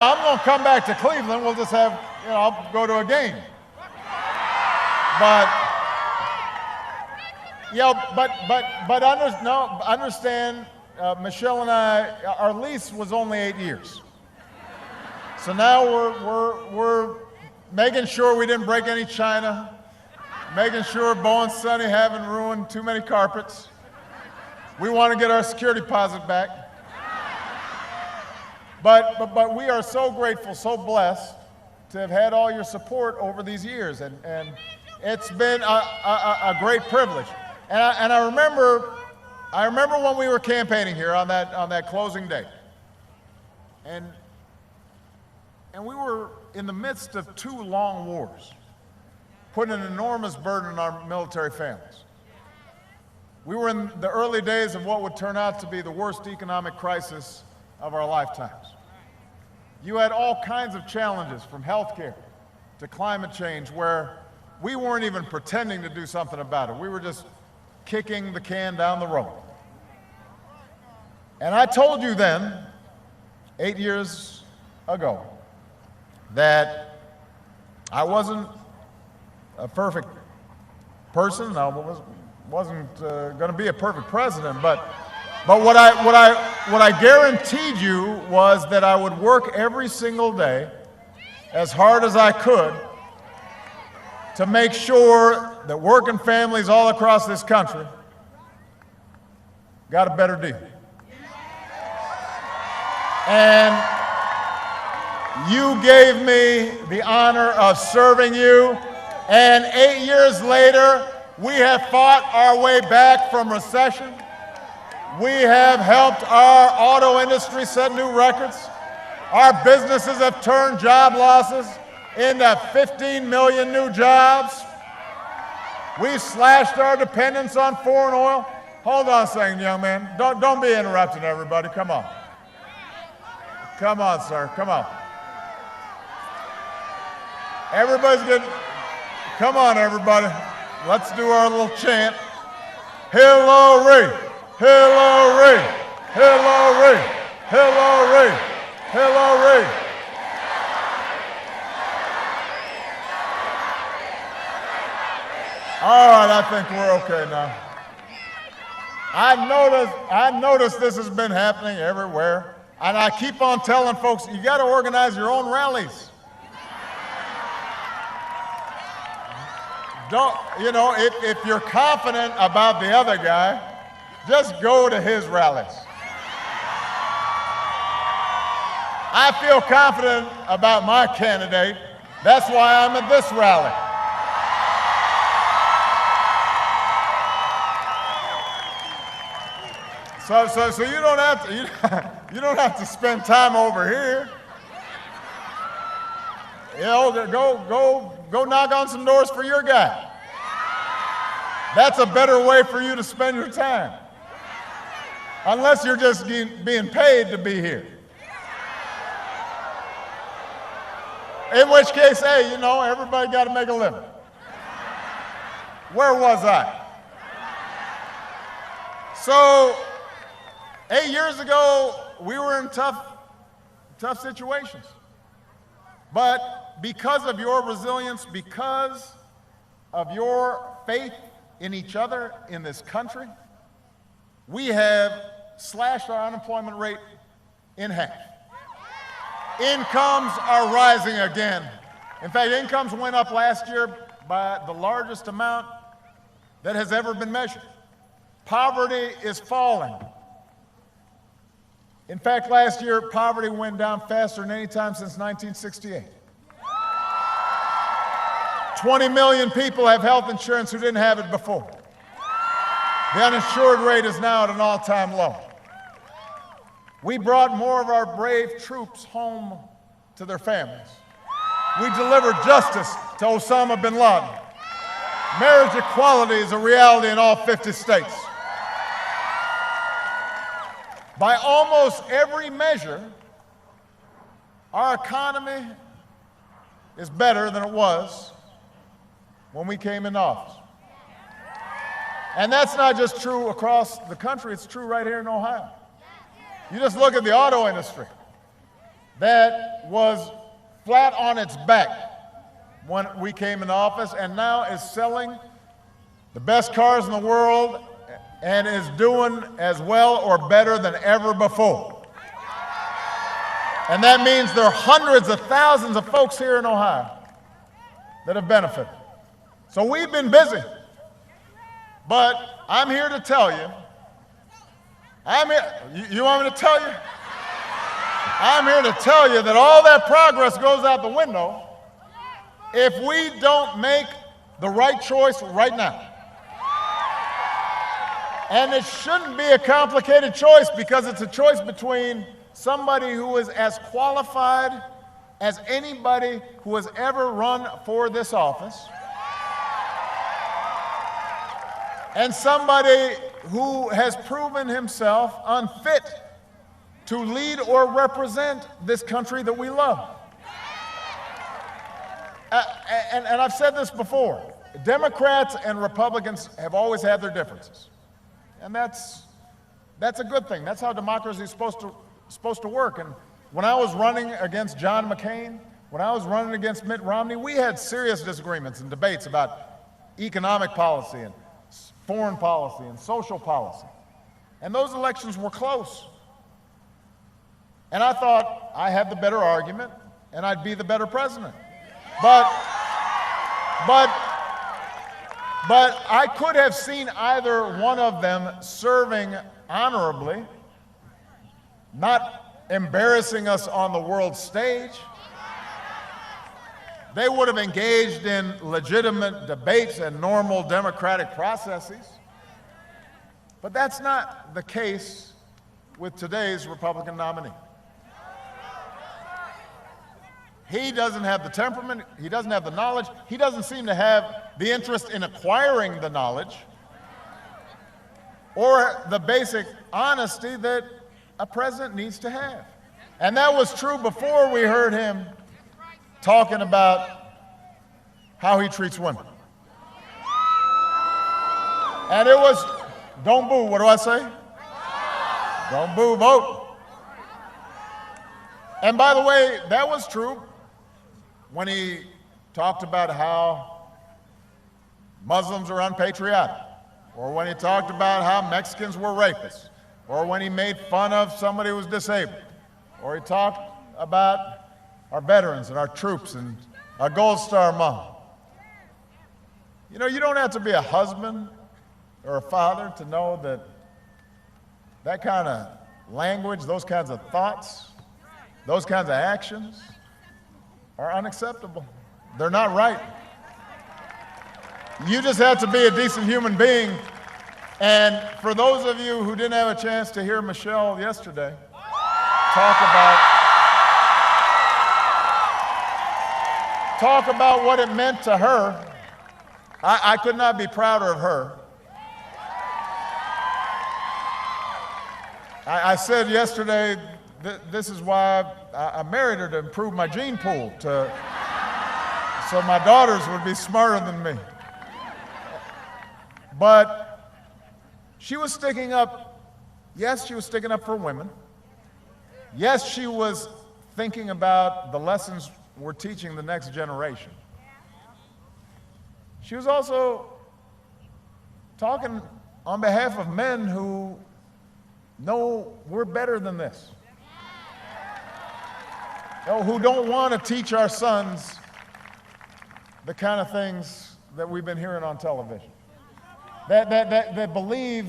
I'm going to come back to Cleveland. We'll just have, I'll go to a game. But, understand, Michelle and I, our lease was only 8 years. So now we're making sure we didn't break any china, making sure Bo and Sonny haven't ruined too many carpets. We want to get our security deposit back. But we are so grateful, so blessed to have had all your support over these years, and it's been a great privilege. And I remember when we were campaigning here on that closing day, and we were in the midst of 2 long wars, putting an enormous burden on our military families. We were in the early days of what would turn out to be the worst economic crisis of our lifetimes. You had all kinds of challenges, from healthcare to climate change, where we weren't even pretending to do something about it. We were just kicking the can down the road. And I told you then, 8 years ago, that I wasn't a perfect person. I wasn't going to be a perfect president, but what I guaranteed you was that I would work every single day as hard as I could to make sure that working families all across this country got a better deal. And you gave me the honor of serving you, and 8 years later, we have fought our way back from recession. We have helped our auto industry set new records. Our businesses have turned job losses into 15 million new jobs. We've slashed our dependence on foreign oil. Hold on a second, young man. Don't be interrupting everybody. Come on. Come on, sir. Come on. Everybody's getting... Come on, everybody. Let's do our little chant. Hillary! Hillary! Hillary! Hillary! Hillary! All right, I think we're okay now. I noticed this has been happening everywhere, and I keep on telling folks, you got to organize your own rallies. If you're confident about the other guy, just go to his rallies. I feel confident about my candidate. That's why I'm at this rally. So you don't have to spend time over here. Go knock on some doors for your guy. That's a better way for you to spend your time. Unless you're just being paid to be here. In which case, hey, everybody got to make a living. Where was I? So, 8 years ago, we were in tough situations. But because of your resilience, because of your faith in each other in this country, we have slashed our unemployment rate in half. Incomes are rising again. In fact, incomes went up last year by the largest amount that has ever been measured. Poverty is falling. In fact, last year, poverty went down faster than any time since 1968. 20 million people have health insurance who didn't have it before. The uninsured rate is now at an all-time low. We brought more of our brave troops home to their families. We delivered justice to Osama bin Laden. Marriage equality is a reality in all 50 states. By almost every measure, our economy is better than it was when we came into office. And that's not just true across the country, it's true right here in Ohio. You just look at the auto industry. that was flat on its back when we came in office and now is selling the best cars in the world and is doing as well or better than ever before. And that means there are hundreds of thousands of folks here in Ohio that have benefited. So we've been busy. But I'm here to tell you, you want me to tell you? I'm here to tell you that all that progress goes out the window if we don't make the right choice right now. And it shouldn't be a complicated choice because it's a choice between somebody who is as qualified as anybody who has ever run for this office and somebody who has proven himself unfit to lead or represent this country that we love. And I've said this before, Democrats and Republicans have always had their differences. And that's a good thing. That's how democracy is supposed to work. And when I was running against John McCain, when I was running against Mitt Romney, we had serious disagreements and debates about economic policy and foreign policy and social policy. And those elections were close. And I thought I had the better argument and I'd be the better president. But I could have seen either one of them serving honorably, not embarrassing us on the world stage. They would have engaged in legitimate debates and normal democratic processes. But that's not the case with today's Republican nominee. He doesn't have the temperament, he doesn't have the knowledge, he doesn't seem to have the interest in acquiring the knowledge or the basic honesty that a president needs to have. And that was true before we heard him talking about how he treats women. And it was, don't boo, what do I say? Don't boo, vote. And by the way, that was true when he talked about how Muslims are unpatriotic, or when he talked about how Mexicans were rapists, or when he made fun of somebody who was disabled, or he talked about our veterans and our troops and our Gold Star mom. You know, you don't have to be a husband or a father to know that that kind of language, those kinds of thoughts, those kinds of actions are unacceptable. They're not right. You just have to be a decent human being. And for those of you who didn't have a chance to hear Michelle yesterday talk about what it meant to her, I could not be prouder of her. I said yesterday, this is why I married her, to improve my gene pool, so my daughters would be smarter than me. But she was sticking up, yes, she was sticking up for women. Yes, she was thinking about the lessons we're teaching the next generation. She was also talking on behalf of men who know we're better than this. Who don't want to teach our sons the kind of things that we've been hearing on television. That believe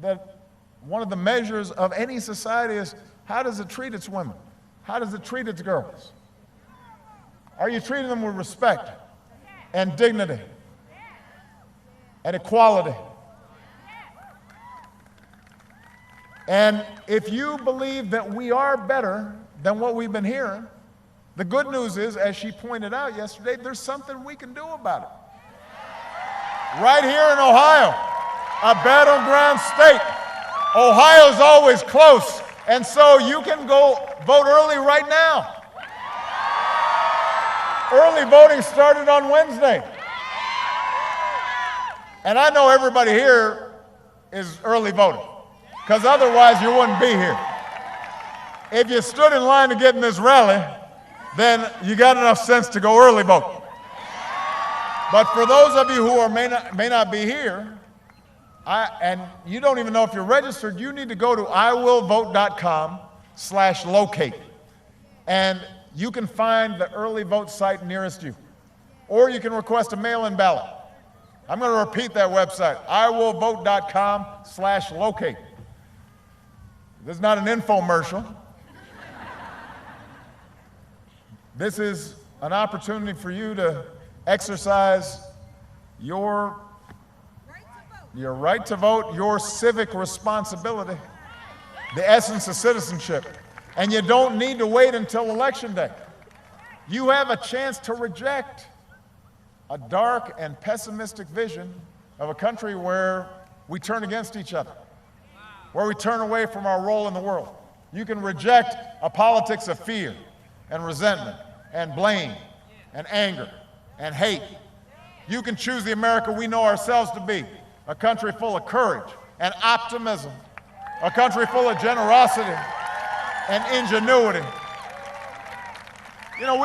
that one of the measures of any society is how does it treat its women? How does it treat its girls? Are you treating them with respect and dignity and equality? And if you believe that we are better than what we've been hearing, the good news is, as she pointed out yesterday, there's something we can do about it. Right here in Ohio, a battleground state. Ohio's always close, and so you can go vote early right now. Early voting started on Wednesday. And I know everybody here is early voting, because otherwise you wouldn't be here. if you stood in line to get in this rally, then you got enough sense to go early vote. But for those of you who may not be here, and you don't even know if you're registered, you need to go to iwillvote.com/locate. And you can find the early vote site nearest you. Or you can request a mail-in ballot. I'm going to repeat that website, iwillvote.com/locate. This is not an infomercial. This is an opportunity for you to exercise your right to vote, your civic responsibility, the essence of citizenship. And you don't need to wait until Election Day. You have a chance to reject a dark and pessimistic vision of a country where we turn against each other, where we turn away from our role in the world. You can reject a politics of fear and resentment and blame and anger and hate. You can choose the America we know ourselves to be, a country full of courage and optimism, a country full of generosity and ingenuity. You know,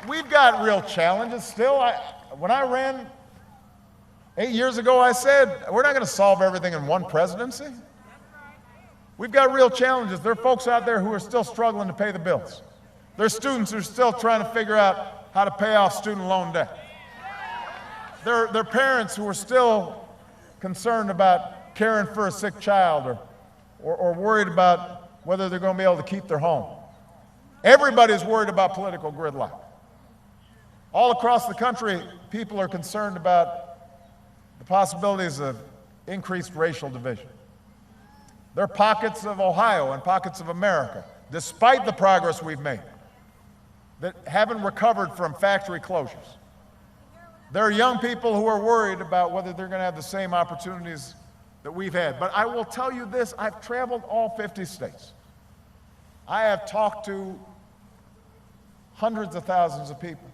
we've got real challenges still. When I ran 8 years ago, I said, we're not going to solve everything in one presidency. We've got real challenges. There are folks out there who are still struggling to pay the bills. There are students who are still trying to figure out how to pay off student loan debt. There are parents who are still concerned about caring for a sick child or worried about whether they're going to be able to keep their home. Everybody's worried about political gridlock. All across the country, people are concerned about the possibilities of increased racial division. There are pockets of Ohio and pockets of America, despite the progress we've made, that haven't recovered from factory closures. There are young people who are worried about whether they're going to have the same opportunities that we've had. But I will tell you this, I've traveled all 50 states. I have talked to hundreds of thousands of people.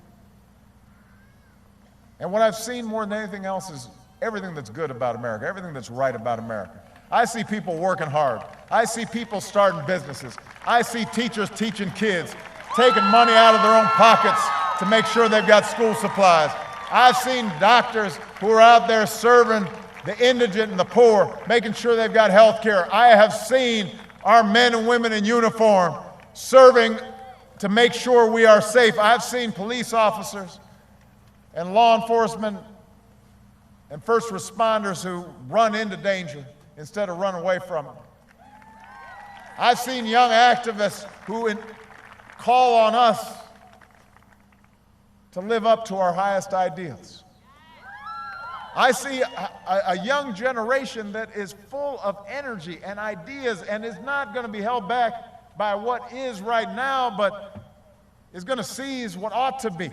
And what I've seen more than anything else is everything that's good about America, everything that's right about America. I see people working hard. I see people starting businesses. I see teachers teaching kids, taking money out of their own pockets to make sure they've got school supplies. I've seen doctors who are out there serving the indigent and the poor, making sure they've got health care. I have seen our men and women in uniform serving to make sure we are safe. I've seen police officers and law enforcement and first responders who run into danger instead of run away from it. I've seen young activists who call on us to live up to our highest ideals. I see a young generation that is full of energy and ideas and is not going to be held back by what is right now, but is going to seize what ought to be.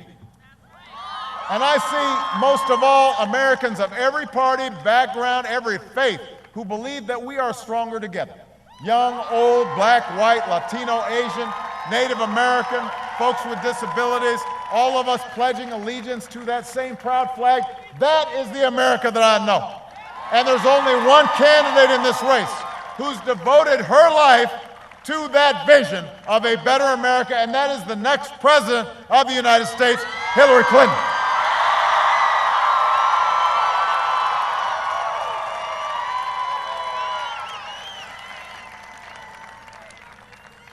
And I see most of all Americans of every party, background, every faith who believe that we are stronger together. Young, old, black, white, Latino, Asian, Native American, folks with disabilities, all of us pledging allegiance to that same proud flag. That is the America that I know. And there's only one candidate in this race who's devoted her life to that vision of a better America, and that is the next president of the United States, Hillary Clinton.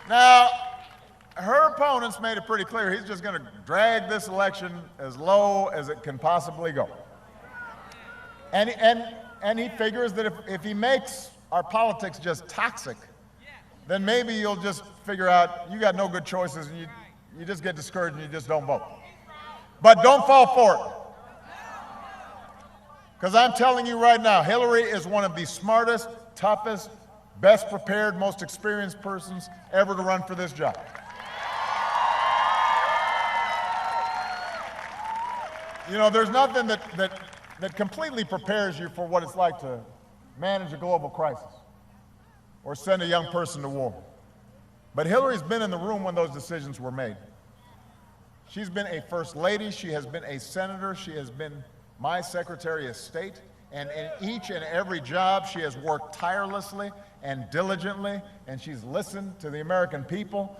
Now, her opponents made it pretty clear he's just going to drag this election as low as it can possibly go. And he figures that if he makes our politics just toxic, then maybe you'll just figure out you got no good choices and you just get discouraged and you just don't vote. But don't fall for it. Because I'm telling you right now, Hillary is one of the smartest, toughest, best prepared, most experienced persons ever to run for this job. You know, there's nothing that completely prepares you for what it's like to manage a global crisis or send a young person to war. But Hillary's been in the room when those decisions were made. She's been a first lady, she has been a senator, she has been my Secretary of State, and in each and every job she has worked tirelessly and diligently, and she's listened to the American people.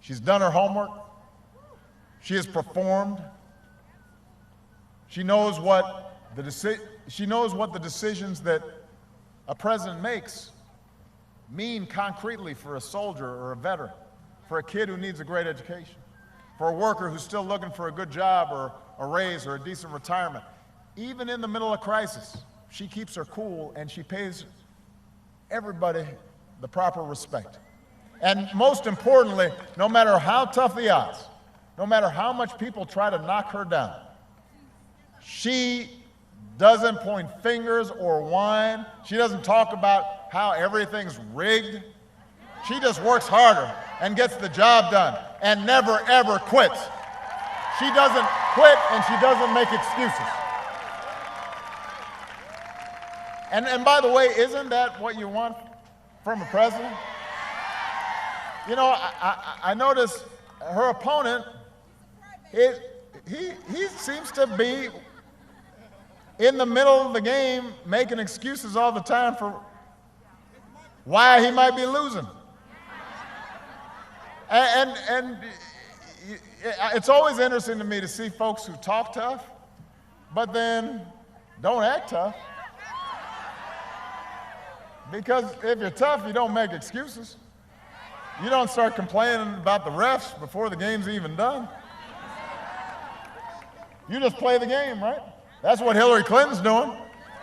She's done her homework. She has performed. She knows what the decisions that a president makes mean concretely for a soldier or a veteran, for a kid who needs a great education, for a worker who's still looking for a good job or a raise or a decent retirement. Even in the middle of crisis, she keeps her cool and she pays everybody the proper respect. And most importantly, no matter how tough the odds, no matter how much people try to knock her down, she doesn't point fingers or whine. She doesn't talk about how everything's rigged. She just works harder and gets the job done and never, ever quits. She doesn't quit and she doesn't make excuses. And by the way, isn't that what you want from a president? You know, I notice her opponent, he seems to be in the middle of the game making excuses all the time for why he might be losing. And it's always interesting to me to see folks who talk tough, but then don't act tough. Because if you're tough, you don't make excuses. You don't start complaining about the refs before the game's even done. You just play the game, right? That's what Hillary Clinton's doing.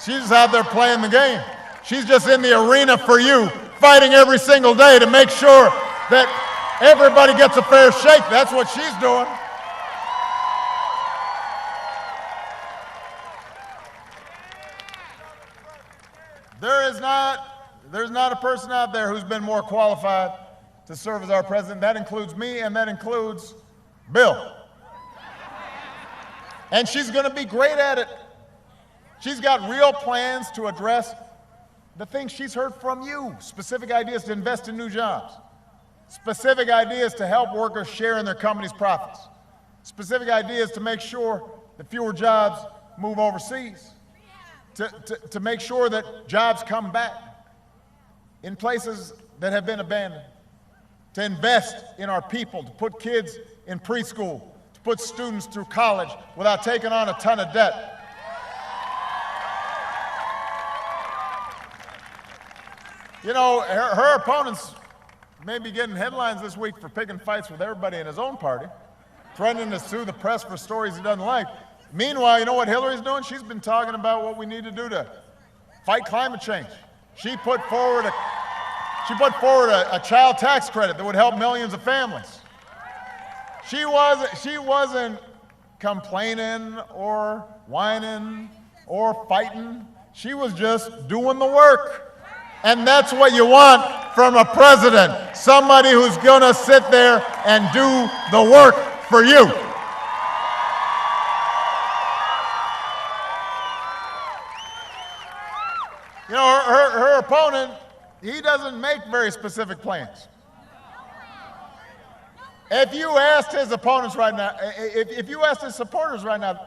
She's out there playing the game. She's just in the arena for you, fighting every single day to make sure that everybody gets a fair shake. That's what she's doing. There's not a person out there who's been more qualified to serve as our president. That includes me, and that includes Bill. And she's going to be great at it. She's got real plans to address the things she's heard from you. Specific ideas to invest in new jobs. Specific ideas to help workers share in their company's profits. Specific ideas to make sure that fewer jobs move overseas. To make sure that jobs come back in places that have been abandoned. To invest in our people, to put kids in preschool, to put students through college without taking on a ton of debt. You know, her opponents may be getting headlines this week for picking fights with everybody in his own party, threatening to sue the press for stories he doesn't like. Meanwhile, you know what Hillary's doing? She's been talking about what we need to do to fight climate change. She put forward a child tax credit that would help millions of families. She wasn't complaining or whining or fighting. She was just doing the work. And that's what you want from a president, somebody who's going to sit there and do the work for you. You know, her opponent, he doesn't make very specific plans. If you asked his opponents right now, if you asked his supporters right now,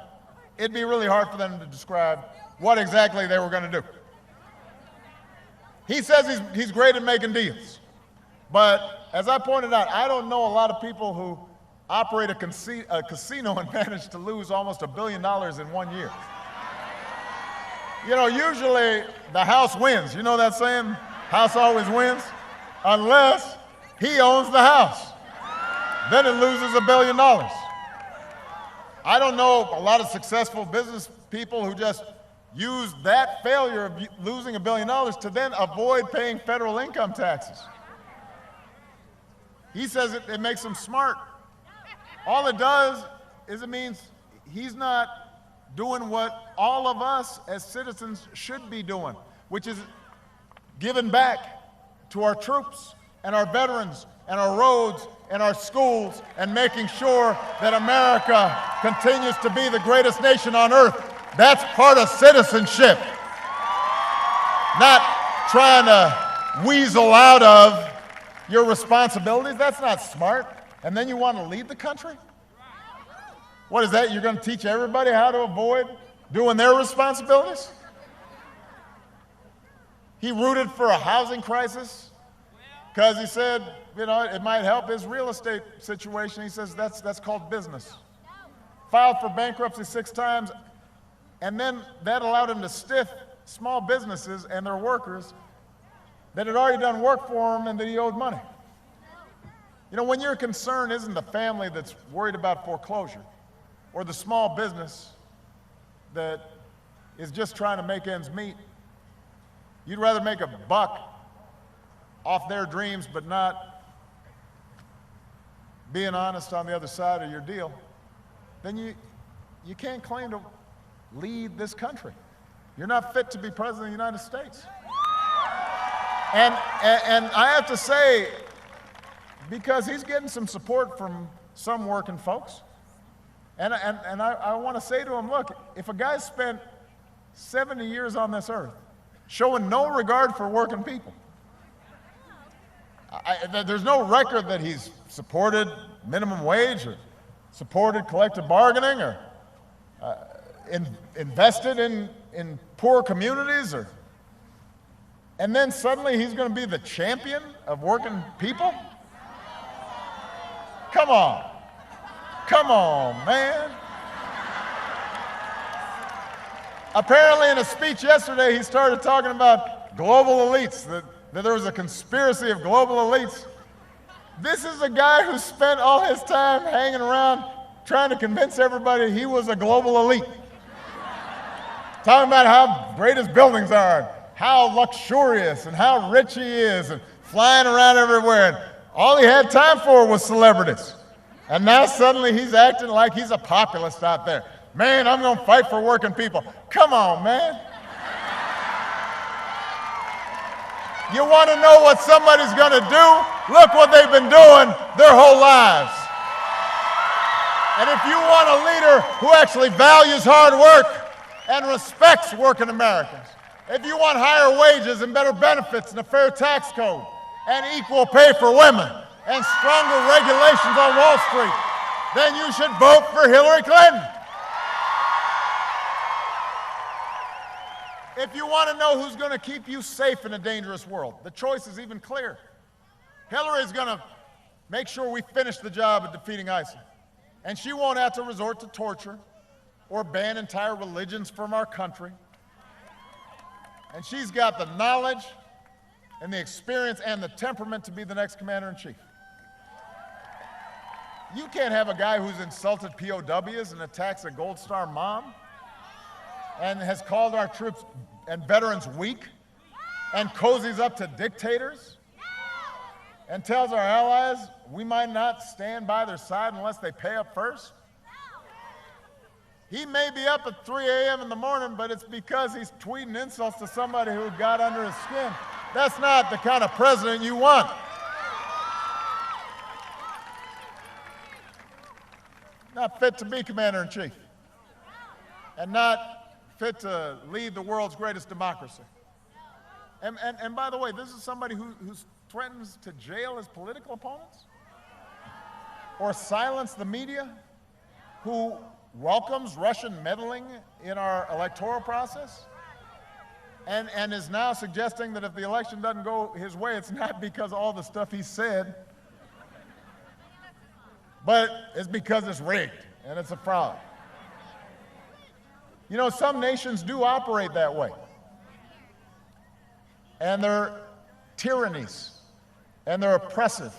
it'd be really hard for them to describe what exactly they were going to do. He says he's great at making deals. But as I pointed out, I don't know a lot of people who operate a casino and manage to lose almost $1 billion in 1 year. You know, usually the house wins. You know that saying? House always wins. Unless he owns the house. Then it loses $1 billion. I don't know a lot of successful business people who just use that failure of losing $1 billion to then avoid paying federal income taxes. He says it makes him smart. All it does is it means he's not doing what all of us as citizens should be doing, which is giving back to our troops and our veterans and our roads and our schools and making sure that America continues to be the greatest nation on earth. That's part of citizenship. Not trying to weasel out of your responsibilities. That's not smart. And then you want to lead the country? What is that? You're going to teach everybody how to avoid doing their responsibilities? He rooted for a housing crisis because he said, you know, it might help his real estate situation. He says that's called business. Filed for bankruptcy 6 times, and then that allowed him to stiff small businesses and their workers that had already done work for him and that he owed money. You know, when your concern isn't the family that's worried about foreclosure or the small business that is just trying to make ends meet, you'd rather make a buck off their dreams but not being honest on the other side of your deal, then you can't claim to lead this country. You're not fit to be president of the United States. And I have to say, because he's getting some support from some working folks, and I want to say to him, look, if a guy spent 70 years on this earth showing no regard for working people, there's no record that he's supported minimum wage or supported collective bargaining or invested in poor communities, and then suddenly he's going to be the champion of working people? Come on. Come on, man. Apparently in a speech yesterday, he started talking about global elites, that there was a conspiracy of global elites. This is a guy who spent all his time hanging around trying to convince everybody he was a global elite. Talking about how great his buildings are, how luxurious and how rich he is, and flying around everywhere. And all he had time for was celebrities. And now suddenly he's acting like he's a populist out there. Man, I'm going to fight for working people. Come on, man. You want to know what somebody's going to do? Look what they've been doing their whole lives. And if you want a leader who actually values hard work and respects working Americans, if you want higher wages and better benefits and a fair tax code and equal pay for women and stronger regulations on Wall Street, then you should vote for Hillary Clinton. If you want to know who's going to keep you safe in a dangerous world, the choice is even clear. Hillary's going to make sure we finish the job of defeating ISIL. And she won't have to resort to torture or ban entire religions from our country. And she's got the knowledge and the experience and the temperament to be the next commander-in-chief. You can't have a guy who's insulted POWs and attacks a Gold Star mom and has called our troops and veterans weak and cozies up to dictators and tells our allies we might not stand by their side unless they pay up first. He may be up at 3 a.m. in the morning, but it's because he's tweeting insults to somebody who got under his skin. That's not the kind of president you want. Not fit to be commander-in-chief, and not fit to lead the world's greatest democracy. And by the way, this is somebody who threatens to jail his political opponents or silence the media, who welcomes Russian meddling in our electoral process, and is now suggesting that if the election doesn't go his way, it's not because of all the stuff he said, but it's because it's rigged and it's a fraud. You know, some nations do operate that way. And they're tyrannies, and they're oppressive.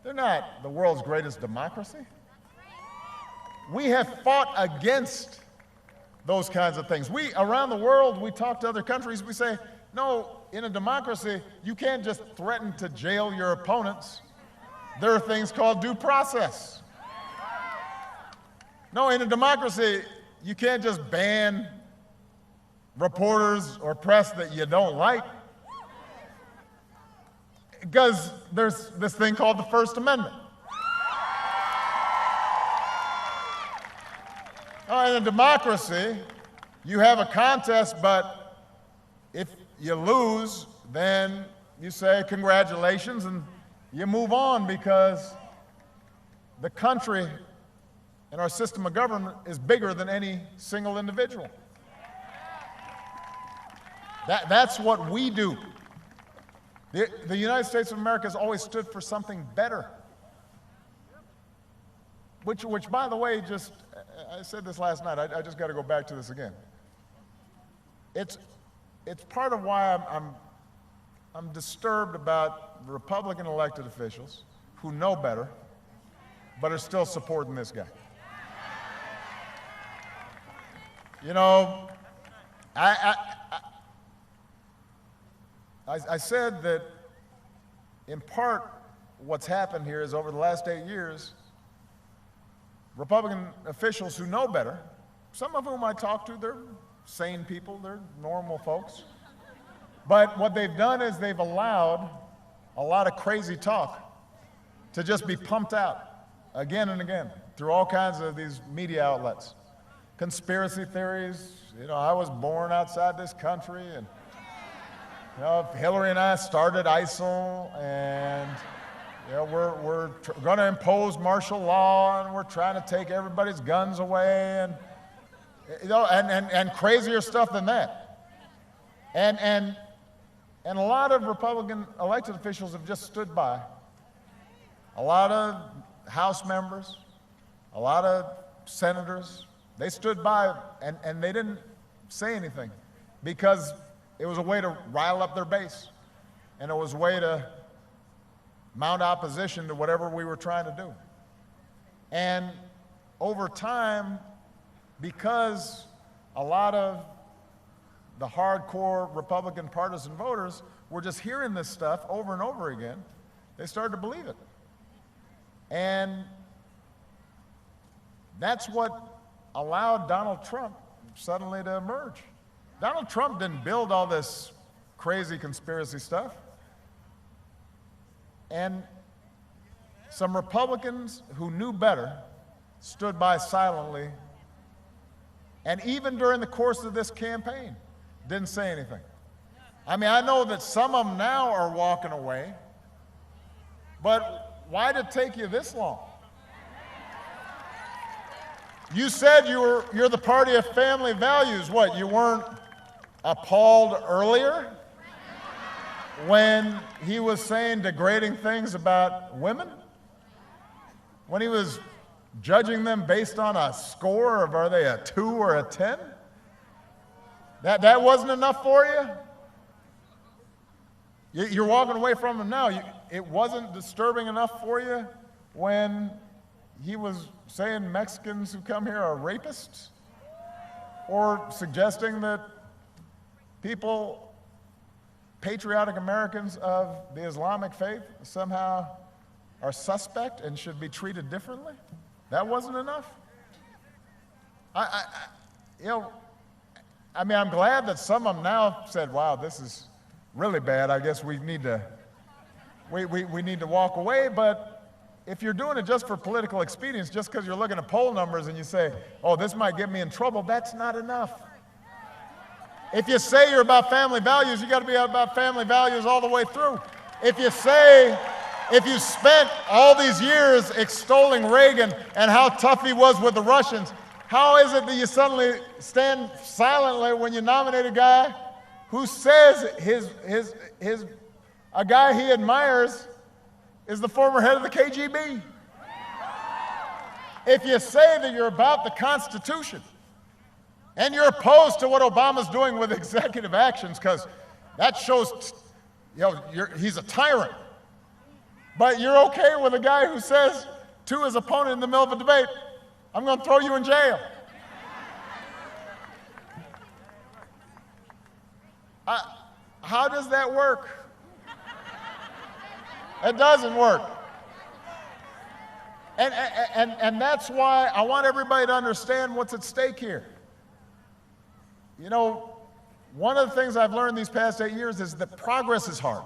They're not the world's greatest democracy. We have fought against those kinds of things. We, around the world, we talk to other countries, we say, no, in a democracy, you can't just threaten to jail your opponents. There are things called due process. No, in a democracy, you can't just ban reporters or press that you don't like, because there's this thing called the First Amendment. In a democracy, you have a contest, but if you lose, then you say congratulations and you move on, because the country and our system of government is bigger than any single individual. That's what we do. The United States of America has always stood for something better. Which by the way, I said this last night, I just got to go back to this again. It's part of why I'm disturbed about the Republican elected officials who know better, but are still supporting this guy. You know, I said that in part what's happened here is over the last 8 years, Republican officials who know better, some of whom I talk to, they're sane people, they're normal folks. But what they've done is they've allowed a lot of crazy talk to just be pumped out again and again through all kinds of these media outlets. Conspiracy theories, you know, I was born outside this country, and you know, Hillary and I started ISIL, and you know, we're going to impose martial law, and we're trying to take everybody's guns away, and you know, and crazier stuff than that. And a lot of Republican elected officials have just stood by. A lot of House members, a lot of senators, they stood by and they didn't say anything because it was a way to rile up their base, and it was a way to mount opposition to whatever we were trying to do. And over time, because a lot of the hardcore Republican partisan voters were just hearing this stuff over and over again, they started to believe it. And that's what allowed Donald Trump suddenly to emerge. Donald Trump didn't build all this crazy conspiracy stuff. And some Republicans who knew better stood by silently, and even during the course of this campaign, didn't say anything. I mean, I know that some of them now are walking away, but why did it take you this long? You said you're the party of family values. What, you weren't appalled earlier when he was saying degrading things about women? When he was judging them based on a score of are they a 2 or a 10? That wasn't enough for you? You're walking away from him now. It wasn't disturbing enough for you when he was saying Mexicans who come here are rapists? Or suggesting that people, patriotic Americans of the Islamic faith, somehow are suspect and should be treated differently? That wasn't enough? I'm glad that some of them now said, wow, this is really bad. I guess we need to walk away. But if you're doing it just for political expedience, just because you're looking at poll numbers and you say, oh, this might get me in trouble, that's not enough. If you say you're about family values, you got to be about family values all the way through. If you spent all these years extolling Reagan and how tough he was with the Russians, how is it that you suddenly stand silently when you nominate a guy who says a guy he admires is the former head of the KGB? If you say that you're about the Constitution and you're opposed to what Obama's doing with executive actions, because that shows, he's a tyrant, but you're okay with a guy who says to his opponent in the middle of a debate, I'm going to throw you in jail. How does that work? It doesn't work. And that's why I want everybody to understand what's at stake here. You know, one of the things I've learned these past 8 years is that progress is hard.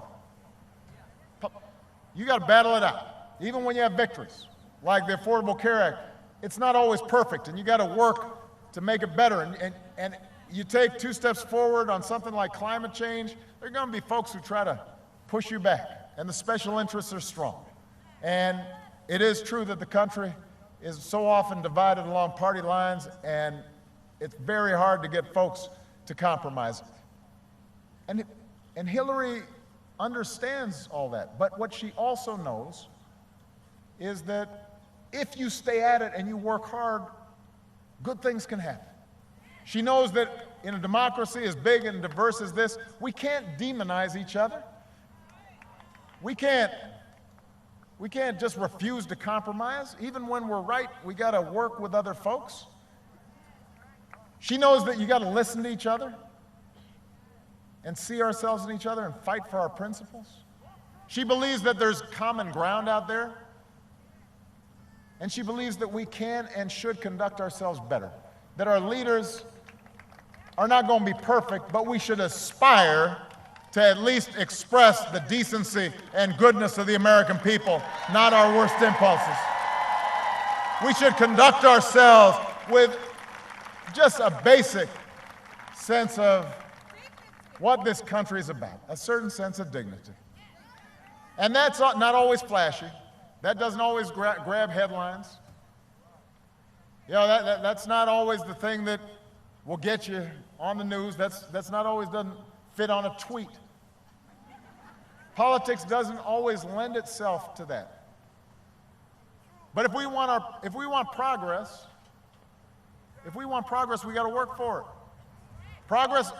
You got to battle it out, even when you have victories, like the Affordable Care Act. It's not always perfect, and you got to work to make it better. And you take 2 steps forward on something like climate change, there are going to be folks who try to push you back, and the special interests are strong. And it is true that the country is so often divided along party lines, and it's very hard to get folks to compromise. And, and Hillary understands all that. But what she also knows is that if you stay at it and you work hard, good things can happen. She knows that in a democracy as big and diverse as this, we can't demonize each other. We can't just refuse to compromise. Even when we're right, we got to work with other folks. She knows that you got to listen to each other and see ourselves in each other and fight for our principles. She believes that there's common ground out there. And she believes that we can and should conduct ourselves better. That our leaders are not going to be perfect, but we should aspire to at least express the decency and goodness of the American people, not our worst impulses. We should conduct ourselves with just a basic sense of what this country is about, a certain sense of dignity. And that's not always flashy. That doesn't always grab headlines. You know, that's not always the thing that will get you on the news. That's not always doesn't fit on a tweet. Politics doesn't always lend itself to that. But if we want progress, we got to work for it. Progress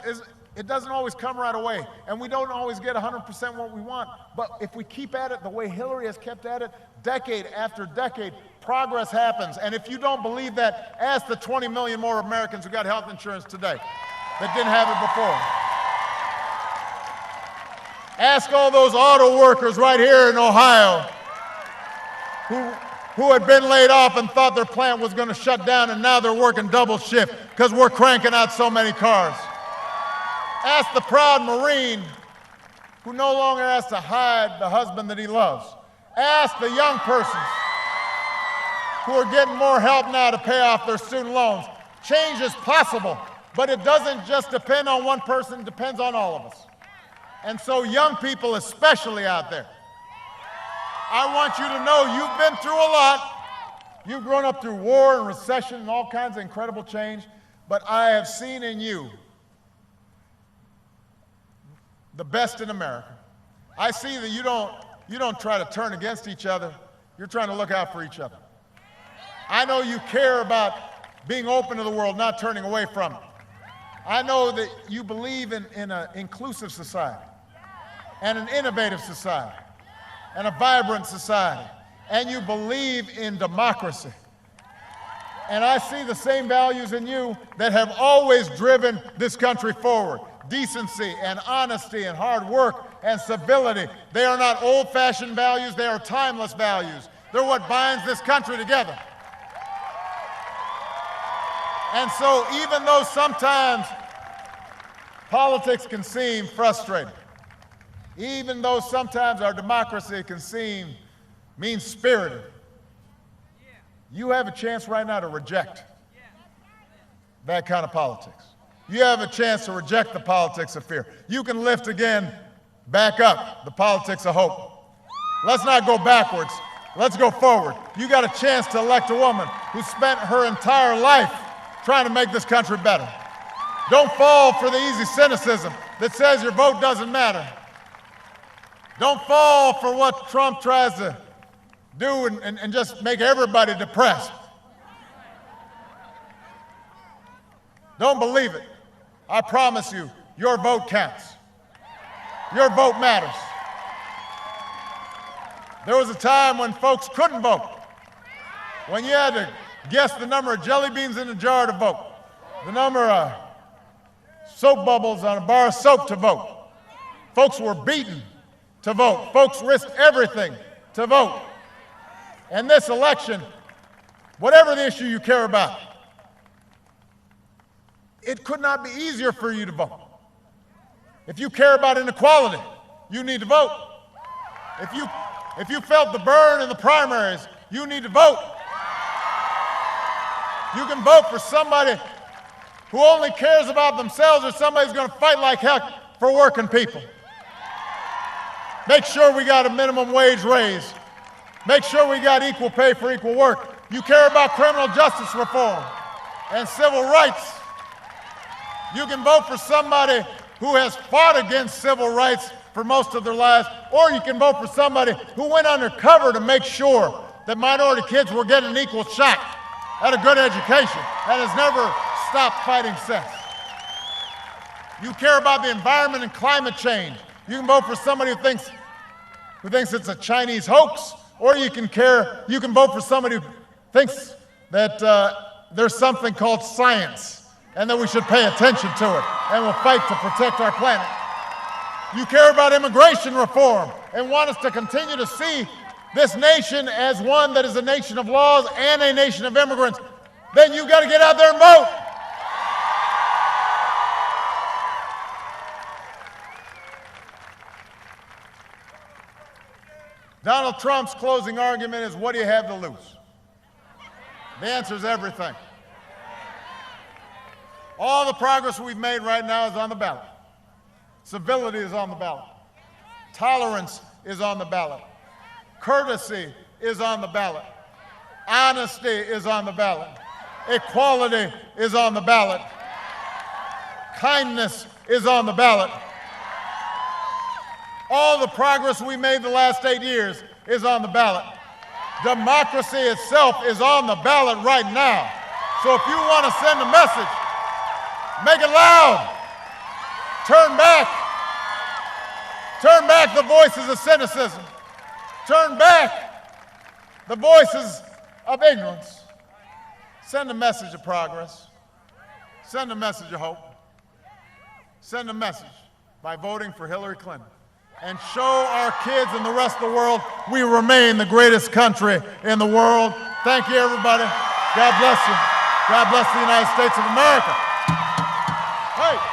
it doesn't always come right away, and we don't always get 100% what we want. But if we keep at it the way Hillary has kept at it, decade after decade, progress happens. And if you don't believe that, ask the 20 million more Americans who got health insurance today that didn't have it before. Ask all those auto workers right here in Ohio who had been laid off and thought their plant was going to shut down, and now they're working double shift because we're cranking out so many cars. Ask the proud Marine who no longer has to hide the husband that he loves. Ask the young persons who are getting more help now to pay off their student loans. Change is possible, but it doesn't just depend on one person, it depends on all of us. And so young people especially out there, I want you to know you've been through a lot. You've grown up through war and recession and all kinds of incredible change, but I have seen in you the best in America. I see that you don't try to turn against each other. You're trying to look out for each other. I know you care about being open to the world, not turning away from it. I know that you believe in an inclusive society and an innovative society and a vibrant society, and you believe in democracy. And I see the same values in you that have always driven this country forward. Decency and honesty and hard work and civility. They are not old-fashioned values, they are timeless values. They're what binds this country together. And so even though sometimes politics can seem frustrating, even though sometimes our democracy can seem mean-spirited, you have a chance right now to reject that kind of politics. You have a chance to reject the politics of fear. You can lift again, back up, the politics of hope. Let's not go backwards. Let's go forward. You got a chance to elect a woman who spent her entire life trying to make this country better. Don't fall for the easy cynicism that says your vote doesn't matter. Don't fall for what Trump tries to do and just make everybody depressed. Don't believe it. I promise you, your vote counts. Your vote matters. There was a time when folks couldn't vote, when you had to guess the number of jelly beans in a jar to vote, the number of soap bubbles on a bar of soap to vote. Folks were beaten to vote. Folks risked everything to vote. And this election, whatever the issue you care about, it could not be easier for you to vote. If you care about inequality, you need to vote. If you felt the burn in the primaries, you need to vote. You can vote for somebody who only cares about themselves or somebody who's going to fight like heck for working people. Make sure we got a minimum wage raise. Make sure we got equal pay for equal work. You care about criminal justice reform and civil rights. You can vote for somebody who has fought against civil rights for most of their lives, or you can vote for somebody who went undercover to make sure that minority kids were getting an equal shot at a good education and has never stopped fighting since. You care about the environment and climate change. You can vote for somebody who thinks it's a Chinese hoax, or you can vote for somebody who thinks that there's something called science and that we should pay attention to it and will fight to protect our planet. You care about immigration reform and want us to continue to see this nation as one that is a nation of laws and a nation of immigrants, then you've got to get out there and vote. Donald Trump's closing argument is, what do you have to lose? The answer is everything. All the progress we've made right now is on the ballot. Civility is on the ballot. Tolerance is on the ballot. Courtesy is on the ballot. Honesty is on the ballot. Equality is on the ballot. Kindness is on the ballot. All the progress we made the last 8 years is on the ballot. Democracy itself is on the ballot right now. So if you want to send a message, make it loud. Turn back. Turn back the voices of cynicism. Turn back the voices of ignorance. Send a message of progress. Send a message of hope. Send a message by voting for Hillary Clinton. And show our kids and the rest of the world we remain the greatest country in the world. Thank you, everybody. God bless you. God bless the United States of America. Hey.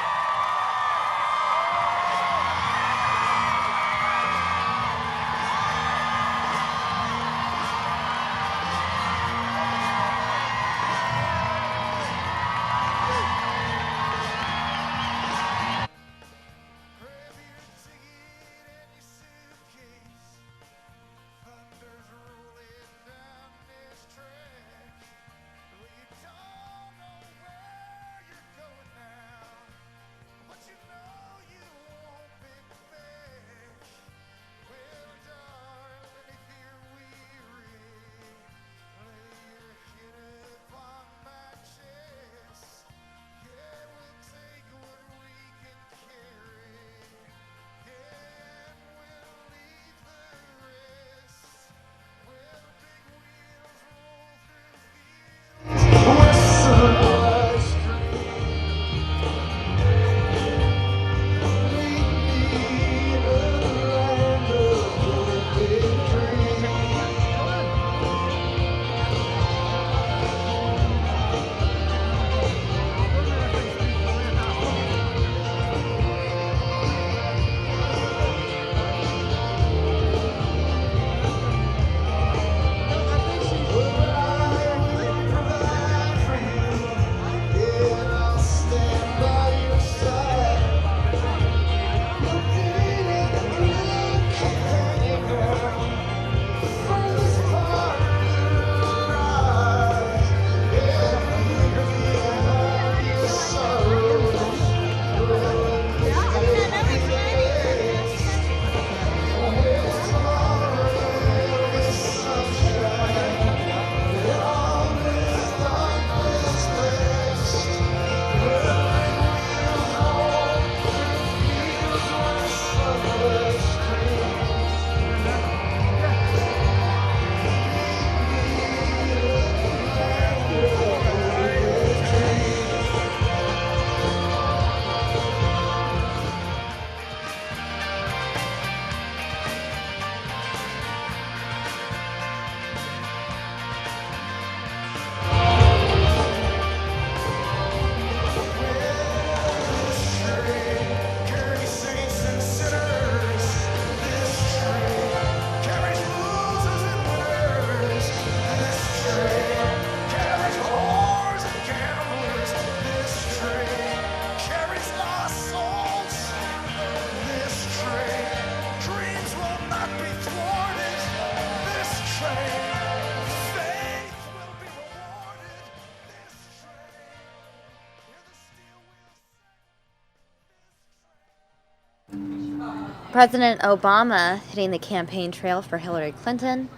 President Obama hitting the campaign trail for Hillary Clinton.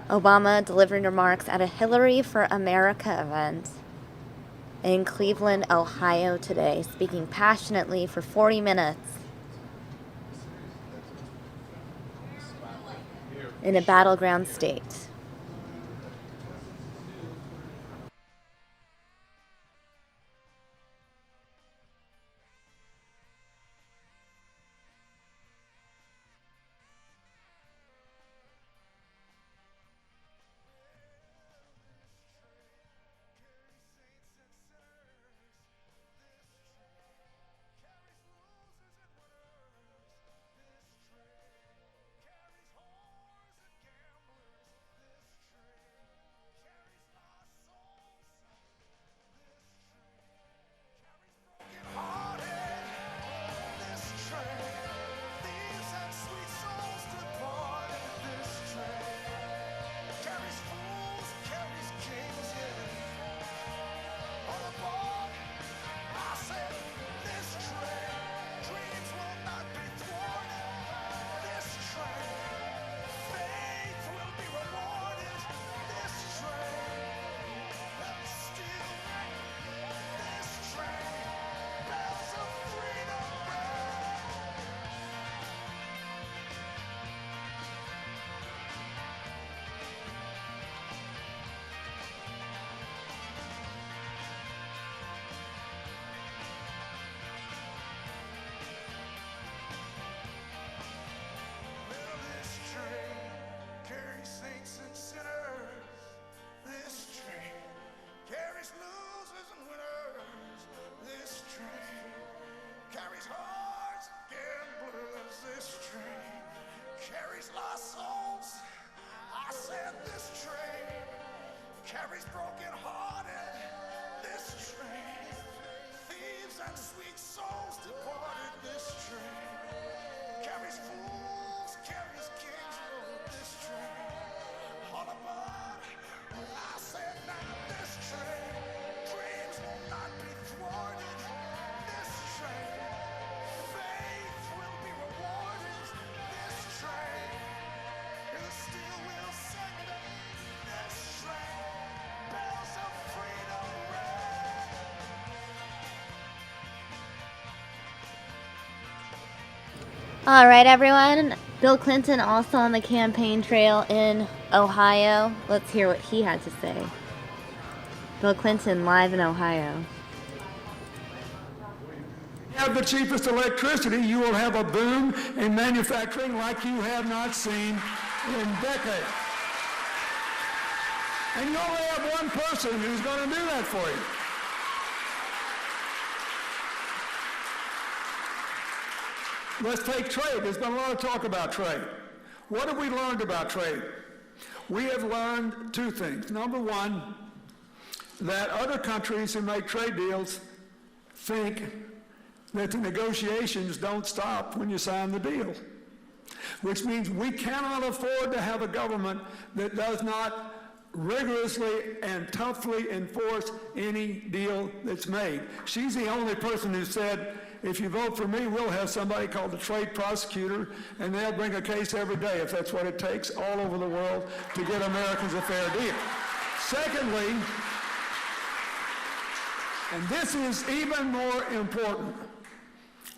Obama delivering remarks at a Hillary for America event in Cleveland, Ohio today, speaking passionately for 40 minutes in a battleground state. Carries broken hearted, this train. Thieves and sweet souls departed, this train. Carries fools, carries kings, Lord, this train. All aboard, I said now this train. Dreams will not be thwarted, this train. Faith will be rewarded, this train. You still will sing this train. Bells of freedom ring. All right, everyone. Bill Clinton also on the campaign trail in Ohio. Let's hear what he had to say. Bill Clinton live in Ohio. Have the cheapest electricity, you will have a boom in manufacturing like you have not seen in decades. And you only have one person who's going to do that for you. Let's take trade. There's been a lot of talk about trade. What have we learned about trade? We have learned two things. Number one, that other countries who make trade deals think that the negotiations don't stop when you sign the deal, which means we cannot afford to have a government that does not rigorously and toughly enforce any deal that's made. She's the only person who said, if you vote for me, we'll have somebody called the trade prosecutor, and they'll bring a case every day if that's what it takes all over the world to get Americans a fair deal. Secondly, and this is even more important,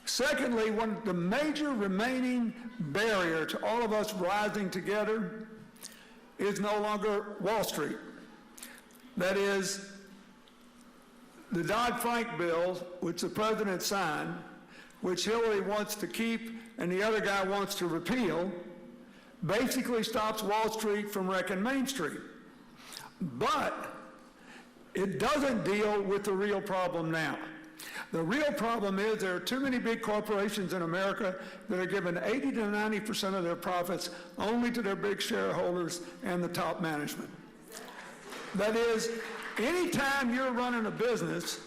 secondly, the major remaining barrier to all of us rising together is no longer Wall Street. That is, the Dodd-Frank bill, which the president signed, which Hillary wants to keep and the other guy wants to repeal, basically stops Wall Street from wrecking Main Street. But it doesn't deal with the real problem now. The real problem is there are too many big corporations in America that are giving 80 to 90% of their profits only to their big shareholders and the top management. That is, anytime you're running a business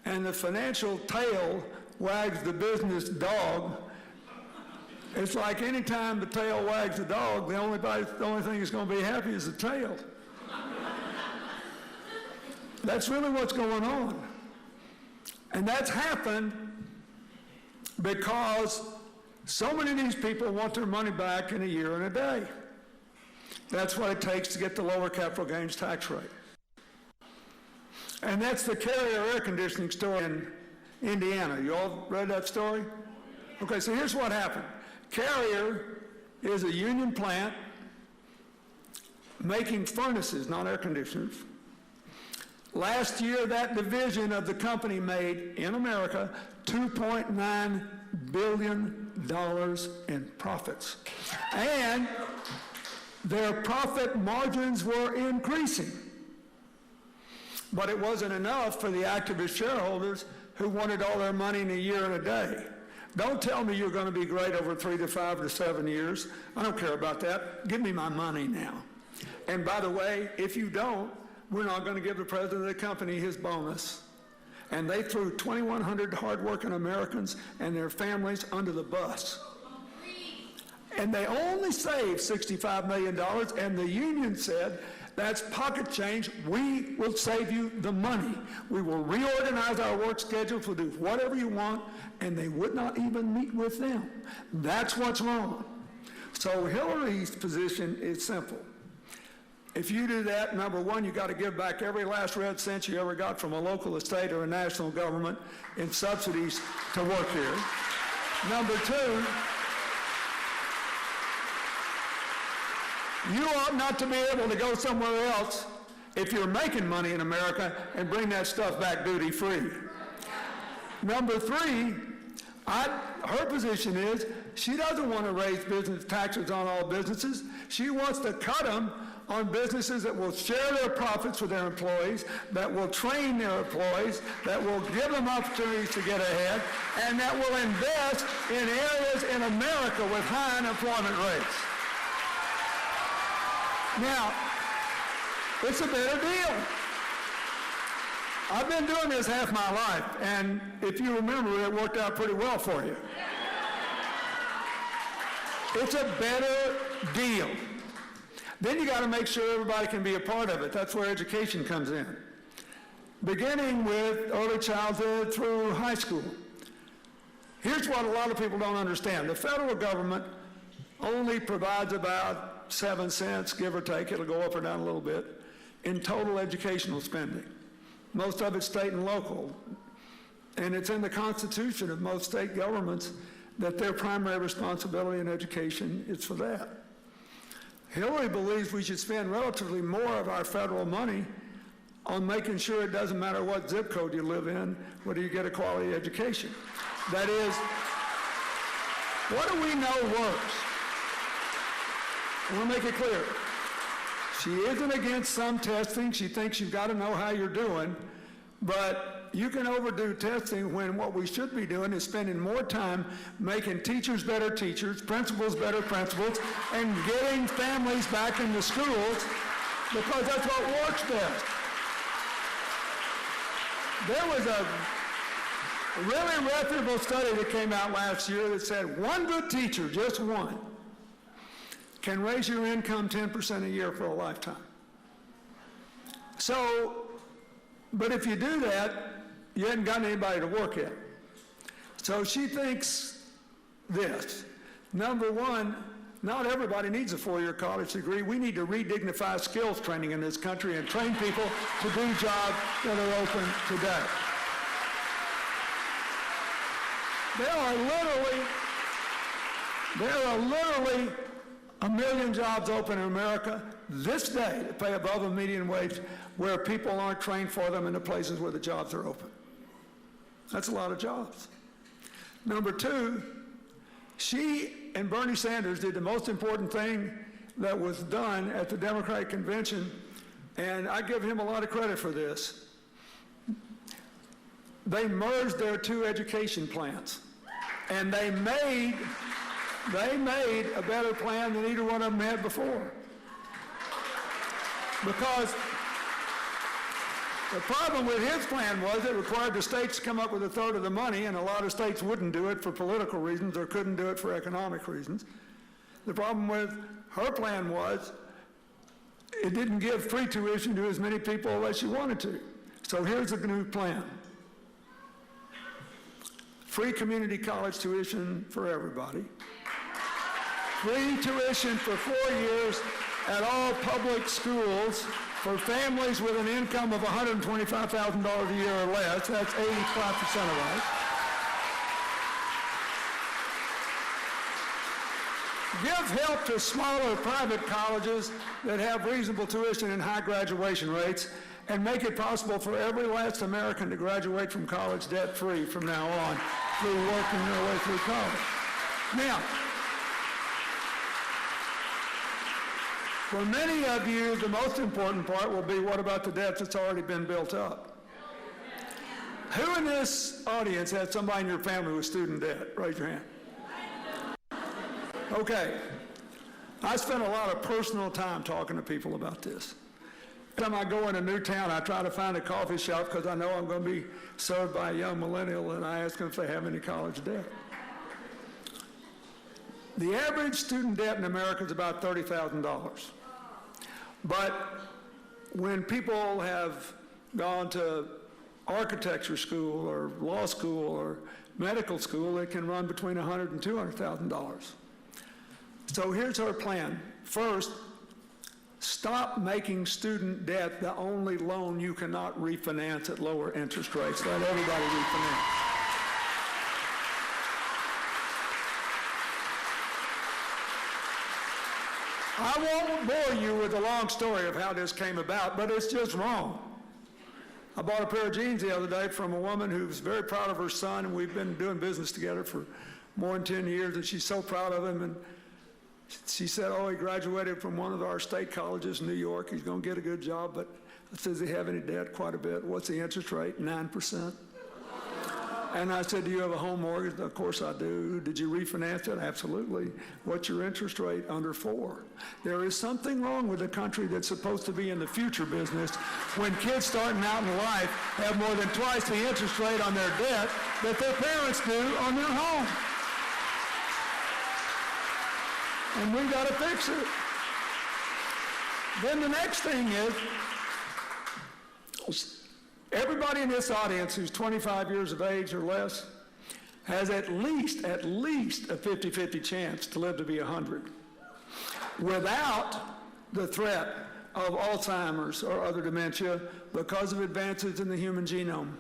and the financial tail wags the business dog, it's like anytime the tail wags the dog, the only thing that's going to be happy is the tail. That's really what's going on. And that's happened because So many of these people want their money back in a year and a day. That's what it takes to get the lower capital gains tax rate. And that's the Carrier air conditioning store in Indiana. You all read that story? Okay, so here's what happened. Carrier is a union plant making furnaces, not air conditioners. Last year, that division of the company made, in America, $2.9 billion in profits. And their profit margins were increasing. But it wasn't enough for the activist shareholders who wanted all their money in a year and a day. Don't tell me you're going to be great over 3 to 5 to 7 years. I don't care about that. Give me my money now. And by the way, if you don't, we're not going to give the president of the company his bonus. And they threw 2,100 hardworking Americans and their families under the bus. And they only saved $65 million, and the union said, that's pocket change. We will save you the money. We will reorganize our work schedules. We'll do whatever you want, and they would not even meet with them. That's what's wrong. So Hillary's position is simple. If you do that, number one, you got to give back every last red cent you ever got from a local, a state, or a national government in subsidies to work here. Number two, you ought not to be able to go somewhere else if you're making money in America and bring that stuff back duty-free. Number three, her position is she doesn't want to raise business taxes on all businesses. She wants to cut them on businesses that will share their profits with their employees, that will train their employees, that will give them opportunities to get ahead, and that will invest in areas in America with high unemployment rates. Now, it's a better deal. I've been doing this half my life, and if you remember, it worked out pretty well for you. It's a better deal. Then you got to make sure everybody can be a part of it. That's where education comes in. Beginning with early childhood through high school. Here's what a lot of people don't understand. The federal government only provides about 7 cents, give or take, it'll go up or down a little bit, in total educational spending. Most of it's state and local. And it's in the constitution of most state governments that their primary responsibility in education is for that. Hillary believes we should spend relatively more of our federal money on making sure it doesn't matter what zip code you live in, whether you get a quality education. That is, what do we know works? I want to make it clear. She isn't against some testing. She thinks you've got to know how you're doing. But you can overdo testing when what we should be doing is spending more time making teachers better teachers, principals better principals, and getting families back into schools, because that's what works best. There was a really reputable study that came out last year that said one good teacher, just one, can raise your income 10% a year for a lifetime. So, but if you do that, you haven't got anybody to work yet. So she thinks this. Number one, not everybody needs a 4-year college degree. We need to redignify skills training in this country and train people to do jobs that are open today. There are literally 1 million jobs open in America this day that pay above a median wage, where people aren't trained for them in the places where the jobs are open. That's a lot of jobs. Number two, she and Bernie Sanders did the most important thing that was done at the Democratic convention, and I give him a lot of credit for this. They merged their two education plans, and they made a better plan than either one of them had before. Because the problem with his plan was it required the states to come up with a third of the money, and a lot of states wouldn't do it for political reasons or couldn't do it for economic reasons. The problem with her plan was it didn't give free tuition to as many people as she wanted to. So here's a new plan. free community college tuition for everybody, free tuition for 4 years at all public schools for families with an income of $125,000 a year or less. That's 85% of us. Give help to smaller private colleges that have reasonable tuition and high graduation rates, and make it possible for every last American to graduate from college debt-free from now on through working their way through college. Now, for many of you, the most important part will be, what about the debt that's already been built up? Who in this audience has somebody in your family with student debt? Raise your hand. Okay. I spend a lot of personal time talking to people about this. Every time I go in a new town, I try to find a coffee shop because I know I'm going to be served by a young millennial, and I ask them if they have any college debt. The average student debt in America is about $30,000. But when people have gone to architecture school or law school or medical school, it can run between $100,000 and $200,000. So here's our plan. First, stop making student debt the only loan you cannot refinance at lower interest rates. Let everybody refinance. I won't bore you with the long story of how this came about, but it's just wrong. I bought a pair of jeans the other day from a woman who's very proud of her son, and we've been doing business together for more than 10 years, and she's so proud of him. And she said, oh, he graduated from one of our state colleges in New York. He's going to get a good job, but does he have any debt? Quite a bit. What's the interest rate? 9%. And I said, do you have a home mortgage? Of course I do. Did you refinance it? Absolutely. What's your interest rate? Under 4%. There is something wrong with a country that's supposed to be in the future business when kids starting out in life have more than twice the interest rate on their debt that their parents do on their home. And we've got to fix it. Then the next thing is, everybody in this audience who's 25 years of age or less has at least a 50-50 chance to live to be 100 without the threat of Alzheimer's or other dementia because of advances in the human genome.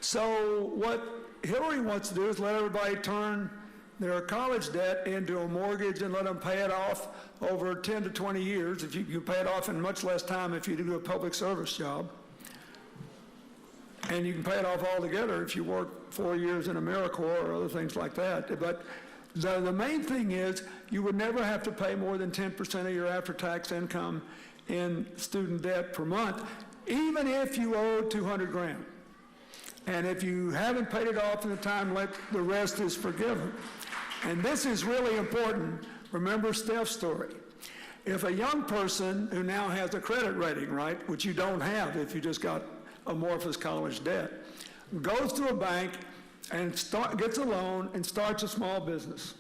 So what Hillary wants to do is let everybody turn their college debt into a mortgage and let them pay it off over 10 to 20 years. If you pay it off in much less time if you do a public service job. And you can pay it off altogether if you work 4 years in AmeriCorps or other things like that. But the main thing is you would never have to pay more than 10% of your after-tax income in student debt per month, even if you owe $200,000. And if you haven't paid it off in the time limit, the rest is forgiven. And this is really important. Remember Steph's story. If a young person who now has a credit rating, right, which you don't have if you just got amorphous college debt, goes to a bank and gets a loan and starts a small business,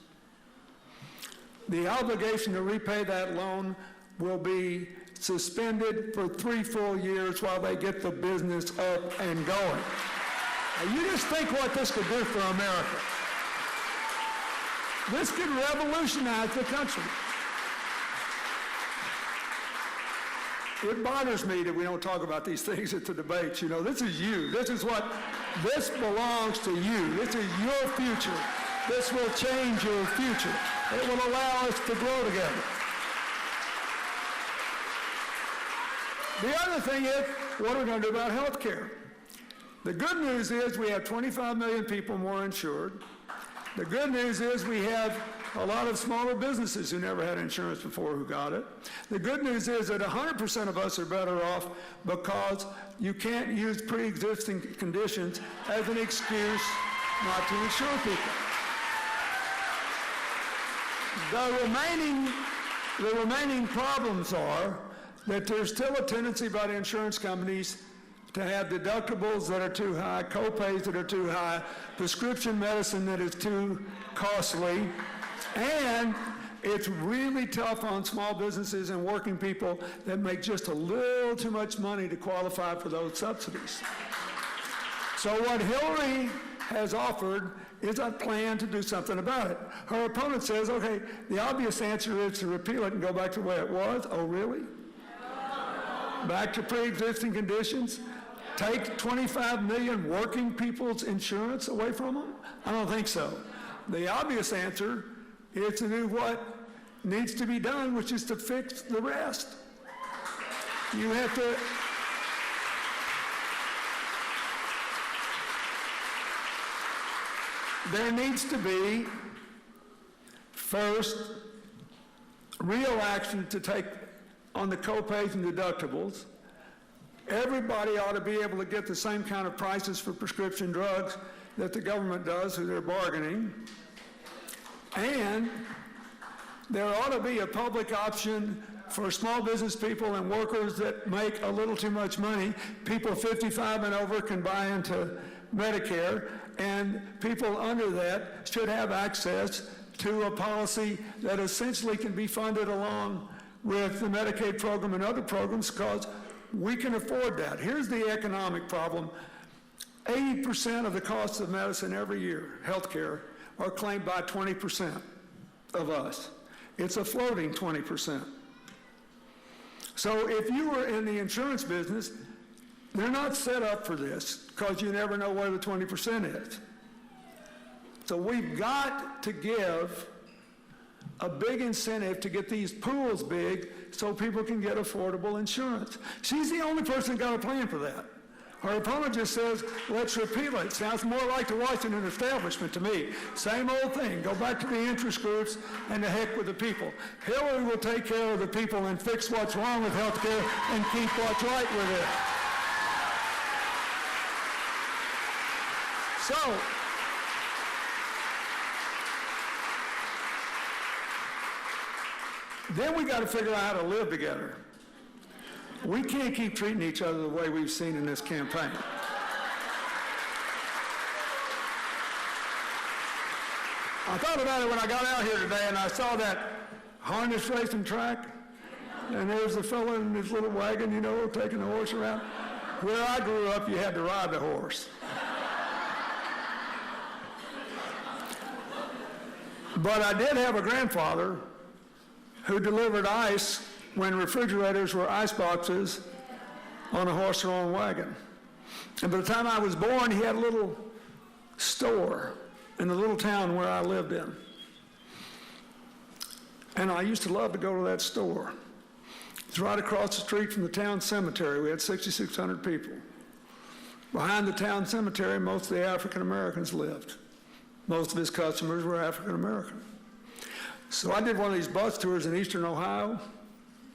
the obligation to repay that loan will be suspended for 3 full years while they get the business up and going. Now, you just think what this could do for America. This could revolutionize the country. It bothers me that we don't talk about these things at the debates. You know, this is you. This belongs to you. This is your future. This will change your future. It will allow us to grow together. The other thing is, what are we going to do about health care? The good news is we have 25 million people more insured. The good news is we have a lot of smaller businesses who never had insurance before who got it. The good news is that 100% of us are better off because you can't use pre-existing conditions as an excuse not to insure people. The remaining problems are that there's still a tendency by the insurance companies to have deductibles that are too high, co-pays that are too high, prescription medicine that is too costly, and it's really tough on small businesses and working people that make just a little too much money to qualify for those subsidies. So what Hillary has offered is a plan to do something about it. Her opponent says, okay, the obvious answer is to repeal it and go back to the way it was. Oh, really? Back to pre-existing conditions? Take 25 million working people's insurance away from them? I don't think so. The obvious answer is to do what needs to be done, which is to fix the rest. You have to... There needs to be, first, real action to take on the co-pays and deductibles. Everybody ought to be able to get the same kind of prices for prescription drugs that the government does through their bargaining. And there ought to be a public option for small business people and workers that make a little too much money. People 55 and over can buy into Medicare, and people under that should have access to a policy that essentially can be funded along with the Medicaid program and other programs, because we can afford that. Here's the economic problem. 80% of the costs of medicine every year, healthcare, are claimed by 20% of us. It's a floating 20%. So if you were in the insurance business, they're not set up for this, because you never know where the 20% is. So we've got to give a big incentive to get these pools big so people can get affordable insurance. She's the only person that got a plan for that. Her opponent just says, let's repeal it. Sounds more like the Washington establishment to me. Same old thing. Go back to the interest groups and the heck with the people. Hillary will take care of the people and fix what's wrong with health care and keep what's right with it. So, then we got to figure out how to live together. We can't keep treating each other the way we've seen in this campaign. I thought about it when I got out here today and I saw that harness racing track, and there's a fellow in his little wagon, you know, taking the horse around. Where I grew up, you had to ride the horse. But I did have a grandfather who delivered ice when refrigerators were ice boxes on a horse-drawn wagon. And by the time I was born, he had a little store in the little town where I lived in. And I used to love to go to that store. It's right across the street from the town cemetery. We had 6,600 people. Behind the town cemetery, most of the African Americans lived. Most of his customers were African American. So I did one of these bus tours in eastern Ohio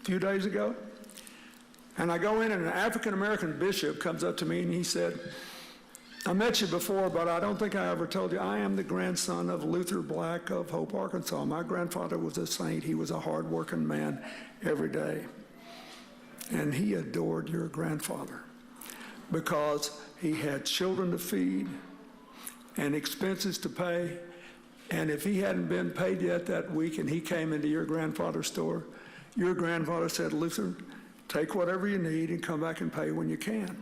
a few days ago, and I go in and an African American bishop comes up to me and he said, I met you before, but I don't think I ever told you, I am the grandson of Luther Black of Hope, Arkansas. My grandfather was a saint. He was a hard-working man every day. And he adored your grandfather because he had children to feed and expenses to pay. And if he hadn't been paid yet that week and he came into your grandfather's store, your grandfather said, Luther, take whatever you need and come back and pay when you can.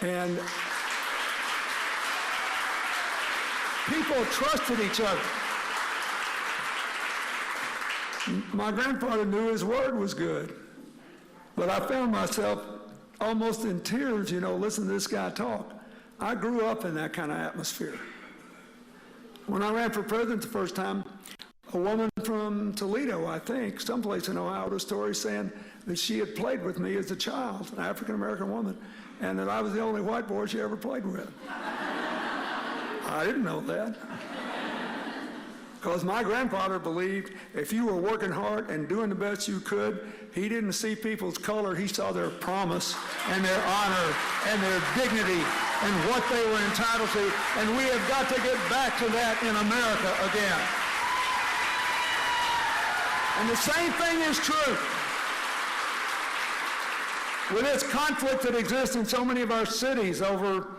And people trusted each other. My grandfather knew his word was good, but I found myself almost in tears, you know, listening to this guy talk. I grew up in that kind of atmosphere. When I ran for president the first time, a woman from Toledo, I think, someplace in Ohio, told a story saying that she had played with me as a child, an African-American woman, and that I was the only white boy she ever played with. I didn't know that. Because my grandfather believed if you were working hard and doing the best you could, he didn't see people's color, he saw their promise and their honor and their dignity and what they were entitled to. And we have got to get back to that in America again. And the same thing is true with this conflict that exists in so many of our cities over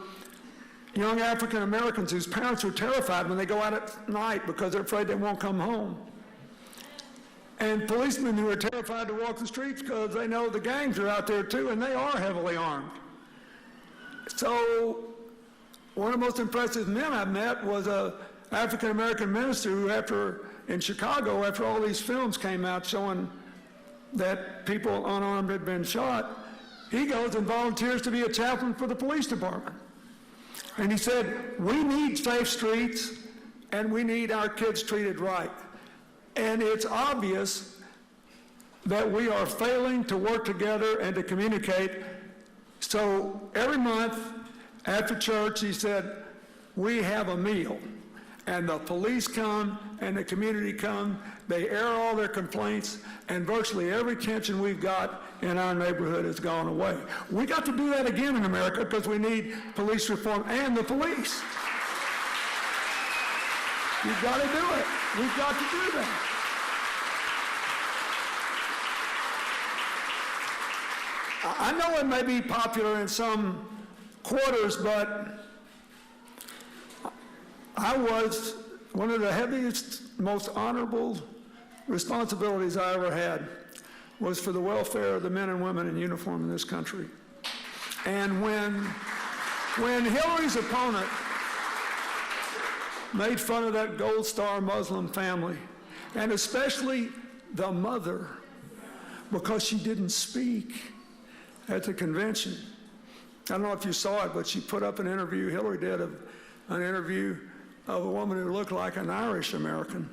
young African Americans whose parents are terrified when they go out at night because they're afraid they won't come home. And policemen who are terrified to walk the streets because they know the gangs are out there too, and they are heavily armed. So One of the most impressive men I met was a African-American minister who in Chicago, after all these films came out showing that people unarmed had been shot, he goes and volunteers to be a chaplain for the police department. And he said, we need safe streets and we need our kids treated right. And it's obvious that we are failing to work together and to communicate. So every month after church, he said, we have a meal. And the police come and the community come, they air all their complaints, and virtually every tension we've got in our neighborhood has gone away. We got to do that again in America because we need police reform and the police. You've got to do it. We've got to do that. I know it may be popular in some quarters, but one of the heaviest, most honorable responsibilities I ever had was for the welfare of the men and women in uniform in this country. And when Hillary's opponent made fun of that Gold Star Muslim family, and especially the mother, because she didn't speak at the convention. I don't know if you saw it, but she put up an interview, Hillary did, an interview of a woman who looked like an Irish American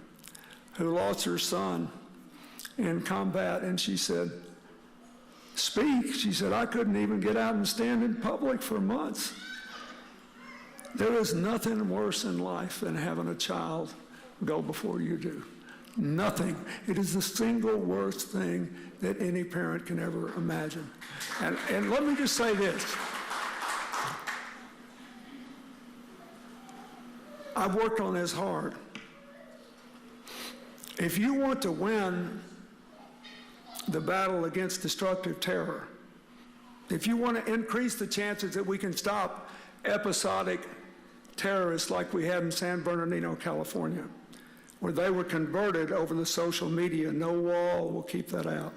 who lost her son in combat, and she said, speak. She said, I couldn't even get out and stand in public for months. There is nothing worse in life than having a child go before you do. Nothing. It is the single worst thing that any parent can ever imagine. And let me just say this. I've worked on this hard. If you want to win the battle against destructive terror, if you want to increase the chances that we can stop episodic terrorists like we had in San Bernardino, California, where they were converted over the social media, no wall will keep that out.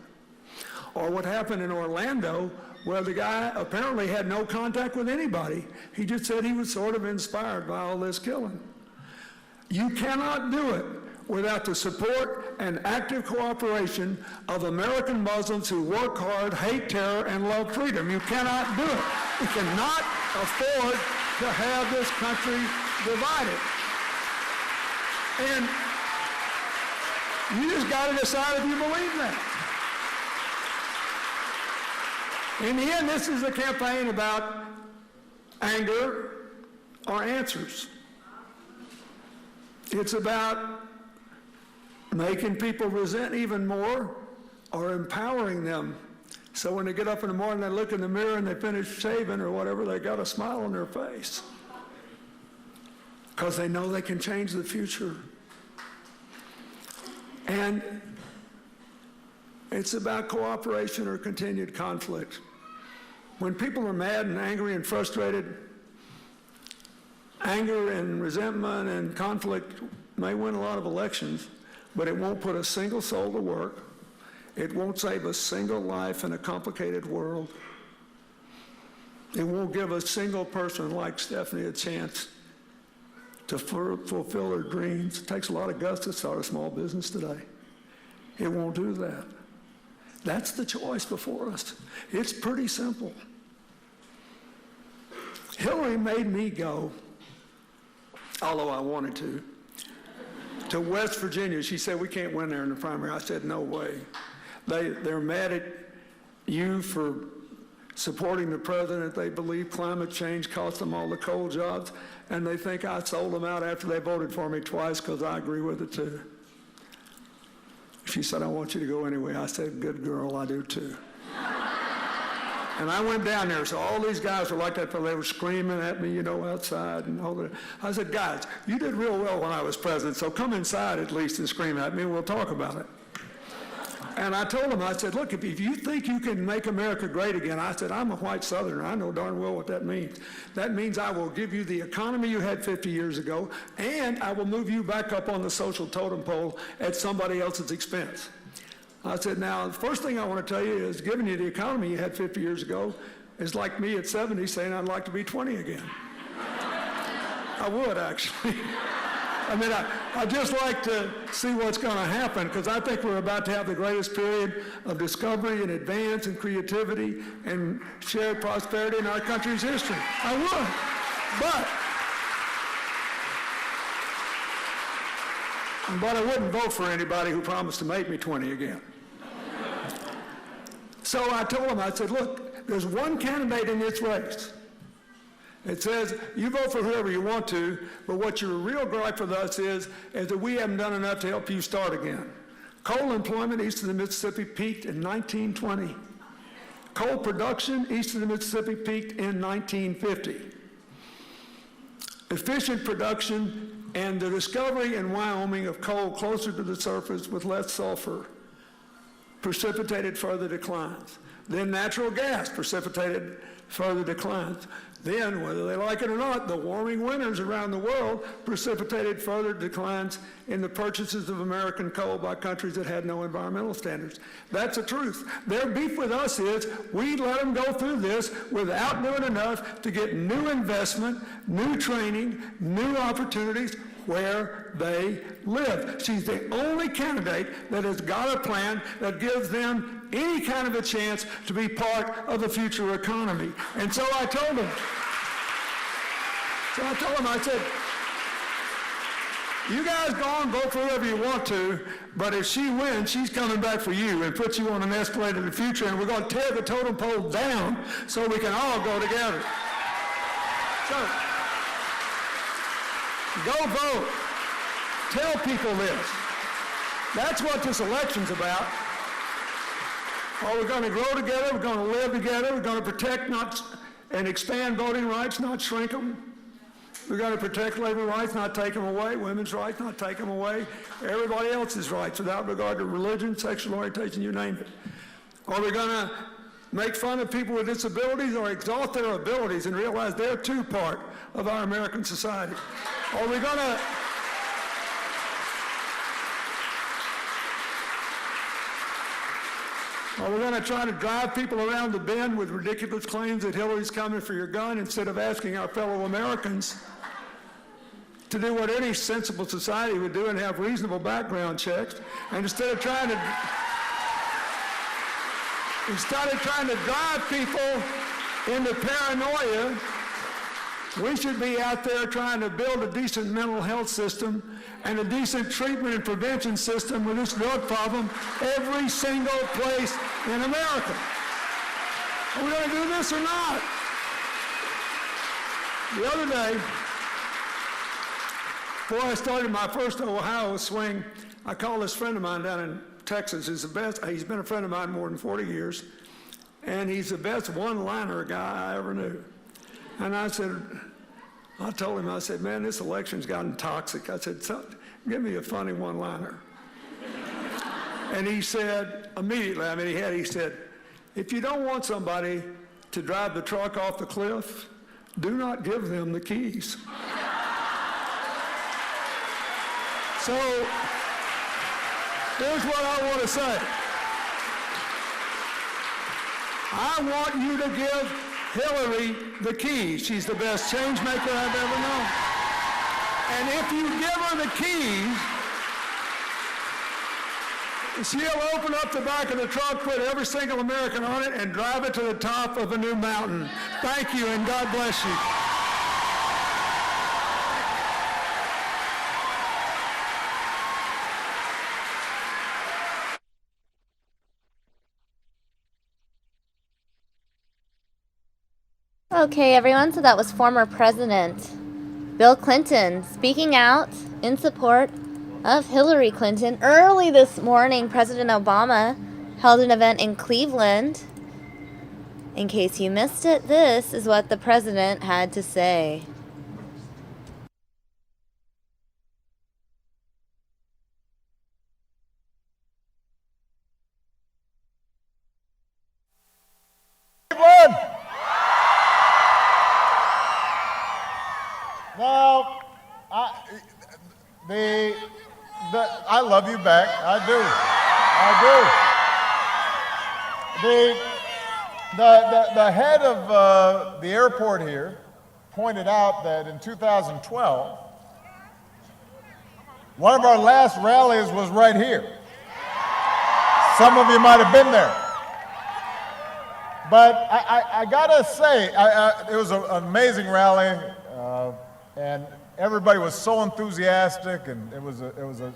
Or what happened in Orlando, where the guy apparently had no contact with anybody. He just said he was sort of inspired by all this killing. You cannot do it without the support and active cooperation of American Muslims who work hard, hate terror, and love freedom. You cannot do it. We cannot afford to have this country divided. And you just got to decide if you believe that. In the end, this is a campaign about anger or answers. It's about making people resent even more or empowering them. So when they get up in the morning, they look in the mirror and they finish shaving or whatever, they got a smile on their face. Because they know they can change the future. And it's about cooperation or continued conflict. When people are mad and angry and frustrated, anger and resentment and conflict may win a lot of elections, but it won't put a single soul to work. It won't save a single life in a complicated world. It won't give a single person like Stephanie a chance to fulfill her dreams. It takes a lot of guts to start a small business today. It won't do that. That's the choice before us. It's pretty simple. Hillary made me go, although I wanted to West Virginia. She said, we can't win there in the primary. I said, no way. They're mad at you for supporting the president. They believe climate change cost them all the coal jobs, and they think I sold them out after they voted for me twice because I agree with it too. She said, I want you to go anyway. I said, good girl, I do too. And I went down there, so all these guys were like that, they were screaming at me, outside and all that. I said, guys, you did real well when I was president, so come inside at least and scream at me and we'll talk about it. And I told them, I said, look, if you think you can make America great again, I said, I'm a white Southerner. I know darn well what that means. That means I will give you the economy you had 50 years ago, and I will move you back up on the social totem pole at somebody else's expense. I said, now, the first thing I want to tell you is giving you the economy you had 50 years ago is like me at 70 saying I'd like to be 20 again. I would, actually. I mean, I just like to see what's going to happen, because I think we're about to have the greatest period of discovery and advance and creativity and shared prosperity in our country's history. I would. But I wouldn't vote for anybody who promised to make me 20 again. So I told him, I said, look, there's one candidate in this race. It says, you vote for whoever you want to, but what your real gripe with us is that we haven't done enough to help you start again. Coal employment east of the Mississippi peaked in 1920. Coal production east of the Mississippi peaked in 1950. Efficient production and the discovery in Wyoming of coal closer to the surface with less sulfur precipitated further declines. Then natural gas precipitated further declines. Then, whether they like it or not, the warming winters around the world precipitated further declines in the purchases of American coal by countries that had no environmental standards. That's the truth. Their beef with us is we let them go through this without doing enough to get new investment, new training, new opportunities where they live. She's the only candidate that has got a plan that gives them any kind of a chance to be part of the future economy. And so I told him, I said, you guys go on, vote for whoever you want to, but if she wins, she's coming back for you and put you on an escalator to the future, and we're going to tear the totem pole down so we can all go together. So, go vote. Tell people this. That's what this election's about. Oh, we're going to grow together, we're going to live together, we're going to protect and expand voting rights, not shrink them. We're going to protect labor rights, not take them away, women's rights, not take them away, everybody else's rights without regard to religion, sexual orientation, you name it. Are we going to make fun of people with disabilities or exalt their abilities and realize they're too part of our American society? Are we going to try to drive people around the bend with ridiculous claims that Hillary's coming for your gun instead of asking our fellow Americans to do what any sensible society would do and have reasonable background checks? And instead of trying to drive people into paranoia, we should be out there trying to build a decent mental health system and a decent treatment and prevention system with this drug problem every single place in America. Are we going to do this or not? The other day, before I started my first Ohio swing, I called this friend of mine down in Texas. He's been a friend of mine more than 40 years, and he's the best one-liner guy I ever knew. And I told him, I said, man, this election's gotten toxic. I said, give me a funny one-liner. And he said, immediately, he said, if you don't want somebody to drive the truck off the cliff, do not give them the keys. So, here's what I want to say. I want you to give Hillary the keys. She's the best change maker I've ever known. And if you give her the keys, she'll open up the back of the truck, put every single American on it, and drive it to the top of a new mountain. Thank you, and God bless you. Okay, everyone, so that was former President Bill Clinton speaking out in support of Hillary Clinton. Early this morning, President Obama held an event in Cleveland. In case you missed it, this is what the president had to say. Cleveland! Now, I love you back. I do. The head of the airport here pointed out that in 2012, one of our last rallies was right here. Some of you might have been there. But I gotta say, it was an amazing rally, and everybody was so enthusiastic, and it was a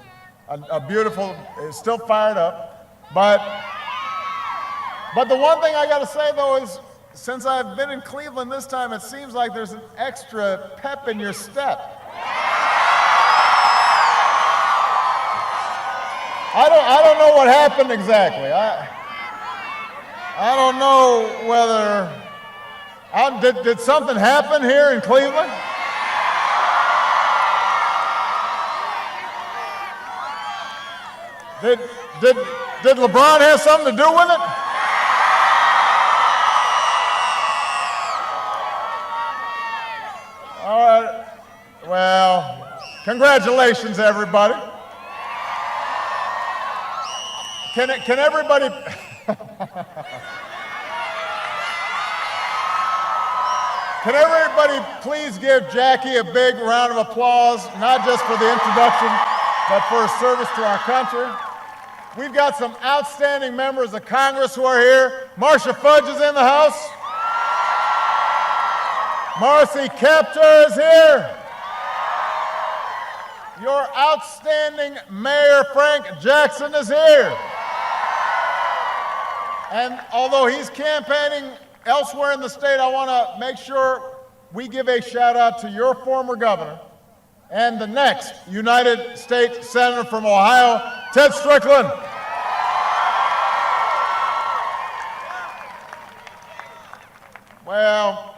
beautiful, it's still fired up. But the one thing I gotta say though is, since I've been in Cleveland this time, it seems like there's an extra pep in your step. I don't know what happened exactly. I don't know whether, did something happen here in Cleveland? Did LeBron have something to do with it? All right, well, congratulations everybody. Can everybody, can everybody please give Jackie a big round of applause, not just for the introduction, but for her service to our country. We've got some outstanding members of Congress who are here. Marcia Fudge is in the house. Marcy Kaptur is here. Your outstanding Mayor Frank Jackson is here. And although he's campaigning elsewhere in the state, I want to make sure we give a shout out to your former governor and the next United States Senator from Ohio, Ted Strickland. Well,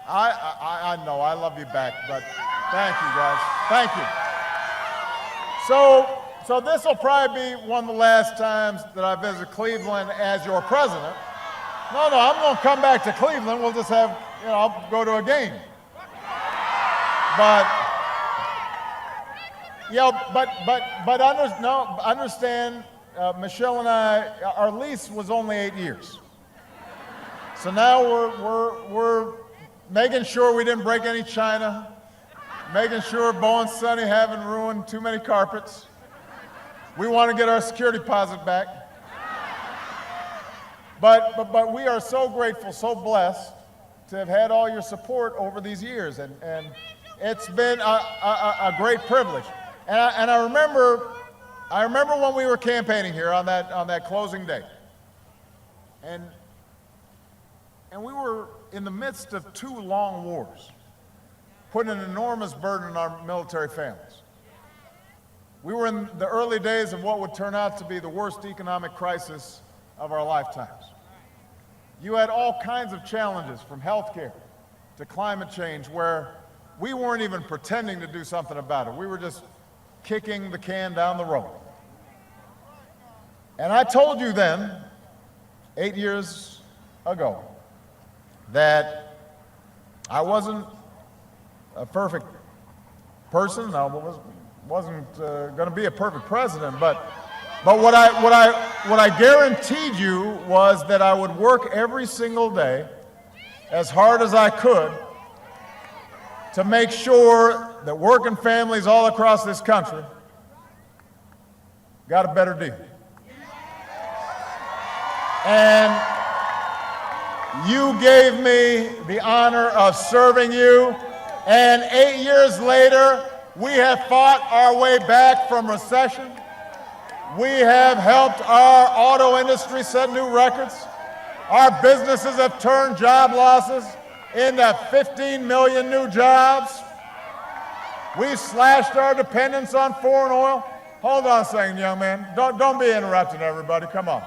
I know I love you back, but thank you guys, thank you. So this will probably be one of the last times that I visit Cleveland as your president. No, I'm going to come back to Cleveland. We'll just have, I'll go to a game. But understand, Michelle and I, our lease was only 8 years. So now we're making sure we didn't break any china, making sure Bo and Sonny haven't ruined too many carpets. We want to get our security deposit back. But we are so grateful, so blessed to have had all your support over these years, and it's been a great privilege. And I remember when we were campaigning here on that closing day, and we were in the midst of 2 long wars, putting an enormous burden on our military families. We were in the early days of what would turn out to be the worst economic crisis of our lifetimes. You had all kinds of challenges, from healthcare to climate change, where we weren't even pretending to do something about it. We were just kicking the can down the road. And I told you then, 8 years ago, that I wasn't a perfect person. I wasn't going to be a perfect president, but what I guaranteed you was that I would work every single day as hard as I could to make sure that working families all across this country got a better deal. And you gave me the honor of serving you, and 8 years later, we have fought our way back from recession. We have helped our auto industry set new records. Our businesses have turned job losses into 15 million new jobs. We've slashed our dependence on foreign oil. Hold on a second, young man. Don't be interrupting everybody. Come on.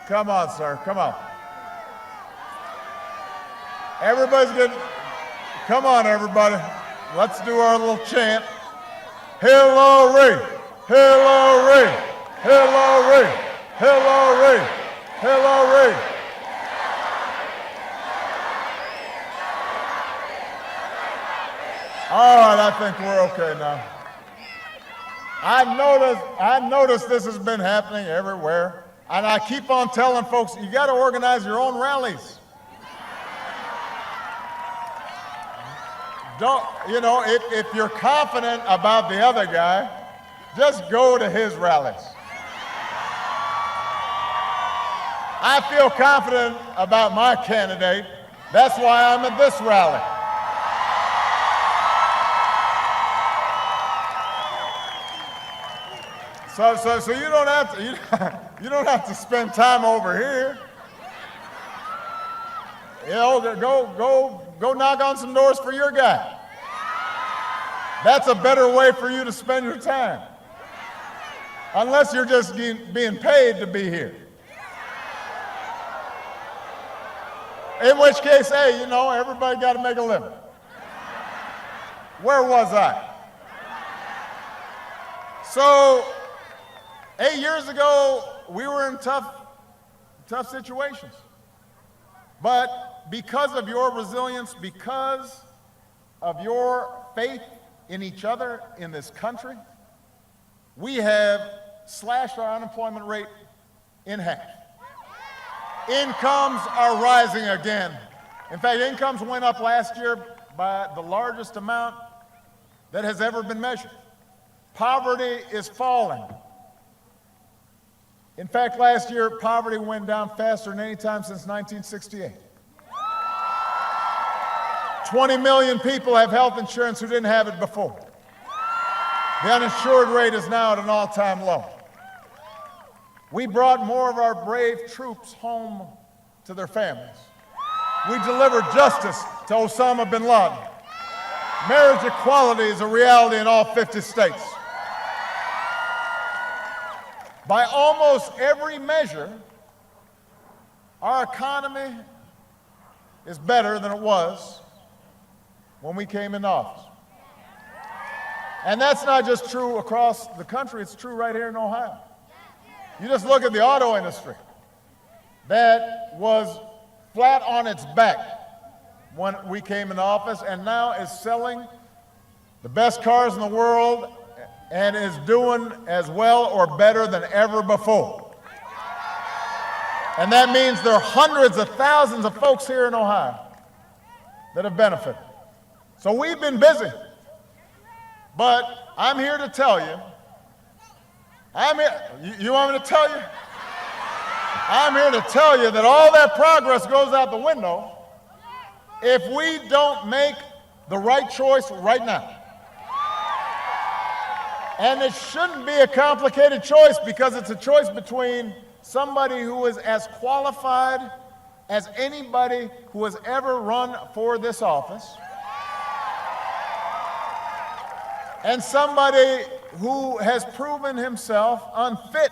Come on, sir. Come on. Everybody's good. Come on, everybody. Let's do our little chant. Hillary, Hillary, Hillary, Hillary, Hillary. All right, I think we're okay now. I noticed this has been happening everywhere, and I keep on telling folks, you got to organize your own rallies. don't, you know, if you're confident about the other guy, just go to his rallies. I feel confident about my candidate. That's why I'm at this rally. So you don't have to you don't have to spend time over here. You know, go knock on some doors for your guy. That's a better way for you to spend your time. Unless you're just being paid to be here. In which case, hey, you know, everybody got to make a living. Where was I? So, 8 years ago, we were in tough situations. But because of your resilience, because of your faith in each other in this country, we have slashed our unemployment rate in half. Incomes are rising again. In fact, incomes went up last year by the largest amount that has ever been measured. Poverty is falling. In fact, last year, poverty went down faster than any time since 1968. 20 million people have health insurance who didn't have it before. The uninsured rate is now at an all-time low. We brought more of our brave troops home to their families. We delivered justice to Osama bin Laden. Marriage equality is a reality in all 50 states. By almost every measure, our economy is better than it was when we came into office. And that's not just true across the country, it's true right here in Ohio. You just look at the auto industry that was flat on its back when we came into office and now is selling the best cars in the world and is doing as well or better than ever before. And that means there are hundreds of thousands of folks here in Ohio that have benefited. So we've been busy. But I'm here to tell you, you want me to tell you? I'm here to tell you that all that progress goes out the window if we don't make the right choice right now. And it shouldn't be a complicated choice because it's a choice between somebody who is as qualified as anybody who has ever run for this office and somebody who has proven himself unfit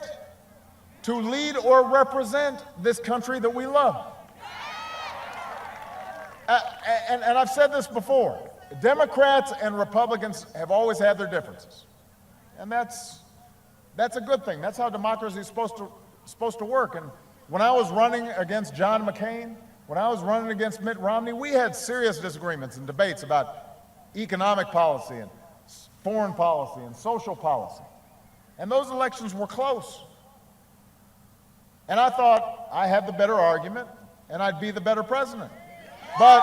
to lead or represent this country that we love. And I've said this before, Democrats and Republicans have always had their differences. And that's a good thing. That's how democracy is supposed to work. And when I was running against John McCain, when I was running against Mitt Romney, we had serious disagreements and debates about economic policy and foreign policy and social policy. And those elections were close. And I thought I had the better argument and I'd be the better president. But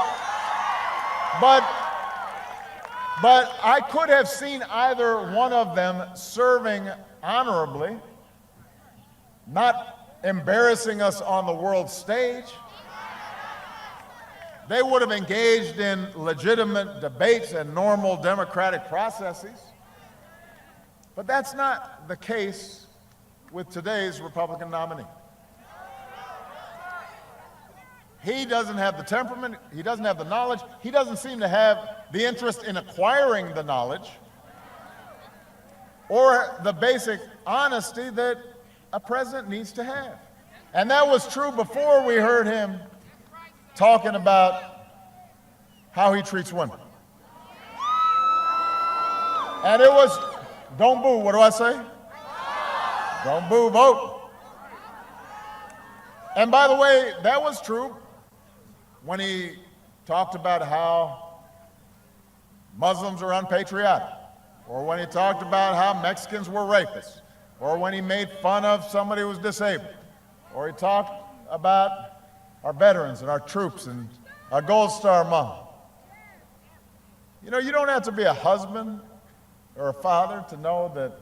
I could have seen either one of them serving honorably, not embarrassing us on the world stage. They would have engaged in legitimate debates and normal democratic processes. But that's not the case with today's Republican nominee. He doesn't have the temperament, he doesn't have the knowledge, he doesn't seem to have the interest in acquiring the knowledge or the basic honesty that a president needs to have. And that was true before we heard him talking about how he treats women. And it was, don't boo, what do I say? Don't boo, vote. And by the way, that was true when he talked about how Muslims are unpatriotic, or when he talked about how Mexicans were rapists, or when he made fun of somebody who was disabled, or he talked about our veterans and our troops and our Gold Star Mom. You know, you don't have to be a husband or a father to know that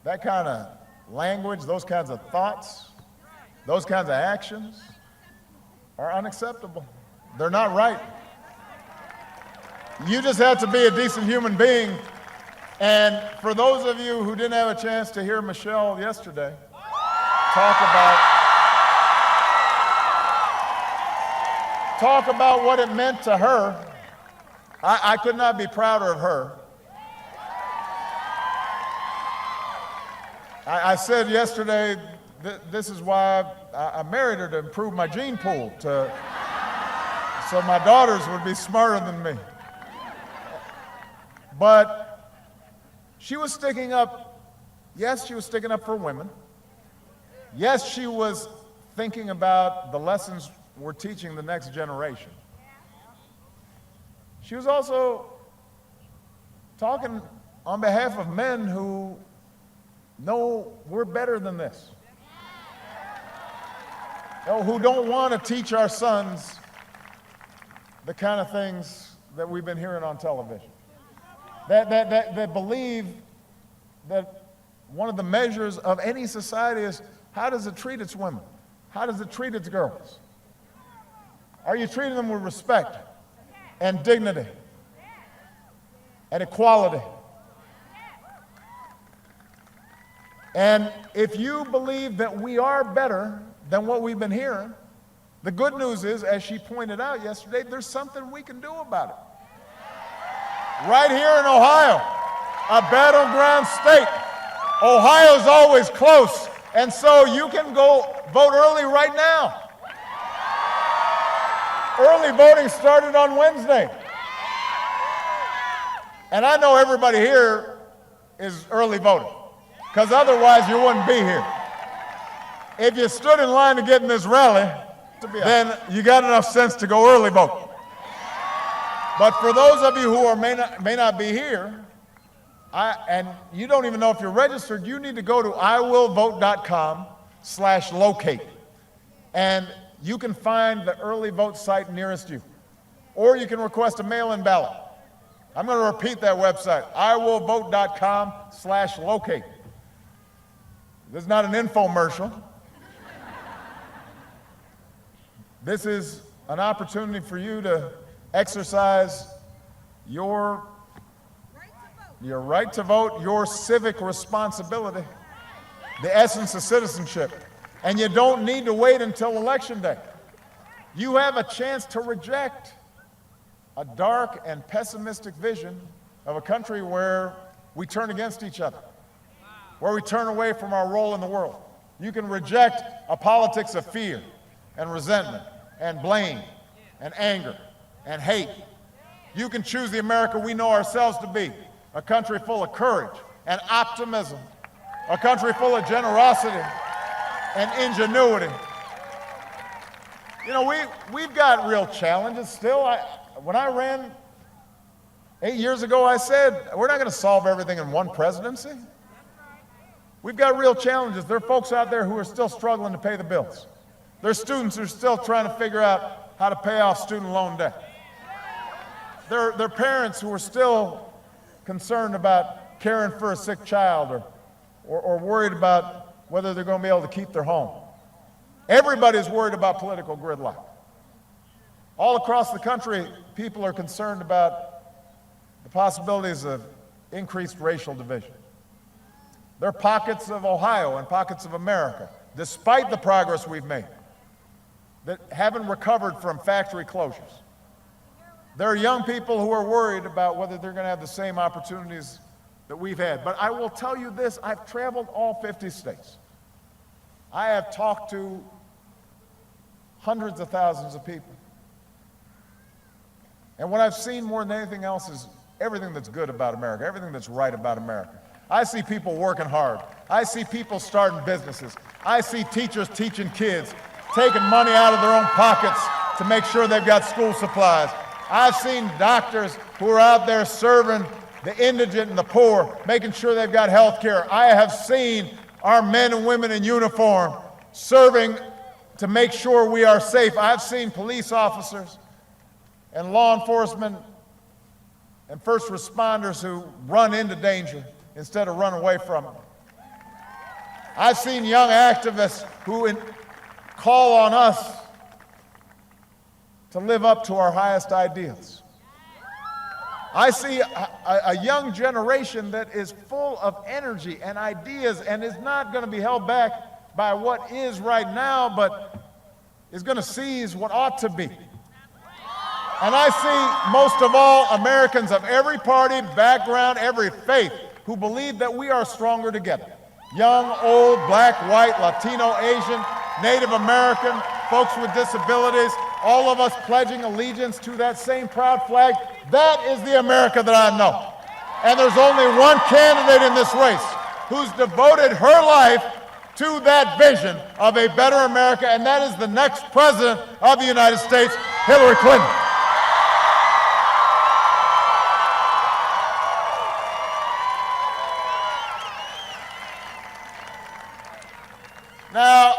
that kind of language, those kinds of thoughts, those kinds of actions are unacceptable. They're not right. You just have to be a decent human being. And for those of you who didn't have a chance to hear Michelle yesterday talk about what it meant to her, I could not be prouder of her. I said yesterday, this is why I married her, to improve my gene pool, so my daughters would be smarter than me. But she was sticking up, yes, she was sticking up for women. Yes, she was thinking about the lessons we're teaching the next generation. She was also talking on behalf of men who know we're better than this. Who don't want to teach our sons the kind of things that we've been hearing on television. That believe that one of the measures of any society is how does it treat its women? How does it treat its girls? Are you treating them with respect and dignity and equality? And if you believe that we are better than what we've been hearing, the good news is, as she pointed out yesterday, there's something we can do about it. Right here in Ohio, a battleground state. Ohio's always close, and so you can go vote early right now. Early voting started on Wednesday. And I know everybody here is early voting, because otherwise you wouldn't be here. If you stood in line to get in this rally, then you got enough sense to go early vote. But for those of you who may not be here, and you don't even know if you're registered, you need to go to iwillvote.com/locate. And you can find the early vote site nearest you. Or you can request a mail-in ballot. I'm going to repeat that website, iwillvote.com/locate. This is not an infomercial. This is an opportunity for you to exercise your right to vote, your civic responsibility, the essence of citizenship. And you don't need to wait until Election Day. You have a chance to reject a dark and pessimistic vision of a country where we turn against each other, where we turn away from our role in the world. You can reject a politics of fear and resentment and blame and anger and hate. You can choose the America we know ourselves to be, a country full of courage and optimism, a country full of generosity and ingenuity. You know, we've got real challenges still. When I ran 8 years ago, I said, we're not going to solve everything in one presidency. We've got real challenges. There are folks out there who are still struggling to pay the bills. There are students who are still trying to figure out how to pay off student loan debt. There are parents who are still concerned about caring for a sick child or worried about whether they're going to be able to keep their home. Everybody's worried about political gridlock. All across the country, people are concerned about the possibilities of increased racial division. There are pockets of Ohio and pockets of America, despite the progress we've made, that haven't recovered from factory closures. There are young people who are worried about whether they're going to have the same opportunities that we've had. But I will tell you this, I've traveled all 50 states. I have talked to hundreds of thousands of people. And what I've seen more than anything else is everything that's good about America, everything that's right about America. I see people working hard. I see people starting businesses. I see teachers teaching kids, taking money out of their own pockets to make sure they've got school supplies. I've seen doctors who are out there serving the indigent and the poor, making sure they've got health care. I have seen our men and women in uniform serving to make sure we are safe. I've seen police officers and law enforcement and first responders who run into danger instead of run away from it. I've seen young activists who call on us to live up to our highest ideals. I see a young generation that is full of energy and ideas and is not going to be held back by what is right now, but is going to seize what ought to be. And I see most of all Americans of every party, background, every faith who believe that we are stronger together. Young, old, black, white, Latino, Asian, Native American, folks with disabilities, all of us pledging allegiance to that same proud flag. That is the America that I know. And there's only one candidate in this race who's devoted her life to that vision of a better America, and that is the next president of the United States, Hillary Clinton. Now,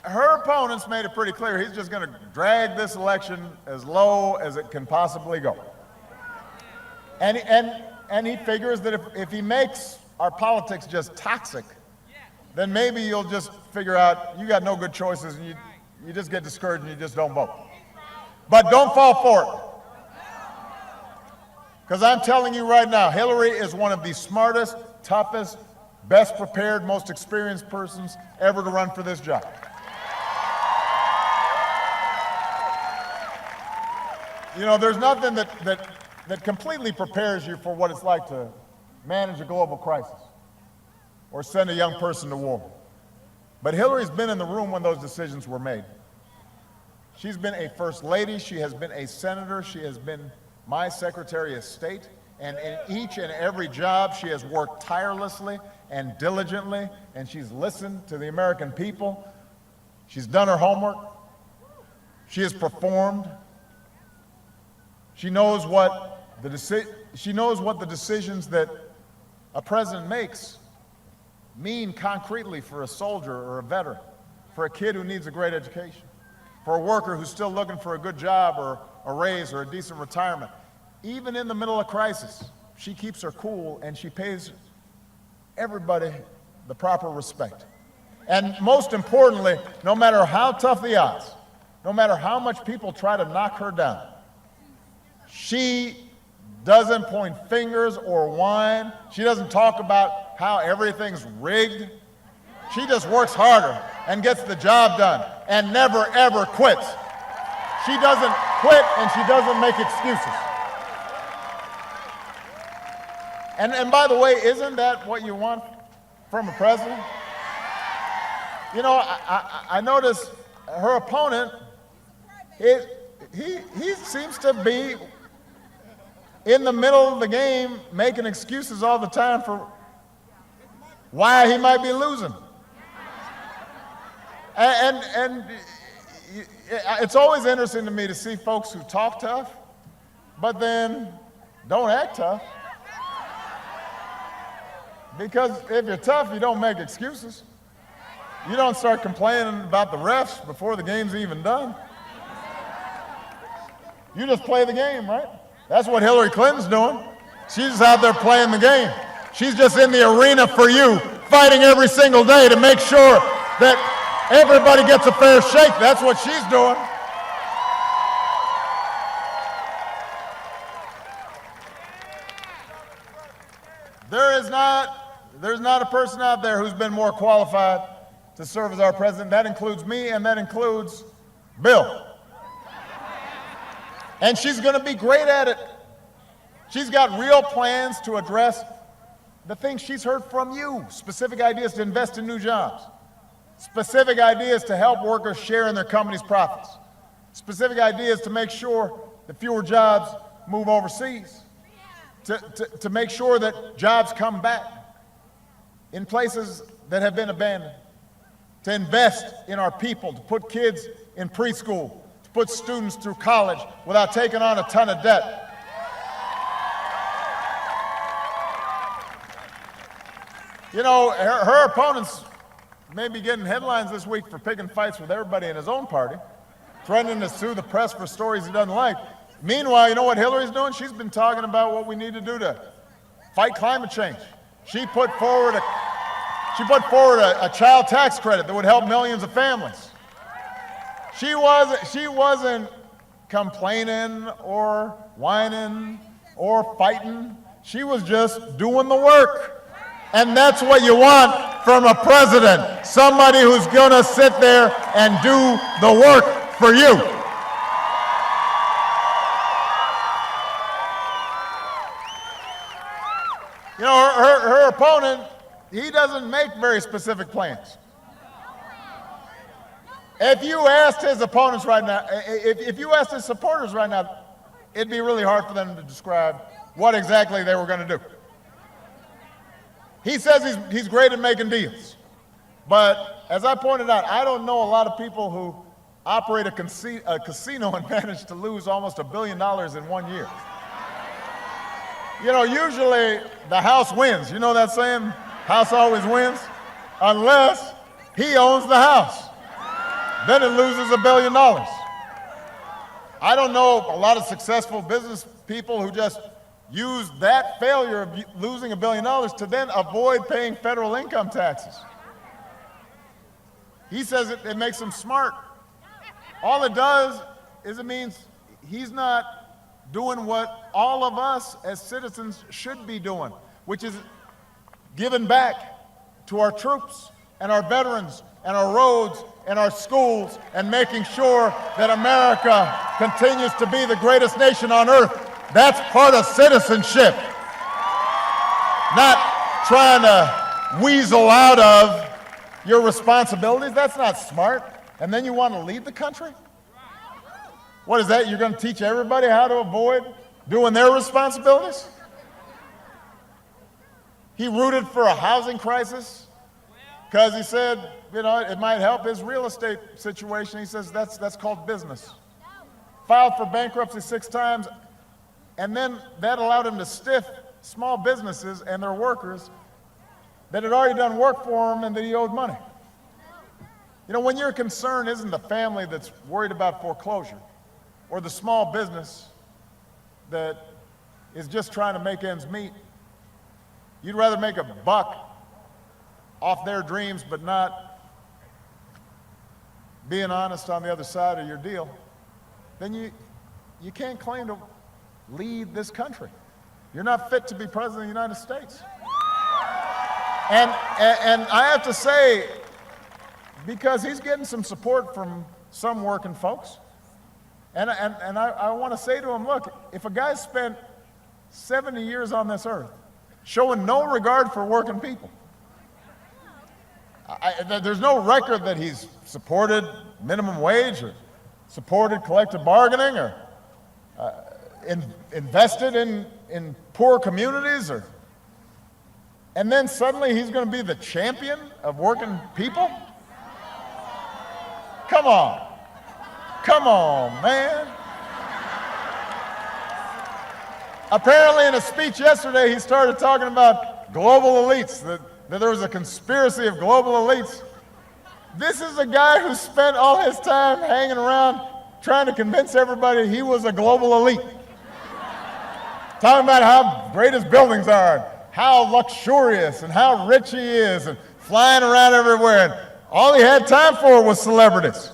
her opponents made it pretty clear he's just going to drag this election as low as it can possibly go. And he figures that if he makes our politics just toxic, then maybe you'll just figure out you got no good choices and you just get discouraged and you just don't vote. But don't fall for it. Because I'm telling you right now, Hillary is one of the smartest, toughest, best prepared, most experienced persons ever to run for this job. You know, there's nothing that completely prepares you for what it's like to manage a global crisis or send a young person to war. But Hillary's been in the room when those decisions were made. She's been a first lady, she has been a senator, she has been my Secretary of State, and in each and every job she has worked tirelessly and diligently, and she's listened to the American people. She's done her homework. She has performed. She knows what the decisions that a president makes mean concretely for a soldier or a veteran, for a kid who needs a great education, for a worker who's still looking for a good job or a raise or a decent retirement. Even in the middle of crisis, she keeps her cool and she pays everybody the proper respect. And most importantly, no matter how tough the odds, no matter how much people try to knock her down, she doesn't point fingers or whine. She doesn't talk about how everything's rigged. She just works harder and gets the job done and never, ever quits. She doesn't quit and she doesn't make excuses. And by the way, isn't that what you want from a president? You know, I notice her opponent, he seems to be in the middle of the game making excuses all the time for why he might be losing. And it's always interesting to me to see folks who talk tough, but then don't act tough. Because if you're tough, you don't make excuses. You don't start complaining about the refs before the game's even done. You just play the game, right? That's what Hillary Clinton's doing. She's just out there playing the game. She's just in the arena for you, fighting every single day to make sure that everybody gets a fair shake. That's what she's doing. There's not a person out there who's been more qualified to serve as our president. That includes me, and that includes Bill. And she's going to be great at it. She's got real plans to address the things she's heard from you. Specific ideas to invest in new jobs. Specific ideas to help workers share in their company's profits. Specific ideas to make sure that fewer jobs move overseas. To make sure that jobs come back in places that have been abandoned. To invest in our people, to put kids in preschool, to put students through college without taking on a ton of debt. You know, her opponents may be getting headlines this week for picking fights with everybody in his own party, threatening to sue the press for stories he doesn't like. Meanwhile, you know what Hillary's doing? She's been talking about what we need to do to fight climate change. She put forward a child tax credit that would help millions of families. She wasn't complaining or whining or fighting. She was just doing the work. And that's what you want from a president, somebody who's gonna sit there and do the work for you. You know, her opponent, he doesn't make very specific plans. If you asked his opponents right now, if you asked his supporters right now, it'd be really hard for them to describe what exactly they were going to do. He says he's great at making deals. But as I pointed out, I don't know a lot of people who operate a casino and manage to lose almost $1 billion in 1 year. You know, usually the house wins. You know that saying? House always wins. Unless he owns the house. Then it loses $1 billion. I don't know a lot of successful business people who just use that failure of losing $1 billion to then avoid paying federal income taxes. He says it makes him smart. All it does is it means he's not doing what all of us as citizens should be doing, which is giving back to our troops and our veterans and our roads and our schools and making sure that America continues to be the greatest nation on earth. That's part of citizenship. Not trying to weasel out of your responsibilities. That's not smart. And then you want to lead the country? What is that? You're going to teach everybody how to avoid doing their responsibilities? He rooted for a housing crisis because he said, you know, it might help his real estate situation. He says that's called business. Filed for bankruptcy 6 times, and then that allowed him to stiff small businesses and their workers that had already done work for him and that he owed money. You know, when your concern isn't the family that's worried about foreclosure or the small business that is just trying to make ends meet, you'd rather make a buck off their dreams but not being honest on the other side of your deal, then you can't claim to lead this country. You're not fit to be president of the United States. And I have to say, because he's getting some support from some working folks, and I want to say to him, look, if a guy spent 70 years on this earth showing no regard for working people, there's no record that he's supported minimum wage or supported collective bargaining or invested in poor communities, and then suddenly he's going to be the champion of working people? Come on. Come on, man. Apparently in a speech yesterday, he started talking about global elites, that there was a conspiracy of global elites. This is a guy who spent all his time hanging around trying to convince everybody he was a global elite. Talking about how great his buildings are, how luxurious and how rich he is, and flying around everywhere. And all he had time for was celebrities.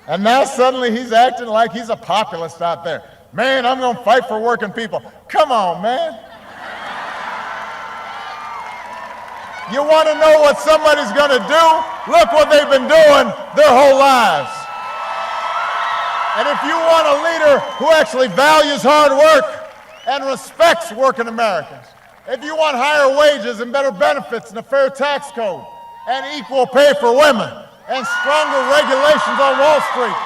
And now suddenly he's acting like he's a populist out there. Man, I'm going to fight for working people. Come on, man. You want to know what somebody's going to do? Look what they've been doing their whole lives. And if you want a leader who actually values hard work and respects working Americans, if you want higher wages and better benefits and a fair tax code and equal pay for women and stronger regulations on Wall Street,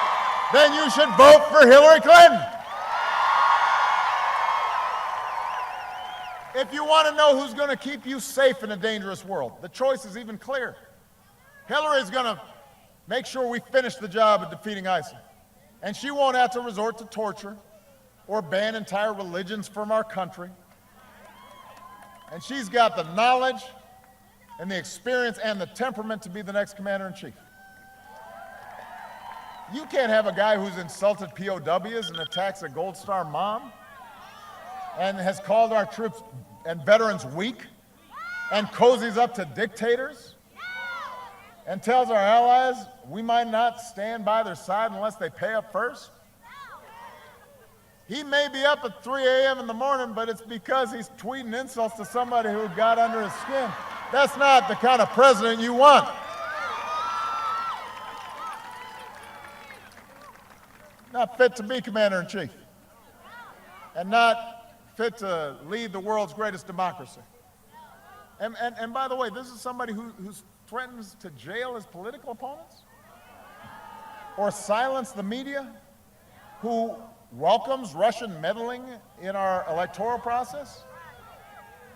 then you should vote for Hillary Clinton. If you want to know who's going to keep you safe in a dangerous world, the choice is even clear. Hillary's going to make sure we finish the job of defeating ISIL. And she won't have to resort to torture or ban entire religions from our country. And she's got the knowledge and the experience and the temperament to be the next commander-in-chief. You can't have a guy who's insulted POWs and attacks a Gold Star mom and has called our troops and veterans weak and cozies up to dictators and tells our allies we might not stand by their side unless they pay up first. He may be up at 3 a.m. in the morning, but it's because he's tweeting insults to somebody who got under his skin. That's not the kind of president you want. Not fit to be commander-in-chief, and not fit to lead the world's greatest democracy. And by the way, this is somebody who threatens to jail his political opponents or silence the media, who welcomes Russian meddling in our electoral process,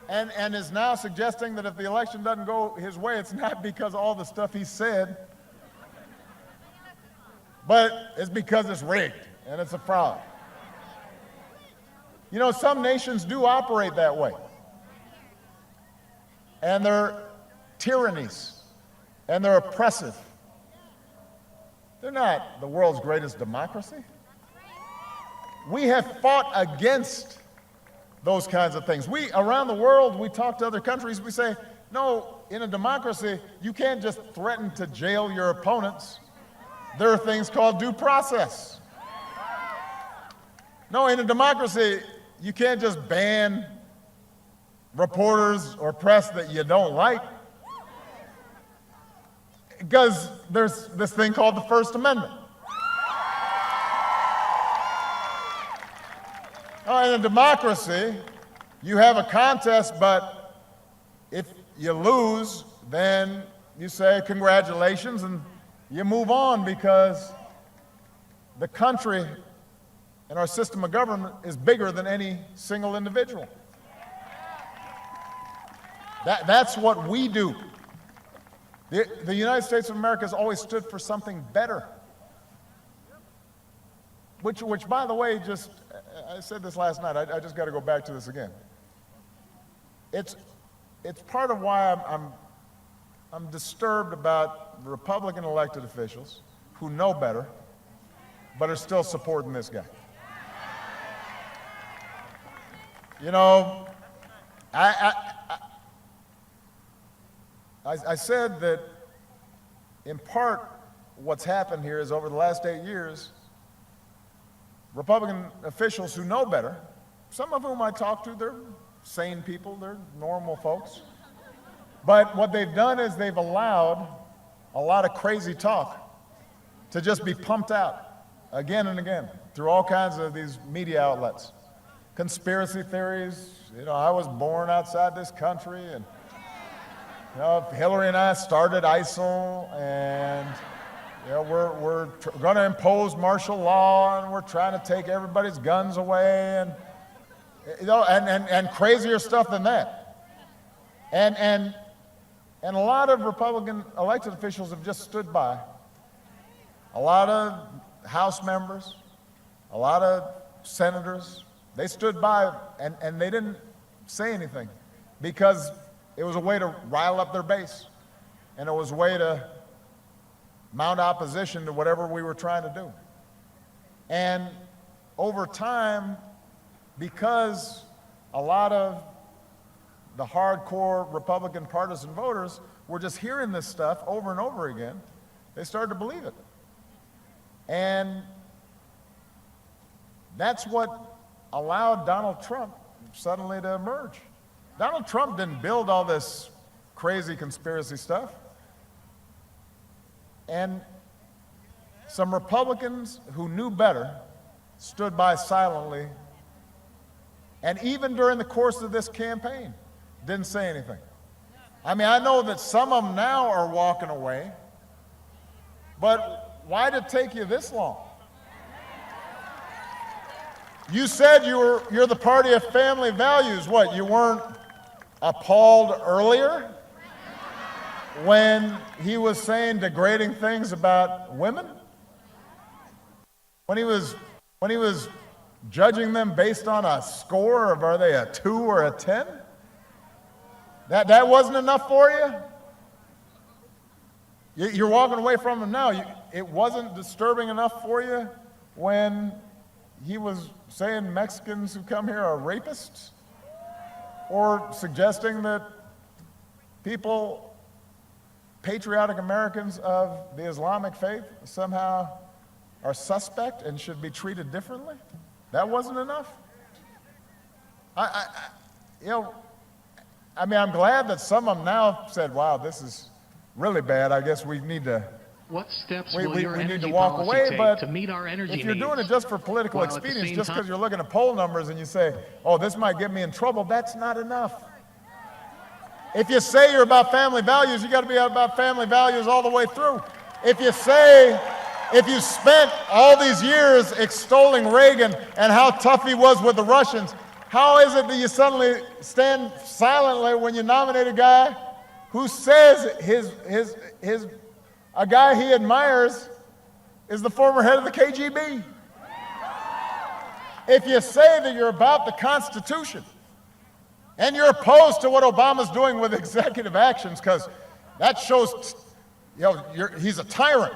and is now suggesting that if the election doesn't go his way, it's not because of all the stuff he said, but it's because it's rigged and it's a fraud. You know, some nations do operate that way. And they're tyrannies, and they're oppressive. They're not the world's greatest democracy. We have fought against those kinds of things. We, around the world, we talk to other countries, we say, no, in a democracy, you can't just threaten to jail your opponents. There are things called due process. No, in a democracy, you can't just ban reporters or press that you don't like, because there's this thing called the First Amendment. In a democracy, you have a contest, but if you lose, then you say congratulations and you move on, because the country and our system of government is bigger than any single individual. That's what we do. The United States of America has always stood for something better. Which by the way, I said this last night, I just got to go back to this again. It's part of why I'm disturbed about the Republican elected officials who know better, but are still supporting this guy. You know, I said that in part what's happened here is over the last 8 years, Republican officials who know better, some of whom I talk to, they're sane people, they're normal folks, but what they've done is they've allowed a lot of crazy talk to just be pumped out again and again through all kinds of these media outlets. Conspiracy theories, you know, I was born outside this country, and you know, Hillary and I started ISIL, and you know, we're going to impose martial law, and we're trying to take everybody's guns away, and you know, and crazier stuff than that. And a lot of Republican elected officials have just stood by. A lot of House members, a lot of senators, they stood by and they didn't say anything, because it was a way to rile up their base, and it was a way to mount opposition to whatever we were trying to do. And over time, because a lot of the hardcore Republican partisan voters were just hearing this stuff over and over again, they started to believe it. And that's what allowed Donald Trump suddenly to emerge. Donald Trump didn't build all this crazy conspiracy stuff. And some Republicans who knew better stood by silently, and even during the course of this campaign, didn't say anything. I mean, I know that some of them now are walking away, but why did it take you this long? You said you're the party of family values. What, you weren't appalled earlier when he was saying degrading things about women? When he was judging them based on a score of, are they a 2 or a 10? That wasn't enough for you? You're walking away from them now. it wasn't disturbing enough for you when he was saying Mexicans who come here are rapists? Or suggesting that people, patriotic Americans of the Islamic faith, somehow are suspect and should be treated differently? That wasn't enough? I'm glad that some of them now said, wow, this is really bad. I guess we need to What steps we will your need energy to walk policy away, take but to meet our energy if you're needs? doing it just for political while at the expedience, same just time- because you're looking at poll numbers and you say, oh, this might get me in trouble, that's not enough. If you say you're about family values, you got to be about family values all the way through. If you spent all these years extolling Reagan and how tough he was with the Russians, how is it that you suddenly stand silently when you nominate a guy who says a guy he admires is the former head of the KGB? If you say that you're about the Constitution and you're opposed to what Obama's doing with executive actions, because that shows, he's a tyrant,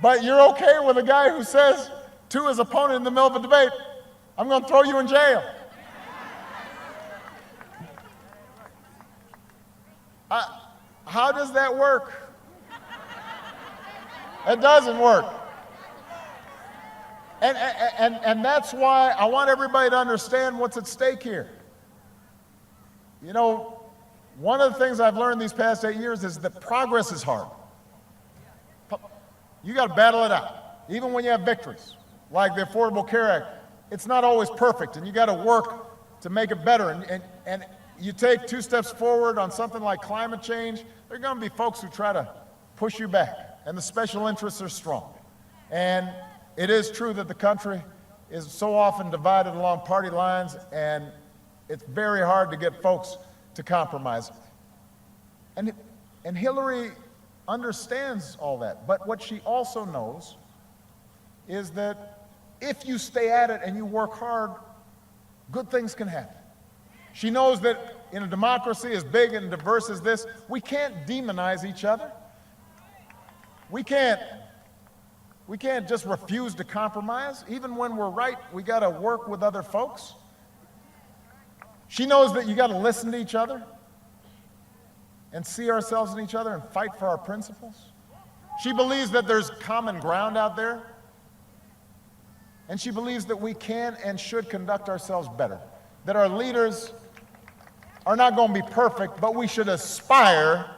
but you're okay with a guy who says to his opponent in the middle of a debate, I'm going to throw you in jail. How does that work? It doesn't work. And that's why I want everybody to understand what's at stake here. One of the things I've learned these past 8 years is that progress is hard. You got to battle it out, even when you have victories, like the Affordable Care Act. It's not always perfect, and you got to work to make it better. And you take 2 steps forward on something like climate change, there are going to be folks who try to push you back, and the special interests are strong. And it is true that the country is so often divided along party lines, and it's very hard to get folks to compromise. And Hillary understands all that, but what she also knows is that if you stay at it and you work hard, good things can happen. She knows that in a democracy as big and diverse as this, we can't demonize each other. We can't just refuse to compromise. Even when we're right, we got to work with other folks. She knows that you got to listen to each other and see ourselves in each other and fight for our principles. She believes that there's common ground out there. And she believes that we can and should conduct ourselves better. That our leaders are not going to be perfect, but we should aspire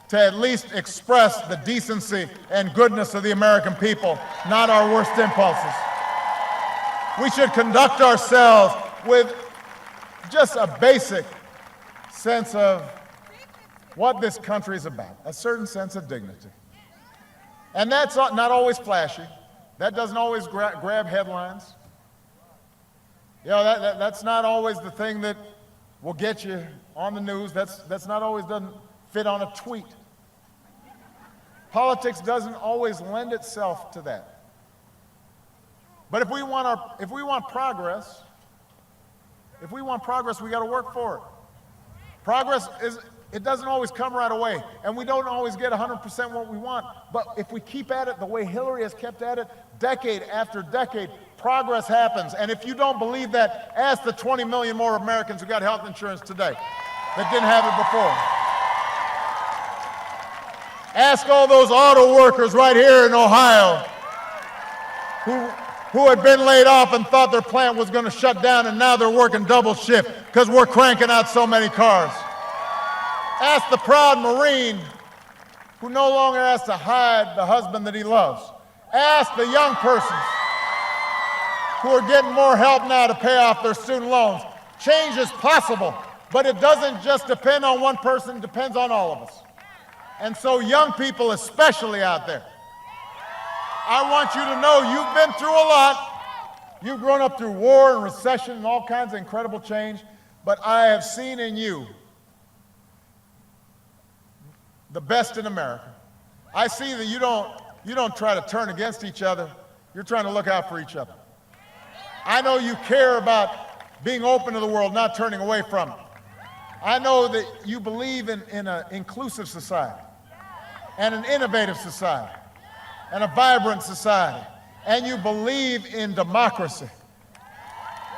to at least express the decency and goodness of the American people, not our worst impulses. We should conduct ourselves with just a basic sense of what this country is about, a certain sense of dignity. And that's not always flashy. That doesn't always grab headlines. That's not always the thing that will get you on the news. That's not always doesn't fit on a tweet. Politics doesn't always lend itself to that. But if we want progress, we got to work for it. Progress it doesn't always come right away, and we don't always get 100% what we want. But if we keep at it the way Hillary has kept at it, decade after decade, progress happens. And if you don't believe that, ask the 20 million more Americans who got health insurance today that didn't have it before. Ask all those auto workers right here in Ohio who had been laid off and thought their plant was going to shut down, and now they're working double shift because we're cranking out so many cars. Ask the proud Marine who no longer has to hide the husband that he loves. Ask the young persons who are getting more help now to pay off their student loans. Change is possible, but it doesn't just depend on one person, it depends on all of us. And so young people especially out there, I want you to know you've been through a lot. You've grown up through war and recession and all kinds of incredible change, but I have seen in you the best in America. I see that you don't try to turn against each other. You're trying to look out for each other. I know you care about being open to the world, not turning away from it. I know that you believe in an inclusive society and an innovative society. and a vibrant society, and you believe in democracy.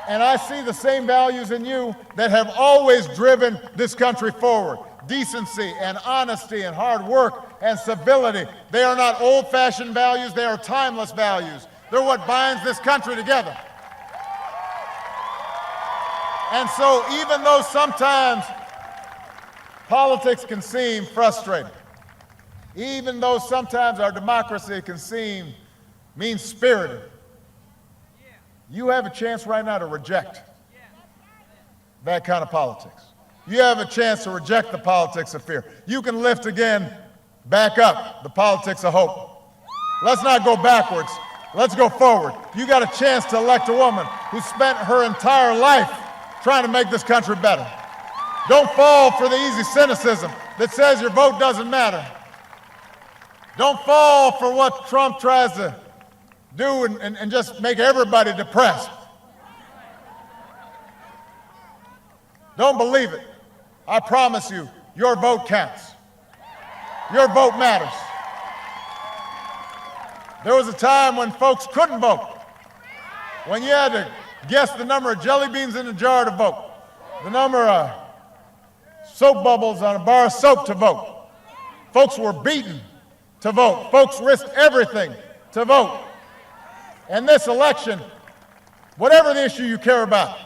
And I see the same values in you that have always driven this country forward. Decency and honesty and hard work and civility. They are not old-fashioned values, they are timeless values. They're what binds this country together. And so even though sometimes politics can seem frustrating, even though sometimes our democracy can seem mean-spirited, you have a chance right now to reject that kind of politics. You have a chance to reject the politics of fear. You can lift again, back up, the politics of hope. Let's not go backwards. Let's go forward. You got a chance to elect a woman who spent her entire life trying to make this country better. Don't fall for the easy cynicism that says your vote doesn't matter. Don't fall for what Trump tries to do and just make everybody depressed. Don't believe it. I promise you, your vote counts. Your vote matters. There was a time when folks couldn't vote, when you had to guess the number of jelly beans in a jar to vote, the number of soap bubbles on a bar of soap to vote. Folks were beaten to vote. Folks risked everything to vote. And this election, whatever the issue you care about,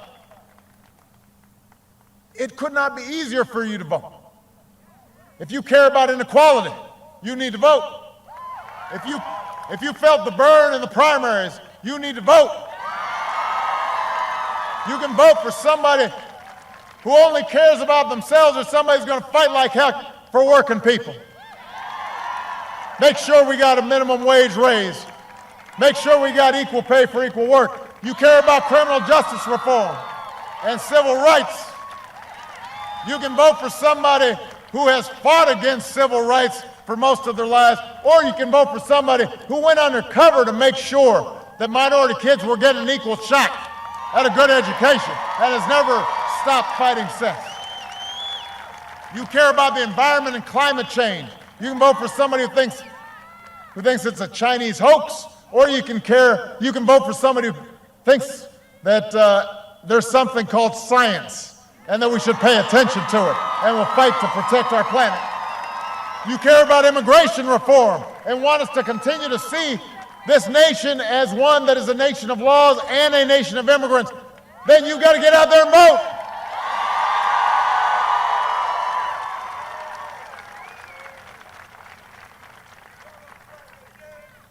it could not be easier for you to vote. If you care about inequality, you need to vote. If you felt the burn in the primaries, you need to vote. You can vote for somebody who only cares about themselves, or somebody who's going to fight like hell for working people. Make sure we got a minimum wage raise. Make sure we got equal pay for equal work. You care about criminal justice reform and civil rights. You can vote for somebody who has fought against civil rights for most of their lives, or you can vote for somebody who went undercover to make sure that minority kids were getting an equal shot at a good education and has never stopped fighting since. You care about the environment and climate change. You can vote for somebody who thinks it's a Chinese hoax, or you can vote for somebody who thinks that there's something called science and that we should pay attention to it and will fight to protect our planet. You care about immigration reform and want us to continue to see this nation as one that is a nation of laws and a nation of immigrants. Then you've got to get out there and vote.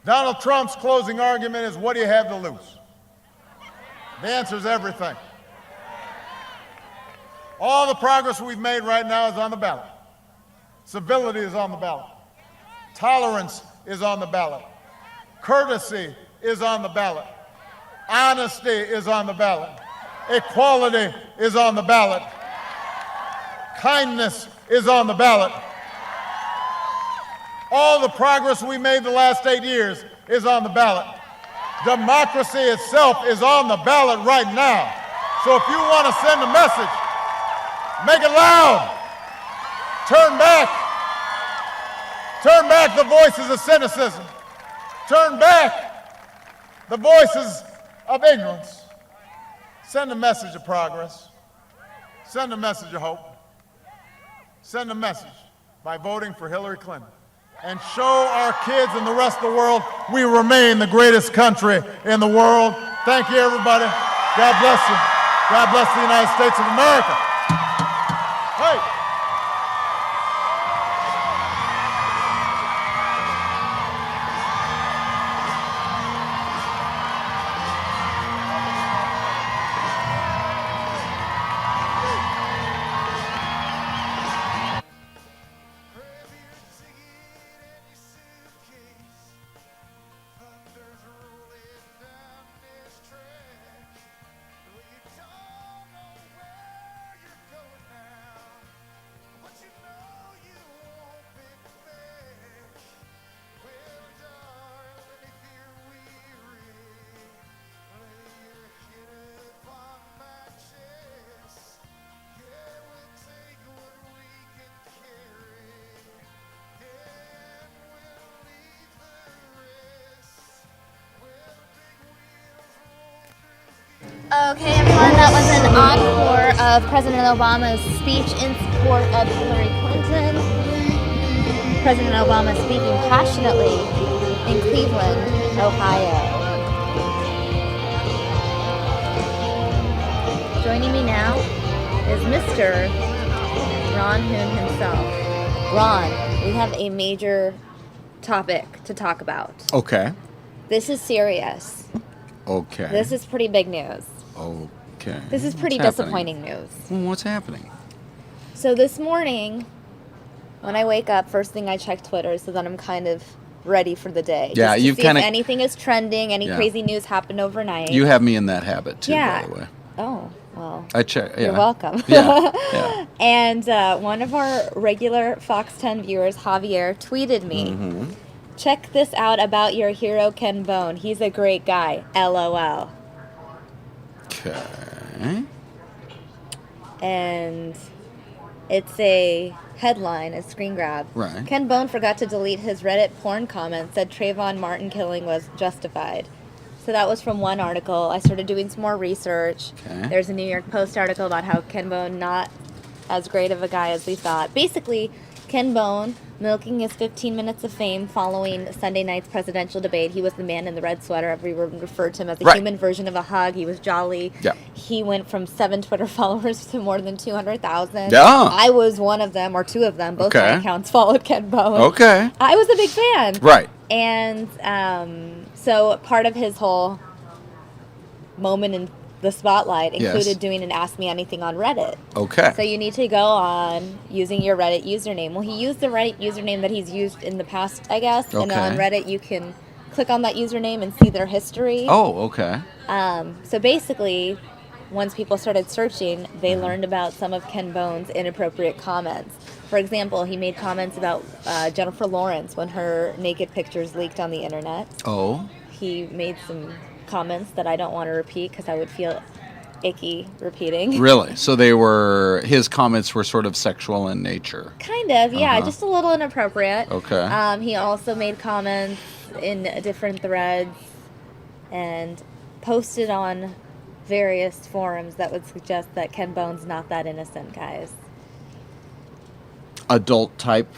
Donald Trump's closing argument is, what do you have to lose? The answer is everything. All the progress we've made right now is on the ballot. Civility is on the ballot. Tolerance is on the ballot. Courtesy is on the ballot. Honesty is on the ballot. Equality is on the ballot. Kindness is on the ballot. All the progress we made the last 8 years is on the ballot. Democracy itself is on the ballot right now. So if you want to send a message, make it loud. Turn back the voices of cynicism. Turn back the voices of ignorance. Send a message of progress. Send a message of hope. Send a message by voting for Hillary Clinton. And show our kids and the rest of the world we remain the greatest country in the world. Thank you, everybody. God bless you. God bless the United States of America. Hey. Okay, everyone, that was an encore of President Obama's speech in support of Hillary Clinton. President Obama speaking passionately in Cleveland, Ohio. Joining me now is Mr. Ron Hoon himself. Ron, we have a major topic to talk about. Okay. This is serious. Okay. This is pretty big news. Okay. This is pretty What's disappointing news. Well, what's happening? So this morning, when I wake up, first thing I check Twitter so that I'm kind of ready for the day. Yeah, just to you've see kinda- if anything is trending, any Yeah. crazy news happened overnight. You have me in that habit too, Yeah. by the way. Oh, well. I check. Yeah. You're welcome. Yeah. Yeah. And one of our regular Fox 10 viewers, Javier, tweeted me, Mm-hmm. check this out about your hero Ken Bone. He's a great guy. LOL. Okay. And it's a headline, a screen grab. Right. Ken Bone forgot to delete his Reddit porn comment, said Trayvon Martin killing was justified. So that was from one article. I started doing some more research. Okay. There's a New York Post article about how Ken Bone not as great of a guy as we thought. Basically, Ken Bone milking his 15 minutes of fame following Sunday night's presidential debate. He was the man in the red sweater. Everyone referred to him as a Right. human version of a hug. He was jolly. Yeah. He went from 7 Twitter followers to more than 200,000. Yeah. I was one of them, or two of them. Both Okay. my accounts followed Ken Bone. Okay. I was a big fan. Right. And so part of his whole moment in the spotlight included Yes. doing an Ask Me Anything on Reddit. Okay. So you need to go on using your Reddit username. Well, he used the Reddit username that he's used in the past, I guess. And Okay. on Reddit, you can click on that username and see their history. Oh, okay. So basically, once people started searching, they learned about some of Ken Bone's inappropriate comments. For example, he made comments about Jennifer Lawrence when her naked pictures leaked on the internet. Oh. He made some comments that I don't want to repeat because I would feel icky repeating. Really? So his comments were sort of sexual in nature. Kind of, yeah, Uh-huh. just a little inappropriate. Okay. He also made comments in different threads and posted on various forums that would suggest that Ken Bone's not that innocent, guys. Adult type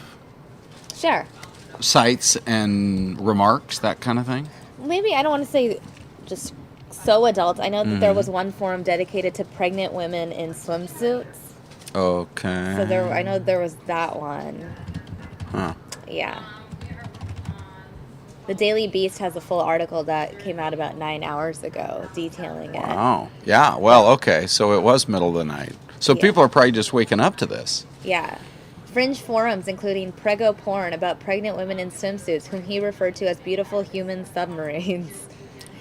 Sure. sites and remarks, that kind of thing? Maybe I don't want to say just so adult. I know that there Mm-hmm. was one forum dedicated to pregnant women in swimsuits. Okay. So I know there was that one. Huh. Yeah. The Daily Beast has a full article that came out about 9 hours ago detailing it. Wow. Yeah. Well, okay. So it was middle of the night. So Yeah. people are probably just waking up to this. Yeah. Fringe forums, including Prego Porn, about pregnant women in swimsuits, whom he referred to as beautiful human submarines.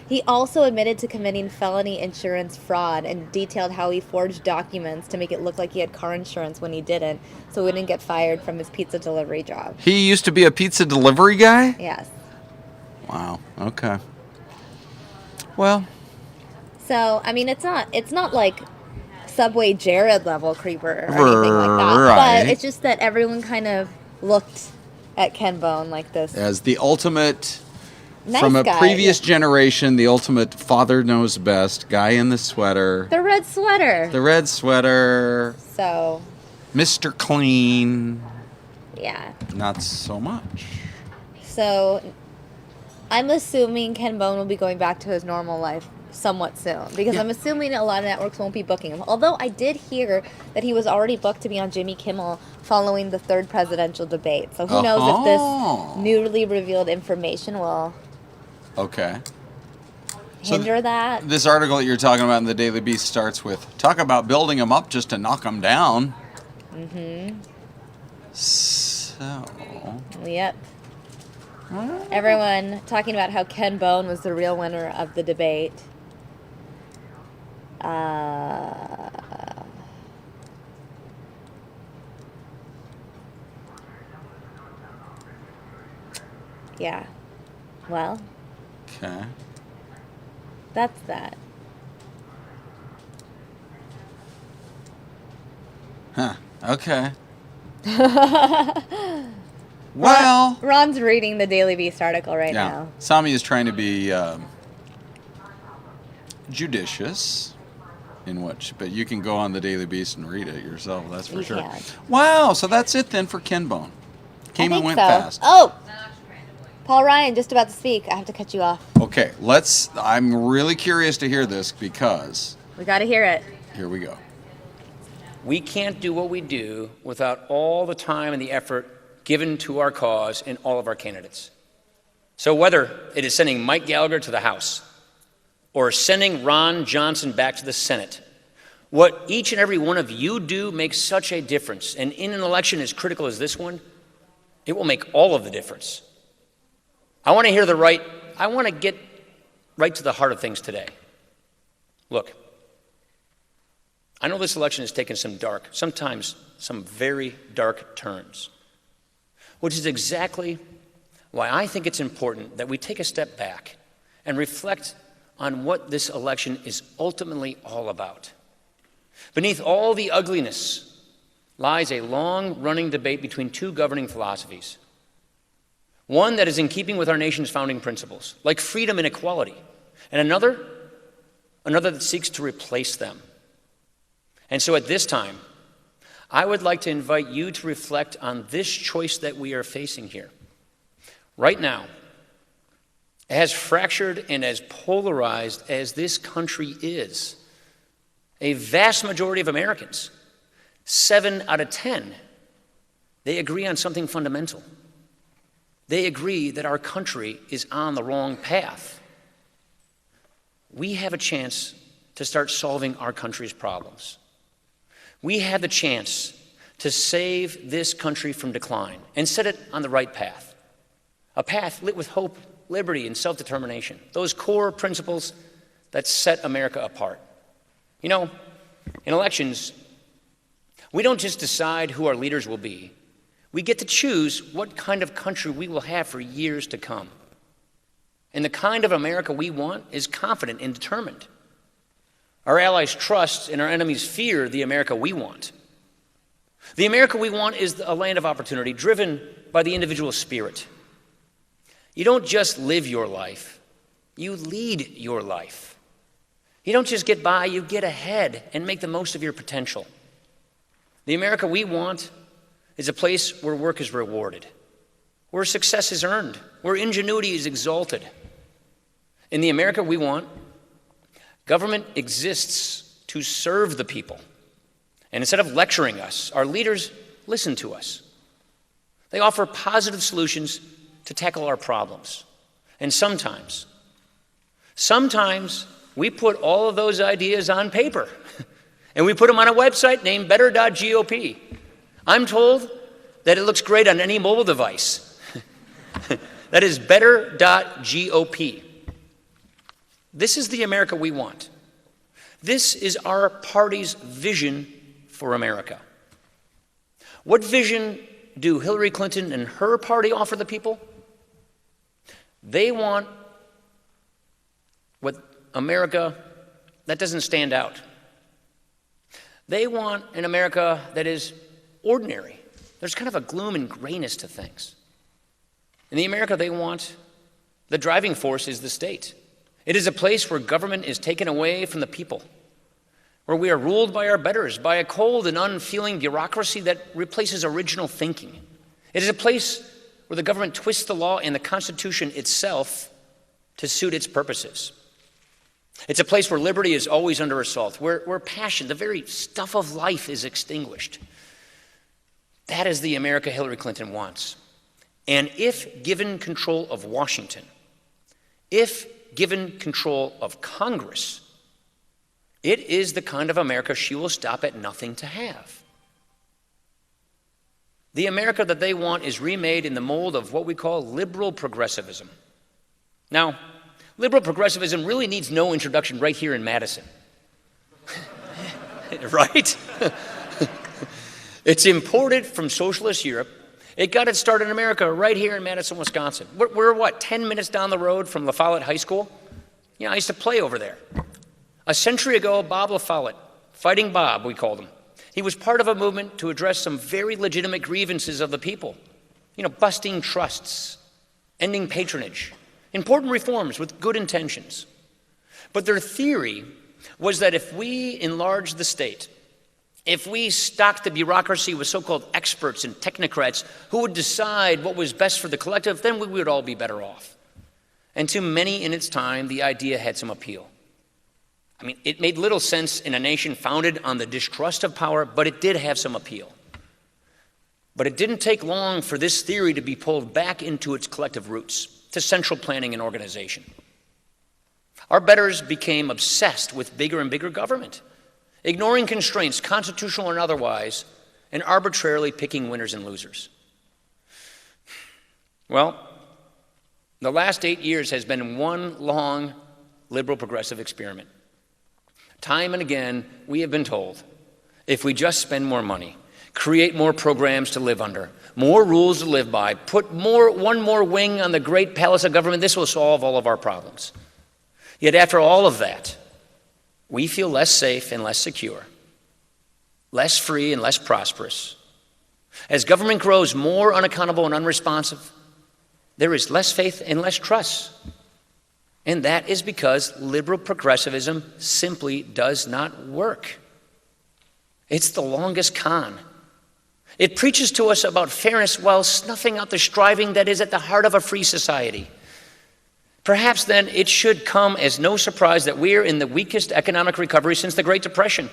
He also admitted to committing felony insurance fraud and detailed how he forged documents to make it look like he had car insurance when he didn't, so he wouldn't get fired from his pizza delivery job. He used to be a pizza delivery guy? Yes. Wow. Okay. Well, So, I mean, it's not like Subway Jared level creeper or anything like that. Right. But it's just that everyone kind of looked at Ken Bone like this as the ultimate, nice from a guy. previous generation, the ultimate father knows best, guy in the sweater, The red sweater. the red sweater, So, Mr. Clean, yeah. not so much. So, I'm assuming Ken Bone will be going back to his normal life somewhat soon because I'm assuming a lot of networks won't be booking him. Although I did hear that he was already booked to be on Jimmy Kimmel following the third presidential debate. So who knows if Oh. this newly revealed information will Okay. So hinder that. This article that you're talking about in the Daily Beast starts with, talk about building them up just to knock them down. Mm-hmm. So, Yep. Everyone talking about how Ken Bone was the real winner of the debate. Yeah. Well, okay. that's that. Huh. Okay. Well, Ron's reading the Daily Beast article right yeah. now. Sami is trying to be judicious. in which, but you can go on the Daily Beast and read it yourself. That's for You sure. can. Wow, so that's it then for Ken Bone. Came I and think went so. fast. Oh, Paul Ryan, just about to speak. I have to cut you off. Okay, I'm really curious to hear this because We got to hear it. here we go. We can't do what we do without all the time and the effort given to our cause and all of our candidates. So whether it is sending Mike Gallagher to the House or sending Ron Johnson back to the Senate, what each and every one of you do makes such a difference. And in an election as critical as this one, it will make all of the difference. I want to get right to the heart of things today. Look, I know this election has taken sometimes some very dark turns, which is exactly why I think it's important that we take a step back and reflect on what this election is ultimately all about. Beneath all the ugliness lies a long-running debate between two governing philosophies. One that is in keeping with our nation's founding principles, like freedom and equality, and another that seeks to replace them. And so at this time, I would like to invite you to reflect on this choice that we are facing here. Right now, as fractured and as polarized as this country is, a vast majority of Americans, 7 out of 10, they agree on something fundamental. They agree that our country is on the wrong path. We have a chance to start solving our country's problems. We have the chance to save this country from decline and set it on the right path. A path lit with hope, liberty, and self-determination. Those core principles that set America apart. You know, in elections, we don't just decide who our leaders will be. We get to choose what kind of country we will have for years to come. And the kind of America we want is confident and determined. Our allies trust and our enemies fear the America we want. The America we want is a land of opportunity driven by the individual spirit. You don't just live your life, you lead your life. You don't just get by, you get ahead and make the most of your potential. The America we want is a place where work is rewarded, where success is earned, where ingenuity is exalted. In the America we want, government exists to serve the people. And instead of lecturing us, our leaders listen to us. They offer positive solutions to tackle our problems. And sometimes we put all of those ideas on paper and we put them on a website named better.gop. I'm told that it looks great on any mobile device. That is better.gop. This is the America we want. This is our party's vision for America. What vision do Hillary Clinton and her party offer the people? They want what America that doesn't stand out. They want an America that is ordinary. There's kind of a gloom and grayness to things. In the America they want, the driving force is the state. It is a place where government is taken away from the people, where we are ruled by our betters, by a cold and unfeeling bureaucracy that replaces original thinking. It is a place where the government twists the law and the Constitution itself to suit its purposes. It's a place where liberty is always under assault, where passion, the very stuff of life, is extinguished. That is the America Hillary Clinton wants. And if given control of Washington, if given control of Congress, it is the kind of America she will stop at nothing to have. The America that they want is remade in the mold of what we call liberal progressivism. Now, liberal progressivism really needs no introduction right here in Madison. Right? It's imported from socialist Europe. It got its start in America right here in Madison, Wisconsin. We're what, 10 minutes down the road from La Follette High School? You know, I used to play over there. A century ago, Bob La Follette, Fighting Bob, we called him, he was part of a movement to address some very legitimate grievances of the people. You know, busting trusts, ending patronage, important reforms with good intentions. But their theory was that if we enlarged the state, if we stocked the bureaucracy with so-called experts and technocrats who would decide what was best for the collective, then we would all be better off. And to many in its time, the idea had some appeal. I mean, it made little sense in a nation founded on the distrust of power, but it did have some appeal. But it didn't take long for this theory to be pulled back into its collective roots, to central planning and organization. Our betters became obsessed with bigger and bigger government, ignoring constraints, constitutional and otherwise, and arbitrarily picking winners and losers. Well, the last 8 years has been one long liberal progressive experiment. Time and again, we have been told, if we just spend more money, create more programs to live under, more rules to live by, put one more wing on the great palace of government, this will solve all of our problems. Yet after all of that, we feel less safe and less secure, less free and less prosperous. As government grows more unaccountable and unresponsive, there is less faith and less trust. And that is because liberal progressivism simply does not work. It's the longest con. It preaches to us about fairness while snuffing out the striving that is at the heart of a free society. Perhaps then it should come as no surprise that we are in the weakest economic recovery since the Great Depression,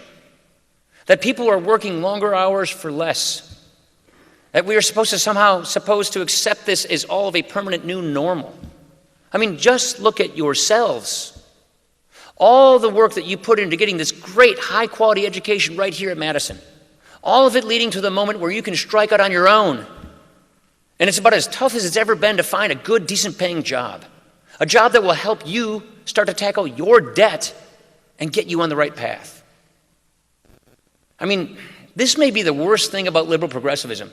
that people are working longer hours for less, that we are supposed to accept this as all of a permanent new normal. I mean, just look at yourselves. All the work that you put into getting this great high-quality education right here at Madison, all of it leading to the moment where you can strike out on your own. And it's about as tough as it's ever been to find a good, decent-paying job. A job that will help you start to tackle your debt and get you on the right path. I mean, this may be the worst thing about liberal progressivism.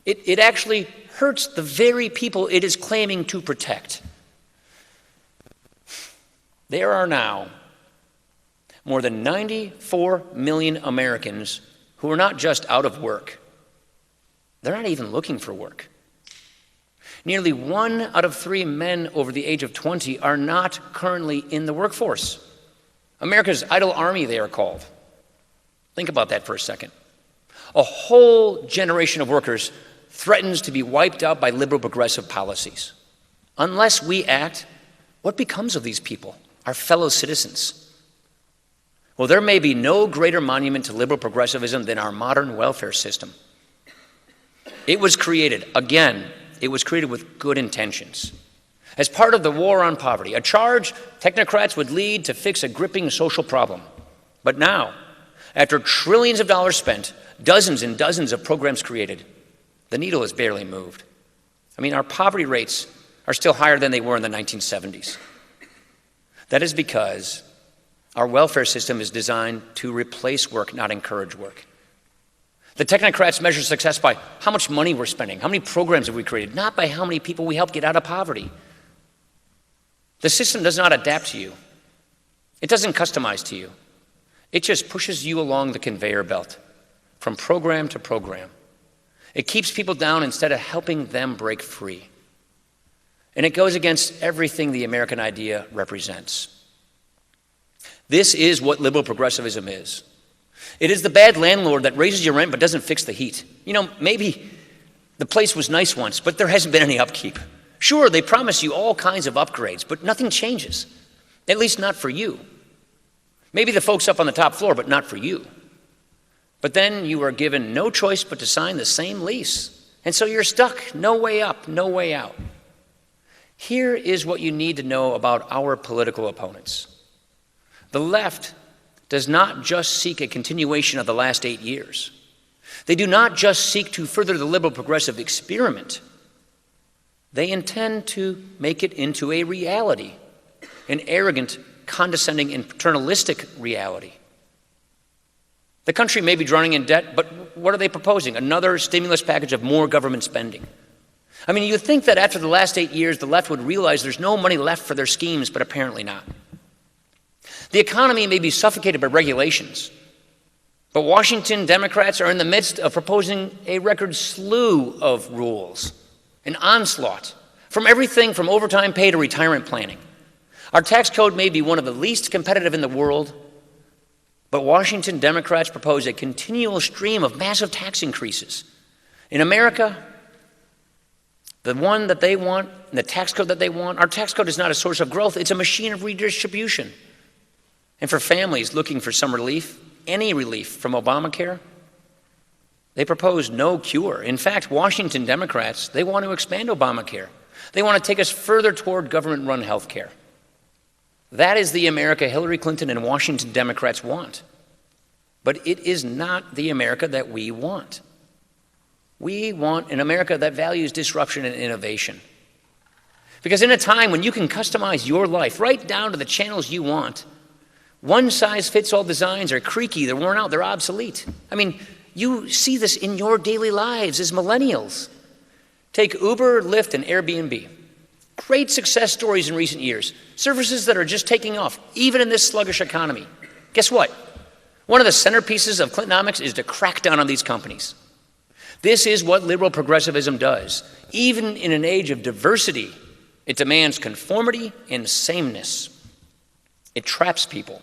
It actually hurts the very people it is claiming to protect. There are now more than 94 million Americans who are not just out of work. They're not even looking for work. Nearly 1 out of 3 men over the age of 20 are not currently in the workforce. America's idle army, they are called. Think about that for a second. A whole generation of workers threatens to be wiped out by liberal progressive policies. Unless we act, what becomes of these people, our fellow citizens? Well, there may be no greater monument to liberal progressivism than our modern welfare system. It was created, again, it was created with good intentions. As part of the war on poverty, a charge technocrats would lead to fix a gripping social problem. But now, after trillions of dollars spent, dozens and dozens of programs created, the needle has barely moved. I mean, our poverty rates are still higher than they were in the 1970s. That is because our welfare system is designed to replace work, not encourage work. The technocrats measure success by how much money we're spending, how many programs have we created, not by how many people we help get out of poverty. The system does not adapt to you. It doesn't customize to you. It just pushes you along the conveyor belt from program to program. It keeps people down instead of helping them break free. And it goes against everything the American idea represents. This is what liberal progressivism is. It is the bad landlord that raises your rent but doesn't fix the heat. You know, maybe the place was nice once, but there hasn't been any upkeep. Sure, they promise you all kinds of upgrades, but nothing changes. At least not for you. Maybe the folks up on the top floor, but not for you. But then you are given no choice but to sign the same lease. And so you're stuck. No way up, no way out. Here is what you need to know about our political opponents. The left does not just seek a continuation of the last 8 years. They do not just seek to further the liberal progressive experiment. They intend to make it into a reality, an arrogant, condescending, and paternalistic reality. The country may be drowning in debt, but what are they proposing? Another stimulus package of more government spending. I mean, you'd think that after the last 8 years, the left would realize there's no money left for their schemes, but apparently not. The economy may be suffocated by regulations, but Washington Democrats are in the midst of proposing a record slew of rules, an onslaught, from everything from overtime pay to retirement planning. Our tax code may be one of the least competitive in the world, But Washington Democrats propose a continual stream of massive tax increases. In America, the one that they want, and the tax code that they want, our tax code is not a source of growth, it's a machine of redistribution. And for families looking for some relief, any relief from Obamacare, they propose no cure. In fact, Washington Democrats, they want to expand Obamacare. They want to take us further toward government-run health care. That is the America Hillary Clinton and Washington Democrats want. But it is not the America that we want. We want an America that values disruption and innovation. Because in a time when you can customize your life right down to the channels you want, one-size-fits-all designs are creaky, they're worn out, they're obsolete. I mean, you see this in your daily lives as millennials. Take Uber, Lyft, and Airbnb. Great success stories in recent years. Services that are just taking off, even in this sluggish economy. Guess what? One of the centerpieces of Clintonomics is to crack down on these companies. This is what liberal progressivism does. Even in an age of diversity, it demands conformity and sameness. It traps people.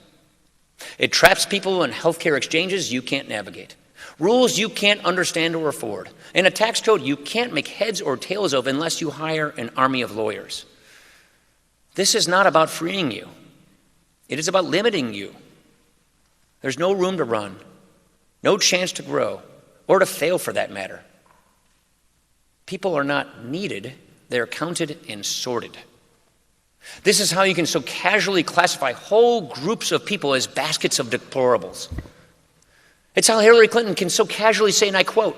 It traps people in healthcare exchanges you can't navigate. Rules you can't understand or afford, and a tax code you can't make heads or tails of unless you hire an army of lawyers. This is not about freeing you. It is about limiting you. There's no room to run, no chance to grow, or to fail for that matter. People are not needed, they're counted and sorted. This is how you can so casually classify whole groups of people as baskets of deplorables. It's how Hillary Clinton can so casually say, and I quote,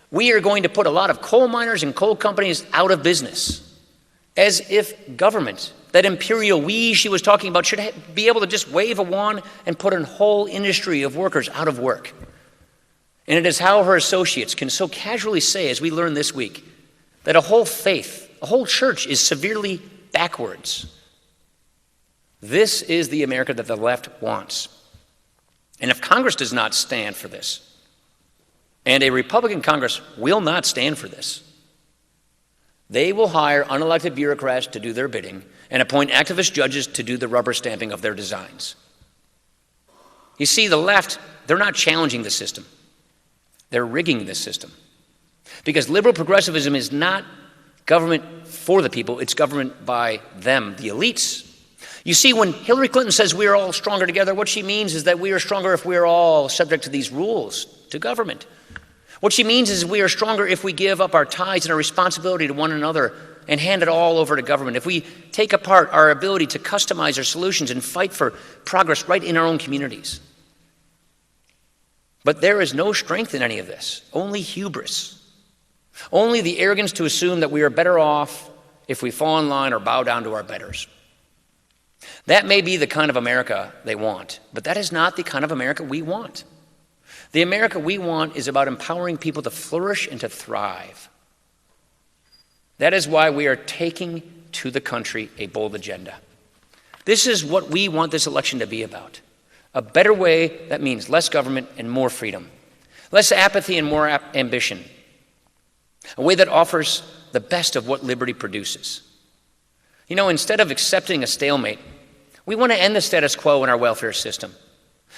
"We are going to put a lot of coal miners and coal companies out of business," as if government, that imperial we she was talking about, should be able to just wave a wand and put a whole industry of workers out of work. And it is how her associates can so casually say, as we learned this week, that a whole faith, a whole church is severely backwards. This is the America that the left wants. And if Congress does not stand for this, and a Republican Congress will not stand for this, they will hire unelected bureaucrats to do their bidding and appoint activist judges to do the rubber stamping of their designs. You see, the left, they're not challenging the system. They're rigging the system. Because liberal progressivism is not government for the people, it's government by them, the elites. You see, when Hillary Clinton says we are all stronger together, what she means is that we are stronger if we are all subject to these rules, to government. What she means is we are stronger if we give up our ties and our responsibility to one another and hand it all over to government. If we take apart our ability to customize our solutions and fight for progress right in our own communities. But there is no strength in any of this, only hubris. Only the arrogance to assume that we are better off if we fall in line or bow down to our betters. That may be the kind of America they want, but that is not the kind of America we want. The America we want is about empowering people to flourish and to thrive. That is why we are taking to the country a bold agenda. This is what we want this election to be about. A better way that means less government and more freedom. Less apathy and more ambition. A way that offers the best of what liberty produces. You know, instead of accepting a stalemate, we want to end the status quo in our welfare system.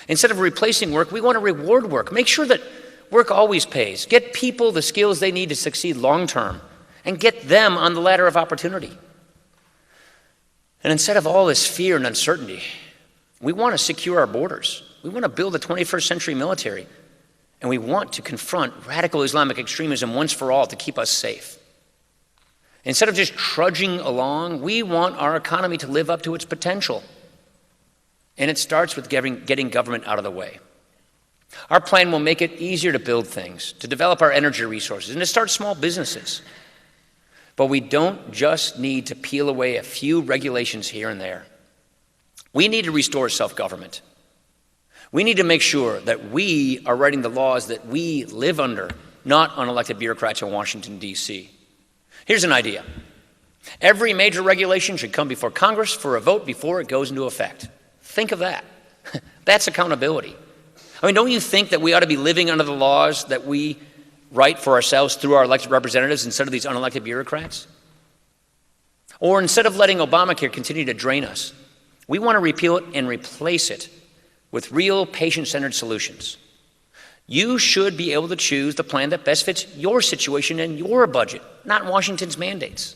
Instead of replacing work, we want to reward work. Make sure that work always pays. Get people the skills they need to succeed long term and get them on the ladder of opportunity. And instead of all this fear and uncertainty, we want to secure our borders. We want to build a 21st century military. And we want to confront radical Islamic extremism once for all to keep us safe. Instead of just trudging along, we want our economy to live up to its potential. And it starts with getting government out of the way. Our plan will make it easier to build things, to develop our energy resources, and to start small businesses. But we don't just need to peel away a few regulations here and there. We need to restore self-government. We need to make sure that we are writing the laws that we live under, not unelected bureaucrats in Washington, D.C. Here's an idea. Every major regulation should come before Congress for a vote before it goes into effect. Think of that. That's accountability. I mean, don't you think that we ought to be living under the laws that we write for ourselves through our elected representatives instead of these unelected bureaucrats? Or instead of letting Obamacare continue to drain us, we want to repeal it and replace it with real patient-centered solutions. You should be able to choose the plan that best fits your situation and your budget, not Washington's mandates.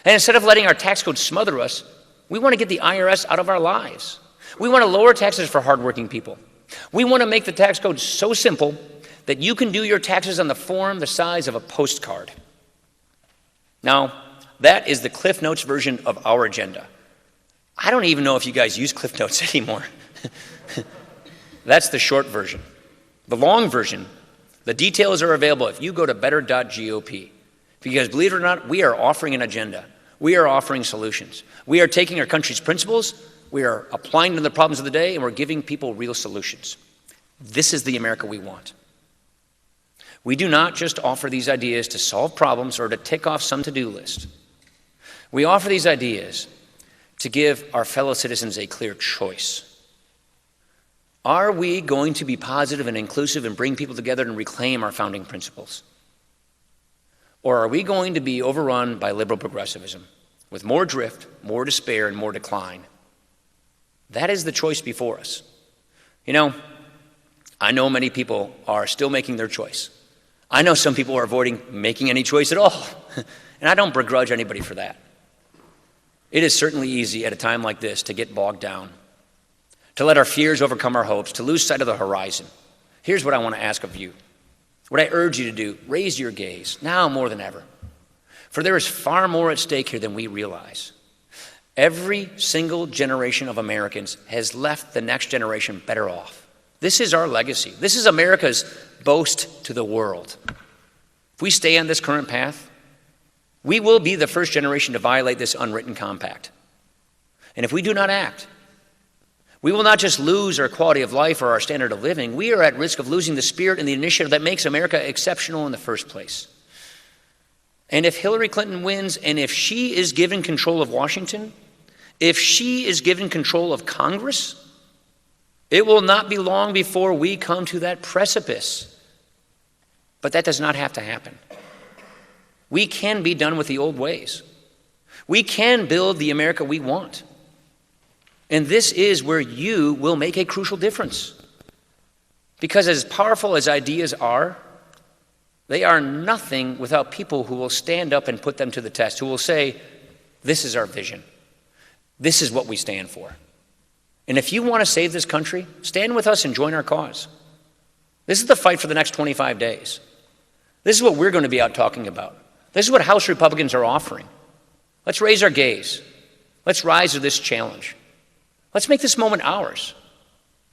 And instead of letting our tax code smother us, we want to get the IRS out of our lives. We want to lower taxes for hardworking people. We want to make the tax code so simple that you can do your taxes on the form the size of a postcard. Now, that is the Cliff Notes version of our agenda. I don't even know if you guys use Cliff Notes anymore. That's the short version. The long version, the details are available if you go to better.gop. Because believe it or not, we are offering an agenda. We are offering solutions. We are taking our country's principles, we are applying them to the problems of the day, and we're giving people real solutions. This is the America we want. We do not just offer these ideas to solve problems or to tick off some to-do list. We offer these ideas to give our fellow citizens a clear choice. Are we going to be positive and inclusive and bring people together and reclaim our founding principles? Or are we going to be overrun by liberal progressivism with more drift, more despair, and more decline? That is the choice before us. You know, I know many people are still making their choice. I know some people are avoiding making any choice at all, and I don't begrudge anybody for that. It is certainly easy at a time like this to get bogged down, to let our fears overcome our hopes, to lose sight of the horizon. Here's what I want to ask of you. What I urge you to do, raise your gaze, now more than ever. For there is far more at stake here than we realize. Every single generation of Americans has left the next generation better off. This is our legacy. This is America's boast to the world. If we stay on this current path, we will be the first generation to violate this unwritten compact. And if we do not act, we will not just lose our quality of life or our standard of living, we are at risk of losing the spirit and the initiative that makes America exceptional in the first place. And if Hillary Clinton wins, and if she is given control of Washington, if she is given control of Congress, it will not be long before we come to that precipice. But that does not have to happen. We can be done with the old ways. We can build the America we want. And this is where you will make a crucial difference. Because as powerful as ideas are, they are nothing without people who will stand up and put them to the test, who will say, this is our vision. This is what we stand for. And if you want to save this country, stand with us and join our cause. This is the fight for the next 25 days. This is what we're going to be out talking about. This is what House Republicans are offering. Let's raise our gaze. Let's rise to this challenge. Let's make this moment ours.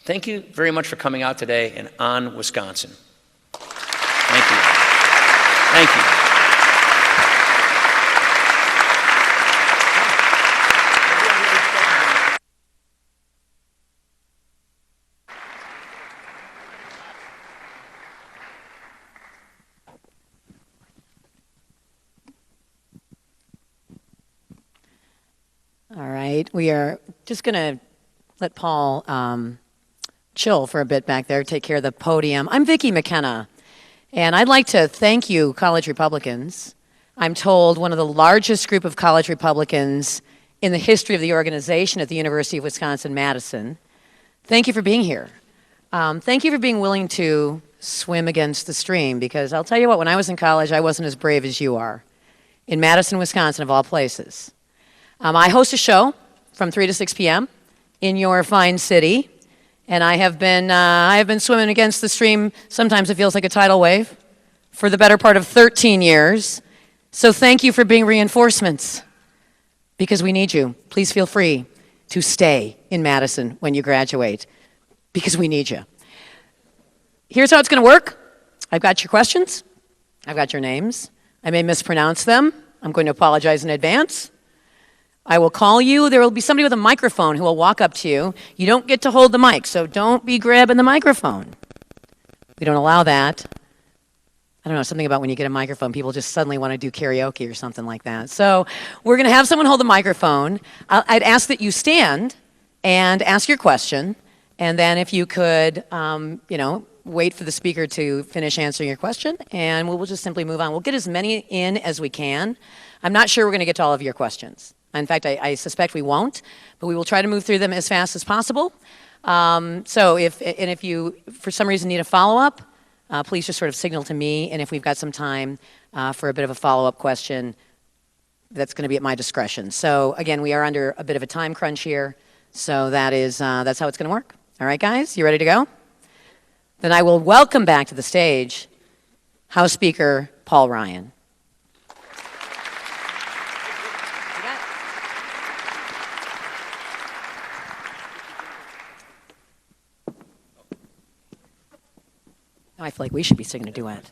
Thank you very much for coming out today and on Wisconsin. Thank you. Thank you. All right, we are just going to let Paul chill for a bit back there, take care of the podium. I'm Vicki McKenna, and I'd like to thank you, college Republicans. I'm told one of the largest group of college Republicans in the history of the organization at the University of Wisconsin-Madison. Thank you for being here. Thank you for being willing to swim against the stream, because I'll tell you what, when I was in college, I wasn't as brave as you are. In Madison, Wisconsin, of all places. I host a show from 3 to 6 p.m. in your fine city, and I have been swimming against the stream. Sometimes it feels like a tidal wave for the better part of 13 years. So thank you for being reinforcements, because we need you. Please feel free to stay in Madison when you graduate, because we need you. Here's how it's going to work. I've got your questions. I've got your names. I may mispronounce them. I'm going to apologize in advance. I will call you. There will be somebody with a microphone who will walk up to you. You don't get to hold the mic, so don't be grabbing the microphone. We don't allow that. I don't know, something about when you get a microphone, people just suddenly want to do karaoke or something like that. So we're going to have someone hold the microphone. I'd ask that you stand and ask your question, and then if you could, wait for the speaker to finish answering your question, and we'll just simply move on. We'll get as many in as we can. I'm not sure we're going to get to all of your questions. In fact, I suspect we won't, but we will try to move through them as fast as possible. So if you, for some reason, need a follow-up, please just sort of signal to me, and if we've got some time for a bit of a follow-up question, that's going to be at my discretion. So again, we are under a bit of a time crunch here, so that's how it's going to work. All right, guys, you ready to go? Then I will welcome back to the stage House Speaker Paul Ryan. I feel like we should be singing a duet.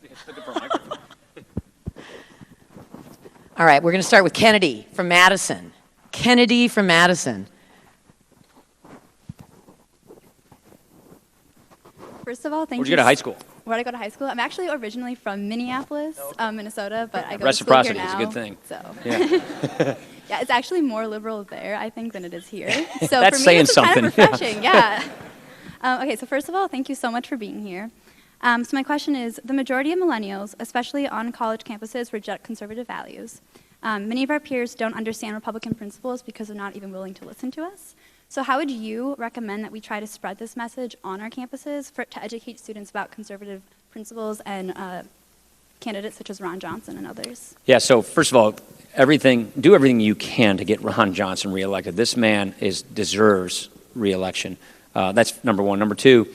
All right, we're going to start with Kennedy from Madison. Kennedy from Madison. First of all, thank you. Where'd you go to high school? Where'd I go to high school? I'm actually originally from Minneapolis, Minnesota, but I go Reciprocity to school here is a now. good thing. So. Yeah. Yeah, it's actually more liberal there, I think, than it is here. So That's for me, saying this is kind something. of refreshing. Yeah. Okay, so first of all, thank you so much for being here. So my question is, the majority of millennials, especially on college campuses, reject conservative values. Many of our peers don't understand Republican principles because they're not even willing to listen to us. So how would you recommend that we try to spread this message on our campuses to educate students about conservative principles and candidates such as Ron Johnson and others? Yeah, so first of all, do everything you can to get Ron Johnson reelected. This man deserves reelection. That's number one. Number two,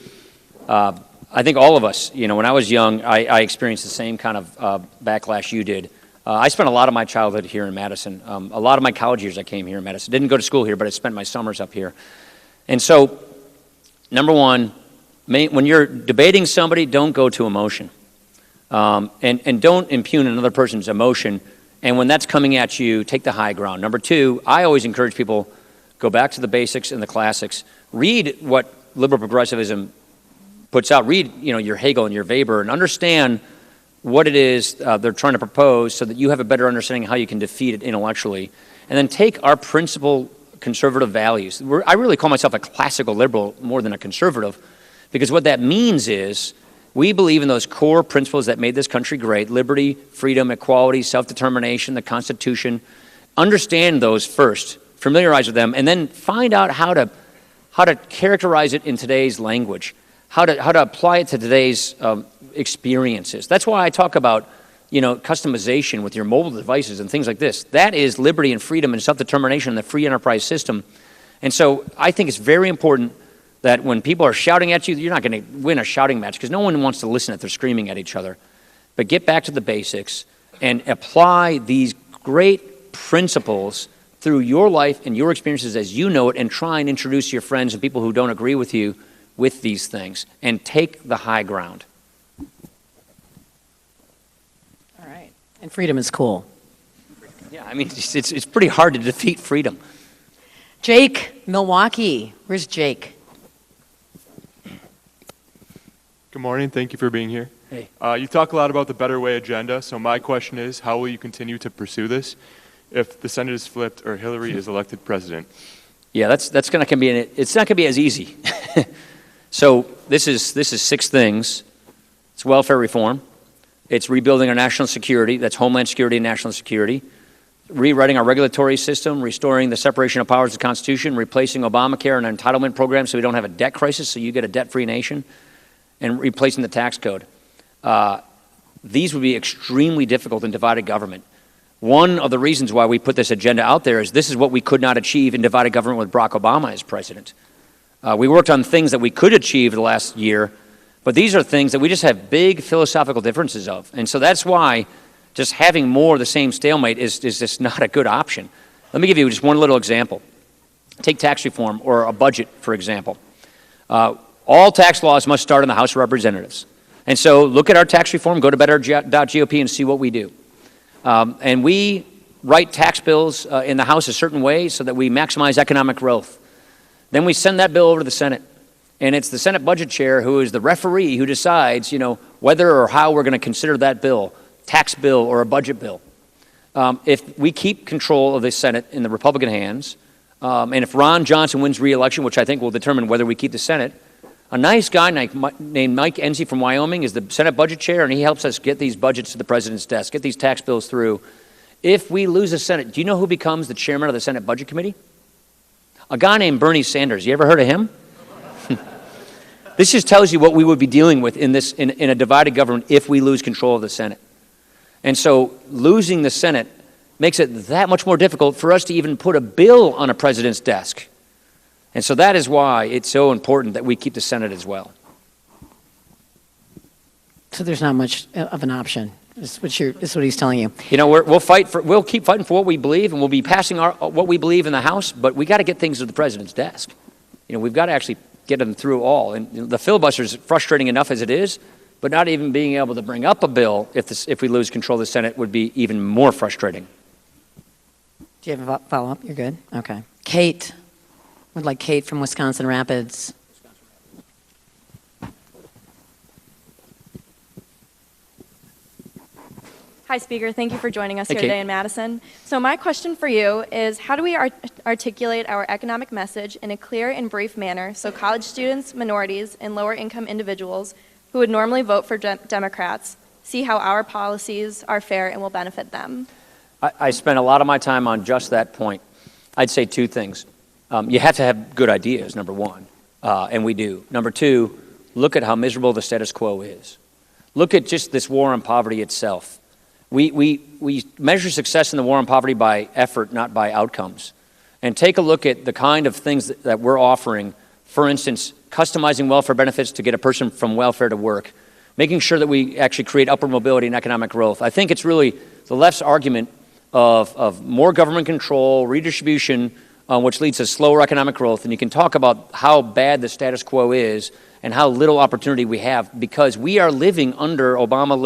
I think all of us, when I was young, I experienced the same kind of backlash you did. I spent a lot of my childhood here in Madison. A lot of my college years I came here in Madison. Didn't go to school here, but I spent my summers up here. And so, number one, when you're debating somebody, don't go to emotion. And don't impugn another person's emotion. And when that's coming at you, take the high ground. Number two, I always encourage people, go back to the basics and the classics. Read what liberal progressivism puts out. Read, your Hegel and your Weber, and understand what it is they're trying to propose so that you have a better understanding of how you can defeat it intellectually. And then take our principal conservative values. I really call myself a classical liberal more than a conservative, because what that means is we believe in those core principles that made this country great: liberty, freedom, equality, self-determination, the Constitution. Understand those first, familiarize with them, and then find out how to characterize it in today's language, how to apply it to today's experiences. That's why I talk about, customization with your mobile devices and things like this. That is liberty and freedom and self-determination in the free enterprise system. And so I think it's very important that when people are shouting at you, you're not going to win a shouting match because no one wants to listen if they're screaming at each other. But get back to the basics and apply these great principles through your life and your experiences as you know it, and try and introduce your friends and people who don't agree with you with these things, and take the high ground. All right. And freedom is cool. Yeah, I mean, it's pretty hard to defeat freedom. Jake, Milwaukee. Where's Jake? Good morning. Thank you for being here. Hey. You talk a lot about the Better Way agenda, so my question is, how will you continue to pursue this if the Senate is flipped or Hillary is elected president? Yeah, that's going to be it's not going to be as easy. So this is 6 things. It's welfare reform. It's rebuilding our national security. That's Homeland Security and national security. Rewriting our regulatory system, restoring the separation of powers of the Constitution, replacing Obamacare and entitlement programs so we don't have a debt crisis, so you get a debt-free nation, and replacing the tax code. These would be extremely difficult in divided government. One of the reasons why we put this agenda out there is this is what we could not achieve in divided government with Barack Obama as president. We worked on things that we could achieve the last year, but these are things that we just have big philosophical differences of. And so that's why just having more of the same stalemate is just not a good option. Let me give you just one little example. Take tax reform or a budget, for example. All tax laws must start in the House of Representatives. And so look at our tax reform, go to better.gop and see what we do. And we write tax bills in the House a certain way so that we maximize economic growth. Then we send that bill over to the Senate. And it's the Senate budget chair who is the referee who decides, whether or how we're going to consider that bill, tax bill or a budget bill. If we keep control of the Senate in the Republican hands, and if Ron Johnson wins re-election, which I think will determine whether we keep the Senate, a nice guy named Mike Enzi from Wyoming is the Senate budget chair, and he helps us get these budgets to the president's desk, get these tax bills through. If we lose the Senate, do you know who becomes the chairman of the Senate Budget Committee? A guy named Bernie Sanders. You ever heard of him? This just tells you what we would be dealing with in a divided government if we lose control of the Senate. And so losing the Senate makes it that much more difficult for us to even put a bill on a president's desk. And so that is why it's so important that we keep the Senate as well. So there's not much of an option. Is what he's telling you. You know, we'll keep fighting for what we believe, and we'll be passing what we believe in the House, but we got to get things to the president's desk. You know, we've got to actually get them through all. And the filibuster is frustrating enough as it is, but not even being able to bring up a bill if we lose control of the Senate would be even more frustrating. Do you have a follow-up? You're good? Okay. Kate. Would like Kate from Wisconsin Rapids. Hi, Speaker. Thank you for joining us Hey, here Kate. today in Madison. So my question for you is, how do we articulate our economic message in a clear and brief manner so college students, minorities, and lower-income individuals who would normally vote for Democrats see how our policies are fair and will benefit them? I spent a lot of my time on just that point. I'd say two things. You have to have good ideas, number one, and we do. Number two, look at how miserable the status quo is. Look at just this war on poverty itself. We measure success in the war on poverty by effort, not by outcomes. And take a look at the kind of things that we're offering. For instance, customizing welfare benefits to get a person from welfare to work, making sure that we actually create upward mobility and economic growth. I think it's really the left's argument of more government control, redistribution, which leads to slower economic growth. And you can talk about how bad the status quo is and how little opportunity we have because we are living under Obama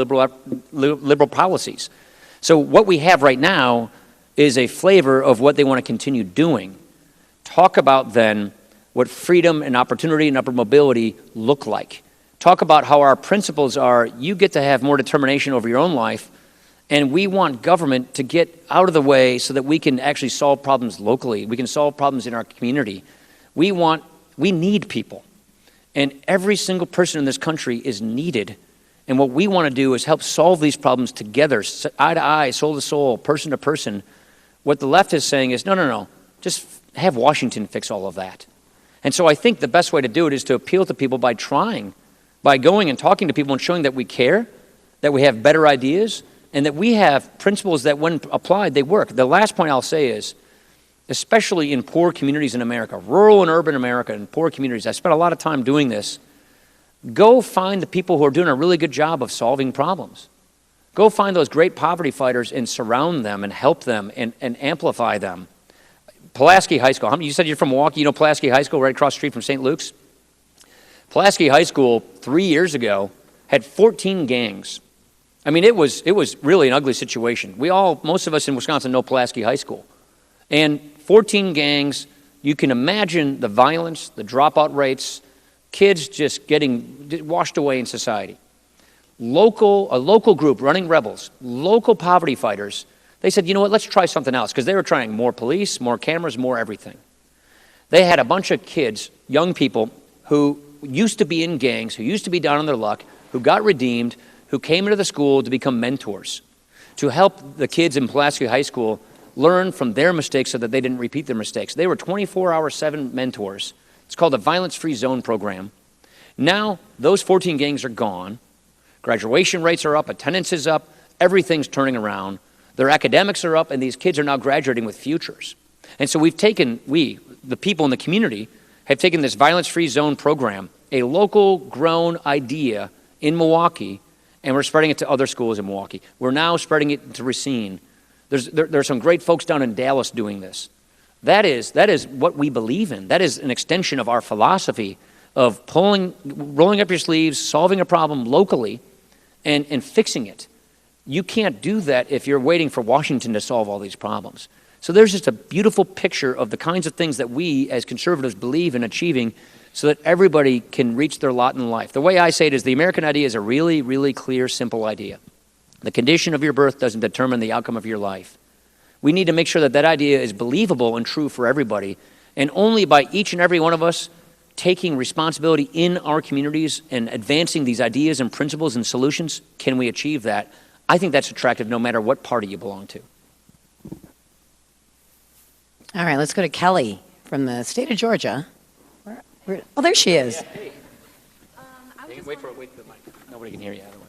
liberal policies. So what we have right now is a flavor of what they want to continue doing. Talk about then what freedom and opportunity and upward mobility look like. Talk about how our principles are you get to have more determination over your own life, and we want government to get out of the way so that we can actually solve problems locally. We can solve problems in our community. We need people. And every single person in this country is needed. And what we want to do is help solve these problems together, eye to eye, soul to soul, person to person. What the left is saying is, no, just have Washington fix all of that. And so I think the best way to do it is to appeal to people by trying, by going and talking to people and showing that we care, that we have better ideas, and that we have principles that when applied, they work. The last point I'll say is, especially in poor communities in America, rural and urban America and poor communities, I spent a lot of time doing this. Go find the people who are doing a really good job of solving problems. Go find those great poverty fighters and surround them and help them and amplify them. Pulaski High School. You said you're from Milwaukee. You know Pulaski High School right across the street from St. Luke's? Pulaski High School 3 years ago had 14 gangs. I mean, it was really an ugly situation. Most of us in Wisconsin know Pulaski High School. And 14 gangs, you can imagine the violence, the dropout rates, kids just getting washed away in society. A local group running rebels, local poverty fighters, they said, you know what, let's try something else, because they were trying more police, more cameras, more everything. They had a bunch of kids, young people, who used to be in gangs, who used to be down on their luck, who got redeemed, who came into the school to become mentors, to help the kids in Pulaski High School learn from their mistakes so that they didn't repeat their mistakes. They were 24/7 mentors. It's called the Violence-Free Zone program. Now, those 14 gangs are gone. Graduation rates are up, attendance is up, everything's turning around. Their academics are up, and these kids are now graduating with futures. And so the people in the community, have taken this Violence-Free Zone program, a local grown idea in Milwaukee, and we're spreading it to other schools in Milwaukee. We're now spreading it to Racine. There's some great folks down in Dallas doing this. That is what we believe in. That is an extension of our philosophy of rolling up your sleeves, solving a problem locally, and fixing it. You can't do that if you're waiting for Washington to solve all these problems. So there's just a beautiful picture of the kinds of things that we as conservatives believe in achieving so that everybody can reach their lot in life. The way I say it is the American idea is a really, really clear, simple idea. The condition of your birth doesn't determine the outcome of your life. We need to make sure that that idea is believable and true for everybody. And only by each and every one of us taking responsibility in our communities and advancing these ideas and principles and solutions can we achieve that. I think that's attractive no matter what party you belong to. All right, let's go to Kelly from the state of Georgia. Oh, there she is. Wait for the mic. Nobody can hear you otherwise.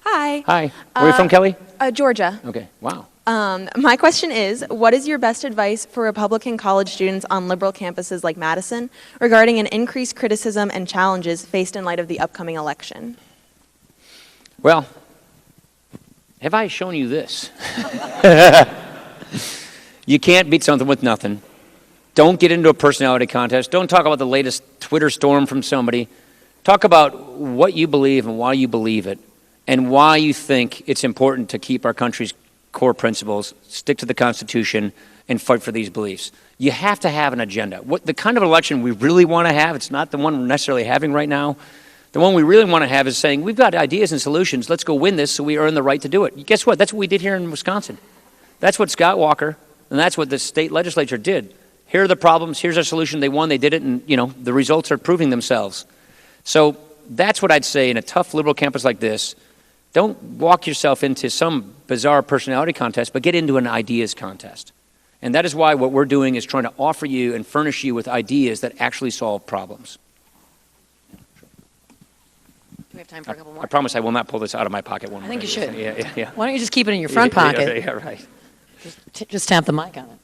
Hi. Hi. Where are you from, Kelly? Georgia. Okay. Wow. My question is, what is your best advice for Republican college students on liberal campuses like Madison regarding an increased criticism and challenges faced in light of the upcoming election? Well, have I shown you this? You can't beat something with nothing. Don't get into a personality contest. Don't talk about the latest Twitter storm from somebody. Talk about what you believe and why you believe it, and why you think it's important to keep our country's core principles, stick to the Constitution, and fight for these beliefs. You have to have an agenda. What the kind of election we really want to have, it's not the one we're necessarily having right now. The one we really want to have is saying, we've got ideas and solutions, let's go win this so we earn the right to do it. Guess what? That's what we did here in Wisconsin. That's what Scott Walker, and that's what the state legislature did. Here are the problems, here's our solution, they won, they did it, and the results are proving themselves. So that's what I'd say in a tough liberal campus like this. Don't walk yourself into some bizarre personality contest, but get into an ideas contest. And that is why what we're doing is trying to offer you and furnish you with ideas that actually solve problems. Do we have time for a couple more? I promise I will not pull this out of my pocket one I think you should. Yeah. Why don't you just keep it in your front pocket? Yeah, right. Just tap the mic on it.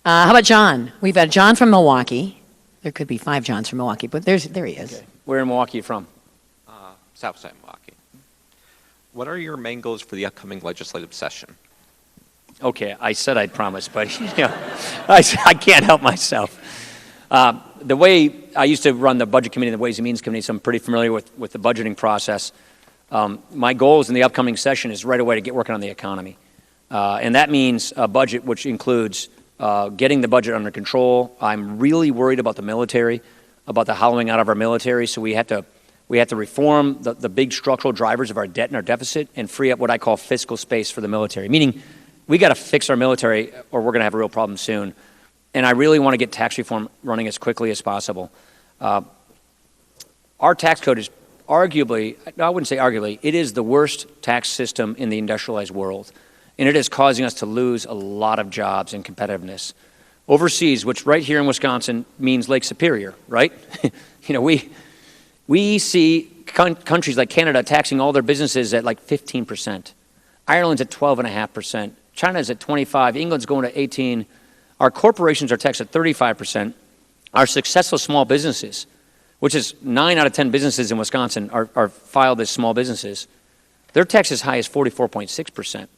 How about John? We've had John from Milwaukee. There could be 5 Johns from Milwaukee, but there he is. Okay. Where in Milwaukee are you from? Southside Milwaukee. What are your main goals for the upcoming legislative session? Okay, I said I'd promise, but I can't help myself. The way I used to run the budget committee and the Ways and Means Committee, so I'm pretty familiar with the budgeting process. My goals in the upcoming session is right away to get working on the economy. And that means a budget which includes getting the budget under control. I'm really worried about the military, about the hollowing out of our military, so we have to reform the big structural drivers of our debt and our deficit and free up what I call fiscal space for the military, meaning we got to fix our military or we're going to have a real problem soon. And I really want to get tax reform running as quickly as possible. Our tax code is arguably, I wouldn't say arguably, it is the worst tax system in the industrialized world. And it is causing us to lose a lot of jobs and competitiveness. Overseas, which right here in Wisconsin means Lake Superior, right? We see countries like Canada taxing all their businesses at like 15%. Ireland's at 12.5%. China's at 25%. England's going to 18%. Our corporations are taxed at 35%. Our successful small businesses, which is 9 out of 10 businesses in Wisconsin are filed as small businesses, their tax is as high as 44.6%.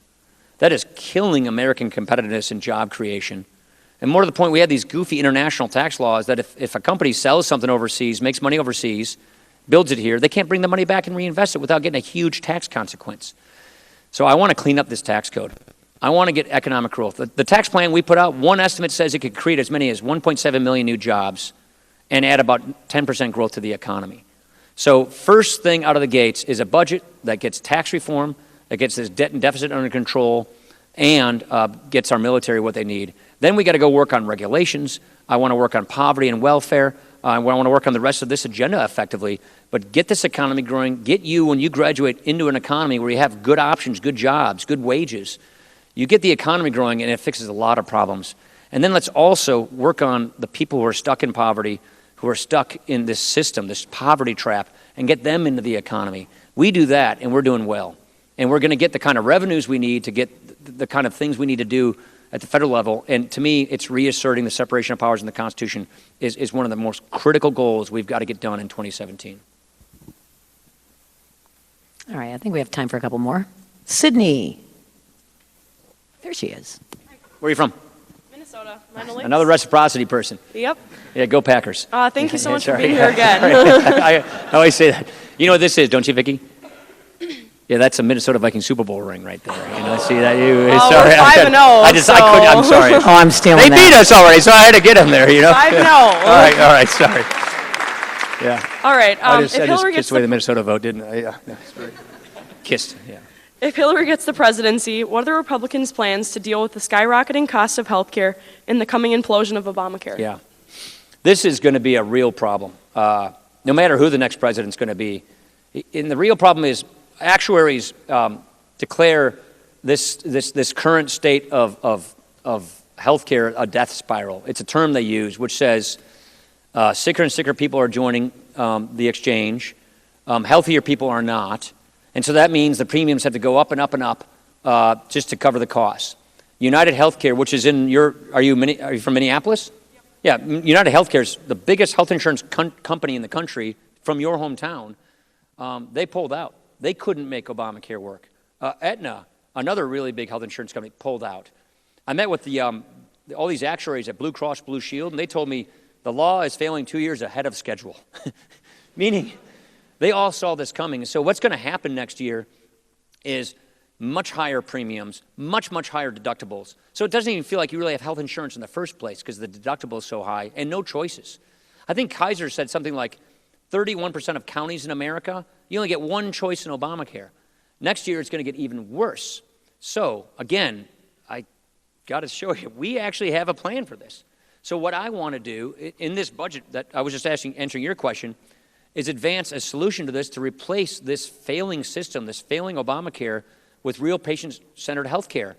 That is killing American competitiveness and job creation. And more to the point, we have these goofy international tax laws that if a company sells something overseas, makes money overseas, builds it here, they can't bring the money back and reinvest it without getting a huge tax consequence. So I want to clean up this tax code. I want to get economic growth. The tax plan we put out, one estimate says it could create as many as 1.7 million new jobs and add about 10% growth to the economy. So first thing out of the gates is a budget that gets tax reform, that gets this debt and deficit under control, and gets our military what they need. Then we got to go work on regulations. I want to work on poverty and welfare. I want to work on the rest of this agenda effectively. But get this economy growing. Get you, when you graduate, into an economy where you have good options, good jobs, good wages. You get the economy growing, and it fixes a lot of problems. And then let's also work on the people who are stuck in poverty, who are stuck in this system, this poverty trap, and get them into the economy. We do that, and we're doing well. And we're going to get the kind of revenues we need to get the kind of things we need to do at the federal level. And to me, it's reasserting the separation of powers in the Constitution is one of the most critical goals we've got to get done in 2017. All right, I think we have time for a couple more. Sydney. There she is. Where are you from? Minnesota. Minor Another reciprocity person. Yep. Yeah, go Packers. Thank you so much for Sorry. being here again. I always say that. You know what this is, don't you, Vicki? Yeah, that's a Minnesota Viking Super Bowl ring right there. See that? Sorry, we're 5-0. I'm sorry. Oh, I'm stealing They that. beat us already, so I had to get them there. 5-0. All right, sorry. Yeah. All right. I just Hillary kissed away the Minnesota vote, didn't I? Yeah. Kissed. Yeah. If Hillary gets the presidency, what are the Republicans' plans to deal with the skyrocketing cost of health care and the coming implosion of Obamacare? Yeah. This is going to be a real problem, no matter who the next president's going to be. And the real problem is actuaries declare this current state of health care a death spiral. It's a term they use, which says Sicker and sicker people are joining the exchange. Healthier people are not. And so that means the premiums have to go up and up and up just to cover the costs. United Healthcare, which is in your, are you from Minneapolis? Yeah, United Healthcare is the biggest health insurance company in the country from your hometown. They pulled out. They couldn't make Obamacare work. Aetna, another really big health insurance company, pulled out. I met with all these actuaries at Blue Cross Blue Shield, and they told me the law is failing 2 years ahead of schedule, meaning they all saw this coming. So what's going to happen next year is much higher premiums, much, much higher deductibles. So it doesn't even feel like you really have health insurance in the first place because the deductible is so high and no choices. I think Kaiser said something like 31% of counties in America, you only get one choice in Obamacare. Next year, it's going to get even worse. So again, I got to show you, we actually have a plan for this. So what I want to do in this budget that I was just answering your question is advance a solution to this to replace this failing system, this failing Obamacare, with real patient-centered health care.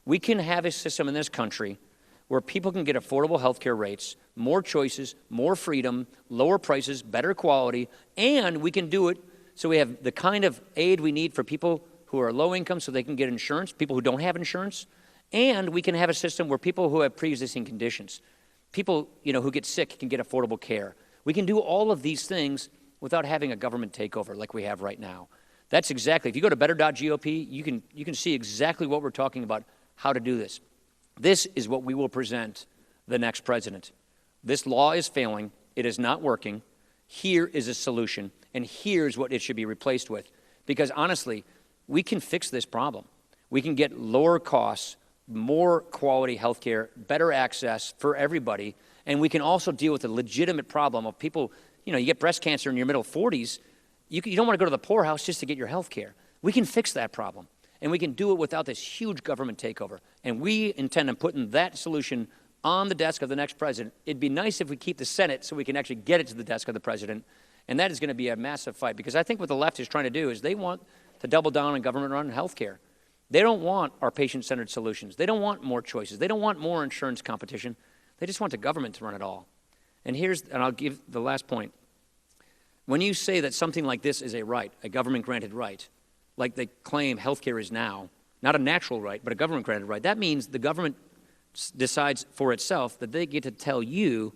We can have a system in this country where people can get affordable health care rates, more choices, more freedom, lower prices, better quality, and we can do it so we have the kind of aid we need for people who are low income so they can get insurance, people who don't have insurance, and we can have a system where people who have pre-existing conditions, people who get sick can get affordable care. We can do all of these things without having a government takeover like we have right now. That's exactly, if you go to better.gop, you can see exactly what we're talking about, how to do this. This is what we will present the next president. This law is failing. It is not working. Here is a solution, and here's what it should be replaced with. Because honestly, we can fix this problem. We can get lower costs, more quality health care, better access for everybody, and we can also deal with the legitimate problem of people, you get breast cancer in your middle 40s, you don't want to go to the poorhouse just to get your health care. We can fix that problem, and we can do it without this huge government takeover. And we intend on putting that solution on the desk of the next president. It'd be nice if we keep the Senate so we can actually get it to the desk of the president, and that is going to be a massive fight, because I think what the left is trying to do is they want to double down on government-run health care. They don't want our patient-centered solutions. They don't want more choices. They don't want more insurance competition. They just want the government to run it all. And I'll give the last point. When you say that something like this is a right, a government-granted right, like they claim health care is now, not a natural right, but a government-granted right, that means the government decides for itself that they get to tell you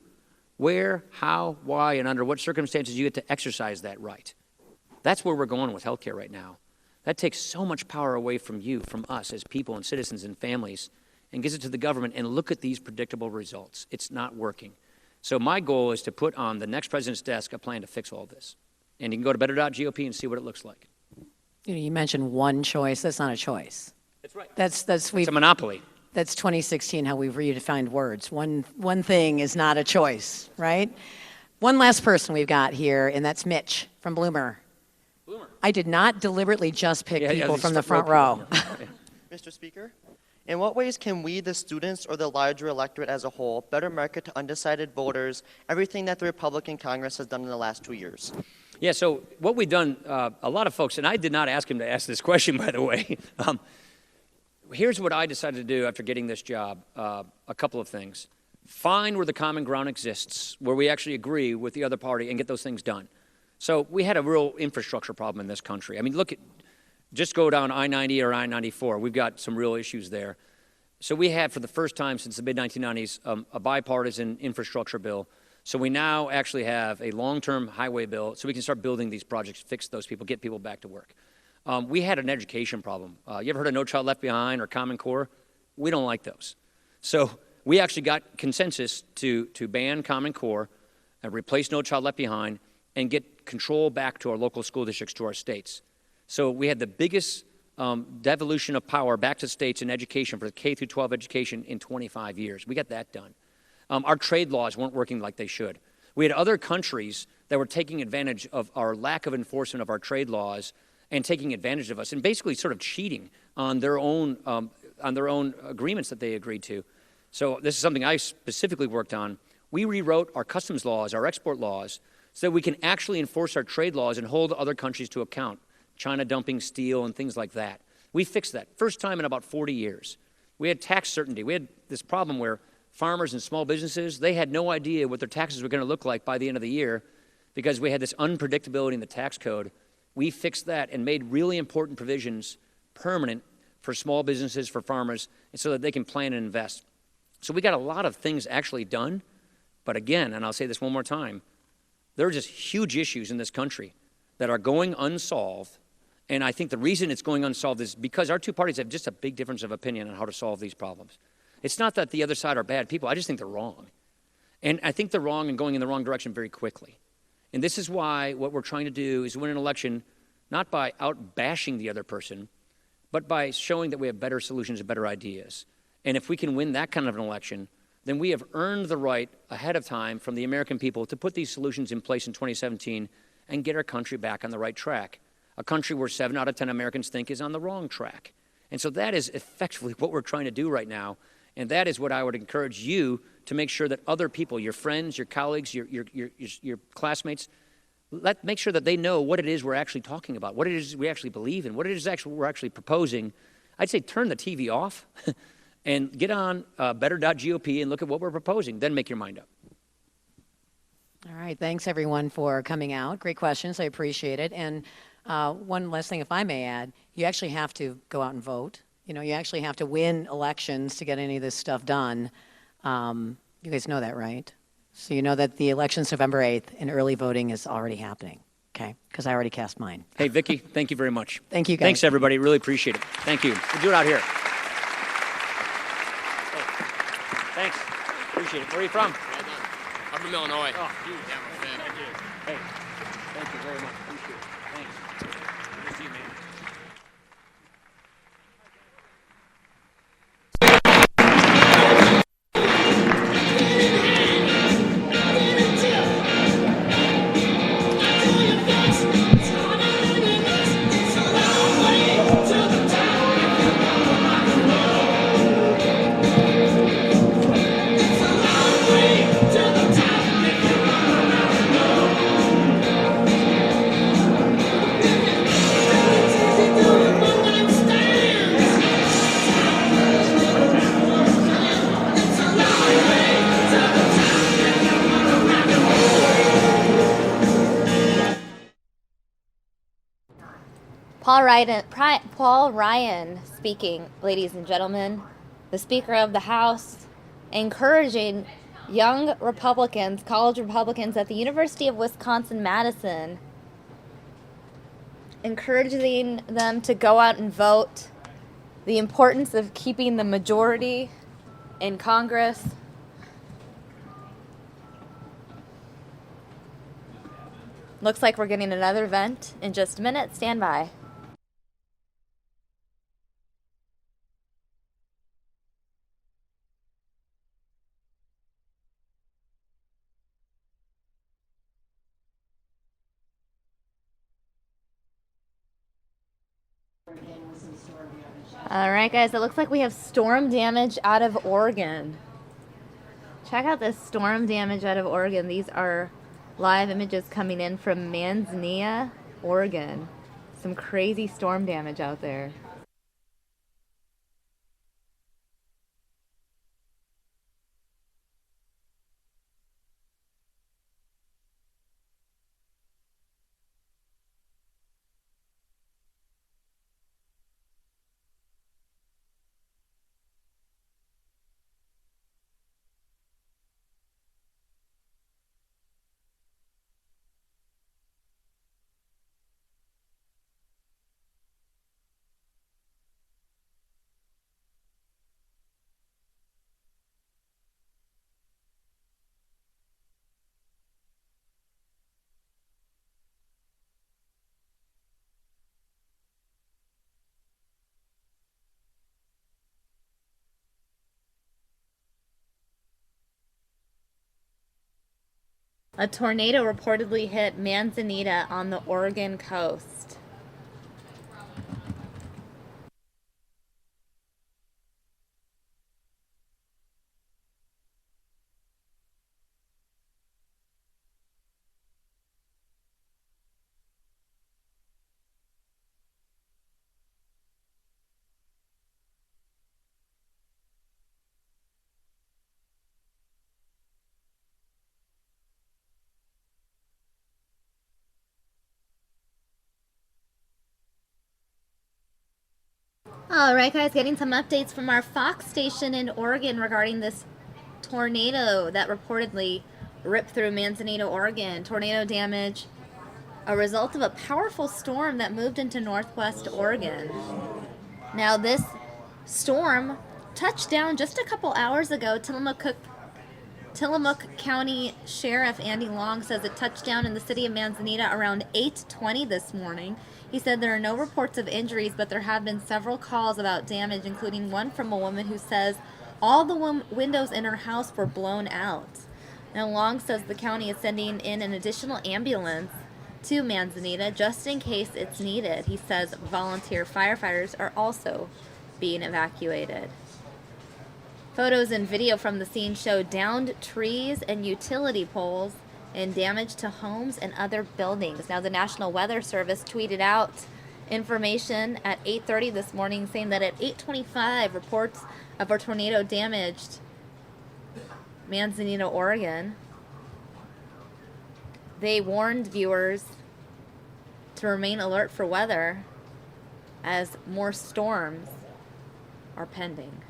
where, how, why, and under what circumstances you get to exercise that right. That's where we're going with health care right now. That takes so much power away from you, from us as people and citizens and families, and gives it to the government. And look at these predictable results. It's not working. So my goal is to put on the next president's desk a plan to fix all this. And you can go to better.gop and see what it looks like. You mentioned one choice. That's not a choice. That's right. It's a monopoly. That's 2016, how we've redefined words. One thing is not a choice, right? One last person we've got here, and that's Mitch from Bloomer. I did not deliberately just pick people from the front row. Mr. Speaker, in what ways can we, the students or the larger electorate as a whole, better market to undecided voters everything that the Republican Congress has done in the last 2 years? Yeah, so what we've done, a lot of folks, and I did not ask him to ask this question, by the way. Here's what I decided to do after getting this job, a couple of things. Find where the common ground exists, where we actually agree with the other party, and get those things done. So we had a real infrastructure problem in this country. I mean, just go down I-90 or I-94. We've got some real issues there. So we had, for the first time since the mid-1990s, a bipartisan infrastructure bill. So we now actually have a long-term highway bill so we can start building these projects, fix those people, get people back to work. We had an education problem. You ever heard of No Child Left Behind or Common Core? We don't like those. So we actually got consensus to ban Common Core and replace No Child Left Behind and get control back to our local school districts, to our states. So we had the biggest devolution of power back to states in education for the K through 12 education in 25 years. We got that done. Our trade laws weren't working like they should. We had other countries that were taking advantage of our lack of enforcement of our trade laws and taking advantage of us and basically sort of cheating on their own agreements that they agreed to. So this is something I specifically worked on. We rewrote our customs laws, our export laws, so that we can actually enforce our trade laws and hold other countries to account, China dumping steel and things like that. We fixed that. First time in about 40 years. We had tax certainty. We had this problem where farmers and small businesses, they had no idea what their taxes were going to look like by the end of the year because we had this unpredictability in the tax code. We fixed that and made really important provisions permanent for small businesses, for farmers, and so that they can plan and invest. So we got a lot of things actually done, but again, and I'll say this one more time, there are just huge issues in this country that are going unsolved, and I think the reason it's going unsolved is because our two parties have just a big difference of opinion on how to solve these problems. It's not that the other side are bad people, I just think they're wrong. And I think they're wrong and going in the wrong direction very quickly. And this is why what we're trying to do is win an election not by out-bashing the other person, but by showing that we have better solutions and better ideas. And if we can win that kind of an election, then we have earned the right ahead of time from the American people to put these solutions in place in 2017 and get our country back on the right track. A country where 7 out of 10 Americans think is on the wrong track. And so that is effectively what we're trying to do right now. And that is what I would encourage you to make sure that other people, your friends, your colleagues, your classmates, make sure that they know what it is we're actually talking about, what it is we actually believe in, what it is we're actually proposing. I'd say turn the TV off and get on better.gop and look at what we're proposing. Then make your mind up. All right. Thanks, everyone, for coming out. Great questions. I appreciate it. And one last thing, if I may add, you actually have to go out and vote. You know, you actually have to win elections to get any of this stuff done. You guys know that, right? So you know that the election's November 8th and early voting is already happening, okay? Because I already cast mine. Hey, Vicki, thank you very much. Thank you, guys. Thanks, everybody. Really appreciate it. Thank you. We'll do it out here. Hey, thanks. Appreciate it. Where are you from? I'm from Illinois. Oh, huge. Yeah, I'm a fan. Thank you. Hey, thank you very much. Appreciate it. Thanks. Good to see you, man. Paul Ryan speaking, ladies and gentlemen, the Speaker of the House, encouraging young Republicans, college Republicans at the University of Wisconsin-Madison, encouraging them to go out and vote, the importance of keeping the majority in Congress. Looks like we're getting another vent in just a minute. Stand by. All right, guys, it looks like we have storm damage out of Oregon. Check out this storm damage out of Oregon. These are live images coming in from Manzanilla, Oregon. Some crazy storm damage out there. A tornado reportedly hit Manzanita on the Oregon coast. All right, guys, getting some updates from our Fox station in Oregon regarding this tornado that reportedly ripped through Manzanita, Oregon. Tornado damage, a result of a powerful storm that moved into northwest Oregon. Now, this storm touched down just a couple hours ago. Tillamook County Sheriff Andy Long says it touched down in the city of Manzanita around 8:20 this morning. He said there are no reports of injuries, but there have been several calls about damage, including one from a woman who says all the windows in her house were blown out. Now, Long says the county is sending in an additional ambulance to Manzanita just in case it's needed. He says volunteer firefighters are also being evacuated. Photos and video from the scene show downed trees and utility poles and damage to homes and other buildings. Now, the National Weather Service tweeted out information at 8:30 this morning saying that at 8:25 reports of a tornado damaged Manzanita, Oregon. They warned viewers to remain alert for weather as more storms are pending.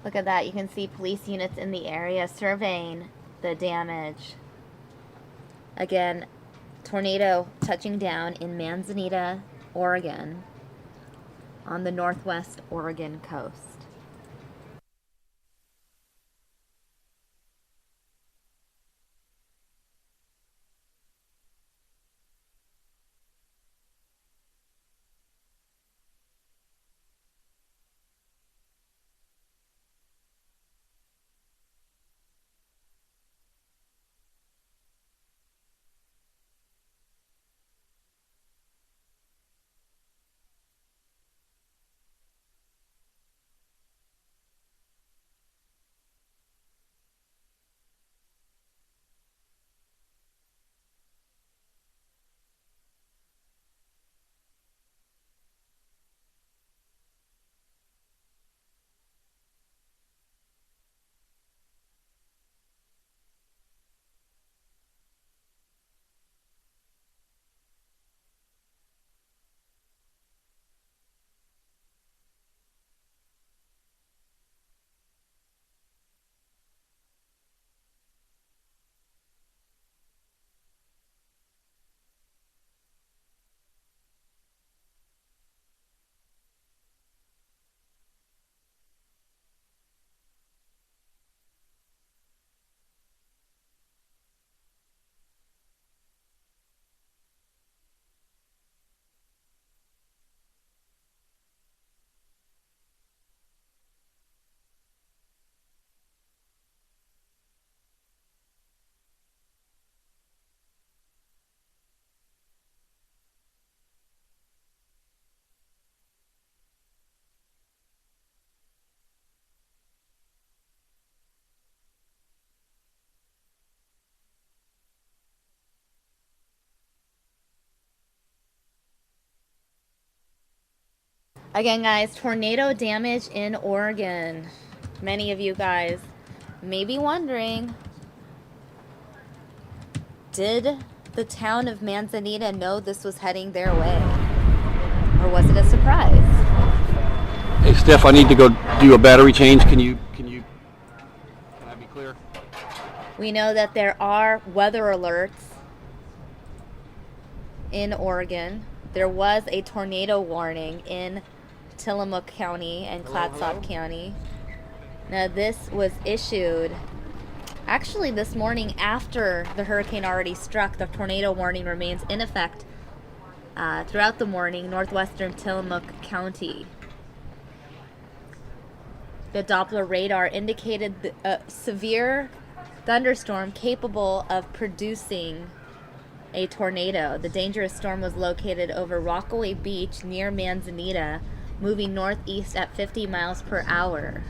Look at that. You can see police units in the area surveying the damage. Again, tornado touching down in Manzanita, Oregon, on the northwest Oregon coast. Again, guys, tornado damage in Oregon. Many of you guys may be wondering, did the town of Manzanita know this was heading their way? Or was it a surprise? Hey, Steph, I need to go do a battery change. Can I be clear? We know that there are weather alerts in Oregon. There was a tornado warning in Tillamook County and Clatsop County. Now, this was issued actually this morning after the hurricane already struck. The tornado warning remains in effect throughout the morning, northwestern Tillamook County. The Doppler radar indicated a severe thunderstorm capable of producing a tornado. The dangerous storm was located over Rockaway Beach near Manzanita, moving northeast at 50 miles per hour.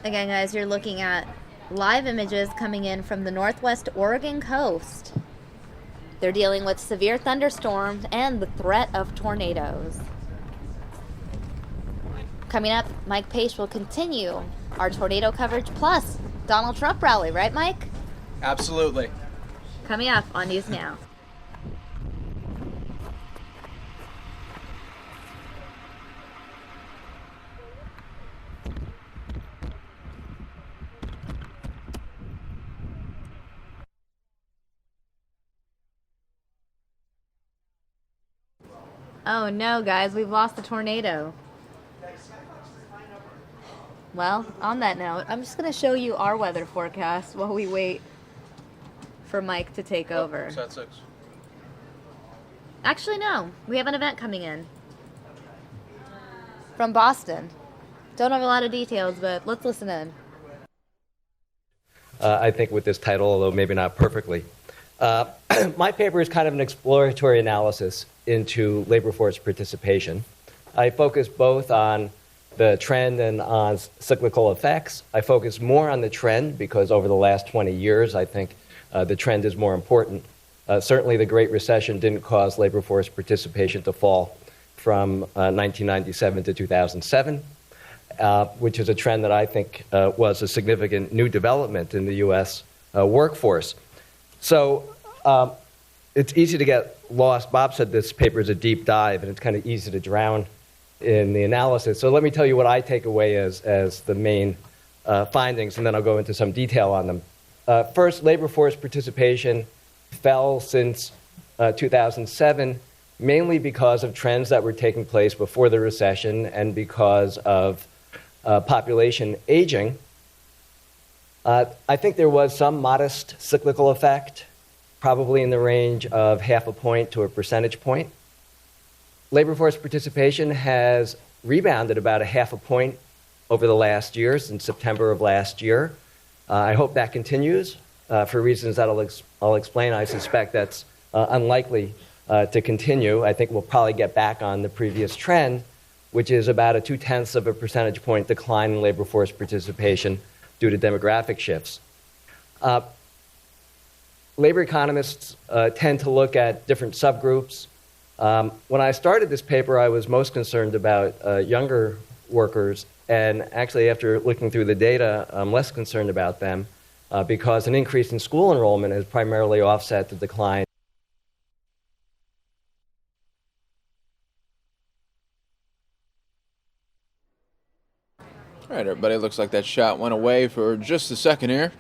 Again, guys, you're looking at live images coming in from the northwest Oregon coast. They're dealing with severe thunderstorms and the threat of tornadoes. Coming up, Mike Pace will continue our tornado coverage plus Donald Trump rally, right, Mike? Absolutely. Coming up on News Now. Oh no, guys, we've lost the tornado. Well, on that note, I'm just going to show you our weather forecast while we wait for Mike to take over. It's at 6. Actually, no. We have an event coming in from Boston. Don't have a lot of details, but let's listen in. I think with this title, although maybe not perfectly. My paper is kind of an exploratory analysis into labor force participation. I focus both on the trend and on cyclical effects. I focus more on the trend because over the last 20 years, I think the trend is more important. Certainly the Great Recession didn't cause labor force participation to fall from 1997 to 2007, which is a trend that I think was a significant new development in the U.S. Workforce. So it's easy to get lost. Bob said this paper is a deep dive, and it's kind of easy to drown in the analysis. So let me tell you what I take away as the main findings, and then I'll go into some detail on them. First, labor force participation fell since 2007, mainly because of trends that were taking place before the recession and because of population aging. I think there was some modest cyclical effect, probably in the range of 0.5 point to a percentage point. Labor force participation has rebounded about 0.5 point over the last year, since September of last year. I hope that continues for reasons that I'll explain. I suspect that's unlikely to continue. I think we'll probably get back on the previous trend, which is about a 0.2 of a percentage point decline in labor force participation due to demographic shifts. Labor economists tend to look at different subgroups. When I started this paper, I was most concerned about younger workers, and actually after looking through the data, I'm less concerned about them because an increase in school enrollment has primarily offset the decline. All right, everybody, looks like that shot went away for just a second here.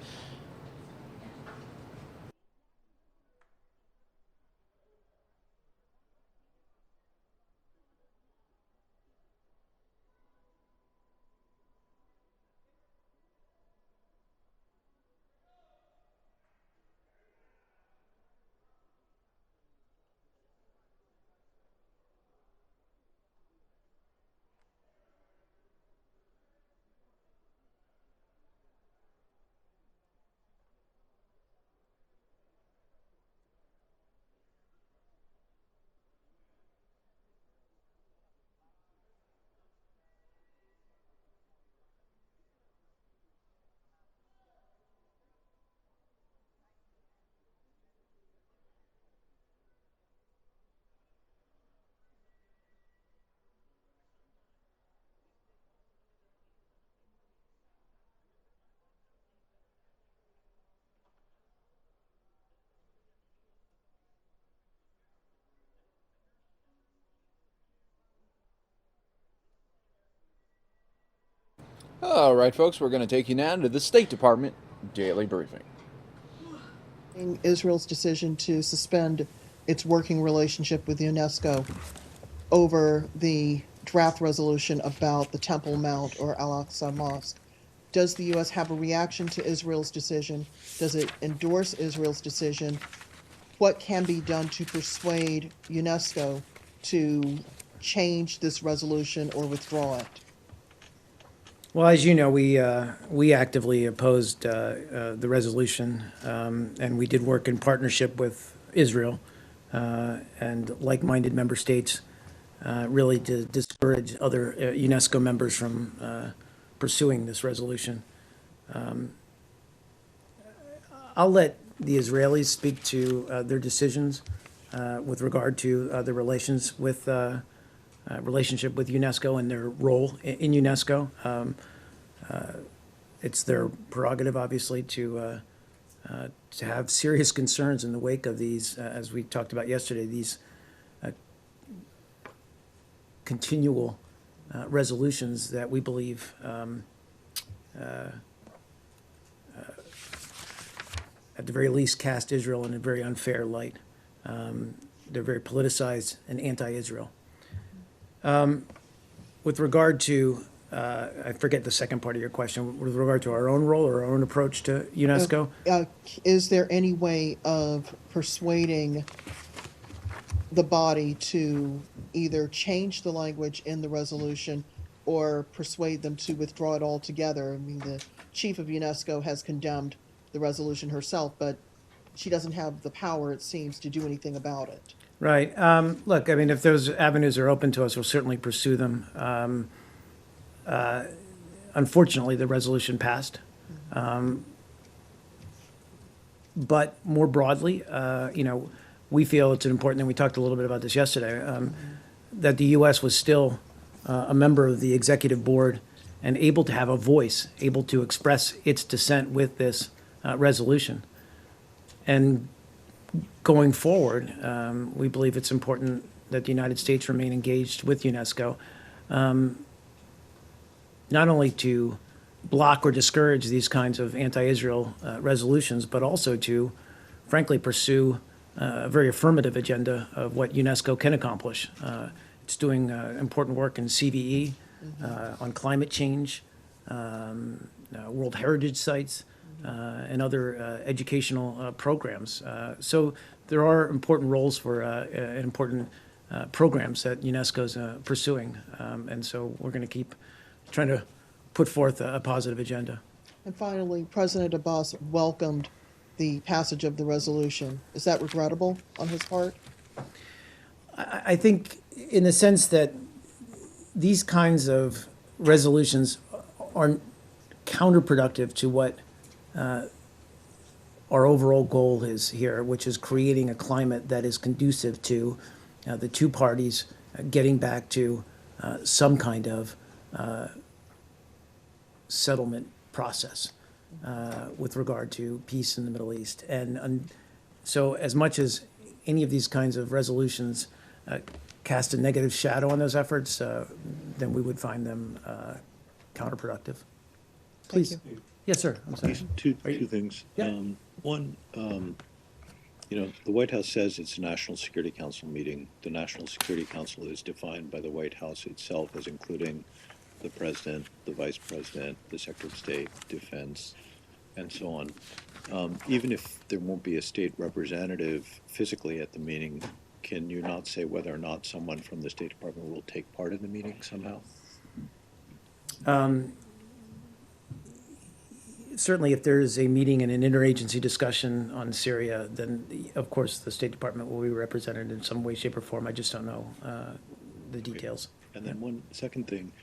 All right, folks, we're going to take you now to the State Department Daily Briefing. Israel's decision to suspend its working relationship with UNESCO over the draft resolution about the Temple Mount or Al-Aqsa Mosque. Does the U.S. have a reaction to Israel's decision? Does it endorse Israel's decision? What can be done to persuade UNESCO to change this resolution or withdraw it? Well, as you know, we actively opposed the resolution, and we did work in partnership with Israel and like-minded member states, really to discourage other UNESCO members from pursuing this resolution. I'll let the Israelis speak to their decisions with regard to the relationship with UNESCO and their role in UNESCO. It's their prerogative, obviously, to have serious concerns in the wake of these, as we talked about yesterday, these continual resolutions that we believe at the very least cast Israel in a very unfair light. They're very politicized and anti-Israel. With regard to, I forget the second part of your question, with regard to our own role or our own approach to UNESCO? Is there any way of persuading the body to either change the language in the resolution or persuade them to withdraw it altogether? I mean, the chief of UNESCO has condemned the resolution herself, but she doesn't have the power, it seems, to do anything about it. Right. Look, I mean, if those avenues are open to us, we'll certainly pursue them. Unfortunately, the resolution passed. But more broadly, we feel it's important, and we talked a little bit about this yesterday, that the U.S. was still a member of the executive board and able to have a voice, able to express its dissent with this resolution. And going forward, we believe it's important that the United States remain engaged with UNESCO, not only to block or discourage these kinds of anti-Israel resolutions, but also to, frankly, pursue a very affirmative agenda of what UNESCO can accomplish. It's doing important work in CVE, on climate change, World Heritage sites, and other educational programs. So there are important roles for important programs that UNESCO's pursuing. And so we're going to keep trying to put forth a positive agenda. And finally, President Abbas welcomed the passage of the resolution. Is that regrettable on his part? I think in the sense that these kinds of resolutions are counterproductive to what our overall goal is here, which is creating a climate that is conducive to the two parties getting back to some kind of settlement process with regard to peace in the Middle East. And so as much as any of these kinds of resolutions cast a negative shadow on those efforts, then we would find them counterproductive. Please. Yes, sir. I'm sorry. Two things. Yeah. One, the White House says it's a National Security Council meeting. The National Security Council is defined by the White House itself as including the President, the Vice President, the Secretary of State, Defense, and so on. Even if there won't be a state representative physically at the meeting, can you not say whether or not someone from the State Department will take part in the meeting somehow? Certainly, if there is a meeting and an interagency discussion on Syria, then of course the State Department will be represented in some way, shape, or form. I just don't know the details. And then one second thing,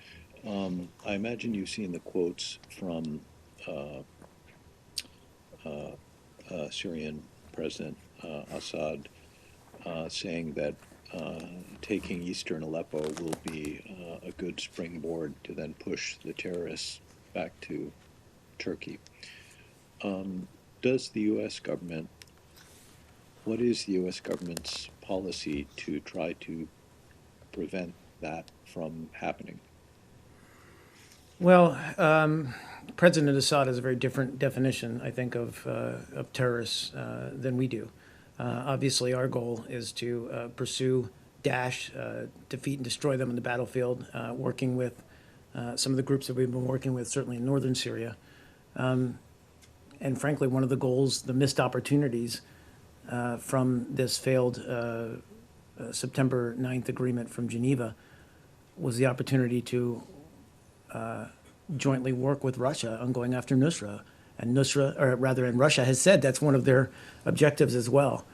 I imagine you've seen the quotes from Syrian President Assad saying that taking eastern Aleppo will be a good springboard to then push the terrorists back to Turkey. Does the U.S. government, what is the U.S. government's policy to try to prevent that from happening? Well, President Assad has a very different definition, I think, of terrorists than we do. Obviously, our goal is to pursue Daesh, defeat and destroy them on the battlefield, working with some of the groups that we've been working with, certainly in northern Syria. And frankly, one of the goals, the missed opportunities from this failed September 9th agreement from Geneva was the opportunity to jointly work with Russia on going after Nusra. And Russia has said that's one of their objectives as well.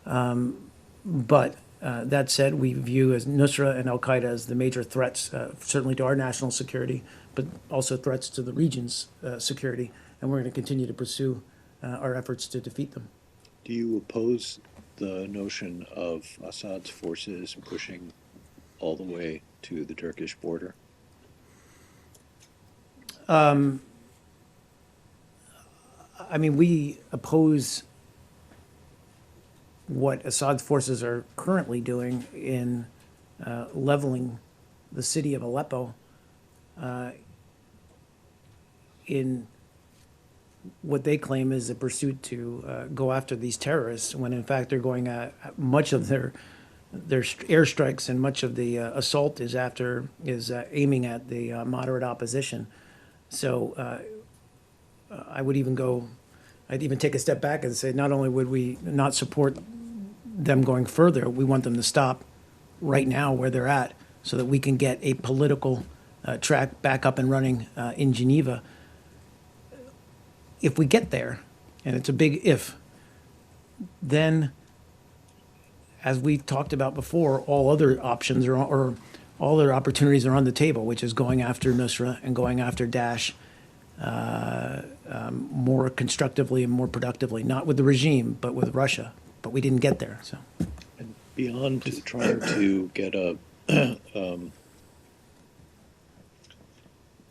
But that said, we view as Nusra and Al-Qaeda as the major threats, certainly to our national security, but also threats to the region's security. And we're going to continue to pursue our efforts to defeat them. Do you oppose the notion of Assad's forces pushing all the way to the Turkish border? I mean, we oppose what Assad's forces are currently doing in leveling the city of Aleppo in what they claim is a pursuit to go after these terrorists, when in fact they're going at much of their airstrikes and much of the assault is aiming at the moderate opposition. So I'd even take a step back and say not only would we not support them going further, we want them to stop right now where they're at so that we can get a political track back up and running in Geneva. If we get there, and it's a big if, then, as we've talked about before, all other options or all other opportunities are on the table, which is going after Nusra and going after Daesh more constructively and more productively, not with the regime, but with Russia. But we didn't get there. So, and beyond trying to get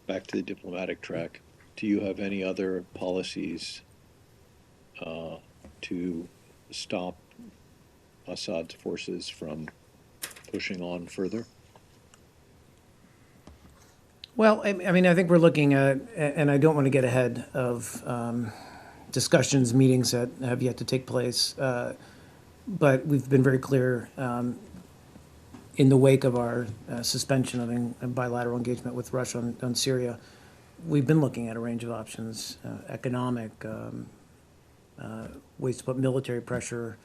back to the diplomatic track, do you have any other policies to stop Assad's forces from pushing on further? Well, I mean, I think we're looking at, and I don't want to get ahead of discussions, meetings that have yet to take place, but we've been very clear in the wake of our suspension of bilateral engagement with Russia on Syria. We've been looking at a range of options, economic, ways to put military pressure,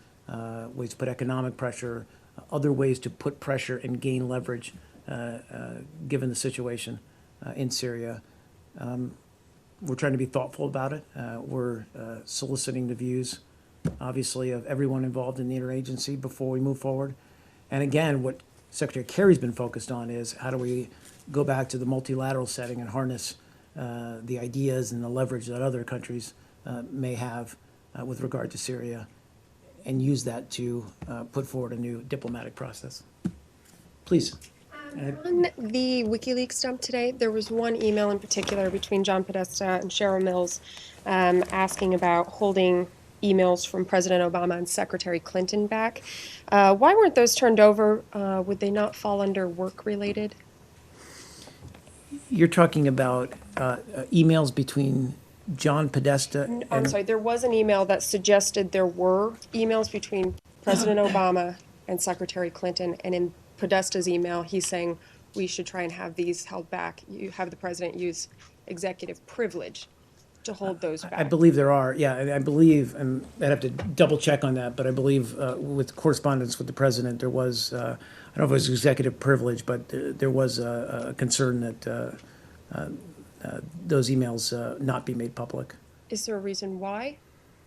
ways to put economic pressure, other ways to put pressure and gain leverage given the situation in Syria. We're trying to be thoughtful about it. We're soliciting the views, obviously, of everyone involved in the interagency before we move forward. And again, what Secretary Kerry's been focused on is how do we go back to the multilateral setting and harness the ideas and the leverage that other countries may have with regard to Syria, and use that to put forward a new diplomatic process. Please. On the WikiLeaks dump today, there was one email in particular between John Podesta and Cheryl Mills asking about holding emails from President Obama and Secretary Clinton back. Why weren't those turned over? Would they not fall under work-related? You're talking about emails between John Podesta and... I'm sorry, there was an email that suggested there were emails between President Obama and Secretary Clinton, and in Podesta's email, he's saying we should try and have these held back. You have the president use executive privilege to hold those back. I believe there are, yeah. I believe, and I'd have to double check on that, but I believe with correspondence with the president, there was, I don't know if it was executive privilege, but there was a concern that those emails not be made public. Is there a reason why?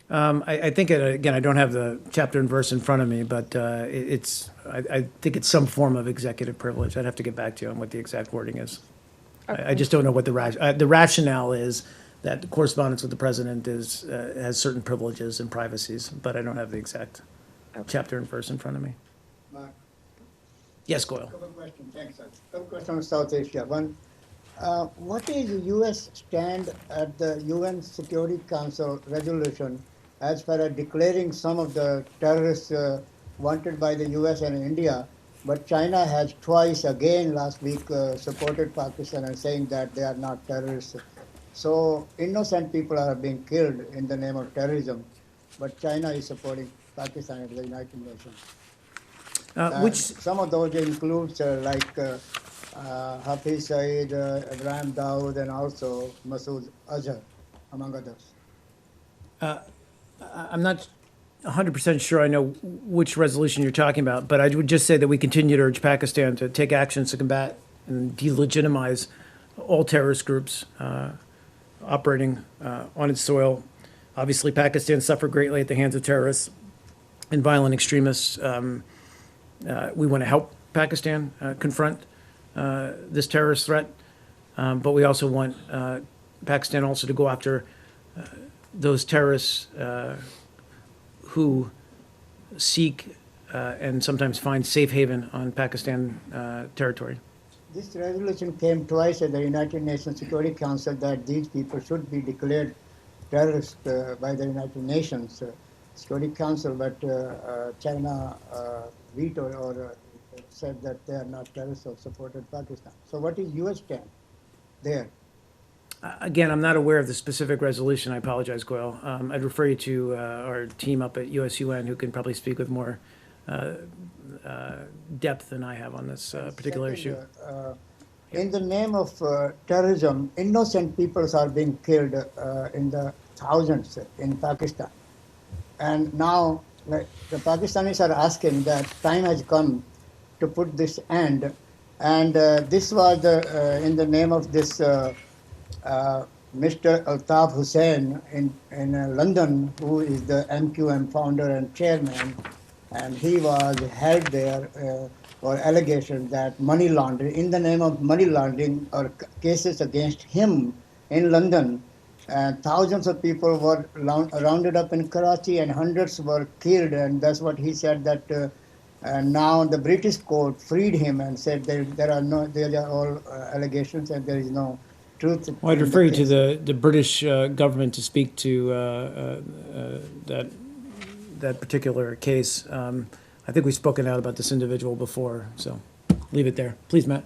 I think, again, I don't have the chapter and verse in front of me, but I think it's some form of executive privilege. I'd have to get back to you on what the exact wording is. Okay. I just don't know what the rationale is that the correspondence with the president has certain privileges and privacies, but I don't have the exact chapter and verse in front of me. Mark. Yes, Goyle. Couple of questions. Thanks, sir. Couple questions on South Asia. One, what is the U.S. stand at the UN Security Council resolution as far as declaring some of the terrorists wanted by the U.S. and India But China has twice again last week supported Pakistan and saying that they are not terrorists. So innocent people are being killed in the name of terrorism, but China is supporting Pakistan at the United Nations. Which Some of those includes Hafiz Saeed, Ibrahim Dawood, and also Masood Azhar, among others. I'm not 100% sure I know which resolution you're talking about, but I would just say that we continue to urge Pakistan to take actions to combat and delegitimize all terrorist groups operating on its soil. Obviously, Pakistan suffered greatly at the hands of terrorists and violent extremists. We want to help Pakistan confront this terrorist threat, but we also want Pakistan also to go after those terrorists who seek and sometimes find safe haven on Pakistan territory. This resolution came twice at the United Nations Security Council that these people should be declared terrorists by the United Nations Security Council, but China vetoed or said that they are not terrorists or supported Pakistan. So what is U.S. stand there? Again, I'm not aware of the specific resolution. I apologize, Goyle. I'd refer you to our team up at USUN who can probably speak with more depth than I have on this particular issue. In the name of terrorism, innocent peoples are being killed in the thousands in Pakistan. And now the Pakistanis are asking that time has come to put this end. And this was in the name of this Mr. Altaf Hussain in London, who is the MQM founder and chairman, and he was held there for allegations that money laundering, in the name of money laundering, or cases against him in London. Thousands of people were rounded up in Karachi and hundreds were killed, and that's what he said that now the British court freed him and said there are all allegations and there is no truth. Well, I'd refer you to the British government to speak to that particular case. I think we've spoken out about this individual before, so leave it there. Please, Matt.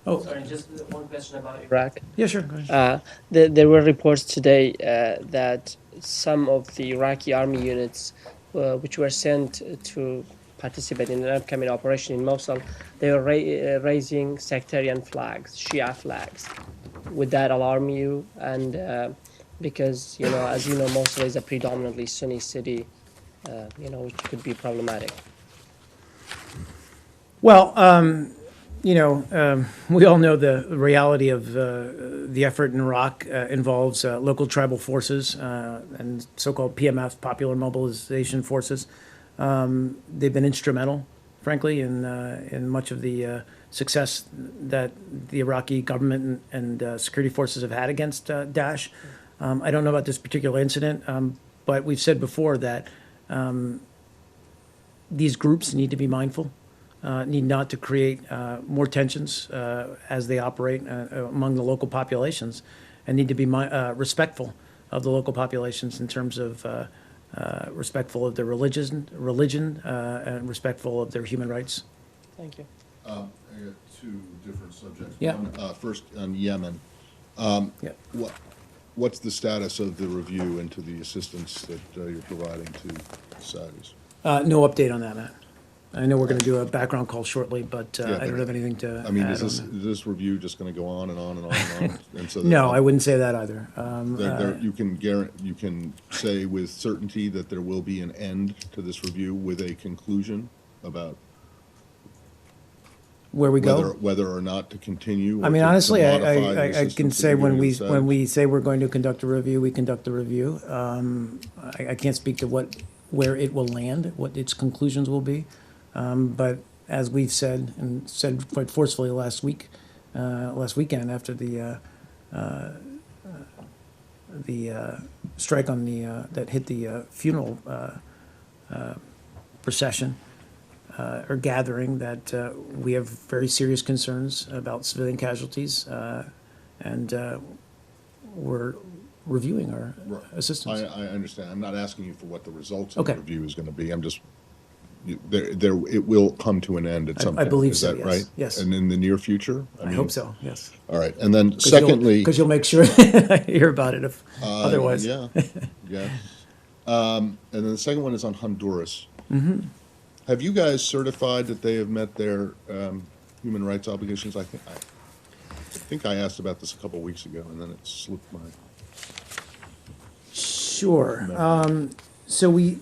Oh, sorry, just one question about Iraq. Yeah, sure. Go ahead. There were reports today that some of the Iraqi army units, which were sent to participate in an upcoming operation in Mosul, they were raising sectarian flags, Shia flags. Would that alarm you? And because, as you know, Mosul is a predominantly Sunni city, which could be problematic. Well, we all know the reality of the effort in Iraq involves local tribal forces and so-called PMF, Popular Mobilization Forces. They've been instrumental, frankly, in much of the success that the Iraqi government and security forces have had against Daesh. I don't know about this particular incident, but we've said before that these groups need to be mindful. Need not to create more tensions as they operate among the local populations, and need to be respectful of the local populations in terms of respectful of their religion, and respectful of their human rights. Thank you. I got two different subjects. Yeah. One, first on Yemen. What's the status of the review into the assistance that you're providing to the Saudis? No update on that, Matt. I know we're going to do a background call shortly, but I don't have anything to add is this review just going to go on and on and on and on? And so no, I wouldn't say that either. You can say with certainty that there will be an end to this review with a conclusion about where we go, whether or not to continue. I mean, honestly, I can say to when we say we're going to conduct a review, we conduct a review. I can't speak to where it will land, what its conclusions will be. But as we've said, and said quite forcefully last weekend after the strike on that hit the funeral procession or gathering, that we have very serious concerns about civilian casualties, and we're reviewing our assistance. I understand. I'm not asking you for what the results of the review is going to be. I'm just it will come to an end at some I point. believe Is so, that yes, right? yes. And in the near future? I hope so, yes. All right. And then secondly. Because you'll make sure I hear about it if otherwise. Yeah, yes. And then the second one is on Honduras. Mm-hmm. Have you guys certified that they have met their human rights obligations? I think I asked about this a couple weeks ago, and then it slipped my. Sure. So we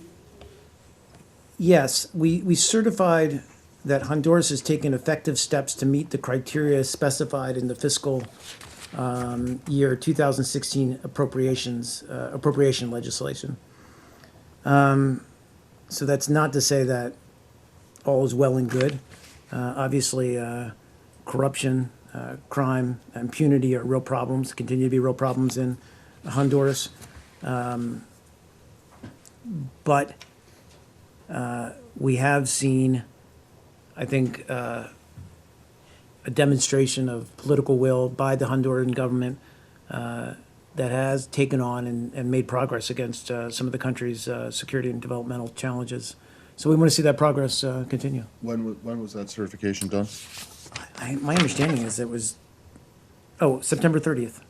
certified that Honduras has taken effective steps to meet the criteria specified in the fiscal year 2016 appropriation legislation. So that's not to say that all is well and good. Obviously, corruption, crime, impunity are real problems, continue to be real problems in Honduras. But we have seen, I think, a demonstration of political will by the Honduran government that has taken on and made progress against some of the country's security and developmental challenges. So we want to see that progress continue. When was that certification done? My understanding is it was, September 30th.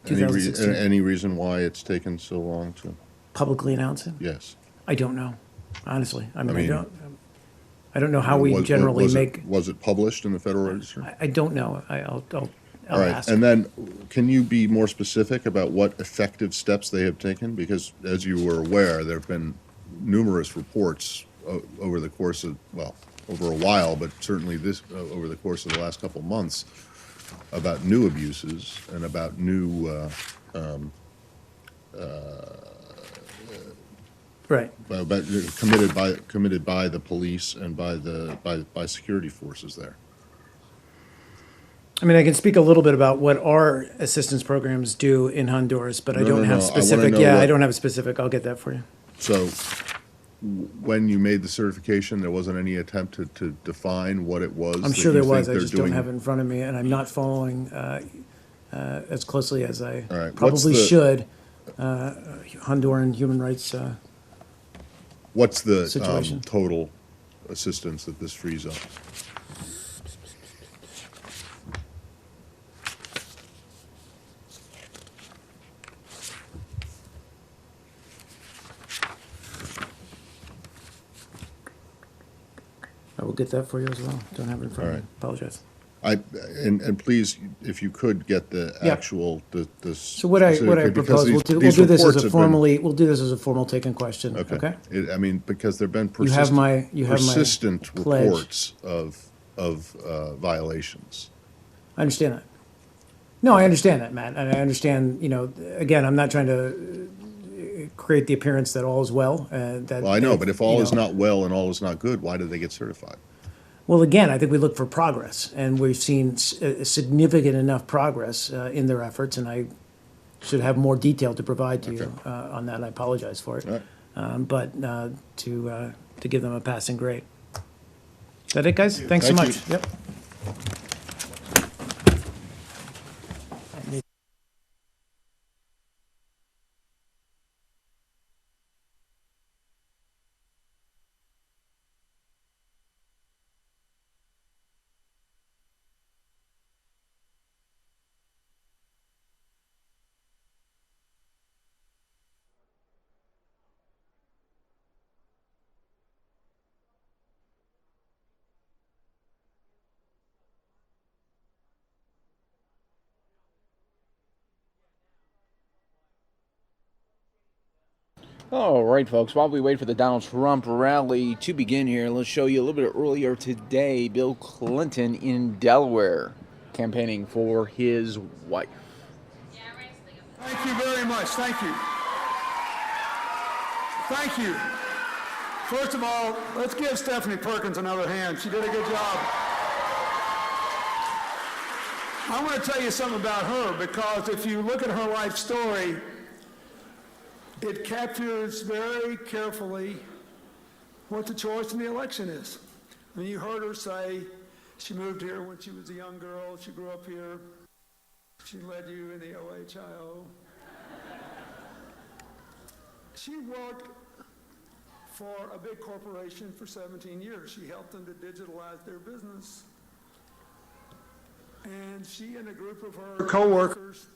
Any reason why it's taken so long to? Publicly announce it? Yes. I don't know, honestly. I don't know how we was it published in the Federal Register? I don't know. I'll All right, ask. and then can you be more specific about what effective steps they have taken? Because as you were aware, there have been numerous reports over the course of, over a while, but certainly over the course of the last couple of months about new abuses and about new right. About committed by the police and by security forces there. I mean, I can speak a little bit about what our assistance programs do in Honduras, but I don't have specific. I don't have a specific. I'll get that for you. So, when you made the certification, there wasn't any attempt to define what it was? I'm sure there was. I just don't have it in front of me, and I'm not following as closely as I probably should. Honduran human rights. What's the situation? Total assistance that this frees up? I will get that for you as well. Don't have it in front of me. Apologize. And please, if you could get the actual the. So what I propose, we'll do this as a formal taken question. Okay. I mean, because there've been persistent reports of violations. I understand that. No, I understand that, Matt, and I understand. Again, I'm not trying to create the appearance that all is well. Well, I know, but if all is not well and all is not good, why did they get certified? Well, again, I think we look for progress, and we've seen significant enough progress in their efforts, and I should have more detail to provide to you on that. I apologize for it, but to give them a passing grade. Is that it, guys? Thanks so much. Yep. All right, folks, while we wait for the Donald Trump rally to begin here, let's show you a little bit earlier today, Bill Clinton in Delaware campaigning for his wife. Thank you very much. Thank you. Thank you. First of all, let's give Stephanie Perkins another hand. She did a good job. I want to tell you something about her, because if you look at her life story, it captures very carefully what the choice in the election is. I mean, you heard her say she moved here when she was a young girl. She grew up here. She led you in the OHIO. She worked for a big corporation for 17 years. She helped them to digitalize their business. And she and a group of her co-workers,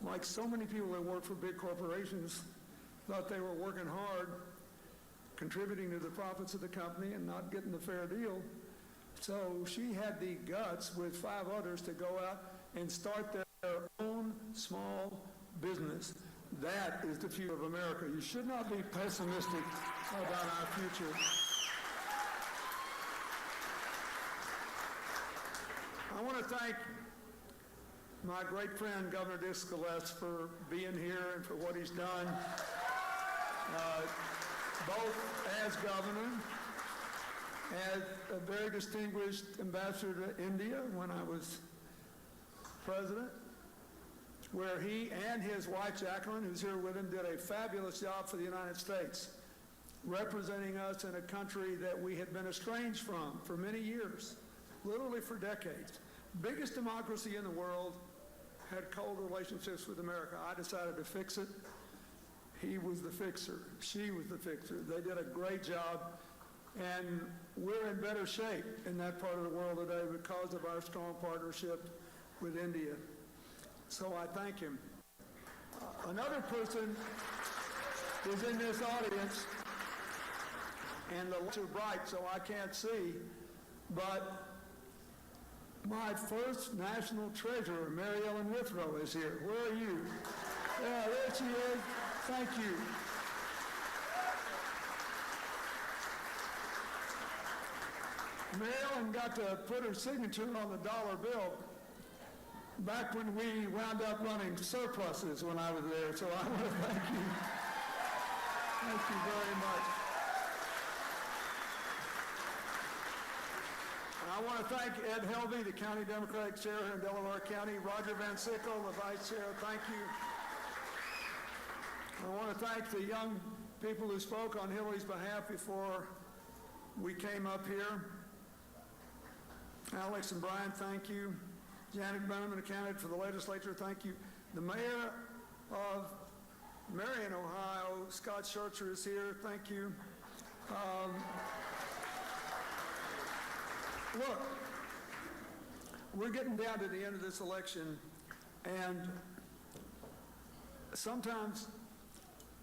like so many people that work for big corporations, thought they were working hard, contributing to the profits of the company and not getting the fair deal. So she had the guts with 5 others to go out and start their own small business. That is the future of America. You should not be pessimistic about our future. I want to thank my great friend, Governor Dick Scalise, for being here and for what he's done, both as governor, as a very distinguished ambassador to India when I was president, where he and his wife, Jacqueline, who's here with him, did a fabulous job for the United States, representing us in a country that we had been estranged from for many years, literally for decades. Biggest democracy in the world, had cold relationships with America. I decided to fix it. He was the fixer. She was the fixer. They did a great job, and we're in better shape in that part of the world today because of our strong partnership with India. So I thank him. Another person is in this audience, and the lights are bright, so I can't see, but my first national treasurer, Mary Ellen Withrow, is here. Where are you? Yeah, there she is. Thank you. Mary Ellen got to put her signature on the dollar bill back when we wound up running surpluses when I was there, so I want to thank you. Thank you very much. I want to thank Ed Helvey, the County Democratic Chair here in Delaware County, Roger Van Sickle, the Vice Chair, thank you. I want to thank the young people who spoke on Hillary's behalf before we came up here. Alex and Brian, thank you. Janet Benham, a candidate for the legislature, thank you. The mayor of Marion, Ohio, Scott Schertzer, is here, thank you. Look, we're getting down to the end of this election, and sometimes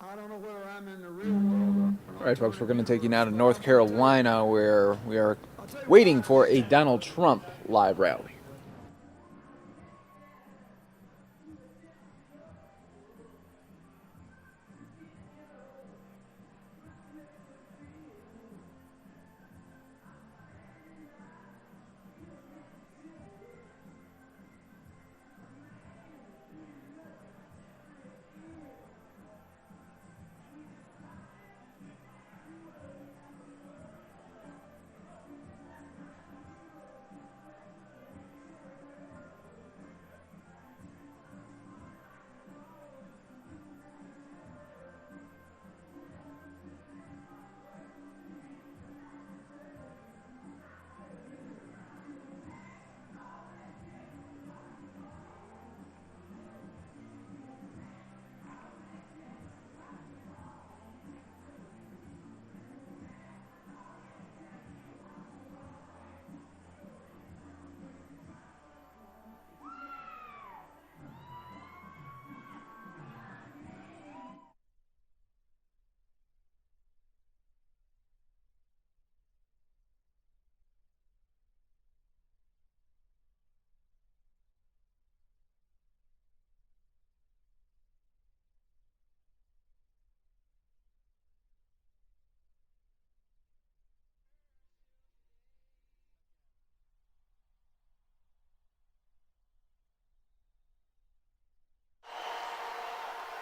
I don't know whether I'm in the real world. All right, folks, we're going to take you now to North Carolina, where we are waiting for a Donald Trump live rally.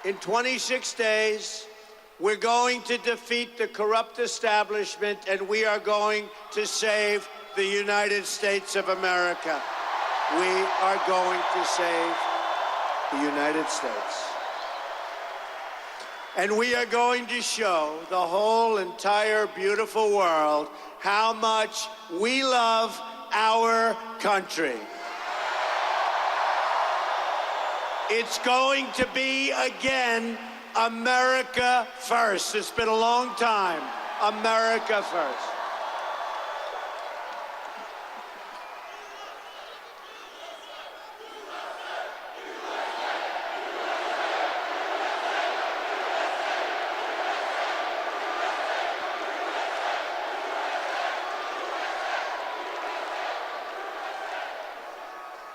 In 26 days, we're going to defeat the corrupt establishment, and we are going to save the United States of America. We are going to save the United States. And we are going to show the whole entire beautiful world how much we love our country. It's going to be, again, America first. It's been a long time. America first. –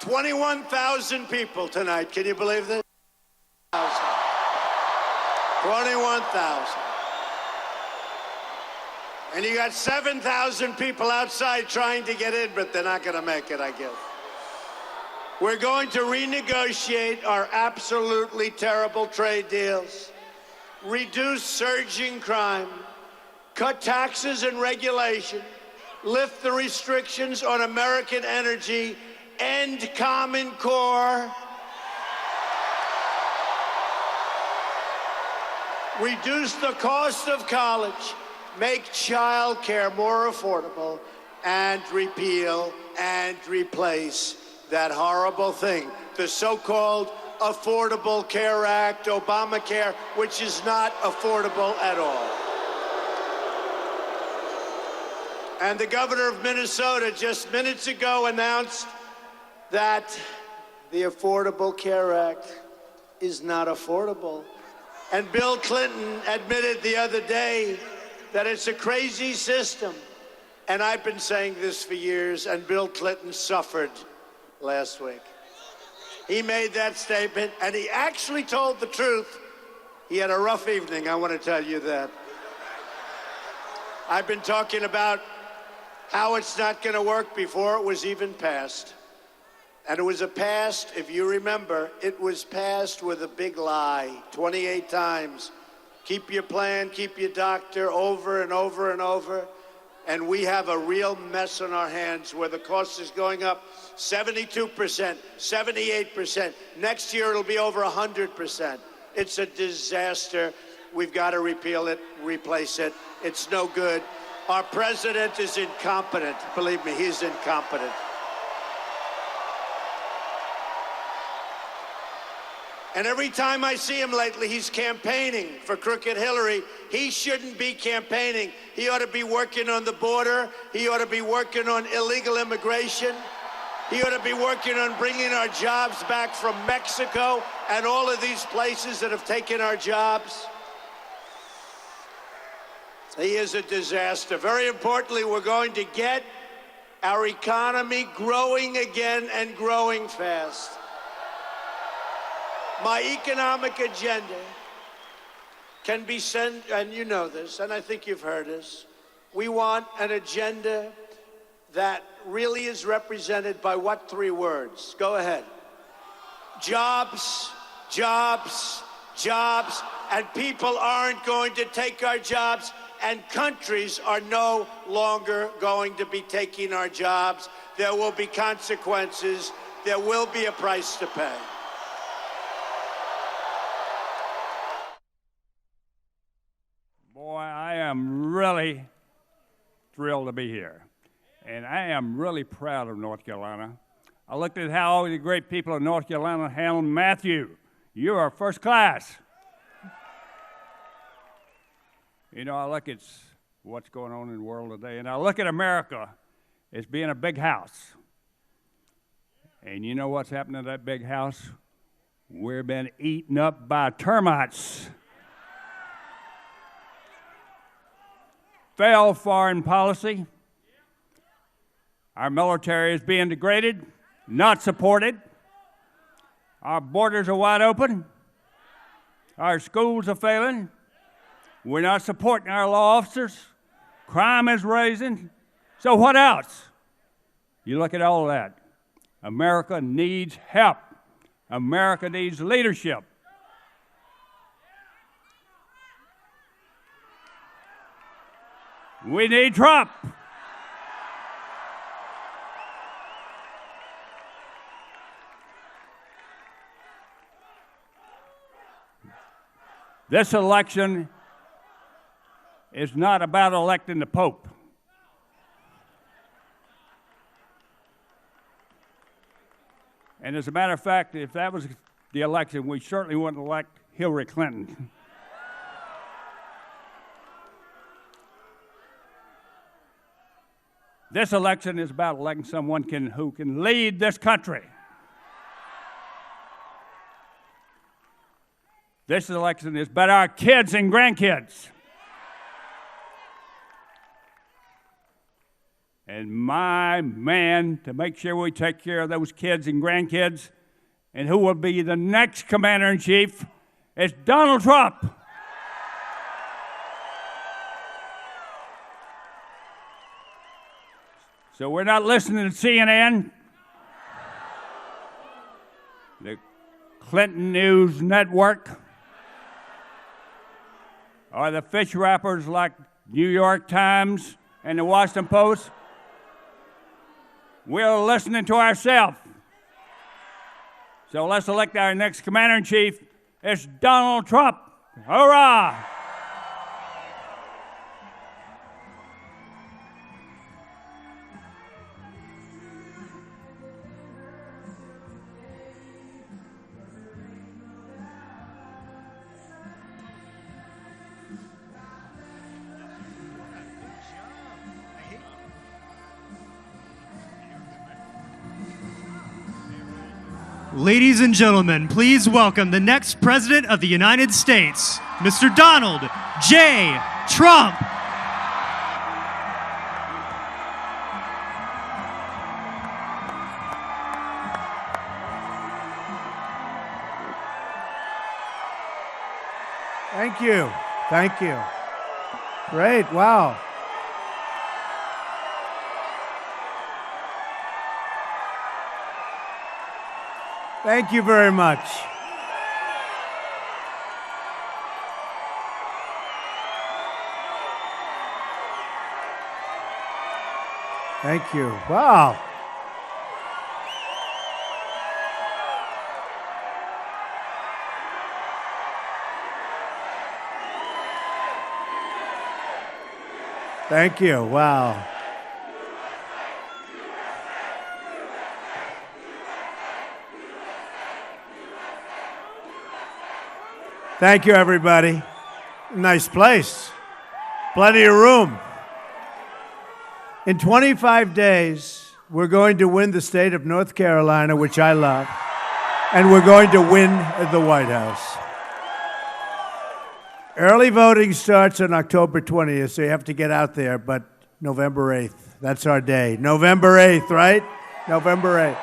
21,000 people tonight. Can you believe this? 21,000. And you got 7,000 people outside trying to get in, but they're not going to make it, I guess. We're going to renegotiate our absolutely terrible trade deals, reduce surging crime, cut taxes and regulation, lift the restrictions on American energy, end Common Core, reduce the cost of college, make child care more affordable, and repeal and replace that horrible thing, the so-called Affordable Care Act, Obamacare, which is not affordable at all. And the governor of Minnesota just minutes ago announced that the Affordable Care Act is not affordable. And Bill Clinton admitted the other day that it's a crazy system. And I've been saying this for years, and Bill Clinton suffered last week. He made that statement, and he actually told the truth. He had a rough evening, I want to tell you that. I've been talking about how it's not going to work before it was even passed. And it was passed, if you remember, it was passed with a big lie, 28 times. Keep your plan, keep your doctor, over and over and over. And we have a real mess on our hands where the cost is going up 72%, 78%. Next year it'll be over 100%. It's a disaster. We've got to repeal it, replace it. It's no good. Our president is incompetent. Believe me, he's incompetent. And every time I see him lately, he's campaigning for crooked Hillary. He shouldn't be campaigning. He ought to be working on the border. He ought to be working on illegal immigration. He ought to be working on bringing our jobs back from Mexico and all of these places that have taken our jobs. He is a disaster. Very importantly, we're going to get our economy growing again and growing fast. My economic agenda can be sent, and you know this, and I think you've heard this. We want an agenda that really is represented by what three words? Go ahead. Jobs, jobs, jobs, and people aren't going to take our jobs, and countries are no longer going to be taking our jobs. There will be consequences. There will be a price to pay. Boy, I am really thrilled to be here. And I am really proud of North Carolina. I looked at how all the great people of North Carolina handled Matthew. You are first class. You know, I look at what's going on in the world today, and I look at America as being a big house. And you know what's happened to that big house? We're being eaten up by termites. Failed foreign policy. Our military is being degraded, not supported. Our borders are wide open. Our schools are failing. We're not supporting our law officers. Crime is rising. So what else? You look at all of that. America needs help. America needs leadership. We need Trump. This election is not about electing the Pope. And as a matter of fact, if that was the election, we certainly wouldn't elect Hillary Clinton. This election is about electing someone who can lead this country. This election is about our kids and grandkids. And my man to make sure we take care of those kids and grandkids and who will be the next commander-in-chief is Donald Trump. So we're not listening to CNN, the Clinton News Network, or the fish wrappers like New York Times and the Washington Post. We're listening to ourselves. So let's elect our next commander-in-chief. It's Donald Trump. Hurrah! Ladies and gentlemen, please welcome the next President of the United States, Mr. Donald J. Trump. Thank you. Thank you. Great. Wow. Thank you very much. Thank you. Wow. Thank you. Wow. Thank you, everybody. Nice place. Plenty of room. In 25 days, we're going to win the state of North Carolina, which I love, and we're going to win the White House. Early voting starts on October 20th, so you have to get out there, but November 8th, that's our day. November 8th, right? November 8th.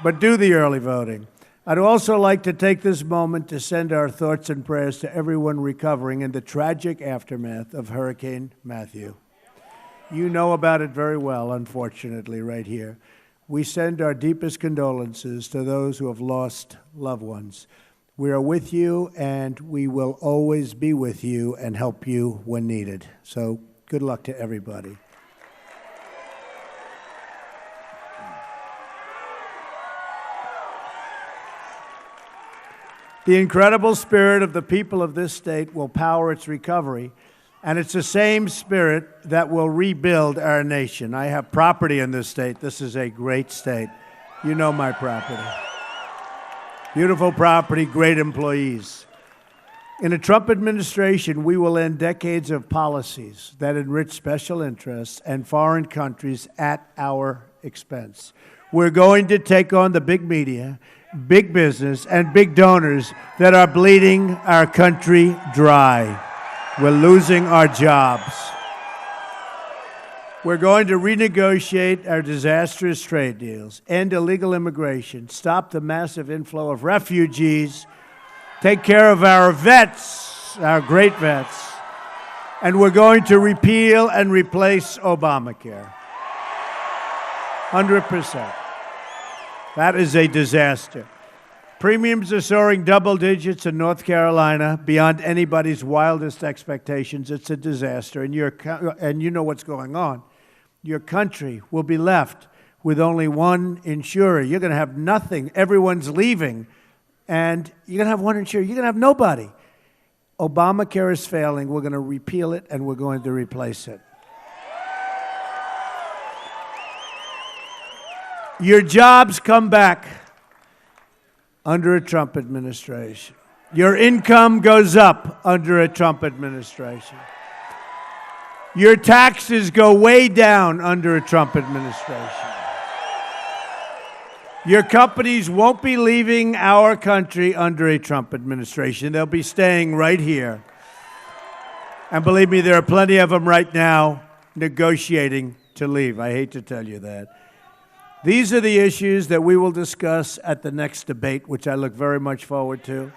But do the early voting. I'd also like to take this moment to send our thoughts and prayers to everyone recovering in the tragic aftermath of Hurricane Matthew. You know about it very well, unfortunately, right here. We send our deepest condolences to those who have lost loved ones. We are with you, and we will always be with you and help you when needed. So good luck to everybody. The incredible spirit of the people of this state will power its recovery, and it's the same spirit that will rebuild our nation. I have property in this state. This is a great state. You know my property. Beautiful property, great employees. In a Trump administration, we will end decades of policies that enrich special interests and foreign countries at our expense. We're going to take on the big media, big business, and big donors that are bleeding our country dry. We're losing our jobs. We're going to renegotiate our disastrous trade deals, end illegal immigration, stop the massive inflow of refugees, take care of our vets, our great vets, and we're going to repeal and replace Obamacare. 100%. That is a disaster. Premiums are soaring double digits in North Carolina beyond anybody's wildest expectations. It's a disaster, and you know what's going on. Your country will be left with only one insurer. You're going to have nothing. Everyone's leaving, and you're going to have one insurer. You're going to have nobody. Obamacare is failing. We're going to repeal it, and we're going to replace it. Your jobs come back under a Trump administration. Your income goes up under a Trump administration. Your taxes go way down under a Trump administration. Your companies won't be leaving our country under a Trump administration. They'll be staying right here. And believe me, there are plenty of them right now negotiating to leave. I hate to tell you that. These are the issues that we will discuss at the next debate, which I look very much forward to.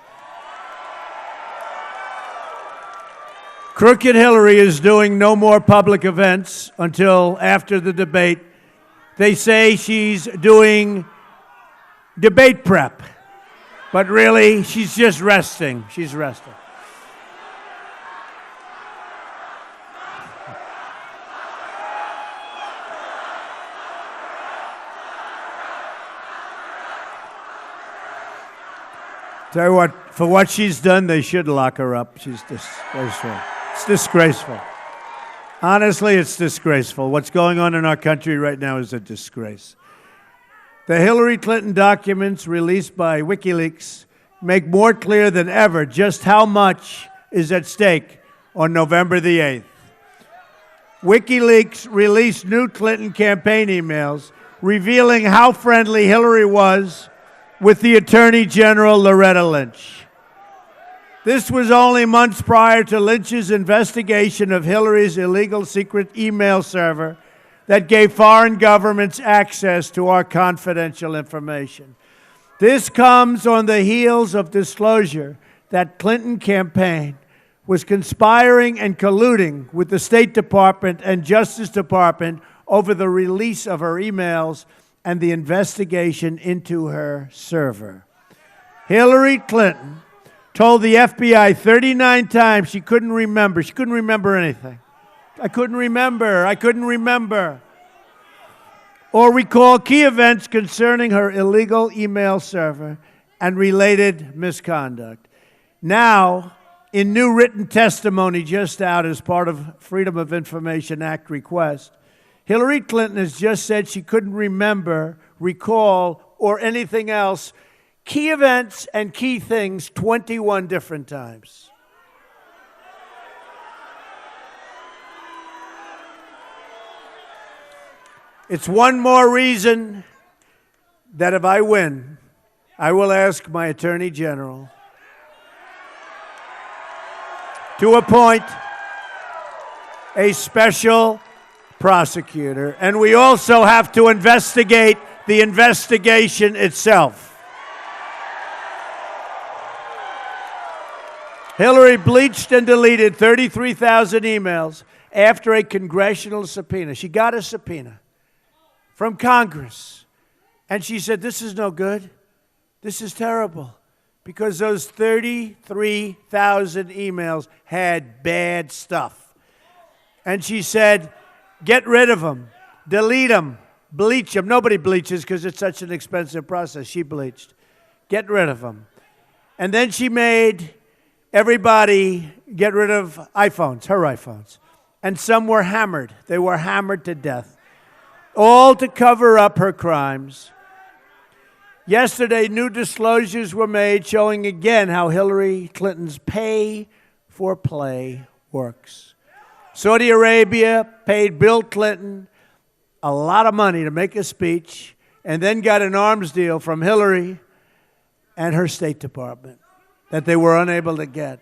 Crooked Hillary is doing no more public events until after the debate. They say she's doing debate prep, but really, she's just resting. She's resting. Tell you what, for what she's done, they should lock her up. She's disgraceful. It's disgraceful. Honestly, it's disgraceful. What's going on in our country right now is a disgrace. The Hillary Clinton documents released by WikiLeaks make more clear than ever just how much is at stake on November the 8th. WikiLeaks released new Clinton campaign emails revealing how friendly Hillary was with the Attorney General Loretta Lynch. This was only months prior to Lynch's investigation of Hillary's illegal secret email server that gave foreign governments access to our confidential information. This comes on the heels of disclosure that Clinton campaign was conspiring and colluding with the State Department and Justice Department over the release of her emails and the investigation into her server. Hillary Clinton told the FBI 39 times she couldn't remember. She couldn't remember anything. I couldn't remember. Or recall key events concerning her illegal email server and related misconduct. Now, in new written testimony just out as part of Freedom of Information Act request, Hillary Clinton has just said she couldn't remember, recall, or anything else key events and key things 21 different times. It's one more reason that if I win, I will ask my Attorney General to appoint a special prosecutor, and we also have to investigate the investigation itself. Hillary bleached and deleted 33,000 emails after a congressional subpoena. She got a subpoena from Congress, and she said, this is no good. This is terrible, because those 33,000 emails had bad stuff. And she said, get rid of them, delete them, bleach them. Nobody bleaches because it's such an expensive process. She bleached. Get rid of them. And then she made everybody get rid of iPhones, her iPhones. And some were hammered. They were hammered to death, all to cover up her crimes. Yesterday, new disclosures were made showing again how Hillary Clinton's pay-for-play works. Saudi Arabia paid Bill Clinton a lot of money to make a speech and then got an arms deal from Hillary and her State Department that they were unable to get.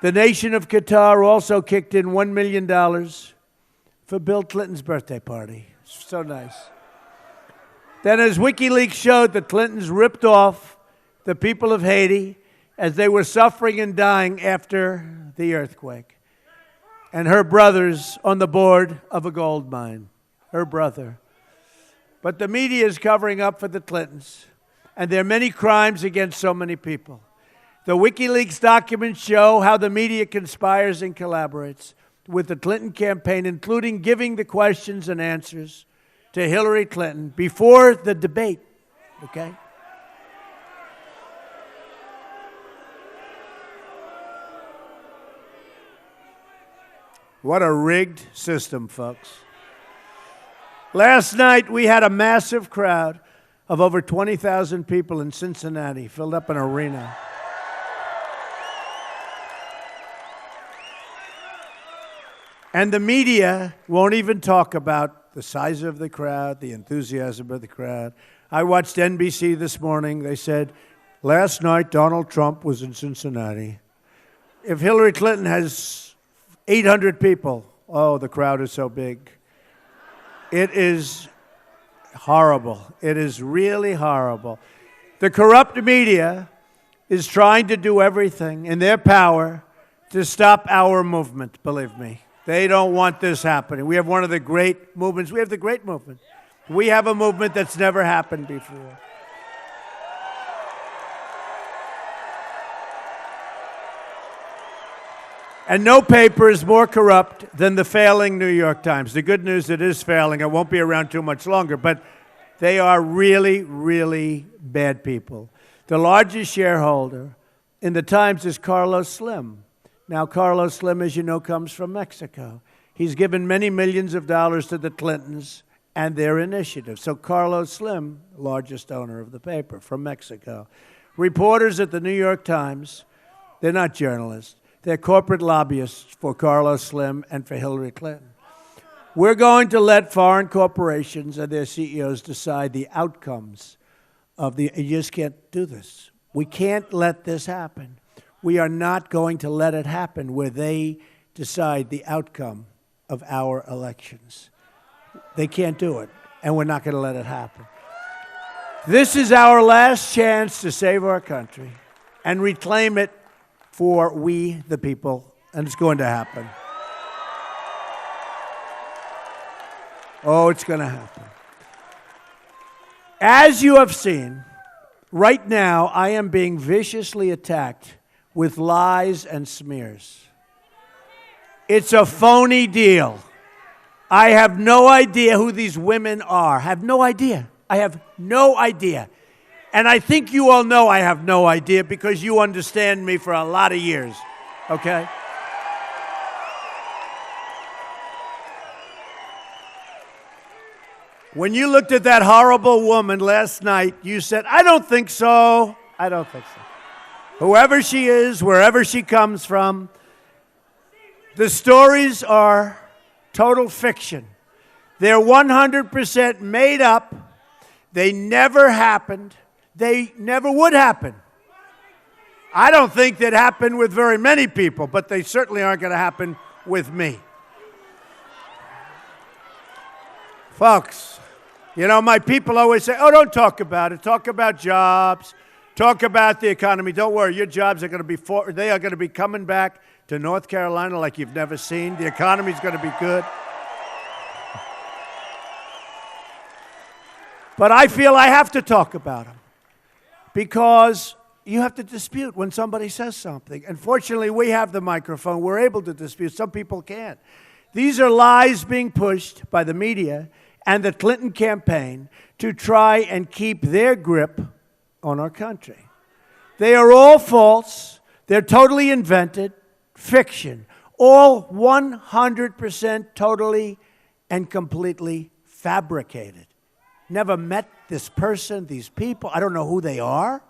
The nation of Qatar also kicked in $1 million for Bill Clinton's birthday party. So nice. Then as WikiLeaks showed, the Clintons ripped off the people of Haiti as they were suffering and dying after the earthquake. And her brother's on the board of a gold mine. Her brother. But the media is covering up for the Clintons. And there are many crimes against so many people. The WikiLeaks documents show how the media conspires and collaborates with the Clinton campaign, including giving the questions and answers to Hillary Clinton before the debate, okay? What a rigged system, folks. Last night, we had a massive crowd of over 20,000 people in Cincinnati, filled up an arena. And the media won't even talk about the size of the crowd, the enthusiasm of the crowd. I watched NBC this morning. They said, last night Donald Trump was in Cincinnati. If Hillary Clinton has 800 people, oh, the crowd is so big. It is horrible. It is really horrible. The corrupt media is trying to do everything in their power to stop our movement, believe me. They don't want this happening. We have one of the great movements. We have the great movement. We have a movement that's never happened before. And no paper is more corrupt than the failing New York Times. The good news, it is failing. It won't be around too much longer, but they are really, really bad people. The largest shareholder in the Times is Carlos Slim. Now, Carlos Slim, as you know, comes from Mexico. He's given many millions of dollars to the Clintons and their initiative. So Carlos Slim, largest owner of the paper from Mexico. Reporters at the New York Times, they're not journalists. They're corporate lobbyists for Carlos Slim and for Hillary Clinton. We're going to let foreign corporations and their CEOs decide the outcomes of the... You just can't do this. We can't let this happen. We are not going to let it happen where they decide the outcome of our elections. They can't do it, and we're not going to let it happen. This is our last chance to save our country and reclaim it for we, the people, and it's going to happen. Oh, it's going to happen. As you have seen, right now I am being viciously attacked with lies and smears. It's a phony deal. I have no idea who these women are. Have no idea. I have no idea. And I think you all know I have no idea because you understand me for a lot of years, okay? When you looked at that horrible woman last night, you said, I don't think so. I don't think so. Whoever she is, wherever she comes from, the stories are total fiction. They're 100% made up. They never happened. They never would happen. I don't think that happened with very many people, but they certainly aren't going to happen with me. Folks, you know, my people always say, oh, don't talk about it. Talk about jobs. Talk about the economy. Don't worry, your jobs are going to be, they are going to be coming back to North Carolina like you've never seen. The economy's going to be good. But I feel I have to talk about them because you have to dispute when somebody says something. And fortunately, we have the microphone. We're able to dispute. Some people can't. These are lies being pushed by the media and the Clinton campaign to try and keep their grip on our country. They are all false. They're totally invented, fiction. All 100% totally and completely fabricated. Never met this person, these people. I don't know who they are.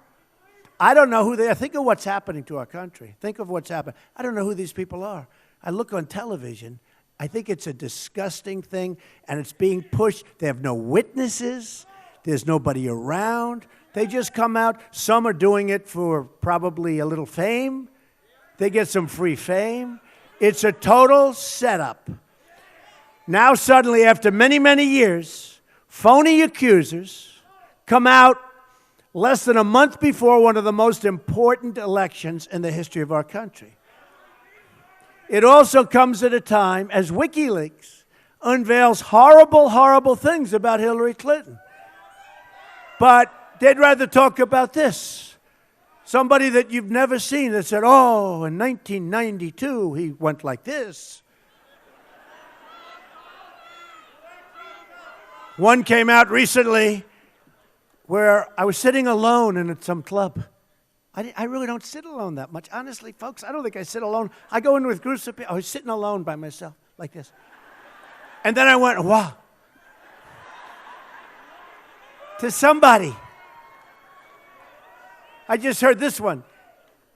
I don't know who they are. Think of what's happening to our country. Think of what's happened. I don't know who these people are. I look on television. I think it's a disgusting thing, and it's being pushed. They have no witnesses. There's nobody around. They just come out. Some are doing it for probably a little fame. They get some free fame. It's a total setup. Now suddenly, after many, many years, phony accusers come out less than a month before one of the most important elections in the history of our country. It also comes at a time as WikiLeaks unveils horrible, horrible things about Hillary Clinton. But they'd rather talk about this. Somebody that you've never seen that said, oh, in 1992, he went like this. One came out recently where I was sitting alone in some club. I really don't sit alone that much. Honestly, folks, I don't think I sit alone. I go in with groups of people. I was sitting alone by myself like this. And then I went, wow. To somebody. I just heard this one.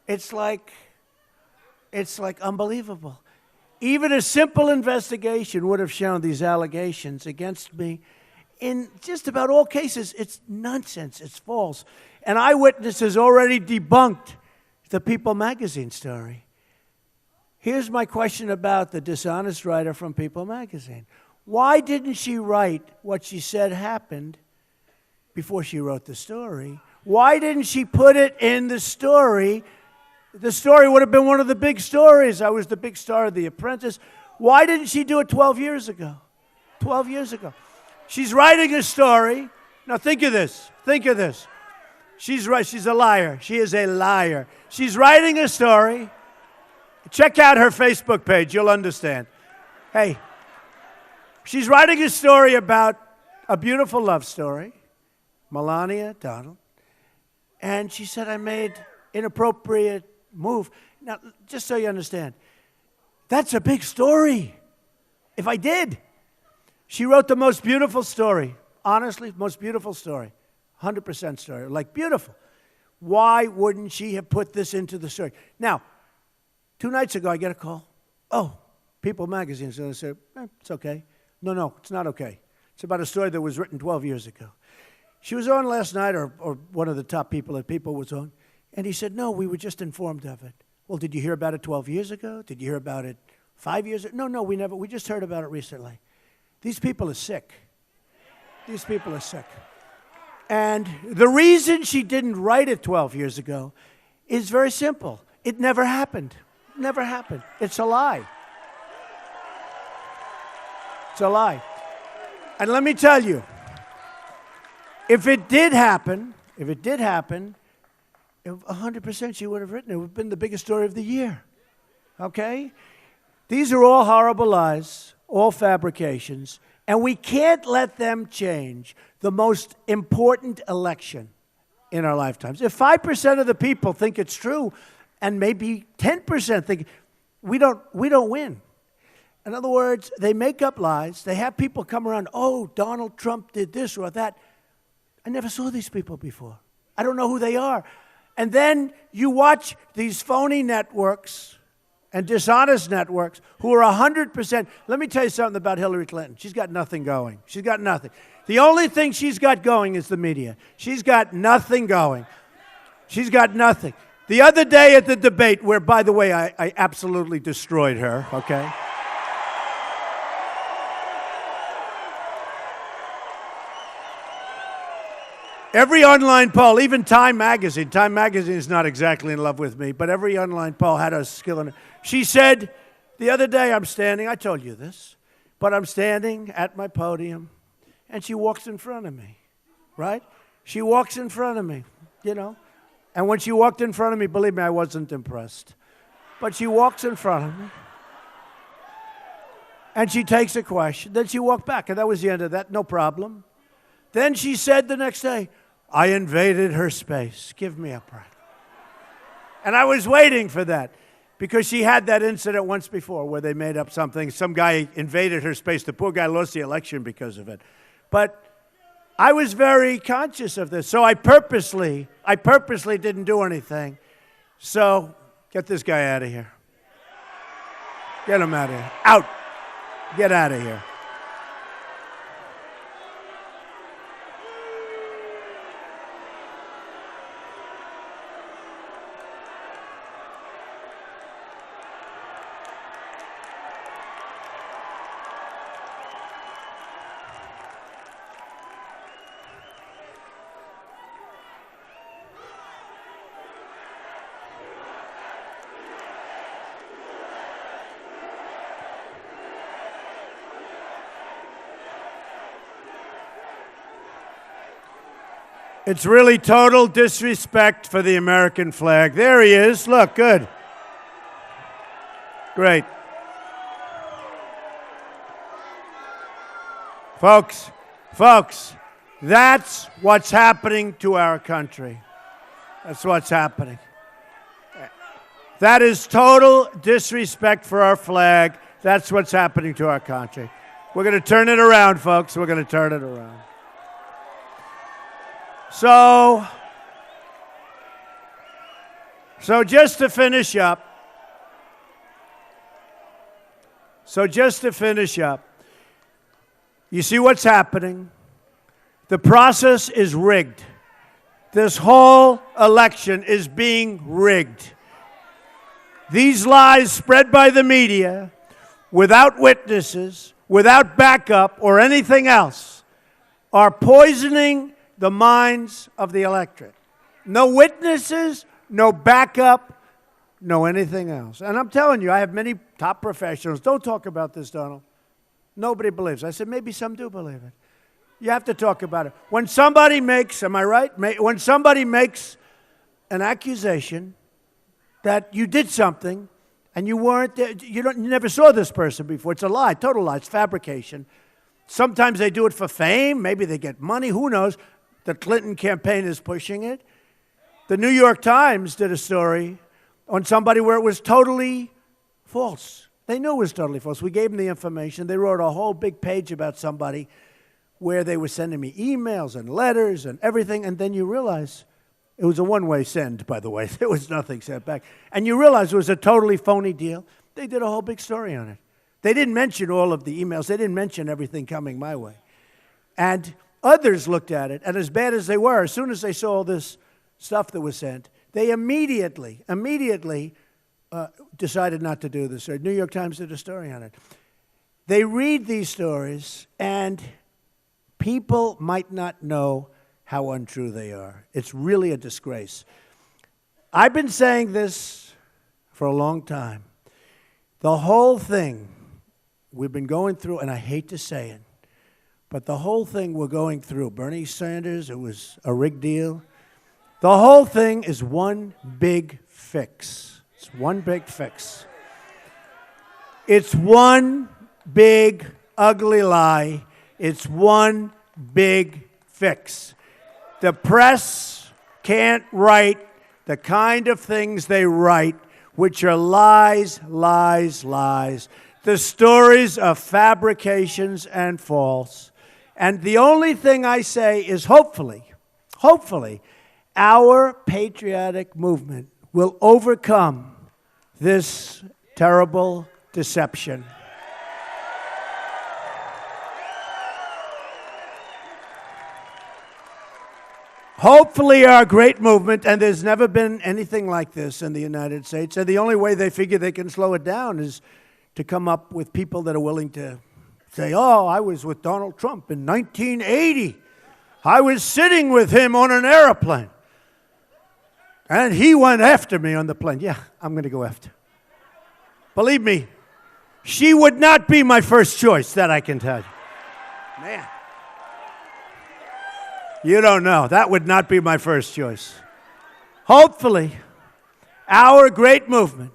It's like unbelievable. Even a simple investigation would have shown these allegations against me. In just about all cases, it's nonsense. It's false. An eyewitness has already debunked the People magazine story. Here's my question about the dishonest writer from People magazine. Why didn't she write what she said happened before she wrote the story? Why didn't she put it in the story? The story would have been one of the big stories. I was the big star of The Apprentice. Why didn't she do it 12 years ago? 12 years ago. She's writing a story. Now think of this. Think of this. She's right. She's a liar. She is a liar. She's writing a story. Check out her Facebook page. You'll understand. Hey, she's writing a story about a beautiful love story, Melania, Donald. And she said, I made inappropriate move. Now, just so you understand, that's a big story. If I did. She wrote the most beautiful story. Honestly, most beautiful story. 100% story. Like, beautiful. Why wouldn't she have put this into the story? Now, 2 nights ago, I get a call. Oh, People magazine. So I said, it's okay. No, it's not okay. It's about a story that was written 12 years ago. She was on last night, or one of the top people at People was on, and he said, no, we were just informed of it. Well, did you hear about it 12 years ago? Did you hear about it 5 years ago? No, we never. We just heard about it recently. These people are sick. These people are sick. And the reason she didn't write it 12 years ago is very simple. It never happened. It never happened. It's a lie. It's a lie. And let me tell you, if it did happen, 100% she would have written it. It would have been the biggest story of the year. Okay? These are all horrible lies, all fabrications, and we can't let them change the most important election in our lifetimes. If 5% of the people think it's true, and maybe 10% think, we don't win. In other words, they make up lies. They have people come around, oh, Donald Trump did this or that. I never saw these people before. I don't know who they are. And then you watch these phony networks and dishonest networks who are 100%. Let me tell you something about Hillary Clinton. She's got nothing going. She's got nothing. The only thing she's got going is the media. She's got nothing going. She's got nothing. The other day at the debate, where, by the way, I absolutely destroyed her, okay? Every online poll, even Time Magazine is not exactly in love with me, but every online poll had a skill in it. She said, the other day I'm standing, I told you this, but I'm standing at my podium, and she walks in front of me, right? She walks in front of me, you know. And when she walked in front of me, believe me, I wasn't impressed. But she walks in front of me, and she takes a question. Then she walked back, and that was the end of that, no problem. Then she said the next day, I invaded her space. Give me a break. And I was waiting for that because she had that incident once before where they made up something. Some guy invaded her space. The poor guy lost the election because of it. But I was very conscious of this. So I purposely didn't do anything. So get this guy out of here. Get him out of here. Out. Get out of here. It's really total disrespect for the American flag. There he is. Look, good. Great. Folks, that's what's happening to our country. That's what's happening. That is total disrespect for our flag. That's what's happening to our country. We're going to turn it around, folks. We're going to turn it around. So just to finish up, So just to finish up, you see what's happening? The process is rigged. This whole election is being rigged. These lies spread by the media without witnesses, without backup or anything else, are poisoning the minds of the electorate. No witnesses, no backup, no anything else. And I'm telling you, I have many top professionals. Don't talk about this, Donald. Nobody believes. I said, maybe some do believe it. You have to talk about it. When somebody makes, am I right? When somebody makes an accusation that you did something and you weren't there, you never saw this person before. It's a lie, total lie. It's fabrication. Sometimes they do it for fame. Maybe they get money. Who knows? The Clinton campaign is pushing it. The New York Times did a story on somebody where it was totally false. They knew it was totally false. We gave them the information. They wrote a whole big page about somebody where they were sending me emails and letters and everything, and then you realize it was a one-way send, by the way. There was nothing sent back. And you realize it was a totally phony deal. They did a whole big story on it. They didn't mention all of the emails. They didn't mention everything coming my way. And others looked at it, and as bad as they were, as soon as they saw all this stuff that was sent, they immediately decided not to do this. The New York Times did a story on it. They read these stories, and people might not know how untrue they are. It's really a disgrace. I've been saying this for a long time. The whole thing we've been going through, and I hate to say it, but the whole thing we're going through, Bernie Sanders, it was a rigged deal. The whole thing is one big fix. It's one big fix. It's one big ugly lie. It's one big fix. The press can't write the kind of things they write, which are lies, lies, lies. The stories are fabrications and false. And the only thing I say is hopefully, our patriotic movement will overcome this terrible deception. Hopefully our great movement, and there's never been anything like this in the United States, and the only way they figure they can slow it down is to come up with people that are willing to say, oh, I was with Donald Trump in 1980. I was sitting with him on an airplane, and he went after me on the plane. Yeah, I'm going to go after. Believe me, she would not be my first choice, that I can tell you. Man. You don't know. That would not be my first choice. Hopefully, our great movement,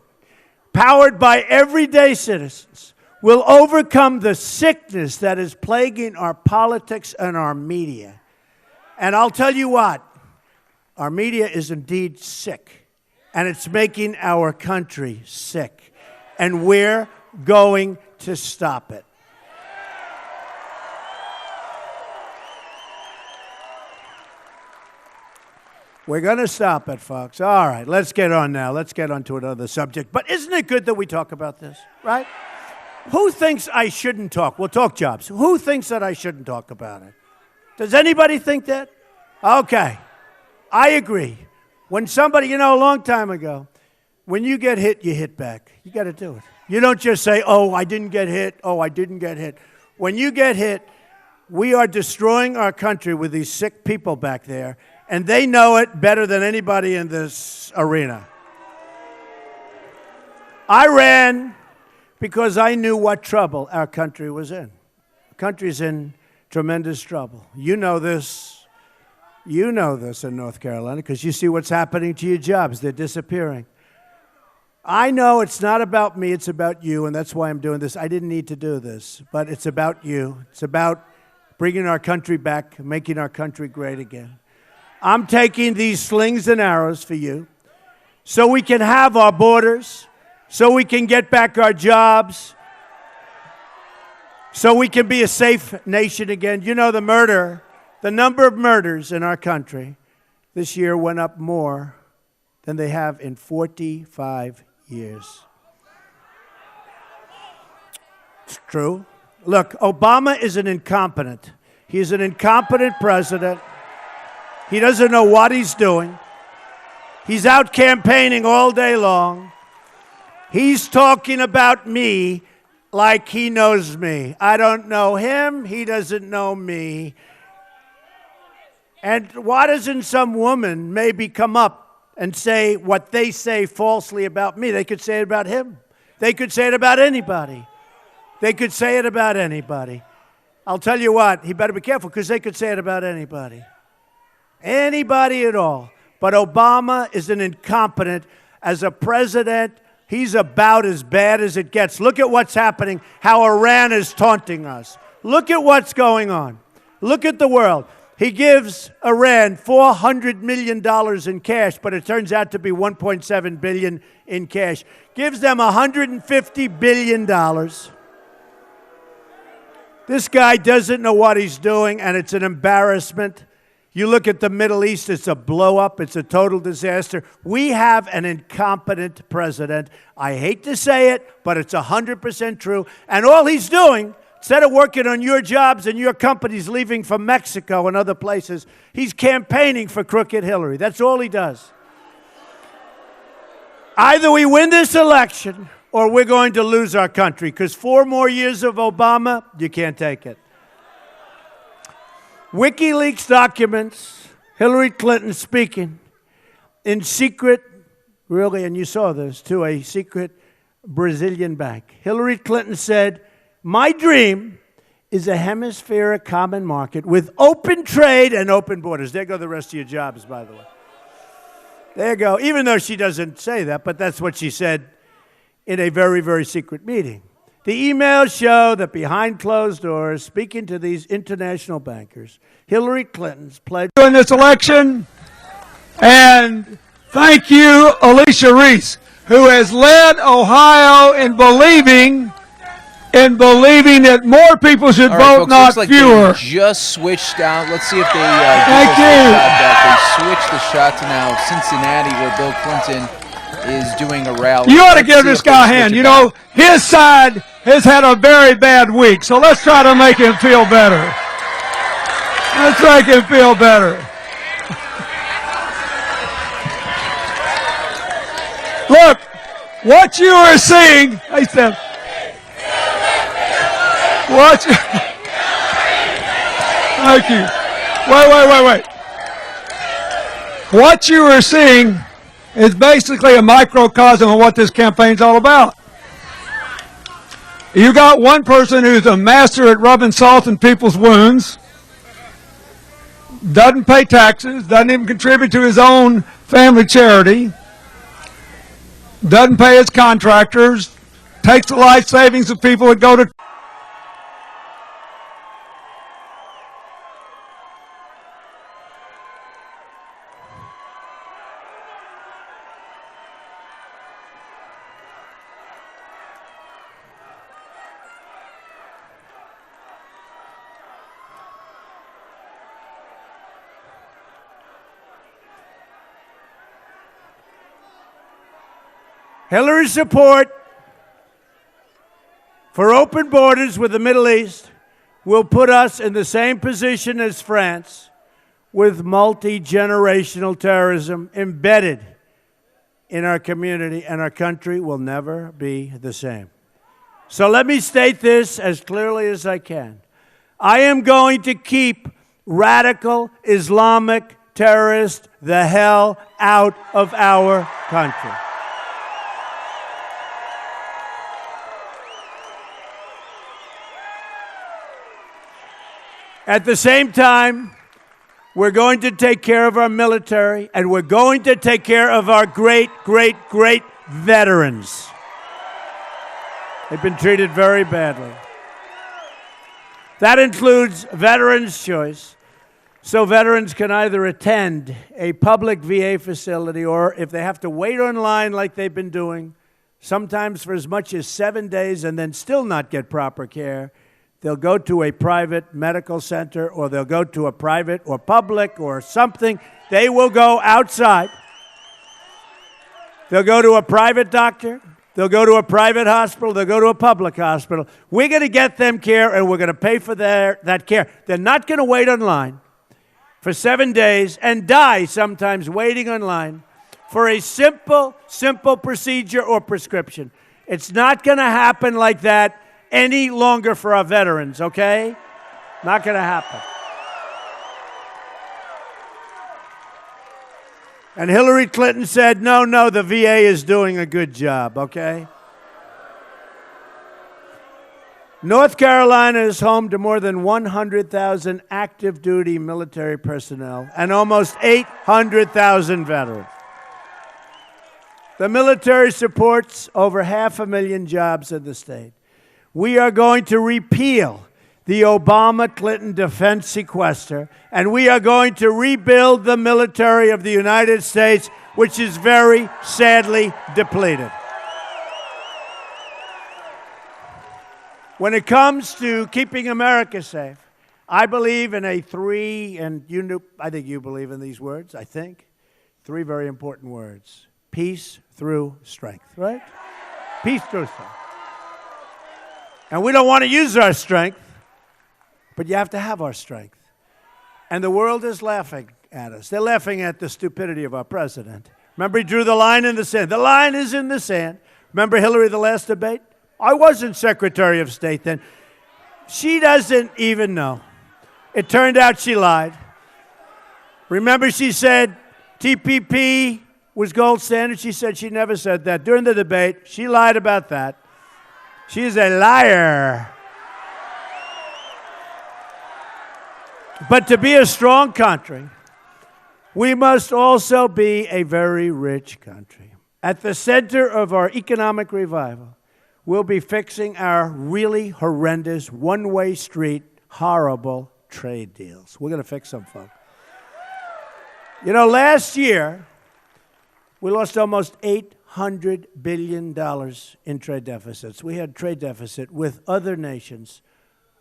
powered by everyday citizens, will overcome the sickness that is plaguing our politics and our media. And I'll tell you what, our media is indeed sick, and it's making our country sick, and we're going to stop it. We're going to stop it, folks. All right, let's get on now. Let's get on to another subject. But isn't it good that we talk about this, right? Who thinks I shouldn't talk? We'll talk jobs. Who thinks that I shouldn't talk about it? Does anybody think that? Okay, I agree. When somebody, a long time ago, when you get hit, you hit back. You got to do it. You don't just say, oh, I didn't get hit. Oh, I didn't get hit. When you get hit, we are destroying our country with these sick people back there. And they know it better than anybody in this arena. I ran because I knew what trouble our country was in. The country's in tremendous trouble. You know this. You know this in North Carolina because you see what's happening to your jobs. They're disappearing. I know it's not about me. It's about you, and that's why I'm doing this. I didn't need to do this, but it's about you. It's about bringing our country back, making our country great again. I'm taking these slings and arrows for you so we can have our borders, so we can get back our jobs, so we can be a safe nation again. You know, the number of murders in our country this year went up more than they have in 45 years. not true. Look, Obama is an incompetent. He's an incompetent president. He doesn't know what he's doing. He's out campaigning all day long. He's talking about me like he knows me. I don't know him. He doesn't know me. And why doesn't some woman maybe come up and say what they say falsely about me? They could say it about him. They could say it about anybody. They could say it about anybody. I'll tell you what, he better be careful because they could say it about anybody. Anybody at all. But Obama is an incompetent. As a president, he's about as bad as it gets. Look at what's happening, how Iran is taunting us. Look at what's going on. Look at the world. He gives Iran $400 million in cash, but it turns out to be $1.7 billion in cash. Gives them $150 billion. This guy doesn't know what he's doing, and it's an embarrassment. You look at the Middle East, it's a blow-up. It's a total disaster. We have an incompetent president. I hate to say it, but it's 100% true. And all he's doing, instead of working on your jobs and your companies leaving for Mexico and other places, he's campaigning for crooked Hillary. That's all he does. Either we win this election or we're going to lose our country, because 4 more years of Obama, you can't take it. WikiLeaks documents, Hillary Clinton speaking in secret, really, and you saw this, to a secret Brazilian bank. Hillary Clinton said, "My dream is a hemispheric common market with open trade and open borders." There go the rest of your jobs, by the way. There you go. Even though she doesn't say that, but that's what she said in a very, very secret meeting. The emails show that behind closed doors, speaking to these international bankers, Hillary Clinton's pledged in this election. And thank you, Alicia Reese, who has led Ohio in believing that more people should All right, vote, folks, not looks like fewer. They just switched out. Let's see if they Thank you. They switched the shot to now Cincinnati, where Bill Clinton is doing a rally. You ought to Let's give see this if they guy a switch hand. it You back. know, his side has had a very bad week, so let's try to make him feel better. Let's make him feel better. Look, what you are seeing, hey Steph, thank you. Wait. What you are seeing is basically a microcosm of what this campaign's all about. You got one person who's a master at rubbing salt in people's wounds, doesn't pay taxes, doesn't even contribute to his own family charity, doesn't pay his contractors, takes the life savings of people that go to Hillary's support for open borders with the Middle East will put us in the same position as France, with multi-generational terrorism embedded in our community, and our country will never be the same. So let me state this as clearly as I can. I am going to keep radical Islamic terrorists the hell out of our country. At the same time, we're going to take care of our military, and we're going to take care of our great veterans. They've been treated very badly. That includes Veterans Choice, so veterans can either attend a public VA facility, or if they have to wait online like they've been doing, sometimes for as much as 7 days and then still not get proper care, they'll go to a private medical center, or they'll go to a private or public or something. They will go outside. They'll go to a private doctor, They'll go to a private hospital. They'll go to a public hospital. We're going to get them care, and we're going to pay for that care. They're not going to wait online for 7 days and die sometimes waiting online for a simple procedure or prescription. It's not going to happen like that any longer for our veterans, okay? Not going to happen. And Hillary Clinton said, no, the VA is doing a good job, okay? North Carolina is home to more than 100,000 active duty military personnel and almost 800,000 veterans. The military supports over 500,000 jobs in the state. We are going to repeal the Obama-Clinton defense sequester, and we are going to rebuild the military of the United States, which is very sadly depleted. When it comes to keeping America safe, I believe in a three, and I think you believe in these words, I think. Three very important words. Peace through strength, right? Peace through strength. And we don't want to use our strength, but you have to have our strength. And the world is laughing at us. They're laughing at the stupidity of our president. Remember, he drew the line in the sand. The line is in the sand. Remember Hillary, the last debate? I wasn't Secretary of State then. She doesn't even know. It turned out she lied. Remember, she said TPP was gold standard. She said she never said that. During the debate, she lied about that. She's a liar. But to be a strong country, we must also be a very rich country. At the center of our economic revival, we'll be fixing our really horrendous, one-way street, horrible trade deals. We're going to fix them, folks. You know, last year, we lost almost $800 billion in trade deficits. We had trade deficit with other nations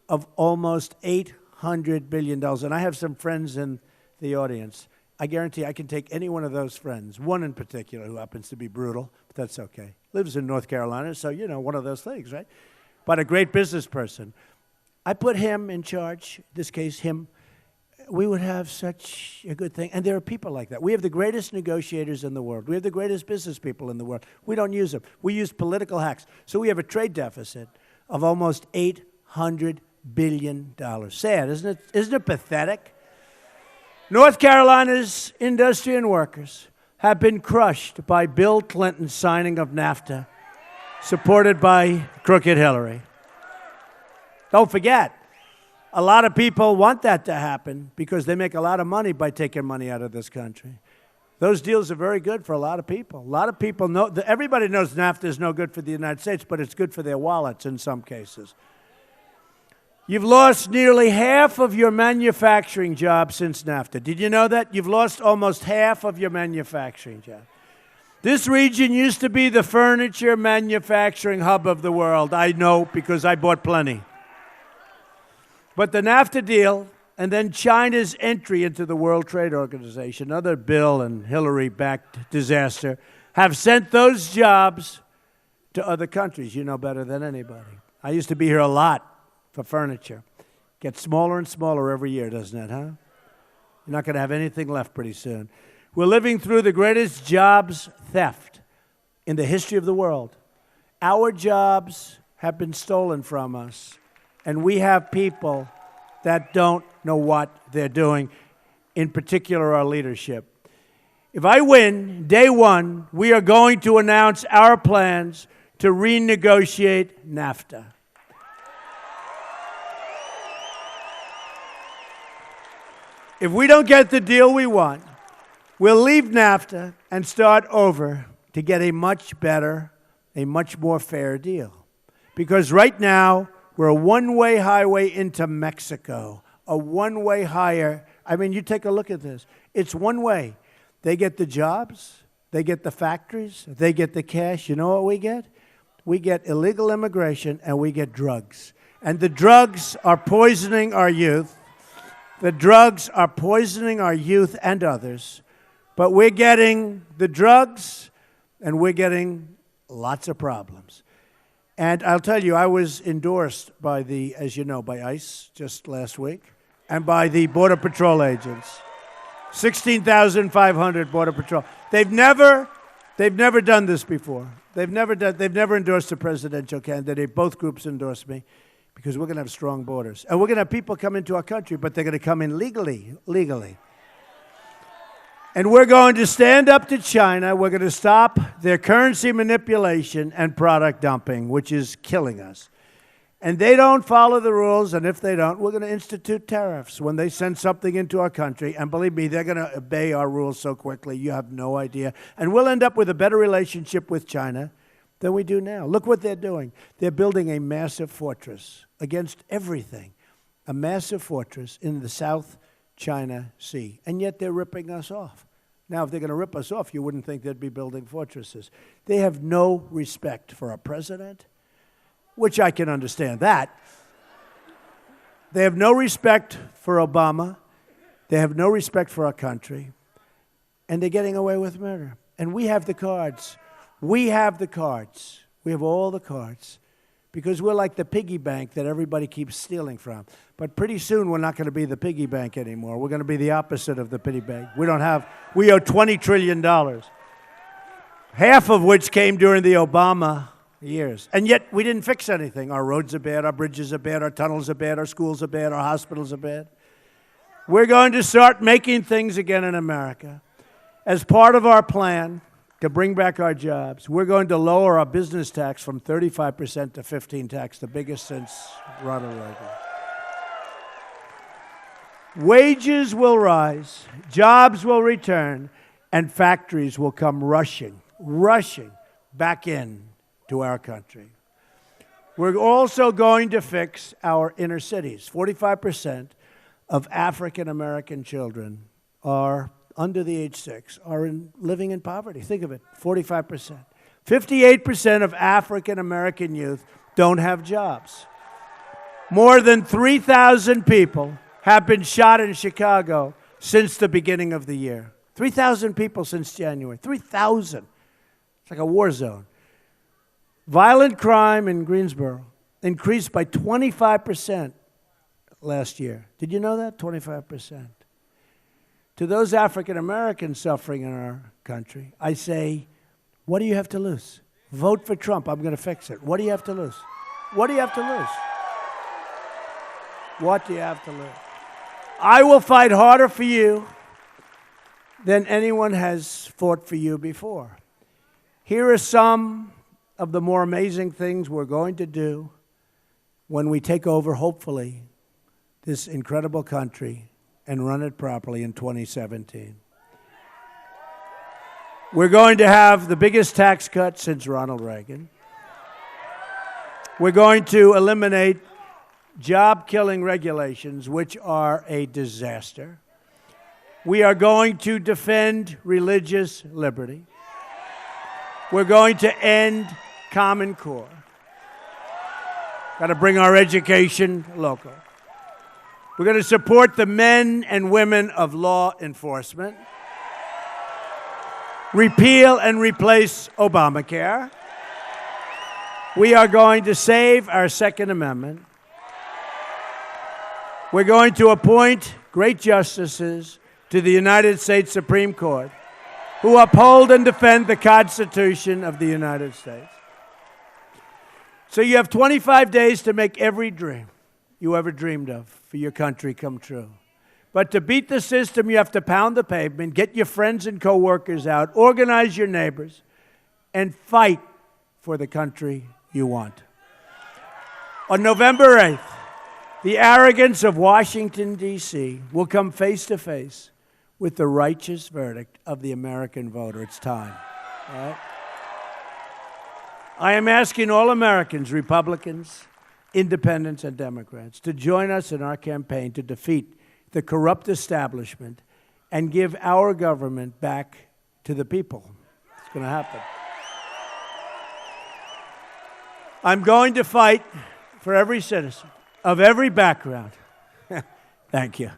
of almost $800 billion. And I have some friends in the audience. I guarantee I can take any one of those friends, one in particular who happens to be brutal, but that's okay. Lives in North Carolina, so, you know, one of those things, right? But a great business person. I put him in charge, in this case, him. We would have such a good thing. And there are people like that. We have the greatest negotiators in the world. We have the greatest business people in the world. We don't use them. We use political hacks. So we have a trade deficit of almost $800 billion. Sad, isn't it? Isn't it pathetic? North Carolina's industry and workers have been crushed by Bill Clinton's signing of NAFTA, supported by crooked Hillary. Don't forget, a lot of people want that to happen because they make a lot of money by taking money out of this country. Those deals are very good for a lot of people. A lot of people know, everybody knows NAFTA is no good for the United States, but it's good for their wallets in some cases. You've lost nearly half of your manufacturing jobs since NAFTA. Did you know that? You've lost almost half of your manufacturing jobs. This region used to be the furniture manufacturing hub of the world. I know because I bought plenty. But the NAFTA deal and then China's entry into the World Trade Organization, another Bill and Hillary-backed disaster, have sent those jobs to other countries. You know better than anybody. I used to be here a lot for furniture. Gets smaller and smaller every year, doesn't it, huh? You're not going to have anything left pretty soon. We're living through the greatest jobs theft in the history of the world. Our jobs have been stolen from us, and we have people that don't know what they're doing, in particular our leadership. If I win, day one, we are going to announce our plans to renegotiate NAFTA. If we don't get the deal we want, we'll leave NAFTA and start over to get a much better, a much more fair deal. Because right now, we're a one-way highway into Mexico, a one-way hire. I mean, you take a look at this. It's one way. They get the jobs, they get the factories, they get the cash. You know what we get? We get illegal immigration and we get drugs. And the drugs are poisoning our youth. The drugs are poisoning our youth and others. But we're getting the drugs and we're getting lots of problems. And I'll tell you, I was endorsed by the, as you know, by ICE just last week, and by the Border Patrol agents. 16,500 Border Patrol. They've never done this before. They've never endorsed a presidential candidate. Both groups endorsed me because we're going to have strong borders. And we're going to have people come into our country, but they're going to come in legally. And we're going to stand up to China. We're going to stop their currency manipulation and product dumping, which is killing us. And they don't follow the rules, and if they don't, we're going to institute tariffs when they send something into our country. And believe me, they're going to obey our rules so quickly, you have no idea. And we'll end up with a better relationship with China than we do now. Look what they're doing. They're building a massive fortress against everything, a massive fortress in the South China Sea. And yet they're ripping us off. Now, if they're going to rip us off, you wouldn't think they'd be building fortresses. They have no respect for our president, which I can understand that. They have no respect for Obama. They have no respect for our country. And they're getting away with murder. And we have the cards. We have the cards. We have all the cards. Because we're like the piggy bank that everybody keeps stealing from. But pretty soon we're not going to be the piggy bank anymore. We're going to be the opposite of the piggy bank. We owe $20 trillion. Half of which came during the Obama years. And yet we didn't fix anything. Our roads are bad, our bridges are bad, our tunnels are bad, our schools are bad, our hospitals are bad. We're going to start making things again in America. As part of our plan to bring back our jobs, we're going to lower our business tax from 35% to 15% tax, the biggest since Ronald Reagan. Wages will rise, jobs will return, and factories will come rushing back in to our country. We're also going to fix our inner cities. 45% of African American children are under the age 6 are living in poverty. Think of it, 45%. 58% of African American youth don't have jobs. More than 3,000 people have been shot in Chicago since the beginning of the year. 3,000 people since January. 3,000. It's like a war zone. Violent crime in Greensboro increased by 25% last year. Did you know that? 25%. To those African Americans suffering in our country, I say, what do you have to lose? Vote for Trump. I'm going to fix it. What do you have to lose? What do you have to lose? What do you have to lose? I will fight harder for you than anyone has fought for you before. Here are some of the more amazing things we're going to do when we take over, hopefully, this incredible country and run it properly in 2017. We're going to have the biggest tax cut since Ronald Reagan. We're going to eliminate job-killing regulations, which are a disaster. We are going to defend religious liberty. We're going to end Common Core. Got to bring our education local. We're going to support the men and women of law enforcement. Repeal and replace Obamacare. We are going to save our Second Amendment. We're going to appoint great justices to the United States Supreme Court who uphold and defend the Constitution of the United States. So you have 25 days to make every dream you ever dreamed of for your country come true. But to beat the system, you have to pound the pavement, get your friends and coworkers out, organize your neighbors, and fight for the country you want. On November 8th, the arrogance of Washington, D.C. will come face to face with the righteous verdict of the American voter. It's time. All right? I am asking all Americans, Republicans, Independents, and Democrats, to join us in our campaign to defeat the corrupt establishment and give our government back to the people. It's going to happen. I'm going to fight for every citizen of every background. Thank you.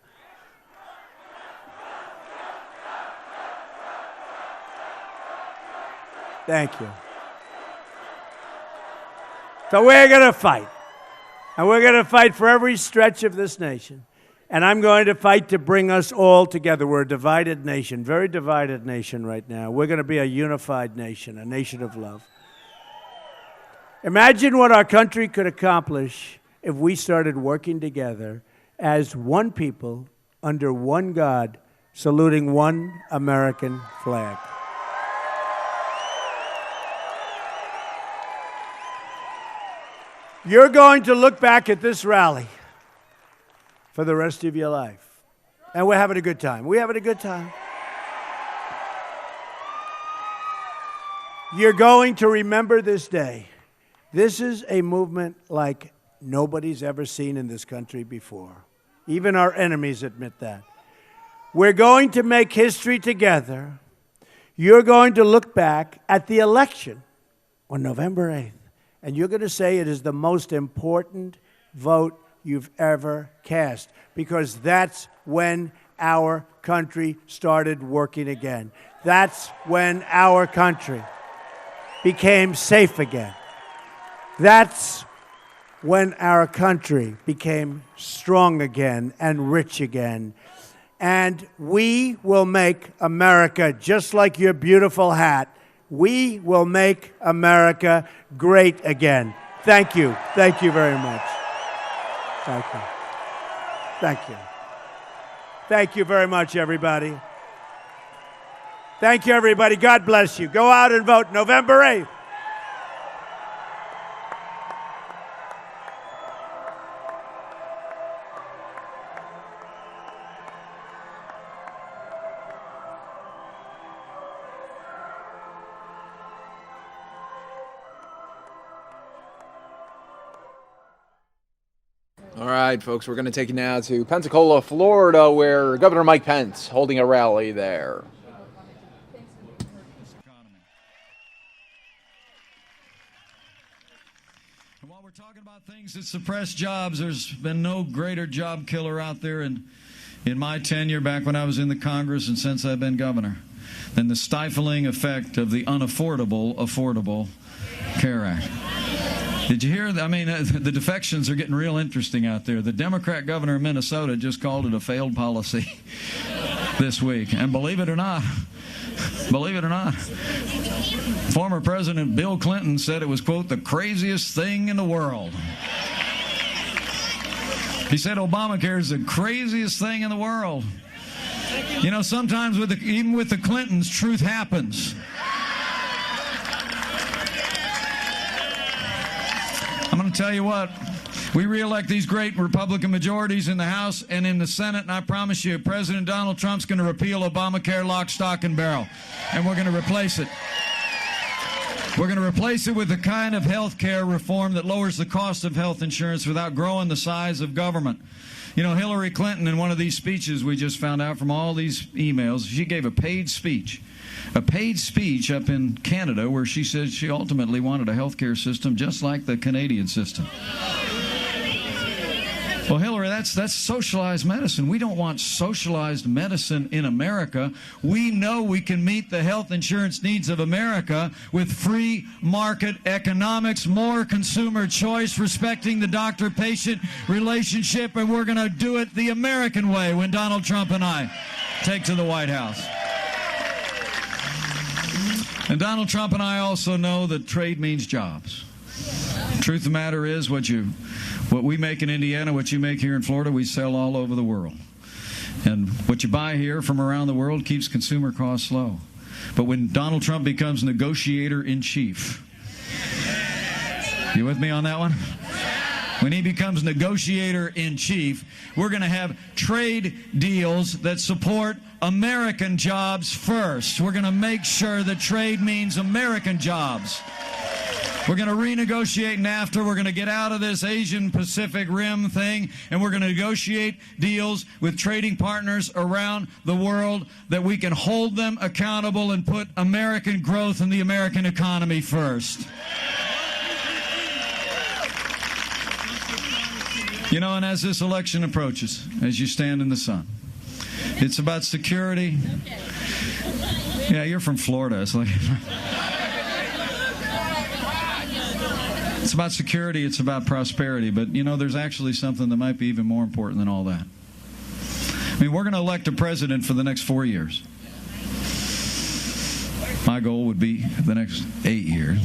Thank you. So we're going to fight. And we're going to fight for every stretch of this nation. And I'm going to fight to bring us all together. We're a divided nation, very divided nation right now. We're going to be a unified nation, a nation of love. Imagine what our country could accomplish if we started working together as one people under one God, saluting one American flag. You're going to look back at this rally for the rest of your life. And we're having a good time. We're having a good time. You're going to remember this day. This is a movement like nobody's ever seen in this country before. Even our enemies admit that. We're going to make history together. You're going to look back at the election on November 8th. And you're going to say it is the most important vote you've ever cast, because that's when our country started working again. That's when our country became safe again. That's when our country became strong again and rich again. And we will make America, just like your beautiful hat, we will make America great again. Thank you. Thank you very much. Thank you. Thank you. Thank you very much, everybody. Thank you, everybody. God bless you. Go out and vote November 8th. All right, folks, we're going to take you now to Pensacola, Florida, where Governor Mike Pence holding a rally there. And while we're talking about things that suppress jobs, there's been no greater job killer out there in my tenure back when I was in the Congress and since I've been governor than the stifling effect of the unaffordable Affordable Care Act. Did you hear? I mean, the defections are getting real interesting out there. The Democrat governor of Minnesota just called it a failed policy this week. And believe it or not, former President Bill Clinton said it was, quote, the craziest thing in the world. He said Obamacare is the craziest thing in the world. You know, sometimes even with the Clintons, truth happens. I'm going to tell you what, we reelect these great Republican majorities in the House and in the Senate, and I promise you, President Donald Trump's going to repeal Obamacare lock, stock, and barrel, and we're going to replace it. We're going to replace it with the kind of health care reform that lowers the cost of health insurance without growing the size of government. You know, Hillary Clinton, in one of these speeches we just found out from all these emails, she gave a paid speech up in Canada where she said she ultimately wanted a health care system just like the Canadian system. Well, Hillary, that's socialized medicine. We don't want socialized medicine in America. We know we can meet the health insurance needs of America with free market economics, more consumer choice, respecting the doctor-patient relationship, and we're going to do it the American way when Donald Trump and I take to the White House. And Donald Trump and I also know that trade means jobs. Truth of the matter is, what we make in Indiana, what you make here in Florida, we sell all over the world. And what you buy here from around the world keeps consumer costs low. But when Donald Trump becomes negotiator-in-chief, you with me on that one? When he becomes negotiator-in-chief, we're going to have trade deals that support American jobs first. We're going to make sure that trade means American jobs. We're going to renegotiate NAFTA. We're going to get out of this Asian Pacific Rim thing, and we're going to negotiate deals with trading partners around the world that we can hold them accountable and put American growth and the American economy first. You know, and as this election approaches, as you stand in the sun, it's about security. Yeah, you're from Florida. It's like... It's about security, it's about prosperity, but you know, there's actually something that might be even more important than all that. I mean, we're going to elect a president for the next 4 years. My goal would be the next 8 years.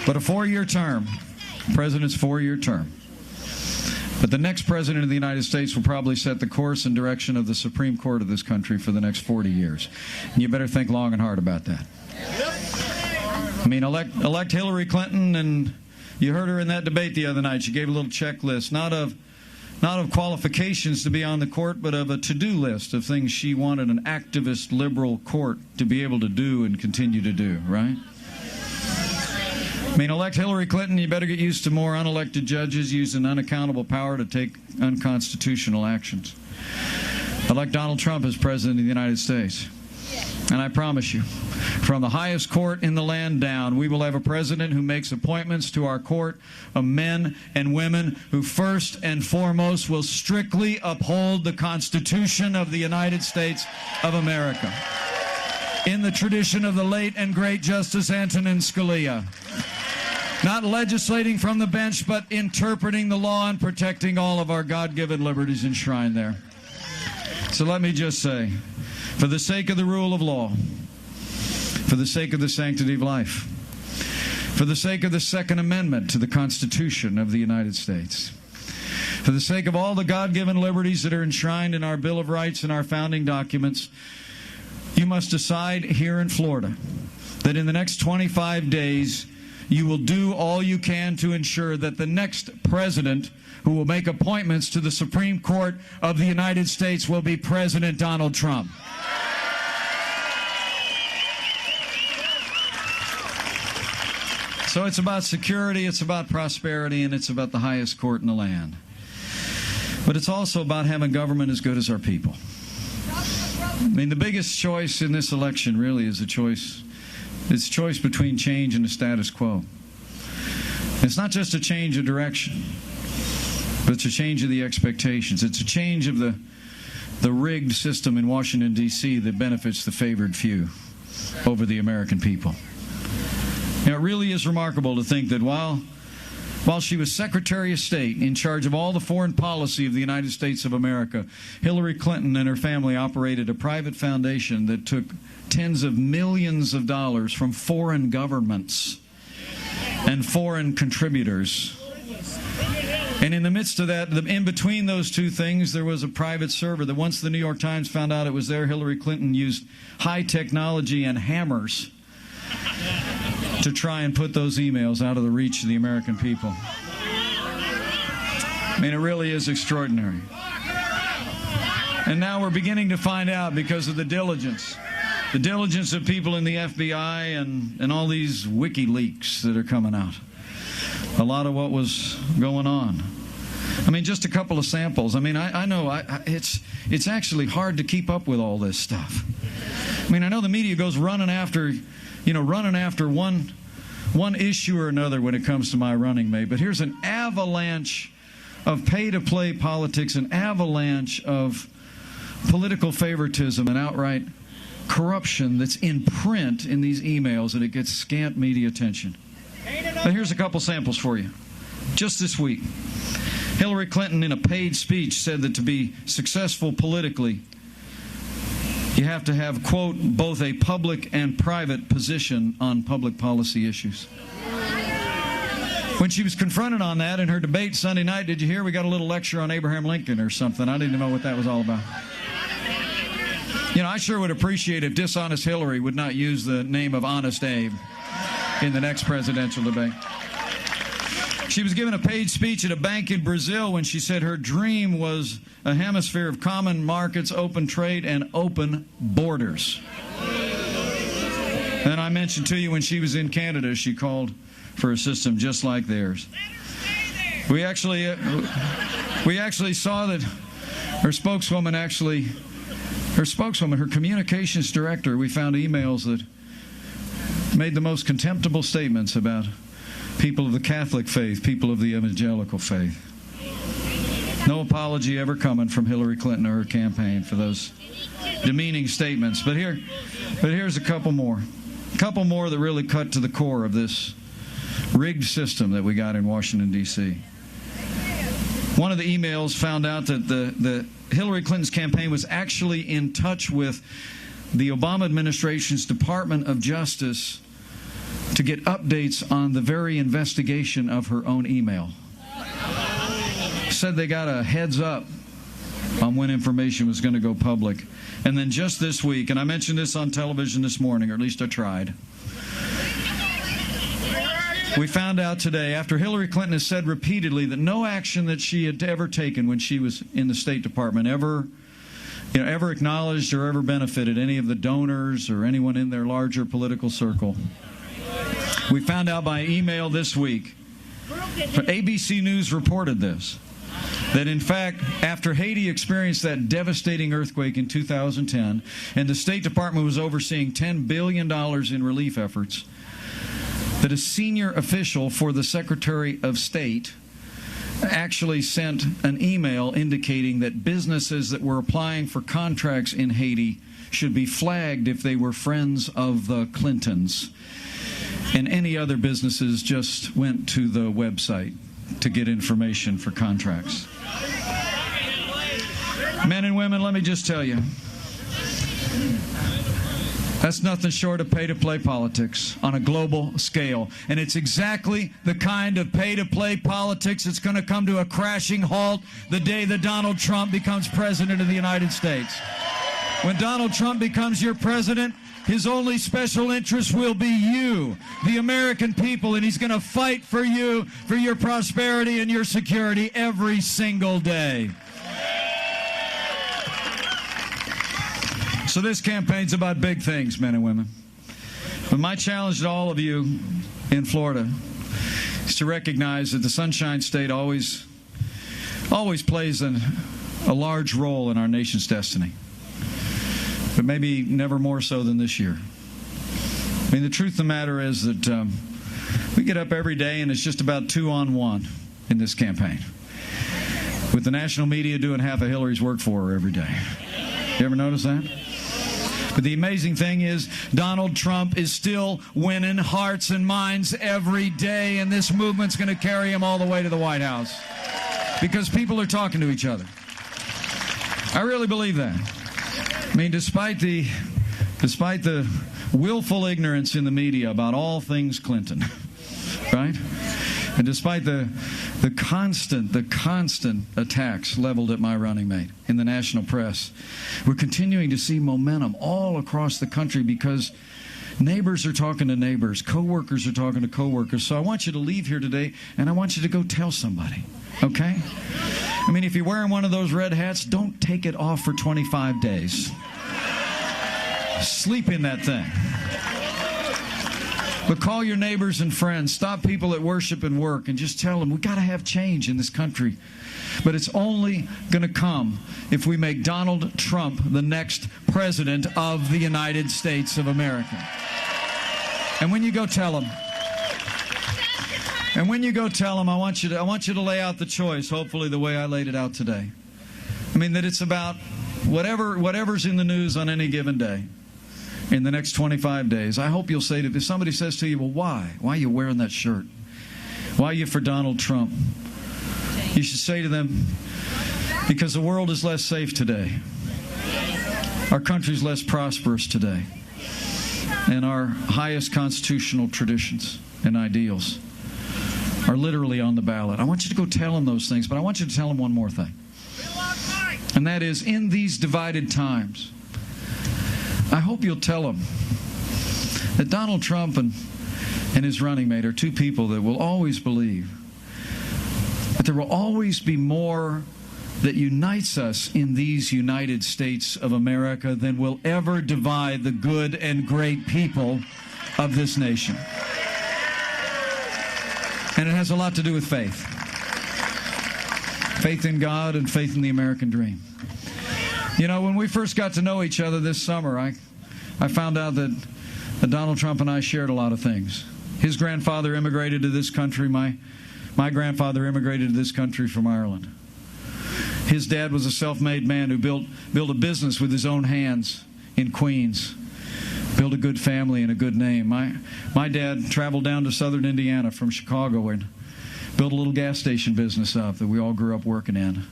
But a 4-year term, president's 4-year term. But the next president of the United States will probably set the course and direction of the Supreme Court of this country for the next 40 years. And you better think long and hard about that. I mean, elect Hillary Clinton, and you heard her in that debate the other night. She gave a little checklist, not of qualifications to be on the court, but of a to-do list of things she wanted an activist liberal court to be able to do and continue to do, right? I mean, elect Hillary Clinton, you better get used to more unelected judges using unaccountable power to take unconstitutional actions. Elect Donald Trump as President of the United States. And I promise you, from the highest court in the land down, we will have a president who makes appointments to our court of men and women who first and foremost will strictly uphold the Constitution of the United States of America, in the tradition of the late and great Justice Antonin Scalia. Not legislating from the bench, but interpreting the law and protecting all of our God-given liberties enshrined there. So let me just say, for the sake of the rule of law, for the sake of the sanctity of life, for the sake of the Second Amendment to the Constitution of the United States, for the sake of all the God-given liberties that are enshrined in our Bill of Rights and our founding documents, you must decide here in Florida that in the next 25 days, you will do all you can to ensure that the next president who will make appointments to the Supreme Court of the United States will be President Donald Trump. So it's about security, it's about prosperity, and it's about the highest court in the land. But it's also about having government as good as our people. I mean, the biggest choice in this election really is a choice. It's a choice between change and the status quo. It's not just a change of direction, but it's a change of the expectations. It's a change of the rigged system in Washington, D.C. that benefits the favored few over the American people. Now, it really is remarkable to think that while she was Secretary of State in charge of all the foreign policy of the United States of America, Hillary Clinton and her family operated a private foundation that took tens of millions of dollars from foreign governments and foreign contributors. And in the midst of that, in between those two things, there was a private server that once the New York Times found out it was there, Hillary Clinton used high technology and hammers to try and put those emails out of the reach of the American people. I mean, it really is extraordinary. And now we're beginning to find out, because of the diligence of people in the FBI and all these WikiLeaks that are coming out, a lot of what was going on. I mean, just a couple of samples. I mean, I know it's actually hard to keep up with all this stuff. I mean, I know the media goes running after one issue or another when it comes to my running mate, but here's an avalanche of pay-to-play politics, an avalanche of political favoritism and outright corruption that's in print in these emails, and it gets scant media attention. But here's a couple samples for you. Just this week, Hillary Clinton, in a paid speech, said that to be successful politically, you have to have, quote, both a public and private position on public policy issues. When she was confronted on that in her debate Sunday night, did you hear we got a little lecture on Abraham Lincoln or something? I didn't know what that was all about. You know, I sure would appreciate if dishonest Hillary would not use the name of Honest Abe in the next presidential debate. She was given a paid speech at a bank in Brazil when she said her dream was a hemisphere of common markets, open trade, and open borders. And I mentioned to you when she was in Canada, she called for a system just like theirs. We actually saw that her spokeswoman, her communications director, we found emails that made the most contemptible statements about people of the Catholic faith, people of the evangelical faith. No apology ever coming from Hillary Clinton or her campaign for those demeaning statements. But here's a couple more. A couple more that really cut to the core of this rigged system that we got in Washington, D.C. One of the emails found out that the Hillary Clinton's campaign was actually in touch with the Obama administration's Department of Justice to get updates on the very investigation of her own email. Said they got a heads up on when information was going to go public. And then just this week, and I mentioned this on television this morning, or at least I tried, we found out today, after Hillary Clinton has said repeatedly that no action that she had ever taken when she was in the State Department ever acknowledged or ever benefited any of the donors or anyone in their larger political circle. We found out by email this week, ABC News reported this, that in fact, after Haiti experienced that devastating earthquake in 2010, and the State Department was overseeing $10 billion in relief efforts, that a senior official for the Secretary of State actually sent an email indicating that businesses that were applying for contracts in Haiti should be flagged if they were friends of the Clintons. And any other businesses just went to the website to get information for contracts. Men and women, let me just tell you, that's nothing short of pay-to-play politics on a global scale. And it's exactly the kind of pay-to-play politics that's going to come to a crashing halt the day that Donald Trump becomes president of the United States. When Donald Trump becomes your president, his only special interest will be you, the American people, and he's going to fight for you, for your prosperity and your security every single day. So this campaign's about big things, men and women. But my challenge to all of you in Florida is to recognize that the Sunshine State always plays a large role in our nation's destiny. But maybe never more so than this year. I mean, the truth of the matter is that we get up every day and it's just about 2-on-1 in this campaign, with the national media doing half of Hillary's work for her every day. You ever notice that? But the amazing thing is Donald Trump is still winning hearts and minds every day, and this movement's going to carry him all the way to the White House because people are talking to each other. I really believe that. I mean, despite the willful ignorance in the media about all things Clinton, right? And despite the constant attacks leveled at my running mate in the national press, we're continuing to see momentum all across the country because neighbors are talking to neighbors, coworkers are talking to coworkers. So I want you to leave here today and I want you to go tell somebody, okay? I mean, if you're wearing one of those red hats, don't take it off for 25 days. Sleep in that thing. But call your neighbors and friends. Stop people at worship and work and just tell them, we've got to have change in this country. But it's only going to come if we make Donald Trump the next president of the United States of America. And when you go tell them, I want you to lay out the choice, hopefully the way I laid it out today. I mean, that it's about whatever's in the news on any given day. In the next 25 days, I hope you'll say, if somebody says to you, well, why? Why are you wearing that shirt? Why are you for Donald Trump? You should say to them, because the world is less safe today. Our country's less prosperous today. And our highest constitutional traditions and ideals are literally on the ballot. I want you to go tell them those things, but I want you to tell them one more thing. And that is, in these divided times, I hope you'll tell them that Donald Trump and his running mate are two people that will always believe that there will always be more that unites us in these United States of America than will ever divide the good and great people of this nation. And it has a lot to do with faith. Faith in God and faith in the American dream. You know, when we first got to know each other this summer, I found out that Donald Trump and I shared a lot of things. His grandfather immigrated to this country. My grandfather immigrated to this country from Ireland. His dad was a self-made man who built a business with his own hands in Queens build a good family and a good name. My dad traveled down to southern Indiana from Chicago and built a little gas station business up that we all grew up working in.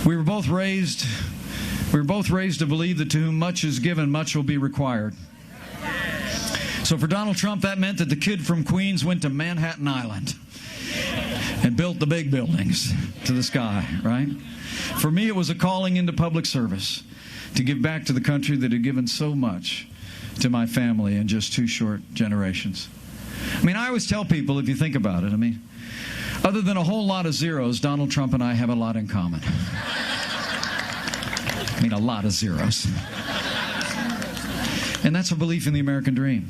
We were both raised to believe that to whom much is given, much will be required. So for Donald Trump, that meant that the kid from Queens went to Manhattan Island and built the big buildings to the sky, right? For me, it was a calling into public service to give back to the country that had given so much to my family in just 2 short generations. I mean, I always tell people, if you think about it, I mean, other than a whole lot of zeros, Donald Trump and I have a lot in common. I mean, a lot of zeros. And that's a belief in the American dream.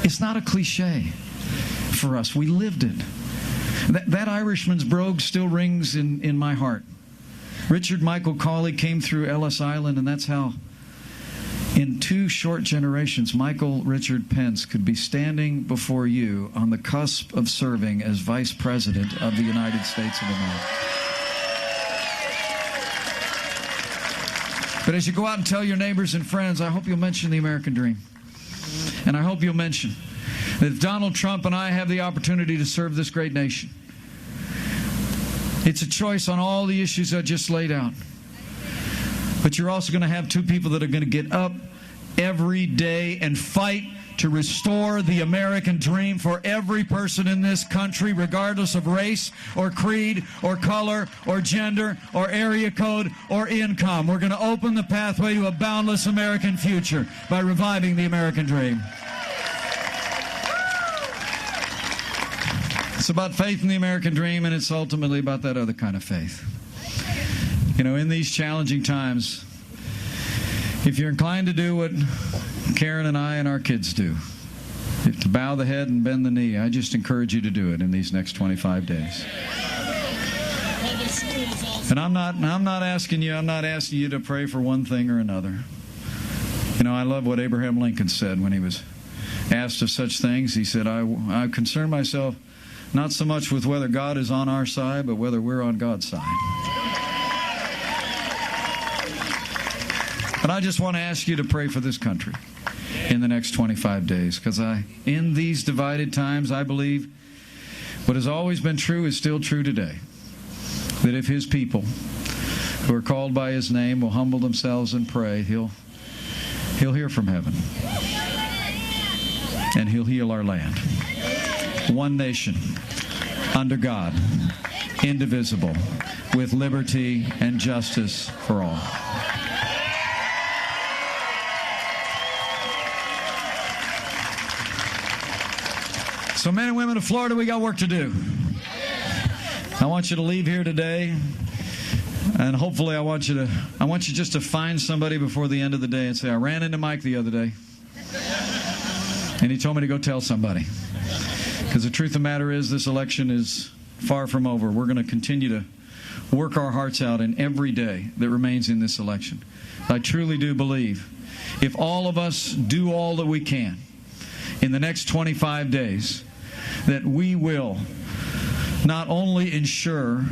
It's not a cliche for us. We lived it. That Irishman's brogue still rings in my heart. Richard Michael Cawley came through Ellis Island, and that's how, in 2 short generations, Michael Richard Pence could be standing before you on the cusp of serving as Vice President of the United States of America. But as you go out and tell your neighbors and friends, I hope you'll mention the American dream. And I hope you'll mention that if Donald Trump and I have the opportunity to serve this great nation, it's a choice on all the issues I just laid out. But you're also going to have 2 people that are going to get up every day and fight to restore the American dream for every person in this country, regardless of race or creed or color or gender or area code or income. We're going to open the pathway to a boundless American future by reviving the American dream. It's about faith in the American dream, and it's ultimately about that other kind of faith. You know, in these challenging times, if you're inclined to do what Karen and I and our kids do, to bow the head and bend the knee, I just encourage you to do it in these next 25 days. And I'm not asking you to pray for one thing or another. You know, I love what Abraham Lincoln said when he was asked of such things. He said, I concern myself not so much with whether God is on our side, but whether we're on God's side. But I just want to ask you to pray for this country in the next 25 days, because in these divided times, I believe what has always been true is still true today. That if His people who are called by His name will humble themselves and pray, He'll hear from heaven. And He'll heal our land. One nation, under God, indivisible, with liberty and justice for all. So men and women of Florida, we got work to do. I want you to leave here today, and hopefully I want you just to find somebody before the end of the day and say, I ran into Mike the other day, and he told me to go tell somebody. Because the truth of the matter is, this election is far from over. We're going to continue to work our hearts out in every day that remains in this election. I truly do believe if all of us do all that we can in the next 25 days, that we will not only ensure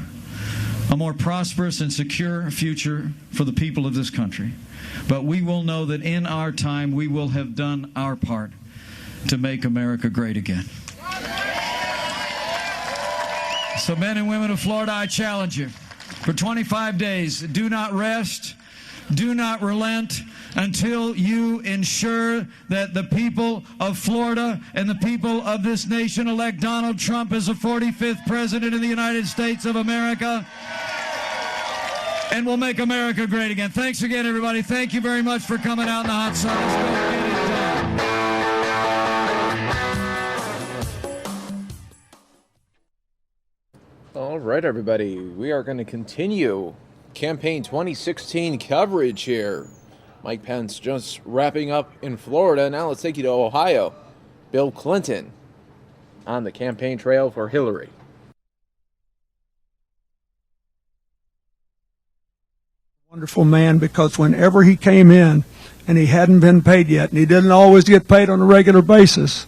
a more prosperous and secure future for the people of this country, but we will know that in our time we will have done our part to make America great again. So men and women of Florida, I challenge you. For 25 days, do not rest, do not relent until you ensure that the people of Florida and the people of this nation elect Donald Trump as the 45th President of the United States of America. And we'll make America great again. Thanks again, everybody. Thank you very much for coming out in the hot sun. Let's go get it done. All right, everybody. We are going to continue campaign 2016 coverage here. Mike Pence just wrapping up in Florida. Now let's take you to Ohio. Bill Clinton on the campaign trail for Hillary. Wonderful man, because whenever he came in and he hadn't been paid yet, and he didn't always get paid on a regular basis,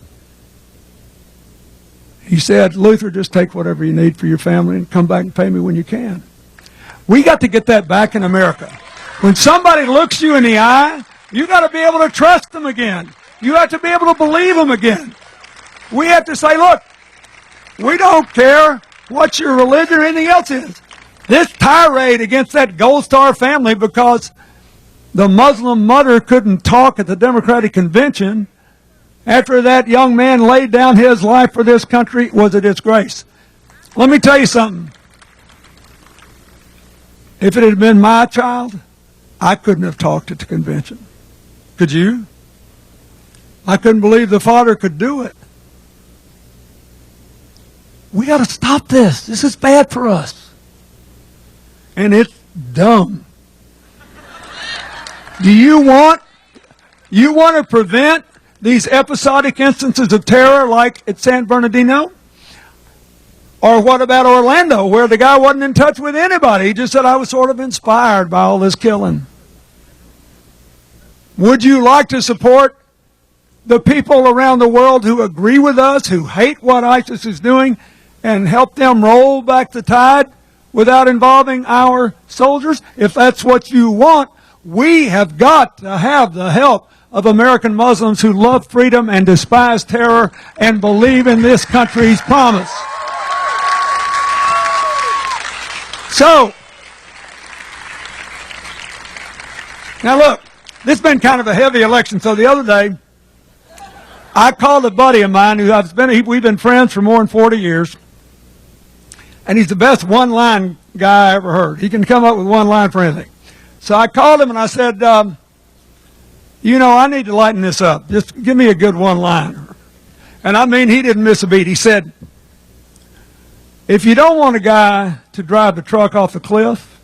he said, Luther, just take whatever you need for your family and come back and pay me when you can. We got to get that back in America. When somebody looks you in the eye You got to be able to trust them again. You have to be able to believe them again. We have to say, look, we don't care what your religion or anything else is. This tirade against that Gold Star family because the Muslim mother couldn't talk at the Democratic convention after that young man laid down his life for this country was a disgrace. Let me tell you something. If it had been my child, I couldn't have talked at the convention. Could you? I couldn't believe the father could do it. We got to stop this. This is bad for us. And it's dumb. Do you want to prevent these episodic instances of terror like at San Bernardino? Or what about Orlando, where the guy wasn't in touch with anybody? He just said, I was sort of inspired by all this killing. Would you like to support the people around the world who agree with us, who hate what ISIS is doing, and help them roll back the tide without involving our soldiers? If that's what you want, we have got to have the help of American Muslims who love freedom and despise terror and believe in this country's promise. So, now look, this has been kind of a heavy election. So the other day, I called a buddy of mine we've been friends for more than 40 years. And he's the best one-line guy I ever heard. He can come up with one line for anything. So I called him and I said, I need to lighten this up. Just give me a good one-liner. And I mean, he didn't miss a beat. He said, if you don't want a guy to drive the truck off the cliff,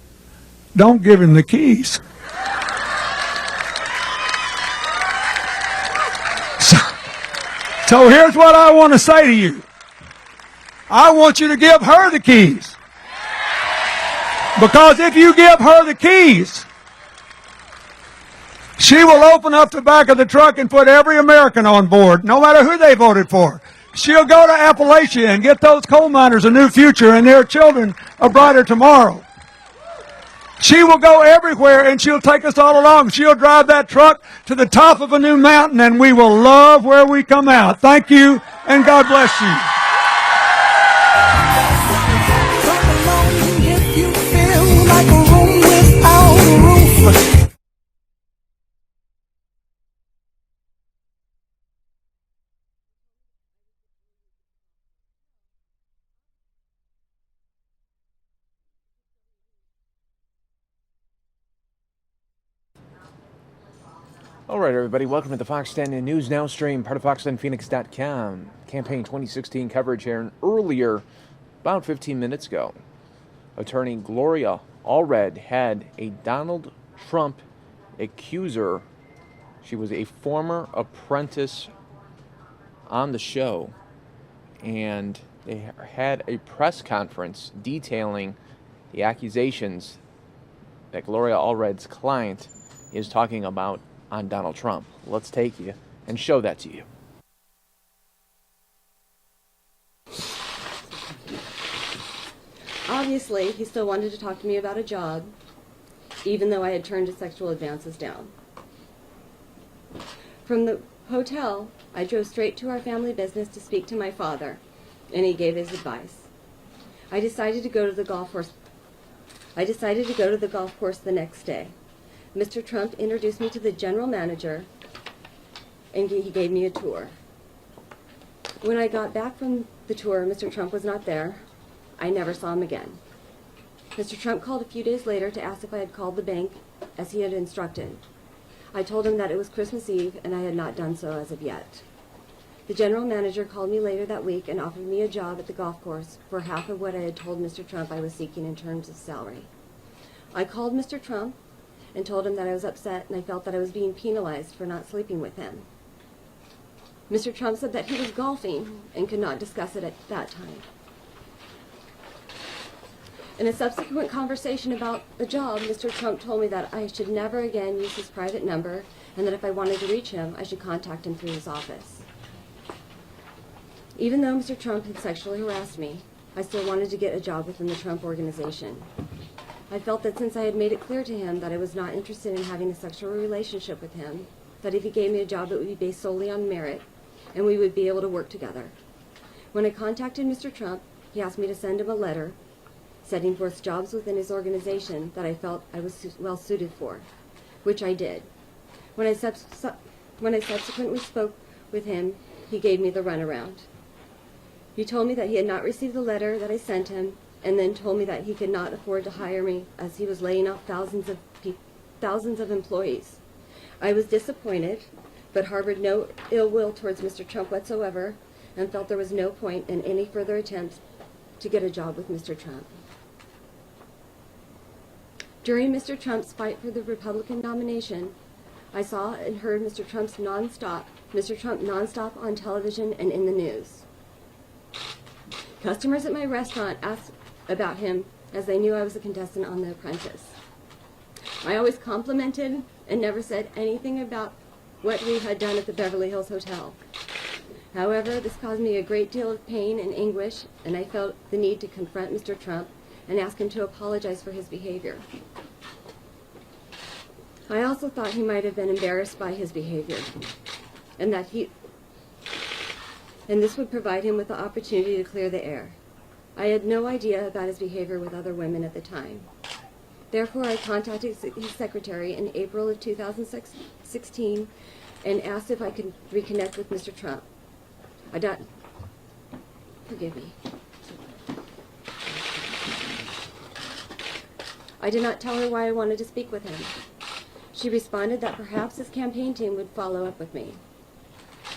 don't give him the keys. So here's what I want to say to you. I want you to give her the keys. Because if you give her the keys, she will open up the back of the truck and put every American on board, no matter who they voted for. She'll go to Appalachia and get those coal miners a new future and their children a brighter tomorrow. She will go everywhere and she'll take us all along. She'll drive that truck to the top of a new mountain and we will love where we come out. Thank you and God bless you. All right, everybody, welcome to the Fox 10 News Now stream, part of Fox10Phoenix.com. Campaign 2016 coverage here, and earlier, about 15 minutes ago, attorney Gloria Allred had a Donald Trump accuser. She was a former apprentice on the show, and they had a press conference detailing the accusations that Gloria Allred's client is talking about on Donald Trump. Let's take you and show that to you. Obviously, he still wanted to talk to me about a job, even though I had turned his sexual advances down. From the hotel, I drove straight to our family business to speak to my father, and he gave his advice. I decided to go to the golf course the next day. Mr. Trump introduced me to the general manager, and he gave me a tour. When I got back from the tour, Mr. Trump was not there. I never saw him again. Mr. Trump called a few days later to ask if I had called the bank as he had instructed. I told him that it was Christmas Eve and I had not done so as of yet. The general manager called me later that week and offered me a job at the golf course for half of what I had told Mr. Trump I was seeking in terms of salary. I called Mr. Trump and told him that I was upset and I felt that I was being penalized for not sleeping with him. Mr. Trump said that he was golfing and could not discuss it at that time. In a subsequent conversation about the job, Mr. Trump told me that I should never again use his private number and that if I wanted to reach him, I should contact him through his office. Even though Mr. Trump had sexually harassed me, I still wanted to get a job within the Trump organization. I felt that since I had made it clear to him that I was not interested in having a sexual relationship with him, that if he gave me a job, it would be based solely on merit, and we would be able to work together. When I contacted Mr. Trump, he asked me to send him a letter setting forth jobs within his organization that I felt I was well suited for, which I did. When I subsequently spoke with him, he gave me the runaround. He told me that he had not received the letter that I sent him, and then told me that he could not afford to hire me as he was laying off thousands of employees. I was disappointed, but harbored no ill will towards Mr. Trump whatsoever, and felt there was no point in any further attempts to get a job with Mr. Trump. During Mr. Trump's fight for the Republican nomination, I saw and heard Mr. Trump nonstop on television and in the news. Customers at my restaurant asked about him as they knew I was a contestant on The Apprentice. I always complimented and never said anything about what we had done at the Beverly Hills Hotel. However, this caused me a great deal of pain and anguish, and I felt the need to confront Mr. Trump and ask him to apologize for his behavior. I also thought he might have been embarrassed by his behavior, and this would provide him with the opportunity to clear the air. I had no idea about his behavior with other women at the time. Therefore, I contacted his secretary in April of 2016 and asked if I could reconnect with Mr. Trump. Forgive me. I did not tell her why I wanted to speak with him. She responded that perhaps his campaign team would follow up with me.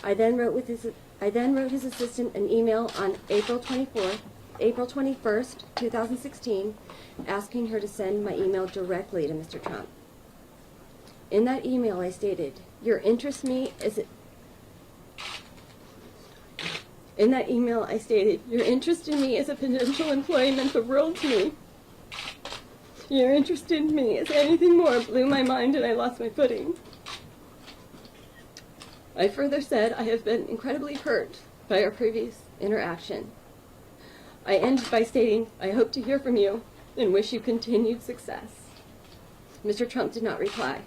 I then wrote his assistant an email on April 21st, 2016, asking her to send my email directly to Mr. Trump. In that email, I stated, "Your interest in me as a potential employee meant the world to me. Your interest in me as anything more blew my mind and I lost my footing." I further said I have been incredibly hurt by our previous interaction. I ended by stating, "I hope to hear from you and wish you continued success." Mr. Trump did not reply.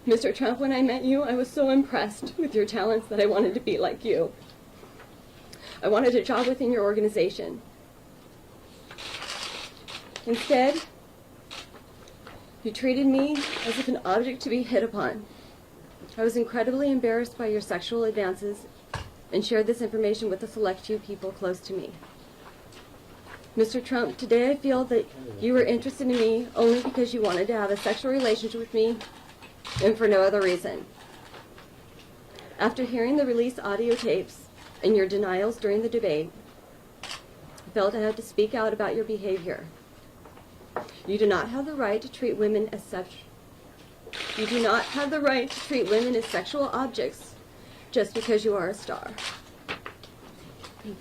Mr. Trump, when I met you, I was so impressed with your talents that I wanted to be like you. I wanted a job within your organization. Instead, you treated me as if an object to be hit upon. I was incredibly embarrassed by your sexual advances and shared this information with a select few people close to me. Mr. Trump, today I feel that you were interested in me only because you wanted to have a sexual relationship with me and for no other reason. After hearing the released audio tapes and your denials during the debate, I felt I had to speak out about your behavior. You do not have the right to treat women as sexual objects just because you are a star. Thank you.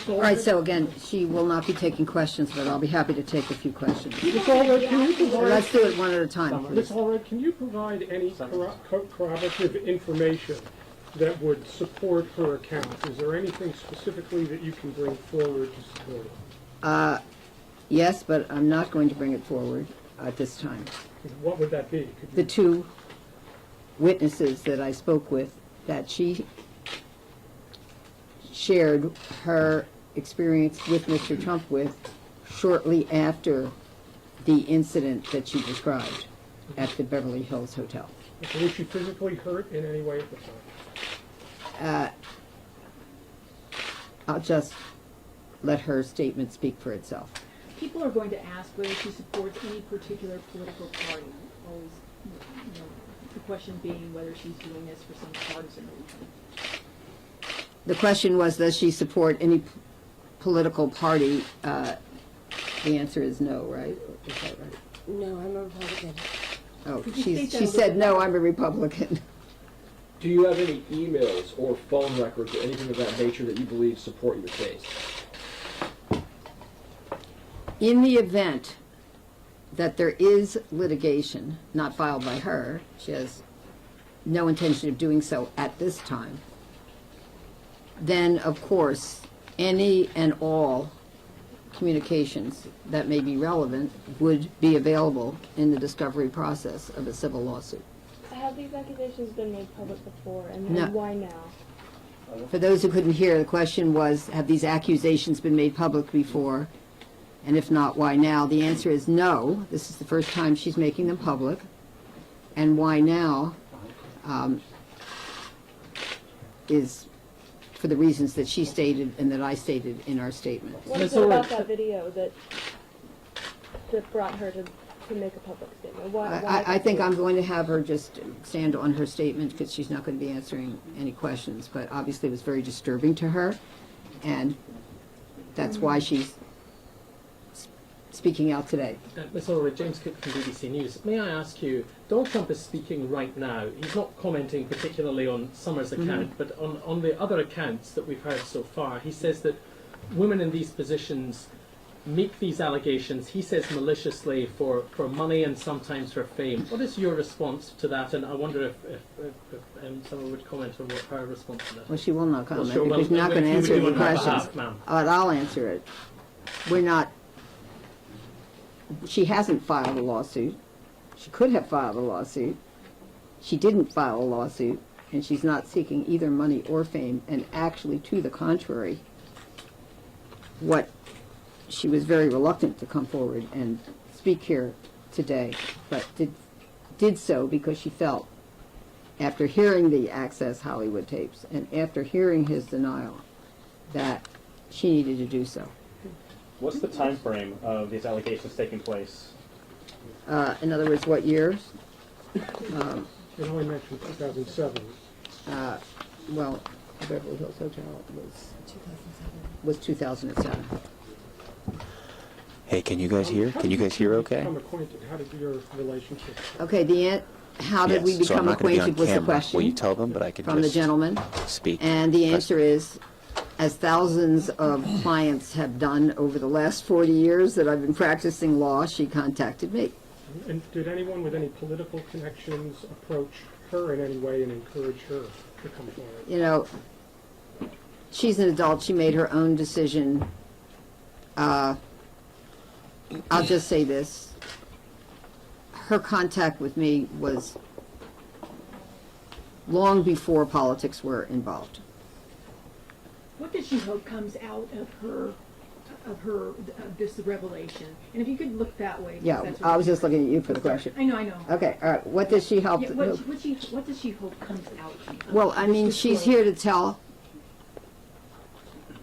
All right, so again, she will not be taking questions, but I'll be happy to take a few questions. Ms. Allred, can you provide... Let's do it one at a time, Ms. please. Allred, can you provide any corroborative information that would support her account? Is there anything specifically that you can bring forward to support it? Yes, but I'm not going to bring it forward at this time. What would that be? The two witnesses that I spoke with, that she shared her experience with Mr. Trump with shortly after the incident that she described at the Beverly Hills Hotel. So was she physically hurt in any way at the time? I'll just let her statement speak for itself. People are going to ask whether she supports any particular political party. Always, the question being whether she's doing this for some partisan reason. The question was, does she support any political party? The answer is no, right? Is that right? No, I'm a Republican. Oh, she said, no, I'm a Republican. Do you have any emails or phone records or anything of that nature that you believe support your case? In the event that there is litigation not filed by her. She has no intention of doing so at this time. Then, of course, any and all communications that may be relevant would be available in the discovery process of a civil lawsuit. Have these accusations been made public before, and No. why now? For those who couldn't hear, the question was, have these accusations been made public before? And if not, why now? The answer is no. This is the first time she's making them public. And why now is for the reasons that she stated and that I stated in our statement. What is it about that video that brought her to make a public statement? Why I think I'm going to have her just stand on her statement because she's not going to be answering any questions. But obviously it was very disturbing to her, and that's why she's speaking out today. Ms. Ulrich, James Cook from BBC News. May I ask you, Donald Trump is speaking right now. He's not commenting particularly on Summer's account, but on the other accounts that we've heard so far, he says that women in these positions make these allegations, he says maliciously, for money and sometimes for fame. What is your response to that? And I wonder if someone would comment on what her response to that. Well, she will not comment sure, because she's not going to answer any questions. Ma'am. But I'll answer it. We're not. She hasn't filed a lawsuit. She could have filed a lawsuit. She didn't file a lawsuit, and she's not seeking either money or fame. And actually, to the contrary, she was very reluctant to come forward and speak here today, but did so because she felt, after hearing the Access Hollywood tapes and after hearing his denial, that she needed to do so. What's the time frame of these allegations taking place? In other words, what years? It only mentioned 2007. Well, Beverly Hills Hotel was 2007. Hey, can you guys hear? Can you guys hear okay? Become acquainted? How did your relationship? Okay, how did we Yes, so I'm become not gonna be on acquainted was the camera. question. Will you tell them, but I can from the just gentleman? speak. And the answer is, as thousands of clients have done over the last 40 years that I've been practicing law, she contacted me. And did anyone with any political connections approach her in any way and encourage her to come forward? You know, she's an adult. She made her own decision. I'll just say this. Her contact with me was long before politics were involved. What does she hope comes out of this revelation? And if you could look that way. Yeah, that's I was just looking at you for the question. I know. Okay, all right. What does she help? Yeah, what does she hope comes out? Well, I mean, she's here to tell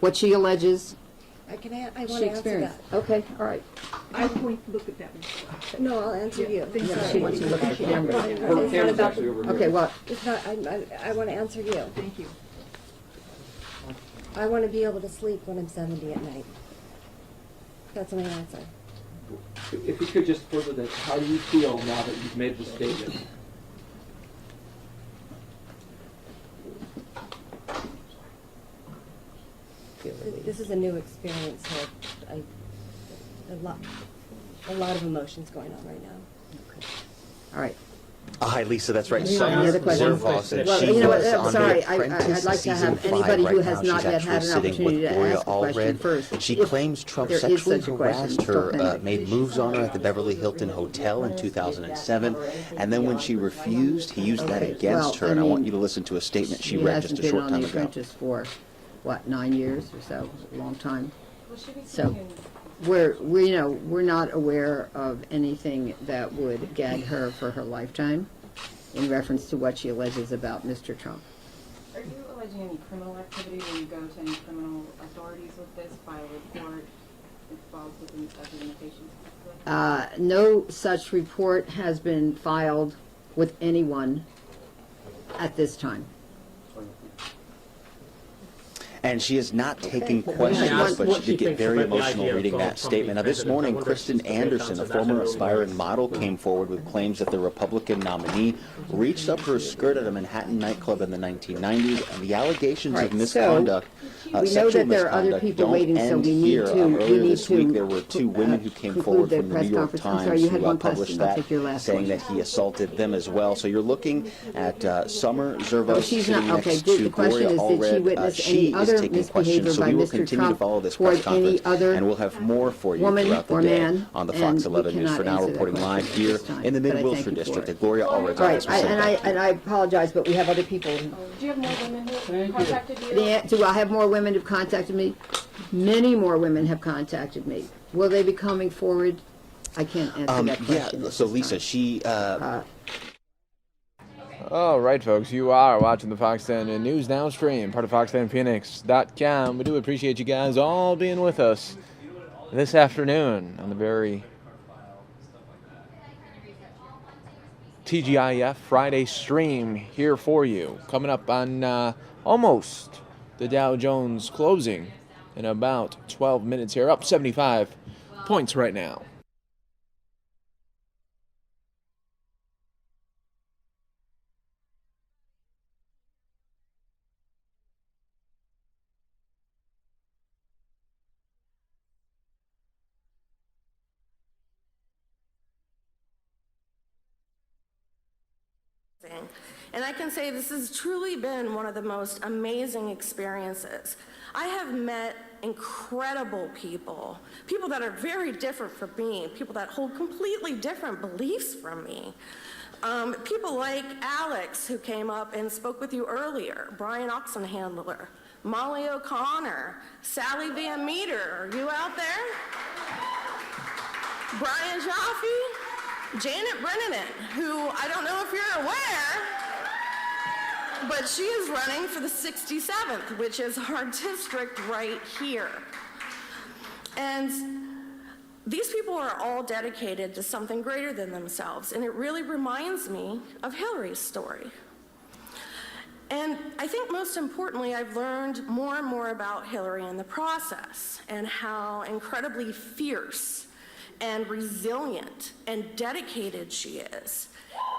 what she alleges I want she to answer that. experienced. Okay, all right. I point to look at that one. No, I'll answer you. Yeah, she wants to look at the camera. It's not about, Okay, what? it's not, I want to answer you. Thank you. I want to be able to sleep when I'm 70 at night. That's my answer. If you could just further that, how do you feel now that you've made the statement? This is a new experience, so a lot of emotions going on right now. All right. Hi, Lisa. That's right. Any Summer other questions? Zervos, Well, she you know what, was I'm on sorry, The I'd Apprentice like to season have 5 anybody who right has now. not She's yet had actually an sitting with opportunity to Gloria ask the question Allred. first. She If claims Trump there is sexually such a question, harassed still her, pending. made moves on her at the Beverly Hilton Hotel in 2007, and then when she refused, he used that against her. And I want you to listen to a statement she read just a short time She hasn't been on The ago. Apprentice for, what, 9 years or so? A long time. So we're not aware of anything that would gag her for her lifetime in reference to what she alleges about Mr. Trump. Are you alleging any criminal activity? Will you go to any criminal authorities with this, file a report? It falls within the statute of limitations? No such report has been filed with anyone at this time. And she is not taking questions, but she did get very emotional reading that statement. Now, this morning, Kristen Anderson, a former aspiring model, came forward with claims that the Republican nominee reached up her skirt at a Manhattan nightclub in the 1990s, and the allegations of misconduct, sexual misconduct, don't end here. Earlier this week, there were two women who came forward from the New York Times who published that, saying that he assaulted them as well. So you're looking at Summer Zervos sitting next to Gloria Allred. She is taking questions, so we will continue to follow this press conference, and we'll have more for you throughout the day on the Fox 11 News. For now, reporting live here in the Mid-Wilshire District at Gloria Allred's office. And I apologize, but we have other people. Do you have more women who have contacted you? Do I have more women who have contacted me? Many more women have contacted me. Will they be coming forward? I can't answer that question. Yeah, so Lisa, she... All right, folks, you are watching the Fox 10 News Now stream, part of fox10phoenix.com. We do appreciate you guys all being with us this afternoon on the very TGIF Friday stream here for you. Coming up on almost the Dow Jones closing in about 12 minutes here, up 75 points right now. And I can say this has truly been one of the most amazing experiences. I have met incredible people, people that are very different from me, people that hold completely different beliefs from me. People like Alex, who came up and spoke with you earlier, Brian Oxenhandler, Molly O'Connor, Sally Van Meter, are you out there? Brian Jaffe, Janet Brennan, who I don't know if you're aware, but she is running for the 67th, which is our district right here. And these people are all dedicated to something greater than themselves, and it really reminds me of Hillary's story. And I think most importantly, I've learned more and more about Hillary in the process, and how incredibly fierce and resilient and dedicated she is.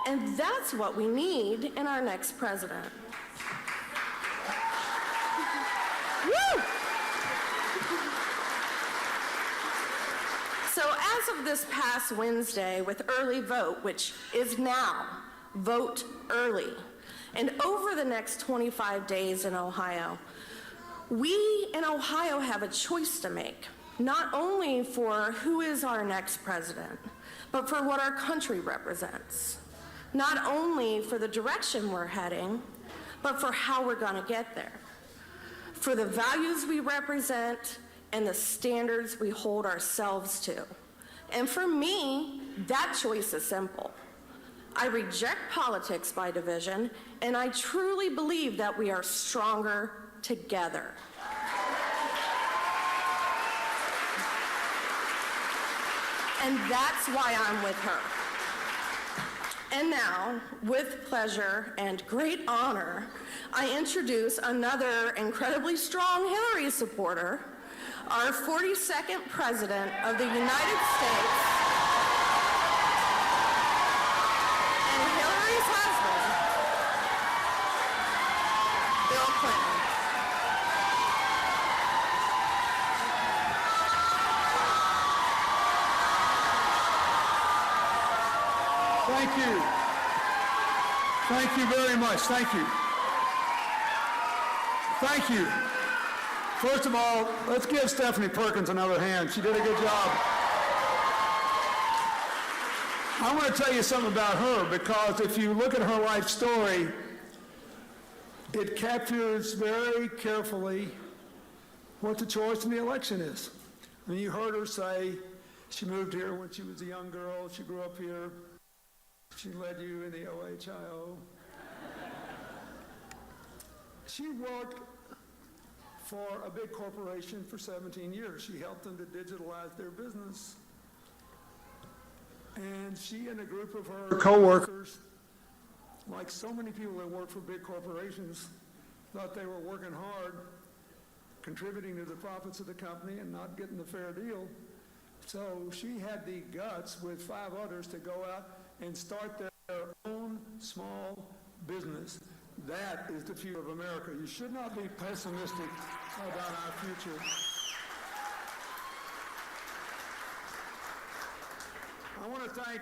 And that's what we need in our next president. Woo! So as of this past Wednesday with early vote, which is now, vote early, and over the next 25 days in Ohio, we in Ohio have a choice to make, not only for who is our next president, but for what our country represents. Not only for the direction we're heading, but for how we're going to get there. For the values we represent and the standards we hold ourselves to. And for me, that choice is simple. I reject politics by division, and I truly believe that we are stronger together. And that's why I'm with her. And now, with pleasure and great honor, I introduce another incredibly strong Hillary supporter, our 42nd President of the United States, and Hillary's husband, Bill Clinton. Thank you. Thank you very much. Thank you. Thank you. First of all, let's give Stephanie Perkins another hand. She did a good job. I want to tell you something about her, because if you look at her life story, it captures very carefully what the choice in the election is. And you heard her say she moved here when she was a young girl. She grew up here. She led you in the OHIO. She worked for a big corporation for 17 years. She helped them to digitalize their business. And she and a group of her co-workers, like so many people that work for big corporations, thought they were working hard, contributing to the profits of the company and not getting the fair deal. So she had the guts with 5 others to go out and start their own small business. That is the future of America. You should not be pessimistic about our future. I want to thank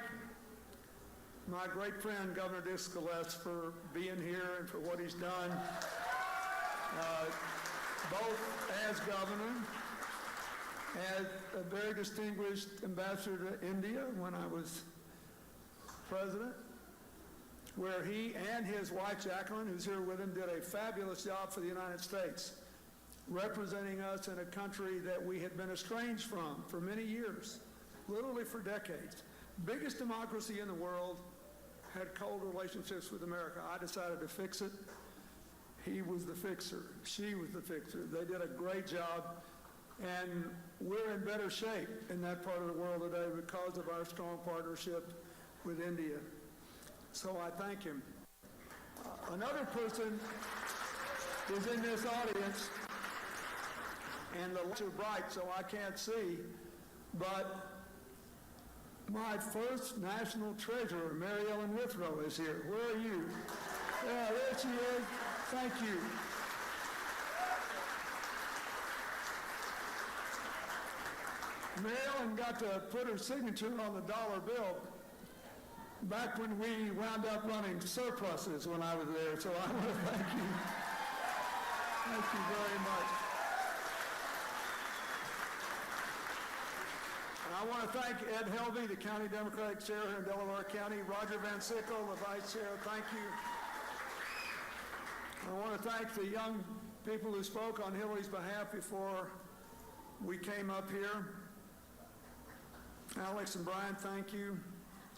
my great friend, Governor Dick Scalise, for being here and for what he's done, both as governor, as a very distinguished ambassador to India when I was president, where he and his wife, Jacqueline, who's here with him, did a fabulous job for the United States, representing us in a country that we had been estranged from for many years, literally for decades. Biggest democracy in the world, had cold relationships with America. I decided to fix it. He was the fixer. She was the fixer. They did a great job, and we're in better shape in that part of the world today because of our strong partnership with India. So I thank him. Another person is in this audience, and the lights are bright, so I can't see, but my first national treasurer, Mary Ellen Withrow, is here. Where are you? Yeah, there she is. Thank you. Mary Ellen got to put her signature on the dollar bill back when we wound up running surpluses when I was there, so I want to thank you. Thank you very much. And I want to thank Ed Helvey, the County Democratic Chair here in Delaware County, Roger Van Sickle, the Vice Chair, thank you. I want to thank the young people who spoke on Hillary's behalf before we came up here. Alex and Brian, thank you.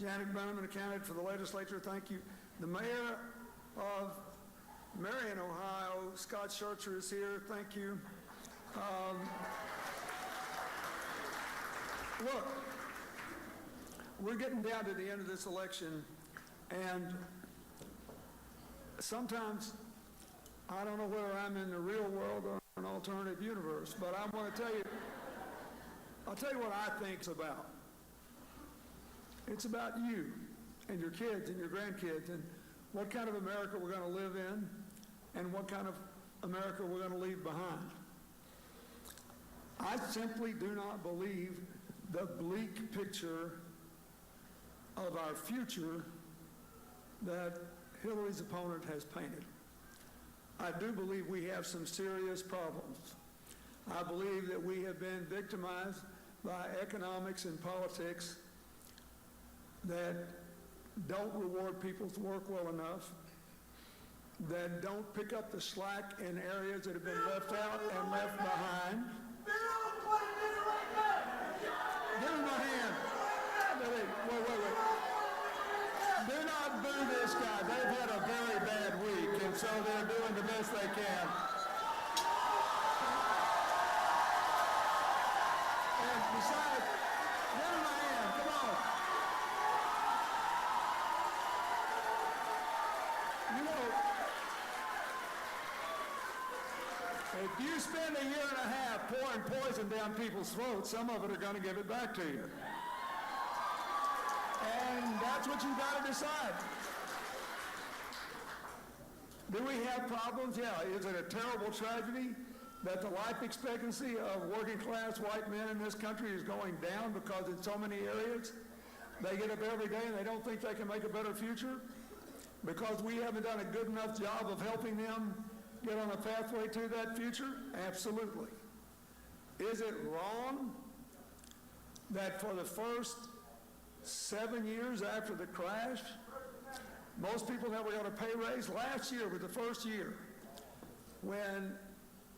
Janet Brenneman, a candidate for the legislature, thank you. The mayor of Marion, Ohio, Scott Schertzer, is here, thank you. Look, we're getting down to the end of this election, and sometimes I don't know whether I'm in the real world or an alternative universe, but I want to tell you, I'll tell you what I think it's about. It's about you and your kids and your grandkids and what kind of America we're going to live in and what kind of America we're going to leave behind. I simply do not believe the bleak picture of our future that Hillary's opponent has painted. I do believe we have some serious problems. I believe that we have been victimized by economics and politics that don't reward people's work well enough, that don't pick up the slack in areas that have been left out and left behind. Give him a hand. Wait. Do not boo this guy. They've had a very bad week, and so they're doing the best they can. And besides, give him a hand. Come on. You know, if you spend a year and a half pouring poison down people's throats, some of it are going to give it back to you. And that's what you've got to decide. Do we have problems? Yeah. Is it a terrible tragedy that the life expectancy of working class white men in this country is going down because in so many areas they get up every day and they don't think they can make a better future because we haven't done a good enough job of helping them get on a pathway to that future? Absolutely. Is it wrong that for the first 7 years after the crash, most people never got a pay raise? Last year was the first year when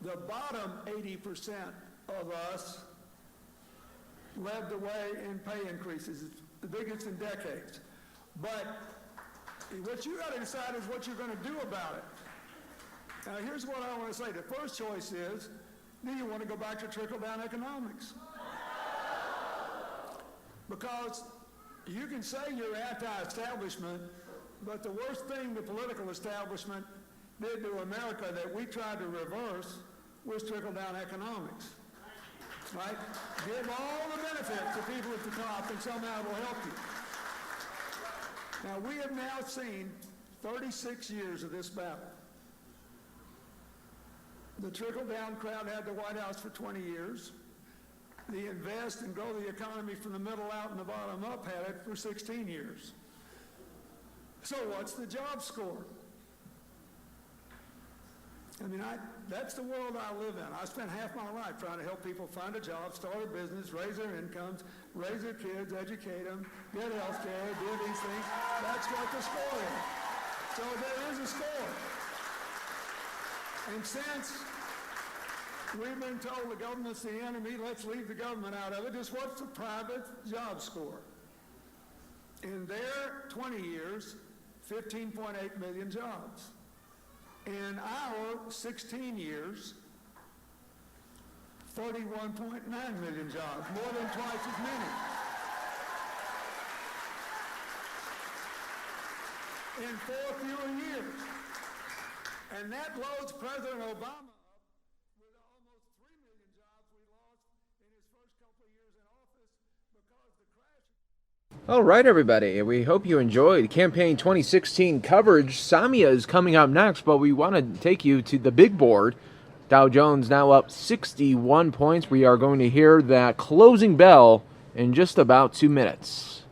the bottom 80% of us led the way in pay increases. It's the biggest in decades. But what you got to decide is what you're going to do about it. Now, here's what I want to say. The first choice is, do you want to go back to trickle-down economics? Because you can say you're anti-establishment, but the worst thing the political establishment did to America that we tried to reverse was trickle-down economics, right? Give all the benefits to people at the top and somehow it will help you. Now, we have now seen 36 years of this battle. The trickle-down crowd had the White House for 20 years. The invest and grow the economy from the middle out and the bottom up had it for 16 years. So what's the job score? I mean, that's the world I live in. I spent half my life trying to help people find a job, start a business, raise their incomes, raise their kids, educate them, get health care, do these things. That's what the score is. So there is a score. And since we've been told the government's the enemy, let's leave the government out of it, just what's the private job score? In their 20 years, 15.8 million jobs. In our 16 years, 31.9 million jobs, more than twice as many. In 4 fewer years. And that loads President Obama up with almost 3 million jobs we lost in his first couple of years in office because the crash. All right, everybody. We hope you enjoyed Campaign 2016 coverage. Samia is coming up next, but we want to take you to the big board. Dow Jones now up 61 points. We are going to hear that closing bell in just about 2 minutes.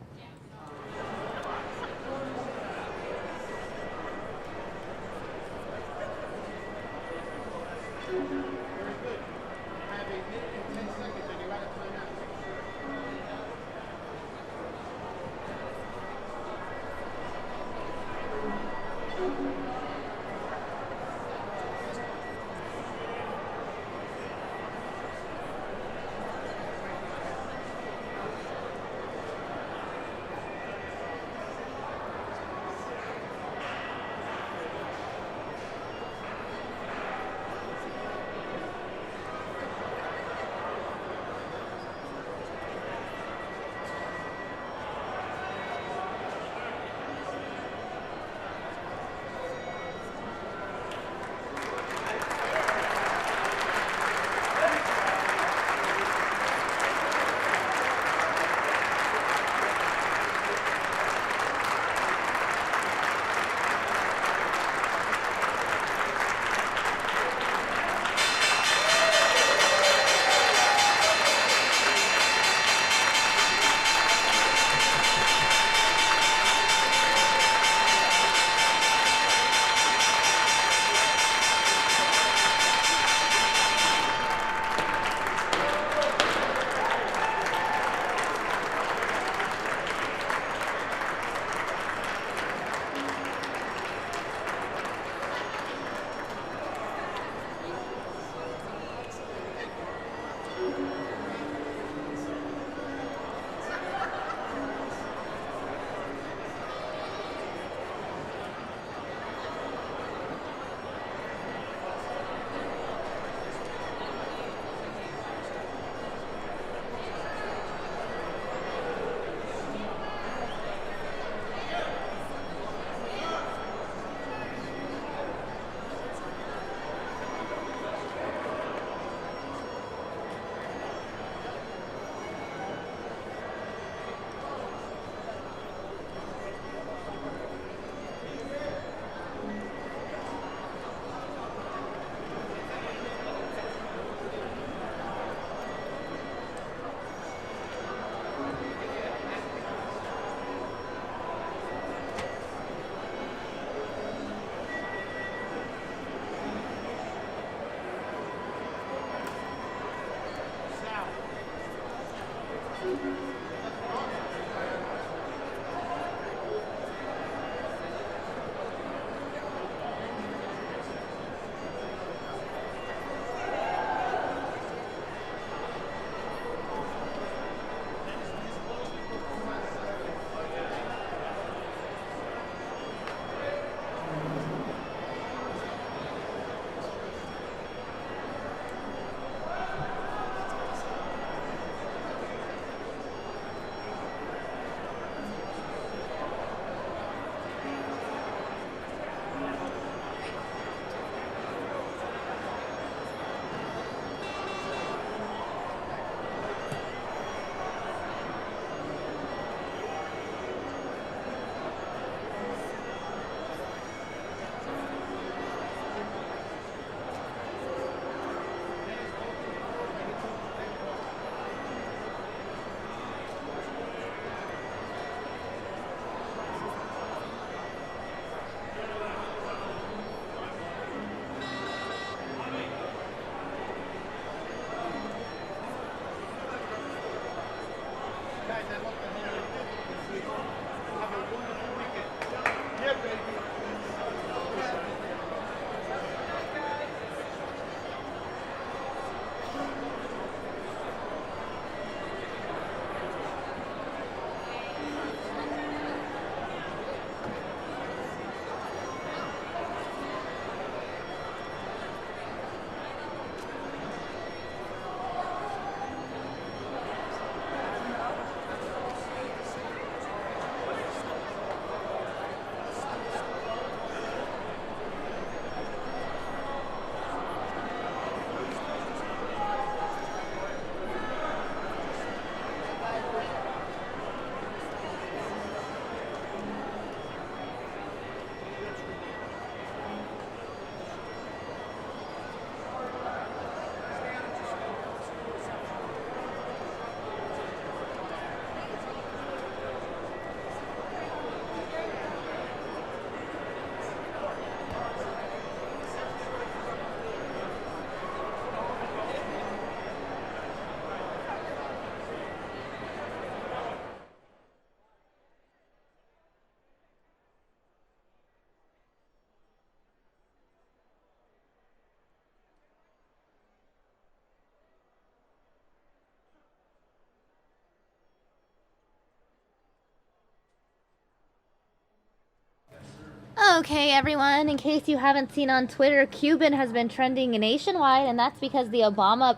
Okay, everyone, in case you haven't seen on Twitter, Cuban has been trending nationwide, and that's because the Obama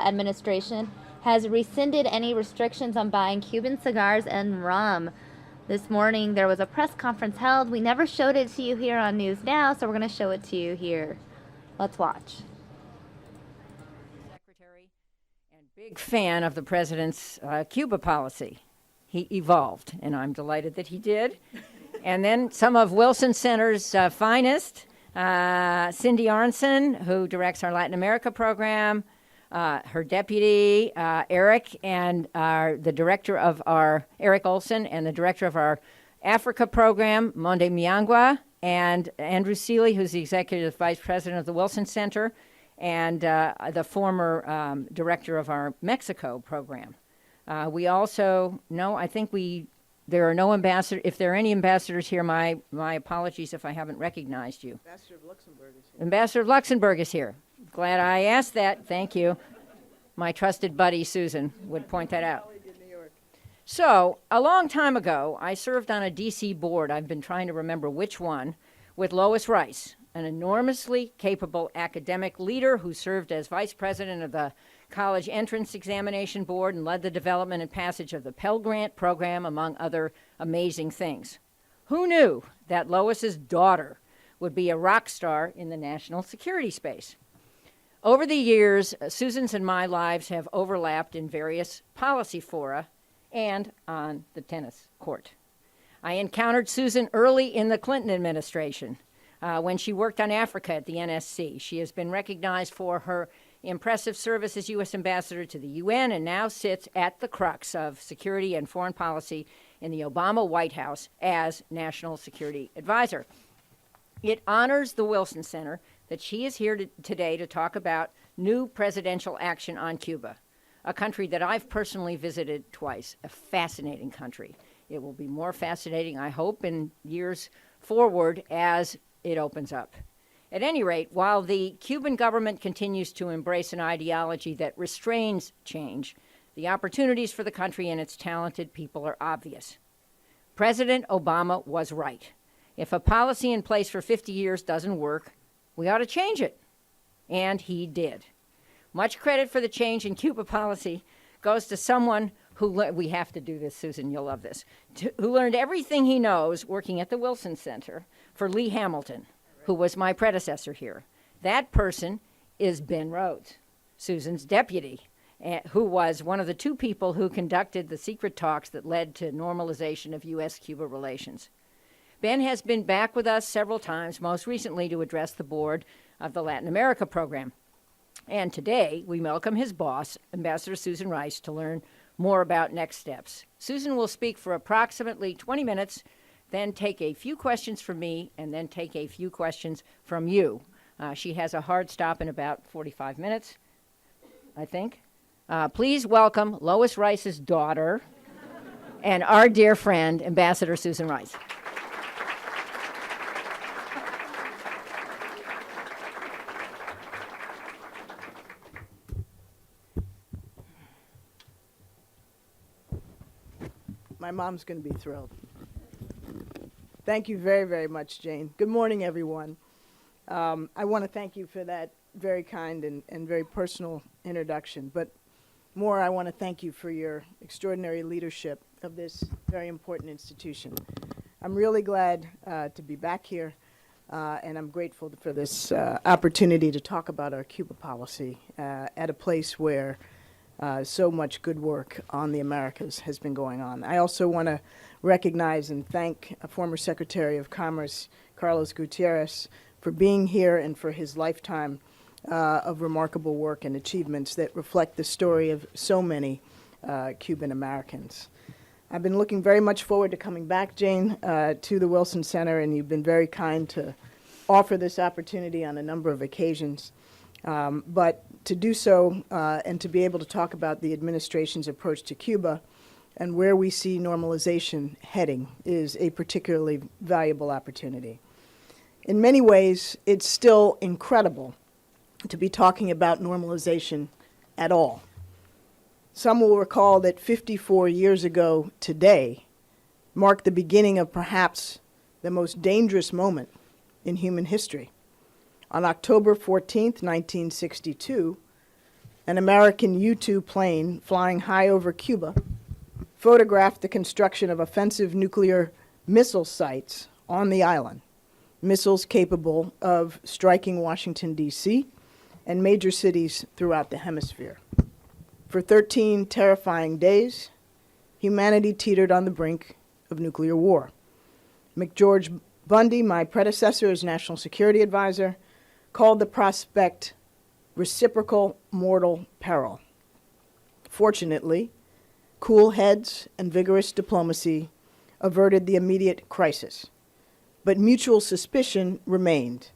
administration has rescinded any restrictions on buying Cuban cigars and rum. This morning, there was a press conference held. We never showed it to you here on News Now, so we're going to show it to you here. Let's watch. Big fan of the president's Cuba policy. He evolved, and I'm delighted that he did. And then some of Wilson Center's finest, Cindy Arnson, who directs our Latin America program, her deputy, Eric, and the director of our, Eric Olson, and the director of our Africa program, Monde Miangwa, and Andrew Seeley, who's the executive vice president of the Wilson Center, and the former director of our Mexico program. We also, there are no ambassadors. If there are any ambassadors here, my apologies if I haven't recognized you. Ambassador of Luxembourg is here. Ambassador of Luxembourg is here. Glad I asked that. Thank you. My trusted buddy, Susan, would point that out. So, a long time ago, I served on a D.C. board. I've been trying to remember which one, with Lois Rice, an enormously capable academic leader who served as vice president of the College Entrance Examination Board and led the development and passage of the Pell Grant program, among other amazing things. Who knew that Lois's daughter would be a rock star in the national security space? Over the years, Susan's and my lives have overlapped in various policy fora and on the tennis court. I encountered Susan early in the Clinton administration when she worked on Africa at the NSC. She has been recognized for her impressive service as U.S. ambassador to the UN and now sits at the crux of security and foreign policy in the Obama White House as National Security Advisor. It honors the Wilson Center that she is here today to talk about new presidential action on Cuba, a country that I've personally visited twice, a fascinating country. It will be more fascinating, I hope, in years forward as it opens up. At any rate, while the Cuban government continues to embrace an ideology that restrains change, the opportunities for the country and its talented people are obvious. President Obama was right. If a policy in place for 50 years doesn't work, we ought to change it. And he did. Much credit for the change in Cuba policy goes to someone who, we have to do this, Susan, you'll love this, who learned everything he knows working at the Wilson Center for Lee Hamilton, who was my predecessor here. That person is Ben Rhodes, Susan's deputy, who was one of the two people who conducted the secret talks that led to normalization of U.S.-Cuba relations. Ben has been back with us several times, most recently to address the board of the Latin America program. And today, we welcome his boss, Ambassador Susan Rice, to learn more about next steps. Susan will speak for approximately 20 minutes, then take a few questions from me, and then take a few questions from you. She has a hard stop in about 45 minutes, I think. Please welcome Lois Rice's daughter and our dear friend, Ambassador Susan Rice. My mom's going to be thrilled. Thank you very, very much, Jane. Good morning, everyone. I want to thank you for that very kind and very personal introduction. But more, I want to thank you for your extraordinary leadership of this very important institution. I'm really glad to be back here, and I'm grateful for this opportunity to talk about our Cuba policy at a place where so much good work on the Americas has been going on. I also want to recognize and thank former Secretary of Commerce, Carlos Gutierrez, for being here and for his lifetime of remarkable work and achievements that reflect the story of so many Cuban Americans. I've been looking very much forward to coming back, Jane, to the Wilson Center, and you've been very kind to offer this opportunity on a number of occasions. But to do so and to be able to talk about the administration's approach to Cuba and where we see normalization heading is a particularly valuable opportunity. In many ways, it's still incredible to be talking about normalization at all. Some will recall that 54 years ago today marked the beginning of perhaps the most dangerous moment in human history. On October 14th, 1962, an American U-2 plane flying high over Cuba photographed the construction of offensive nuclear missile sites on the island, missiles capable of striking Washington, D.C. and major cities throughout the hemisphere. For 13 terrifying days, humanity teetered on the brink of nuclear war. McGeorge Bundy, my predecessor as National Security Advisor, called the prospect reciprocal mortal peril. Fortunately, cool heads and vigorous diplomacy averted the immediate crisis, but mutual suspicion remained,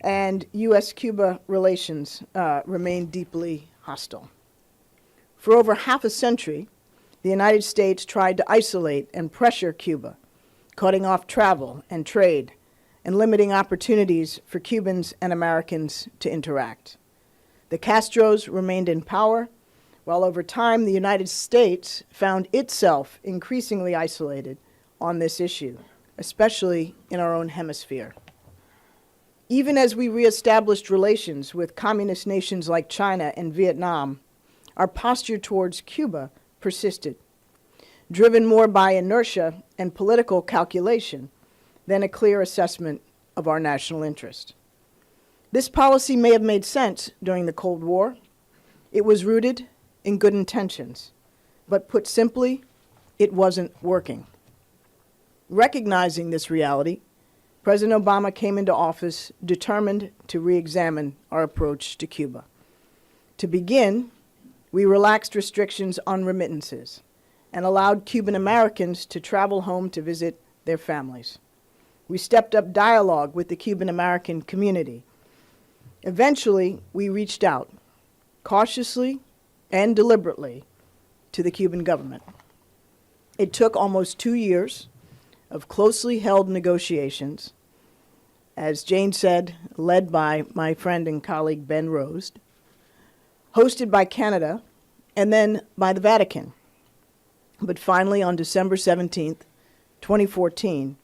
and U.S.-Cuba relations remained deeply hostile. For over half a century, the United States tried to isolate and pressure Cuba, cutting off travel and trade and limiting opportunities for Cubans and Americans to interact. The Castros remained in power, while over time the United States found itself increasingly isolated on this issue, especially in our own hemisphere. Even as we reestablished relations with communist nations like China and Vietnam, our posture towards Cuba persisted, driven more by inertia and political calculation than a clear assessment of our national interest. This policy may have made sense during the Cold War. It was rooted in good intentions, but put simply, it wasn't working. Recognizing this reality, President Obama came into office determined to re-examine our approach to Cuba. To begin, we relaxed restrictions on remittances and allowed Cuban Americans to travel home to visit their families. We stepped up dialogue with the Cuban American community. Eventually, we reached out, cautiously and deliberately, to the Cuban government. It took almost 2 years of closely held negotiations, as Jane said, led by my friend and colleague Ben Rose, hosted by Canada, and then by the Vatican. But finally, on December 17th, 2014,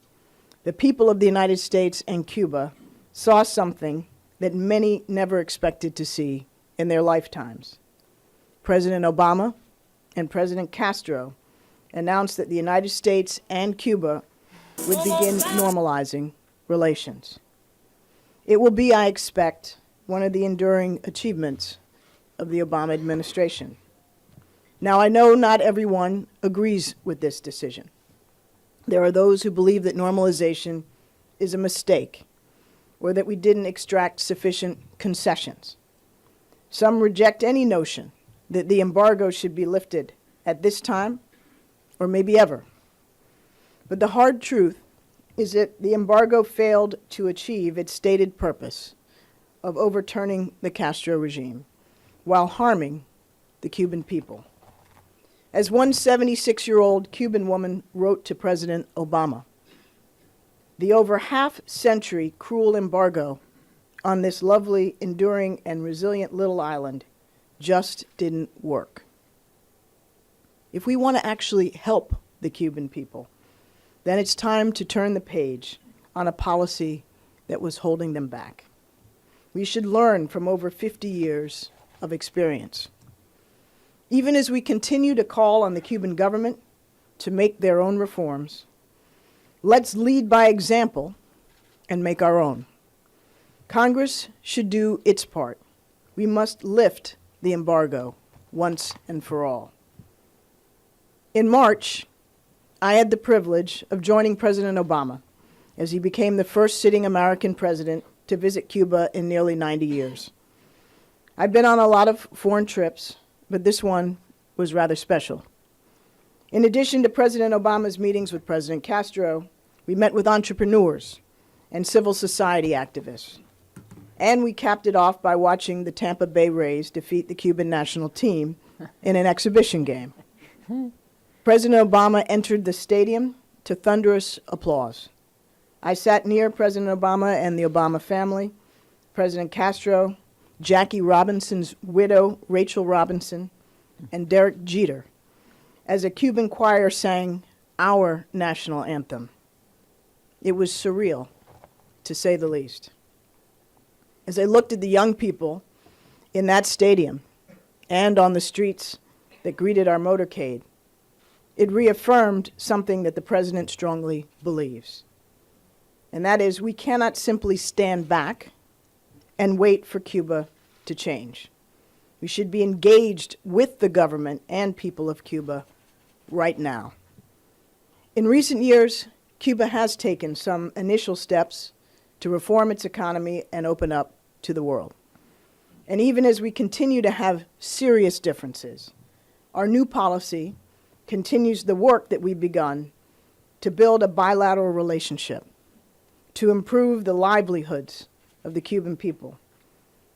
the people of the United States and Cuba saw something that many never expected to see in their lifetimes. President Obama and President Castro announced that the United States and Cuba would begin normalizing relations. It will be, I expect, one of the enduring achievements of the Obama administration. Now, I know not everyone agrees with this decision. There are those who believe that normalization is a mistake or that we didn't extract sufficient concessions. Some reject any notion that the embargo should be lifted at this time or maybe ever. But the hard truth is that the embargo failed to achieve its stated purpose of overturning the Castro regime while harming the Cuban people. As one 76-year-old Cuban woman wrote to President Obama, the over half-century cruel embargo on this lovely, enduring, and resilient little island just didn't work. If we want to actually help the Cuban people, then it's time to turn the page on a policy that was holding them back. We should learn from over 50 years of experience. Even as we continue to call on the Cuban government to make their own reforms, let's lead by example and make our own. Congress should do its part. We must lift the embargo once and for all. In March, I had the privilege of joining President Obama as he became the first sitting American president to visit Cuba in nearly 90 years. I've been on a lot of foreign trips, but this one was rather special. In addition to President Obama's meetings with President Castro, we met with entrepreneurs and civil society activists. And we capped it off by watching the Tampa Bay Rays defeat the Cuban national team in an exhibition game. President Obama entered the stadium to thunderous applause. I sat near President Obama and the Obama family, President Castro, Jackie Robinson's widow, Rachel Robinson, and Derek Jeter, as a Cuban choir sang our national anthem. It was surreal, to say the least. As I looked at the young people in that stadium and on the streets that greeted our motorcade, it reaffirmed something that the president strongly believes. And that is, we cannot simply stand back and wait for Cuba to change. We should be engaged with the government and people of Cuba right now. In recent years, Cuba has taken some initial steps to reform its economy and open up to the world. And even as we continue to have serious differences, our new policy continues the work that we've begun to build a bilateral relationship, to improve the livelihoods of the Cuban people,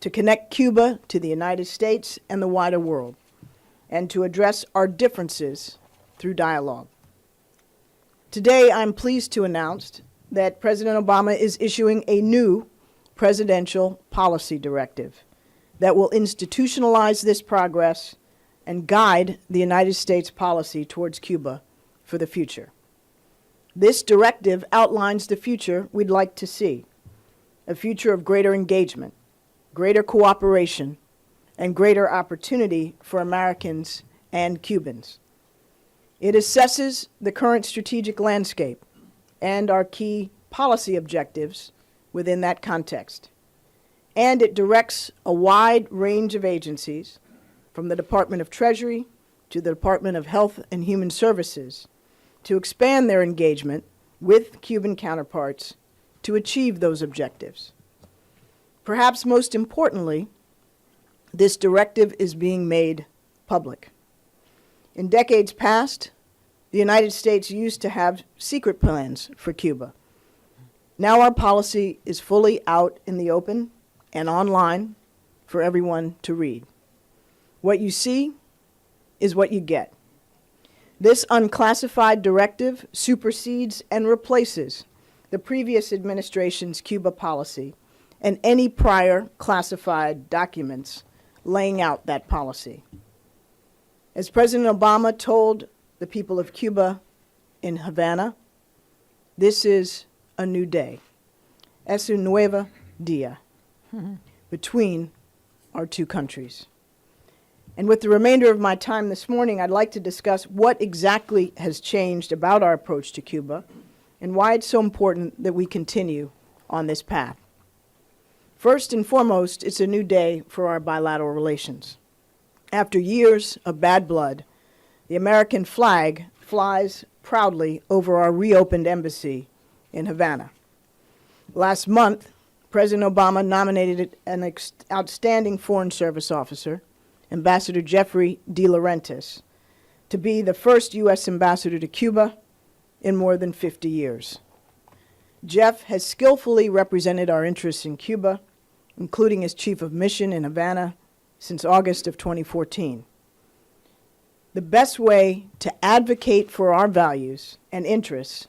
to connect Cuba to the United States and the wider world, and to address our differences through dialogue. Today, I'm pleased to announce that President Obama is issuing a new presidential policy directive that will institutionalize this progress and guide the United States policy towards Cuba for the future. This directive outlines the future we'd like to see, a future of greater engagement, greater cooperation, and greater opportunity for Americans and Cubans. It assesses the current strategic landscape and our key policy objectives within that context. And it directs a wide range of agencies, from the Department of Treasury to the Department of Health and Human Services, to expand their engagement with Cuban counterparts to achieve those objectives. Perhaps most importantly, this directive is being made public. In decades past, the United States used to have secret plans for Cuba. Now our policy is fully out in the open and online for everyone to read. What you see is what you get. This unclassified directive supersedes and replaces the previous administration's Cuba policy and any prior classified documents laying out that policy. As President Obama told the people of Cuba in Havana, this is a new day. Es un nuevo día between our two countries. And with the remainder of my time this morning, I'd like to discuss what exactly has changed about our approach to Cuba and why it's so important that we continue on this path. First and foremost, it's a new day for our bilateral relations. After years of bad blood, the American flag flies proudly over our reopened embassy in Havana. Last month, President Obama nominated an outstanding Foreign Service officer, Ambassador Jeffrey De Laurentiis, to be the first U.S. ambassador to Cuba in more than 50 years. Jeff has skillfully represented our interests in Cuba, including as chief of mission in Havana since August of 2014. The best way to advocate for our values and interests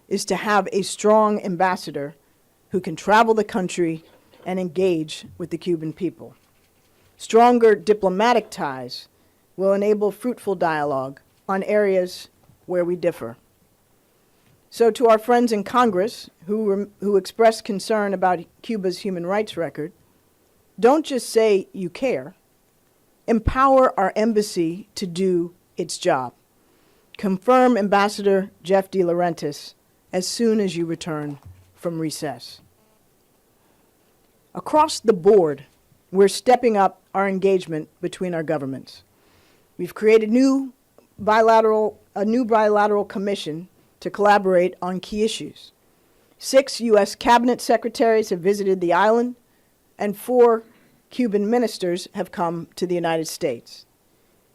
is to have a strong ambassador who can travel the country and engage with the Cuban people. Stronger diplomatic ties will enable fruitful dialogue on areas where we differ. So to our friends in Congress who express concern about Cuba's human rights record, don't just say you care. Empower our embassy to do its job. Confirm Ambassador Jeff De Laurentiis as soon as you return from recess. Across the board, we're stepping up our engagement between our governments. We've created a new bilateral commission to collaborate on key issues. 6 U.S. cabinet secretaries have visited the island, and 4 Cuban ministers have come to the United States.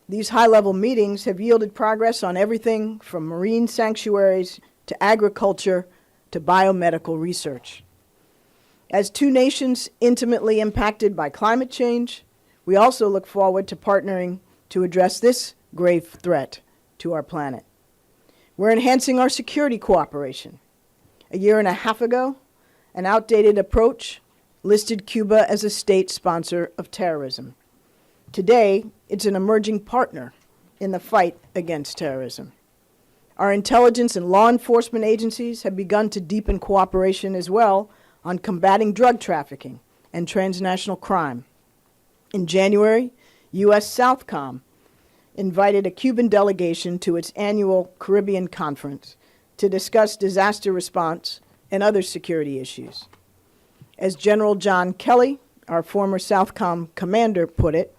These high-level meetings have yielded progress on everything from marine sanctuaries to agriculture to biomedical research. As two nations intimately impacted by climate change, we also look forward to partnering to address this grave threat to our planet. We're enhancing our security cooperation. A year and a half ago, an outdated approach listed Cuba as a state sponsor of terrorism. Today, it's an emerging partner in the fight against terrorism. Our intelligence and law enforcement agencies have begun to deepen cooperation as well on combating drug trafficking and transnational crime. In January, U.S. Southcom invited a Cuban delegation to its annual Caribbean conference to discuss disaster response and other security issues. As General John Kelly, our former Southcom commander, put it,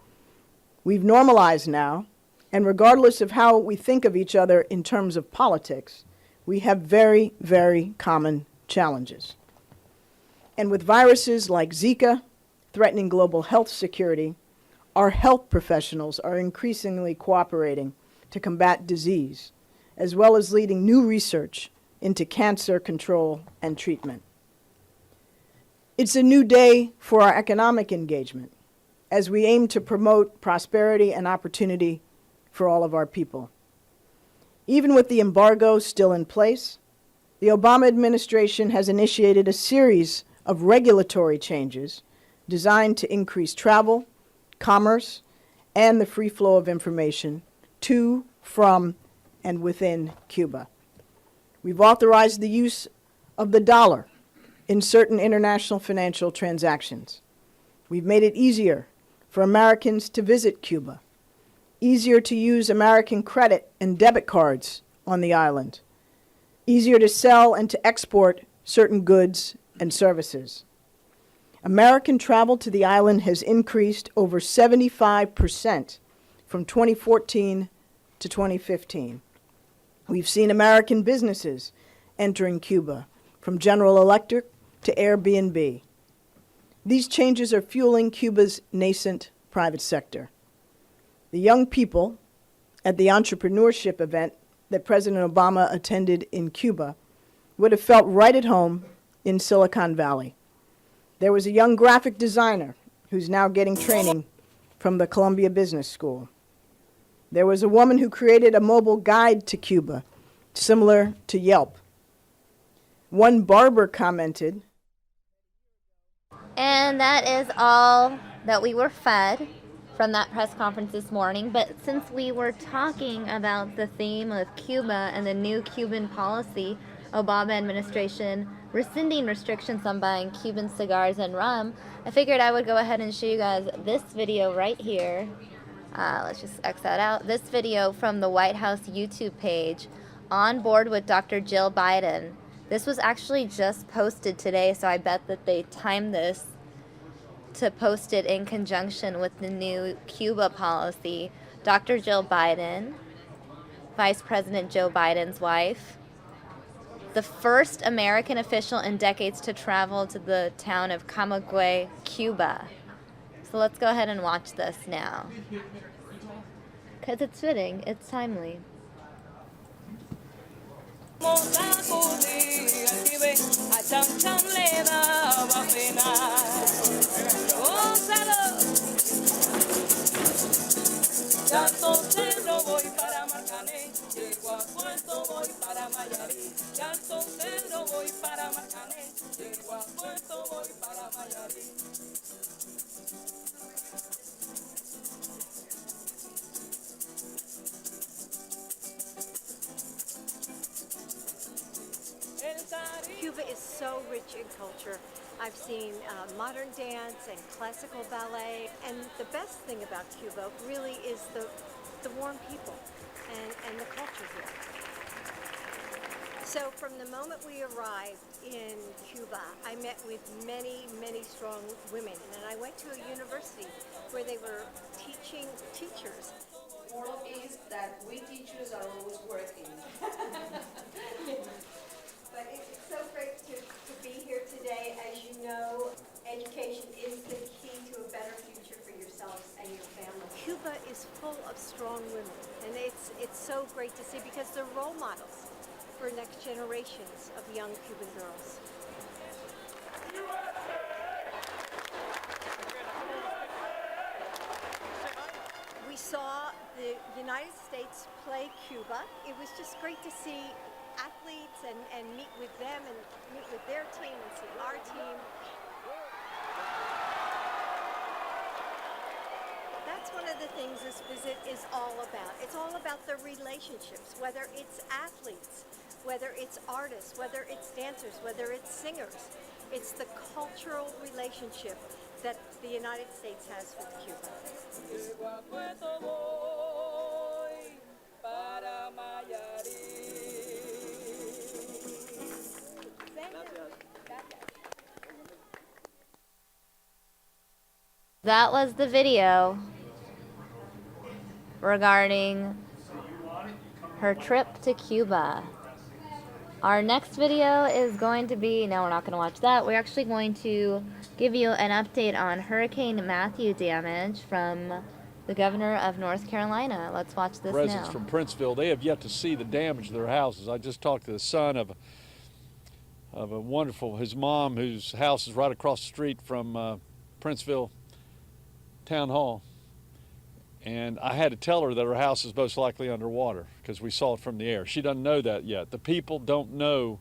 we've normalized now, and regardless of how we think of each other in terms of politics, we have very, very common challenges. And with viruses like Zika threatening global health security, our health professionals are increasingly cooperating to combat disease, as well as leading new research into cancer control and treatment. It's a new day for our economic engagement as we aim to promote prosperity and opportunity for all of our people. Even with the embargo still in place, the Obama administration has initiated a series of regulatory changes designed to increase travel, commerce, and the free flow of information to, from, and within Cuba. We've authorized the use of the dollar in certain international financial transactions. We've made it easier for Americans to visit Cuba, easier to use American credit and debit cards on the island, easier to sell and to export certain goods and services. American travel to the island has increased over 75% from 2014 to 2015. We've seen American businesses entering Cuba, from General Electric to Airbnb. These changes are fueling Cuba's nascent private sector. The young people at the entrepreneurship event that President Obama attended in Cuba would have felt right at home in Silicon Valley. There was a young graphic designer who's now getting training from the Columbia Business School. There was a woman who created a mobile guide to Cuba, similar to Yelp. One barber commented, And that is all that we were fed from that press conference this morning. But since we were talking about the theme of Cuba and the new Cuban policy, Obama administration rescinding restrictions on buying Cuban cigars and rum, I figured I would go ahead and show you guys this video right here. Let's just X that out. This video from the White House YouTube page, On Board with Dr. Jill Biden. This was actually just posted today, so I bet that they timed this to post it in conjunction with the new Cuba policy. Dr. Jill Biden, Vice President Joe Biden's wife, the first American official in decades to travel to the town of Camagüey, Cuba. So let's go ahead and watch this now, because it's fitting, it's timely. Tanto cerro voy para Marcané, llego a Puerto voy para Mayarí. Tanto cerro voy para Marcané, llego a Puerto voy para Mayarí. Cuba is so rich in culture. I've seen modern dance and classical ballet, and the best thing about Cuba really is the warm people and the culture here. So from the moment we arrived in Cuba, I met with many, many strong women, and then I went to a university where they were teaching teachers. Moral is that we teachers are always working. But it's so great to be here today. As you know, education is the key to a better future for yourselves and your family. Cuba is full of strong women, and it's so great to see because they're role models for next generations of young Cuban girls. We saw the United States play Cuba. It was just great to see athletes and meet with them and meet with their team and see our team. That's one one of the things this visit is all about. It's all about the relationships, whether it's athletes, whether it's artists, whether it's dancers, whether it's singers. It's the cultural relationship that the United States has with Cuba. That was the video regarding her trip to Cuba. Our next video is going to be, no, we're not going to watch that. We're actually going to give you an update on Hurricane Matthew damage from the governor of North Carolina. Let's watch this Residents now. from Princeville, they have yet to see the damage to their houses. I just talked to the son of a wonderful, his mom, whose house is right across the street from Princeville Town Hall. And I had to tell her that her house is most likely underwater because we saw it from the air. She doesn't know that yet. The people don't know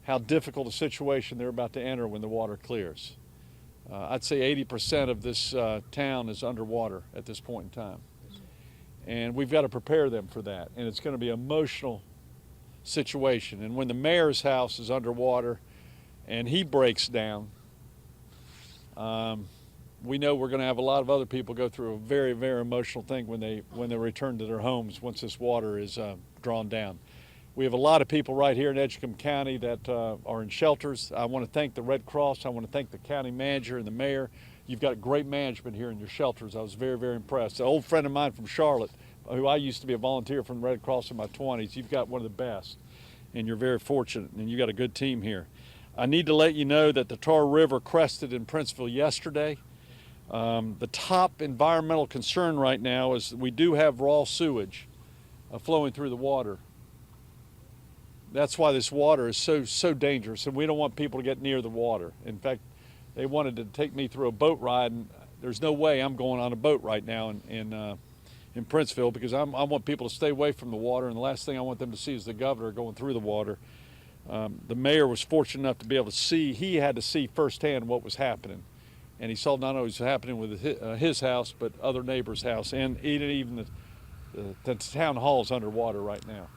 how difficult a situation they're about to enter when the water clears. I'd say 80% of this town is underwater at this point in time. And we've got to prepare them for that. And it's going to be an emotional situation. And when the mayor's house is underwater and he breaks down, we know we're going to have a lot of other people go through a very, very emotional thing when they return to their homes once this water is drawn down. We have a lot of people right here in Edgecombe County that are in shelters. I want to thank the Red Cross. I want to thank the county manager and the mayor. You've got great management here in your shelters. I was very, very impressed. An old friend of mine from Charlotte, who I used to be a volunteer from the Red Cross in my 20s, you've got one of the best, and you're very fortunate, and you got a good team here. I need to let you know that the Tar River crested in Princeville yesterday. The top environmental concern right now is that we do have raw sewage flowing through the water. That's why this water is so dangerous, and we don't want people to get near the water. In fact, they wanted to take me through a boat ride, and there's no way I'm going on a boat right now in Princeville because I want people to stay away from the water, and the last thing I want them to see is the governor going through the water. The mayor was fortunate enough to be able to see, he had to see firsthand what was happening. And he saw not only what was happening with his house, but other neighbors' house, and even the town hall is underwater right now.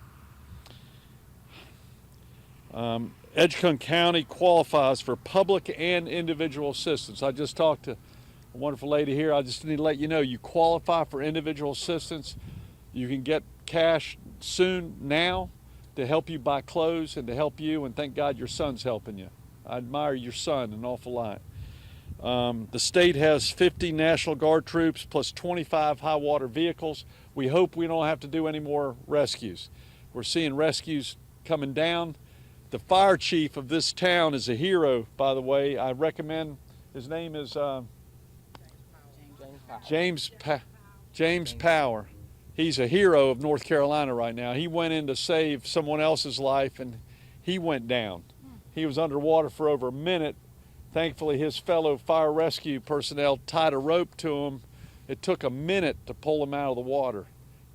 Edgecombe County qualifies for public and individual assistance. I just talked to a wonderful lady here. I just need to let you know, you qualify for individual assistance. You can get cash soon now to help you buy clothes and to help you, and thank God your son's helping you. I admire your son an awful lot. The state has 50 National Guard troops plus 25 high water vehicles. We hope we don't have to do any more rescues. We're seeing rescues coming down. The fire chief of this town is a hero, by the way. I recommend, his name is James Power. He's a hero of North Carolina right now. He went in to save someone else's life and he went down. He was underwater for over a minute. Thankfully, his fellow fire rescue personnel tied a rope to him. It took a minute to pull him out of the water.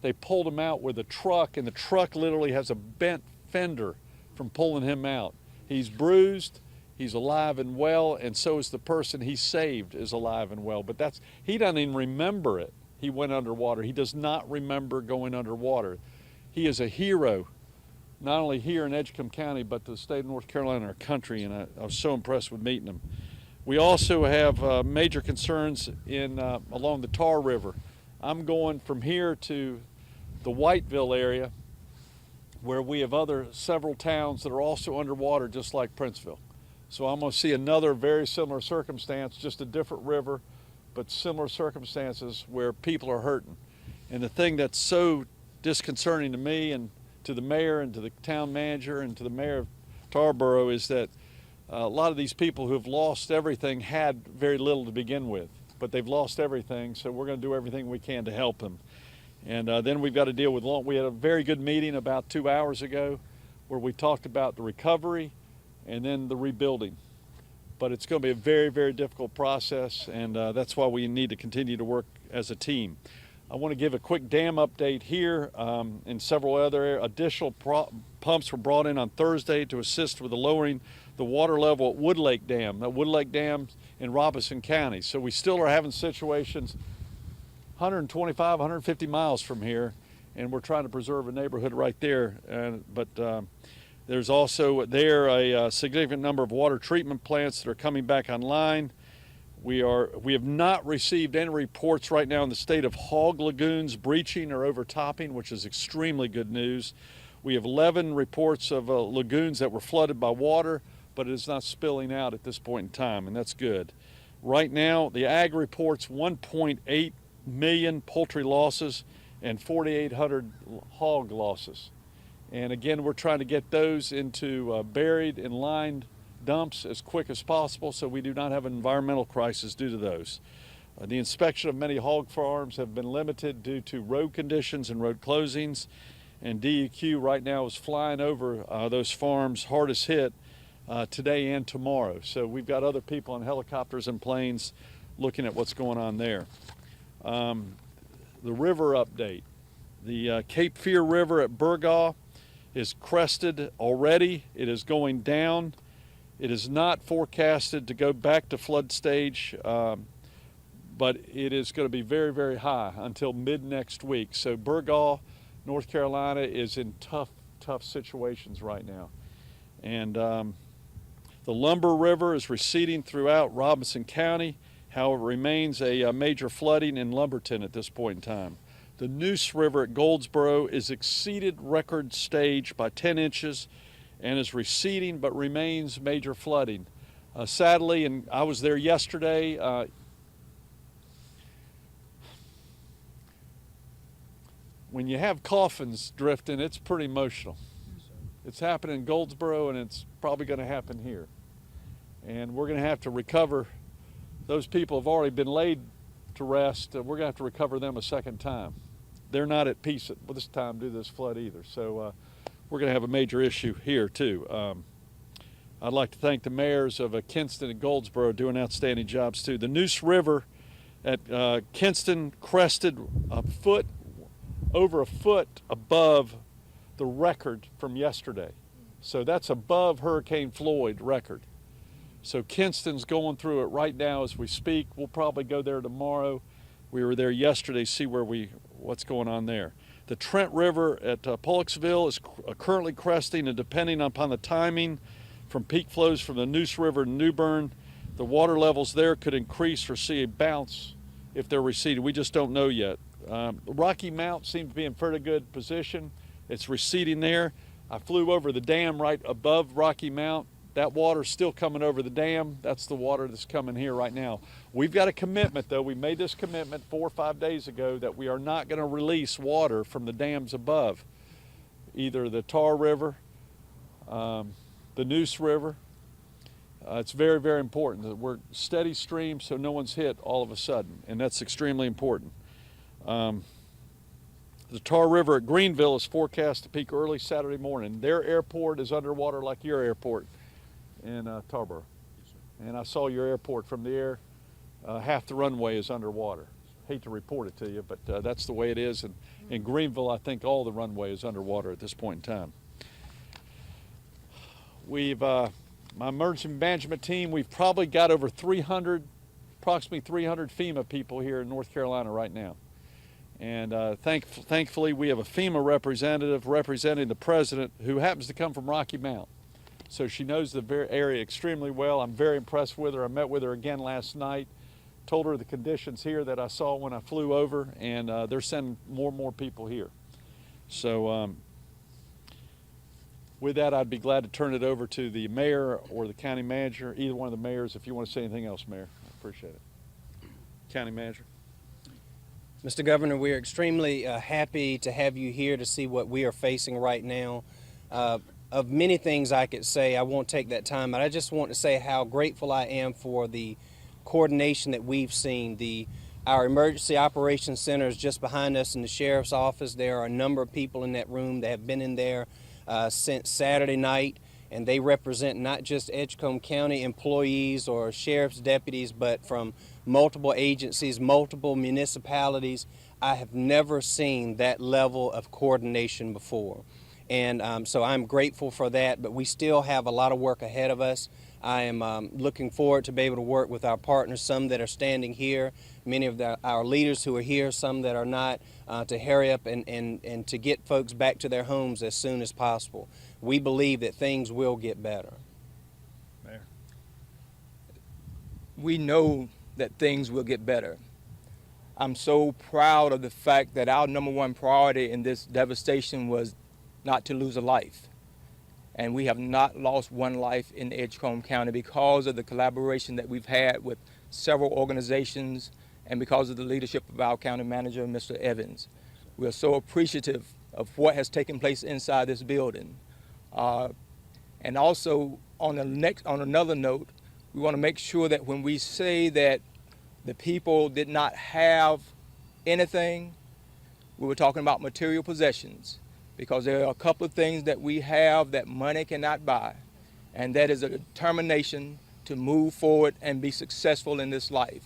They pulled him out with a truck, and the truck literally has a bent fender from pulling him out. He's bruised, he's alive and well, and so is the person he saved is alive and well. But he doesn't even remember it. He went underwater. He does not remember going underwater. He is a hero, not only here in Edgecombe County, but to the state of North Carolina, our country, and I was so impressed with meeting him. We also have major concerns along the Tar River. I'm going from here to the Whiteville area, where we have several towns that are also underwater, just like Princeville. So I'm going to see another very similar circumstance, just a different river, but similar circumstances where people are hurting. And the thing that's so disconcerting to me and to the mayor and to the town manager and to the mayor of Tarboro is that a lot of these people who have lost everything had very little to begin with, but they've lost everything, so we're going to do everything we can to help them. And then we've got to deal with we had a very good meeting about 2 hours ago where we talked about the recovery and then the rebuilding. But it's going to be a very, very difficult process, and that's why we need to continue to work as a team. I want to give a quick dam update here. And several other additional pumps were brought in on Thursday to assist with the lowering the water level at Wood Lake Dam. That Wood Lake Dam in Robeson County. So we still are having situations 125, 150 miles from here, and we're trying to preserve a neighborhood right there. But there's also there a significant number of water treatment plants that are coming back online. We have not received any reports right now in the state of hog lagoons breaching or overtopping, which is extremely good news. We have 11 reports of lagoons that were flooded by water, but it is not spilling out at this point in time, and that's good. Right now, the ag reports 1.8 million poultry losses and 4,800 hog losses. And again, we're trying to get those into buried and lined dumps as quick as possible so we do not have an environmental crisis due to those. The inspection of many hog farms have been limited due to road conditions and road closings, and DEQ right now is flying over those farms hardest hit today and tomorrow. So we've got other people on helicopters and planes looking at what's going on there. The river update. The Cape Fear River at Burgaw is crested already. It is going down. It is not forecasted to go back to flood stage, but it is going to be very, very high until mid next week. So Burgaw, North Carolina is in tough situations right now. And the Lumber River is receding throughout Robinson County. However, it remains a major flooding in Lumberton at this point in time. The Neuse River at Goldsboro is exceeded record stage by 10 inches and is receding but remains major flooding. Sadly, and I was there yesterday, when you have coffins drifting, it's pretty emotional. It's happening in Goldsboro, and it's probably going to happen here. And we're going to have to recover. Those people have already been laid to rest. We're going to have to recover them a second time. They're not at peace at this time due to this flood either. So we're going to have a major issue here too. I'd like to thank the mayors of Kinston and Goldsboro doing outstanding jobs too. The Neuse River at Kinston crested over a foot above the record from yesterday. So that's above Hurricane Floyd record. So Kinston's going through it right now as we speak. We'll probably go there tomorrow. We were there yesterday, see what's going on there. The Trent River at Pollexville is currently cresting, and depending upon the timing from peak flows from the Neuse River to New Bern, the water levels there could increase or see a bounce if they're receding. We just don't know yet. Rocky Mount seems to be in pretty good position. It's receding there. I flew over the dam right above Rocky Mount. That water's still coming over the dam. That's the water that's coming here right now. We've got a commitment, though. We made this commitment 4 or 5 days ago that we are not going to release water from the dams above, either the Tar River, the Neuse River. It's very, very important that we're steady stream so no one's hit all of a sudden, and that's extremely important. The Tar River at Greenville is forecast to peak early Saturday morning. Their airport is underwater like your airport in Tarboro. And I saw your airport from the air. Half the runway is underwater. Hate to report it to you, but that's the way it is. And in Greenville, I think all the runway is underwater at this point in time. My emergency management team, we've probably got over approximately 300 FEMA people here in North Carolina right now. And thankfully, we have a FEMA representative representing the president who happens to come from Rocky Mount. So she knows the area extremely well. I'm very impressed with her. I met with her again last night, told her the conditions here that I saw when I flew over, and they're sending more and more people here. So with that, I'd be glad to turn it over to the mayor or the county manager, either one of the mayors, if you want to say anything else, Mayor. I appreciate it. County manager. Mr. Governor, we are extremely happy to have you here to see what we are facing right now. Of many things I could say, I won't take that time, but I just want to say how grateful I am for the coordination that we've seen. Our emergency operations center is just behind us in the sheriff's office. There are a number of people in that room that have been in there since Saturday night, and they represent not just Edgecombe County employees or sheriff's deputies, but from multiple agencies, multiple municipalities. I have never seen that level of coordination before. And so I'm grateful for that, but we still have a lot of work ahead of us. I am looking forward to be able to work with our partners, some that are standing here, many of our leaders who are here, some that are not, to hurry up and to get folks back to their homes as soon as possible. We believe that things will get better. Mayor. We know that things will get better. I'm so proud of the fact that our #1 priority in this devastation was not to lose a life. And we have not lost one life in Edgecombe County because of the collaboration that we've had with several organizations and because of the leadership of our county manager, Mr. Evans. We are so appreciative of what has taken place inside this building. And also, on another note, we want to make sure that when we say that the people did not have anything, we were talking about material possessions, because there are a couple of things that we have that money cannot buy, and that is a determination to move forward and be successful in this life.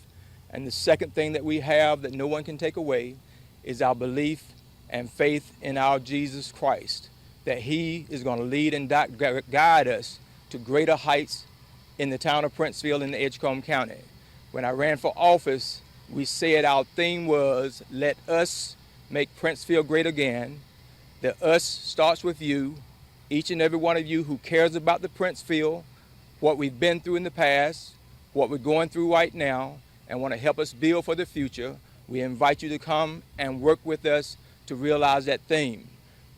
And the second thing that we have that no one can take away is our belief and faith in our Jesus Christ, that He is going to lead and guide us to greater heights in the town of Princeville in the Edgecombe County. When I ran for office, we said our theme was, let us make Princeville great again. The us starts with you, each and every one of you who cares about the Princeville, what we've been through in the past, what we're going through right now, and want to help us build for the future. We invite you to come and work with us to realize that theme.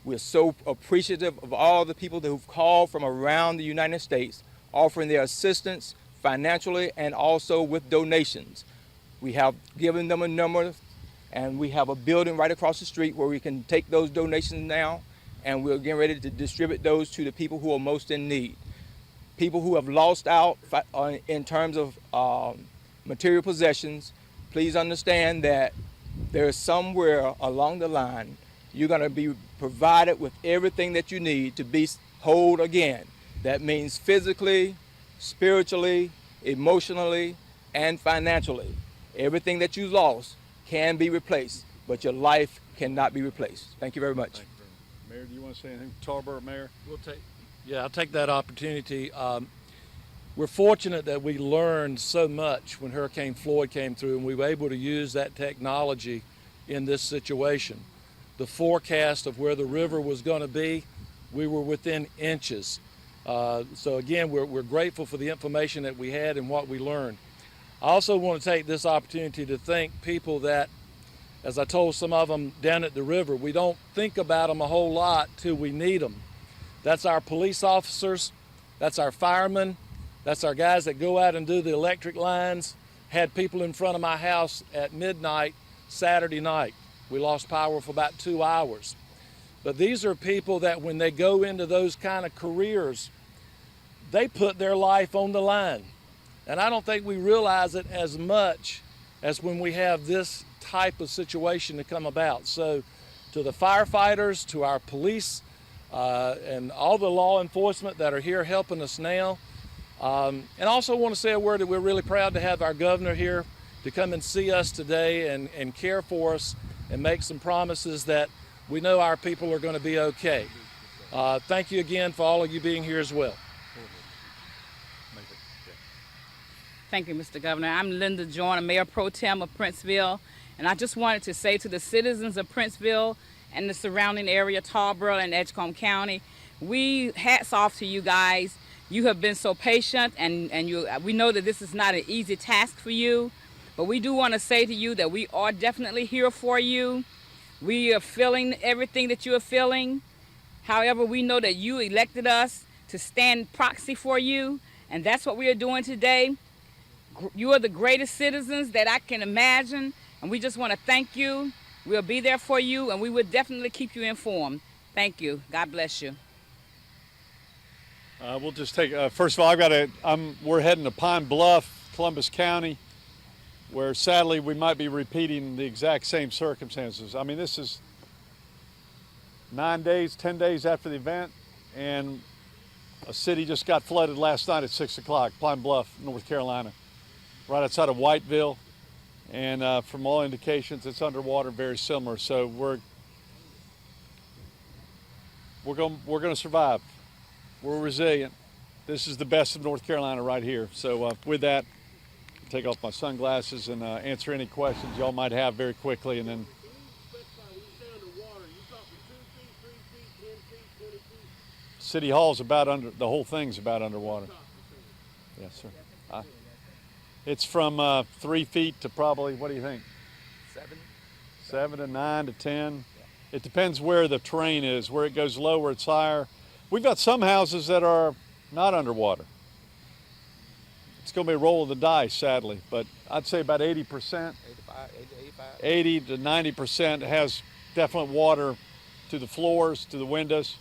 We're so appreciative of all the people who've called from around the United States, offering their assistance financially and also with donations. We have given them a number, and we have a building right across the street where we can take those donations now, and we're getting ready to distribute those to the people who are most in need. People who have lost out in terms of material possessions, please understand that there's somewhere along the line you're going to be provided with everything that you need to be whole again. That means physically, spiritually, emotionally, and financially. Everything that you lost can be replaced, but your life cannot be replaced. Thank you very much. Thank you very much. Mayor, do you want to say anything? Tarboro, Mayor? I'll take that opportunity. We're fortunate that we learned so much when Hurricane Floyd came through, and we were able to use that technology in this situation. The forecast of where the river was going to be, we were within inches. So again, we're grateful for the information that we had and what we learned. I also want to take this opportunity to thank people that, as I told some of them down at the river, we don't think about them a whole lot till we need them. That's our police officers, that's our firemen, that's our guys that go out and do the electric lines. Had people in front of my house at midnight Saturday night. We lost power for about 2 hours. But these are people that when they go into those kind of careers, they put their life on the line. And I don't think we realize it as much as when we have this type of situation to come about. So to the firefighters, to our police, and all the law enforcement that are here helping us now. And also want to say a word that we're really proud to have our governor here to come and see us today and care for us and make some promises that we know our people are going to be okay. Thank you again for all of you being here as well. Thank you, Mr. Governor. I'm Linda Joyner, Mayor Pro Tem of Princeville, and I just wanted to say to the citizens of Princeville and the surrounding area, Tarboro and Edgecombe County, hats off to you guys. You have been so patient, and we know that this is not an easy task for you, but we do want to say to you that we are definitely here for you. We are feeling everything that you are feeling. However, we know that you elected us to stand proxy for you, and that's what we are doing today. You are the greatest citizens that I can imagine, and we just want to thank you. We'll be there for you, and we will definitely keep you informed. Thank you. God bless you. We'll just take, first of all, we're heading to Pine Bluff, Columbus County, where sadly we might be repeating the exact same circumstances. I mean, this is 10 days after the event, and a city just got flooded last night at 6 o'clock, Pine Bluff, North Carolina, right outside of Whiteville. And from all indications, it's underwater, very similar. So we're going to survive. We're resilient. This is the best of North Carolina right here. So with that, I'll take off my sunglasses and answer any questions y'all might have very quickly, and then City Hall's about under, the whole thing's about underwater. Yes, sir. It's from 3 feet to probably, what do you think? 7 to 9 to 10. It depends where the terrain is. Where it goes lower, it's higher. We've got some houses that are not underwater. It's going to be a roll of the dice, sadly, but I'd say about 80%, 80 to 90% has definite water to the floors, to the windows,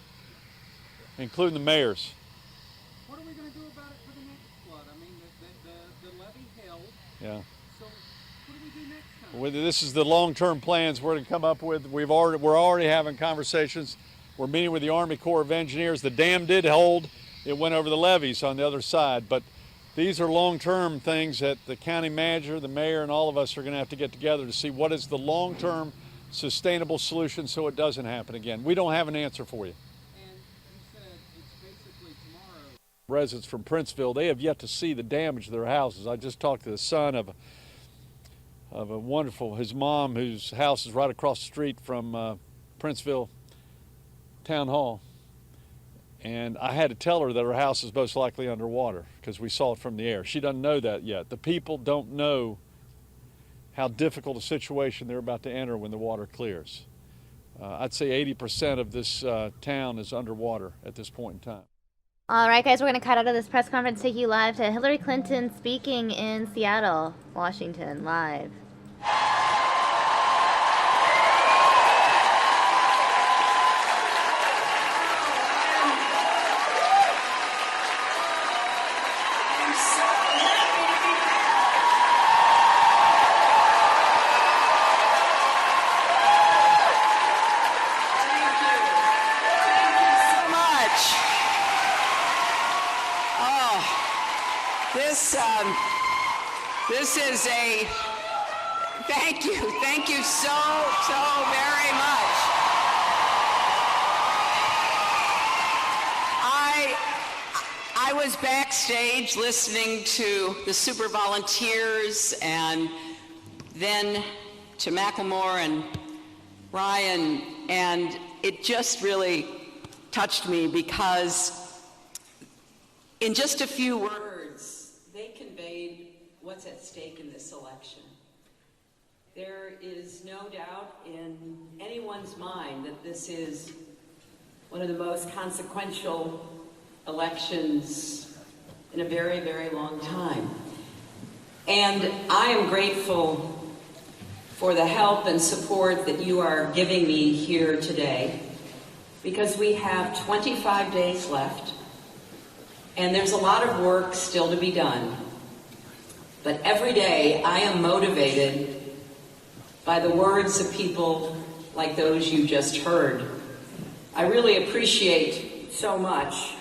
including the mayor's. What are we going to do about it for the next flood? I mean, the levee held. Yeah. So what do we do next time? Well, this is the long-term plans we're going to come up with. We're already having conversations. We're meeting with the Army Corps of Engineers. The dam did hold. It went over the levees on the other side, but these are long-term things that the county manager, the mayor, and all of us are going to have to get together to see what is the long-term sustainable solution so it doesn't happen again. We don't have an answer for you. And you said it's basically tomorrow. Residents from Princeville, they have yet to see the damage to their houses. I just talked to the son of a wonderful, his mom, whose house is right across the street from Princeville Town Hall. And I had to tell her that her house is most likely underwater because we saw it from the air. She doesn't know that yet. The people don't know how difficult a situation they're about to enter when the water clears. I'd say 80% of this town is underwater at this point in time. All right, guys, we're going to cut out of this press conference, take you live to Hillary Clinton speaking in Seattle, Washington, live. This is a, thank you so very much. I was backstage listening to the super volunteers and then to Macklemore and Ryan, and it just really touched me because in just a few words, they conveyed what's at stake in this election. There is no doubt in anyone's mind that this is one of the most consequential elections in a very, very long time. And I am grateful for the help and support that you are giving me here today, because we have 25 days left, and there's a lot of work still to be done. But every day I am motivated by the words of people like those you just heard. I really appreciate so much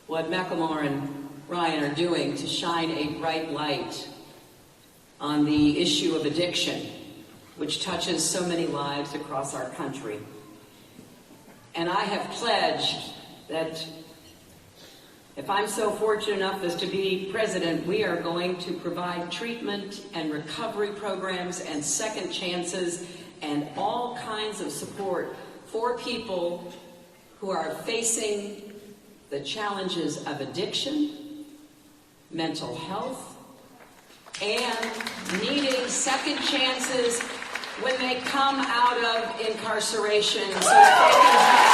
what Macklemore and Ryan are doing to shine a bright light on the issue of addiction, which touches so many lives across our country. And I have pledged that if I'm so fortunate enough as to be president, we are going to provide treatment and recovery programs and second chances and all kinds of support for people who are facing the challenges of addiction, mental health, and needing second chances when they come out of incarceration so that they can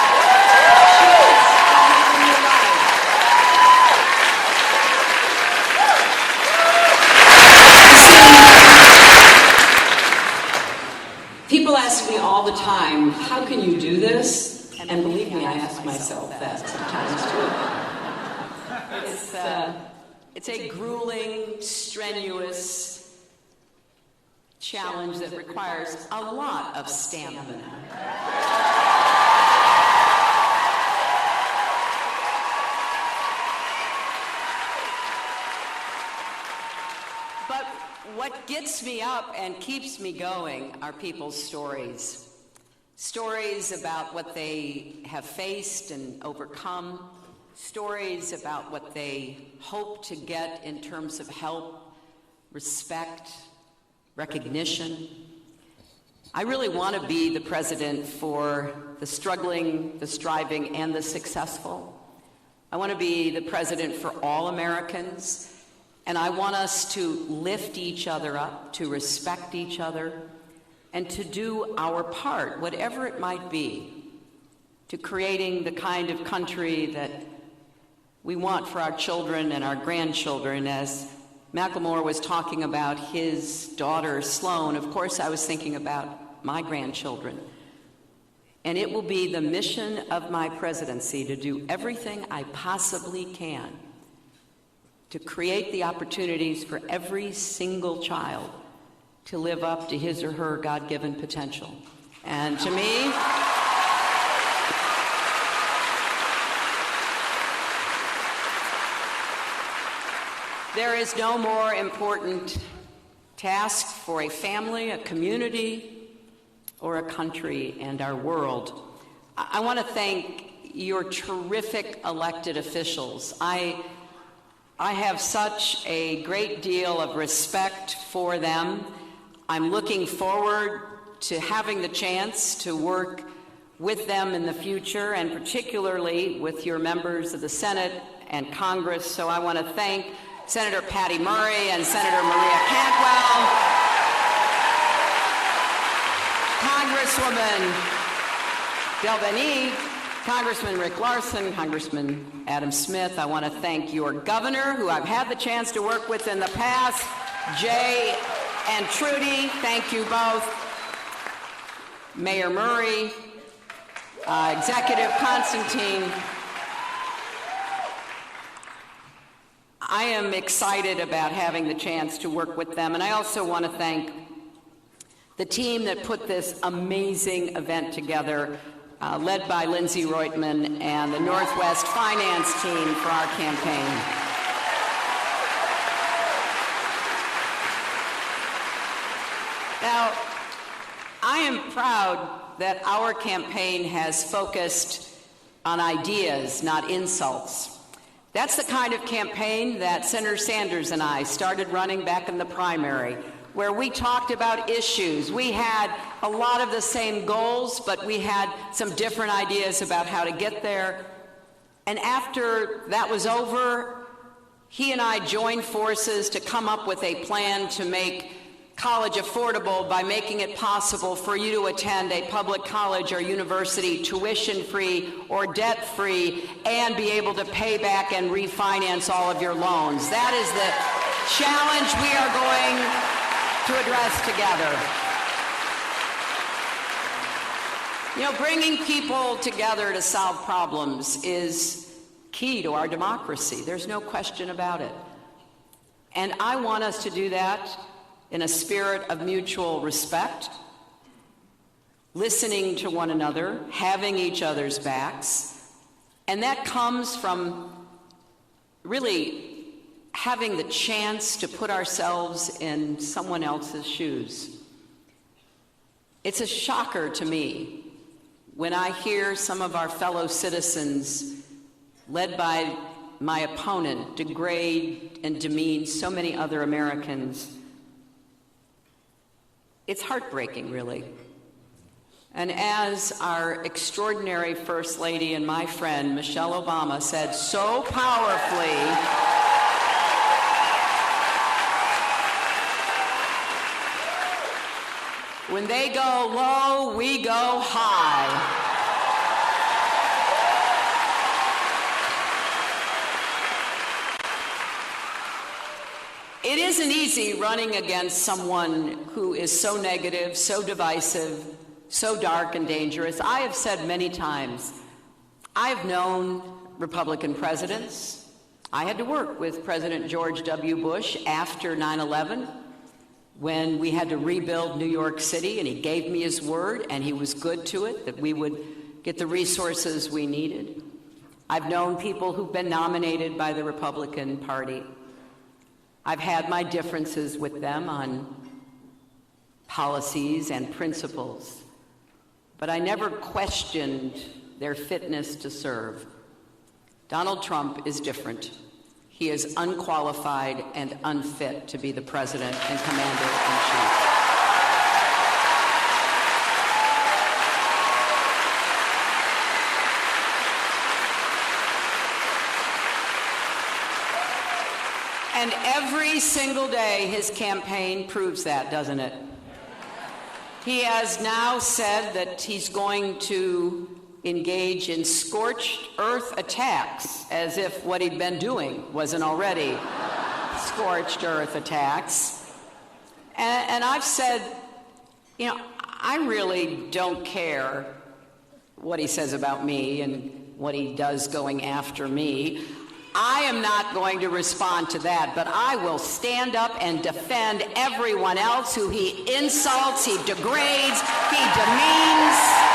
People ask me all the time, how can you do this? And believe me, I ask myself that sometimes too. It's a grueling, strenuous challenge that requires a lot of stamina. But what gets me up and keeps me going are people's stories. Stories about what they have faced and overcome. stories about what they hope to get in terms of help, respect, recognition. I really want to be the president for the struggling, the striving, and the successful. I want to be the president for all Americans, and I want us to lift each other up, to respect each other, and to do our part, whatever it might be, to creating the kind of country that we want for our children and our grandchildren. As Macklemore was talking about his daughter, Sloan, of course I was thinking about my grandchildren. And it will be the mission of my presidency to do everything I possibly can to create the opportunities for every single child to live up to his or her God-given potential. And to me, there is no more important task for a family, a community, or a country and our world. I want to thank your terrific elected officials. I have such a great deal of respect for them. I'm looking forward to having the chance to work with them in the future, and particularly with your members of the Senate and Congress. So I want to thank Senator Patty Murray and Senator Maria Cantwell, Congresswoman Delveny, Congressman Rick Larson, Congressman Adam Smith. I want to thank your governor, who I've had the chance to work with in the past, Jay and Trudy. Thank you both. Mayor Murray, Executive Constantine. I am excited about having the chance to work with them, and I also want to thank the team that put this amazing event together, led by Lindsay Reutemann and the Northwest Finance team for our campaign. Now, I am proud that our campaign has focused on ideas, not insults. That's the kind of campaign that Senator Sanders and I started running back in the primary, where we talked about issues. We had a lot of the same goals, but we had some different ideas about how to get there. And after that was over, he and I joined forces to come up with a plan to make college affordable by making it possible for you to attend a public college or university tuition-free or debt-free and be able to pay back and refinance all of your loans. That is the challenge we are going to address together. You know, bringing people together to solve problems is key to our democracy. There's no question about it. And I want us to do that in a spirit of mutual respect, listening to one another, having each other's backs. And that comes from really having the chance to put ourselves in someone else's shoes. It's a shocker to me when I hear some of our fellow citizens, led by my opponent, degrade and demean so many other Americans. It's heartbreaking, really. And as our extraordinary First Lady and my friend Michelle Obama said so powerfully, when they go low, we go high. It isn't easy running against someone who is so negative, so divisive, so dark and dangerous. I have said many times, I've known Republican presidents. I had to work with President George W. Bush after 9/11 when we had to rebuild New York City, and he gave me his word, and he was good to it, that we would get the resources we needed. I've known people who've been nominated by the Republican Party. I've had my differences with them on policies and principles, but I never questioned their fitness to serve. Donald Trump is different. He is unqualified and unfit to be the president and commander-in-chief. And every single day, his campaign proves that, doesn't it? He has now said that he's going to engage in scorched earth attacks, as if what he'd been doing wasn't already scorched earth attacks. And I've said, you know, I really don't care what he says about me and what he does going after me. I am not going to respond to that, but I will stand up and defend everyone else who he insults, he degrades, he demeans.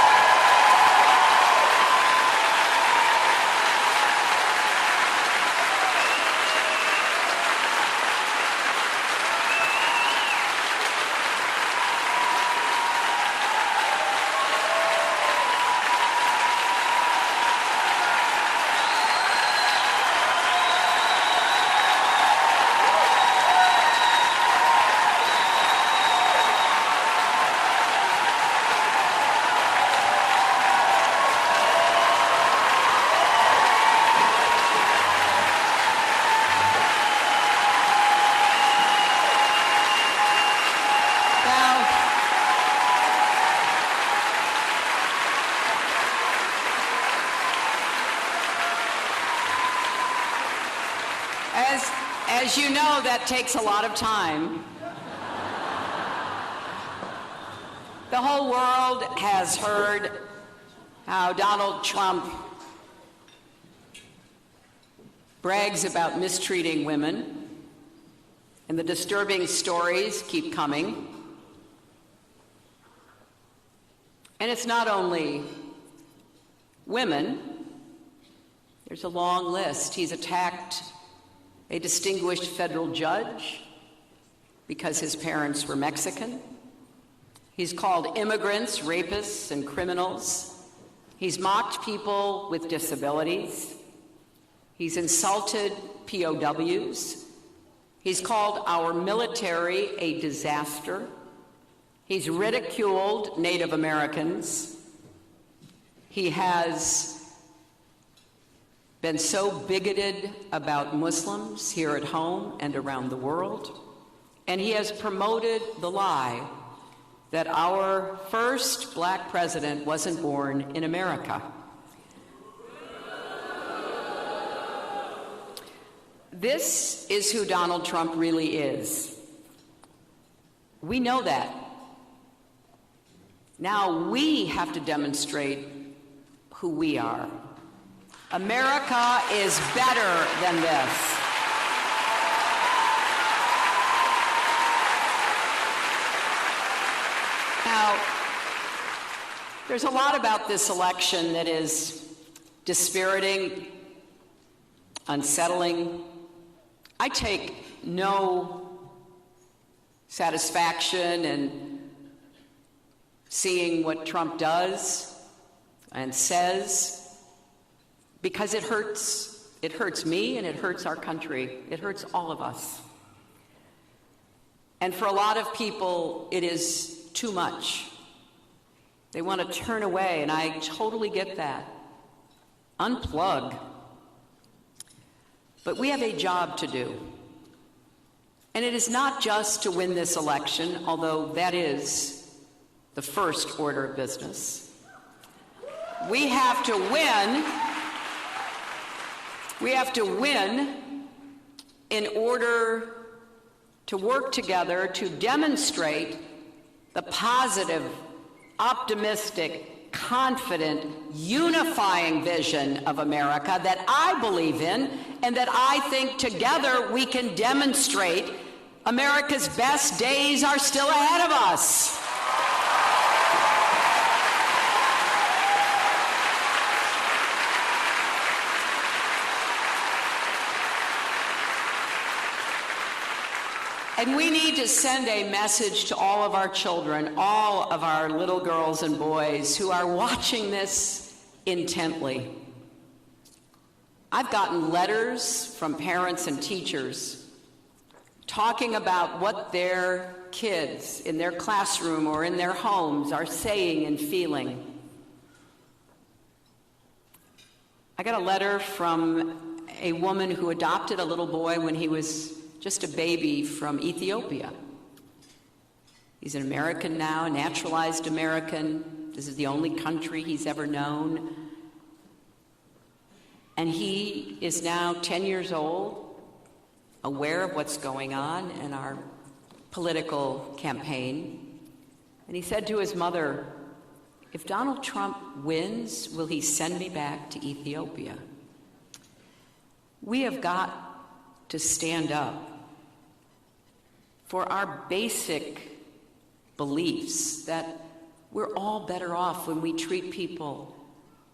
As you know, that takes a lot of time. The whole world has heard how Donald Trump brags about mistreating women, and the disturbing stories keep coming. And it's not only women. There's a long list. He's attacked a distinguished federal judge because his parents were Mexican. He's called immigrants rapists and criminals. He's mocked people with disabilities. He's insulted POWs. He's called our military a disaster. He's ridiculed Native Americans. He has been so bigoted about Muslims here at home and around the world. And he has promoted the lie that our first black president wasn't born in America. This is who Donald Trump really is. We know that. Now we have to demonstrate who we are. America is better than this. Now, there's a lot about this election that is dispiriting, unsettling. I take no satisfaction in seeing what Trump does and says, because it hurts. It hurts me and it hurts our country. It hurts all of us. And for a lot of people, it is too much. They want to turn away, and I totally get that. Unplug. But we have a job to do. And it is not just to win this election, although that is the first order of business. We have to win. We have to win in order to work together to demonstrate the positive, optimistic, confident, unifying vision of America that I believe in, and that I think together we can demonstrate America's best days are still ahead of us. And we need to send a message to all of our children, all of our little girls and boys who are watching this intently. I've gotten letters from parents and teachers talking about what their kids in their classroom or in their homes are saying and feeling. I got a letter from a woman who adopted a little boy when he was just a baby from Ethiopia. He's an American now, a naturalized American. This is the only country he's ever known. And he is now 10 years old, aware of what's going on in our political campaign. And he said to his mother, "If Donald Trump wins, will he send me back to Ethiopia?" We have got to stand up for our basic beliefs that we're all better off when we treat people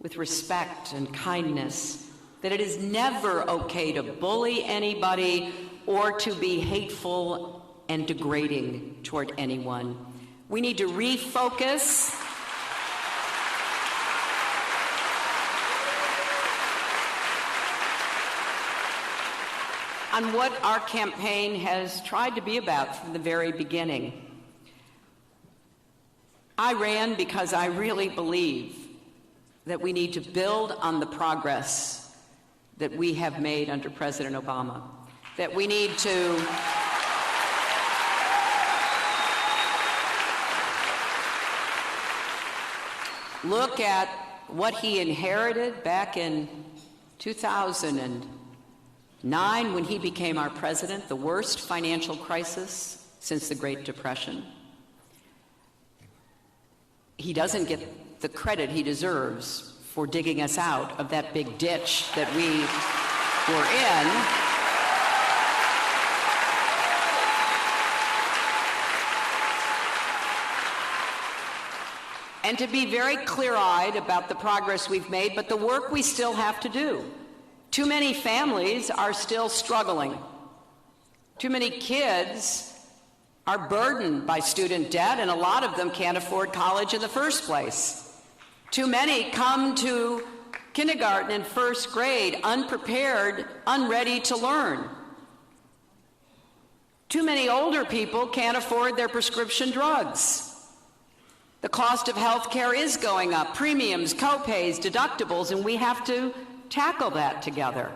with respect and kindness, that it is never okay to bully anybody or to be hateful and degrading toward anyone. We need to refocus on what our campaign has tried to be about from the very beginning. I ran because I really believe that we need to build on the progress that we have made under President Obama, that we need to look at what he inherited back in 2009 when he became our president, the worst financial crisis since the Great Depression. He doesn't get the credit he deserves for digging us out of that big ditch that we were in. And to be very clear-eyed about the progress we've made, but the work we still have to do. Too many families are still struggling. Too many kids are burdened by student debt, and a lot of them can't afford college in the first place. Too many come to kindergarten and first grade unprepared, unready to learn. Too many older people can't afford their prescription drugs. The cost of health care is going up, premiums, co-pays, deductibles, and we have to tackle that together.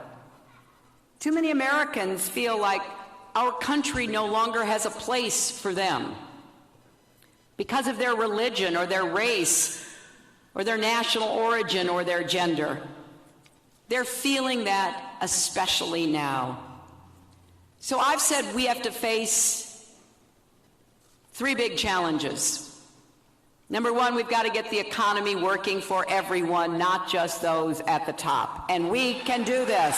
Too many Americans feel like our country no longer has a place for them because of their religion or their race or their national origin or their gender. They're feeling that especially now. So I've said we have to face three big challenges. Number one, we've got to get the economy working for everyone, not just those at the top. And we can do this.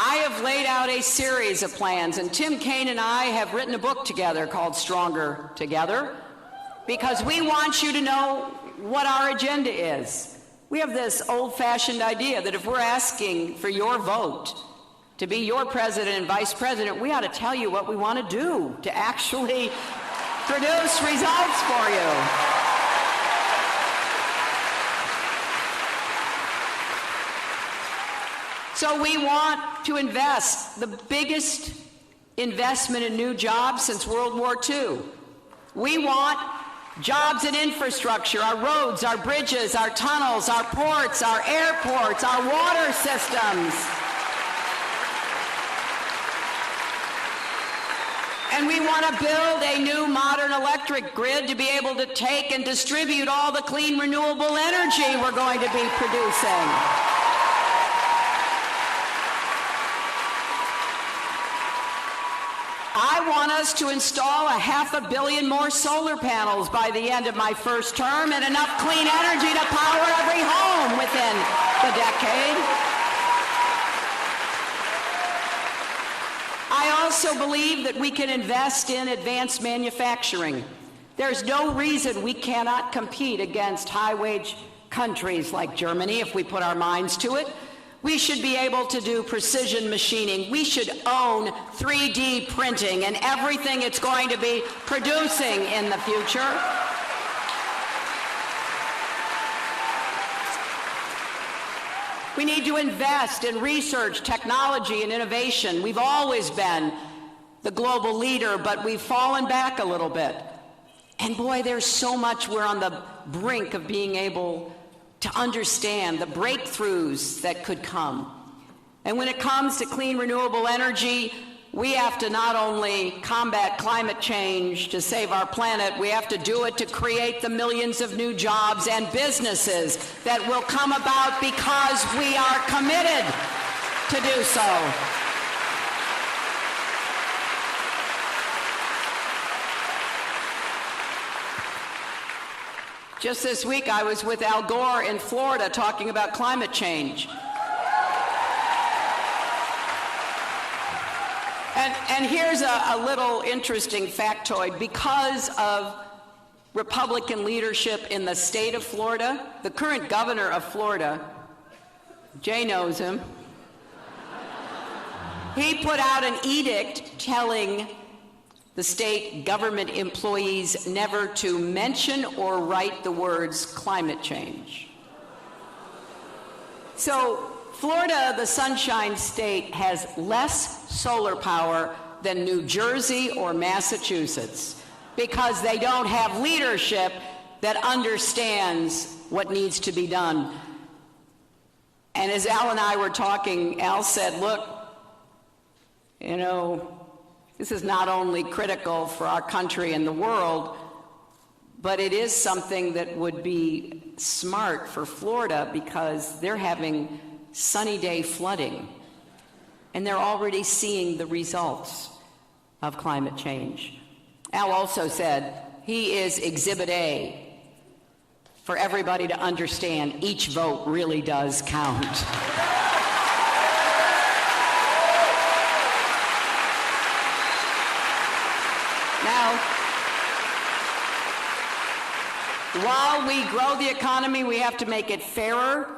I have laid out a series of plans, and Tim Kaine and I have written a book together called Stronger Together, because we want you to know what our agenda is. We have this old-fashioned idea that if we're asking for your vote to be your president and vice president, we ought to tell you what we want to do to actually produce results for you. So we want to invest the biggest investment in new jobs since World War II. We want jobs in infrastructure, our roads, our bridges, our tunnels, our ports, our airports, our water systems. And we want to build a new modern electric grid to be able to take and distribute all the clean renewable energy we're going to be producing. I want us to install 500 million more solar panels by the end of my first term and enough clean energy to power every home within the decade. I also believe that we can invest in advanced manufacturing. There's no reason we cannot compete against high-wage countries like Germany if we put our minds to it. We should be able to do precision machining. We should own 3D printing and everything it's going to be producing in the future. We need to invest in research, technology, and innovation. We've always been the global leader, but we've fallen back a little bit. And boy, there's so much we're on the brink of being able to understand, the breakthroughs that could come. And when it comes to clean, renewable energy, we have to not only combat climate change to save our planet, we have to do it to create the millions of new jobs and businesses that will come about because we are committed to do so. Just this week, I was with Al Gore in Florida talking about climate change. And here's a little interesting factoid. Because of Republican leadership in the state of Florida, the current governor of Florida, Jay knows him, he put out an edict telling the state government employees never to mention or write the words climate change. So Florida, the Sunshine State, has less solar power than New Jersey or Massachusetts because they don't have leadership that understands what needs to be done. And as Al and I were talking, Al said, look, you know, this is not only critical for our country and the world, but it is something that would be smart for Florida because they're having sunny day flooding, and they're already seeing the results of climate change. Al also said he is Exhibit A for everybody to understand each vote really does count. Now, while we grow the economy, we have to make it fairer.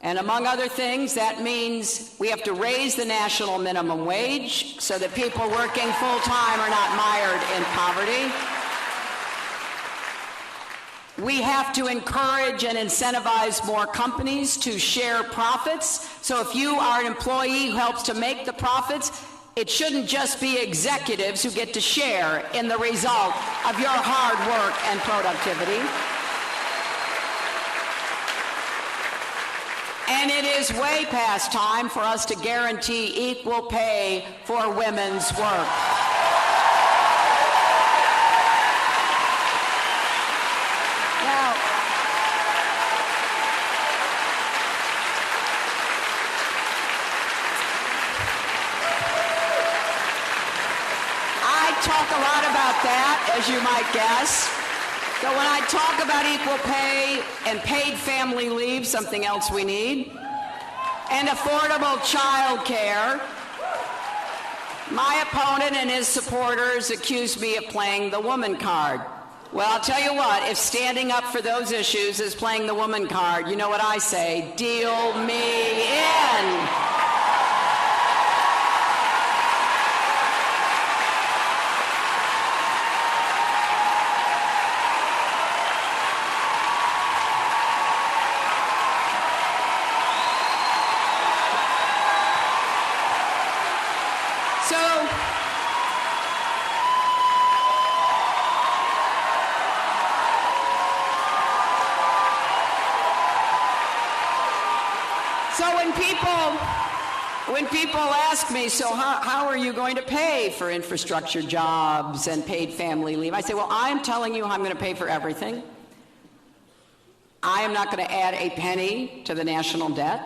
And among other things, that means we have to raise the national minimum wage so that people working full-time are not mired in poverty. We have to encourage and incentivize more companies to share profits. So if you are an employee who helps to make the profits, it shouldn't just be executives who get to share in the result of your hard work and productivity. And it is way past time for us to guarantee equal pay for women's work. Now, I talk a lot about that, as you might guess. So when I talk about equal pay and paid family leave, something else we need, and affordable child care, my opponent and his supporters accuse me of playing the woman card. Well, I'll tell you what, if standing up for those issues is playing the woman card, you know what I say, deal me in. When people ask me, so how are you going to pay for infrastructure jobs and paid family leave? I say, well, I'm telling you I'm going to pay for everything. I am not going to add a penny to the national debt.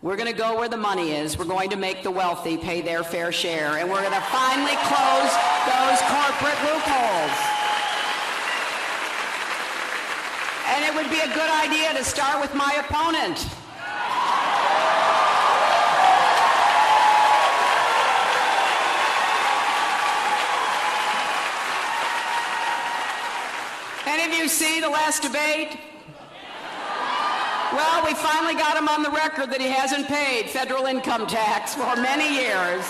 We're going to go where the money is. We're going to make the wealthy pay their fair share, and we're going to finally close those corporate loopholes. And it would be a good idea to start with my opponent. Any of you see the last debate? Well, we finally got him on the record that he hasn't paid federal income tax for many years.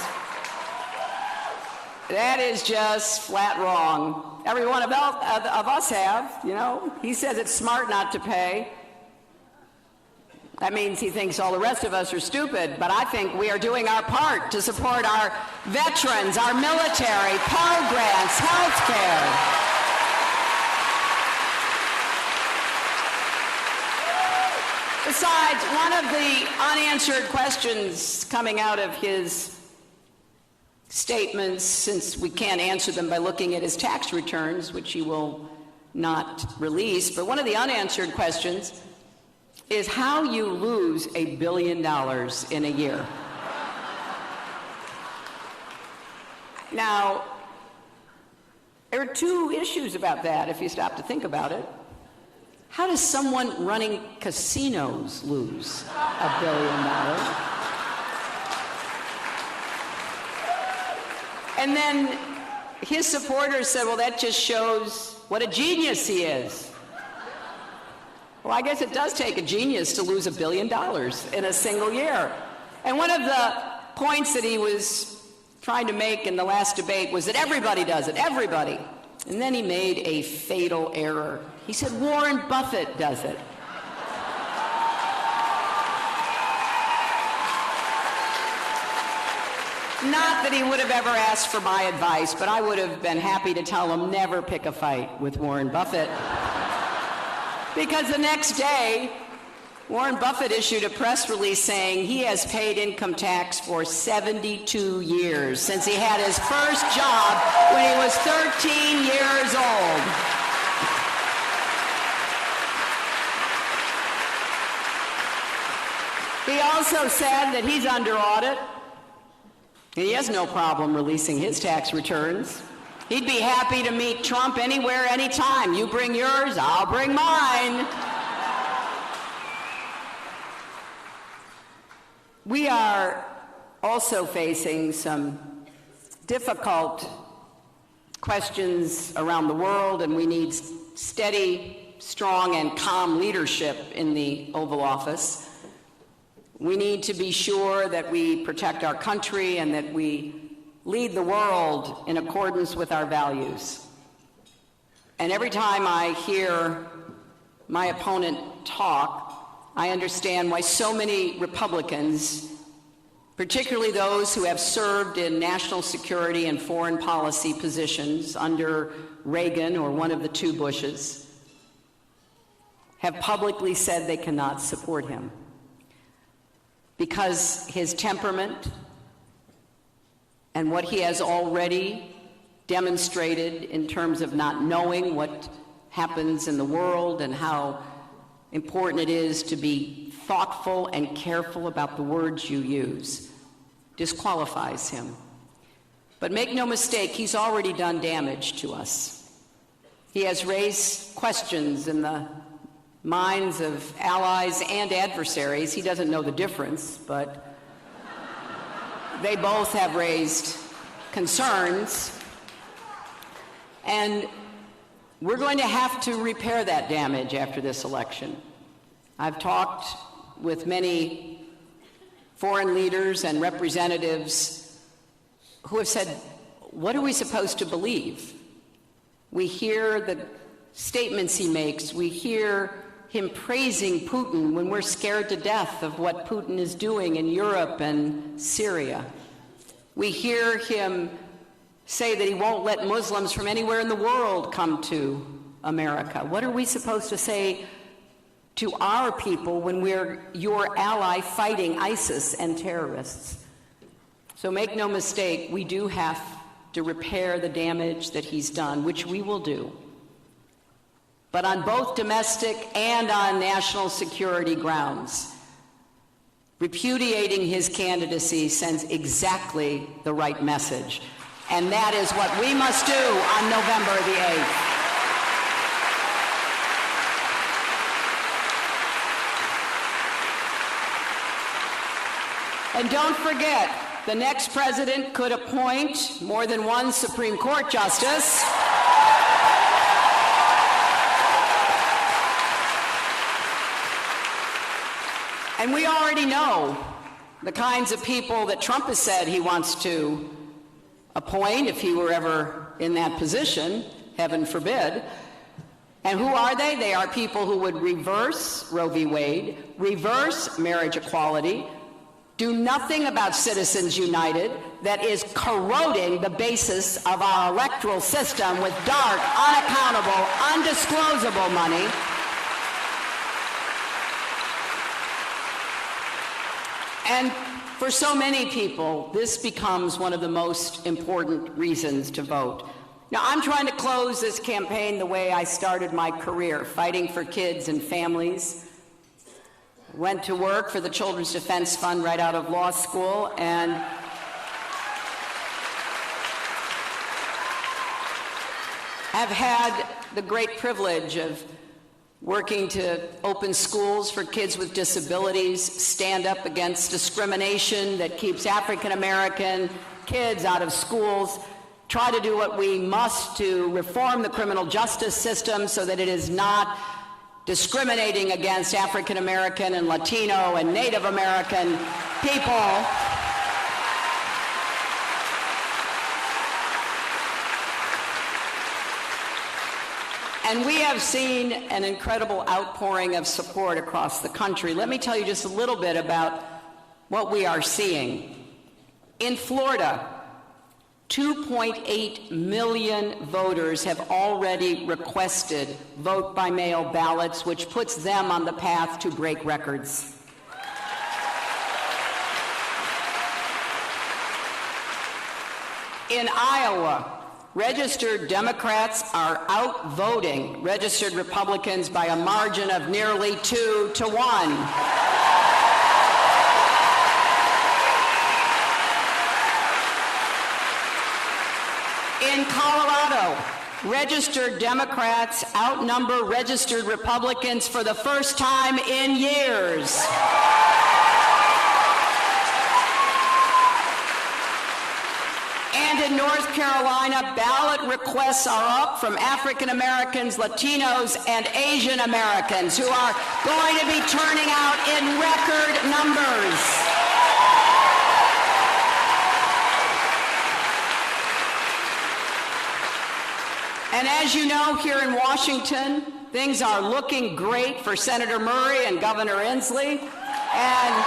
That is just flat wrong. Every one of us have, you know. He says it's smart not to pay. That means he thinks all the rest of us are stupid, but I think we are doing our part to support our veterans, our military, Pell Grants, health care. Besides, one of the unanswered questions coming out of his statements, since we can't answer them by looking at his tax returns, which he will not release, but one of the unanswered questions is how you lose $1 billion in a year. Now, there are two issues about that if you stop to think about it. How does someone running casinos lose $1 billion? And then his supporters said, well, that just shows what a genius he is. Well, I guess it does take a genius to lose $1 billion in a single year. And one of the points that he was trying to make in the last debate was that everybody does it, everybody. And then he made a fatal error. He said Warren Buffett does it. Not that he would have ever asked for my advice, but I would have been happy to tell him never pick a fight with Warren Buffett. Because the next day, Warren Buffett issued a press release saying he has paid income tax for 72 years since he had his first job when he was 13 years old. He also said that he's under audit. He has no problem releasing his tax returns. He'd be happy to meet Trump anywhere, anytime. You bring yours, I'll bring mine. We are also facing some difficult questions around the world, and we need steady, strong, and calm leadership in the Oval Office. We need to be sure that we protect our country and that we lead the world in accordance with our values. And every time I hear my opponent talk, I understand why so many Republicans, particularly those who have served in national security and foreign policy positions under Reagan or one of the two Bushes, have publicly said they cannot support him. Because his temperament and what he has already demonstrated in terms of not knowing what happens in the world and how important it is to be thoughtful and careful about the words you use, disqualifies him. But make no mistake, he's already done damage to us. He has raised questions in the minds of allies and adversaries. He doesn't know the difference, but they both have raised concerns. And we're going to have to repair that damage after this election. I've talked with many foreign leaders and representatives who have said, what are we supposed to believe? We hear the statements he makes. We hear him praising Putin when we're scared to death of what Putin is doing in Europe and Syria. We hear him say that he won't let Muslims from anywhere in the world come to America. What are we supposed to say to our people when we're your ally fighting ISIS and terrorists? So make no mistake, we do have to repair the damage that he's done, which we will do. But on both domestic and on national security grounds, repudiating his candidacy sends exactly the right message. And that is what we must do on November the 8th. And don't forget, the next president could appoint more than one Supreme Court justice. And we already know the kinds of people that Trump has said he wants to appoint if he were ever in that position, heaven forbid. And who are they? They are people who would reverse Roe v. Wade, reverse marriage equality, do nothing about Citizens United that is corroding the basis of our electoral system with dark, unaccountable, undisclosable money. And for so many people, this becomes one of the most important reasons to vote. Now, I'm trying to close this campaign the way I started my career, fighting for kids and families. Went to work for the Children's Defense Fund right out of law school, and have had the great privilege of working to open schools for kids with disabilities, stand up against discrimination that keeps African American kids out of schools, try to do what we must to reform the criminal justice system so that it is not discriminating against African American and Latino and Native American people. And we have seen an incredible outpouring of support across the country. Let me tell you just a little bit about what we are seeing. In Florida, 2.8 million voters have already requested vote-by-mail ballots, which puts them on the path to break records. In Iowa, registered Democrats are outvoting registered Republicans by a margin of nearly 2-1. In Colorado, registered Democrats outnumber registered Republicans for the first time in years. And in North Carolina, ballot requests are up from African Americans, Latinos, and Asian Americans who are going to be turning out in record numbers. And as you know, here in Washington, things are looking great for Senator Murray and Governor Inslee. And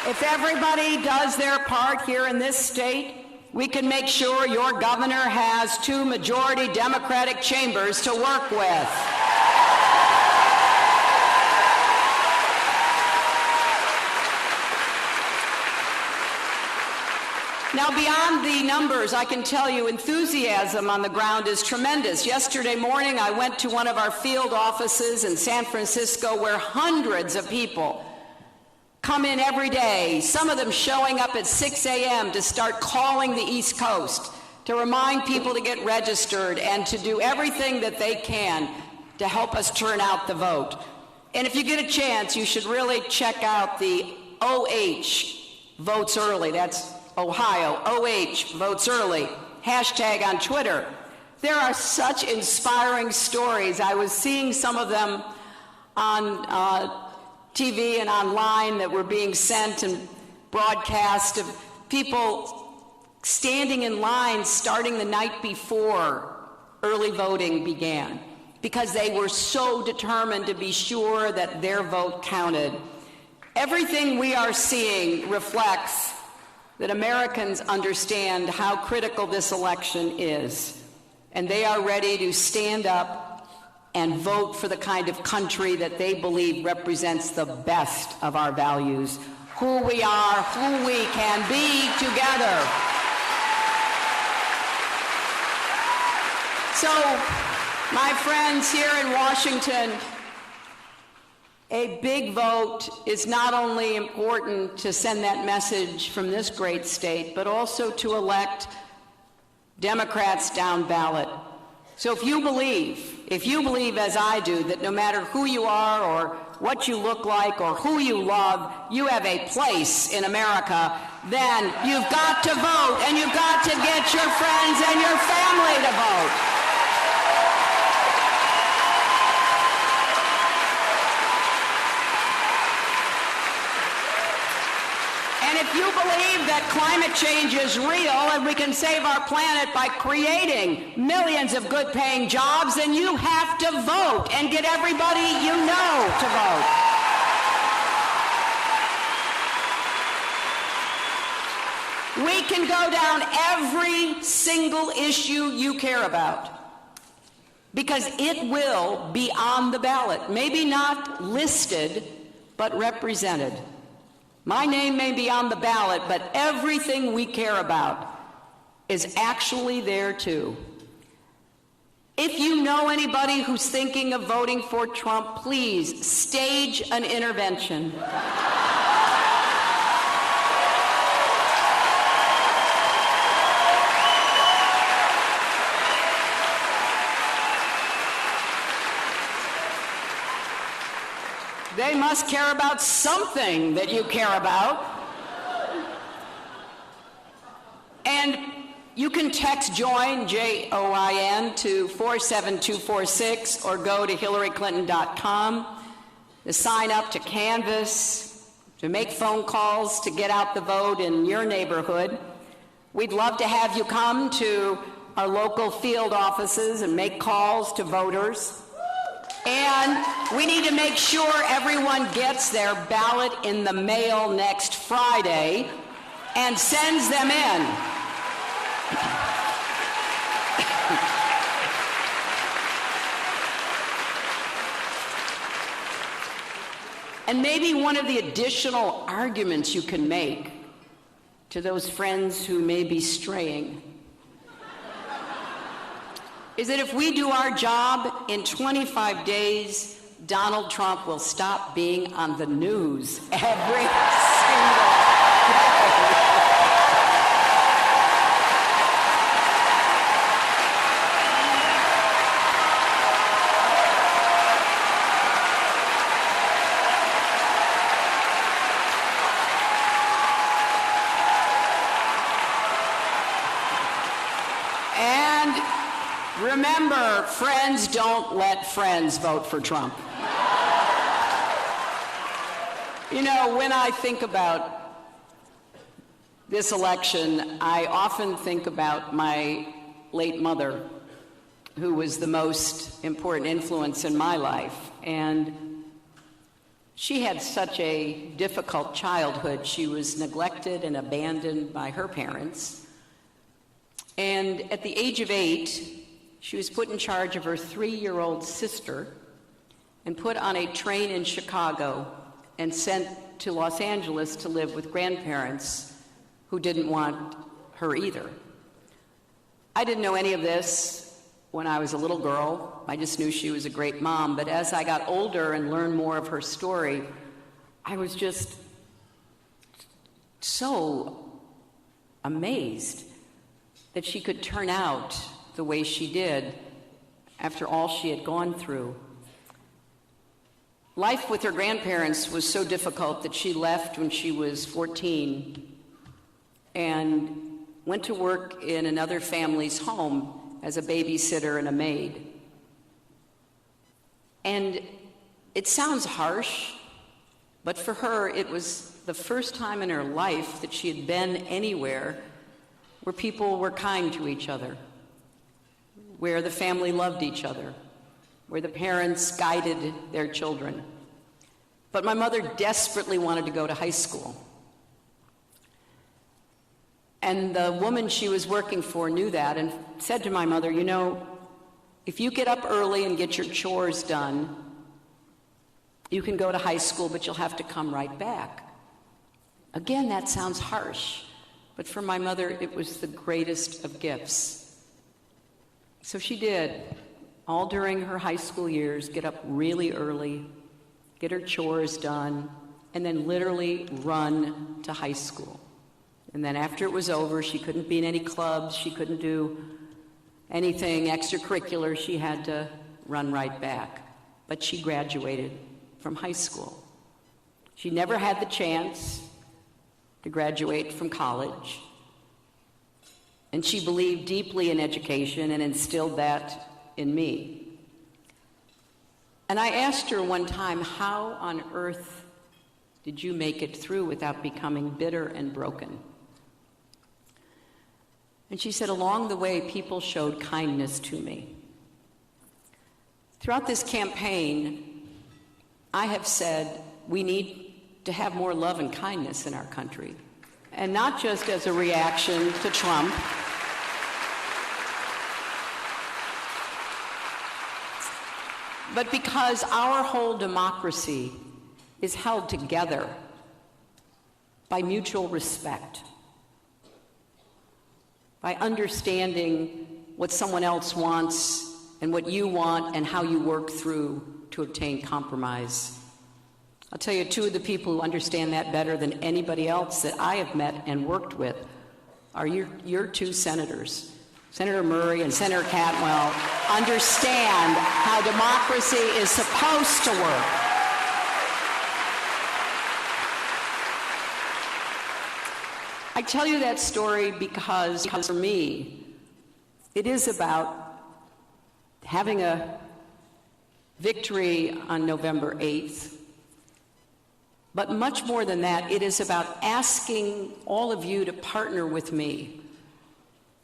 if everybody does their part here in this state, we can make sure your governor has 2 majority Democratic chambers to work with. Now, beyond the numbers, I can tell you enthusiasm on the ground is tremendous. Yesterday morning, I went to one of our field offices in San Francisco where hundreds of people come in every day, some of them showing up at 6 a.m. to start calling the East Coast, to remind people to get registered and to do everything that they can to help us turn out the vote. And if you get a chance, you should really check out the OH Votes Early. That's Ohio, OH Votes Early, hashtag on Twitter. There are such inspiring stories. I was seeing some of them on TV and online that were being sent and broadcast of people standing in line starting the night before early voting began because they were so determined to be sure that their vote counted. Everything we are seeing reflects that Americans understand how critical this election is, and they are ready to stand up and vote for the kind of country that they believe represents the best of our values, who we are, who we can be together. So, my friends here in Washington, a big vote is not only important to send that message from this great state, but also to elect Democrats down ballot. So if you believe as I do, that no matter who you are or what you look like or who you love, you have a place in America, then you've got to vote, and you've got to get your friends and your family to vote. And And if you believe that climate change is real and we can save our planet by creating millions of good-paying jobs, then you have to vote and get everybody you know to vote. We can go down every single issue you care about, because it will be on the ballot. Maybe not listed, but represented. My name may be on the ballot, but everything we care about is actually there too. If you know anybody who's thinking of voting for Trump, please stage an intervention. They must care about something that you care about. And you can text JOIN, J-O-I-N, to 47246 or go to hillaryclinton.com to sign up to canvass, to make phone calls, to get out the vote in your neighborhood. We'd love to have you come to our local field offices and make calls to voters. And we need to make sure everyone gets their ballot in the mail next Friday and sends them in. And maybe one of the additional arguments you can make to those friends who may be straying is that if we do our job in 25 days, Donald Trump will stop being on the news every single day. Remember, friends don't let friends vote for Trump. You know, when I think about this election, I often think about my late mother, who was the most important influence in my life. And she had such a difficult childhood. She was neglected and abandoned by her parents. And at the age of 8, she was put in charge of her 3-year-old sister and put on a train in Chicago and sent to Los Angeles to live with grandparents who didn't want her either. I didn't know any of this when I was a little girl. I just knew she was a great mom. But as I got older and learned more of her story, I was just so amazed that she could turn out the way she did after all she had gone through. Life with her grandparents was so difficult that she left when she was 14 and went to work in another family's home as a babysitter and a maid. And it sounds harsh, but for her it was the first time in her life that she had been anywhere where people were kind to each other, where the family loved each other, where the parents guided their children. But my mother desperately wanted to go to high school. And the woman she was working for knew that and said to my mother, you know, if you get up early and get your chores done, you can go to high school, but you'll have to come right back. Again, that sounds harsh, but for my mother, it was the greatest of gifts. So she did, all during her high school years, get up really early, get her chores done, and then literally run to high school. And then after it was over, she couldn't be in any clubs, she couldn't do anything extracurricular, she had to run right back. But she graduated from high school. She never had the chance to graduate from college. And she believed deeply in education and instilled that in me. And I asked her one time, how on earth did you make it through without becoming bitter and broken? And she said, along the way, people showed kindness to me. Throughout this campaign, I have said we need to have more love and kindness in our country. And not just as a reaction to Trump, but because our whole democracy is held together by mutual respect, by understanding what someone else wants and what you want and how you work through to obtain compromise. I'll tell you, two of the people who understand that better than anybody else that I have met and worked with are your two senators. Senator Murray and Senator Cantwell understand how democracy is supposed to work. I tell you that story because for me, it is about having a victory on November 8th. But much more than that, it is about asking all of you to partner with me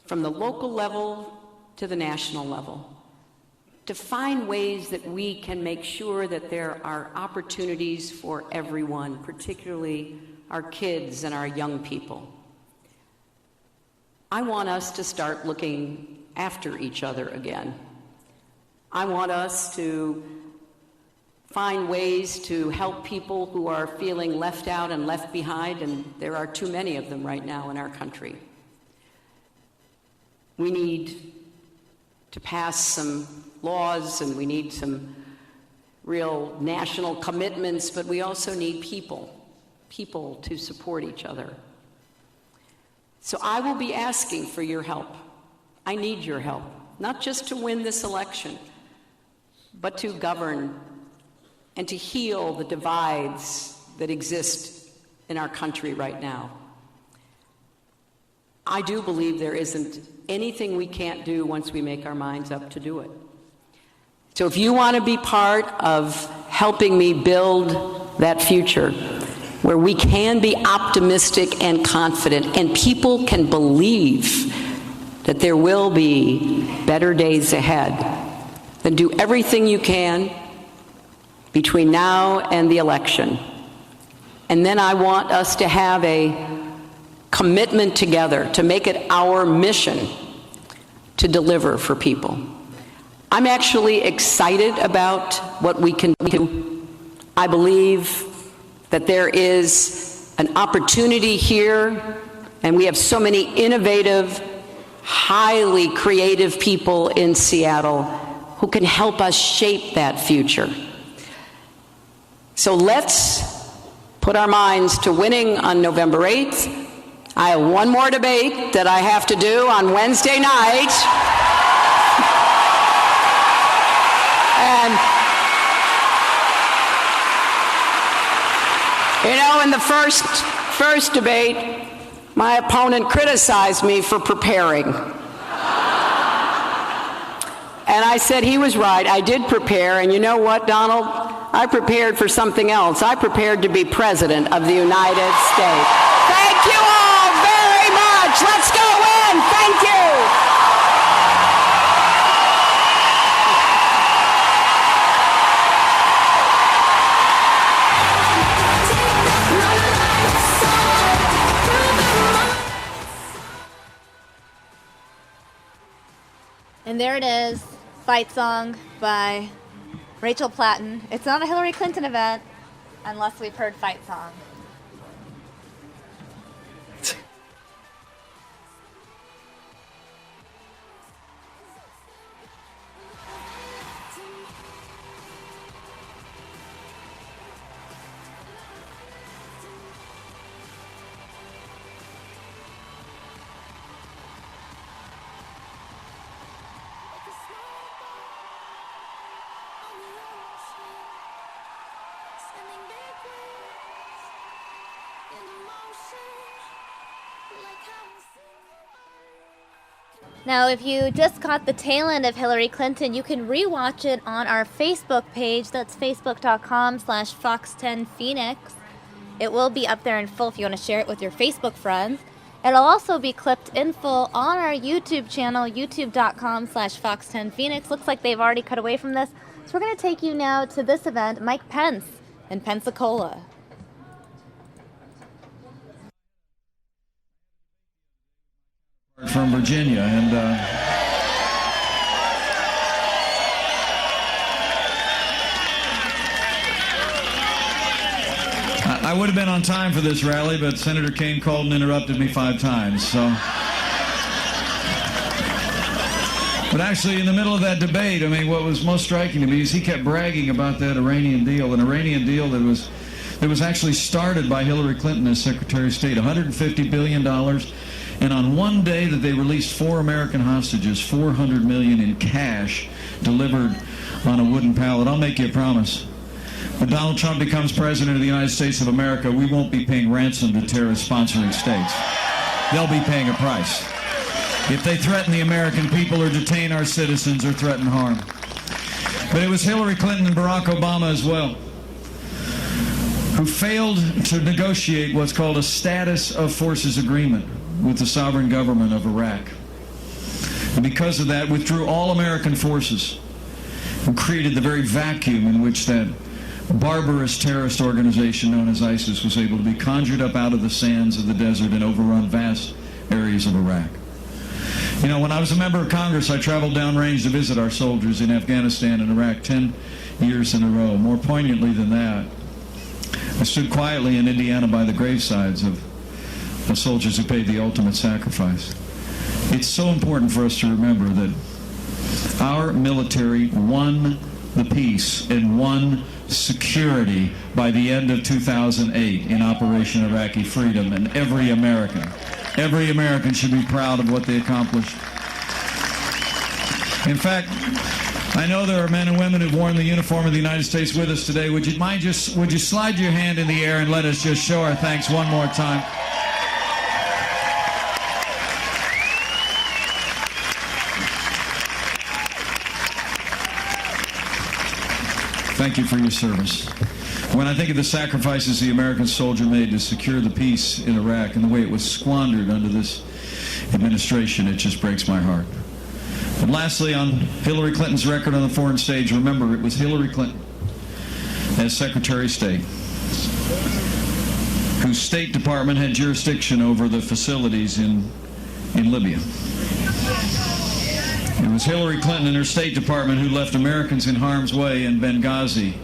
from the local level to the national level, to find ways that we can make sure that there are opportunities for everyone, particularly our kids and our young people. I want us to start looking after each other again. I want us to find ways to help people who are feeling left out and left behind, and there are too many of them right now in our country. We need to pass some laws and we need some real national commitments, but we also need people to support each other. So I will be asking for your help. I need your help, not just to win this election, but to govern and to heal the divides that exist in our country right now. I do believe there isn't anything we can't do once we make our minds up to do it. So if you want to be part of helping me build that future where we can be optimistic and confident and people can believe that there will be better days ahead, then do everything you can between now and the election. And then I want us to have a commitment together to make it our mission to deliver for people. I'm actually excited about what we can do. I believe that there is an opportunity here, and we have so many innovative, highly creative people in Seattle who can help us shape that future. So let's put our minds to winning on November 8th. I have one more debate that I have to do on Wednesday night. And, you know, in the first debate, my opponent criticized me for preparing. And I said he was right. I did prepare, and you know what, Donald? I prepared for something else. I prepared to be President of the United States. Thank you all very much. Let's go win. Thank you. And there it is, Fight Song by Rachel Platten. It's not a Hillary Clinton event unless we've heard Fight Song. Now, if you just caught the tail end of Hillary Clinton, you can rewatch it on our Facebook page. That's facebook.com/Fox10Phoenix. It will be up there in full if you want to share it with your Facebook friends. It'll also be clipped in full on our YouTube channel, youtube.com/Fox10Phoenix. Looks like they've already cut away from this. So we're going to take you now to this event, Mike Pence in Pensacola. From Virginia, and I would have been on time for this rally, but Senator Kaine called and interrupted me 5 times. So, but actually, in the middle of that debate, I mean, what was most striking to me is he kept bragging about that Iranian deal, an Iranian deal that was actually started by Hillary Clinton as Secretary of State, $150 billion. And on one day that they released 4 American hostages, $400 million in cash delivered on a wooden pallet. I'll make you a promise. When Donald Trump becomes president of the United States of America, we won't be paying ransom to terrorist sponsoring states. They'll be paying a price if they threaten the American people or detain our citizens or threaten harm. But it was Hillary Clinton and Barack Obama as well who failed to negotiate what's called a status of forces agreement with the sovereign government of Iraq. And because of that, withdrew all American forces and created the very vacuum in which that barbarous terrorist organization known as ISIS was able to be conjured up out of the sands of the desert and overrun vast areas of Iraq. You know, when I was a member of Congress, I traveled downrange to visit our soldiers in Afghanistan and Iraq 10 years in a row. More poignantly than that, I stood quietly in Indiana by the gravesides of the soldiers who paid the ultimate sacrifice. It's so important for us to remember that our military won the peace and won security by the end of 2008 in Operation Iraqi Freedom, and every American should be proud of what they accomplished. In fact, I know there are men and women who've worn the uniform of the United States with us today. Would you slide your hand in the air and let us just show our thanks one more time? Thank you for your service. When I think of the sacrifices the American soldier made to secure the peace in Iraq and the way it was squandered under this administration, it just breaks my heart. And lastly, on Hillary Clinton's record on the foreign stage, remember, it was Hillary Clinton as Secretary of State whose State Department had jurisdiction over the facilities in Libya. It was Hillary Clinton and her State Department who left Americans in harm's way in Benghazi.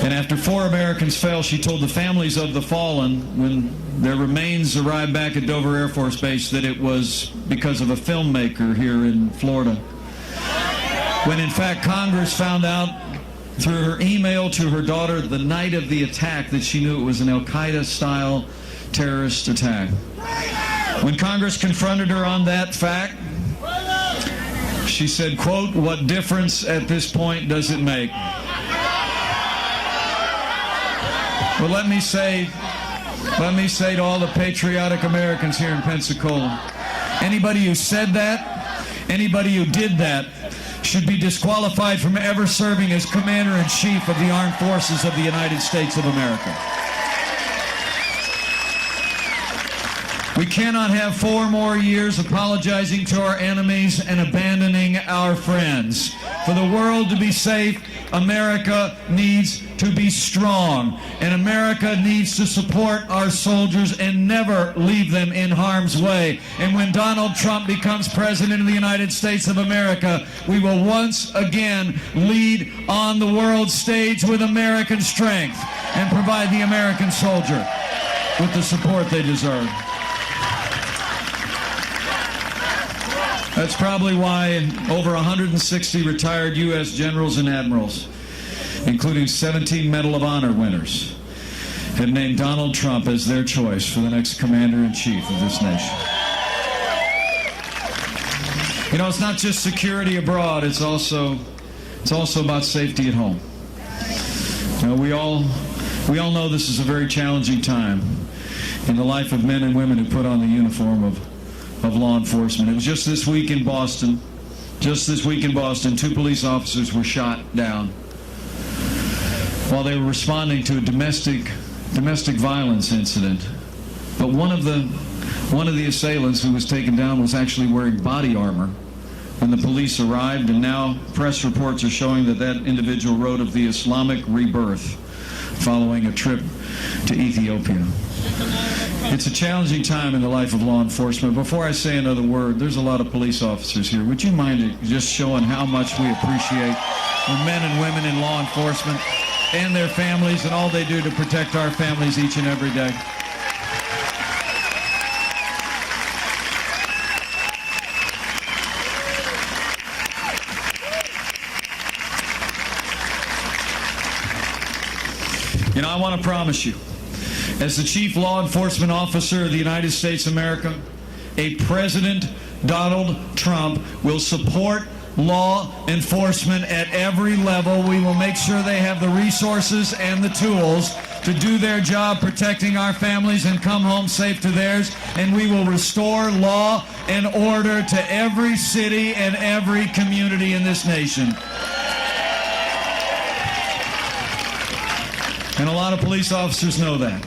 And after 4 Americans fell, she told the families of the fallen, when their remains arrived back at Dover Air Force Base, that it was because of a filmmaker here in Florida. When in fact Congress found out through her email to her daughter the night of the attack that she knew it was an Al-Qaeda-style terrorist attack. When Congress confronted her on that fact, she said, quote, "What difference at this point does it make?" Well, let me say to all the patriotic Americans here in Pensacola, anybody who said that, anybody who did that, should be disqualified from ever serving as Commander-in-Chief of the Armed Forces of the United States of America. We cannot have 4 more years apologizing to our enemies and abandoning our friends. For the world to be safe, America needs to be strong, and America needs to support our soldiers and never leave them in harm's way. And when Donald Trump becomes president of the United States of America, we will once again lead on the world stage with American strength and provide the American soldier with the support they deserve. That's probably why over 160 retired U.S. generals and admirals, including 17 Medal of Honor winners, have named Donald Trump as their choice for the next commander-in-chief of this nation. You know, it's not just security abroad, it's also about safety at home. You know, we all know this is a very challenging time in the life of men and women who put on the uniform of law enforcement. It was just this week in Boston, 2 police officers were shot down while they were responding to a domestic domestic violence incident, but one of the assailants who was taken down was actually wearing body armor when the police arrived, and now press reports are showing that that individual wrote of the Islamic rebirth following a trip to Ethiopia. It's a challenging time in the life of law enforcement. Before I say another word, there's a lot of police officers here. Would you mind just showing how much we appreciate the men and women in law enforcement and their families and all they do to protect our families each and every day? You know, I want to promise you, as the Chief Law Enforcement Officer of the United States of America, a President Donald Trump will support law enforcement at every level. We will make sure they have the resources and the tools to do their job protecting our families and come home safe to theirs. And we will restore law and order to every city and every community in this nation. And a lot of police officers know that.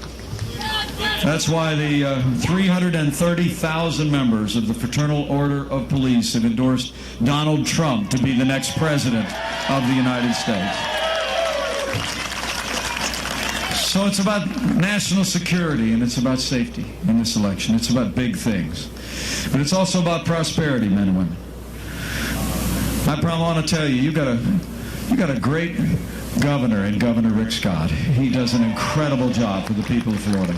That's why the 330,000 members of the Fraternal Order of Police have endorsed Donald Trump to be the next president of the United States. So it's about national security and it's about safety in this election. It's about big things. But it's also about prosperity, men and women. I want to tell you, you got a great governor in Governor Rick Scott. He does an incredible job for the people of Florida.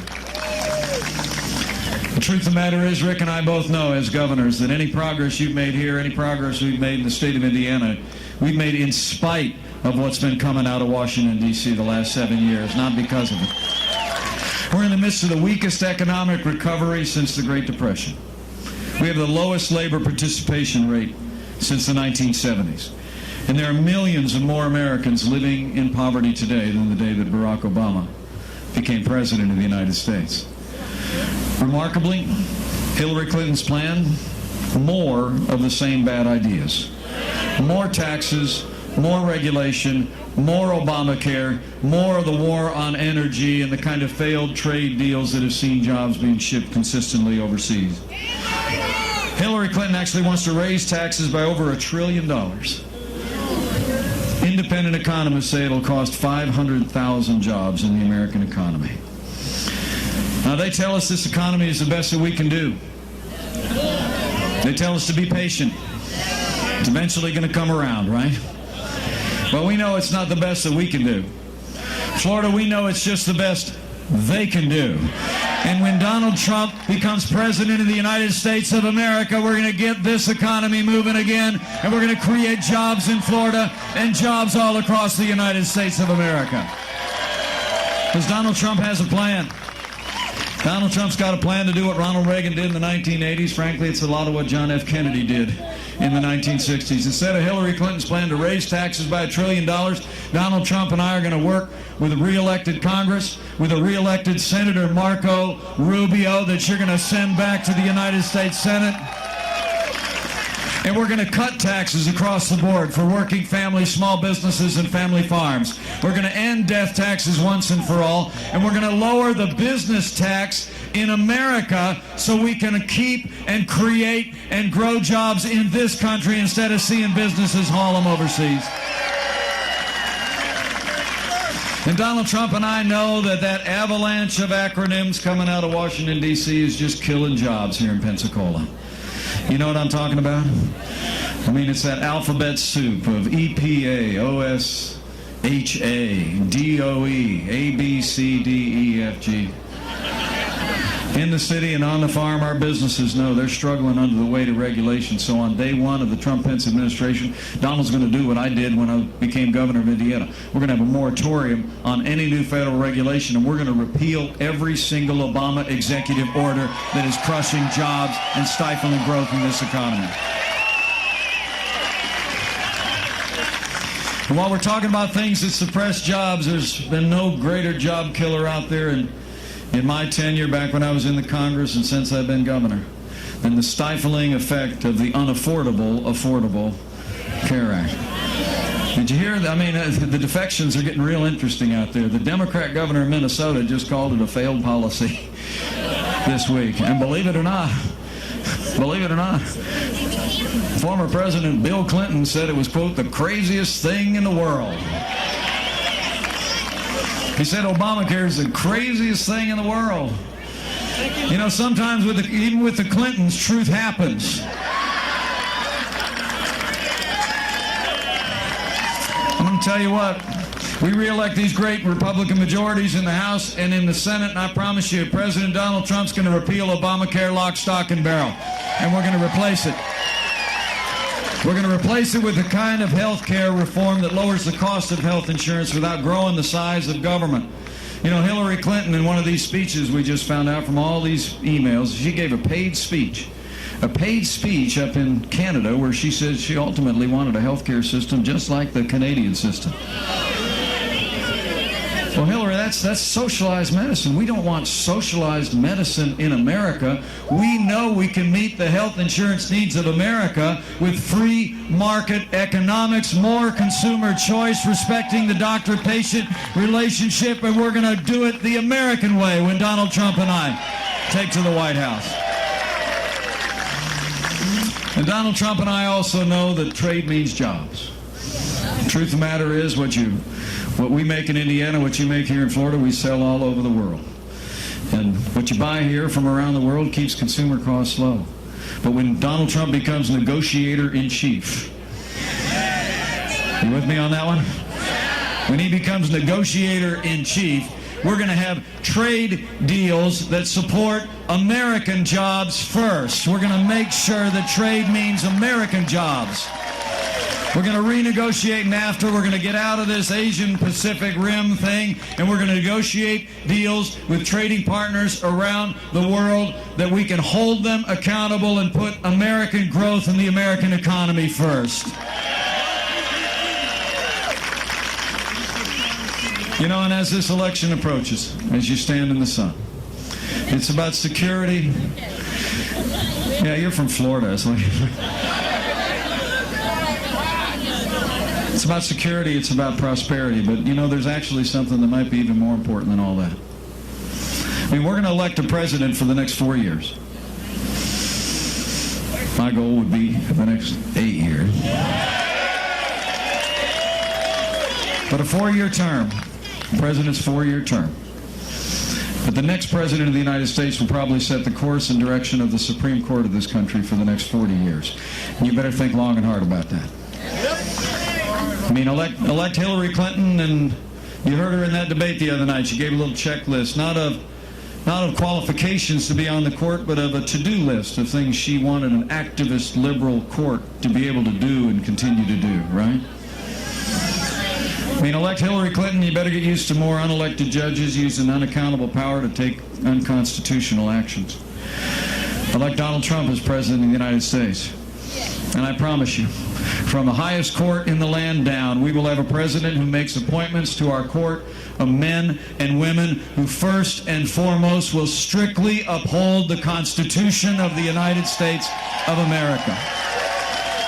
The truth of the matter is, Rick and I both know as governors that any progress you've made here, any progress we've made in the state of Indiana, we've made in spite of what's been coming out of Washington, D.C. the last 7 years, not because of it. We're in the midst of the weakest economic recovery since the Great Depression. We have the lowest labor participation rate since the 1970s. And there are millions of more Americans living in poverty today than the day that Barack Obama became president of the United States. Remarkably, Hillary Clinton's plan, more of the same bad ideas. More taxes, more regulation, more Obamacare, more of the war on energy and the kind of failed trade deals that have seen jobs being shipped consistently overseas. Hillary Clinton actually wants to raise taxes by over $1 trillion. Independent economists say it'll cost 500,000 jobs in the American economy. Now, they tell us this economy is the best that we can do. They tell us to be patient. It's eventually going to come around, right? But we know it's not the best that we can do. Florida, we know it's just the best they can do. And when Donald Trump becomes president of the United States of America, we're going to get this economy moving again, and we're going to create jobs in Florida and jobs all across the United States of America. Because Donald Trump has a plan. Donald Trump's got a plan to do what Ronald Reagan did in the 1980s. Frankly, it's a lot of what John F. Kennedy did in the 1960s. Instead of Hillary Clinton's plan to raise taxes by $1 trillion, Donald Trump and I are going to work with a re-elected Congress, with a re-elected Senator Marco Rubio that you're going to send back to the United States Senate. And we're going to cut taxes across the board for working families, small businesses, and family farms. We're going to end death taxes once and for all. And we're going to lower the business tax in America so we can keep and create and grow jobs in this country instead of seeing businesses haul them overseas. And Donald Trump and I know that that avalanche of acronyms coming out of Washington, D.C. is just killing jobs here in Pensacola. You know what I'm talking about? I mean, it's that alphabet soup of EPA, OSHA, DOE, A, B, C, D, E, F, G. In the city and on the farm, our businesses know they're struggling under the weight of regulation. So on day one of the Trump-Pence administration, Donald's going to do what I did when I became governor of Indiana. We're going to have a moratorium on any new federal regulation, and we're going to repeal every single Obama executive order that is crushing jobs and stifling growth in this economy. And while we're talking about things that suppress jobs, there's been no greater job killer out there in my tenure back when I was in the Congress and since I've been governor than the stifling effect of the unaffordable Affordable Care Act. Did you hear? I mean, the defections are getting real interesting out there. The Democrat governor of Minnesota just called it a failed policy this week. And believe it or not, former President Bill Clinton said it was, quote, the craziest thing in the world. He said Obamacare is the craziest thing in the world. You know, sometimes even with the Clintons, truth happens. I'm going to tell you what, we re-elect these great Republican majorities in the House and in the Senate, and I promise you, President Donald Trump's going to repeal Obamacare lock, stock, and barrel. And we're going to replace it. We're going to replace it with the kind of health care reform that lowers the cost of health insurance without growing the size of government. You know, Hillary Clinton, in one of these speeches we just found out from all these emails, she gave a paid speech up in Canada where she said she ultimately wanted a health care system just like the Canadian system. Well, Hillary, that's socialized medicine. We don't want socialized medicine in America. We know we can meet the health insurance needs of America with free market economics, more consumer choice, respecting the doctor-patient relationship, and we're going to do it the American way when Donald Trump and I take to the White House. And Donald Trump and I also know that trade means jobs. The truth of the matter is, what we make in Indiana, what you make here in Florida, we sell all over the world. And what you buy here from around the world keeps consumer costs low. But when Donald Trump becomes negotiator-in-chief, you with me on that one? When he becomes negotiator-in-chief, we're going to have trade deals that support American jobs first. We're going to make sure that trade means American jobs. We're going to renegotiate NAFTA. We're going to get out of this Asian Pacific Rim thing, and we're going to negotiate deals with trading partners around the world that we can hold them accountable and put American growth and the American economy first. You know, and as this election approaches, as you stand in the sun, it's about security. Yeah, you're from Florida. It's about security, it's about prosperity, but you know, there's actually something that might be even more important than all that. I mean, we're going to elect a president for the next 4 years. My goal would be for the next 8 years. But a 4-year term, the president's 4-year term. But the next president of the United States will probably set the course and direction of the Supreme Court of this country for the next 40 years. And you better think long and hard about that. I mean, elect Hillary Clinton, and you heard her in that debate the other night. She gave a little checklist, not of qualifications to be on the court, but of a to-do list of things she wanted an activist liberal court to be able to do and continue to do, right? I mean, elect Hillary Clinton, you better get used to more unelected judges using unaccountable power to take unconstitutional actions. Elect Donald Trump as President of the United States. And I promise you, from the highest court in the land down, we will have a president who makes appointments to our court of men and women who first and foremost will strictly uphold the Constitution of the United States of America,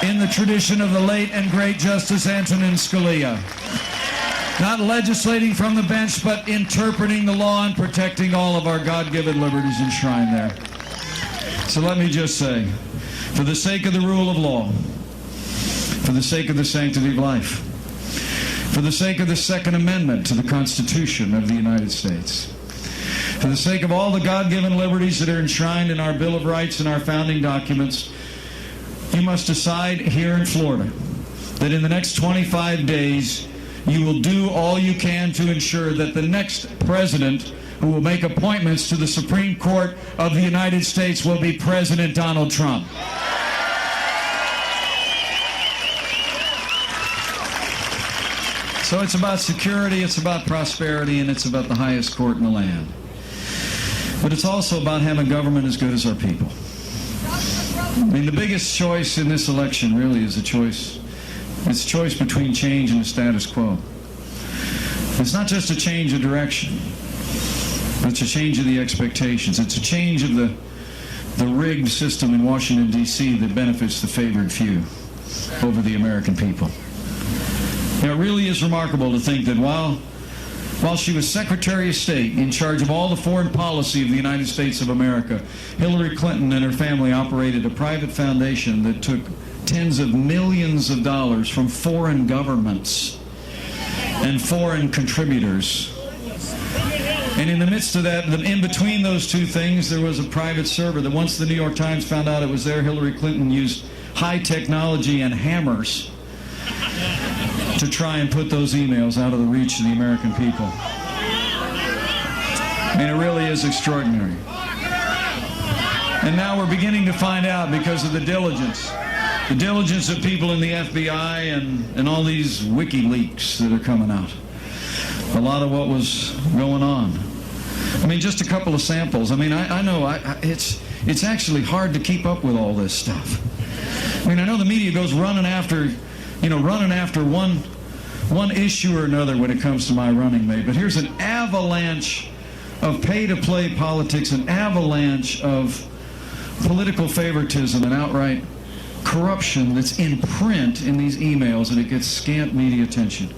in the tradition of the late and great Justice Antonin Scalia. Not legislating from the bench, but interpreting the law and protecting all of our God-given liberties enshrined there. So let me just say, for the sake of the rule of law, for the sake of the sanctity of life, for the sake of the Second Amendment to the Constitution of the United States, for the sake of all the God-given liberties that are enshrined in our Bill of Rights and our founding documents, you must decide here in Florida that in the next 25 days, you will do all you can to ensure that the next president who will make appointments to the Supreme Court of the United States will be President Donald Trump. So it's about security, it's about prosperity, and it's about the highest court in the land. But it's also about having government as good as our people. I mean, the biggest choice in this election really is a choice. It's a choice between change and the status quo. It's not just a change of direction, but it's a change of the expectations. It's a change of the rigged system in Washington, D.C. that benefits the favored few over the American people. It really is remarkable to think that while she was Secretary of State in charge of all the foreign policy of the United States of America, Hillary Clinton and her family operated a private foundation that took tens of millions of dollars from foreign governments and foreign contributors. And in the midst of that, in between those two things, there was a private server that once the New York Times found out it was there, Hillary Clinton used high technology and hammers to try and put those emails out of the reach of the American people. I mean, it really is extraordinary. And now we're beginning to find out, because of the diligence of people in the FBI and all these WikiLeaks that are coming out, a lot of what was going on. I mean, just a couple of samples. I mean, I know it's actually hard to keep up with all this stuff. I mean, I know the media goes running after one issue or another when it comes to my running mate, but here's an avalanche of pay-to-play politics, an avalanche of political favoritism and outright corruption that's in print in these emails, and it gets scant media attention.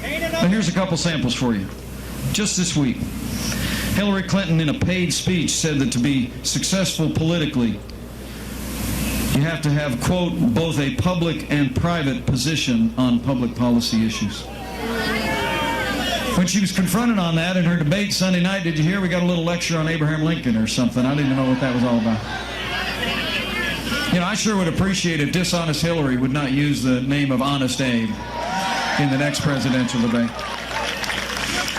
But here's a couple samples for you. Just this week, Hillary Clinton in a paid speech said that to be successful politically, you have to have, quote, both a public and private position on public policy issues. When she was confronted on that in her debate Sunday night, did you hear we got a little lecture on Abraham Lincoln or something? I didn't even know what that was all about. You know, I sure would appreciate if dishonest Hillary would not use the name of Honest Abe in the next presidential debate.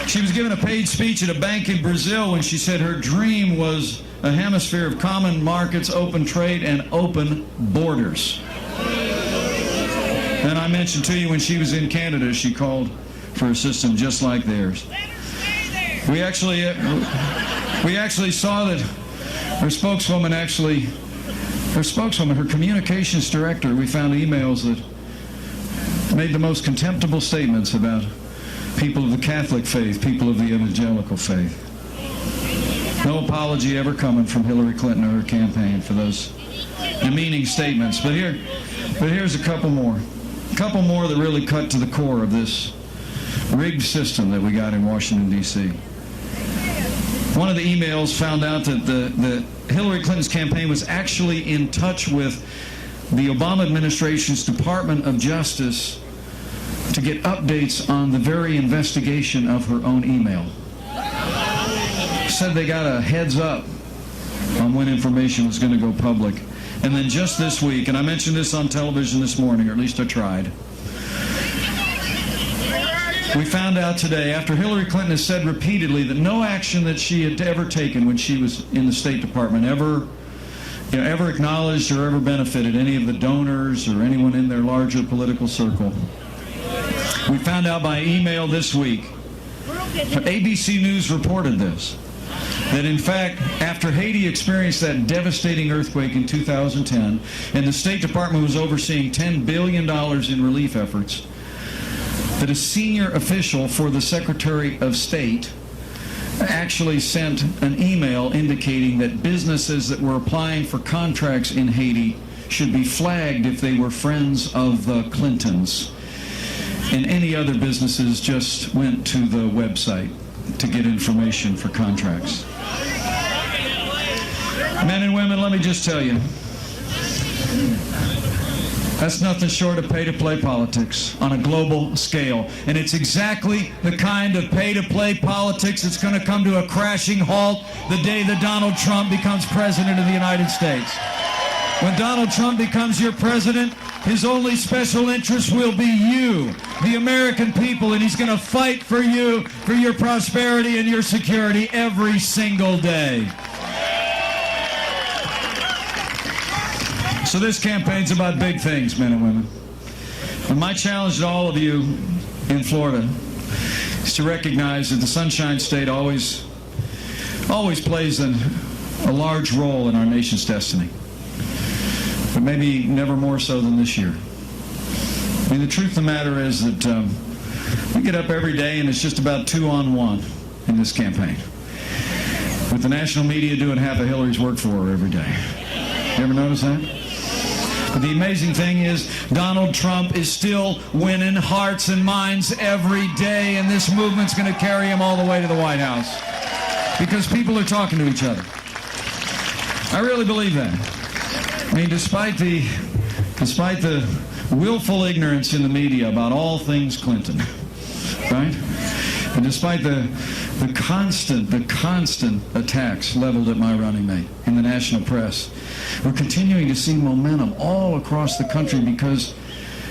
She was given a paid speech at a bank in Brazil when she said her dream was a hemisphere of common markets, open trade, and open borders. And I mentioned to you when she was in Canada, she called for a system just like theirs. We actually saw that her spokeswoman, her communications director, we found emails that made the most contemptible statements about people of the Catholic faith, people of the evangelical faith. No apology ever coming from Hillary Clinton or her campaign for those demeaning statements. But here's a couple more. A couple more that really cut to the core of this rigged system that we got in Washington, D.C. One of the emails found out that the Hillary Clinton's campaign was actually in touch with the Obama administration's Department of Justice to get updates on the very investigation of her own email. Said they got a heads up on when information was going to go public. And then just this week, and I mentioned this on television this morning, or at least I tried, we found out today, after Hillary Clinton has said repeatedly that no action that she had ever taken when she was in the State Department ever acknowledged or ever benefited any of the donors or anyone in their larger political circle. We found out by email this week, ABC News reported this, that in fact, after Haiti experienced that devastating earthquake in 2010, and the State Department was overseeing $10 billion in relief efforts, that a senior official for the Secretary of State actually sent an email indicating that businesses that were applying for contracts in Haiti should be flagged if they were friends of the Clintons. And any other businesses just went to the website to get information for contracts. Men and women, let me just tell you, that's nothing short of pay-to-play politics on a global scale. And it's exactly the kind of pay-to-play politics that's going to come to a crashing halt the day that Donald Trump becomes president of the United States. When Donald Trump becomes your president, his only special interest will be you, the American people, and he's going to fight for you, for your prosperity and your security every single day. So this campaign's about big things, men and women. And my challenge to all of you in Florida is to recognize that the Sunshine State always plays a large role in our nation's destiny. But maybe never more so than this year. I mean, the truth of the matter is that we get up every day and it's just about 2-on-1 in this campaign, with the national media doing half of Hillary's work for her every day. You ever notice that? But the amazing thing is Donald Trump is still winning hearts and minds every day, and this movement's going to carry him all the way to the White House because people are talking to each other. I really believe that. I mean, despite the willful ignorance in the media about all things Clinton, right? And despite the constant attacks leveled at my running mate in the national press, we're continuing to see momentum all across the country because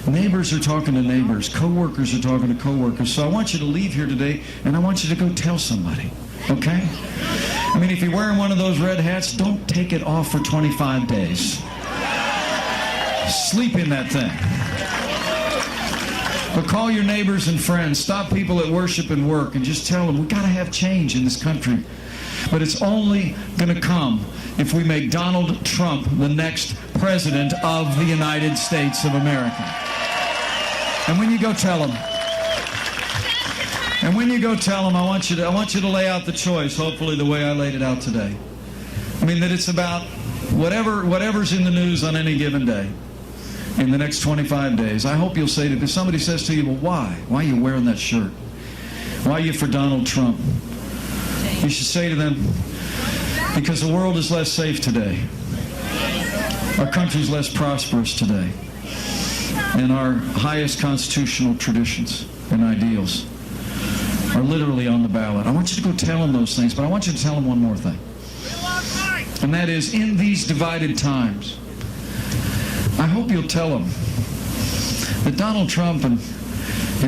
neighbors are talking to neighbors, coworkers are talking to coworkers. So I want you to leave here today and I want you to go tell somebody, okay? I mean, if you're wearing one of those red hats, don't take it off for 25 days. Sleep in that thing. But call your neighbors and friends. Stop people at worship and work and just tell them, we've got to have change in this country. But it's only going to come if we make Donald Trump the next president of the United States of America. And when you go tell them, I want you to lay out the choice, hopefully the way I laid it out today. I mean, that it's about whatever's in the news on any given day. In the next 25 days, I hope you'll say to, if somebody says to you, well, why? Why are you wearing that shirt? Why are you for Donald Trump? You should say to them, because the world is less safe today. Our country's less prosperous today. And our highest constitutional traditions and ideals are literally on the ballot. I want you to go tell them those things, but I want you to tell them one more thing. And that is, in these divided times, I hope you'll tell them that Donald Trump and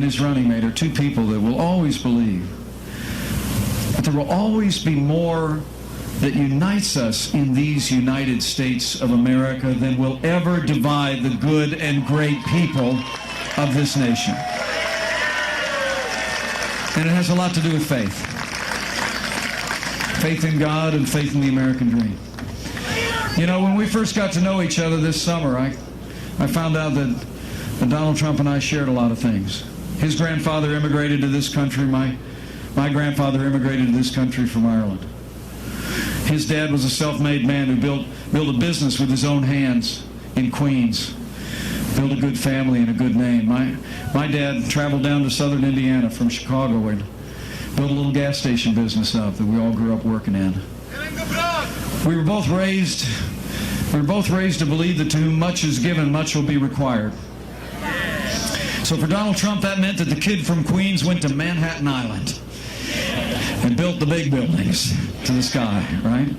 his running mate are two people that will always believe that there will always be more that unites us in these United States of America than will ever divide the good and great people of this nation. And it has a lot to do with faith. Faith in God and faith in the American dream. You know, when we first got to know each other this summer, I found out that Donald Trump and I shared a lot of things. His grandfather immigrated to this country. My grandfather immigrated to this country from Ireland. His dad was a self-made man who built a business with his own hands in Queens. Built a good family and a good name. My dad traveled down to southern Indiana from Chicago and built a little gas station business up that we all grew up working in. We were both raised to believe that to whom much is given, much will be required. So for Donald Trump, that meant that the kid from Queens went to Manhattan Island and built the big buildings to the sky, right?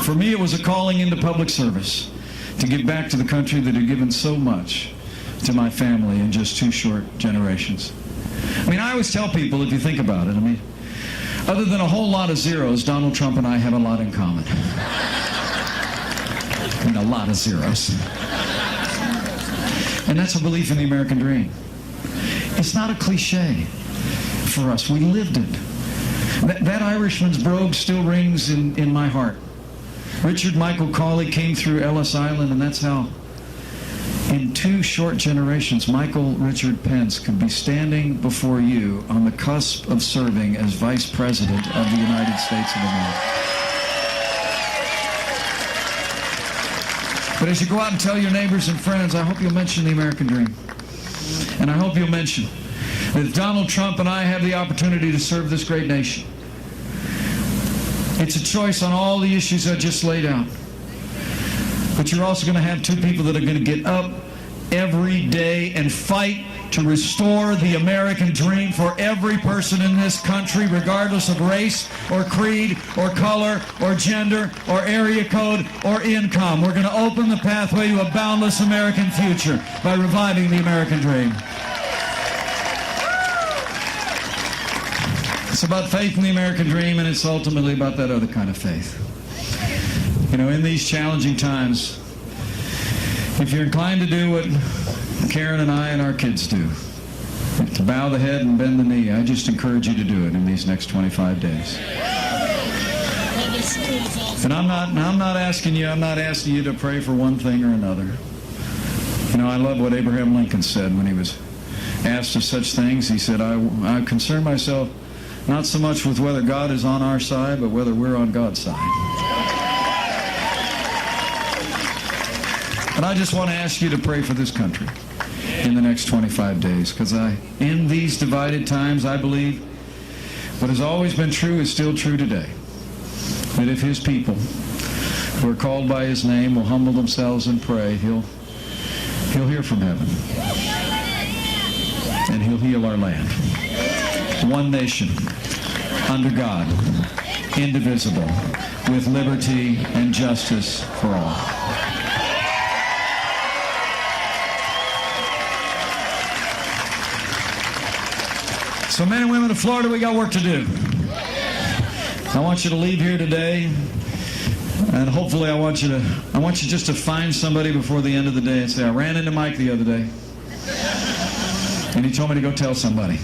For me, it was a calling into public service to give back to the country that had given so much to my family in just 2 short generations. I mean, I always tell people, if you think about it, I mean, other than a whole lot of zeros, Donald Trump and I have a lot in common. I mean, a lot of zeros. And that's a belief in the American dream. It's not a cliche for us. We lived it. That Irishman's brogue still rings in my heart. Richard Michael Cawley came through Ellis Island, and that's how, in 2 short generations, Michael Richard Pence could be standing before you on the cusp of serving as Vice President of the United States of America. But as you go out and tell your neighbors and friends, I hope you'll mention the American dream. And I hope you'll mention that if Donald Trump and I have the opportunity to serve this great nation, it's a choice on all the issues I just laid out. But you're also going to have 2 people that are going to get up every day and fight to restore the American dream for every person in this country, regardless of race or creed or color or gender or area code or income. We're going to open the pathway to a boundless American future by reviving the American dream. It's about faith in the American dream, and it's ultimately about that other kind of faith. You know, in these challenging times, if you're inclined to do what Karen and I and our kids do, to bow the head and bend the knee, I just encourage you to do it in these next 25 days. And I'm not asking you to pray for one thing or another. You know, I love what Abraham Lincoln said when he was asked of such things. He said, I concern myself not so much with whether God is on our side, but whether we're on God's side. But I just want to ask you to pray for this country in the next 25 days, because in these divided times, I believe what has always been true is still true today. That if his people who are called by his name will humble themselves and pray, he'll hear from heaven. And he'll heal our land. One nation, under God, indivisible, with liberty and justice for all. So men and women of Florida, we got work to do. I want you to leave here today, and hopefully I want you just to find somebody before the end of the day and say, I ran into Mike the other day, and he told me to go tell somebody.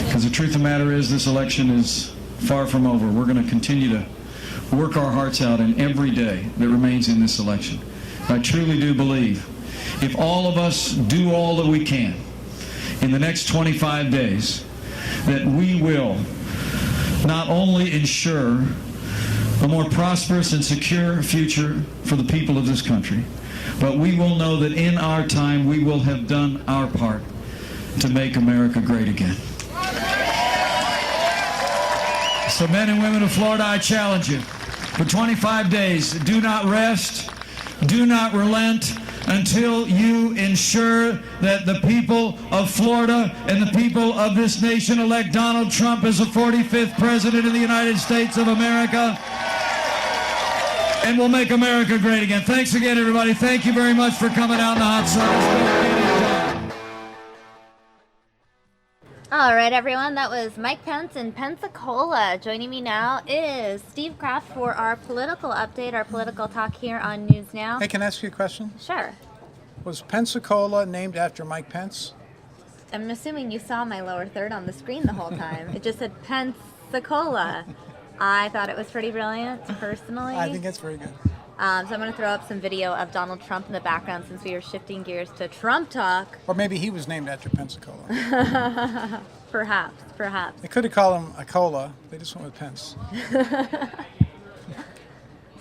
Because the truth of the matter is, this election is far from over. We're going to continue to work our hearts out in every day that remains in this election. I truly do believe if all of us do all that we can in the next 25 days, that we will not only ensure a more prosperous and secure future for the people of this country, but we will know that in our time we will have done our part to make America great again. So men and women of Florida, I challenge you. For 25 days, do not rest, do not relent, until you ensure that the people of Florida and the people of this nation elect Donald Trump as the 45th President of the United States of America, and will make America great again. Thanks again, everybody. Thank you very much for coming out in the hot sun. All right, everyone, that was Mike Pence in Pensacola. Joining me now is Steve Kraft for our political update, our political talk here on News Now. Hey, can I ask you a question? Sure. Was Pensacola named after Mike Pence? I'm assuming you saw my lower third on the screen the whole time. It just said Pensacola. I thought it was pretty brilliant, personally. I think it's very good. So I'm going to throw up some video of Donald Trump in the background since we are shifting gears to Trump talk. Or maybe he was named after Pensacola. Perhaps. They could have called him a cola. They just went with Pence.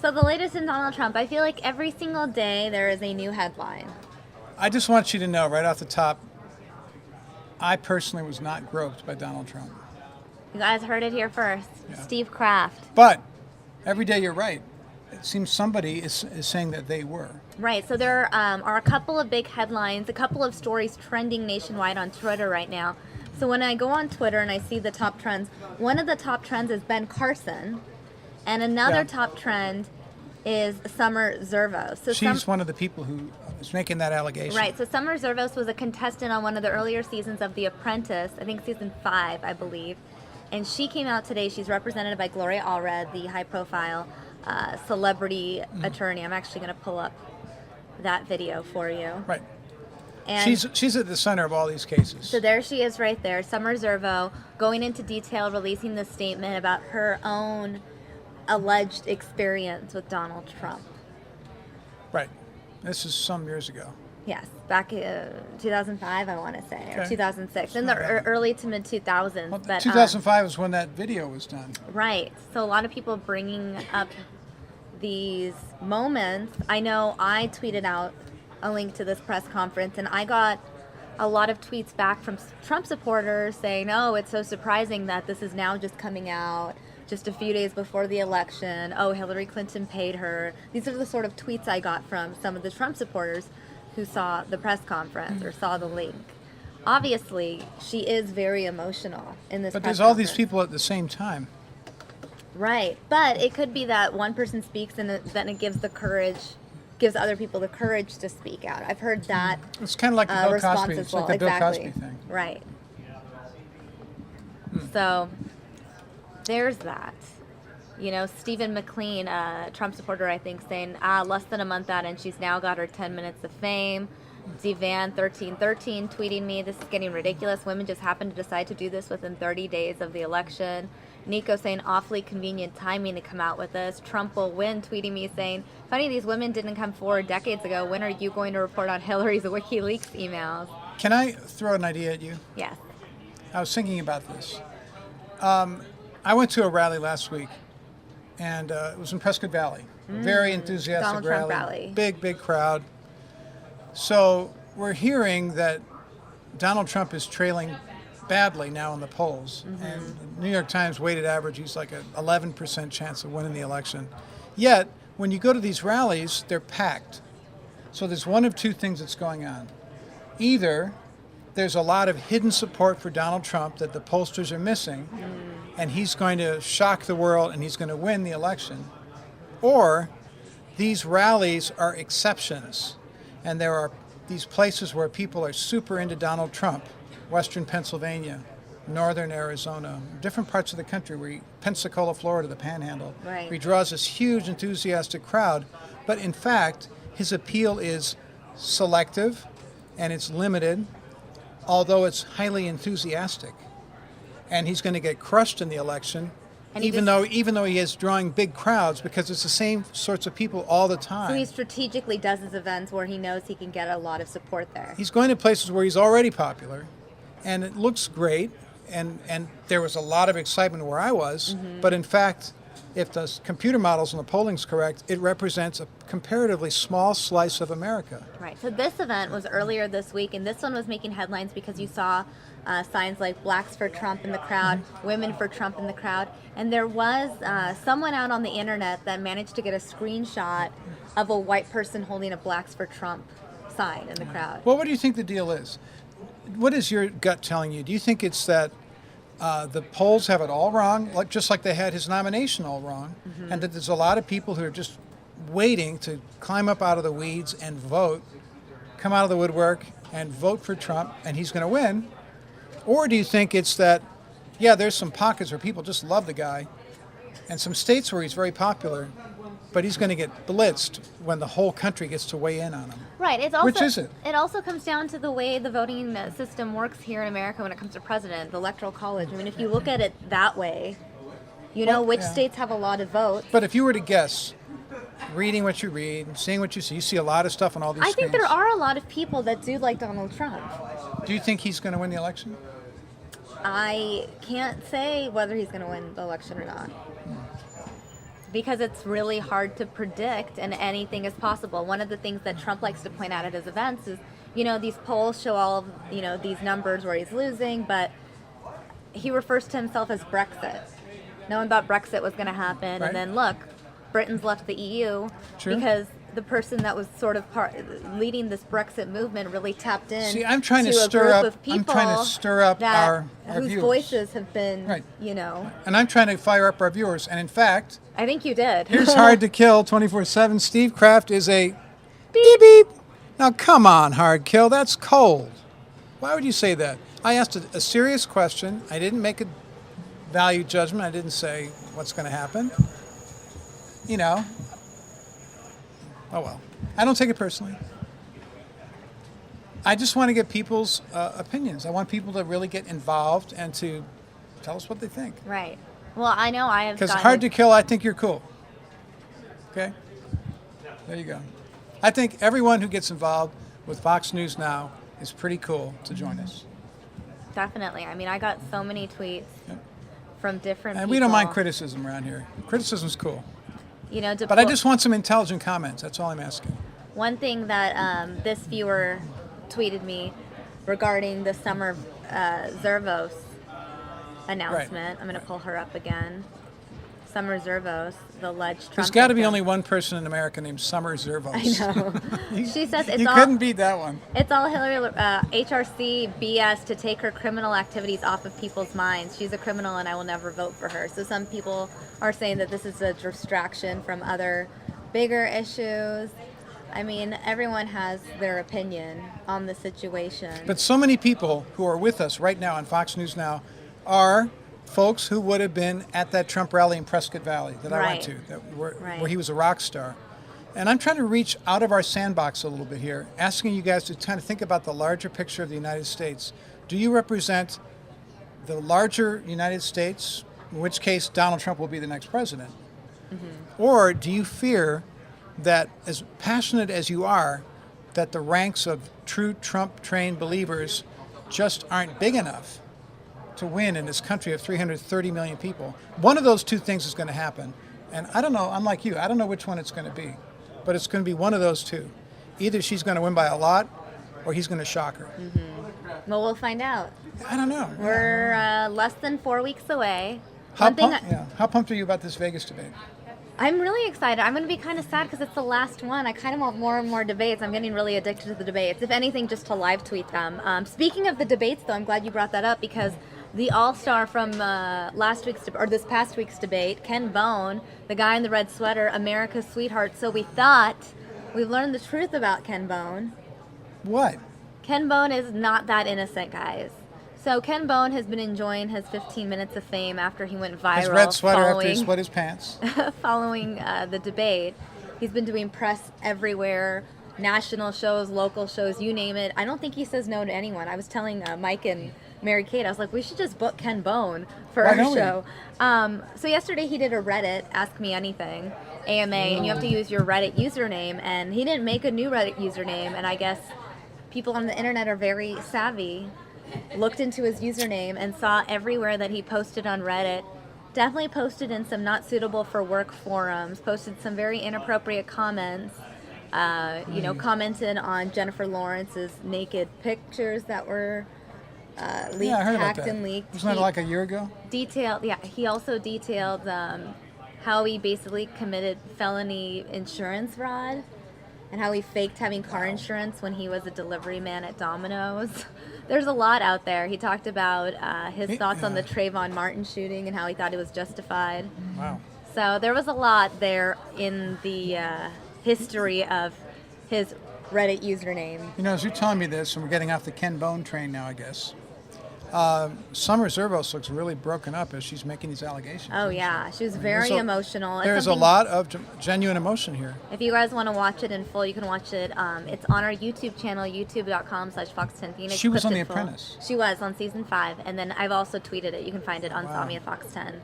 So the latest in Donald Trump, I feel like every single day there is a new headline. I just want you to know right off the top, I personally was not groped by Donald Trump. You guys heard it here first. Yeah. Steve Kraft. But every day you're right. It seems somebody is saying that they were. Right, so there are a couple of big headlines, a couple of stories trending nationwide on Twitter right now. So when I go on Twitter and I see the top trends, one of the top trends is Ben Carson, and another top trend is Summer Zervos. So she's one of the people who is making that allegation. Right, so Summer Zervos was a contestant on one of the earlier seasons of The Apprentice, I think season 5, I believe. And she came out today. She's represented by Gloria Allred, the high-profile celebrity attorney. I'm actually going to pull up that video for you. Right. And she's at the center of all these cases. So there she is right there, Summer Zervo, going into detail, releasing this statement about her own alleged experience with Donald Trump. Right. This is some years ago. Yes, back in 2005, I want to say, or Okay. 2006, in the early to mid 2000s. Well, but 2005 was when that video was done. right. So a lot of people bringing up these moments. I know I tweeted out a link to this press conference, and I got a lot of tweets back from Trump supporters saying, "Oh, it's so surprising that this is now just coming out just a few days before the election. Oh, Hillary Clinton paid her." These are the sort of tweets I got from some of the Trump supporters who saw the press conference or saw the link. Obviously, she is very emotional in this But press there's all these conference. people at the same time. Right, but it could be that one person speaks and then it gives other people the courage to speak out. I've heard that. It's kind of like the Bill response Cosby. as It's like well. the Bill Exactly. Cosby thing. Right. So there's that. You know, Stephen McLean, a Trump supporter, I think, saying, less than a month out and she's now got her 10 minutes of fame. Devan1313 tweeting me, "This is getting ridiculous. Women just happen to decide to do this within 30 days of the election." Nico saying, "Awfully convenient timing to come out with this." Trump will win, tweeting me saying, "Funny, these women didn't come forward decades ago. When are you going to report on Hillary's WikiLeaks emails?" Can I throw an idea at you? Yes. I was thinking about this. I went to a rally last week, and it was in Prescott Valley. Very enthusiastic Donald Trump rally. Big crowd. So we're hearing that Donald Trump is trailing badly now in the polls. And the New York Times weighted average, he's like an 11% chance of winning the election. Yet, when you go to these rallies, they're packed. So there's one of two things that's going on. Either there's a lot of hidden support for Donald Trump that the pollsters are missing, and he's going to shock the world and he's going to win the election. Or these rallies are exceptions, and there are these places where people are super into Donald Trump, Western Pennsylvania, Northern Arizona, different parts of the country, Pensacola, Florida, the Panhandle, Right. where he draws this huge enthusiastic crowd. But in fact, his appeal is selective and it's limited, although it's highly enthusiastic. And he's going to get crushed in the election, And he even just- though he is drawing big crowds, because it's the same sorts of people all the time. So he strategically does his events where he knows he can get a lot of support there. He's going to places where he's already popular, and it looks great, and there was a lot of excitement where I was, but in fact, if the computer models and the polling's correct, it represents a comparatively small slice of America. Right. So this event was earlier this week, and this one was making headlines because you saw signs like "Blacks for Trump" in the crowd, "Women for Trump" in the crowd, and there was someone out on the internet that managed to get a screenshot of a white person holding a "Blacks for Trump" sign in the crowd. Well, what do you think the deal is? What is your gut telling you? Do you think it's that the polls have it all wrong, just like they had his nomination all wrong, and that there's a lot of people who are just waiting to climb up out of the weeds and vote, come out of the woodwork and vote for Trump, and he's going to win? Or do you think it's that, yeah, there's some pockets where people just love the guy, and some states where he's very popular, but he's going to get blitzed when the whole country gets to weigh in on him? Right. It's also, Which is it? It also comes down to the way the voting system works here in America when it comes to president, the electoral college. I mean, if you look at it that way, you know which states have a lot of votes. But if you were to guess, reading what you read, seeing what you see a lot of stuff on all these I screens. think there are a lot of people that do like Donald Trump. Do you think he's going to win the election? I can't say whether he's going to win the election or not. Because it's really hard to predict, and anything is possible. One of the things that Trump likes to point out at his events is, you know, these polls show all of, you know, these numbers where he's losing, but he refers to himself as Brexit. No one thought Brexit was going to happen, Right. and then look, Britain's left the EU True. because the person that was sort of leading this Brexit movement really tapped in. See, I'm trying to a stir group up. of people I'm trying to stir up that, our whose viewers. voices have been, Right. you know. And I'm trying to fire up our viewers. And in fact, I think you did. here's Hard to Kill 24/7. Steve Kraft is a beep beep. Now come on, Hard Kill. That's cold. Why would you say that? I asked a serious question. I didn't make a value judgment. I didn't say what's going to happen. You know. Oh well. I don't take it personally. I just want to get people's opinions. I want people to really get involved and to tell us what they think. Right. Well, I know I have Because gotten Hard to Kill, I think you're cool. Okay? There you go. I think everyone who gets involved with Fox News Now is pretty cool to join us. Definitely. I mean, I got so many tweets from different And people. we don't mind criticism around here. Criticism's cool. You know, But I just want some intelligent comments. That's all I'm asking. one thing that this viewer tweeted me regarding the Summer Zervos announcement. I'm going to pull her up again. Summer Zervos, the alleged Trump. There's got to be victim. only one person in America named Summer Zervos. I know. She says it's you all. couldn't beat that one. It's all Hillary HRC BS to take her criminal activities off of people's minds. She's a criminal, and I will never vote for her. So some people are saying that this is a distraction from other bigger issues. I mean, everyone has their opinion on the situation. But so many people who are with us right now on Fox News Now are folks who would have been at that Trump rally in Prescott Valley that I went to, where he was a rock star. And I'm trying to reach out of our sandbox a little bit here, asking you guys to kind of think about the larger picture of the United States. Do you represent the larger United States, in which case Donald Trump will be the next president? Or do you fear that, as passionate as you are, that the ranks of true Trump-trained believers just aren't big enough to win in this country of 330 million people? One of those two things is going to happen. And I don't know, unlike you, I don't know which one it's going to be. But it's going to be one of those two. either she's going to win by a lot or he's going to shock her. Well, we'll find out. I don't know. We're less than 4 weeks away. How, One thing How pumped are you about this Vegas debate? I'm really excited. I'm going to be kind of sad because it's the last one. I kind of want more and more debates. I'm getting really addicted to the debates. If anything, just to live tweet them. Speaking of the debates, though, I'm glad you brought that up because the all-star from this past week's debate, Ken Bone, the guy in the red sweater, America's sweetheart. So we thought we've learned the truth about Ken Bone. What? Ken Bone is not that innocent, guys. So Ken Bone has been enjoying his 15 minutes of fame after he went viral. His red sweater after he sweat his pants. Following the debate. He's been doing press everywhere, national shows, local shows, you name it. I don't think he says no to anyone. I was telling Mike and Mary Kate, I was like, we should just book Ken Bone for our show. So yesterday he did a Reddit, Ask Me Anything, AMA, and you have to use your Reddit username, and he didn't make a new Reddit username, and I guess people on the internet are very savvy, looked into his username and saw everywhere that he posted on Reddit. Definitely posted in some not suitable for work forums, posted some very inappropriate comments, commented on Jennifer Lawrence's naked pictures that were leaked, Yeah, I heard about hacked that. and leaked. Wasn't that like a year ago? He also detailed how he basically committed felony insurance fraud and how he faked having car insurance when he was a delivery man at Domino's. There's a lot out there. He talked about his thoughts on the Trayvon Martin shooting and how he thought it was justified. Wow. So there was a lot there in the history of his Reddit username. You know, as you're telling me this, and we're getting off the Ken Bone train now, I guess, Summer Zervos looks really broken up as she's making these allegations. Oh, yeah. She was very emotional. It's There's a something- lot of genuine emotion here. If you guys want to watch it in full, you can watch it. It's on our YouTube channel, youtube.com/Fox10Phoenix. She was clipped on in The full. Apprentice. She was on season 5, and then I've also tweeted it. You can find it on Wow. Saw Me at Fox 10.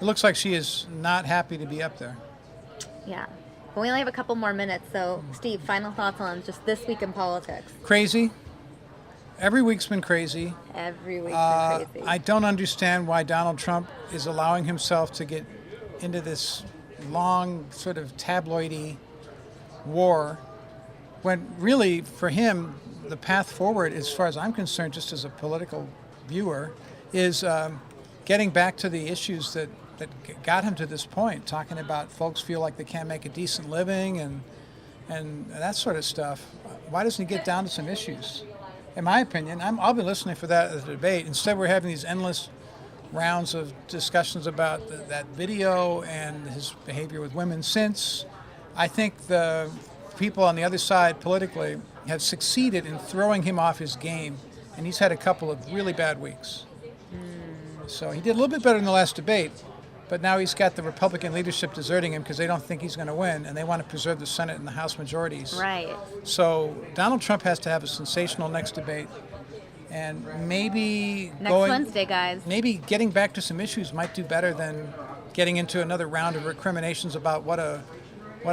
It looks like she is not happy to be up there. Yeah. But we only have a couple more minutes, so Steve, final thoughts on just this week in politics. Crazy. Every week's been crazy. Every week's been crazy. I don't understand why Donald Trump is allowing himself to get into this long, sort of tabloidy war, when really, for him, the path forward, as far as I'm concerned, just as a political viewer, is getting back to the issues that got him to this point, talking about folks feel like they can't make a decent living and that sort of stuff. Why doesn't he get down to some issues? In my opinion, I'll be listening for that at the debate. Instead, we're having these endless rounds of discussions about that video and his behavior with women since. I think the people on the other side politically have succeeded in throwing him off his game, and he's had a couple of really bad weeks. So he did a little bit better in the last debate, but now he's got the Republican leadership deserting him because they don't think he's going to win, and they want to preserve the Senate and the House majorities. Right. So Donald Trump has to have a sensational next debate, and maybe Next Wednesday, guys. maybe getting back to some issues might do better than getting into another round of recriminations about what a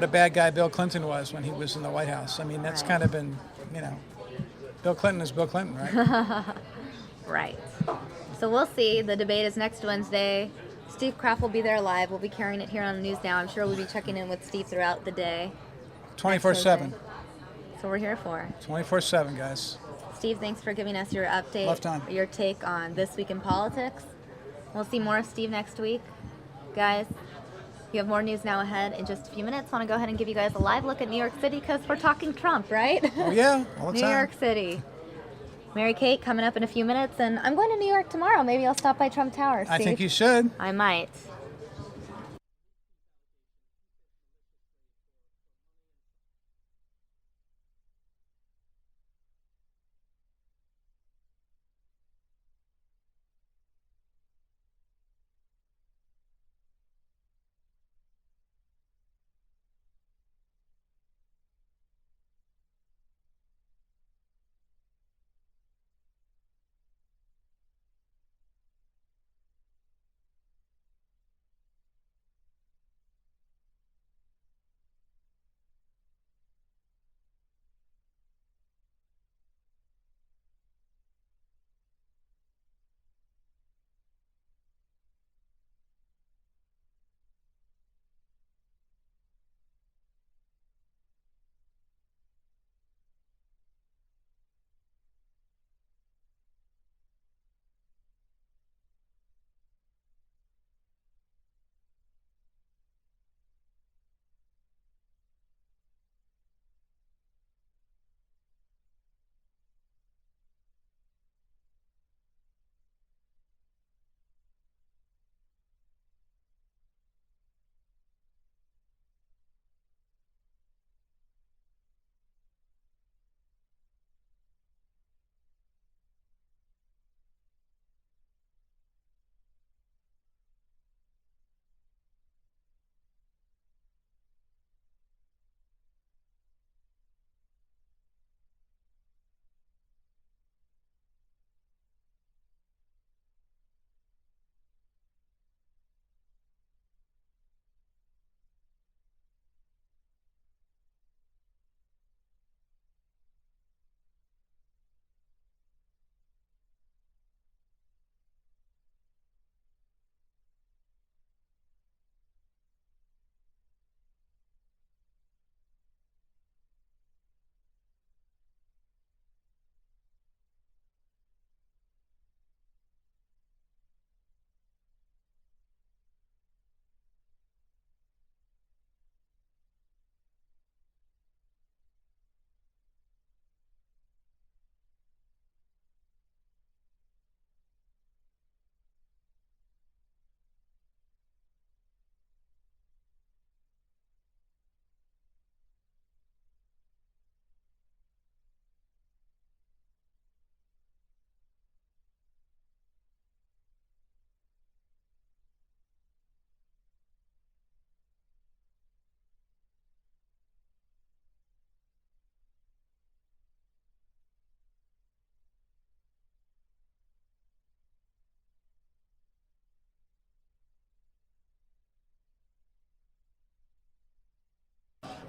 bad guy Bill Clinton was when he was in the White House. I mean, that's kind of been, Bill Clinton is Bill Clinton, right? Right. So we'll see. The debate is next Wednesday. Steve Kraft will be there live. We'll be carrying it here on the news now. I'm sure we'll be checking in with Steve throughout the day. 24/7. That's what we're here for. 24/7, guys. Steve, thanks for giving us your update, Left on. your take on this week in politics. We'll see more of Steve next week. Guys, you have more news now ahead in just a few minutes. Want to go ahead and give you guys a live look at New York City because we're talking Trump, right? Oh, yeah, all the New time. York City. Mary Kate coming up in a few minutes, and I'm going to New York tomorrow. Maybe I'll stop by Trump Tower. I see think if- you should. I might.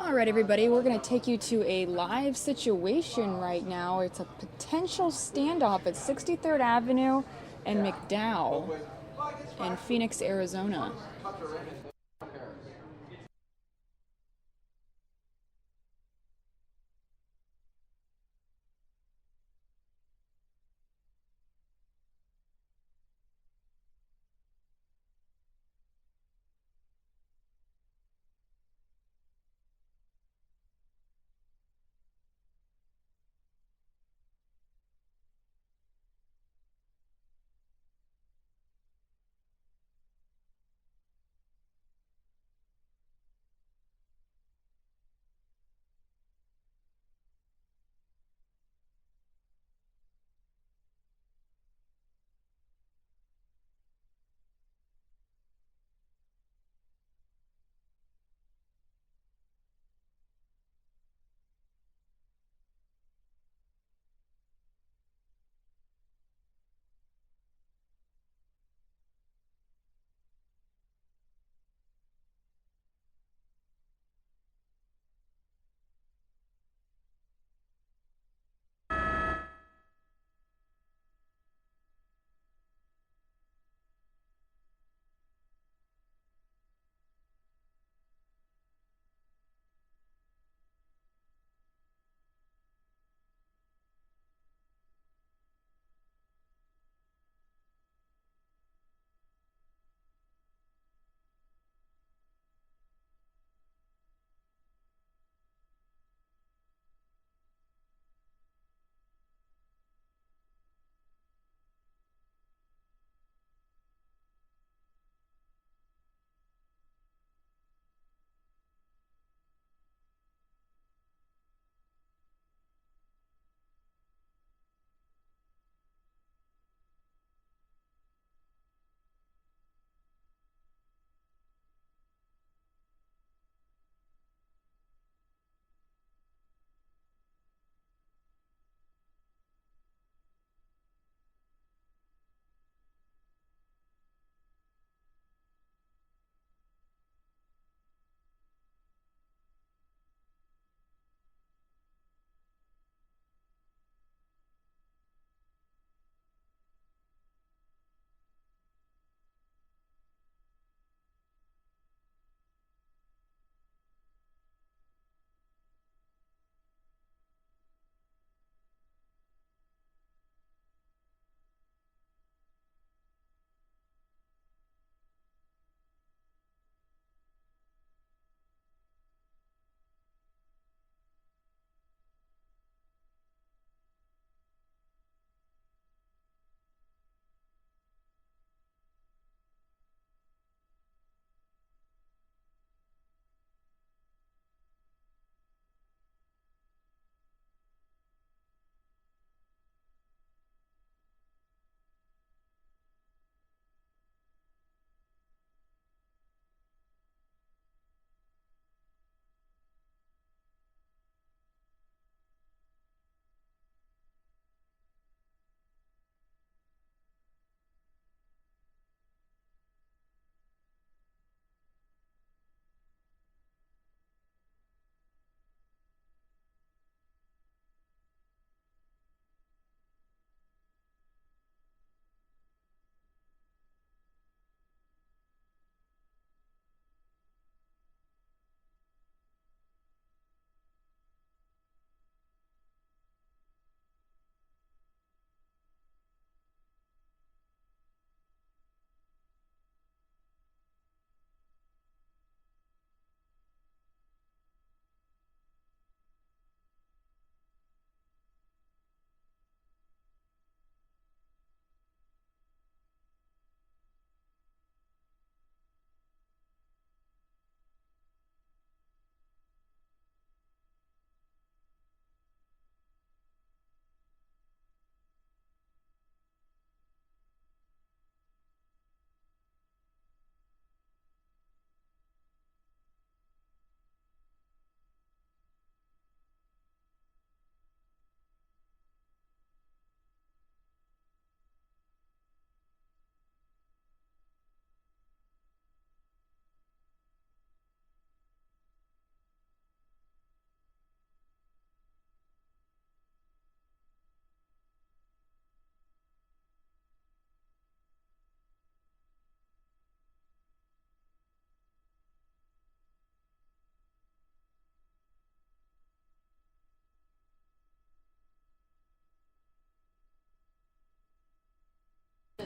All right, everybody, we're going to take you to a live situation right now. It's a potential standoff at 63rd Avenue and McDowell in Phoenix, Arizona.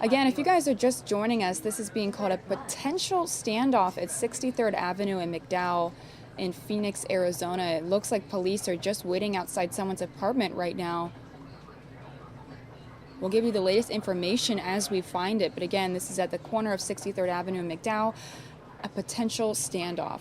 Again, if you guys are just joining us, this is being called a potential standoff at 63rd Avenue in McDowell in Phoenix, Arizona. It looks like police are just waiting outside someone's apartment right now. We'll give you the latest information as we find it. But again, this is at the corner of 63rd Avenue in McDowell, a potential standoff.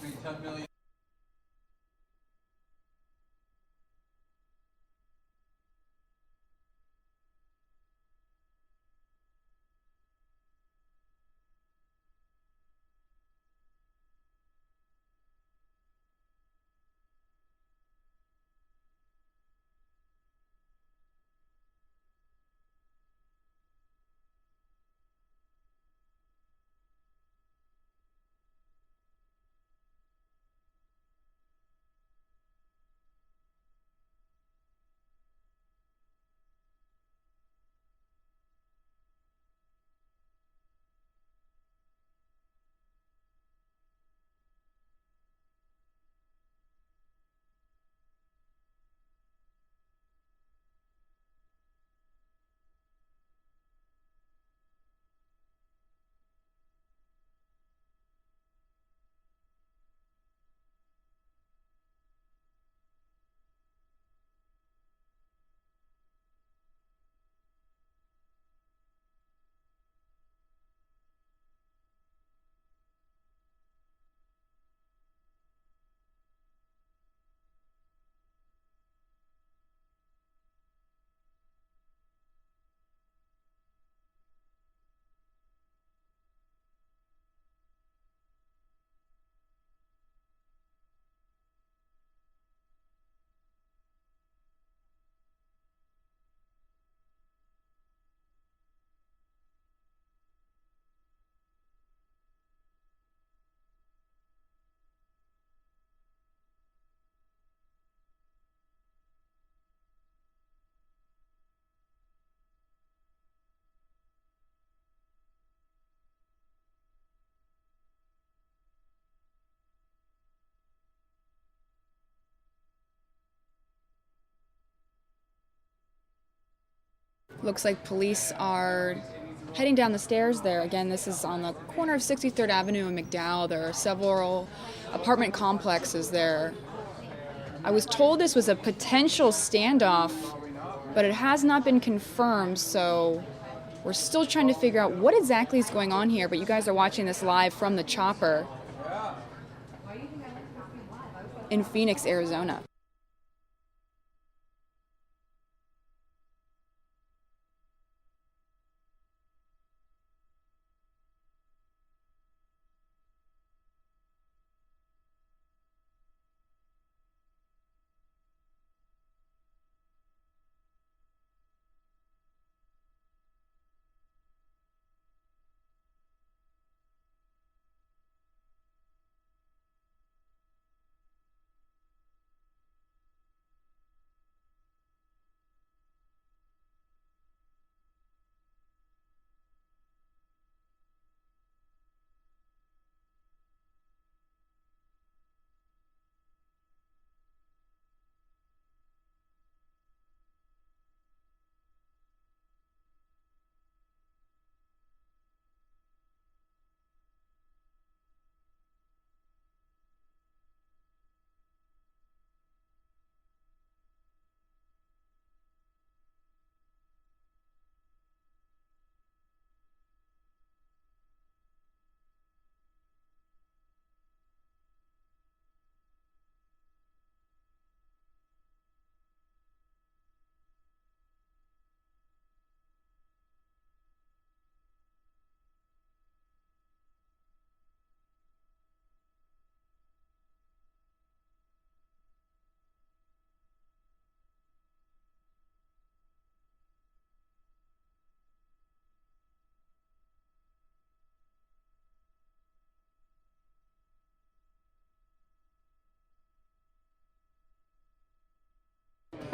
Looks like police are heading down the stairs there. Again, this is on the corner of 63rd Avenue and McDowell. There are several apartment complexes there. I was told this was a potential standoff, but it has not been confirmed, so we're still trying to figure out what exactly is going on here, but you guys are watching this live from the chopper in Phoenix, Arizona.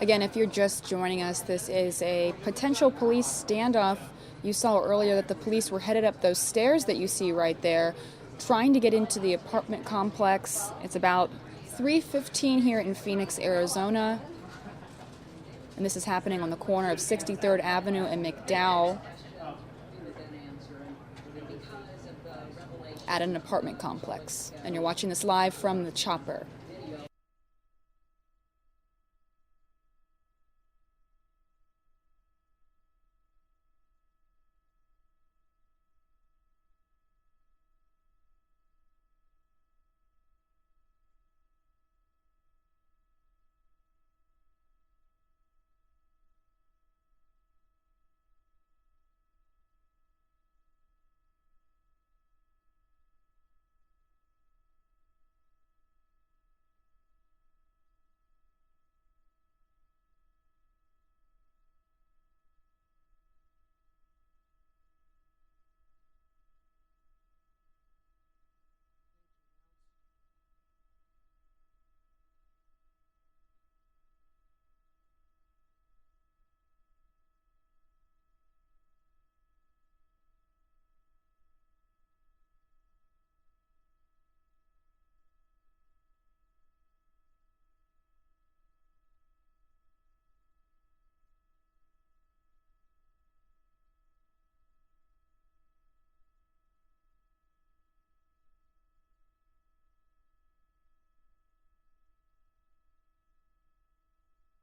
Again, if you're just joining us, this is a potential police standoff. You saw earlier that the police were headed up those stairs that you see right there, trying to get into the apartment complex. It's about 3:15 here in Phoenix, Arizona. And this is happening on the corner of 63rd Avenue and McDowell. at an apartment complex. And you're watching this live from the chopper.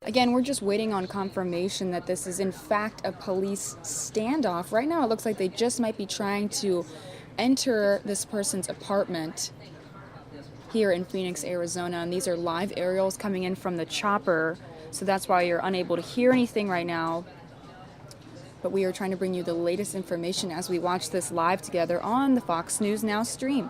Again, we're just waiting on confirmation that this is in fact a police standoff. Right now it looks like they just might be trying to enter this person's apartment here in Phoenix, Arizona, and these are live aerials coming in from the chopper, so that's why you're unable to hear anything right now. But we are trying to bring you the latest information as we watch this live together on the Fox News Now stream.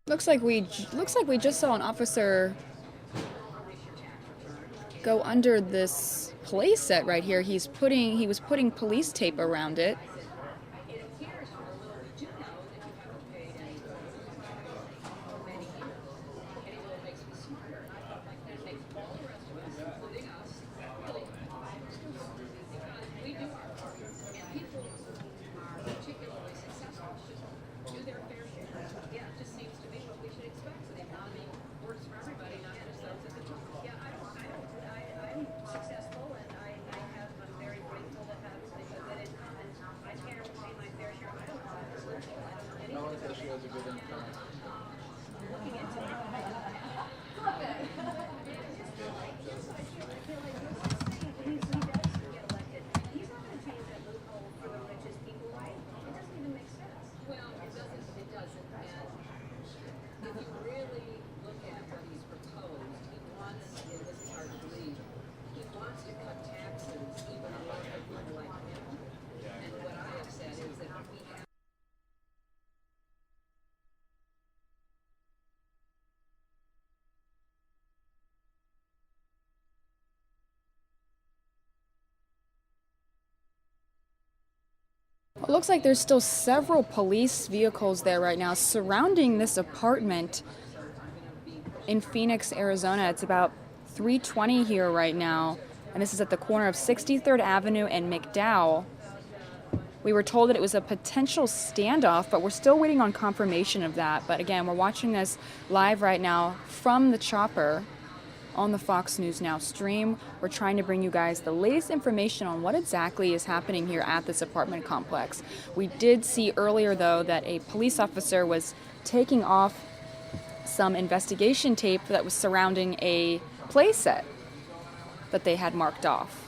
Looks like we just saw an officer go under this play set right here. He was putting police tape around it. It looks like there's still several police vehicles there right now surrounding this apartment in Phoenix, Arizona. It's about 3:20 here right now, and this is at the corner of 63rd Avenue and McDowell. We were told that it was a potential standoff, but we're still waiting on confirmation of that. But again, we're watching this live right now from the chopper on the Fox News Now stream. We're trying to bring you guys the latest information on what exactly is happening here at this apartment complex. We did see earlier, though, that a police officer was taking off some investigation tape that was surrounding a play set that they had marked off.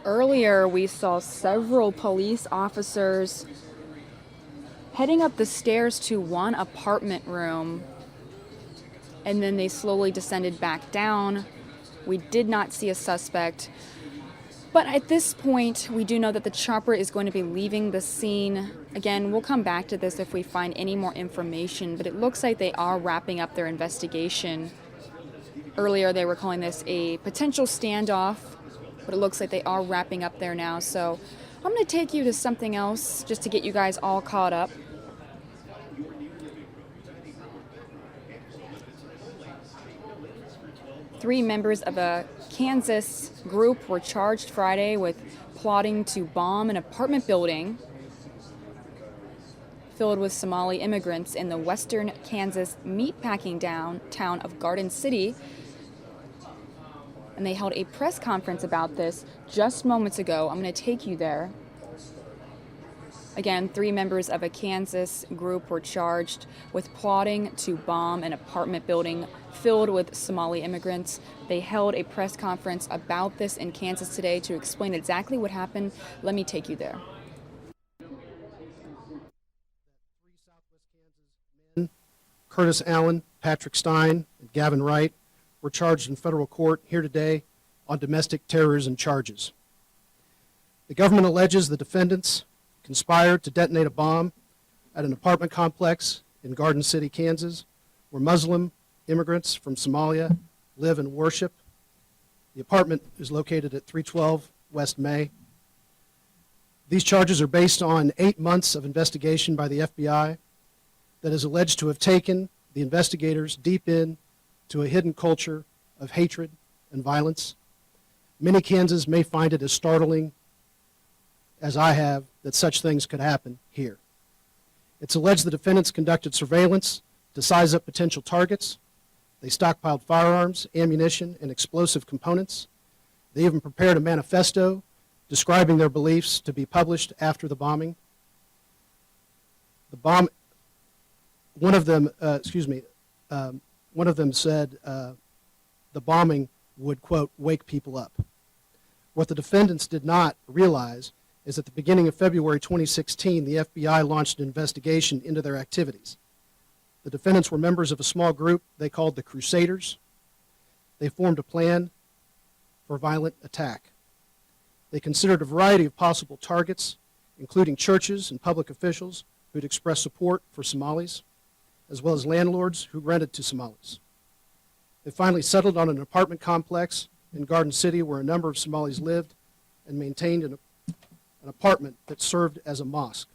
Earlier, we saw several police officers heading up the stairs to one apartment room, and then they slowly descended back down. We did not see a suspect, but at this point, we do know that the chopper is going to be leaving the scene. Again, we'll come back to this if we find any more information, but it looks like they are wrapping up their investigation. Earlier, they were calling this a potential standoff, but it looks like they are wrapping up there now. So I'm going to take you to something else just to get you guys all caught up. Three members of a Kansas group were charged Friday with plotting to bomb an apartment building filled with Somali immigrants in the western Kansas meatpacking town of Garden City. And they held a press conference about this just moments ago. I'm going to take you there. Again, three members of a Kansas group were charged with plotting to bomb an apartment building filled with Somali immigrants. They held a press conference about this in Kansas today to explain exactly what happened. Let me take you there. Curtis Allen, Patrick Stein, and Gavin Wright were charged in federal court here today on domestic terrorism charges. The government alleges the defendants conspired to detonate a bomb at an apartment complex in Garden City, Kansas, where Muslim immigrants from Somalia live and worship. The apartment is located at 312 West May. These charges are based on 8 months of investigation by the FBI that is alleged to have taken the investigators deep into a hidden culture of hatred and violence. Many Kansans may find it as startling as I have that such things could happen here. It's alleged the defendants conducted surveillance to size up potential targets. They stockpiled firearms, ammunition, and explosive components. They even prepared a manifesto describing their beliefs to be published after the bombing. One of them said the bombing would, quote, wake people up. What the defendants did not realize is at the beginning of February 2016, the FBI launched an investigation into their activities. The defendants were members of a small group they called the Crusaders. They formed a plan for violent attack. They considered a variety of possible targets, including churches and public officials who'd expressed support for Somalis, as well as landlords who rented to Somalis. They finally settled on an apartment complex in Garden City where a number of Somalis lived and maintained an apartment that served as a mosque.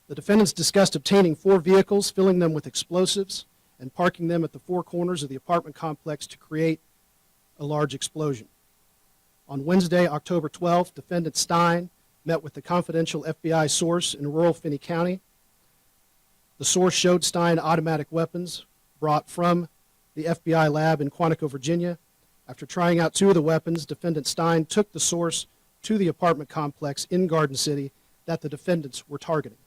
The defendants discussed obtaining 4 vehicles, filling them with explosives, and parking them at the 4 corners of the apartment complex to create a large explosion. On Wednesday, October 12th, defendant Stein met with the confidential FBI source in rural Finney County. The source showed Stein automatic weapons brought from the FBI lab in Quantico, Virginia. After trying out 2 of the weapons, defendant Stein took the source to the apartment complex in Garden City that the defendants were targeting.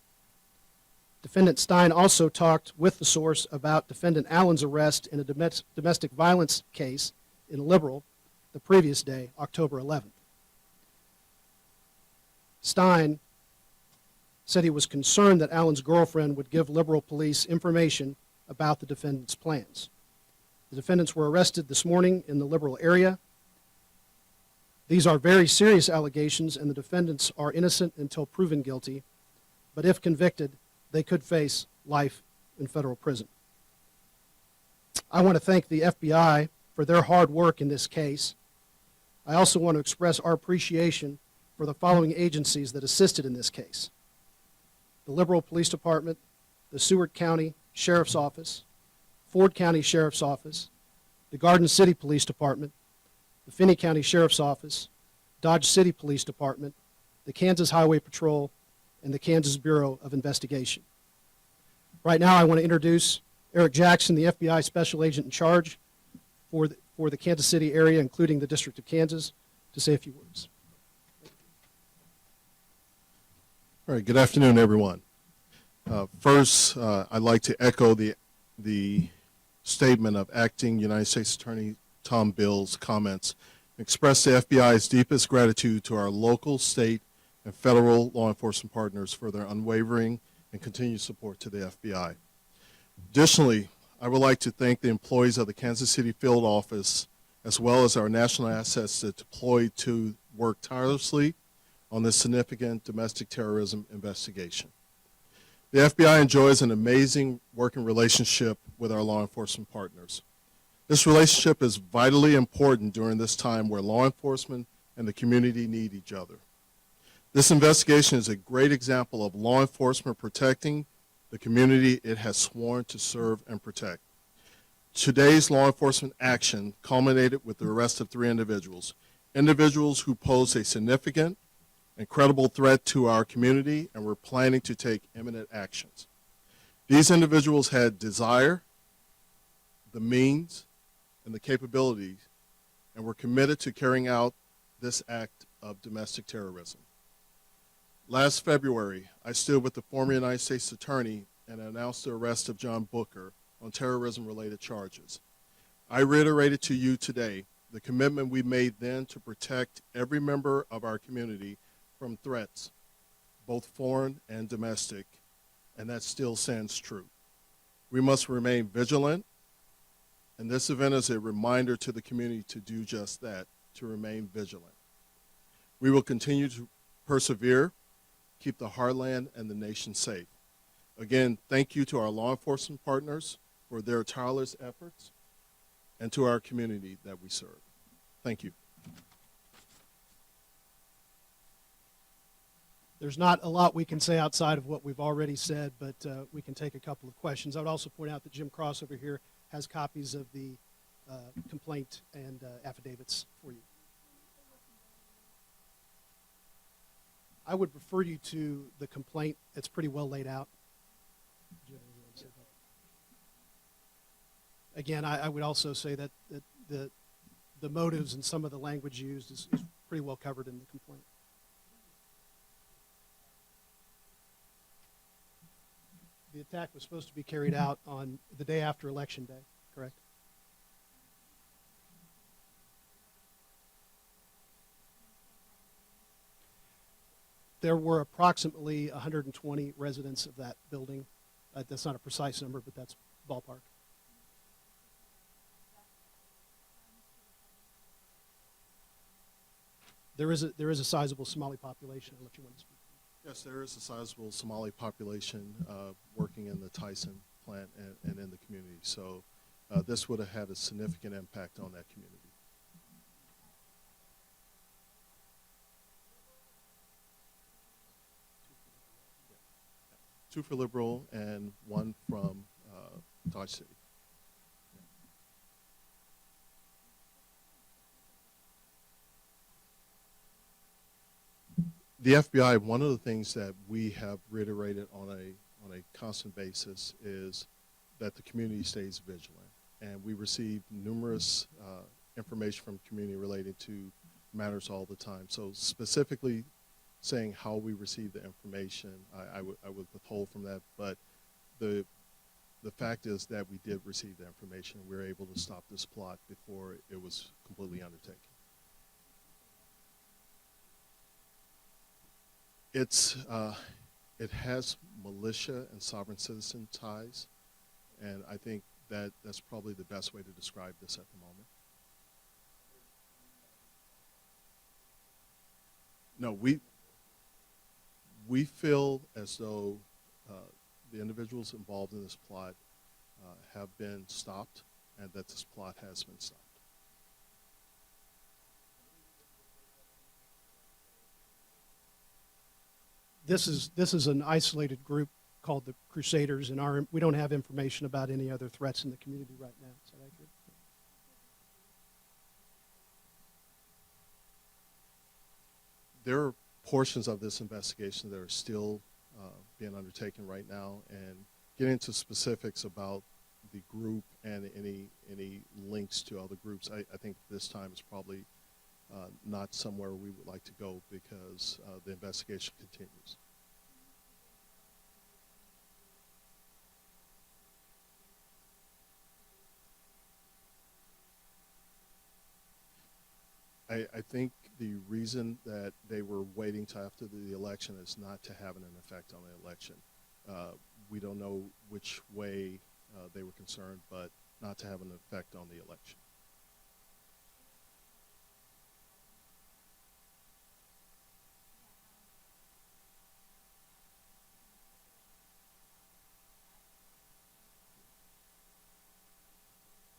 Defendant Stein also talked with the source about defendant Allen's arrest in a domestic violence case in Liberal the previous day, October 11th. Stein said he was concerned that Allen's girlfriend would give Liberal police information about the defendant's plans. The defendants were arrested this morning in the Liberal area. These are very serious allegations, and the defendants are innocent until proven guilty, but if convicted, they could face life in federal prison. I want to thank the FBI for their hard work in this case. I also want to express our appreciation for the following agencies that assisted in this case: the Liberal Police Department, the Seward County Sheriff's Office, Ford County Sheriff's Office, the Garden City Police Department, the Finney County Sheriff's Office, Dodge City Police Department, the Kansas Highway Patrol, and the Kansas Bureau of Investigation. Right now, I want to introduce Eric Jackson, the FBI Special Agent in charge for the Kansas City area, including the District of Kansas, to say a few words. All right, good afternoon, everyone. First, I'd like to echo the statement of Acting United States Attorney Tom Bill's comments express the FBI's deepest gratitude to our local, state, and federal law enforcement partners for their unwavering and continued support to the FBI. Additionally, I would like to thank the employees of the Kansas City field office, as well as our national assets that deployed to work tirelessly on this significant domestic terrorism investigation. The FBI enjoys an amazing working relationship with our law enforcement partners. This relationship is vitally important during this time where law enforcement and the community need each other. This investigation is a great example of law enforcement protecting the community it has sworn to serve and protect. Today's law enforcement action culminated with the arrest of 3 individuals who pose a significant and credible threat to our community and were planning to take imminent actions. These individuals had desire, the means, and the capabilities, and were committed to carrying out this act of domestic terrorism. Last February, I stood with the former United States Attorney and announced the arrest of John Booker on terrorism-related charges. I reiterated to you today the commitment we made then to protect every member of our community from threats, both foreign and domestic, and that still stands true. We must remain vigilant, and this event is a reminder to the community to do just that, to remain vigilant. We will continue to persevere, keep the heartland and the nation safe. Again, thank you to our law enforcement partners for their tireless efforts and to our community that we serve. Thank you. There's not a lot we can say outside of what we've already said, but we can take a couple of questions. I would also point out that Jim Cross over here has copies of the complaint and affidavits for you. I would refer you to the complaint. It's pretty well laid out. Again, I would also say that the motives and some of the language used is pretty well covered in the complaint. The attack was supposed to be carried out on the day after Election Day, correct? There were approximately 120 residents of that building. That's not a precise number, but that's ballpark. There is a sizable Somali population. I'll let you want to speak. Yes, there is a sizable Somali population working in the Tyson plant and in the community. So this would have had a significant impact on that community. 2 for Liberal and 1 from Dodge City. The FBI, one of the things that we have reiterated on a constant basis is that the community stays vigilant. And we receive numerous information from community related to matters all the time. So specifically saying how we receive the information, I would withhold from that. But the fact is that we did receive the information. We were able to stop this plot before it was completely undertaken. It has militia and sovereign citizen ties, and I think that's probably the best way to describe this at the moment. No, we feel as though the individuals involved in this plot have been stopped, and that this plot has been stopped. This is an isolated group called the Crusaders, and we don't have information about any other threats in the community right now. Is that accurate? There are portions of this investigation that are still being undertaken right now, and getting into specifics about the group and any links to other groups, I think this time is probably not somewhere we would like to go because the investigation continues. I think the reason that they were waiting till after the election is not to have an effect on the election. We don't know which way they were concerned, but not to have an effect on the election.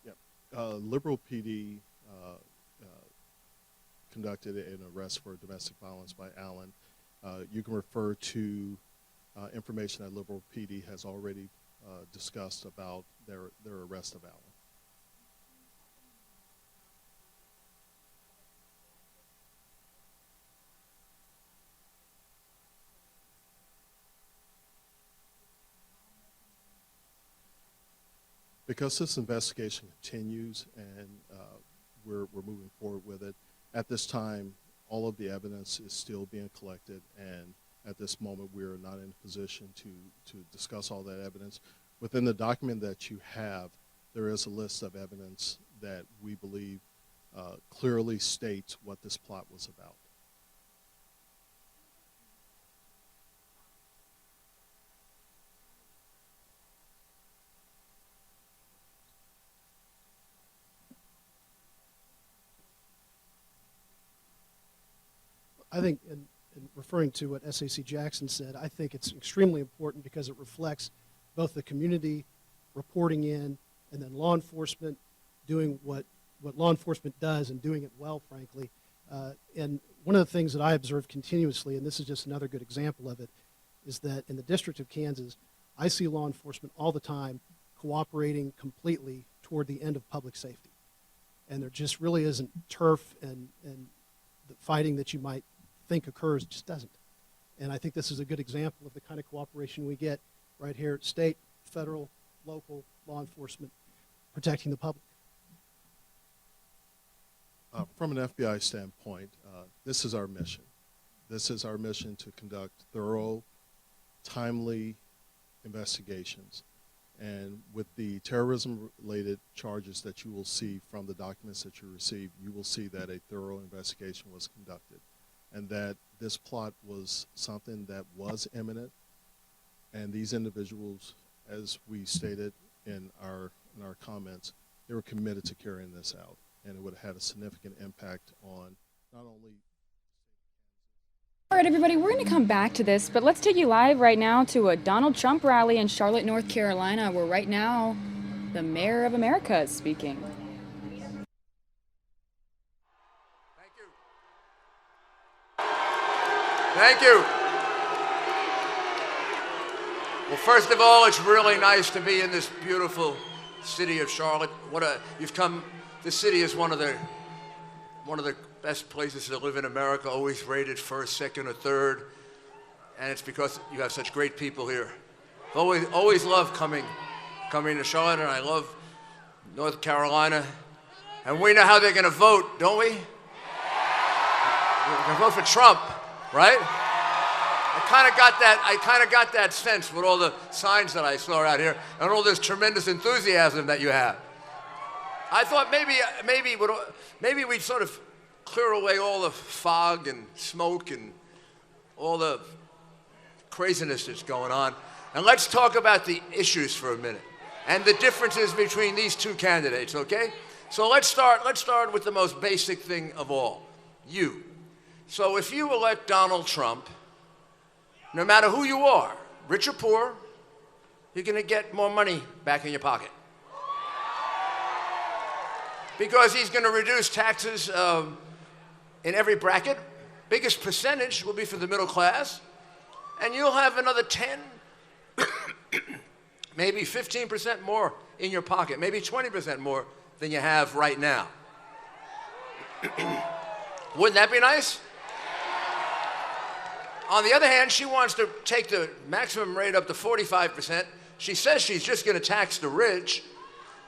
Yep. Liberal PD conducted an arrest for domestic violence by Allen. You can refer to information that Liberal PD has already discussed about their arrest of Allen. Because this investigation continues and we're moving forward with it, at this time, all of the evidence is still being collected, and at this moment, we are not in a position to discuss all that evidence. Within the document that you have, there is a list of evidence that we believe clearly states what this plot was about. I think, in referring to what SAC Jackson said, I think it's extremely important because it reflects both the community reporting in and then law enforcement doing what law enforcement does and doing it well, frankly. And one of the things that I observe continuously, and this is just another good example of it, is that in the District of Kansas, I see law enforcement all the time cooperating completely toward the end of public safety. And there just really isn't turf and the fighting that you might think occurs, just doesn't. And I think this is a good example of the kind of cooperation we get right here at state, federal, local law enforcement protecting the public. From an FBI standpoint, this is our mission. This is our mission to conduct thorough, timely investigations. And with the terrorism-related charges that you will see from the documents that you receive, you will see that a thorough investigation was conducted, and that this plot was something that was imminent, and these individuals, as we stated in our comments, they were committed to carrying this out, and it would have had a significant impact on not only... All right, everybody, we're going to come back to this, but let's take you live right now to a Donald Trump rally in Charlotte, North Carolina, where right now the Mayor of America is speaking. Thank you. Well, first of all, it's really nice to be in this beautiful city of Charlotte. This city is one of the best places to live in America, always rated first, second, or third, and it's because you have such great people here. Always love coming to Charlotte, and I love North Carolina, and we know how they're going to vote, don't we? They're going to vote for Trump, right? I kind of got that sense with all the signs that I saw out here and all this tremendous enthusiasm that you have. I thought maybe we'd sort of clear away all the fog and smoke and all the craziness that's going on, and let's talk about the issues for a minute and the differences between these two candidates, okay? So let's start with the most basic thing of all, you. So if you elect Donald Trump, no matter who you are, rich or poor, you're going to get more money back in your pocket. Because he's going to reduce taxes in every bracket. Biggest percentage will be for the middle class. And you'll have another 10, maybe 15% more in your pocket, maybe 20% more than you have right now. Wouldn't that be nice? On the other hand, she wants to take the maximum rate up to 45%. She says she's just going to tax the rich.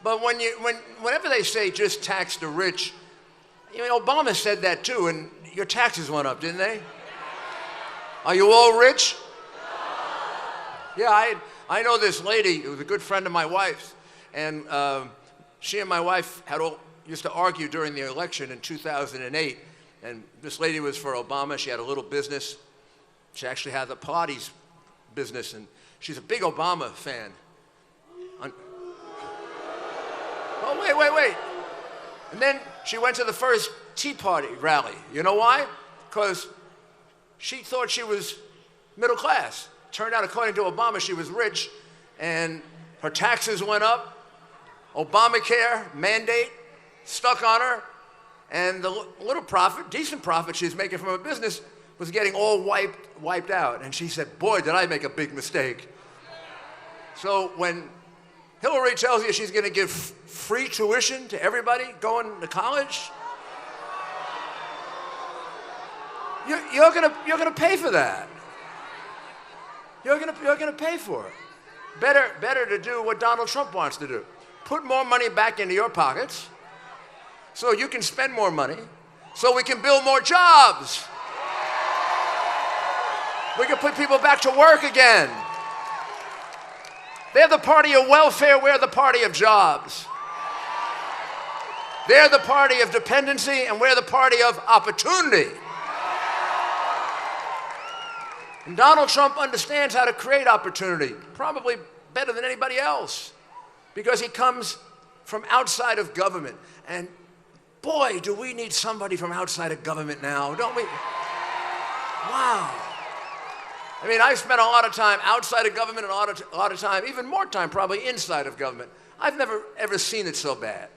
But whenever they say just tax the rich, Obama said that too, and your taxes went up, didn't they? Are you all rich? Yeah, I know this lady who was a good friend of my wife's, and she and my wife used to argue during the election in 2008 And this lady was for Obama. She had a little business. She actually had the Pilates business, and she's a big Obama fan. Oh, wait. And then she went to the first Tea Party rally. You know why? Because she thought she was middle class. Turned out, according to Obama, she was rich, and her taxes went up. Obamacare mandate stuck on her, and the little profit, decent profit she's making from her business was getting all wiped out. And she said, boy, did I make a big mistake. So when Hillary tells you she's going to give free tuition to everybody going to college, you're going to pay for that. You're going to pay for it. Better to do what Donald Trump wants to do. Put more money back into your pockets so you can spend more money, so we can build more jobs. We can put people back to work again. They're the party of welfare, we're the party of jobs. They're the party of dependency, and we're the party of opportunity. And Donald Trump understands how to create opportunity, probably better than anybody else, because he comes from outside of government. And boy, do we need somebody from outside of government now, don't we? Wow. I mean, I've spent a lot of time outside of government and a lot of time, even more time probably inside of government. I've never ever seen it so bad.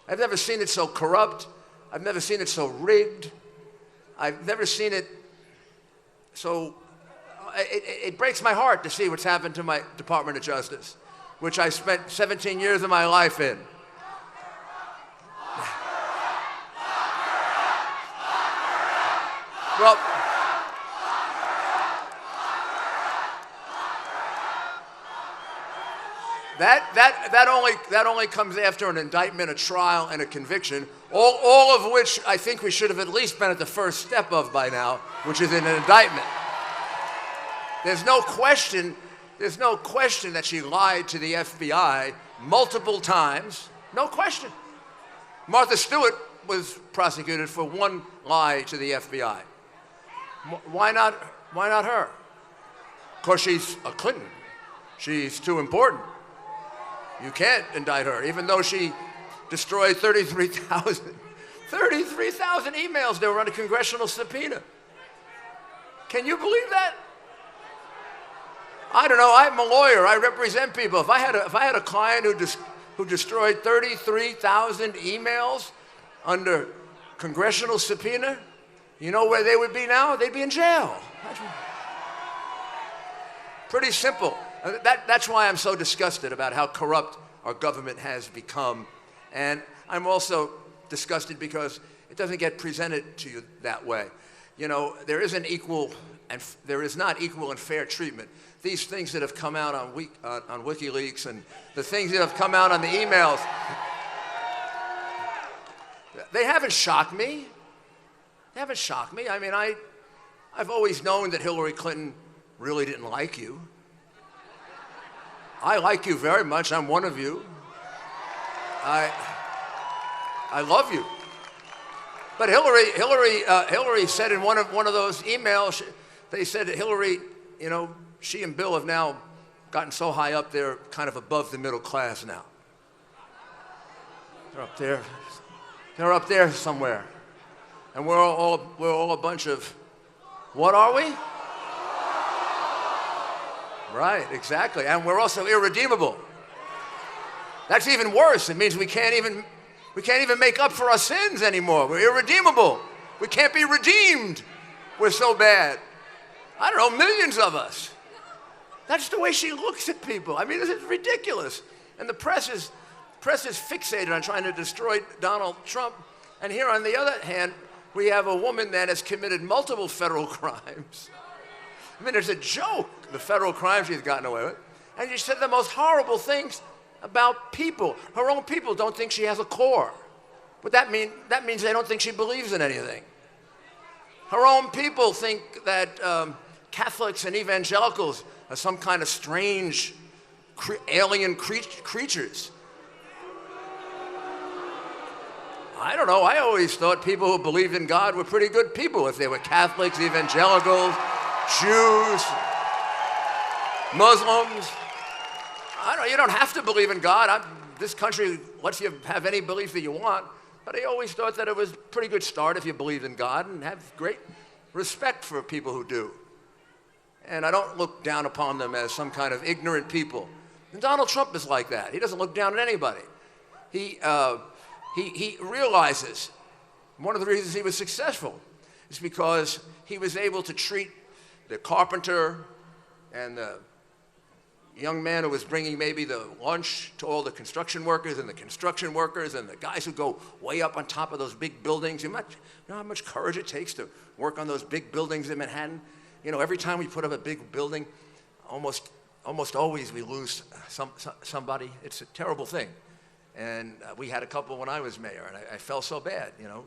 I've never seen it so corrupt. I've never seen it so rigged. I've never seen it so... It breaks my heart to see what's happened to my Department of Justice, which I spent 17 years of my life in. Well, that only comes after an indictment, a trial, and a conviction, all of which I think we should have at least been at the first step of by now, which is an indictment. There's no question that she lied to the FBI multiple times. No question. Martha Stewart was prosecuted for one lie to the FBI. Why not her? Because she's a Clinton. She's too important. You can't indict her, even though she destroyed 33,000 emails that were under congressional subpoena. Can you believe that? I don't know. I'm a lawyer. I represent people. If I had a client who destroyed 33,000 emails under congressional subpoena, you know where they would be now? They'd be in jail. Pretty simple. That's why I'm so disgusted about how corrupt our government has become. And I'm also disgusted because it doesn't get presented to you that way. You know, there is not equal and fair treatment. These things that have come out on WikiLeaks and the things that have come out on the emails, they haven't shocked me. They haven't shocked me. I mean, I've always known that Hillary Clinton really didn't like you. I like you very much. I'm one of you. I love you. But Hillary said in one of those emails, they said that Hillary, you know, she and Bill have now gotten so high up there, kind of above the middle class now. They're up there. They're up there somewhere. And we're all a bunch of, what are we? Right, exactly. And we're also irredeemable. That's even worse. It means we can't even make up for our sins anymore. We're irredeemable. We can't be redeemed. We're so bad. I don't know, millions of us. That's the way she looks at people. I mean, this is ridiculous. And the press is fixated on trying to destroy Donald Trump. And here, on the other hand, we have a woman that has committed multiple federal crimes. I mean, it's a joke, the federal crimes she's gotten away with. And she said the most horrible things about people. Her own people don't think she has a core. But that means they don't think she believes in anything. Her own people think that Catholics and evangelicals are some kind of strange alien creatures. I don't know. I always thought people who believed in God were pretty good people. If they were Catholics, evangelicals, Jews, Muslims. You don't have to believe in God. This country lets you have any belief that you want. But I always thought that it was a pretty good start if you believed in God, and have great respect for people who do. And I don't look down upon them as some kind of ignorant people. And Donald Trump is like that. He doesn't look down at anybody. He realizes one of the reasons he was successful is because he was able to treat the carpenter and the young man who was bringing maybe the lunch to all the construction workers and the guys who go way up on top of those big buildings. You know how much courage it takes to work on those big buildings in Manhattan? You know, every time we put up a big building, almost always we lose somebody. It's a terrible thing. And we had a couple when I was mayor, and I felt so bad, you know.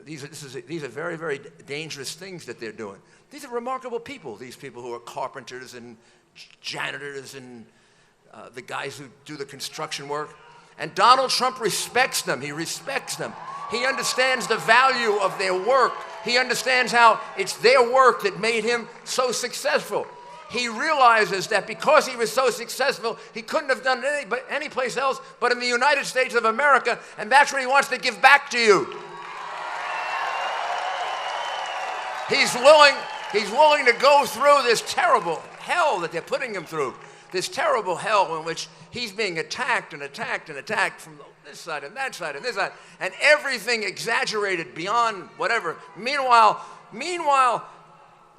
These are very, very dangerous things that they're doing. These are remarkable people, these people who are carpenters and janitors and the guys who do the construction work. And Donald Trump respects them. He respects them. He understands the value of their work. He understands how it's their work that made him so successful. He realizes that because he was so successful, he couldn't have done it any place else but in the United States of America, and that's what he wants to give back to you. He's willing to go through this terrible hell that they're putting him through, this terrible hell in which he's being attacked and attacked and attacked from this side and that side and this side, and everything exaggerated beyond whatever. Meanwhile,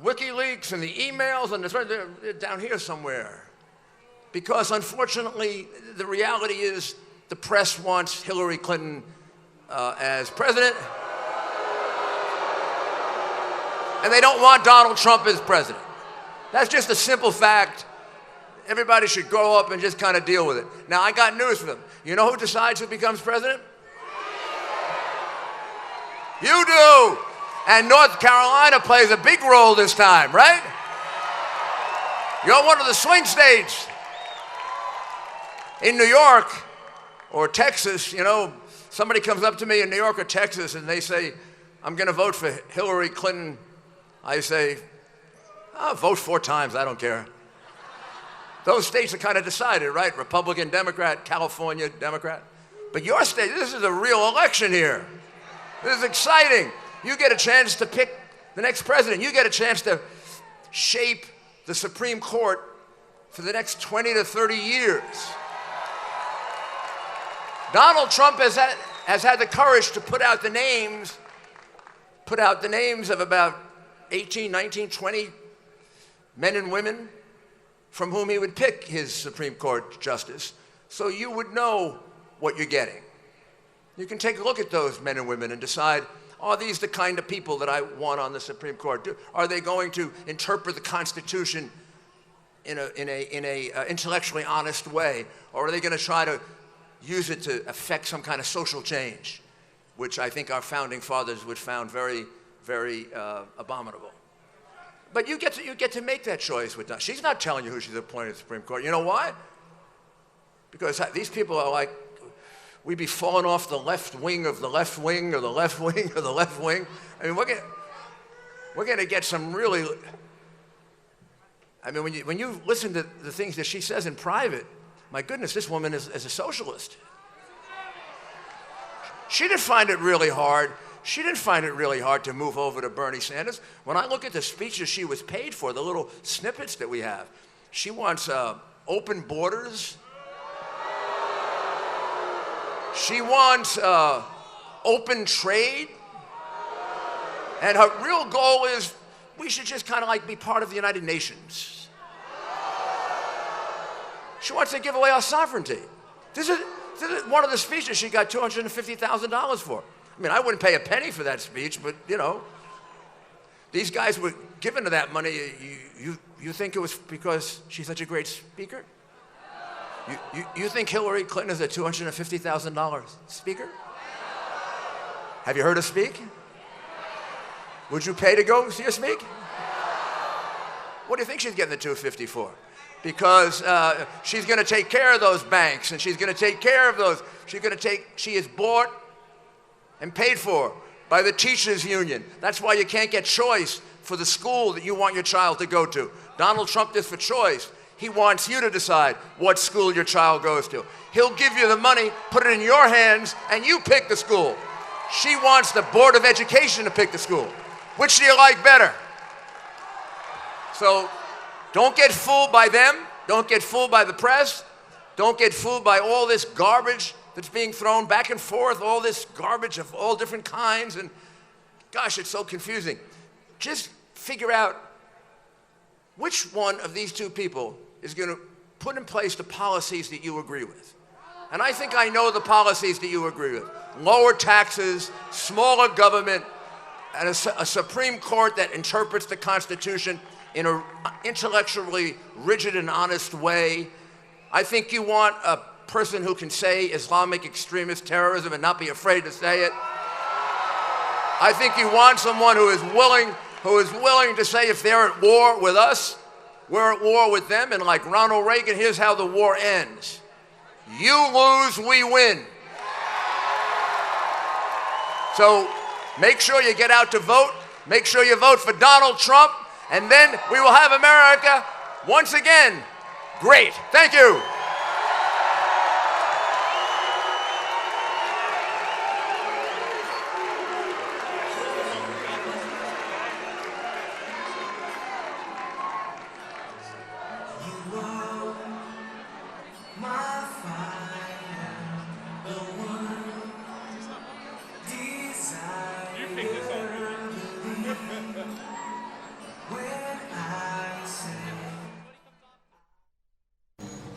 WikiLeaks and the emails and they're down here somewhere. Because unfortunately, the reality is the press wants Hillary Clinton as president, and they don't want Donald Trump as president. That's just a simple fact. Everybody should grow up and just kind of deal with it. Now, I got news for them. You know who decides who becomes president? You do. And North Carolina plays a big role this time, right? You're one of the swing states. In New York or Texas, you know, somebody comes up to me in New York or Texas and they say, I'm going to vote for Hillary Clinton. I say, I'll vote 4 times, I don't care. Those states are kind of decided, right? Republican, Democrat, California, Democrat. But your state, this is a real election here. This is exciting. You get a chance to pick the next president. You get a chance to shape the Supreme Court for the next 20 to 30 years. Donald Trump has had the courage to put out the names of about 18, 19, 20 men and women from whom he would pick his Supreme Court justice, so you would know what you're getting. You can take a look at those men and women and decide, are these the kind of people that I want on the Supreme Court? Are they going to interpret the Constitution in a intellectually honest way, or are they going to try to use it to affect some kind of social change, which I think our founding fathers would found very, very abominable? But you get to make that choice with Donald. She's not telling you who she's appointed to the Supreme Court. You know why? Because these people are like, we'd be falling off the left wing of the left wing or the left wing or the left wing. I mean, we're going to get some really. I mean, when you listen to the things that she says in private, my goodness, this woman is a socialist. She didn't find it really hard. She didn't find it really hard to move over to Bernie Sanders. When I look at the speeches she was paid for, the little snippets that we have, she wants open borders. She wants open trade. And her real goal is we should just kind of like be part of the United Nations. She wants to give away our sovereignty. This is one of the speeches she got $250,000 for. I mean, I wouldn't pay a penny for that speech, but, you know, these guys were given to that money. You think it was because she's such a great speaker? You think Hillary Clinton is a $250,000 speaker? Have you heard her speak? Would you pay to go see her speak? What do you think she's getting the $250 for? Because she's going to take care of those banks, and she's going to take care of those. She has bought and paid for by the teachers union. That's why you can't get choice for the school that you want your child to go to. Donald Trump is for choice. He wants you to decide what school your child goes to. He'll give you the money, put it in your hands, and you pick the school. She wants the Board of Education to pick the school. Which do you like better? So don't get fooled by them. Don't get fooled by the press. Don't get fooled by all this garbage that's being thrown back and forth, all this garbage of all different kinds. And gosh, it's so confusing. Just figure out which one of these two people is going to put in place the policies that you agree with. And I think I know the policies that you agree with. Lower taxes, smaller government, and a Supreme Court that interprets the Constitution in an intellectually rigid and honest way. I think you want a person who can say Islamic extremist terrorism and not be afraid to say it. I think you want someone who is willing to say if they're at war with us, we're at war with them. And like Ronald Reagan, here's how the war ends. You lose, we win. So make sure you get out to vote. Make sure you vote for Donald Trump. And then we will have America once again great. Thank you.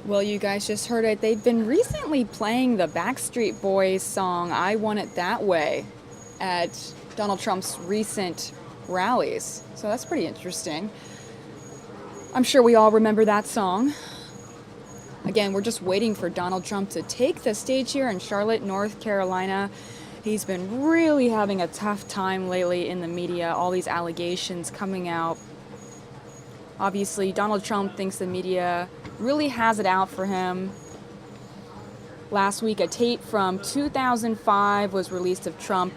Well, you guys just heard it. They've been recently playing the Backstreet Boys song, I Want It That Way, at Donald Trump's recent rallies. So that's pretty interesting. I'm sure we all remember that song. Again, we're just waiting for Donald Trump to take the stage here in Charlotte, North Carolina. He's been really having a tough time lately in the media, all these allegations coming out. Obviously, Donald Trump thinks the media really has it out for him. Last week, a tape from 2005 was released of Trump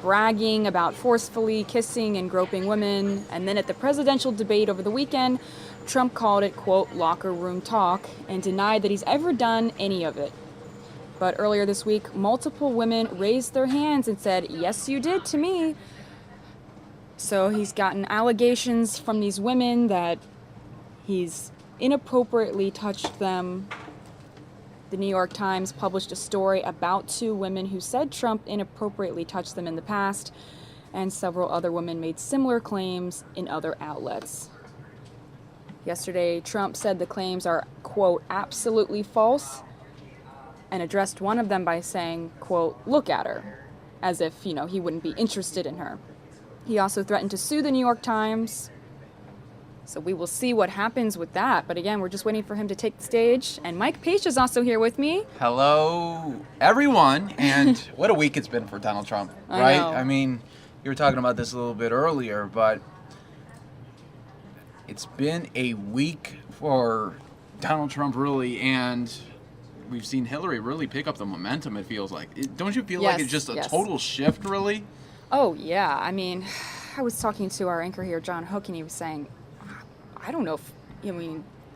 bragging about forcefully kissing and groping women. And then at the presidential debate over the weekend, Trump called it, quote, locker room talk, and denied that he's ever done any of it. But earlier this week, multiple women raised their hands and said, yes, you did to me. So he's gotten allegations from these women that he's inappropriately touched them. The New York Times published a story about 2 women who said Trump inappropriately touched them in the past, and several other women made similar claims in other outlets. Yesterday, Trump said the claims are, quote, absolutely false, and addressed one of them by saying, quote, look at her, as if, he wouldn't be interested in her. He also threatened to sue the New York Times. So we will see what happens with that. But again, we're just waiting for him to take the stage. And Mike Page is also here with me. Hello, everyone. And what a week it's been for Donald Trump, right? I know. I mean, you were talking about this a little bit earlier, but it's been a week for Donald Trump, really. And we've seen Hillary really pick up the momentum, it feels like. Don't you feel like it's just a total shift, really? Oh, yeah. I mean, I was talking to our anchor here, John Hook, and he was saying, I don't know if,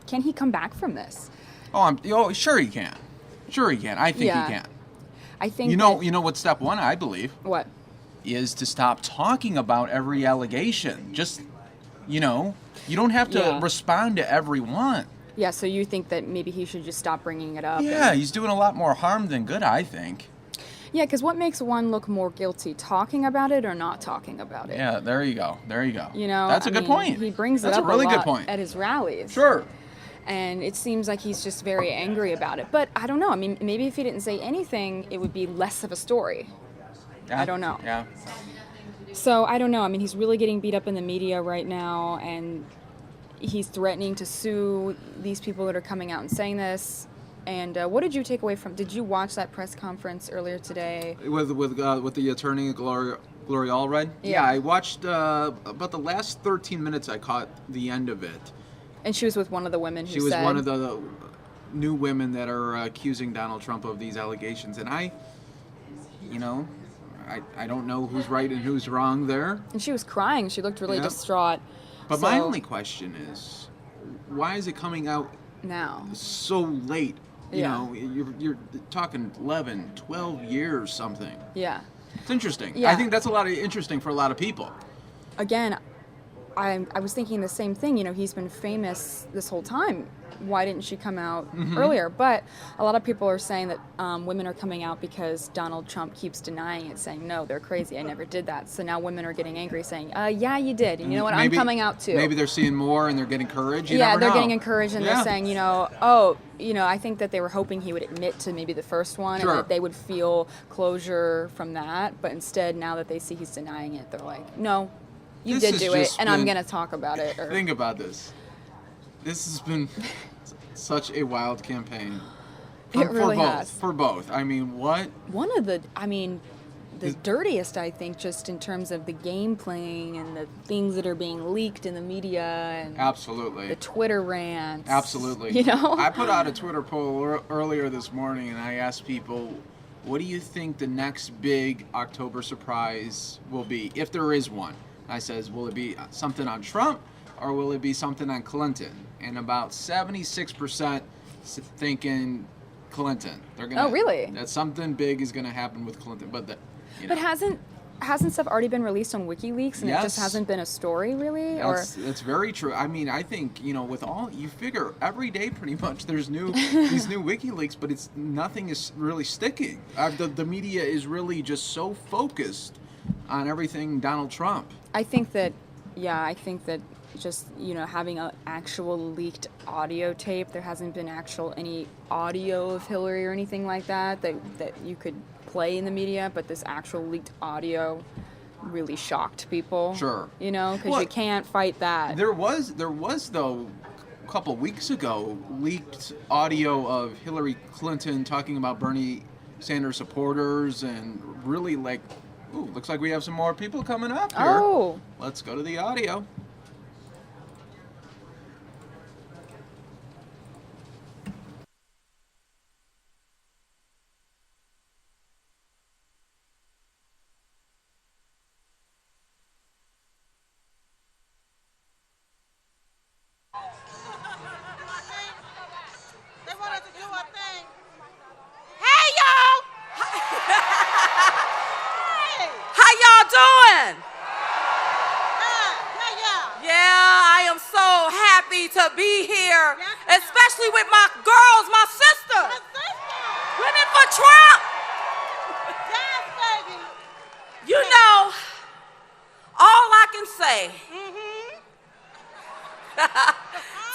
can he come back from this? Oh, sure he can. Sure he can. I think he can. I think you know what step one, I believe. What? Is to stop talking about every allegation. Just, you don't have to respond to every one. Yeah, so you think that maybe he should just stop bringing it up? Yeah, he's doing a lot more harm than good, I think. Yeah, because what makes one look more guilty, talking about it or not talking about it? Yeah, there you go. That's a good point. He brings That's it up a really lot good point at his rallies. Sure. And it seems like he's just very angry about it. But I don't know. I mean, maybe if he didn't say anything, it would be less of a story. Yeah. I don't know. Yeah. So I don't know. I mean, he's really getting beat up in the media right now, and he's threatening to sue these people that are coming out and saying this. And what did you take away from? Did you watch that press conference earlier today? With the attorney Gloria Allred? Yeah, I watched about the last 13 minutes. I caught the end of it. And she was with one of the women who She was one of the new women that are accusing Donald Trump of these allegations. And I I don't know who's right and who's wrong there. And she was crying. She looked really Yeah. distraught. But So- my only question is, why is it coming out now so late? You Yeah. know, you're talking 11, 12 years, something. Yeah. It's interesting. Yeah. I think that's interesting for a lot of people. Again, I was thinking the same thing. You know, he's been famous this whole time. Why didn't she come out earlier? But a lot of people are saying that women are coming out because Donald Trump keeps denying it, saying, no, they're crazy, I never did that. So now women are getting angry, saying, yeah, you did. And you know what, I'm coming out too. Maybe they're seeing more and they're getting courage. You Yeah, never they're know. getting encouraged, and Yeah. they're saying, I think that they were hoping he would admit to maybe the first one, Sure. and that they would feel closure from that. But instead, now that they see he's denying it, they're like, no, you This did has do it, just and I'm been- going to talk about it. Or, Think about this. This has been such a wild campaign. It really for both. has. For both. I mean, what? one of the, the dirtiest, I think, just in terms of the game playing and the things that are being leaked in the media and Absolutely. the Twitter rants. Absolutely. You know? I put out a Twitter poll earlier this morning, and I asked people, what do you think the next big October surprise will be, if there is one? I says, will it be something on Trump, or will it be something on Clinton? And about 76% thinking Clinton. They're gonna. Oh, really? That something big is going to happen with Clinton, but But hasn't stuff already been released on WikiLeaks, and it just Yes. hasn't been a story, really? That's very true. I mean, I think, with all, you figure every day pretty much there's these new WikiLeaks, but nothing is really sticking. The media is really just so focused on everything Donald Trump. I think that just, having an actual leaked audio tape, there hasn't been any audio of Hillary or anything like that you could play in the media, but this actual leaked audio really shocked people. Sure. Because you can't fight that. There was though, a couple weeks ago, leaked audio of Hillary Clinton talking about Bernie Sanders supporters, and really looks like we have some more people coming up here. Oh. Let's go to the audio. Hey, y'all! How y'all doing? Yeah, I am so happy to be here, especially with my girls, my sisters. Women for Trump. Yes, baby. You know, all I can say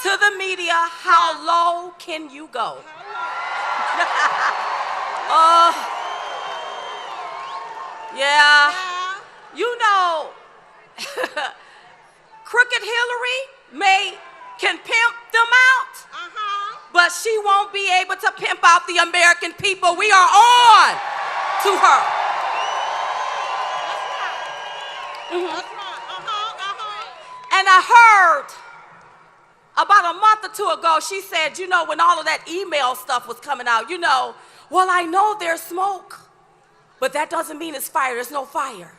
to the media, how low can you go? Yeah. You know, Crooked Hillary can pimp them out, but she won't be able to pimp out the American people. We are on to her. And I heard about a month or two ago, she said, when all of that email stuff was coming out, well, I know there's smoke, but that doesn't mean it's fire. There's no fire.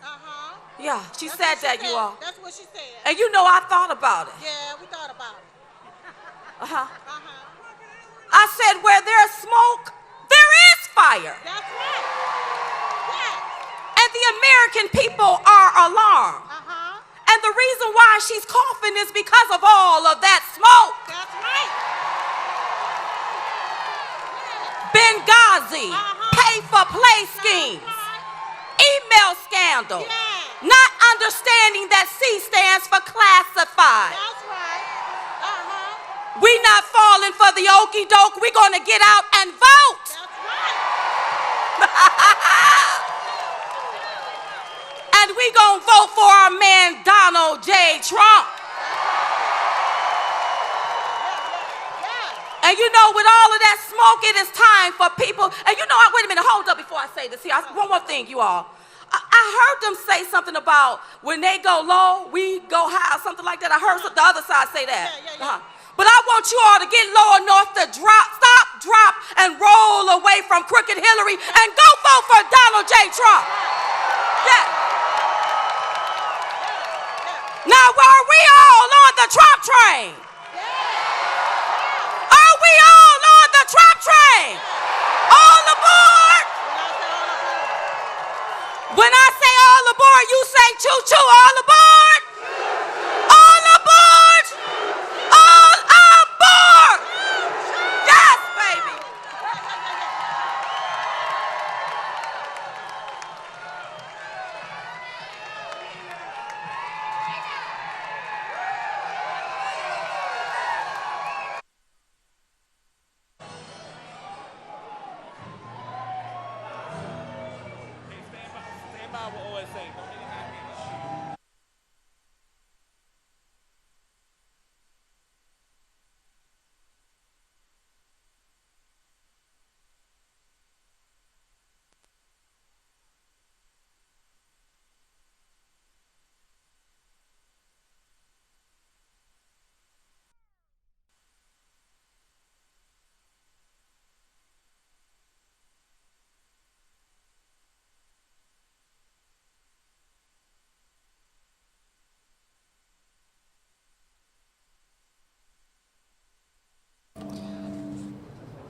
Yeah, she said that, you all. That's what she said. And I thought about it. Yeah, we thought about it. I said, where there's smoke, there is fire. That's right. And the American people are alarmed. And the reason why she's coughing is because of all of that smoke. That's right. Benghazi, pay for play schemes, email scandal, not understanding that C stands for classified. That's right. We not falling for the okey doke. We're gonna get out and vote. And we gonna vote for our man Donald J. Trump. And with all of that smoke, it is time for people. And wait a minute, hold up before I say this here. One more thing, you all. I heard them say something about when they go low, we go high, or something like that. I heard the other side say that. But I want you all to get low enough to drop, and roll away from Crooked Hillary and go vote for Donald J. Trump. Are we all on the Trump train? Are we all on the Trump train? All aboard? When I say all aboard, you say choo-choo, all aboard? All aboard? All aboard! Yes, baby!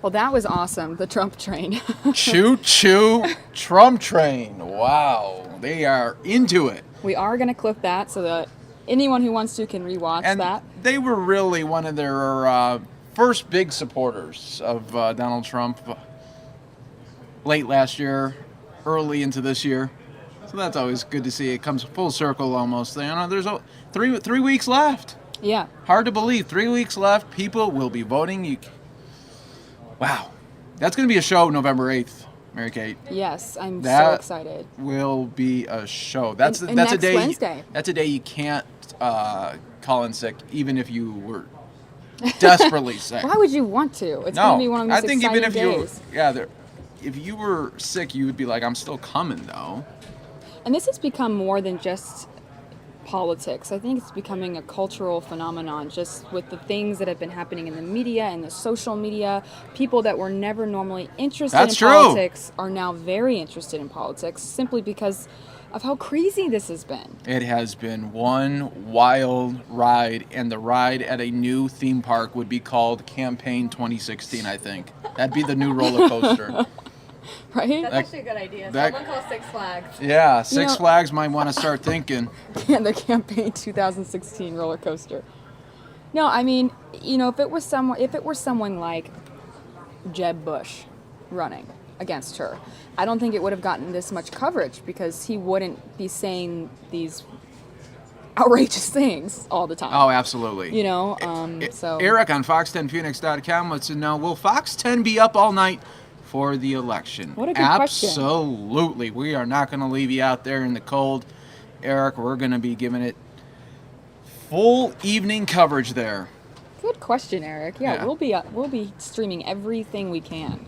Well, that was awesome, the Trump train. Choo choo Trump train. Wow. They are into it. We are going to clip that so that anyone who wants to can rewatch And that. they were really one of their first big supporters of Donald Trump late last year, early into this year. So that's always good to see. It comes full circle almost. You know, there's 3 weeks left. Yeah. Hard to believe. 3 weeks left. People will be voting. Wow. That's going to be a show November 8th, Mary Kate. Yes, I'm so That excited. will be a show. That's And that's a next day. Wednesday. That's a day you can't call in sick, even if you were desperately sick. Why would you want to? It's going to be one of the most I think even if exciting days. if you were sick, you would be like, I'm still coming though. And this has become more than just politics. I think it's becoming a cultural phenomenon, just with the things that have been happening in the media and the social media. People that were never normally interested That's in true. politics are now very interested in politics simply because of how crazy this has been. It has been one wild ride, and the ride at a new theme park would be called Campaign 2016, I think. That'd be the new roller coaster. Right? That's actually a good idea. Someone call Six Flags. Yeah, Six Flags might want to start thinking. The Campaign 2016 roller coaster. No, I mean, you know, if it were someone like Jeb Bush running against her, I don't think it would have gotten this much coverage because he wouldn't be saying these outrageous things all the time. Oh, absolutely. You know, so Eric on Fox10Phoenix.com wants to know, will Fox 10 be up all night for the election? What a good question. Absolutely. We are not going to leave you out there in the cold. Eric, we're going to be giving it full evening coverage there. Good question, Eric. Yeah, Yeah. we'll be streaming everything we can.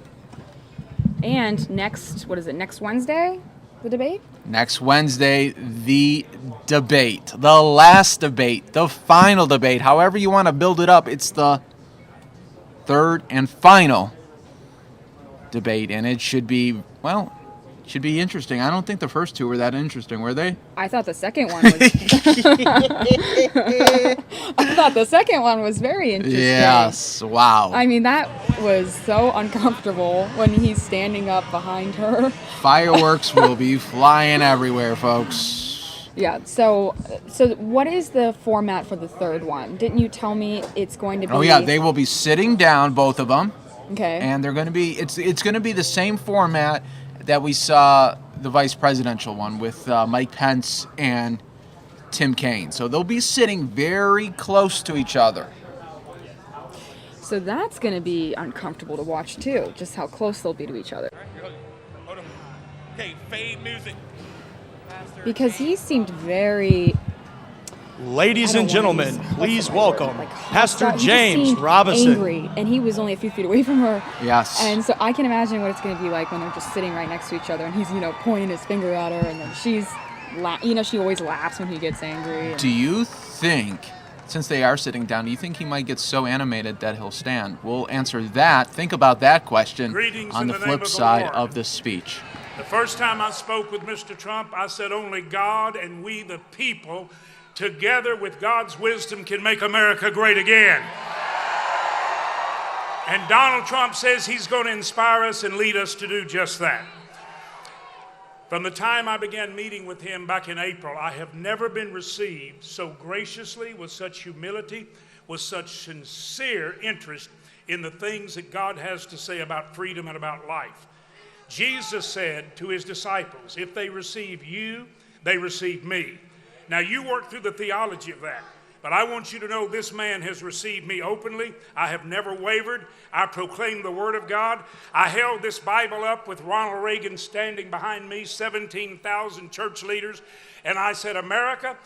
And next Wednesday, the debate? Next Wednesday, the debate. The last debate. The final debate. However you want to build it up, it's the third and final debate. And it should be, should be interesting. I don't think the first two were that interesting, were they? I thought the second one was very interesting. Yes. Wow. I mean, that was so uncomfortable when he's standing up behind her. Fireworks will be flying everywhere, folks. Yeah. So what is the format for the third one? Didn't you tell me it's going to be? Oh yeah, they will be sitting down, both of them. Okay. And they're going to be. It's going to be the same format that we saw the vice presidential one with Mike Pence and Tim Kaine. So they'll be sitting very close to each other. So that's going to be uncomfortable to watch too, just how close they'll be to each other. Okay, fade music. Because he seemed very... Ladies and gentlemen, please welcome Pastor he just James seemed Robinson. Angry, and he was only a few feet away from her. Yes. And so I can imagine what it's going to be like when they're just sitting right next to each other, and he's, pointing his finger at her, and then she's, she always laughs when he gets angry. Do you think, since they are sitting down, do you think he might get so animated that he'll stand? We'll answer that. Think about that question Greetings on in the the name flip of the side Lord. of this speech. The first time I spoke with Mr. Trump, I said only God and we the people together with God's wisdom, can make America great again. And Donald Trump says he's going to inspire us and lead us to do just that. From the time I began meeting with him back in April, I have never been received so graciously, with such humility, with such sincere interest in the things that God has to say about freedom and about life. Jesus said to his disciples, if they receive you, they receive me. Now you work through the theology of that, but I want you to know this man has received me openly. I have never wavered. I proclaim the Word of God. I held this Bible up with Ronald Reagan standing behind me, 17,000 church leaders, and I said, America,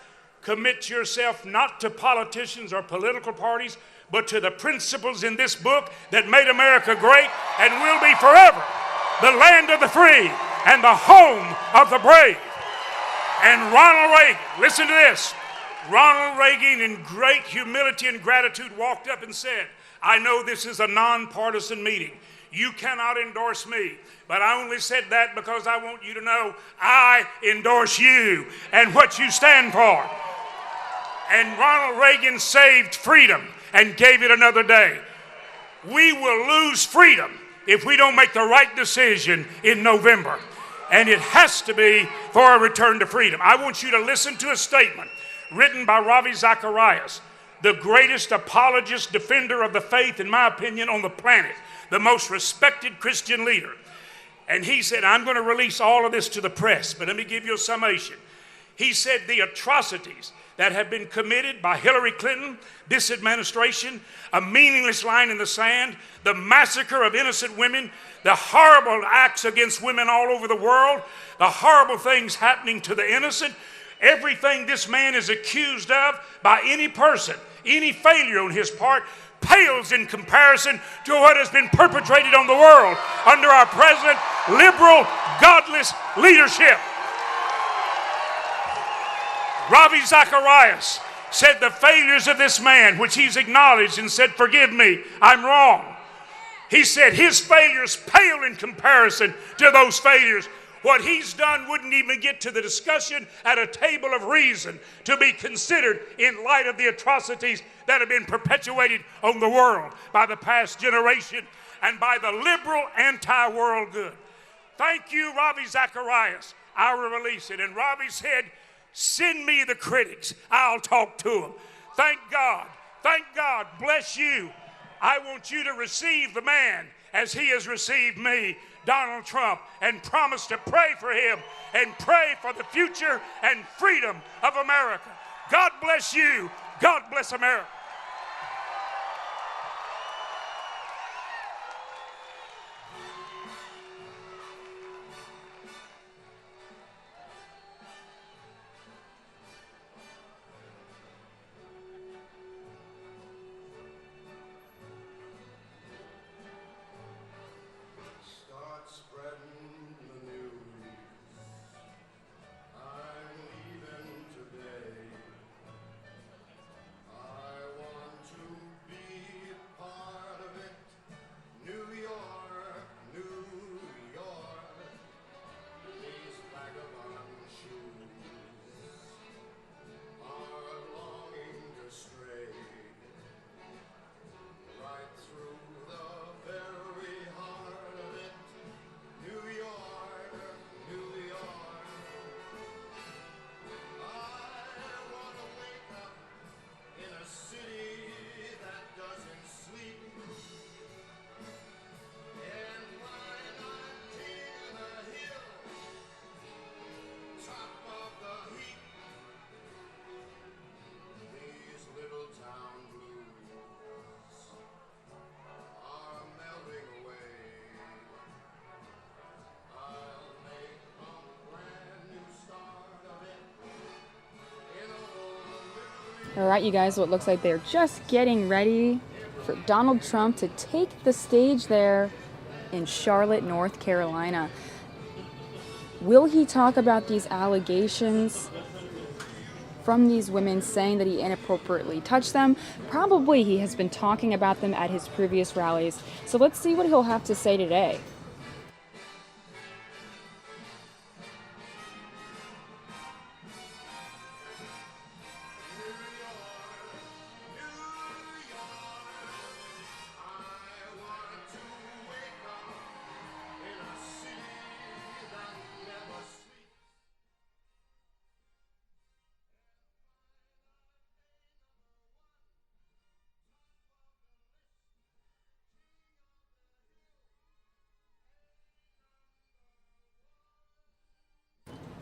commit yourself not to politicians or political parties, but to the principles in this book that made America great and will be forever the land of the free and the home of the brave. And Ronald Reagan, listen to this, Ronald Reagan, in great humility and gratitude, walked up and said, I know this is a nonpartisan meeting. You cannot endorse me, but I only said that because I want you to know I endorse you and what you stand for. And Ronald Reagan saved freedom and gave it another day. We will lose freedom if we don't make the right decision in November. And it has to be for a return to freedom. I want you to listen to a statement written by Ravi Zacharias, the greatest apologist, defender of the faith, in my opinion, on the planet, the most respected Christian leader. And he said, I'm going to release all of this to the press, but let me give you a summation. He said the atrocities that have been committed by Hillary Clinton, this administration, a meaningless line in the sand, the massacre of innocent women, the horrible acts against women all over the world, the horrible things happening to the innocent, everything this man is accused of by any person, any failure on his part, pales in comparison to what has been perpetrated on the world under our present liberal, godless leadership. Ravi Zacharias said the failures of this man, which he's acknowledged and said, forgive me, I'm wrong. He said his failures pale in comparison to those failures. What he's done wouldn't even get to the discussion at a table of reason to be considered in light of the atrocities that have been perpetuated on the world by the past generation and by the liberal anti-world good. Thank you, Ravi Zacharias. I will release it. And Ravi said, send me the critics. I'll talk to them. Thank God. Thank God. Bless you. I want you to receive the man as he has received me, Donald Trump, and promise to pray for him and pray for the future and freedom of America. God bless you. God bless America. All right, you guys, so it looks like they're just getting ready for Donald Trump to take the stage there in Charlotte, North Carolina. Will he talk about these allegations from these women saying that he inappropriately touched them? Probably. He has been talking about them at his previous rallies. So let's see what he'll have to say today.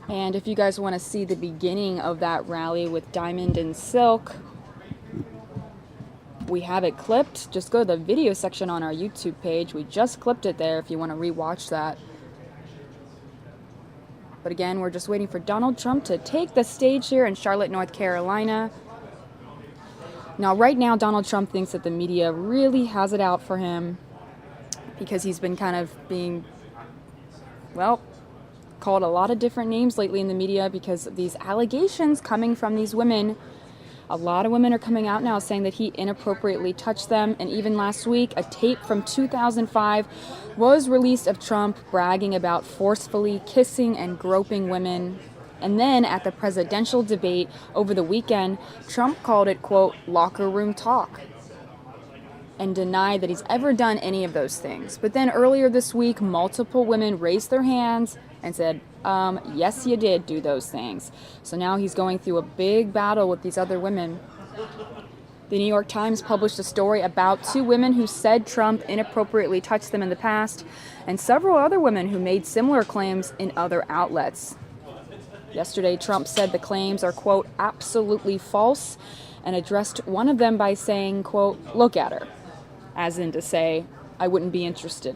And if you guys want to see the beginning of that rally with Diamond and Silk, we have it clipped. Just go to the video section on our YouTube page. We just clipped it there if you want to rewatch that. But again, we're just waiting for Donald Trump to take the stage here in Charlotte, North Carolina. Now, right now, Donald Trump thinks that the media really has it out for him because he's been kind of being, well, called a lot of different names lately in the media because of these allegations coming from these women. A lot of women are coming out now saying that he inappropriately touched them, and even last week, a tape from 2005 was released of Trump bragging about forcefully kissing and groping women. And then at the presidential debate over the weekend, Trump called it, quote, locker room talk, and denied that he's ever done any of those things. But then earlier this week, multiple women raised their hands and said, yes, you did do those things. So now he's going through a big battle with these other women. The New York Times published a story about 2 women who said Trump inappropriately touched them in the past, and several other women who made similar claims in other outlets. Yesterday, Trump said the claims are, quote, absolutely false, and addressed one of them by saying, quote, look at her, as in to say, I wouldn't be interested.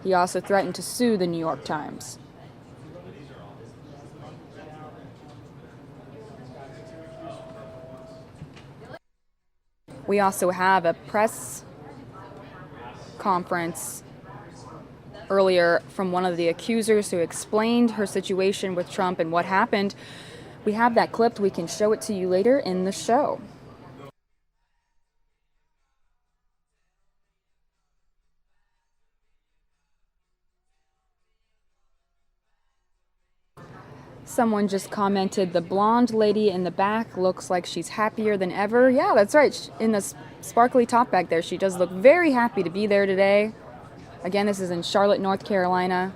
He also threatened to sue the New York Times. We also have a press conference earlier from one of the accusers who explained her situation with Trump and what happened. We have that clipped. We can show it to you later in the show. Someone just commented, the blonde lady in the back looks like she's happier than ever. Yeah, that's right. In the sparkly top back there, she does look very happy to be there today. Again, this is in Charlotte, North Carolina.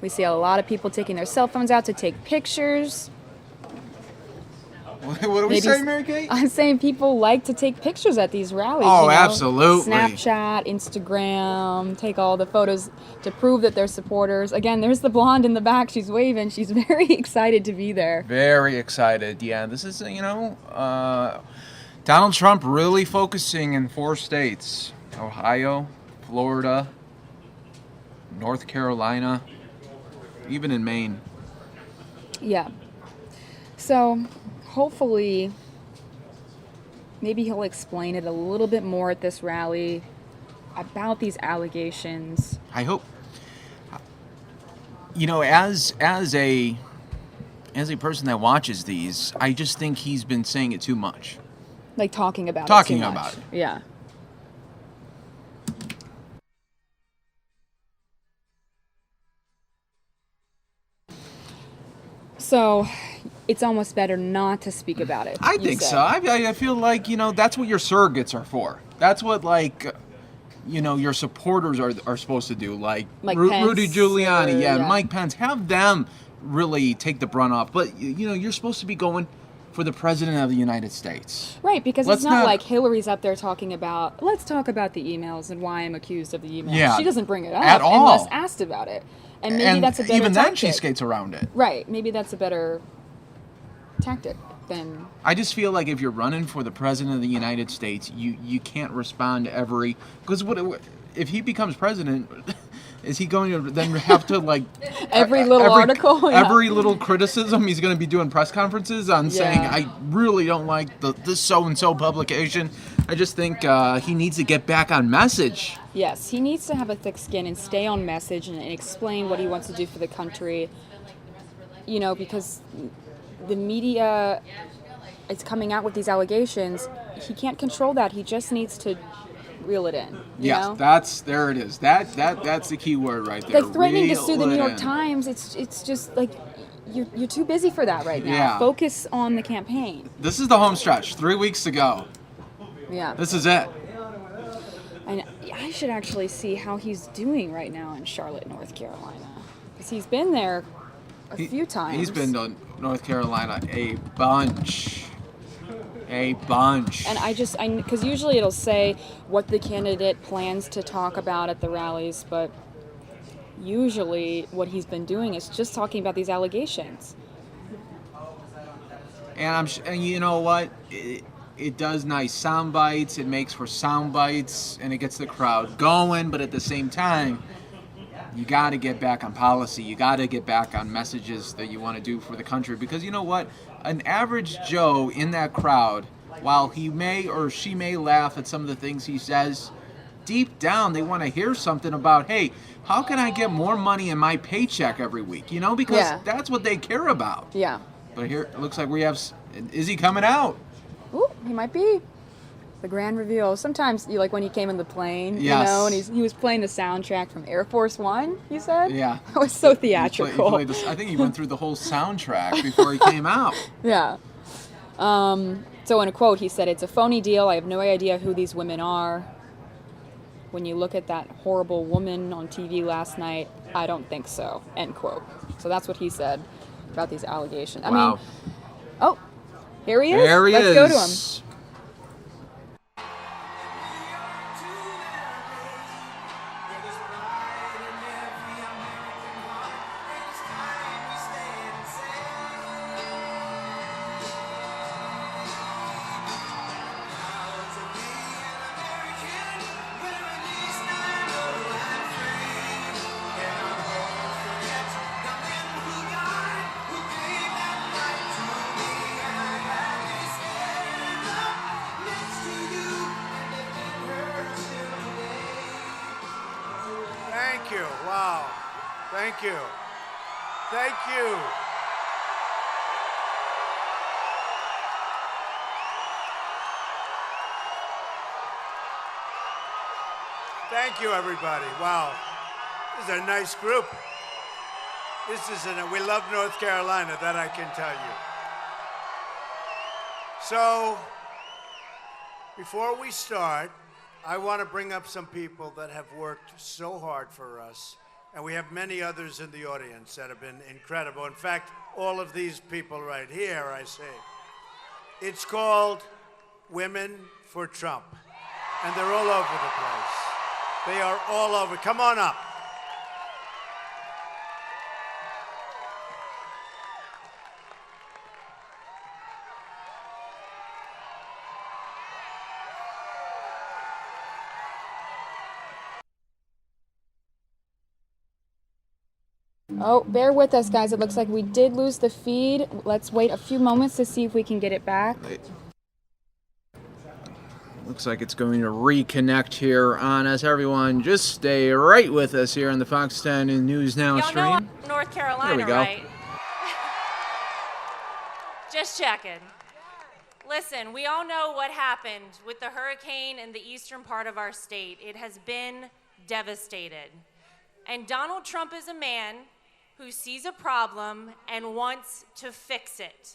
We see a lot of people taking their cell phones out to take pictures. What are we saying, Mary Kate? I'm saying people like to take pictures at these rallies. Oh, absolutely. Snapchat, Instagram, take all the photos to prove that they're supporters. Again, there's the blonde in the back. She's waving. She's very excited to be there. Very excited. Yeah, this is, Donald Trump really focusing in 4 states. Ohio, Florida, North Carolina, even in Maine. Yeah. So hopefully, maybe he'll explain it a little bit more at this rally about these allegations. I hope. As a person that watches these, I just think he's been saying it too much. Like talking about it Talking too much. about it. Yeah. So it's almost better not to speak about it. I think so. I feel like, that's what your surrogates are for. That's what, your supporters are supposed to do. Like Rudy Giuliani, yeah. Mike Pence. Have them really take the brunt off. But, you're supposed to be going for the President of the United States. Right, because it's not like Hillary's up there talking about, let's talk about the emails and why I'm accused of the emails. Yeah, she doesn't bring it up at all. unless asked about it. And maybe that's a better even tactic. then she skates around it. Right, maybe that's a better tactic than... I just feel like if you're running for the President of the United States, you can't respond to every... Because if he becomes president, is he going to then have to, every little article? Yeah. Every little criticism, he's going to be doing press conferences on saying, I really don't like this so-and-so publication. I just think he needs to get back on message. Yes, he needs to have a thick skin and stay on message and explain what he wants to do for the country. Because the media is coming out with these allegations. He can't control that. He just needs to reel it in. Yes, there it is. That's the key word right there. Like threatening to sue the New York Times, it's just like you're too busy for that right now. Yeah. Focus on the campaign. This is the home stretch. 3 weeks to go. Yeah. This is it. And I should actually see how he's doing right now in Charlotte, North Carolina, because he's been there a few times. He's been to North Carolina a bunch. And because usually it'll say what the candidate plans to talk about at the rallies, but usually what he's been doing is just talking about these allegations. And you know what? It does nice sound bites. It makes for sound bites, and it gets the crowd going. But at the same time, you got to get back on policy. You got to get back on messages that you want to do for the country. Because you know what? An average Joe in that crowd, while he may or she may laugh at some of the things he says, deep down they want to hear something about, hey, how can I get more money in my paycheck every week? You know, because that's what they care about. Yeah. But here it looks like we have, is he coming out? Ooh, he might be. The grand reveal. Sometimes, like when he came in the plane, you know, and he was playing the soundtrack from Air Force One, you said? Yeah. It was so theatrical. I think he went through the whole soundtrack before he came out. Yeah. So in a quote, he said, "It's a phony deal. I have no idea who these women are. When you look at that horrible woman on TV last night, I don't think so." End quote. So that's what he said about these allegations. I mean, oh, here he is. There he is. Let's go to him. Thank you. Wow. Thank you. Thank you. Thank you, everybody. Wow. This is a nice group. We love North Carolina, that I can tell you. So, before we start, I want to bring up some people that have worked so hard for us, and we have many others in the audience that have been incredible. In fact, all of these people right here, I say. It's called Women for Trump, and they're all over the place. They are all over. Come on up. Oh, bear with us, guys. It looks like we did lose the feed. Let's wait a few moments to see if we can get it back. Looks like it's going to reconnect here on us. Everyone, just stay right with us here on the Fox 10 News Now stream. Y'all know I'm North Carolina, There we go. right? Just checking. Listen, we all know what happened with the hurricane in the eastern part of our state. It has been devastated. And Donald Trump is a man who sees a problem and wants to fix it.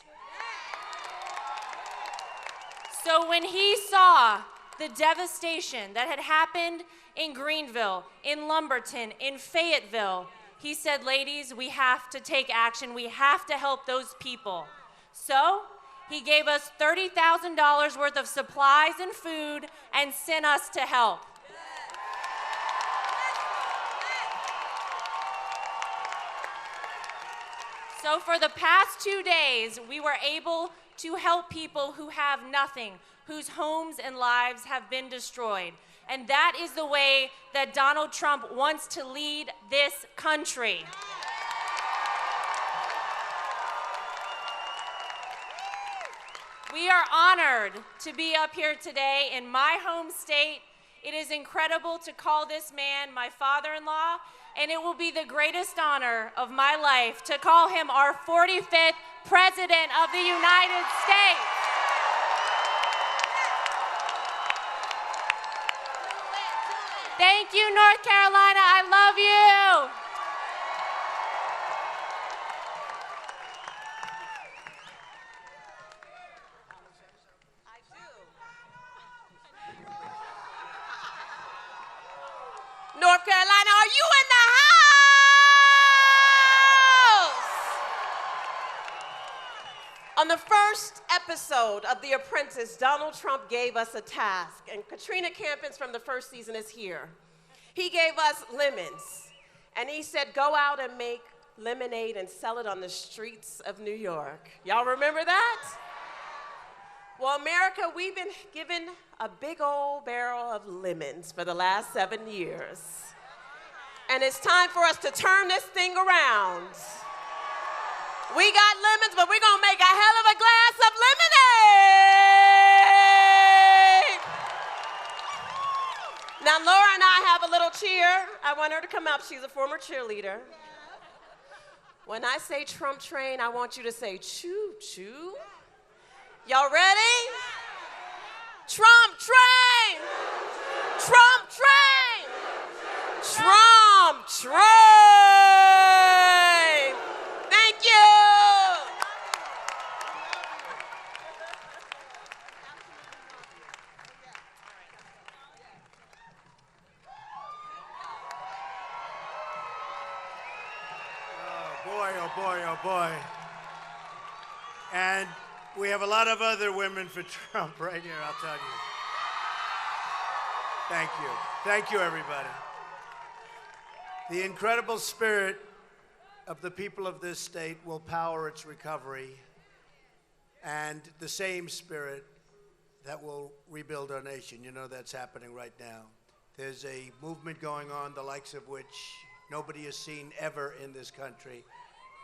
So when he saw the devastation that had happened in Greenville, in Lumberton, in Fayetteville, he said, ladies, we have to take action. We have to help those people. So he gave us $30,000 worth of supplies and food and sent us to help. So for the past 2 days, we were able to help people who have nothing, whose homes and lives have been destroyed. And that is the way that Donald Trump wants to lead this country. We are honored to be up here today in my home state. It is incredible to call this man my father-in-law, and it will be the greatest honor of my life to call him our 45th President of the United States. Thank you, North Carolina. I love you. North Carolina, are you in the house? On the first episode of The Apprentice, Donald Trump gave us a task, and Katrina Campins from the first season is here. He gave us lemons, And he said, go out and make lemonade and sell it on the streets of New York. Y'all remember that? Well, America, we've been given a big old barrel of lemons for the last 7 years. And it's time for us to turn this thing around. We got lemons, but we're going to make a hell of a glass of lemonade. Now, Laura and I have a little cheer. I want her to come up. She's a former cheerleader. When I say Trump train, I want you to say choo-choo. Y'all ready? Trump train! Trump train! Trump train! Thank you! Oh boy, oh boy. And we have a lot of other women for Trump right here, I'll tell you. Thank you. Thank you, everybody. The incredible spirit of the people of this state will power its recovery, and the same spirit that will rebuild our nation. You know that's happening right now. There's a movement going on, the likes of which nobody has seen ever in this country,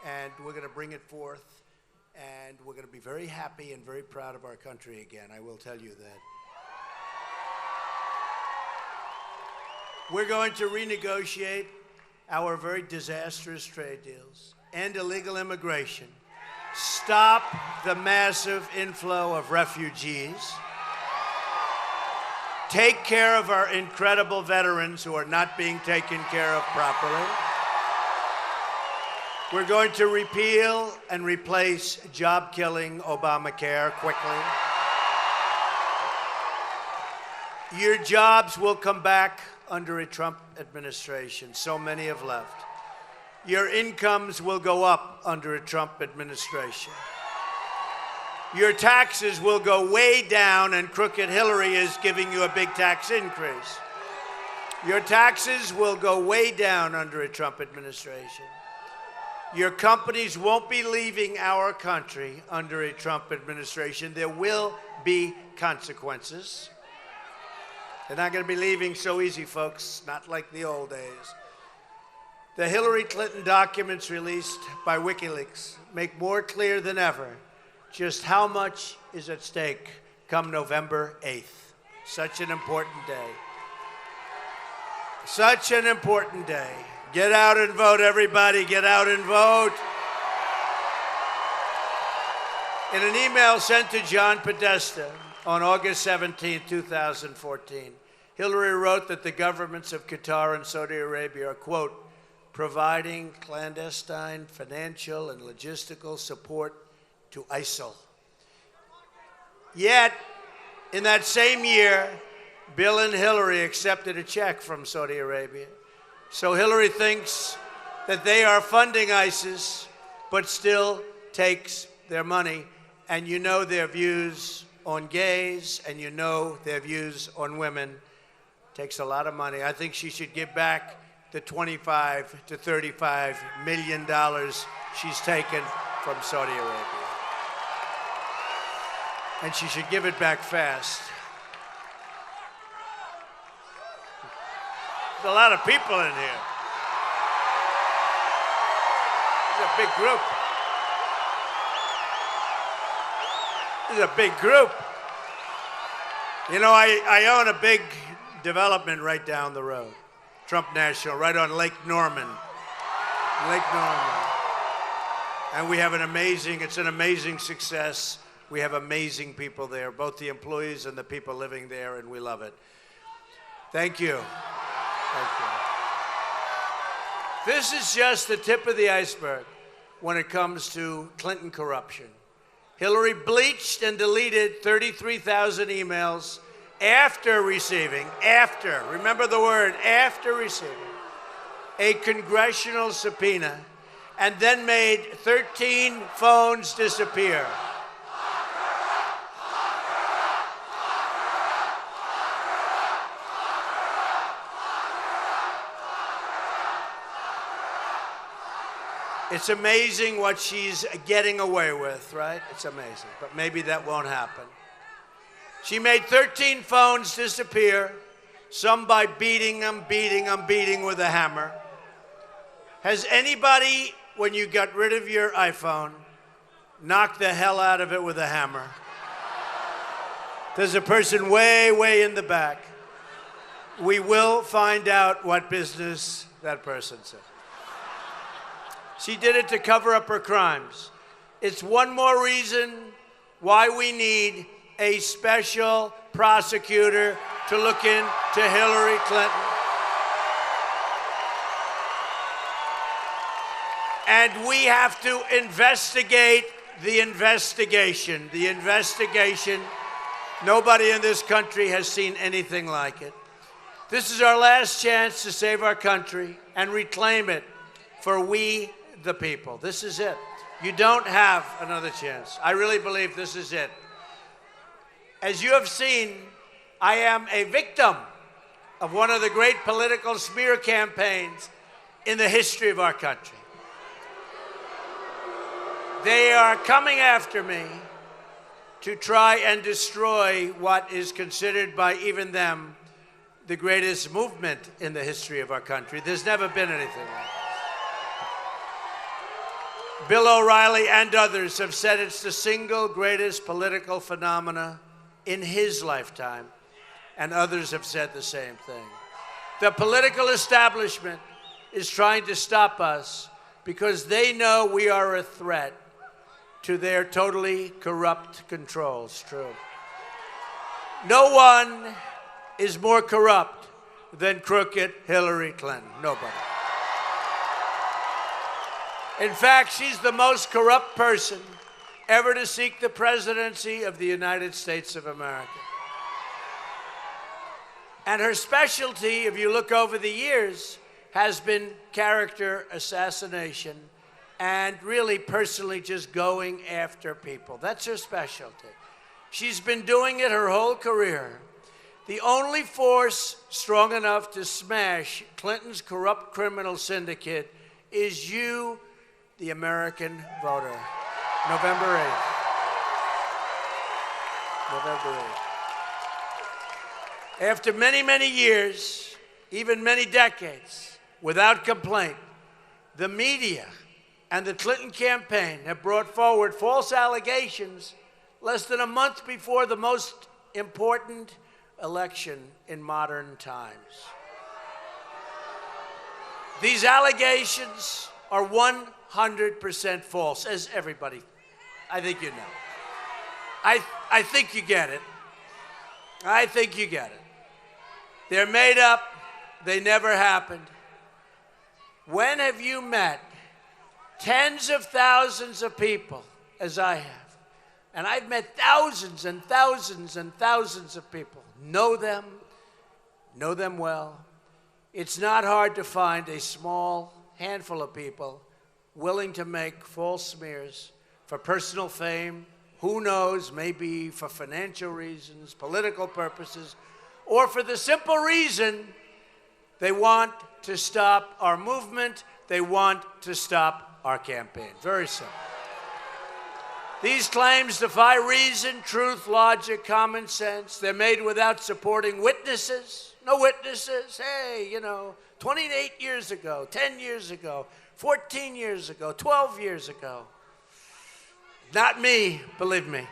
and we're going to bring it forth, and we're going to be very happy and very proud of our country again. I will tell you that. We're going to renegotiate our very disastrous trade deals, end illegal immigration, stop the massive inflow of refugees, take care of our incredible veterans who are not being taken care of properly. We're going to repeal and replace job-killing Obamacare quickly. Your jobs will come back under a Trump administration. So many have left. Your incomes will go up under a Trump administration. Your taxes will go way down, and crooked Hillary is giving you a big tax increase. Your taxes will go way down under a Trump administration. Your companies won't be leaving our country under a Trump administration. There will be consequences. They're not going to be leaving so easy, folks, not like the old days. The Hillary Clinton documents released by WikiLeaks make more clear than ever just how much is at stake come November 8th. Such an important day. Such an important day. Get out and vote, everybody. Get out and vote. In an email sent to John Podesta on August 17, 2014, Hillary wrote that the governments of Qatar and Saudi Arabia are, quote, providing clandestine financial and logistical support to ISIL. Yet, in that same year, Bill and Hillary accepted a check from Saudi Arabia. So Hillary thinks that they are funding ISIS, but still takes their money. And you know their views on gays, and you know their views on women. Takes a lot of money. I think she should give back the $25 to $35 million she's taken from Saudi Arabia. And she should give it back fast. There's a lot of people in here. It's a big group. This is a big group. You know, I own a big development right down the road. Trump National, right on Lake Norman. Lake Norman. And we have it's an amazing success. We have amazing people there, both the employees and the people living there, and we love it. Thank you. Thank you. This is just the tip of the iceberg when it comes to Clinton corruption. Hillary bleached and deleted 33,000 emails after receiving, remember the word, after receiving a congressional subpoena, and then made 13 phones disappear. It's amazing what she's getting away with, right? It's amazing. But maybe that won't happen. She made 13 phones disappear, some by beating them with a hammer. Has anybody, when you got rid of your iPhone, knocked the hell out of it with a hammer? There's a person way, way in the back. We will find out what business that person said. She did it to cover up her crimes. It's one more reason why we need a special prosecutor to look into Hillary Clinton. And we have to investigate the investigation. The investigation. Nobody in this country has seen anything like it. This is our last chance to save our country and reclaim it for we, the people. This is it. You don't have another chance. I really believe this is it. As you have seen, I am a victim of one of the great political smear campaigns in the history of our country. They are coming after me to try and destroy what is considered by even them the greatest movement in the history of our country. There's never been anything like it. Bill O'Reilly and others have said it's the single greatest political phenomena in his lifetime, and others have said the same thing. The political establishment is trying to stop us because they know we are a threat to their totally corrupt control. It's true. No one is more corrupt than crooked Hillary Clinton. Nobody. In fact, she's the most corrupt person ever to seek the presidency of the United States of America. And her specialty, if you look over the years, has been character assassination and really personally just going after people. That's her specialty. She's been doing it her whole career. The only force strong enough to smash Clinton's corrupt criminal syndicate is you, the American voter. November 8th. November 8th. After many, many years, even many decades, without complaint, the media and the Clinton campaign have brought forward false allegations less than a month before the most important election in modern times. These allegations are 100% false, as everybody, I think you know. I think you get it. I think you get it. They're made up. They never happened. When have you met tens of thousands of people, as I have? And I've met thousands and thousands and thousands of people. Know them well. It's not hard to find a small handful of people willing to make false smears for personal fame, who knows, maybe for financial reasons, political purposes, or for the simple reason they want to stop our movement, they want to stop our campaign. Very simple. These claims defy reason, truth, logic, common sense. They're made without supporting witnesses. No witnesses. Hey, 28 years ago, 10 years ago, 14 years ago, 12 years ago. Not me, believe me.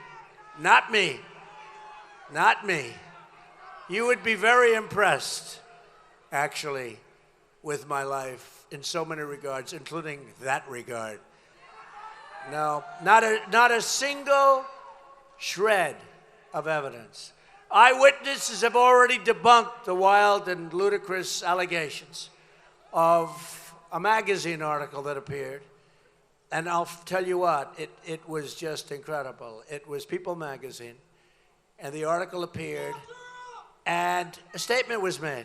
Not me. Not me. You would be very impressed, actually, with my life in so many regards, including that regard. No, not a single shred of evidence. Eyewitnesses have already debunked the wild and ludicrous allegations of a magazine article that appeared. And I'll tell you what, it was just incredible. It was People magazine, and the article appeared, and a statement was made.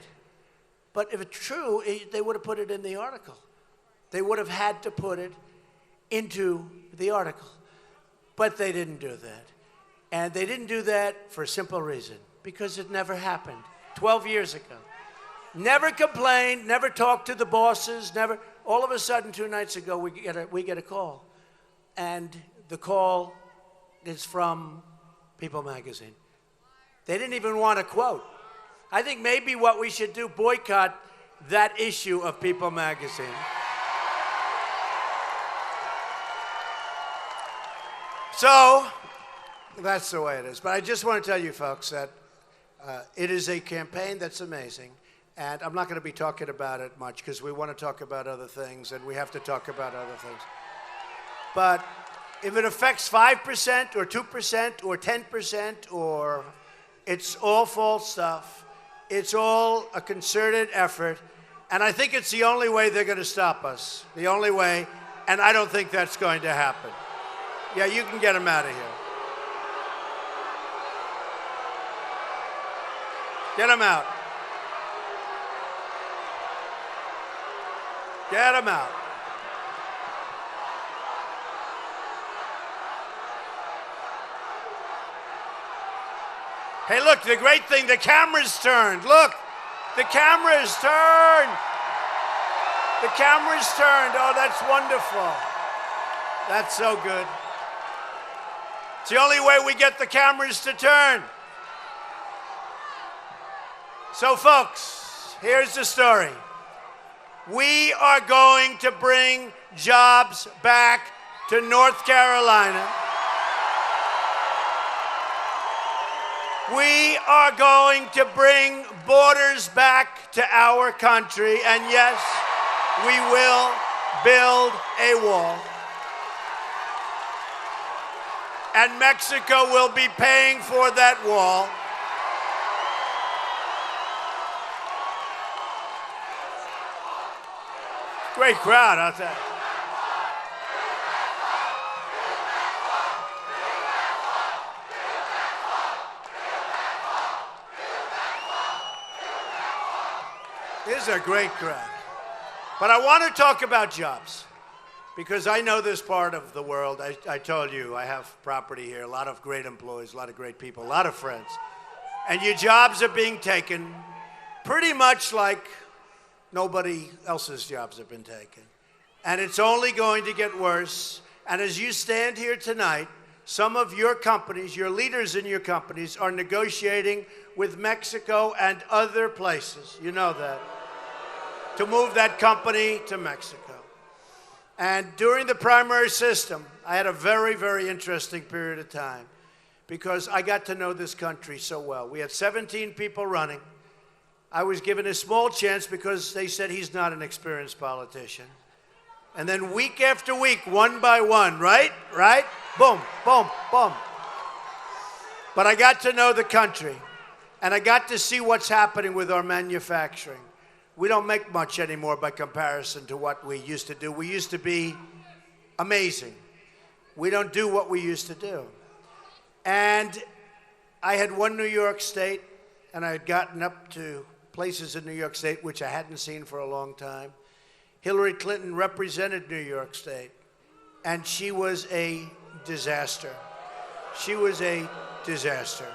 But if it's true, they would have put it in the article. They would have had to put it into the article. But they didn't do that. And they didn't do that for a simple reason, because it never happened 12 years ago. Never complained, never talked to the bosses, never. all of a sudden 2 nights ago we get a call, and the call is from People magazine. They didn't even want a quote. I think maybe what we should do, boycott that issue of People magazine. So that's the way it is. But I just want to tell you folks that it is a campaign that's amazing. And I'm not going to be talking about it much because we want to talk about other things and we have to talk about other things. But if it affects 5% or 2% or 10% or it's all false stuff, it's all a concerted effort. And I think it's the only way they're going to stop us. The only way. And I don't think that's going to happen. Yeah, you can get them out of here. Get them out. Get them out. Hey, look, the great thing, the camera's turned. Look, the camera's turned. The camera's turned. Oh, that's wonderful. That's so good. It's the only way we get the cameras to turn. So, folks, here's the story. We are going to bring jobs back to North Carolina. We are going to bring borders back to our country. And yes, we will build a wall. And Mexico will be paying for that wall. Great crowd, I'll tell you. This is a great crowd. But I want to talk about jobs because I know this part of the world. I told you, I have property here, a lot of great employees, a lot of great people, a lot of friends. And your jobs are being taken pretty much like nobody else's jobs have been taken. And it's only going to get worse. And as you stand here tonight, some of your companies, your leaders in your companies, are negotiating with Mexico and other places, you know that, to move that company to Mexico. And during the primary system, I had a very, very interesting period of time because I got to know this country so well. We had 17 people running. I was given a small chance because they said he's not an experienced politician. And then week after week, one by one, right? Boom, boom, boom. But I got to know the country, and I got to see what's happening with our manufacturing. We don't make much anymore by comparison to what we used to do. We used to be amazing. We don't do what we used to do. And I had won New York State, and I had gotten up to places in New York State which I hadn't seen for a long time. Hillary Clinton represented New York State, and she was a disaster. She was a disaster.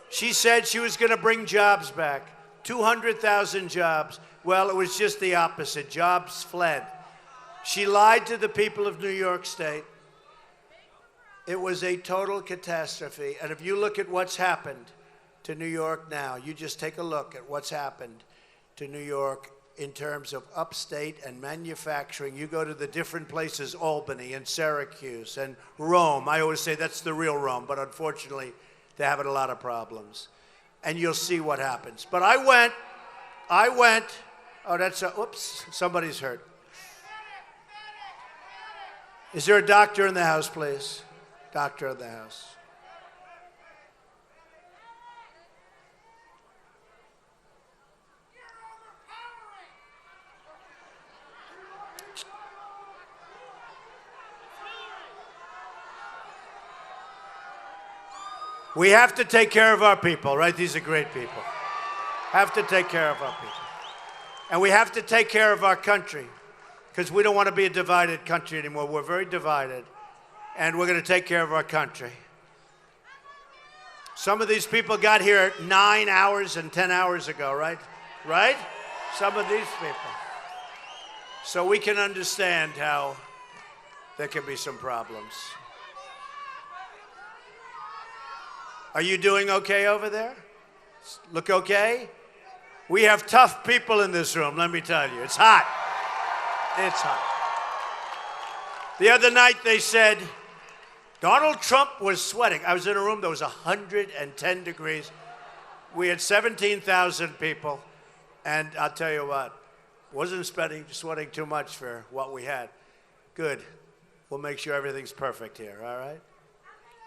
She said she was going to bring jobs back, 200,000 jobs. Well, it was just the opposite. Jobs fled. She lied to the people of New York State. It was a total catastrophe. And if you look at what's happened to New York now, you just take a look at what's happened to New York in terms of upstate and manufacturing. You go to the different places, Albany and Syracuse and Rome. I always say that's the real Rome, but unfortunately, they're having a lot of problems. And you'll see what happens. But I went, oh, oops, somebody's hurt. Is there a doctor in the house, please? Doctor in the house. We have to take care of our people, right? These are great people. Have to take care of our people. And we have to take care of our country because we don't want to be a divided country anymore. We're very divided, and we're going to take care of our country. Some of these people got here 9 hours and 10 hours ago, right? Right? Some of these people. so we can understand how there can be some problems. Are you doing okay over there? Look okay? We have tough people in this room, let me tell you. It's hot. It's hot. The other night they said Donald Trump was sweating. I was in a room that was 110 degrees. We had 17,000 people, and I'll tell you what, wasn't sweating too much for what we had. Good. We'll make sure everything's perfect here, all right?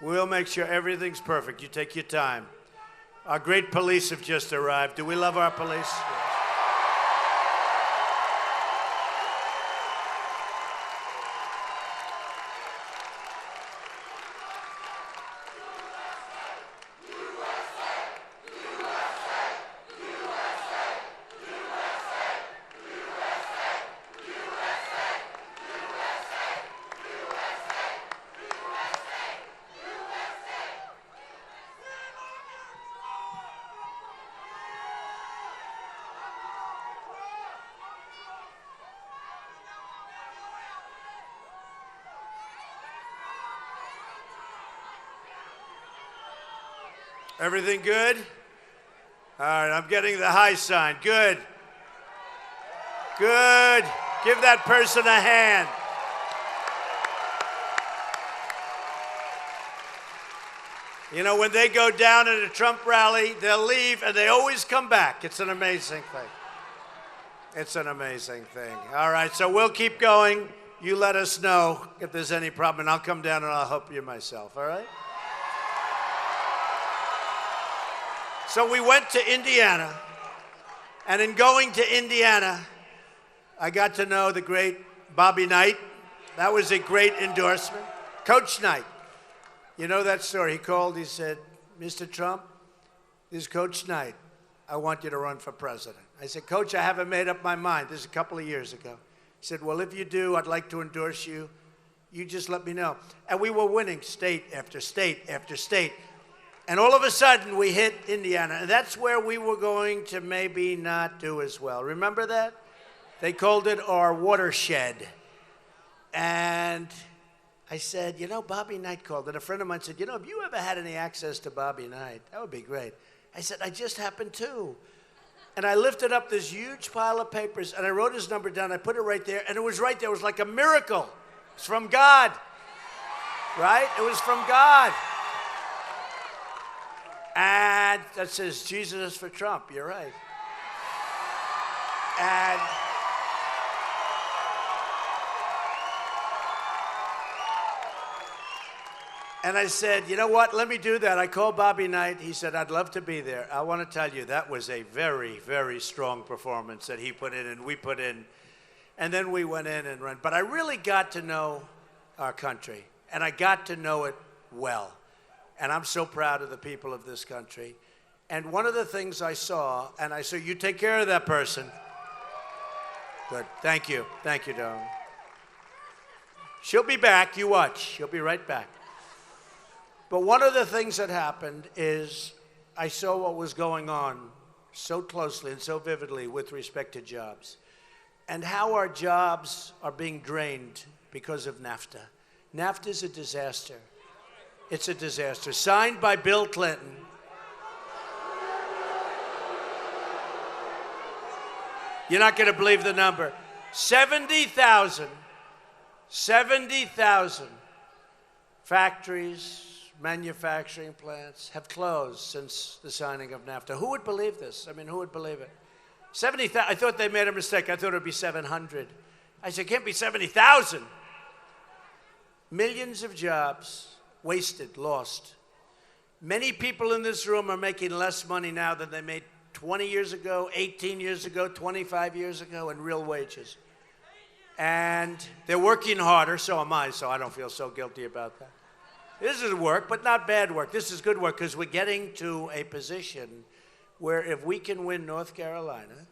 We'll make sure everything's perfect. You take your time. Our great police have just arrived. Do we love our police? Everything good? All right, I'm getting the high sign. Good. Good. Give that person a hand. You know, when they go down at a Trump rally, they'll leave and they always come back. It's an amazing thing. It's an amazing thing. All right, so we'll keep going. You let us know if there's any problem, and I'll come down and I'll help you myself, all right? So we went to Indiana, and in going to Indiana, I got to know the great Bobby Knight. That was a great endorsement. Coach Knight. You know that story. He called, he said, Mr. Trump, this is Coach Knight. I want you to run for president. I said, Coach, I haven't made up my mind. This is a couple of years ago. He said, well, if you do, I'd like to endorse you. You just let me know. And we were winning state after state after state. And all of a sudden, we hit Indiana. And that's where we were going to maybe not do as well. Remember that? They called it our watershed. And I said, you know, Bobby Knight called. And a friend of mine said, you know, have you ever had any access to Bobby Knight? That would be great. I said, I just happened to. And I lifted up this huge pile of papers, and I wrote his number down. I put it right there, and it was right there. It was like a miracle. It's from God. Right? It was from God. And that says, Jesus for Trump. You're right. And I said, you know what? Let me do that. I called Bobby Knight. He said, I'd love to be there. I want to tell you, that was a very, very strong performance that he put in and we put in. And then we went in and ran. But I really got to know our country, and I got to know it well. And I'm so proud of the people of this country. And one of the things I saw, and I said, you take care of that person. Good. Thank you. Thank you, darling. She'll be back. You watch. She'll be right back. But one of the things that happened is I saw what was going on so closely and so vividly with respect to jobs, and how our jobs are being drained because of NAFTA. NAFTA is a disaster. It's a disaster. Signed by Bill Clinton. You're not going to believe the number. 70,000 factories, manufacturing plants have closed since the signing of NAFTA. Who would believe this? I mean, who would believe it? 70,000. I thought they made a mistake. I thought it would be 700. I said, it can't be 70,000. Millions of jobs wasted, lost. Many people in this room are making less money now than they made 20 years ago, 18 years ago, 25 years ago in real wages. And they're working harder, so am I, so I don't feel so guilty about that. This is work, but not bad work. This is good work because we're getting to a position where if we can win North Carolina,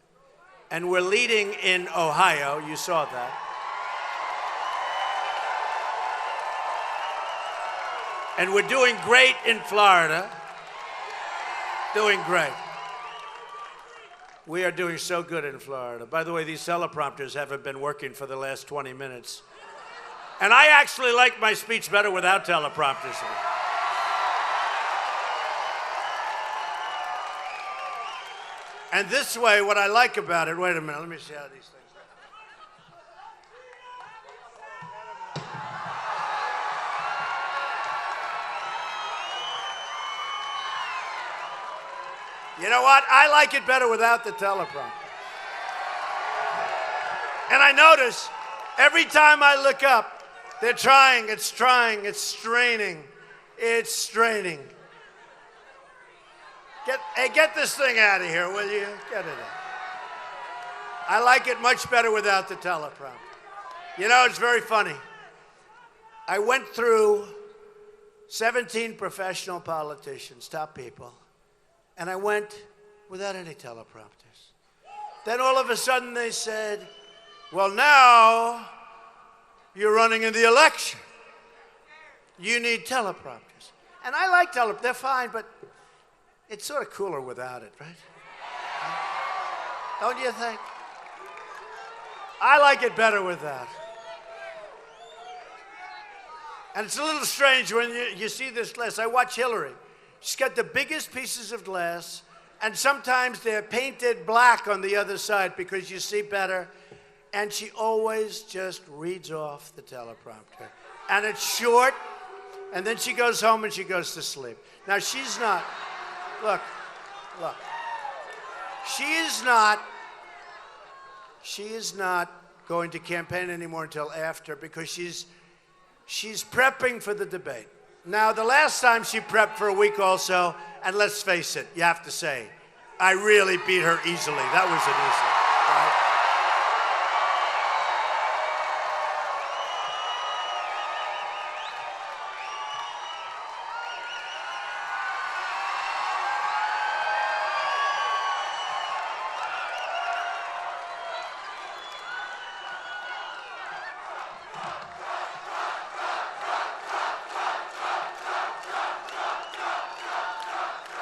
and we're leading in Ohio, you saw that. And we're doing great in Florida. Doing great. We are doing so good in Florida. By the way, these teleprompters haven't been working for the last 20 minutes. And I actually like my speech better without teleprompters. And this way, what I like about it, wait a minute, let me see how these things work. You know what? I like it better without the teleprompter. And I notice every time I look up, they're trying, it's straining, it's straining. Get this thing out of here, will you? Get it out. I like it much better without the teleprompter. You know, it's very funny. I went through 17 professional politicians, top people, and I went without any teleprompters. Then all of a sudden they said, well, now you're running in the election. You need teleprompters. And I like teleprompters, they're fine, but it's sort of cooler without it, right? Don't you think? I like it better with that. And it's a little strange when you see this glass. I watch Hillary. She's got the biggest pieces of glass, and sometimes they're painted black on the other side because you see better. And she always just reads off the teleprompter. And it's short, and then she goes home and she goes to sleep. Now, she's not... Look. She is not going to campaign anymore until after because she's prepping for the debate. Now, the last time she prepped for a week also, and let's face it, you have to say, I really beat her easily. That was an easy, right?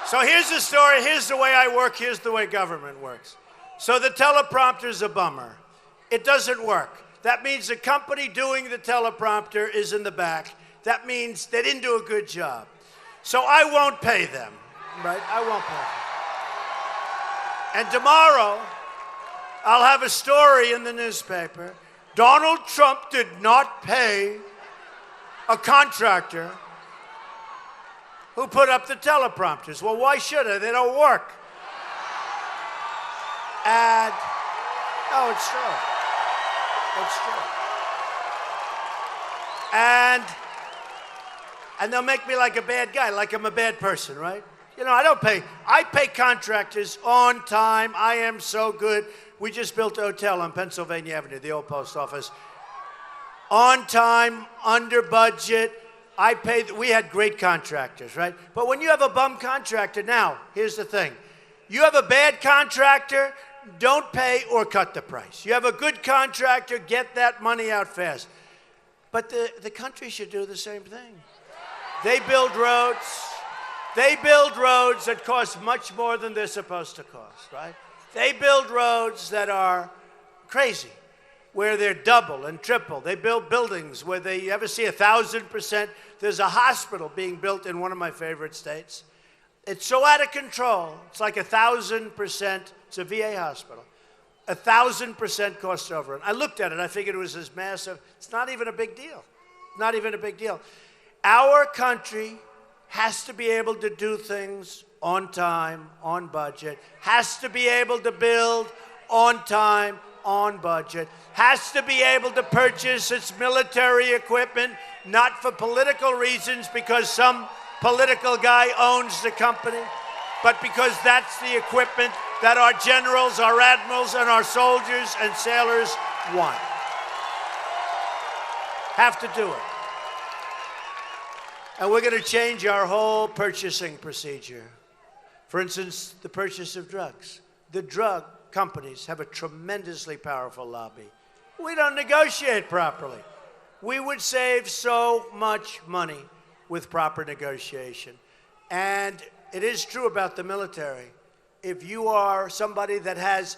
So here's the story, here's the way I work, here's the way government works. So the teleprompter's a bummer. It doesn't work. That means the company doing the teleprompter is in the back. That means they didn't do a good job. So I won't pay them, right? I won't pay them. And tomorrow, I'll have a story in the newspaper. Donald Trump did not pay a contractor who put up the teleprompters. Well, why should I? They don't work. And, no, it's true. It's true. And they'll make me like a bad guy, like I'm a bad person, right? You know, I pay contractors on time. I am so good. We just built a hotel on Pennsylvania Avenue, the old post office. On time, under budget. We had great contractors, right? But when you have a bum contractor, now, here's the thing. You have a bad contractor, don't pay or cut the price. You have a good contractor, get that money out fast. But the country should do the same thing. They build roads. They build roads that cost much more than they're supposed to cost, right? They build roads that are crazy, where they're double and triple. They build buildings where you ever see 1,000%. There's a hospital being built in one of my favorite states. It's so out of control. It's like 1,000%. It's a VA hospital. 1,000% cost overrun. I looked at it. I figured it was as massive. It's not even a big deal. Not even a big deal. Our country has to be able to do things on time, on budget. Has to be able to build on time, on budget, has to be able to purchase its military equipment, not for political reasons because some political guy owns the company, but because that's the equipment that our generals, our admirals, and our soldiers and sailors want. Have to do it. And we're going to change our whole purchasing procedure. For instance, the purchase of drugs. The drug companies have a tremendously powerful lobby. We don't negotiate properly. We would save so much money with proper negotiation. And it is true about the military. if you are somebody that has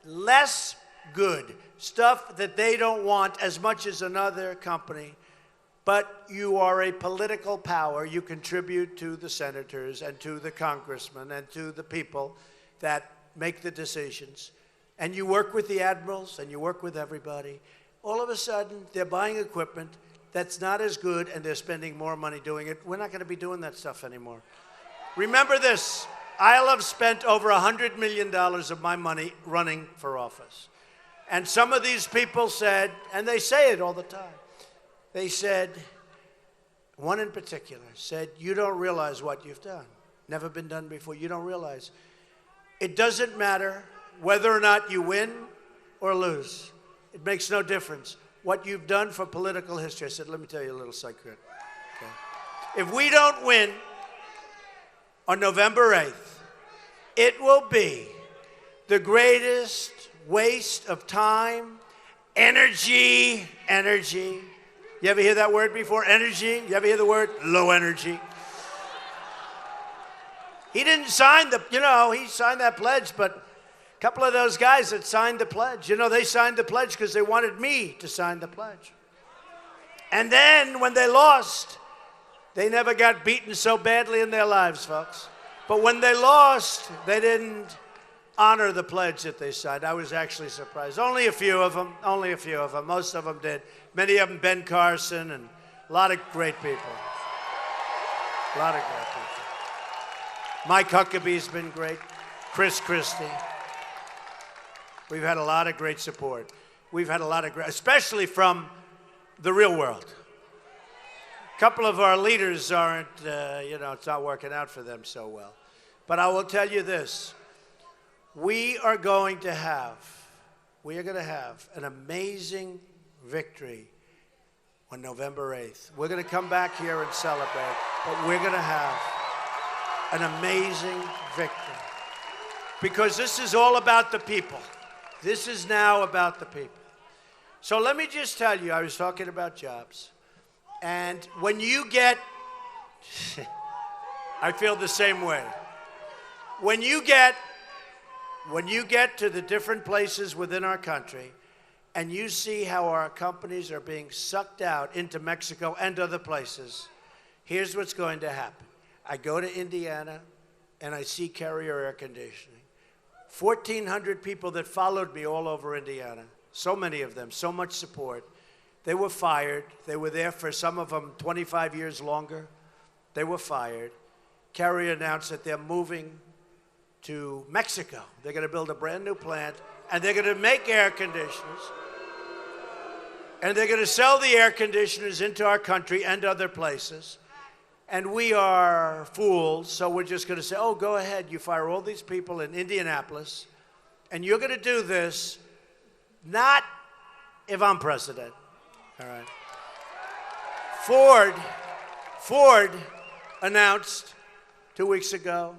less good stuff that they don't want as much as another company, but you are a political power, you contribute to the senators and to the congressmen and to the people that make the decisions, and you work with the admirals and you work with everybody, all of a sudden they're buying equipment that's not as good and they're spending more money doing it. We're not going to be doing that stuff anymore. Remember this, I'll have spent over $100 million of my money running for office. And some of these people said, and they say it all the time, they said, one in particular said, you don't realize what you've done. Never been done before. You don't realize. It doesn't matter whether or not you win or lose. It makes no difference. What you've done for political history. I said, let me tell you a little secret. Okay. If we don't win on November 8th, it will be the greatest waste of time, energy. You ever hear that word before? Energy? You ever hear the word? Low energy. He didn't sign he signed that pledge, but a couple of those guys that signed the pledge, they signed the pledge because they wanted me to sign the pledge. And then when they lost, they never got beaten so badly in their lives, folks. But when they lost, they didn't honor the pledge that they signed. I was actually surprised. Only a few of them. Most of them did. Many of them, Ben Carson, and a lot of great people. Mike Huckabee's been great. Chris Christie. We've had a lot of great support. We've had a lot of great, especially from the real world. A couple of our leaders aren't, it's not working out for them so well. But I will tell you this. We are going to have an amazing victory on November 8th. We're going to come back here and celebrate, but we're going to have an amazing victory. Because this is all about the people. This is now about the people. So let me just tell you, I was talking about jobs. And when you get, I feel the same way. When you get to the different places within our country and you see how our companies are being sucked out into Mexico and other places, here's what's going to happen. I go to Indiana and I see Carrier Air Conditioning. 1,400 people that followed me all over Indiana, so many of them, so much support. They were fired. They were there for some of them 25 years longer. They were fired. Carrier announced that they're moving to Mexico. They're going to build a brand new plant, and they're going to make air conditioners, and they're going to sell the air conditioners into our country and other places. And we are fools, so we're just going to say, oh, go ahead, you fire all these people in Indianapolis, and you're going to do this, not if I'm president, all right? Ford announced 2 weeks ago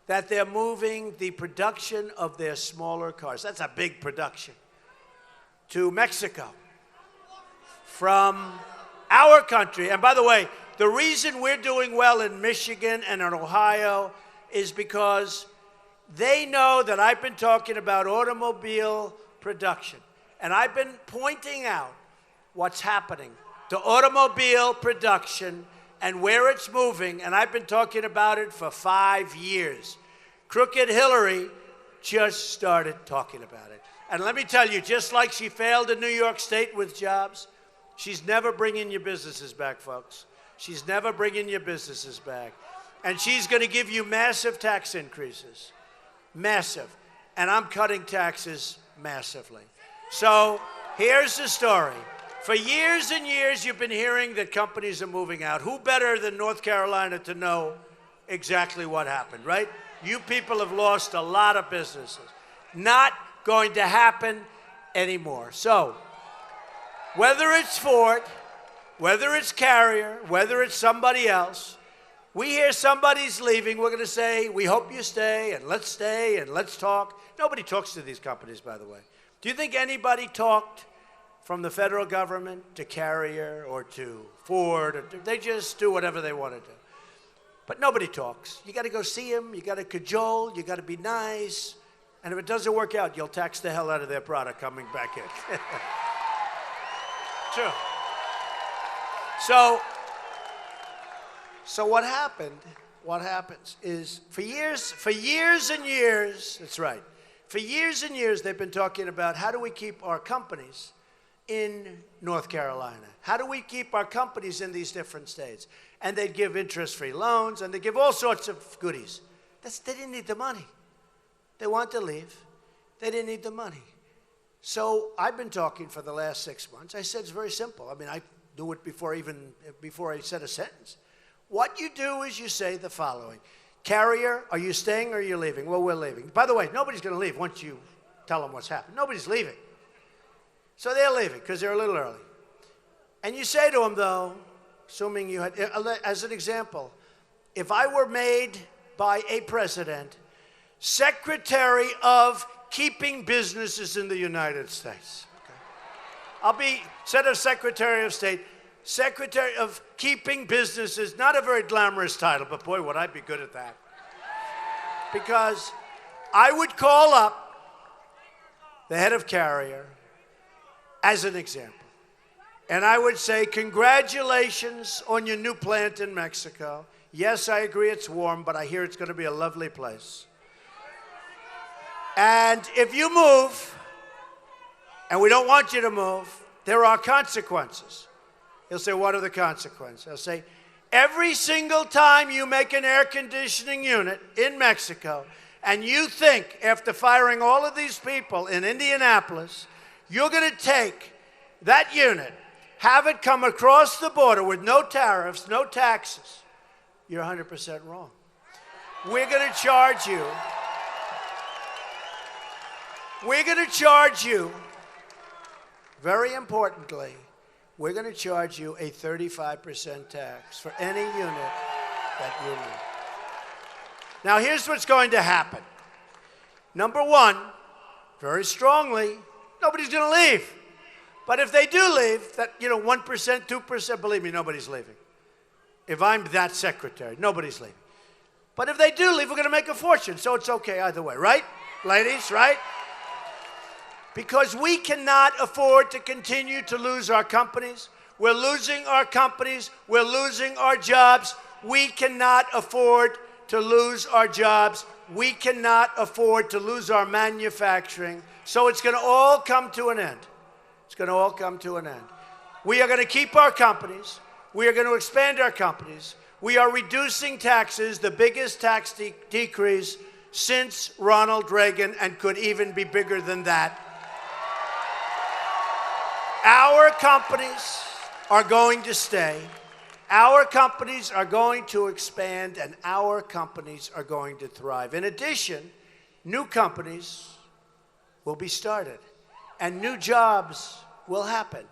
that they're moving the production of their smaller cars, that's a big production, to Mexico from our country. And by the way, the reason we're doing well in Michigan and in Ohio is because they know that I've been talking about automobile production. And I've been pointing out what's happening to automobile production and where it's moving, and I've been talking about it for 5 years. Crooked Hillary just started talking about it. And let me tell you, just like she failed in New York State with jobs, she's never bringing your businesses back, folks. She's never bringing your businesses back. And she's going to give you massive tax increases. Massive. And I'm cutting taxes massively. So here's the story. For years and years, you've been hearing that companies are moving out. Who better than North Carolina to know exactly what happened, right? You people have lost a lot of businesses. Not going to happen anymore. So whether it's Ford, whether it's Carrier, whether it's somebody else, we hear somebody's leaving, we're going to say, we hope you stay, and let's talk. Nobody talks to these companies, by the way. Do you think anybody talked from the federal government to Carrier or to Ford? They just do whatever they want to do. But nobody talks. You got to go see them. You got to cajole. You got to be nice. And if it doesn't work out, you'll tax the hell out of their product coming back in. True. So what happens is for years and years, that's right, for years and years they've been talking about how do we keep our companies in North Carolina? How do we keep our companies in these different states? And they'd give interest-free loans, and they give all sorts of goodies. They didn't need the money. They want to leave. They didn't need the money. So I've been talking for the last 6 months. I said it's very simple. I mean, I do it before I said a sentence. What you do is you say the following. Carrier, are you staying or are you leaving? Well, we're leaving. By the way, nobody's going to leave once you tell them what's happened. Nobody's leaving. So they're leaving because they're a little early. And you say to them, though, assuming you had, as an example, if I were made by a president Secretary of Keeping Businesses in the United States, okay? I'll be, instead of Secretary of State, Secretary of Keeping Businesses, not a very glamorous title, but boy, would I be good at that. Because I would call up the head of Carrier as an example. And I would say, congratulations on your new plant in Mexico. Yes, I agree it's warm, but I hear it's going to be a lovely place. And if you move, and we don't want you to move, there are consequences. He'll say, what are the consequences? I'll say, every single time you make an air conditioning unit in Mexico, and you think, after firing all of these people in Indianapolis, you're going to take that unit, have it come across the border with no tariffs, no taxes, you're 100% wrong. We're going to charge you. We're going to charge you, very importantly, we're going to charge you a 35% tax for any unit that you make. Now, here's what's going to happen. Number one, very strongly, nobody's going to leave. But if they do leave, that, 1%, 2%, believe me, nobody's leaving. If I'm that secretary, nobody's leaving. But if they do leave, we're going to make a fortune. So it's okay either way, right? Ladies, right? Because we cannot afford to continue to lose our companies. We're losing our companies. We're losing our jobs. We cannot afford to lose our jobs. We cannot afford to lose our manufacturing. So it's going to all come to an end. It's going to all come to an end. We are going to keep our companies. We are going to expand our companies. We are reducing taxes, the biggest tax decrease since Ronald Reagan, and could even be bigger than that. Our companies are going to stay. Our companies are going to expand, and our companies are going to thrive. In addition, new companies will be started, and new jobs will happen.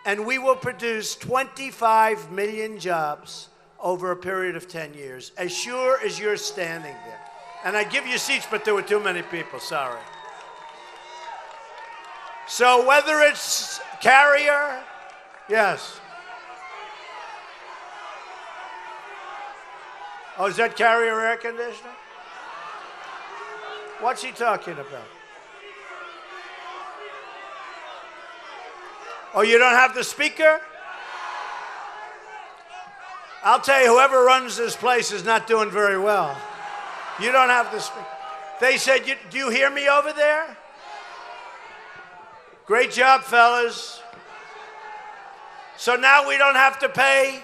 And we will produce 25 million jobs over a period of 10 years, as sure as you're standing there. And I give you seats, but there were too many people, sorry. So whether it's Carrier, yes. Oh, is that Carrier air conditioner? What's he talking about? Oh, you don't have the speaker? I'll tell you, whoever runs this place is not doing very well. You don't have the speaker. They said, do you hear me over there? Great job, fellas. So now we don't have to pay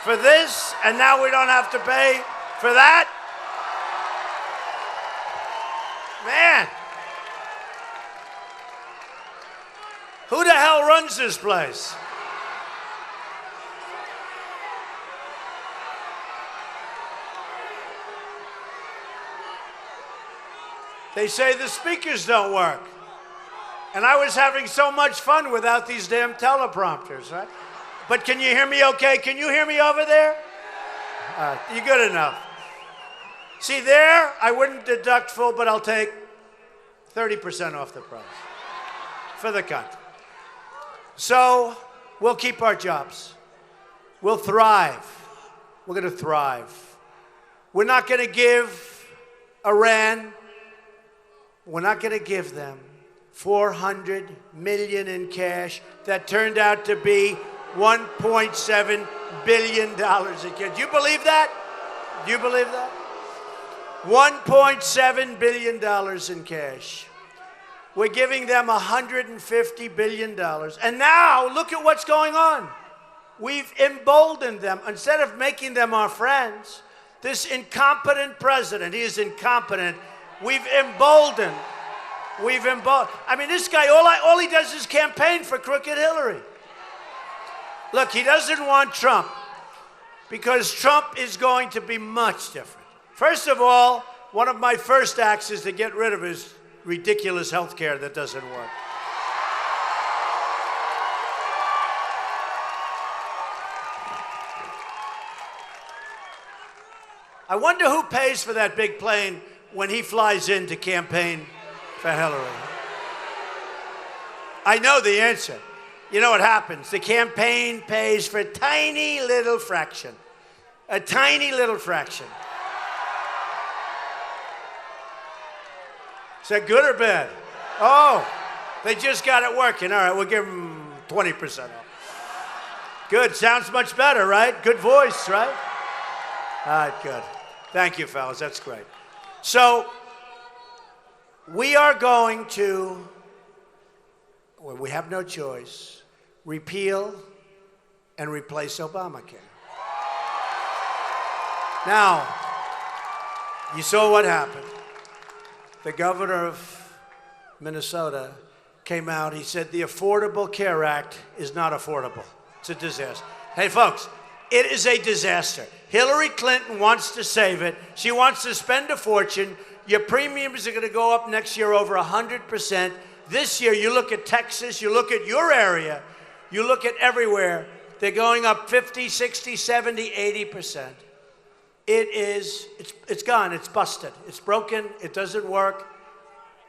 for this, and now we don't have to pay for that. Man. Who the hell runs this place? They say the speakers don't work. And I was having so much fun without these damn teleprompters, right? But can you hear me okay? Can you hear me over there? You're good enough. See, there, I wouldn't deduct full, but I'll take 30% off the price for the country. So we'll keep our jobs. We'll thrive. We're going to thrive. We're not going to give Iran, we're not going to give them $400 million in cash that turned out to be $1.7 billion in cash. Do you believe that? Do you believe that? $1.7 billion in cash. We're giving them $150 billion. And now, look at what's going on. We've emboldened them. Instead of making them our friends, this incompetent president, he is incompetent. We've emboldened. I mean, this guy, all he does is campaign for crooked Hillary. Look, he doesn't want Trump because Trump is going to be much different. First of all, one of my first acts is to get rid of his ridiculous health care that doesn't work. I wonder who pays for that big plane when he flies in to campaign for Hillary. I know the answer. You know what happens? The campaign pays for a tiny little fraction. A tiny little fraction. Is that good or bad? Oh, they just got it working. All right, we'll give them 20% off. Good, sounds much better, right? Good voice, right? All right, good. Thank you, fellas, that's great. So, we are going to, well, we have no choice, repeal and replace Obamacare. Now, you saw what happened. The governor of Minnesota came out, he said the Affordable Care Act is not affordable. It's a disaster. Hey, folks, it is a disaster. Hillary Clinton wants to save it. She wants to spend a fortune. Your premiums are going to go up next year over 100%. This year, you look at Texas, you look at your area, you look at everywhere, they're going up 50, 60, 70, 80%. It's gone, it's busted, it's broken, it doesn't work.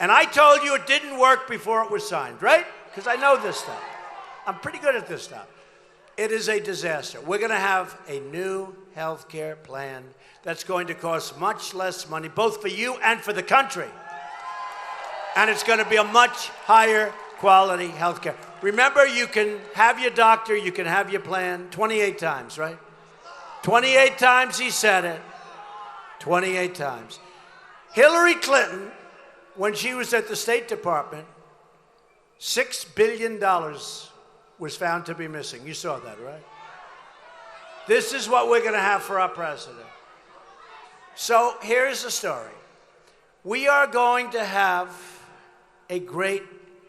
And I told you it didn't work before it was signed, right? Because I know this stuff. I'm pretty good at this stuff. It is a disaster. We're going to have a new health care plan that's going to cost much less money, both for you and for the country. And it's going to be a much higher quality health care. Remember, you can have your doctor, you can have your plan 28 times, right? 28 times he said it. 28 times. Hillary Clinton, when she was at the State Department, $6 billion was found to be missing. You saw that, right? This is what we're going to have for our president. So here's the story. We are going to have a great,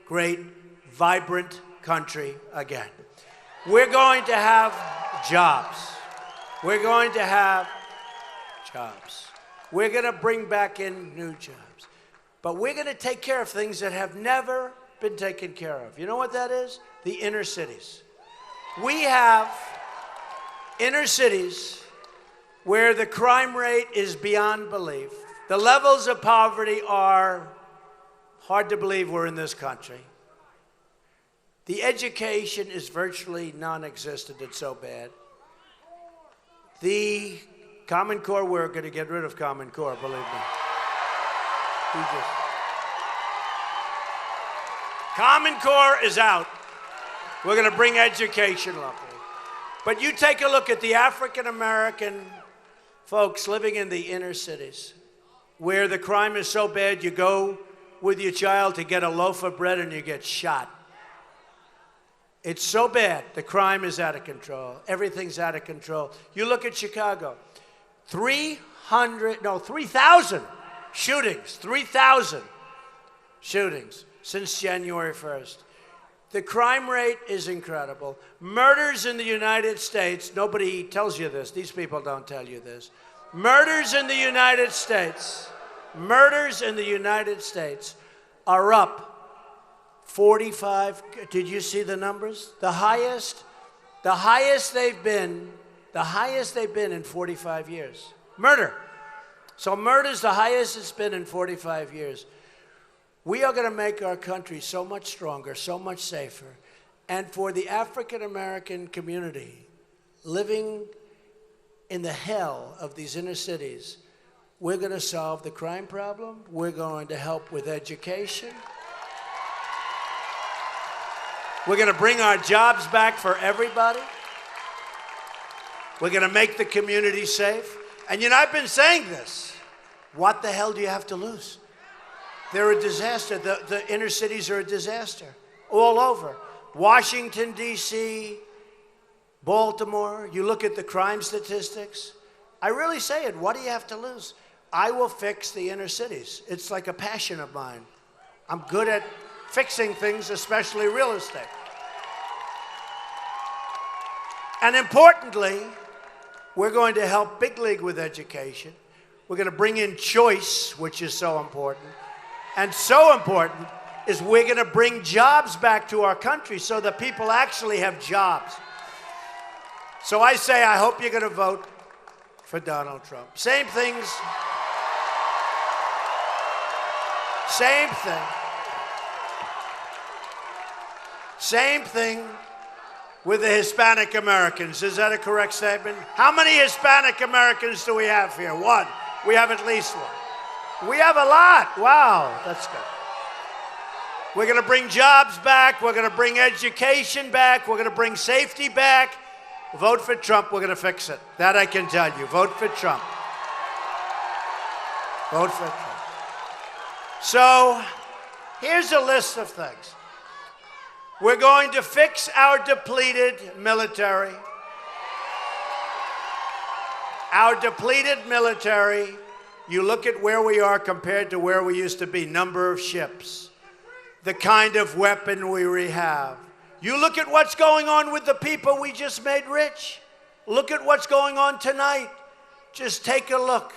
great, vibrant country again. We're going to have jobs. We're going to have jobs. We're going to bring back in new jobs. But we're going to take care of things that have never been taken care of. You know what that is? The inner cities. We have inner cities where the crime rate is beyond belief. The levels of poverty are hard to believe we're in this country. The education is virtually non-existent. It's so bad. The Common Core, we're going to get rid of Common Core, believe me. Common Core is out. We're going to bring education locally. But you take a look at the African American folks living in the inner cities where the crime is so bad you go with your child to get a loaf of bread and you get shot. It's so bad. The crime is out of control. Everything's out of control. You look at Chicago. 3,000 shootings. 3,000 shootings since January 1st. The crime rate is incredible. Murders in the United States, nobody tells you this. These people don't tell you this. Murders in the United States are up 45, did you see the numbers? The highest they've been in 45 years. Murder. So murder's the highest it's been in 45 years. We are going to make our country so much stronger, so much safer. And for the African American community living in the hell of these inner cities, We're going to solve the crime problem. We're going to help with education. We're going to bring our jobs back for everybody. We're going to make the community safe. And you know, I've been saying this. What the hell do you have to lose? They're a disaster. The inner cities are a disaster all over. Washington, D.C., Baltimore, you look at the crime statistics. I really say it. What do you have to lose? I will fix the inner cities. It's like a passion of mine. I'm good at fixing things, especially real estate. And importantly, we're going to help Big League with education. We're going to bring in choice, which is so important. And so important is we're going to bring jobs back to our country so that people actually have jobs. So I say, I hope you're going to vote for Donald Trump. Same things. Same thing. Same thing with the Hispanic Americans. Is that a correct statement? How many Hispanic Americans do we have here? One. We have at least one. We have a lot. Wow, that's good. We're going to bring jobs back. We're going to bring education back. We're going to bring safety back. Vote for Trump. We're going to fix it. That I can tell you. Vote for Trump. Vote for Trump. So here's a list of things. We're going to fix our depleted military. Our depleted military, you look at where we are compared to where we used to be, number of ships, the kind of weapon we have. You look at what's going on with the people we just made rich. Look at what's going on tonight. Just take a look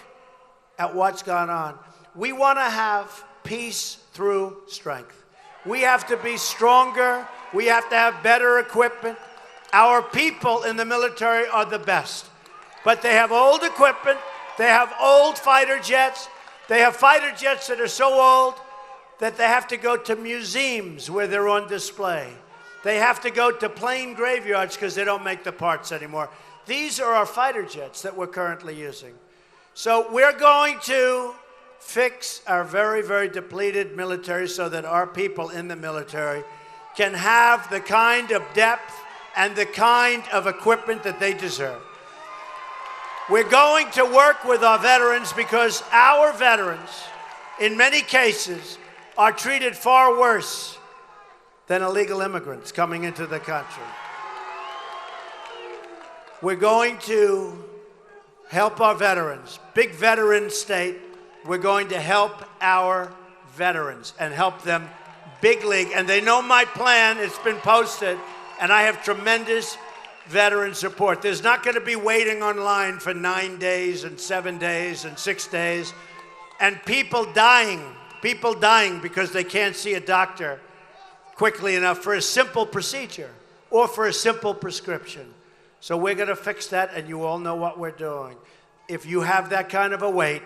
at what's gone on. We want to have peace through strength. We have to be stronger. We have to have better equipment. Our people in the military are the best. But they have old equipment. They have old fighter jets. They have fighter jets that are so old that they have to go to museums where they're on display. They have to go to plane graveyards because they don't make the parts anymore. These are our fighter jets that we're currently using. So we're going to fix our very, very depleted military so that our people in the military can have the kind of depth and the kind of equipment that they deserve. We're going to work with our veterans because our veterans, in many cases, are treated far worse than illegal immigrants coming into the country. We're going to help our veterans. Big veteran state. We're going to help our veterans and help them big league. And they know my plan. It's been posted. And I have tremendous veteran support. There's not going to be waiting online for 9 days and 7 days and 6 days. And people dying because they can't see a doctor quickly enough for a simple procedure or for a simple prescription. So we're going to fix that, and you all know what we're doing. If you have that kind of a wait,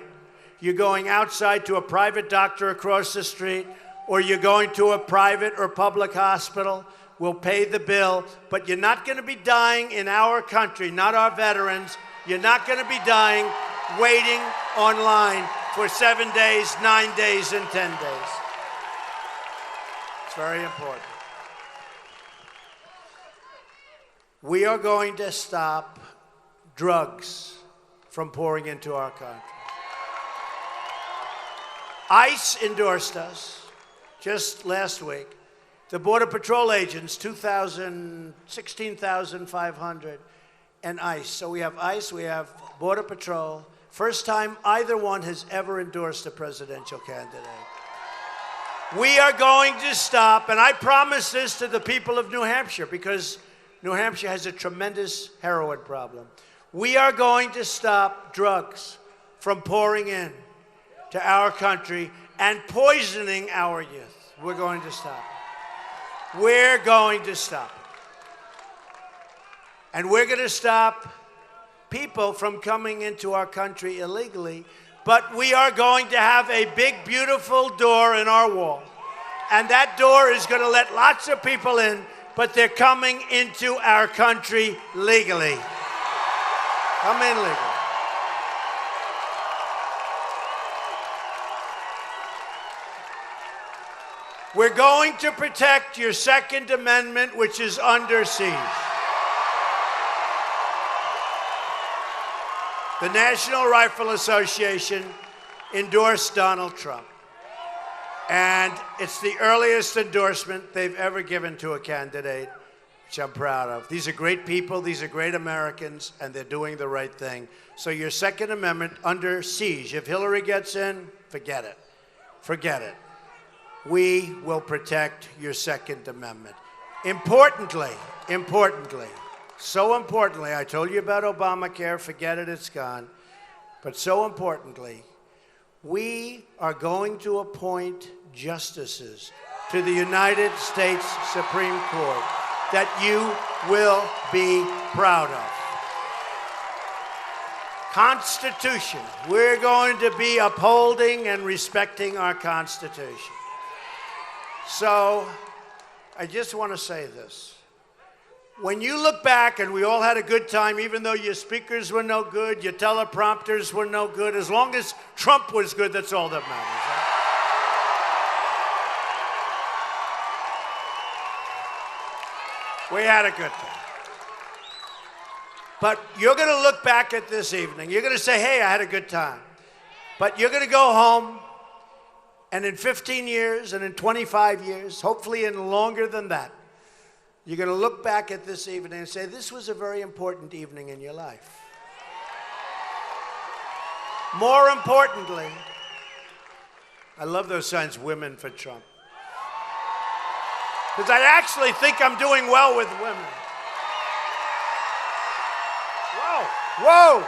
you're going outside to a private doctor across the street, or you're going to a private or public hospital, we'll pay the bill, but you're not going to be dying in our country, not our veterans. You're not going to be dying waiting online for 7 days, 9 days, and 10 days. It's very important. We are going to stop drugs from pouring into our country. ICE endorsed us just last week. The Border Patrol agents, 16,500, and ICE. So we have ICE, we have Border Patrol. First time either one has ever endorsed a presidential candidate. We are going to stop, and I promise this to the people of New Hampshire because New Hampshire has a tremendous heroin problem. We are going to stop drugs from pouring in to our country and poisoning our youth. We're going to stop it. We're going to stop it. And we're going to stop people from coming into our country illegally, but we are going to have a big, beautiful door in our wall. And that door is going to let lots of people in, but they're coming into our country legally. Come in legally. We're going to protect your Second Amendment, which is under siege. The National Rifle Association endorsed Donald Trump. And it's the earliest endorsement they've ever given to a candidate, which I'm proud of. These are great people, these are great Americans, and they're doing the right thing. So your Second Amendment under siege. If Hillary gets in, forget it. Forget it. We will protect your Second Amendment. Importantly, so importantly, I told you about Obamacare, forget it, it's gone. But so importantly, we are going to appoint justices to the United States Supreme Court that you will be proud of. Constitution. We're going to be upholding and respecting our Constitution. So, I just want to say this. When you look back, and we all had a good time, even though your speakers were no good, your teleprompters were no good, as long as Trump was good, that's all that matters. Right? We had a good time. But you're going to look back at this evening. You're going to say, hey, I had a good time. But you're going to go home, and in 15 years, and in 25 years, hopefully in longer than that, you're going to look back at this evening and say, this was a very important evening in your life. More importantly, I love those signs, women for Trump. Because I actually think I'm doing well with women. Whoa!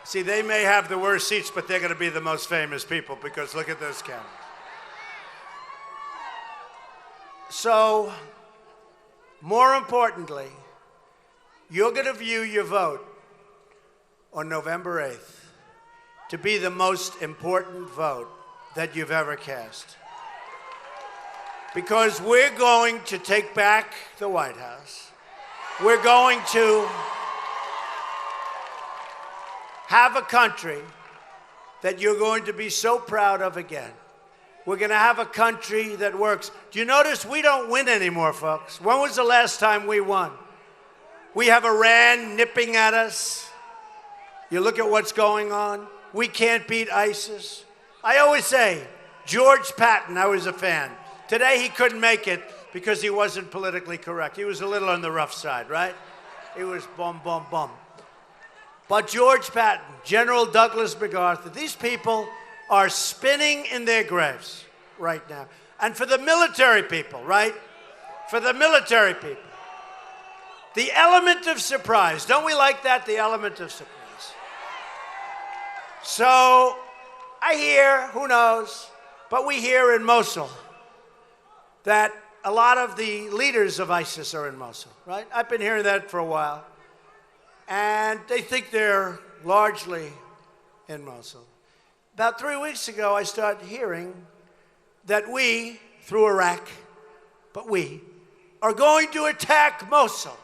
See, they may have the worst seats, but they're going to be the most famous people because look at those cameras. So, more importantly, you're going to view your vote on November 8th to be the most important vote that you've ever cast. Because we're going to take back the White House. We're going to have a country that you're going to be so proud of again. We're going to have a country that works. Do you notice we don't win anymore, folks? When was the last time we won? We have Iran nipping at us. You look at what's going on. We can't beat ISIS. I always say, George Patton, I was a fan. Today he couldn't make it because he wasn't politically correct. He was a little on the rough side, right? He was bum, bum, bum. But George Patton, General Douglas MacArthur, these people are spinning in their graves right now. And for the military people, right? For the military people, the element of surprise. Don't we like that? The element of surprise. So I hear, who knows, but we hear in Mosul that a lot of the leaders of ISIS are in Mosul, right? I've been hearing that for a while. And they think they're largely in Mosul. About 3 weeks ago, I started hearing that we, through Iraq, but we, are going to attack Mosul.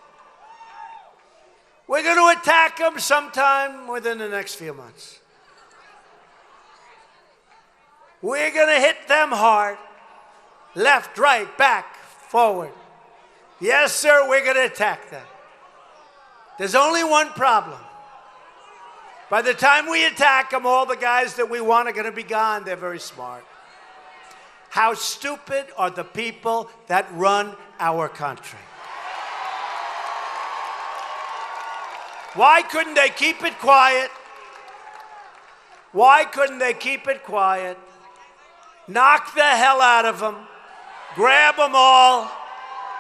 We're going to attack them sometime within the next few months. We're going to hit them hard. Left, right, back, forward. Yes, sir, we're going to attack them. There's only one problem. By the time we attack them, all the guys that we want are going to be gone. They're very smart. How stupid are the people that run our country? Why couldn't they keep it quiet? Why couldn't they keep it quiet? Knock the hell out of them, grab them all,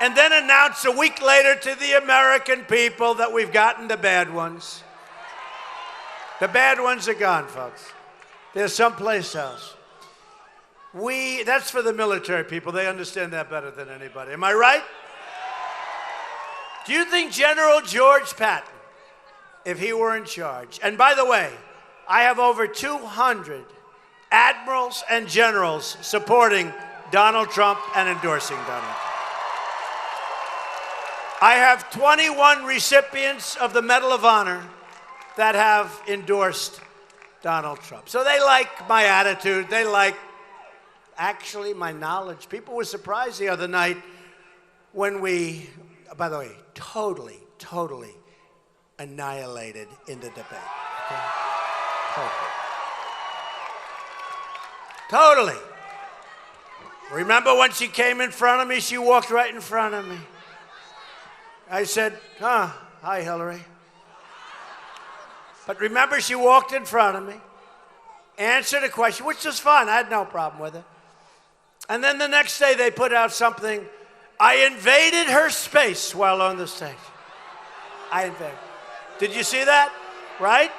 and then announce a week later to the American people that we've gotten the bad ones. The bad ones are gone, folks. They're someplace else. That's for the military people. They understand that better than anybody. Am I right? Do you think General George Patton, if he were in charge, and by the way, I have over 200 admirals and generals supporting Donald Trump and endorsing Donald Trump. I have 21 recipients of the Medal of Honor that have endorsed Donald Trump. So they like my attitude. They like, actually, my knowledge. People were surprised the other night when we, by the way, totally annihilated in the debate. Okay? Totally. Remember when she came in front of me? She walked right in front of me. I said, hi, Hillary. But remember, she walked in front of me, answered a question, which was fine. I had no problem with it. And then the next day they put out something. I invaded her space while on the stage. I invaded. Did you see that? Right?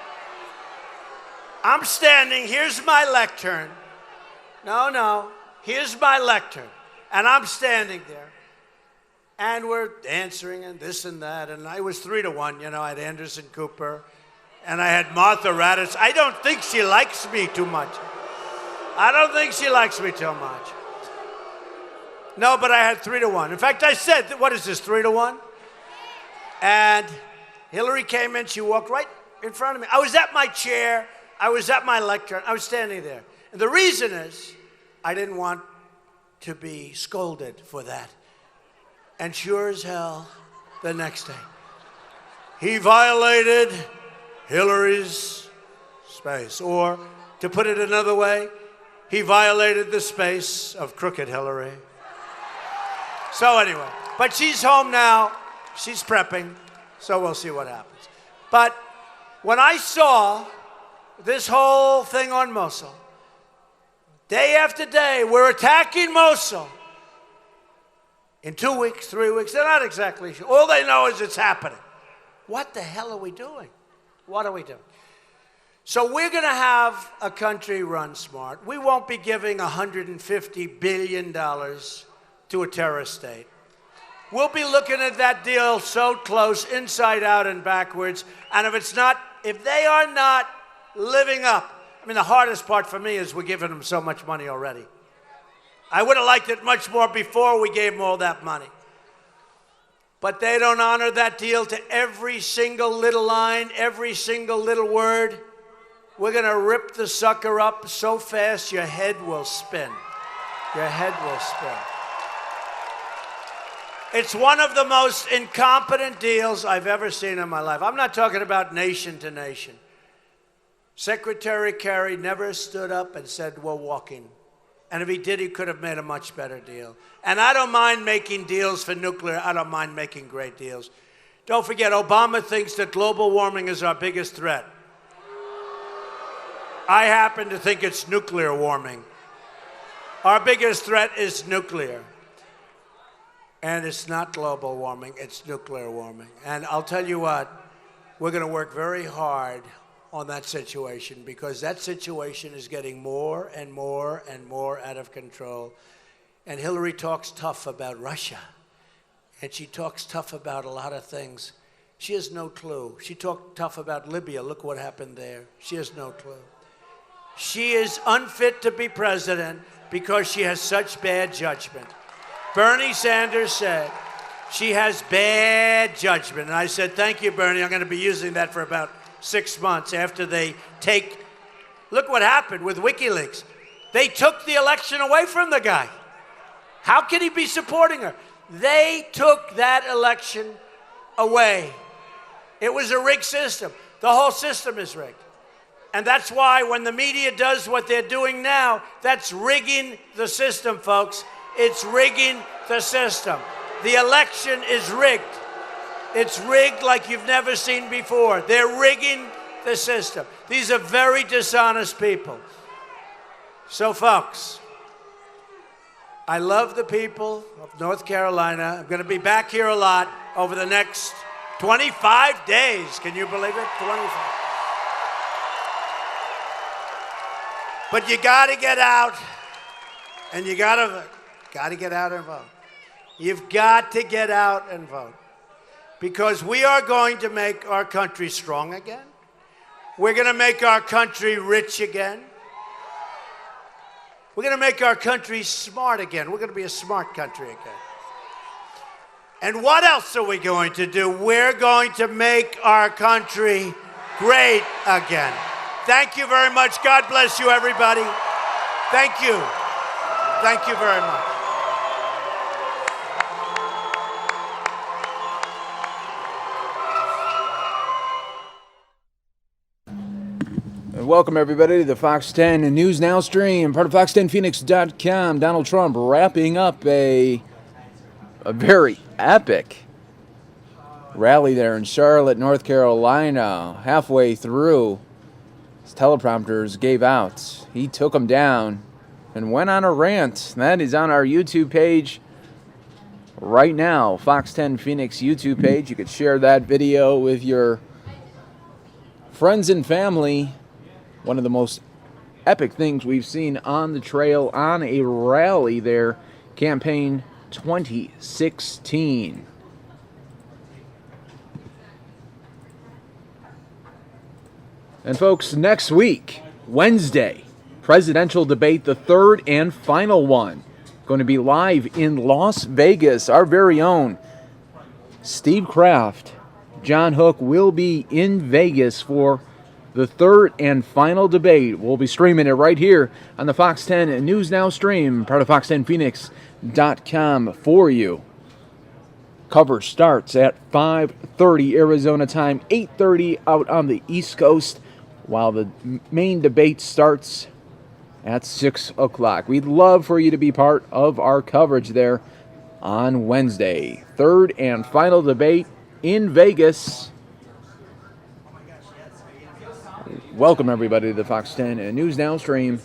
I'm standing. Here's my lectern. No. Here's my lectern. And I'm standing there. And we're answering and this and that. And I was 3-1. You know, I had Anderson Cooper. And I had Martha Raddatz. I don't think she likes me too much. No, but I had 3-1. In fact, I said, what is this, 3-1? And Hillary came in. She walked right in front of me. I was at my chair. I was at my lectern. I was standing there. And the reason is I didn't want to be scolded for that. And sure as hell, the next day, he violated Hillary's space. Or, to put it another way, he violated the space of crooked Hillary. So anyway, but she's home now. She's prepping, so we'll see what happens. But when I saw this whole thing on Mosul, day after day, we're attacking Mosul. In 2 weeks, 3 weeks, they're not exactly sure. All they know is it's happening. What the hell are we doing? What are we doing? So we're going to have a country run smart. We won't be giving $150 billion to a terrorist state. We'll be looking at that deal so close, inside out and backwards. And if they are not living up, I mean, the hardest part for me is we're giving them so much money already. I would have liked it much more before we gave them all that money. But they don't honor that deal to every single little line, every single little word. We're going to rip the sucker up so fast your head will spin. Your head will spin. It's one of the most incompetent deals I've ever seen in my life. I'm not talking about nation to nation. Secretary Kerry never stood up and said, we're walking. And if he did, he could have made a much better deal. And I don't mind making deals for nuclear. I don't mind making great deals. Don't forget, Obama thinks that global warming is our biggest threat. I happen to think it's nuclear warming. Our biggest threat is nuclear. And it's not global warming, it's nuclear warming. And I'll tell you what, we're going to work very hard on that situation because that situation is getting more and more and more out of control. And Hillary talks tough about Russia. And she talks tough about a lot of things. She has no clue. She talked tough about Libya. Look what happened there. She has no clue. She is unfit to be president because she has such bad judgment. Bernie Sanders said she has bad judgment. And I said, thank you, Bernie. I'm going to be using that for about 6 months after they take... Look what happened with WikiLeaks. They took the election away from the guy. How can he be supporting her? They took that election away. It was a rigged system. The whole system is rigged. And that's why when the media does what they're doing now, that's rigging the system, folks. It's rigging the system. The election is rigged. It's rigged like you've never seen before. They're rigging the system. These are very dishonest people. So, folks, I love the people of North Carolina. I'm going to be back here a lot over the next 25 days. Can you believe it? 25. But you got to get out, and you got to get out and vote. You've got to get out and vote. Because we are going to make our country strong again. We're going to make our country rich again. We're going to make our country smart again. We're going to be a smart country again. And what else are we going to do? We're going to make our country great again. Thank you very much. God bless you, everybody. Thank you. Thank you very much. Welcome, everybody, to the Fox 10 News Now stream, part of Fox10Phoenix.com. Donald Trump wrapping up a very epic rally there in Charlotte, North Carolina. Halfway through, his teleprompters gave out. He took them down and went on a rant. That is on our YouTube page right now, Fox 10 Phoenix YouTube page. You could share that video with your friends and family. One of the most epic things we've seen on the trail on a rally there, campaign 2016. And folks, next week, Wednesday, presidential debate, the third and final one, going to be live in Las Vegas. Our very own Steve Kraft, John Hook will be in Vegas for the third and final debate. We'll be streaming it right here on the Fox 10 News Now stream, part of Fox10Phoenix.com for you. Cover starts at 5:30 Arizona time, 8:30 out on the East Coast, while the main debate starts at 6 o'clock. We'd love for you to be part of our coverage there on Wednesday. Third and final debate in Vegas. Welcome, everybody, to the Fox 10 News Now stream,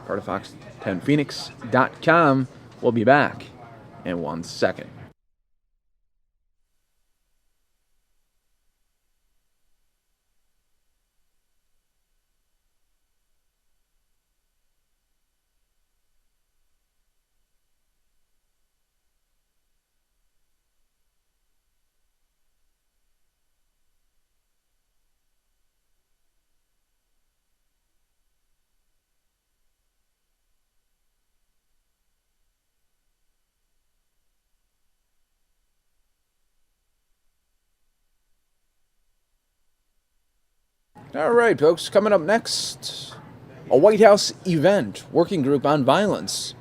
part of Fox10Phoenix.com. We'll be back in 1 second. All right, folks, coming up next, a White House event, working group on violence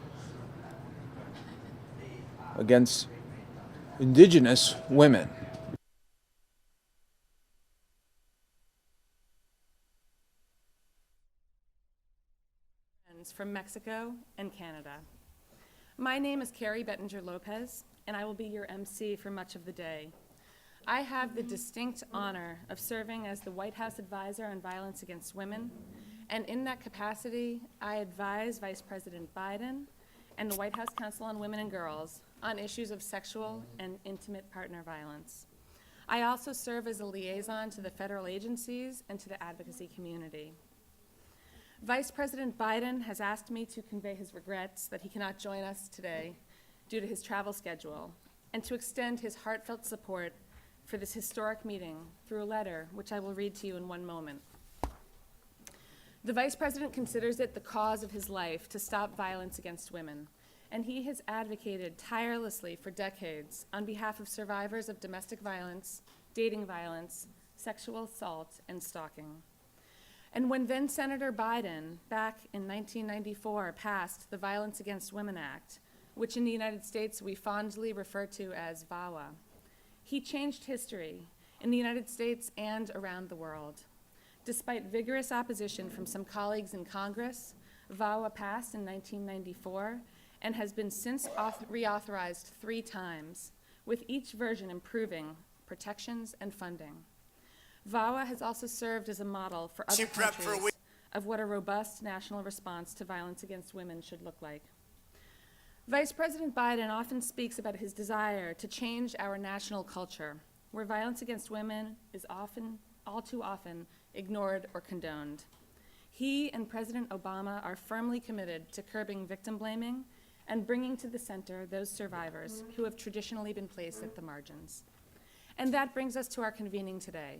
against indigenous women. From Mexico and Canada. My name is Carrie Bettinger Lopez, and I will be your MC for much of the day. I have the distinct honor of serving as the White House Advisor on Violence Against Women, and in that capacity, I advise Vice President Biden and the White House Council on Women and Girls on issues of sexual and intimate partner violence. I also serve as a liaison to the federal agencies and to the advocacy community. Vice President Biden has asked me to convey his regrets that he cannot join us today due to his travel schedule, and to extend his heartfelt support for this historic meeting through a letter, which I will read to you in one moment. The Vice President considers it the cause of his life to stop violence against women, and he has advocated tirelessly for decades on behalf of survivors of domestic violence, dating violence, sexual assault, and stalking. And when then Senator Biden, back in 1994, passed the Violence Against Women Act, which in the United States we fondly refer to as VAWA, he changed history in the United States and around the world. Despite vigorous opposition from some colleagues in Congress, VAWA passed in 1994 and has been since reauthorized 3 times, with each version improving protections and funding. VAWA has also served as a model for other countries of what a robust national response to violence against women should look like. Vice President Biden often speaks about his desire to change our national culture, where violence against women is all too often, ignored or condoned. He and President Obama are firmly committed to curbing victim blaming and bringing to the center those survivors who have traditionally been placed at the margins. And that brings us to our convening today.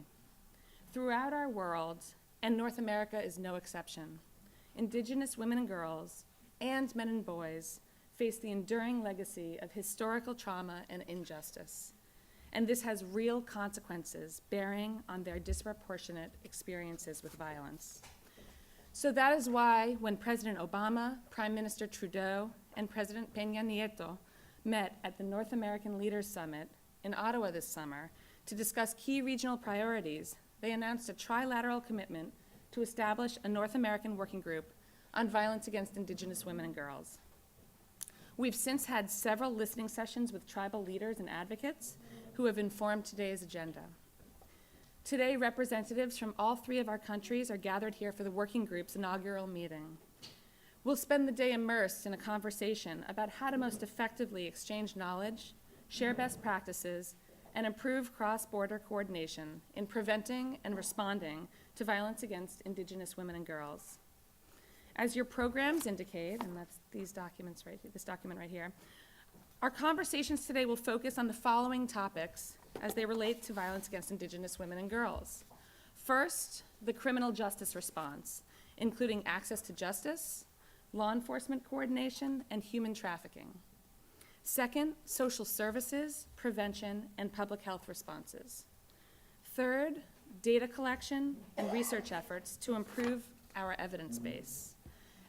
Throughout our world, and North America is no exception, Indigenous women and girls, and men and boys, face the enduring legacy of historical trauma and injustice. and this has real consequences bearing on their disproportionate experiences with violence. So that is why when President Obama, Prime Minister Trudeau, and President Peña Nieto met at the North American Leaders Summit in Ottawa this summer to discuss key regional priorities, they announced a trilateral commitment to establish a North American working group on violence against Indigenous women and girls. We've since had several listening sessions with tribal leaders and advocates who have informed today's agenda. Today, representatives from all three of our countries are gathered here for the working group's inaugural meeting. We'll spend the day immersed in a conversation about how to most effectively exchange knowledge, share best practices, and improve cross-border coordination in preventing and responding to violence against Indigenous women and girls. As your programs indicate, and that's these documents right here, this document right here, our conversations today will focus on the following topics as they relate to violence against Indigenous women and girls. First, the criminal justice response, including access to justice, law enforcement coordination, and human trafficking. Second, social services, prevention, and public health responses. Third, data collection and research efforts to improve our evidence base.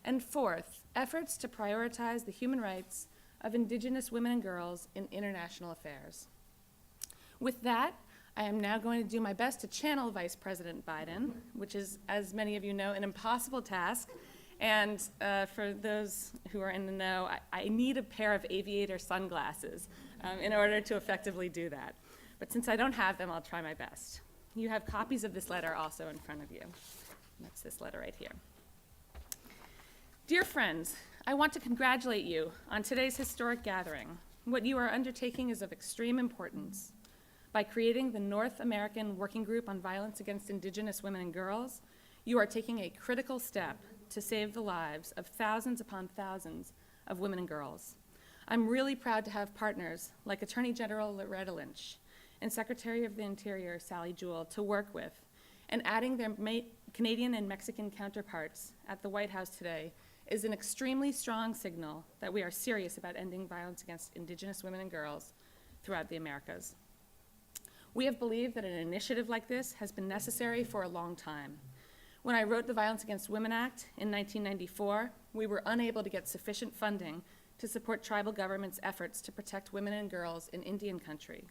And fourth, efforts to prioritize the human rights of Indigenous women and girls in international affairs. With that, I am now going to do my best to channel Vice President Biden, which is, as many of you know, an impossible task. And for those who are in the know, I need a pair of aviator sunglasses in order to effectively do that. But since I don't have them, I'll try my best. You have copies of this letter also in front of you. That's this letter right here. Dear friends, I want to congratulate you on today's historic gathering. What you are undertaking is of extreme importance. By creating the North American Working Group on Violence Against Indigenous Women and Girls, you are taking a critical step to save the lives of thousands upon thousands of women and girls. I'm really proud to have partners like Attorney General Loretta Lynch and Secretary of the Interior Sally Jewell to work with, and adding their Canadian and Mexican counterparts at the White House today is an extremely strong signal that we are serious about ending violence against Indigenous women and girls throughout the Americas. We have believed that an initiative like this has been necessary for a long time. When I wrote the Violence Against Women Act in 1994, we were unable to get sufficient funding to support tribal governments' efforts to protect women and girls in Indian country.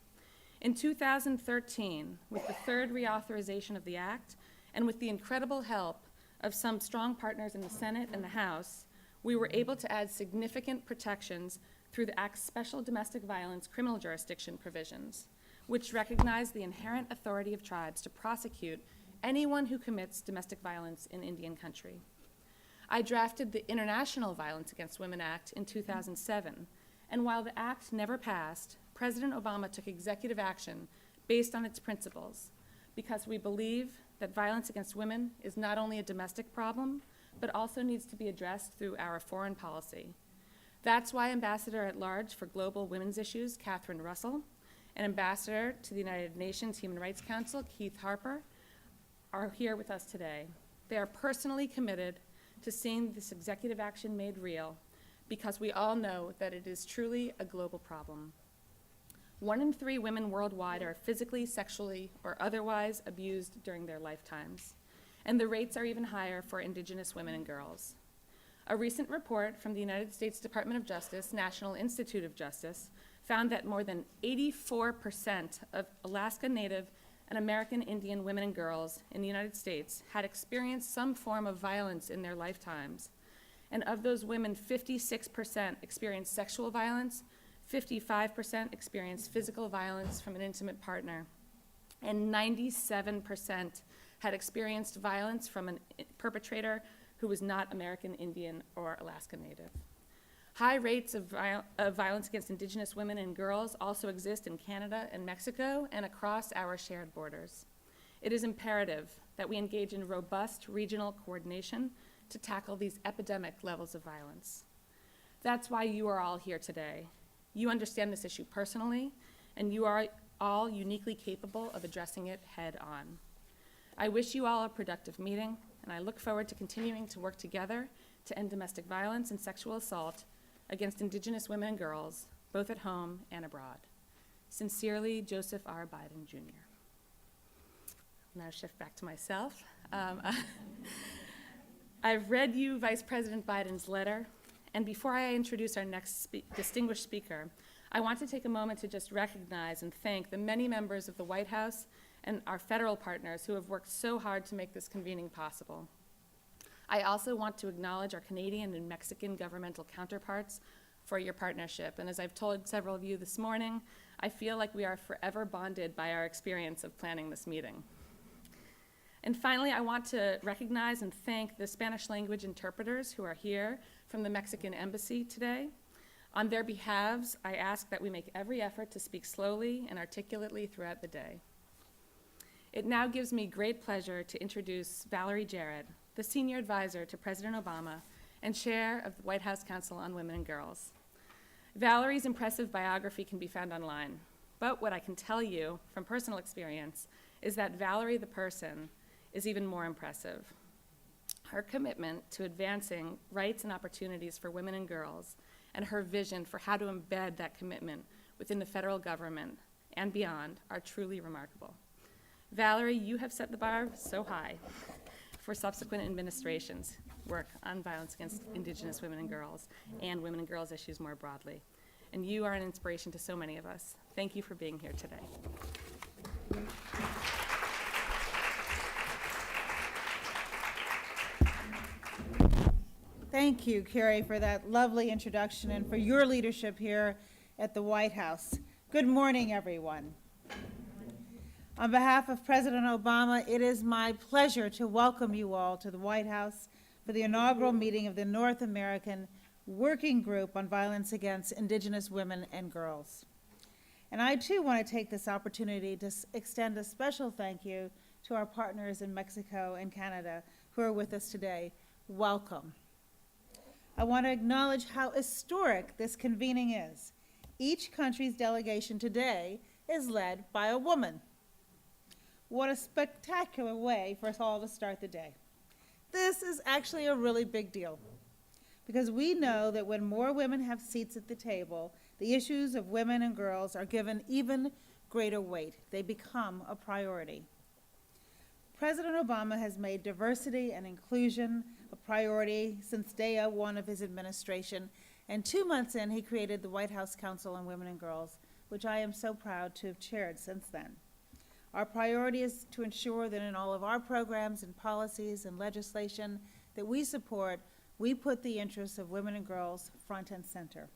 In 2013, with the third reauthorization of the Act, and with the incredible help of some strong partners in the Senate and the House, we were able to add significant protections through the Act's special domestic violence criminal jurisdiction provisions, which recognize the inherent authority of tribes to prosecute anyone who commits domestic violence in Indian country. I drafted the International Violence Against Women Act in 2007, and while the act never passed, President Obama took executive action based on its principles, because we believe that violence against women is not only a domestic problem, but also needs to be addressed through our foreign policy. That's why Ambassador at Large for Global Women's Issues, Catherine Russell, and Ambassador to the United Nations Human Rights Council, Keith Harper, are here with us today. They are personally committed to seeing this executive action made real, because we all know that it is truly a global problem. 1 in 3 women worldwide are physically, sexually, or otherwise abused during their lifetimes, and the rates are even higher for Indigenous women and girls. A recent report from the United States Department of Justice, National Institute of Justice, found that more than 84% of Alaska Native and American Indian women and girls in the United States had experienced some form of violence in their lifetimes. And of those women, 56% experienced sexual violence, 55% experienced physical violence from an intimate partner, and 97% had experienced violence from a perpetrator who was not American Indian or Alaska Native. High rates of violence against Indigenous women and girls also exist in Canada and Mexico and across our shared borders. It is imperative that we engage in robust regional coordination to tackle these epidemic levels of violence. That's why you are all here today. You understand this issue personally, and you are all uniquely capable of addressing it head on. I wish you all a productive meeting, and I look forward to continuing to work together to end domestic violence and sexual assault against Indigenous women and girls, both at home and abroad. Sincerely, Joseph R. Biden, Jr. I'll now shift back to myself. I've read you Vice President Biden's letter, and before I introduce our next distinguished speaker, I want to take a moment to just recognize and thank the many members of the White House and our federal partners who have worked so hard to make this convening possible. I also want to acknowledge our Canadian and Mexican governmental counterparts for your partnership. And as I've told several of you this morning, I feel like we are forever bonded by our experience of planning this meeting. And finally, I want to recognize and thank the Spanish language interpreters who are here from the Mexican Embassy today. On their behalves, I ask that we make every effort to speak slowly and articulately throughout the day. It now gives me great pleasure to introduce Valerie Jarrett, the Senior Advisor to President Obama and Chair of the White House Council on Women and Girls. Valerie's impressive biography can be found online, but what I can tell you from personal experience is that Valerie the person is even more impressive. Her commitment to advancing rights and opportunities for women and girls and her vision for how to embed that commitment within the federal government and beyond are truly remarkable. Valerie, you have set the bar so high for subsequent administrations' work on violence against Indigenous women and girls and women and girls issues more broadly. And you are an inspiration to so many of us. Thank you for being here today. Thank you, Carrie, for that lovely introduction and for your leadership here at the White House. Good morning, everyone. On behalf of President Obama, it is my pleasure to welcome you all to the White House for the inaugural meeting of the North American Working Group on Violence Against Indigenous Women and Girls. And I, too, want to take this opportunity to extend a special thank you to our partners in Mexico and Canada who are with us today. Welcome. I want to acknowledge how historic this convening is. Each country's delegation today is led by a woman. What a spectacular way for us all to start the day. This is actually a really big deal because we know that when more women have seats at the table, the issues of women and girls are given even greater weight. They become a priority. President Obama has made diversity and inclusion a priority since day one of his administration, and 2 months in, he created the White House Council on Women and Girls, which I am so proud to have chaired since then. Our priority is to ensure that in all of our programs and policies and legislation that we support, we put the interests of women and girls front and center.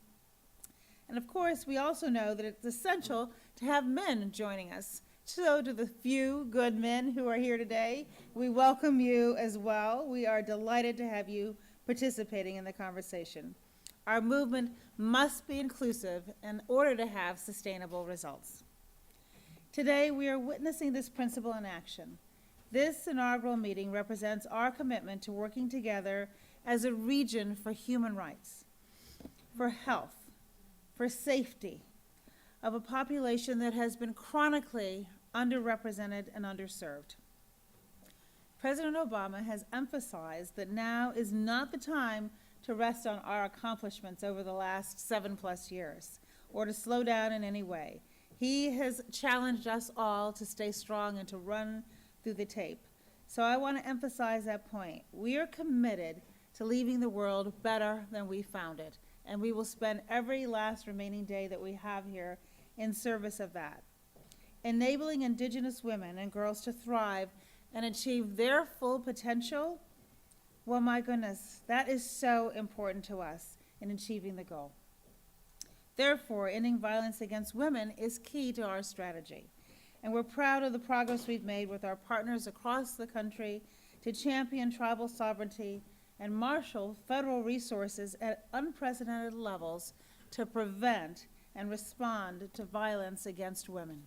And of course, we also know that it's essential to have men joining us. So to the few good men who are here today, we welcome you as well. We are delighted to have you participating in the conversation. Our movement must be inclusive in order to have sustainable results. Today, we are witnessing this principle in action. This inaugural meeting represents our commitment to working together as a region for human rights, for health, for safety of a population that has been chronically underrepresented and underserved. President Obama has emphasized that now is not the time to rest on our accomplishments over the last 7+ years or to slow down in any way. He has challenged us all to stay strong and to run through the tape. So I want to emphasize that point. We are committed to leaving the world better than we found it, and we will spend every last remaining day that we have here in service of that. Enabling Indigenous women and girls to thrive and achieve their full potential, well, my goodness, that is so important to us in achieving the goal. Therefore, ending violence against women is key to our strategy, and we're proud of the progress we've made with our partners across the country to champion tribal sovereignty and marshal federal resources at unprecedented levels to prevent and respond to violence against women.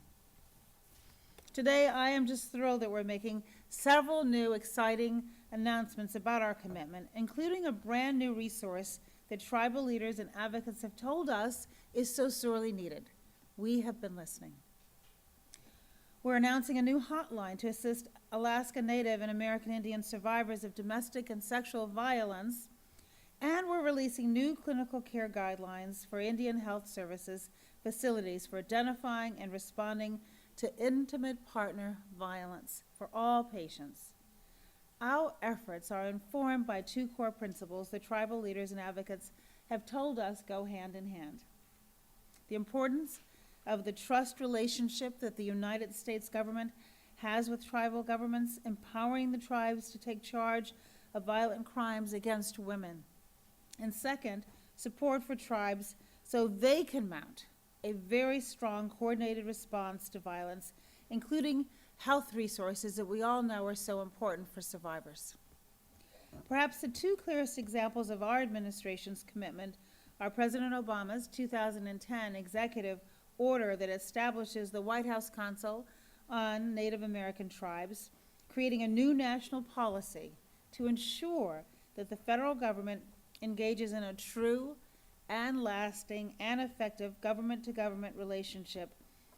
Today, I am just thrilled that we're making several new exciting announcements about our commitment, including a brand new resource that tribal leaders and advocates have told us is so sorely needed. We have been listening. We're announcing a new hotline to assist Alaska Native and American Indian survivors of domestic and sexual violence, and we're releasing new clinical care guidelines for Indian health services facilities for identifying and responding to intimate partner violence for all patients. Our efforts are informed by two core principles that tribal leaders and advocates have told us go hand in hand. The importance of the trust relationship that the United States government has with tribal governments, empowering the tribes to take charge of violent crimes against women. And second, support for tribes so they can mount a very strong coordinated response to violence, including health resources that we all know are so important for survivors. Perhaps the two clearest examples of our administration's commitment are President Obama's 2010 executive order that establishes the White House Council on Native American Tribes, creating a new national policy to ensure that the federal government engages in a true and lasting and effective government-to-government relationship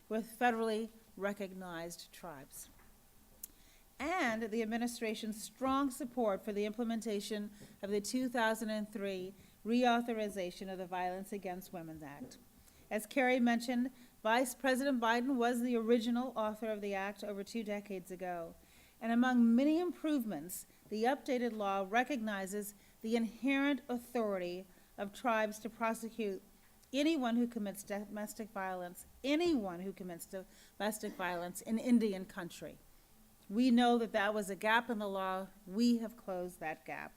with federally recognized tribes. And the administration's strong support for the implementation of the 2003 reauthorization of the Violence Against Women Act. As Kerry mentioned, Vice President Biden was the original author of the act over 2 decades ago. And among many improvements, the updated law recognizes the inherent authority of tribes to prosecute anyone who commits domestic violence in Indian country. We know that that was a gap in the law. We have closed that gap.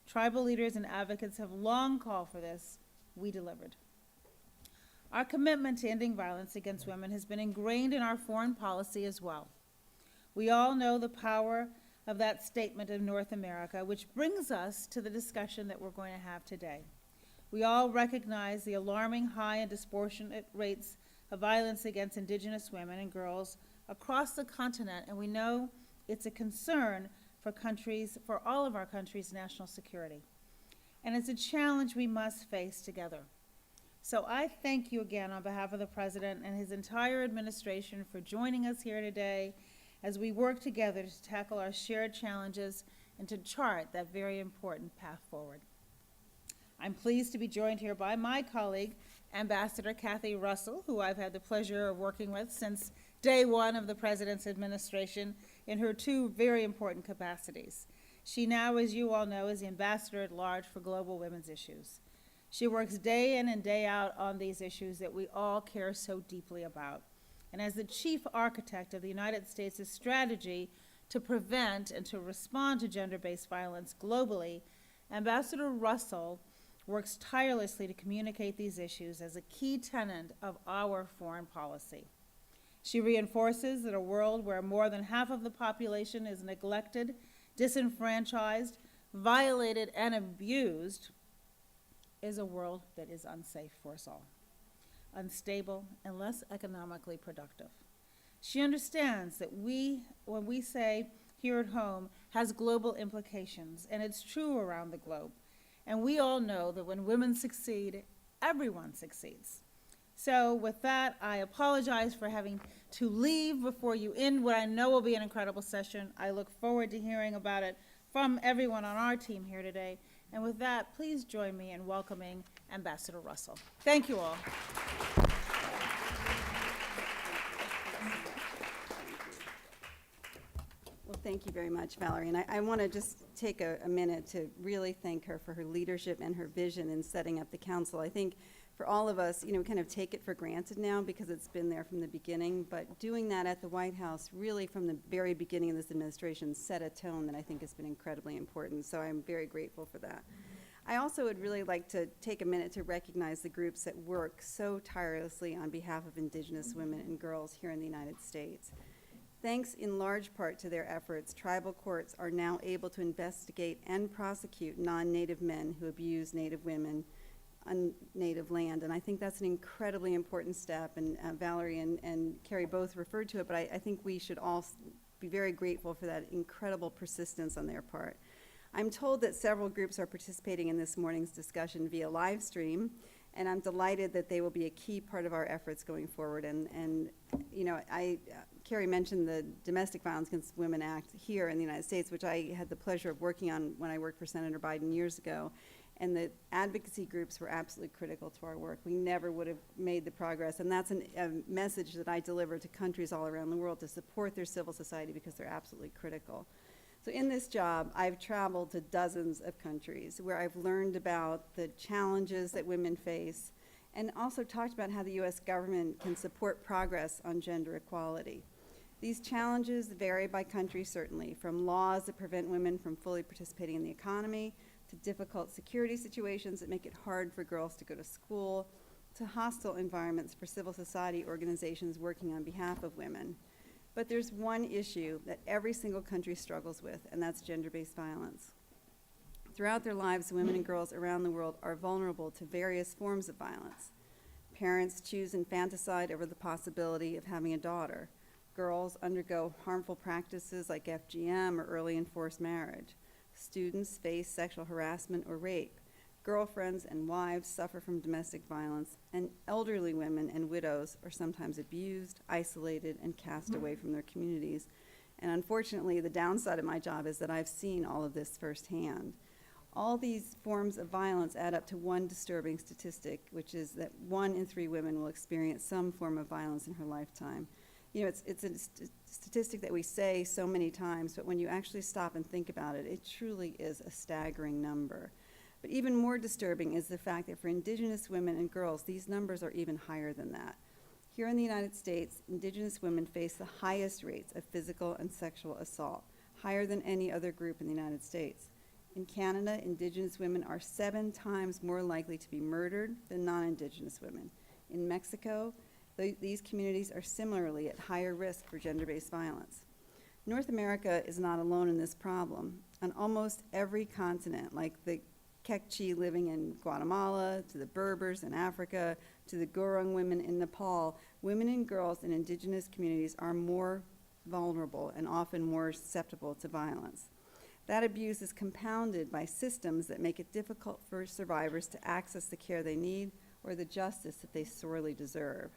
Tribal leaders and advocates have long called for this. We delivered. Our commitment to ending violence against women has been ingrained in our foreign policy as well. We all know the power of that statement in North America, which brings us to the discussion that we're going to have today. We all recognize the alarming high and disproportionate rates of violence against Indigenous women and girls across the continent, and we know it's a concern for all of our countries' national security. And it's a challenge we must face together. So I thank you again on behalf of the President and his entire administration for joining us here today as we work together to tackle our shared challenges and to chart that very important path forward. I'm pleased to be joined here by my colleague, Ambassador Kathy Russell, who I've had the pleasure of working with since day one of the President's administration in her 2 very important capacities. She now, as you all know, is the Ambassador at Large for Global Women's Issues. She works day in and day out on these issues that we all care so deeply about. And as the chief architect of the United States' strategy to prevent and to respond to gender-based violence globally, Ambassador Russell works tirelessly to communicate these issues as a key tenet of our foreign policy. She reinforces that a world where more than half of the population is neglected, disenfranchised, violated, and abused is a world that is unsafe for us all, unstable, and less economically productive. She understands that when we say here at home, has global implications, and it's true around the globe. And we all know that when women succeed, everyone succeeds. So with that, I apologize for having to leave before you end what I know will be an incredible session. I look forward to hearing about it from everyone on our team here today. And with that, please join me in welcoming Ambassador Russell. Thank you all. Well, thank you very much, Valerie. And I want to just take a minute to really thank her for her leadership and her vision in setting up the council. I think for all of us, we kind of take it for granted now because it's been there from the beginning, but doing that at the White House really from the very beginning of this administration set a tone that I think has been incredibly important. So I'm very grateful for that. I also would really like to take a minute to recognize the groups that work so tirelessly on behalf of Indigenous women and girls here in the United States. Thanks in large part to their efforts, tribal courts are now able to investigate and prosecute non-Native men who abuse Native women on Native land. And I think that's an incredibly important step, and Valerie and Kerry both referred to it, but I think we should all be very grateful for that incredible persistence on their part. I'm told that several groups are participating in this morning's discussion via live stream, and I'm delighted that they will be a key part of our efforts going forward. And Kerry mentioned the Domestic Violence Against Women Act here in the United States, which I had the pleasure of working on when I worked for Senator Biden years ago. And the advocacy groups were absolutely critical to our work. We never would have made the progress, and that's a message that I deliver to countries all around the world to support their civil society because they're absolutely critical. So in this job, I've traveled to dozens of countries where I've learned about the challenges that women face and also talked about how the U.S. government can support progress on gender equality. These challenges vary by country, certainly, from laws that prevent women from fully participating in the economy, to difficult security situations that make it hard for girls to go to school, to hostile environments for civil society organizations working on behalf of women. But there's one issue that every single country struggles with, and that's gender-based violence. Throughout their lives, women and girls around the world are vulnerable to various forms of violence. Parents choose and fantasize over the possibility of having a daughter. Girls undergo harmful practices like FGM or early and forced marriage. Students face sexual harassment or rape. Girlfriends and wives suffer from domestic violence, and elderly women and widows are sometimes abused, isolated, and cast away from their communities. And unfortunately, the downside of my job is that I've seen all of this firsthand. All these forms of violence add up to one disturbing statistic, which is that 1 in 3 women will experience some form of violence in her lifetime. You know, it's a statistic that we say so many times, but when you actually stop and think about it, it truly is a staggering number. But even more disturbing is the fact that for Indigenous women and girls, these numbers are even higher than that. Here in the United States, Indigenous women face the highest rates of physical and sexual assault, higher than any other group in the United States. In Canada, Indigenous women are 7 times more likely to be murdered than non-Indigenous women. In Mexico, these communities are similarly at higher risk for gender-based violence. North America is not alone in this problem. On almost every continent, like the Kekchi living in Guatemala, to the Berbers in Africa, to the Gurung women in Nepal, women and girls in Indigenous communities are more vulnerable and often more susceptible to violence. That abuse is compounded by systems that make it difficult for survivors to access the care they need or the justice that they sorely deserve.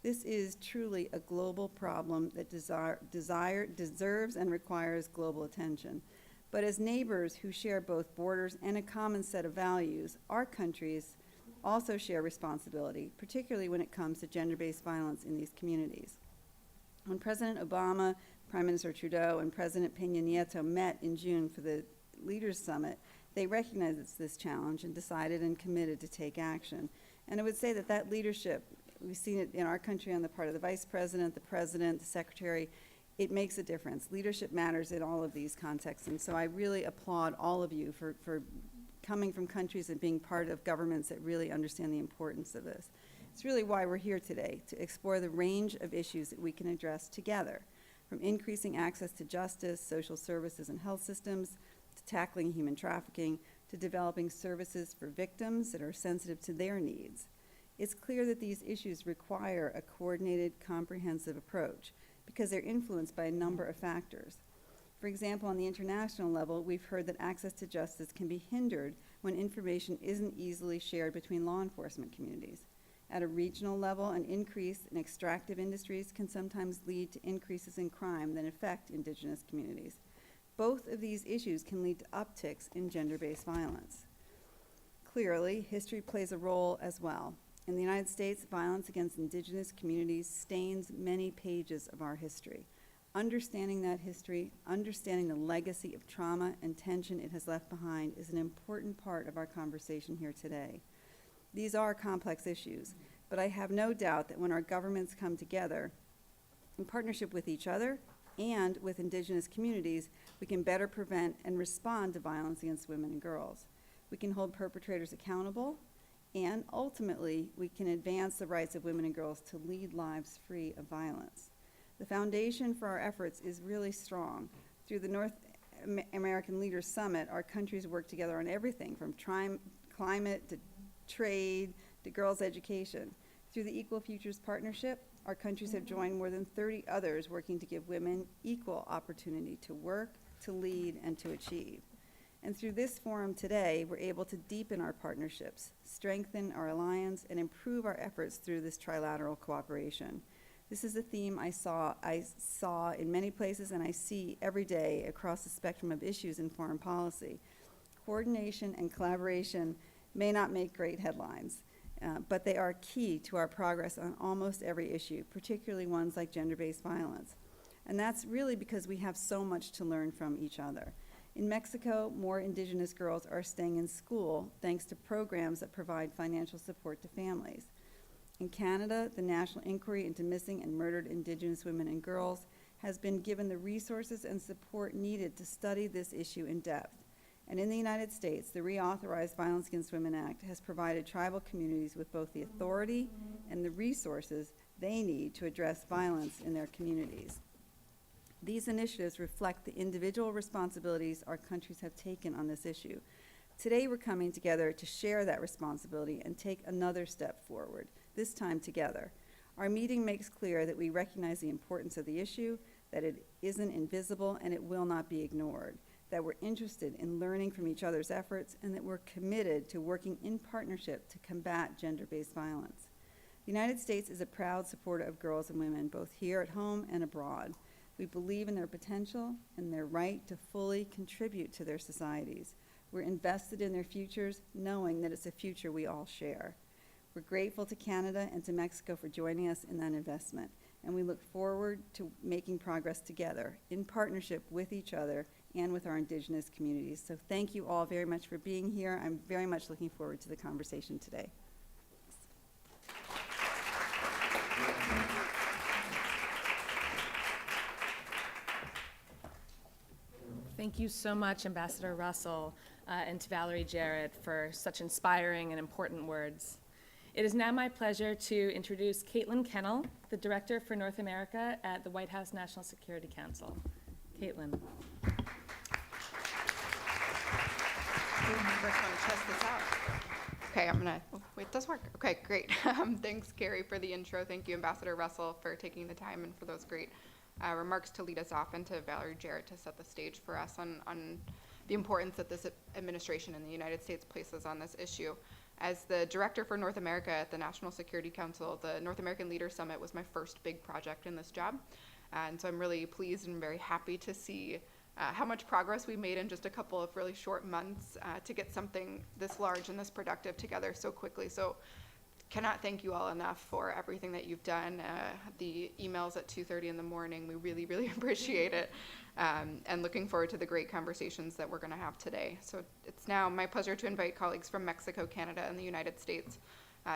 This is truly a global problem that deserves and requires global attention. But as neighbors who share both borders and a common set of values, our countries also share responsibility, particularly when it comes to gender-based violence in these communities. When President Obama, Prime Minister Trudeau, and President Peña Nieto met in June for the Leaders Summit, they recognized this challenge and decided and committed to take action. And I would say that that leadership, we've seen it in our country on the part of the Vice President, the Secretary. It makes a difference. Leadership matters in all of these contexts, and so I really applaud all of you for coming from countries and being part of governments that really understand the importance of this. It's really why we're here today, to explore the range of issues that we can address together, from increasing access to justice, social services, and health systems, to tackling human trafficking, to developing services for victims that are sensitive to their needs. It's clear that these issues require a coordinated, comprehensive approach, because they're influenced by a number of factors. For example, on the international level, we've heard that access to justice can be hindered when information isn't easily shared between law enforcement communities. At a regional level, an increase in extractive industries can sometimes lead to increases in crime that affect Indigenous communities. Both of these issues can lead to upticks in gender-based violence. Clearly, history plays a role as well. In the United States, violence against Indigenous communities stains many pages of our history. Understanding that history, understanding the legacy of trauma and tension it has left behind is an important part of our conversation here today. These are complex issues, but I have no doubt that when our governments come together in partnership with each other and with Indigenous communities, we can better prevent and respond to violence against women and girls. We can hold perpetrators accountable, and ultimately, we can advance the rights of women and girls to lead lives free of violence. The foundation for our efforts is really strong. Through the North American Leaders Summit, our countries work together on everything from climate to trade to girls' education. Through the Equal Futures Partnership, our countries have joined more than 30 others working to give women equal opportunity to work, to lead, and to achieve. And through this forum today, we're able to deepen our partnerships, strengthen our alliance, and improve our efforts through this trilateral cooperation. This is a theme I saw in many places and I see every day across the spectrum of issues in foreign policy. Coordination and collaboration may not make great headlines, but they are key to our progress on almost every issue, particularly ones like gender-based violence. And that's really because we have so much to learn from each other. In Mexico, more Indigenous girls are staying in school thanks to programs that provide financial support to families. In Canada, the National Inquiry into Missing and Murdered Indigenous Women and Girls has been given the resources and support needed to study this issue in depth. And in the United States, the reauthorized Violence Against Women Act has provided tribal communities with both the authority and the resources they need to address violence in their communities. These initiatives reflect the individual responsibilities our countries have taken on this issue. Today, we're coming together to share that responsibility and take another step forward, this time together. Our meeting makes clear that we recognize the importance of the issue, that it isn't invisible and it will not be ignored, that we're interested in learning from each other's efforts, and that we're committed to working in partnership to combat gender-based violence. The United States is a proud supporter of girls and women, both here at home and abroad. We believe in their potential and their right to fully contribute to their societies. We're invested in their futures, knowing that it's a future we all share. We're grateful to Canada and to Mexico for joining us in that investment, and we look forward to making progress together in partnership with each other and with our Indigenous communities. So thank you all very much for being here. I'm very much looking forward to the conversation today. Thank you so much, Ambassador Russell, and to Valerie Jarrett for such inspiring and important words. It is now my pleasure to introduce Caitlin Kennel, the Director for North America at the White House National Security Council. Caitlin. First want to test this out. Okay, I'm gonna, oh, wait, it does work. Okay, great. Thanks, Carrie, for the intro. Thank you, Ambassador Russell, for taking the time and for those great remarks to lead us off, and to Valerie Jarrett to set the stage for us on the importance that this administration in the United States places on this issue. As the Director for North America at the National Security Council, the North American Leaders Summit was my first big project in this job. And so I'm really pleased and very happy to see how much progress we made in just a couple of really short months to get something this large and this productive together so quickly. So cannot thank you all enough for everything that you've done. The emails at 2:30 in the morning, we really, really appreciate it. And looking forward to the great conversations that we're going to have today. So it's now my pleasure to invite colleagues from Mexico, Canada, and the United States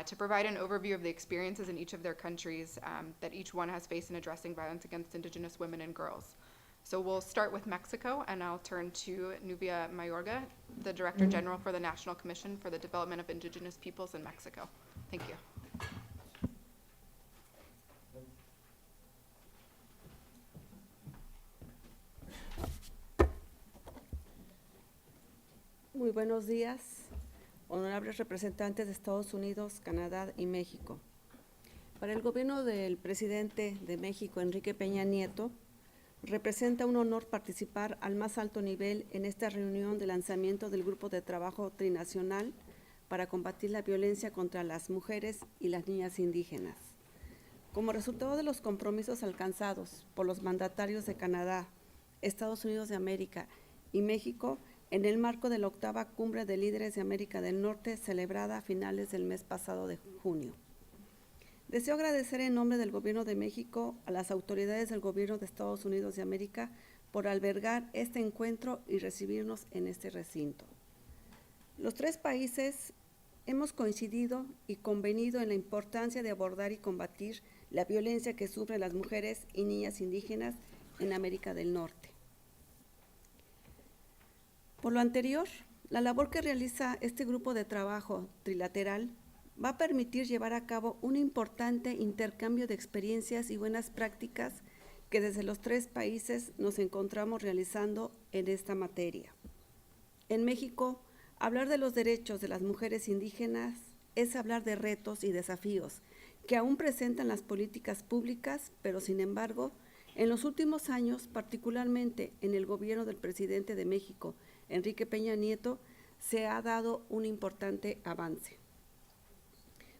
to provide an overview of the experiences in each of their countries that each one has faced in addressing violence against Indigenous women and girls. So we'll start with Mexico, and I'll turn to Nubia Mayorga, the Director General for the National Commission for the Development of Indigenous Peoples in Mexico. Thank you. Muy buenos días, honorables representantes de Estados Unidos, Canadá y México. Para el gobierno del presidente de México, Enrique Peña Nieto, representa un honor participar al más alto nivel en esta reunión de lanzamiento del Grupo de Trabajo Trinacional para combatir la violencia contra las mujeres y las niñas indígenas. Como resultado de los compromisos alcanzados por los mandatarios de Canadá, Estados Unidos de América y México, en el marco de la 8ª Cumbre de Líderes de América del Norte, celebrada a finales del mes pasado de junio. Deseo agradecer en nombre del Gobierno de México a las autoridades del Gobierno de Estados Unidos de América por albergar este encuentro y recibirnos en este recinto. Los tres países hemos coincidido y convenido en la importancia de abordar y combatir la violencia que sufren las mujeres y niñas indígenas en América del Norte. Por lo anterior, la labor que realiza este grupo de trabajo trilateral va a permitir llevar a cabo un importante intercambio de experiencias y buenas prácticas que desde los tres países nos encontramos realizando en esta materia. En México, hablar de los derechos de las mujeres indígenas es hablar de retos y desafíos que aún presentan las políticas públicas, pero sin embargo, en los últimos años, particularmente en el gobierno del presidente de México, Enrique Peña Nieto, se ha dado un importante avance.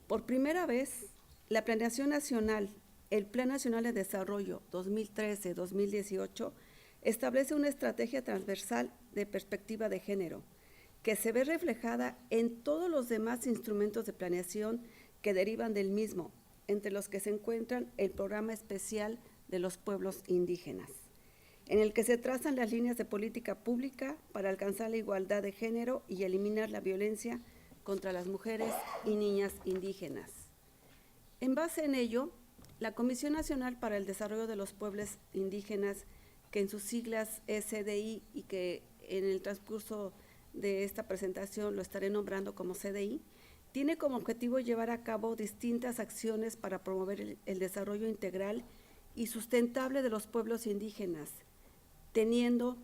Por primera vez, la Planeación Nacional, el Plan Nacional de Desarrollo 2013-2018, establece una estrategia transversal de perspectiva de género, que se ve reflejada en todos los demás instrumentos de planeación que derivan del mismo, entre los que se encuentran el Programa Especial de los Pueblos Indígenas, en el que se trazan las líneas de política pública para alcanzar la igualdad de género y eliminar la violencia contra las mujeres y niñas indígenas. En base en ello, la Comisión Nacional para el Desarrollo de los Pueblos Indígenas, que en sus siglas es CDI y que en el transcurso de esta presentación lo estaré nombrando como CDI, tiene como objetivo llevar a cabo distintas acciones para promover el desarrollo integral y sustentable de los pueblos indígenas, teniendo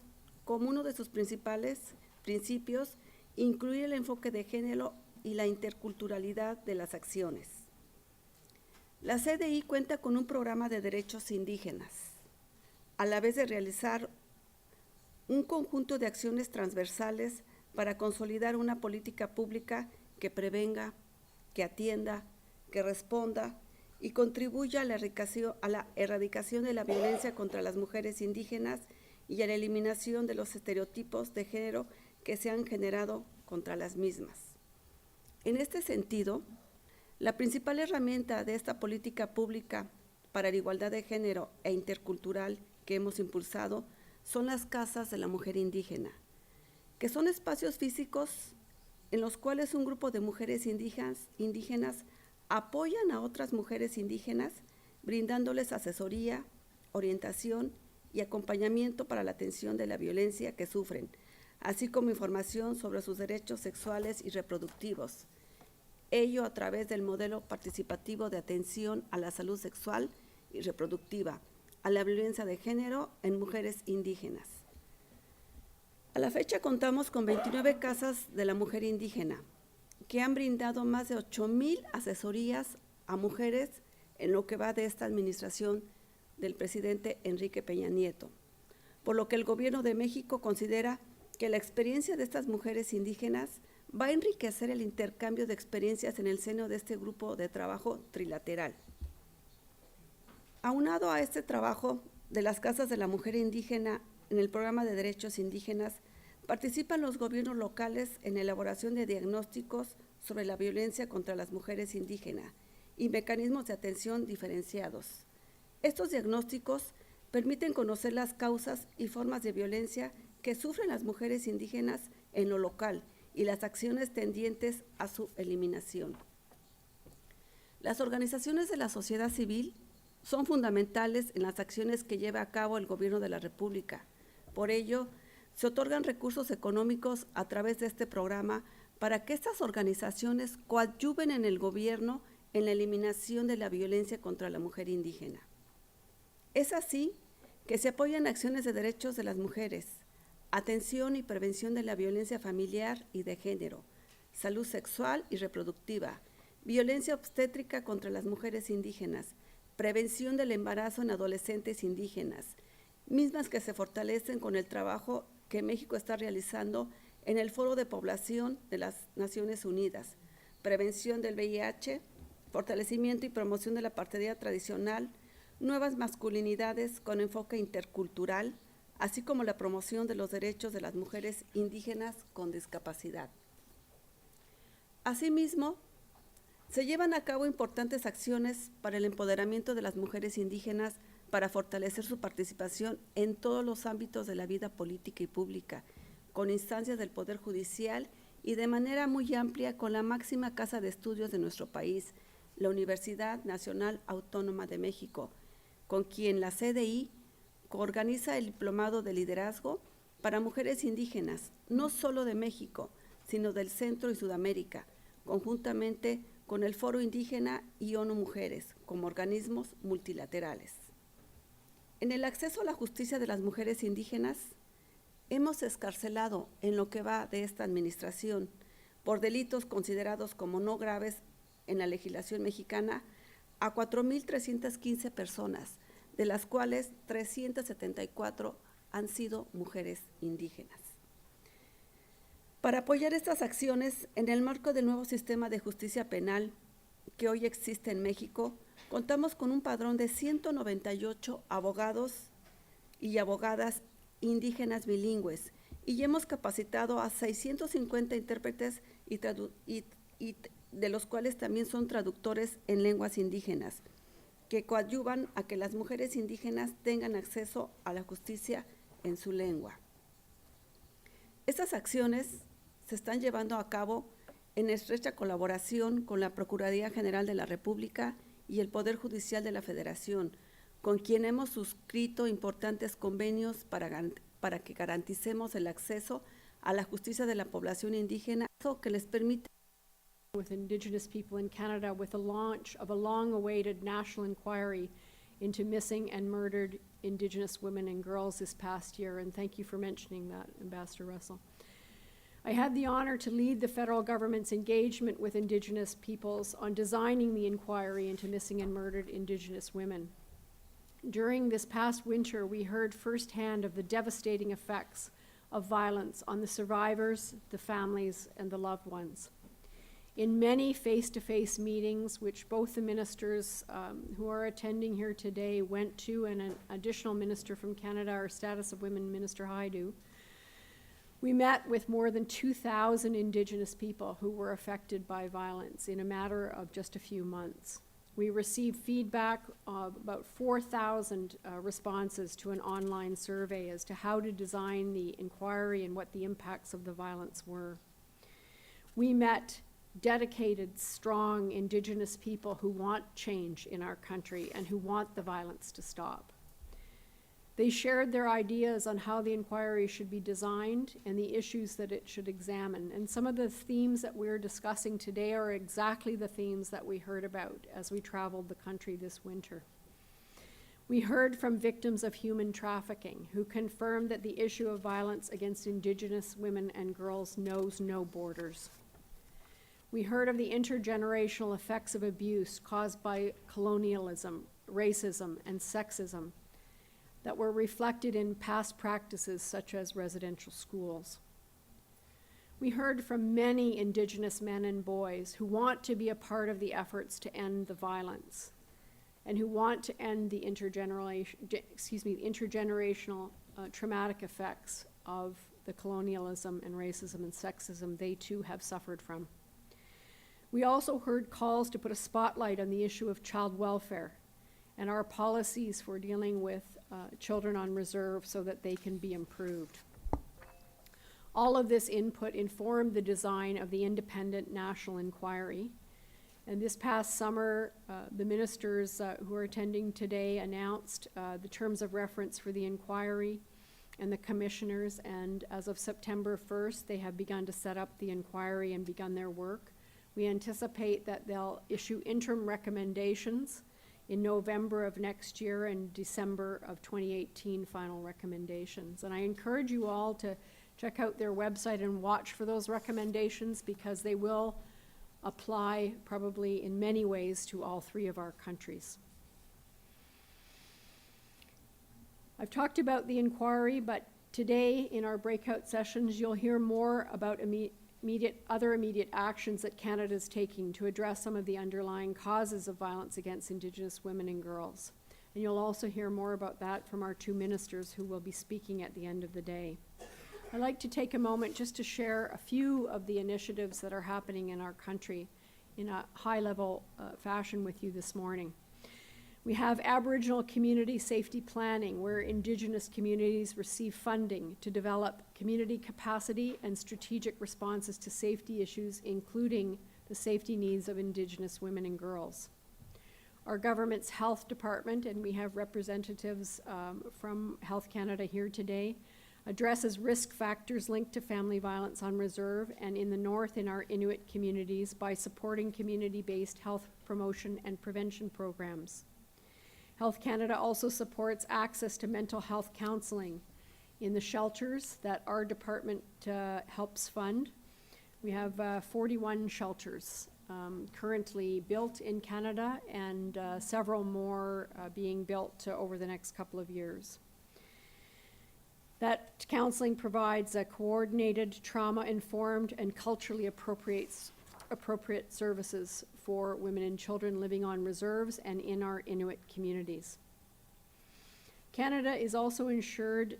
como uno de sus principales principios incluir el enfoque de género y la interculturalidad de las acciones. La CDI cuenta con un programa de derechos indígenas, a la vez de realizar un conjunto de acciones transversales para consolidar una política pública que prevenga, que atienda, que responda y contribuya a la erradicación de la violencia contra las mujeres indígenas y a la eliminación de los estereotipos de género que se han generado contra las mismas. En este sentido, la principal herramienta de esta política pública para la igualdad de género e intercultural que hemos impulsado son las casas de la mujer indígena, que son espacios físicos en los cuales un grupo de mujeres indígenas apoyan a otras mujeres indígenas, brindándoles asesoría, orientación y acompañamiento para la atención de la violencia que sufren, así como información sobre sus derechos sexuales y reproductivos. Ello a través del modelo participativo de atención a la salud sexual y reproductiva, a la violencia de género en mujeres indígenas. A la fecha contamos con 29 casas de la mujer indígena, que han brindado más de 8,000 asesorías a mujeres en lo que va de esta administración del presidente Enrique Peña Nieto, por lo que el Gobierno de México considera que la experiencia de estas mujeres indígenas va a enriquecer el intercambio de experiencias en el seno de este grupo de trabajo trilateral. Aunado a este trabajo de las casas de la mujer indígena en el programa de derechos indígenas, participan los gobiernos locales en la elaboración de diagnósticos sobre la violencia contra las mujeres indígenas y mecanismos de atención diferenciados. Estos diagnósticos permiten conocer las causas y formas de violencia que sufren las mujeres indígenas en lo local y las acciones tendientes a su eliminación. Las organizaciones de la sociedad civil son fundamentales en las acciones que lleva a cabo el Gobierno de la República. Por ello, se otorgan recursos económicos a través de este programa para que estas organizaciones coadyuven en el gobierno en la eliminación de la violencia contra la mujer indígena. Es así que se apoyan acciones de derechos de las mujeres, atención y prevención de la violencia familiar y de género, salud sexual y reproductiva, violencia obstétrica contra las mujeres indígenas, prevención del embarazo en adolescentes indígenas, mismas que se fortalecen con el trabajo que México está realizando en el Foro de Población de las Naciones Unidas, prevención del VIH, fortalecimiento y promoción de la partería tradicional, nuevas masculinidades con enfoque intercultural, así como la promoción de los derechos de las mujeres indígenas con discapacidad. Asimismo, se llevan a cabo importantes acciones para el empoderamiento de las mujeres indígenas para fortalecer su participación en todos los ámbitos de la vida política y pública, con instancias del Poder Judicial y de manera muy amplia con la máxima casa de estudios de nuestro país, la Universidad Nacional Autónoma de México, con quien la CDI coorganiza el Diplomado de Liderazgo para Mujeres Indígenas, no solo de México, sino del Centro y Sudamérica, conjuntamente con el Foro Indígena y ONU Mujeres, como organismos multilaterales. En el acceso a la justicia de las mujeres indígenas, hemos excarcelado en lo que va de esta administración, por delitos considerados como no graves en la legislación mexicana, a 4,315 personas, de las cuales 374 han sido mujeres indígenas. Para apoyar estas acciones, en el marco del nuevo sistema de justicia penal que hoy existe en México, contamos con un padrón de 198 abogados y abogadas indígenas bilingües y hemos capacitado a 650 intérpretes de los cuales también son traductores en lenguas indígenas, que coadyuvan a que las mujeres indígenas tengan acceso a la justicia en su lengua. Estas acciones se están llevando a cabo en estrecha colaboración con la Procuraduría General de la República y el Poder Judicial de la Federación, con quien hemos suscrito importantes convenios para que garanticemos el acceso a la justicia de la población indígena, que les permite with Indigenous people in Canada with the launch of a long-awaited national inquiry into missing and murdered Indigenous women and girls this past year, and thank you for mentioning that, Ambassador Russell. I had the honor to lead the federal government's engagement with Indigenous peoples on designing the inquiry into missing and murdered Indigenous women. During this past winter, we heard firsthand of the devastating effects of violence on the survivors, the families, and the loved ones. In many face-to-face meetings, which both the ministers who are attending here today went to, and an additional minister from Canada, our Status of Women Minister Haidu, we met with more than 2,000 Indigenous people who were affected by violence in a matter of just a few months. We received feedback of about 4,000 responses to an online survey as to how to design the inquiry and what the impacts of the violence were. We met dedicated, strong Indigenous people who want change in our country and who want the violence to stop. They shared their ideas on how the inquiry should be designed and the issues that it should examine. And some of the themes that we're discussing today are exactly the themes that we heard about as we traveled the country this winter. We heard from victims of human trafficking who confirmed that the issue of violence against Indigenous women and girls knows no borders. We heard of the intergenerational effects of abuse caused by colonialism, racism, and sexism that were reflected in past practices such as residential schools. We heard from many Indigenous men and boys who want to be a part of the efforts to end the violence and who want to end the intergenerational traumatic effects of the colonialism and racism and sexism they too have suffered from. We also heard calls to put a spotlight on the issue of child welfare and our policies for dealing with children on reserve so that they can be improved. All of this input informed the design of the independent national inquiry. And this past summer, the ministers who are attending today announced the terms of reference for the inquiry and the commissioners, and as of September 1st, they have begun to set up the inquiry and begun their work. We anticipate that they'll issue interim recommendations in November of next year and December of 2018 final recommendations. And I encourage you all to check out their website and watch for those recommendations because they will apply probably in many ways to all three of our countries. I've talked about the inquiry, but today in our breakout sessions you'll hear more about other immediate actions that Canada is taking to address some of the underlying causes of violence against Indigenous women and girls. And you'll also hear more about that from our two ministers who will be speaking at the end of the day. I'd like to take a moment just to share a few of the initiatives that are happening in our country in a high-level fashion with you this morning. We have Aboriginal community safety planning, where Indigenous communities receive funding to develop community capacity and strategic responses to safety issues, including the safety needs of Indigenous women and girls. Our government's health department, and we have representatives from Health Canada here today, addresses risk factors linked to family violence on reserve and in the north in our Inuit communities by supporting community-based health promotion and prevention programs. Health Canada also supports access to mental health counseling in the shelters that our department helps fund. We have 41 shelters currently built in Canada and several more being built over the next couple of years. That counseling provides a coordinated, trauma-informed, and culturally appropriate services for women and children living on reserves and in our Inuit communities. Canada is also ensuring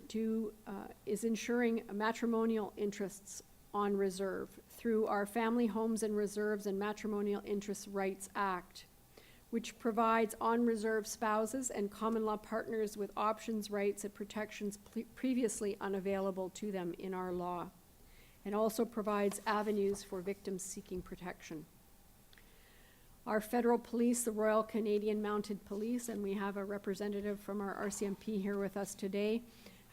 matrimonial interests on reserve through our Family Homes and Reserves and Matrimonial Interest Rights Act, which provides on-reserve spouses and common law partners with options, rights, and protections previously unavailable to them in our law, and also provides avenues for victims seeking protection. Our federal police, the Royal Canadian Mounted Police, and we have a representative from our RCMP here with us today,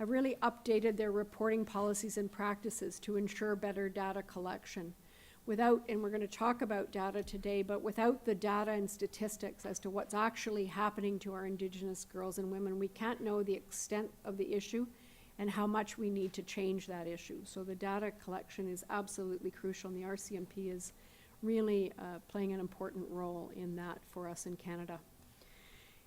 have really updated their reporting policies and practices to ensure better data collection. And we're going to talk about data today, but without the data and statistics as to what's actually happening to our Indigenous girls and women, we can't know the extent of the issue and how much we need to change that issue. So the data collection is absolutely crucial, and the RCMP is really playing an important role in that for us in Canada.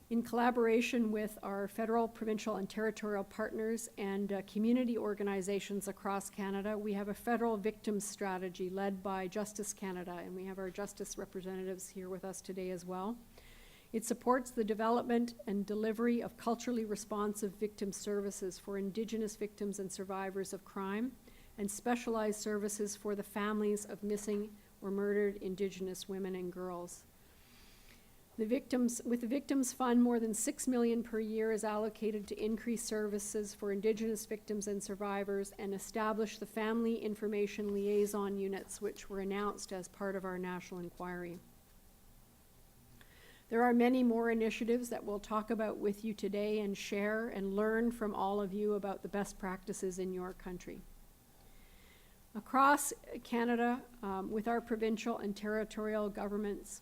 In collaboration with our federal, provincial, and territorial partners and community organizations across Canada, we have a federal victims strategy led by Justice Canada, and we have our justice representatives here with us today as well. It supports the development and delivery of culturally responsive victim services for Indigenous victims and survivors of crime, and specialized services for the families of missing or murdered Indigenous women and girls. With the Victims Fund, more than $6 million per year is allocated to increase services for Indigenous victims and survivors and establish the Family Information Liaison Units, which were announced as part of our national inquiry. There are many more initiatives that we'll talk about with you today and share and learn from all of you about the best practices in your country. Across Canada, with our provincial and territorial governments,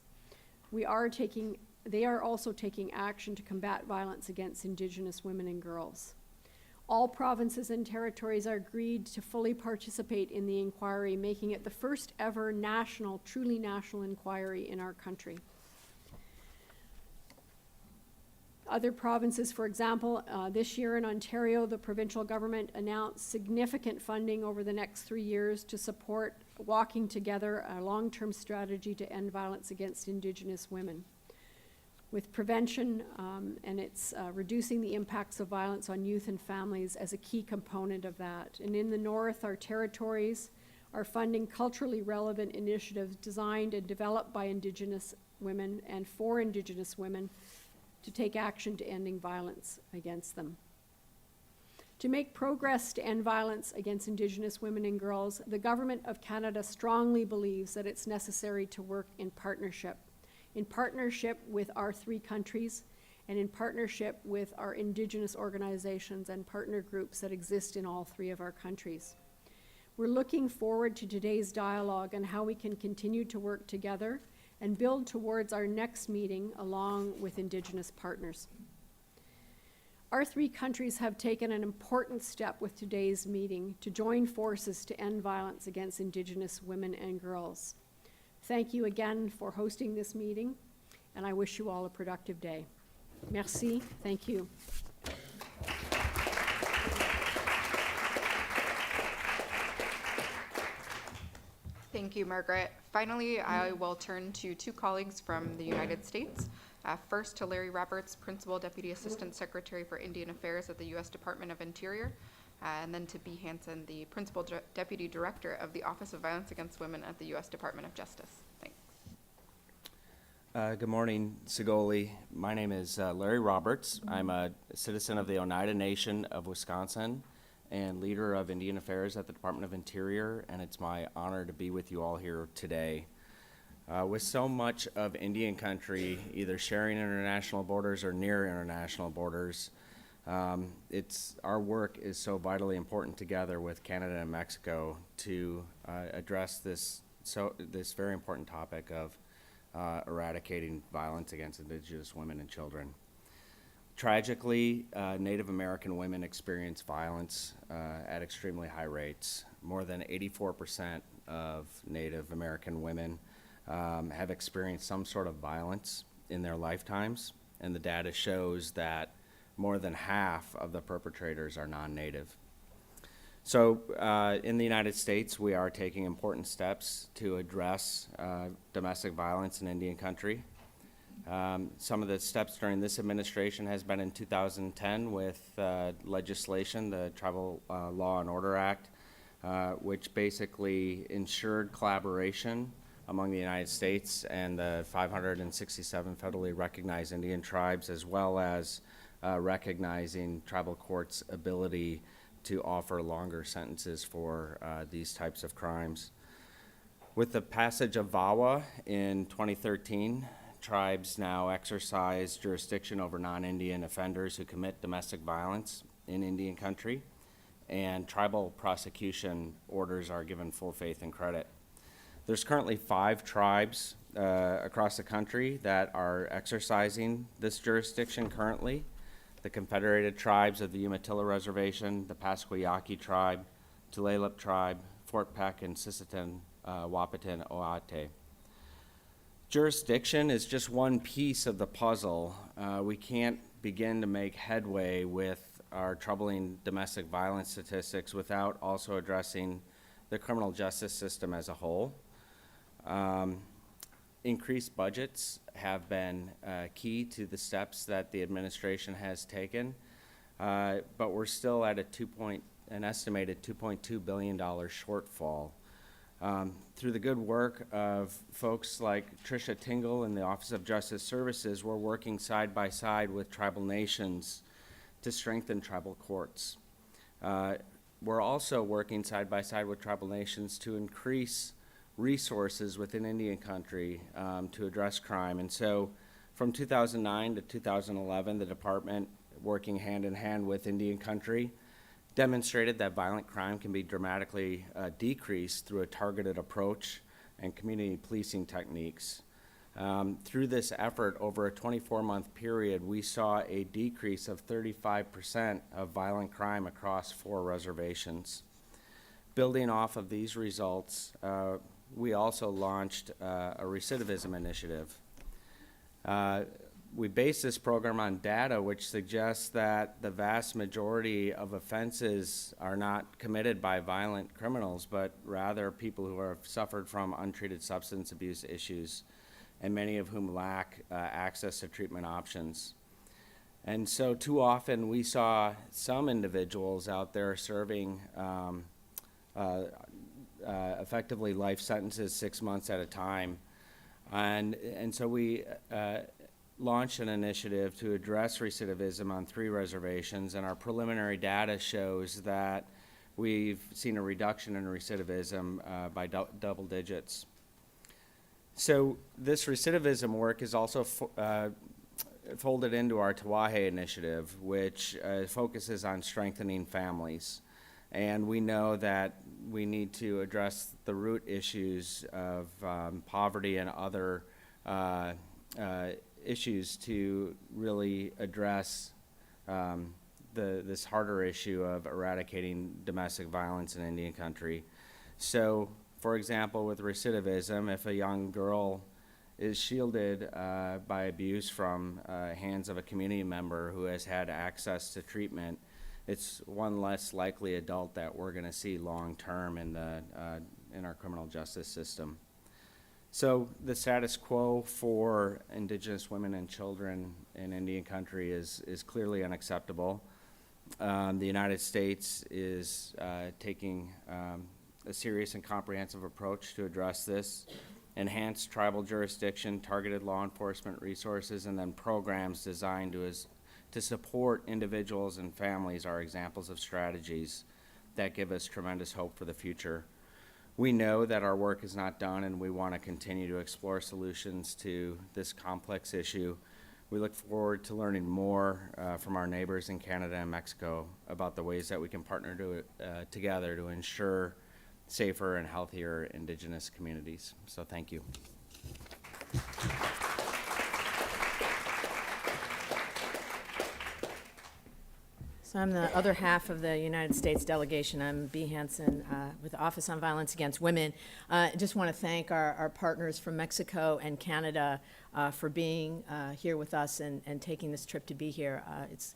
they are also taking action to combat violence against Indigenous women and girls. All provinces and territories are agreed to fully participate in the inquiry, making it the first ever truly national inquiry in our country. Other provinces, for example, this year in Ontario, the provincial government announced significant funding over the next 3 years to support Walking Together, a long-term strategy to end violence against Indigenous women. With prevention and it's reducing the impacts of violence on youth and families as a key component of that. And in the north, our territories are funding culturally relevant initiatives designed and developed by Indigenous women and for Indigenous women to take action to ending violence against them. To make progress to end violence against Indigenous women and girls, the Government of Canada strongly believes that it's necessary to work in partnership with our 3 countries and in partnership with our Indigenous organizations and partner groups that exist in all 3 of our countries. We're looking forward to today's dialogue on how we can continue to work together and build towards our next meeting along with Indigenous partners. Our 3 countries have taken an important step with today's meeting to join forces to end violence against Indigenous women and girls. Thank you again for hosting this meeting, and I wish you all a productive day. Merci. Thank you. Thank you, Margaret. Finally, I will turn to 2 colleagues from the United States. First to Larry Roberts, Principal Deputy Assistant Secretary for Indian Affairs at the U.S. Department of Interior, and then to B. Hansen, the Principal Deputy Director of the Office of Violence Against Women at the U.S. Department of Justice. Thanks. Good morning, Sigoli. My name is Larry Roberts. I'm a citizen of the Oneida Nation of Wisconsin and leader of Indian Affairs at the Department of Interior, and it's my honor to be with you all here today. With so much of Indian country either sharing international borders or near international borders, our work is so vitally important together with Canada and Mexico to address this very important topic of eradicating violence against Indigenous women and children. Tragically, Native American women experience violence at extremely high rates. More than 84% of Native American women have experienced some sort of violence in their lifetimes, and the data shows that more than half of the perpetrators are non-Native. So in the United States, we are taking important steps to address domestic violence in Indian country. Some of the steps during this administration has been in 2010 with legislation, the Tribal Law and Order Act, which basically ensured collaboration among the United States and the 567 federally recognized Indian tribes, as well as recognizing tribal courts' ability to offer longer sentences for these types of crimes. With the passage of VAWA in 2013, tribes now exercise jurisdiction over non-Indian offenders who commit domestic violence in Indian country, and tribal prosecution orders are given full faith and credit. There's currently 5 tribes across the country that are exercising this jurisdiction currently: the Confederated Tribes of the Umatilla Reservation, the Pasquayaqui Tribe, Tulalip Tribe, Fort Peck, and Sisseton, Wahpeton, Oate. Jurisdiction is just one piece of the puzzle. We can't begin to make headway with our troubling domestic violence statistics without also addressing the criminal justice system as a whole. Increased budgets have been key to the steps that the administration has taken, but we're still at an estimated $2.2 billion shortfall. Through the good work of folks like Tricia Tingle in the Office of Justice Services, we're working side by side with tribal nations to strengthen tribal courts. We're also working side by side with tribal nations to increase resources within Indian country to address crime. And so from 2009 to 2011, the department, working hand in hand with Indian country, demonstrated that violent crime can be dramatically decreased through a targeted approach and community policing techniques. Through this effort, over a 24-month period, we saw a decrease of 35% of violent crime across 4 reservations. Building off of these results, we also launched a recidivism initiative. We base this program on data which suggests that the vast majority of offenses are not committed by violent criminals, but rather people who have suffered from untreated substance abuse issues, and many of whom lack access to treatment options. And so too often we saw some individuals out there serving effectively life sentences 6 months at a time. And so we launched an initiative to address recidivism on 3 reservations, and our preliminary data shows that we've seen a reduction in recidivism by double digits. So this recidivism work is also folded into our Tawahe initiative, which focuses on strengthening families. And we know that we need to address the root issues of poverty and other issues to really address this harder issue of eradicating domestic violence in Indian country. So, for example, with recidivism, if a young girl is shielded by abuse from hands of a community member who has had access to treatment, it's one less likely adult that we're going to see long term in our criminal justice system. So the status quo for Indigenous women and children in Indian country is clearly unacceptable. The United States is taking a serious and comprehensive approach to address this. Enhanced tribal jurisdiction, targeted law enforcement resources, and then programs designed to support individuals and families are examples of strategies that give us tremendous hope for the future. We know that our work is not done, and we want to continue to explore solutions to this complex issue. We look forward to learning more from our neighbors in Canada and Mexico about the ways that we can partner together to ensure safer and healthier Indigenous communities. So thank you. So I'm the other half of the United States delegation. I'm Bea Hansen with the Office on Violence Against Women. I just want to thank our partners from Mexico and Canada for being here with us and taking this trip to be here. It's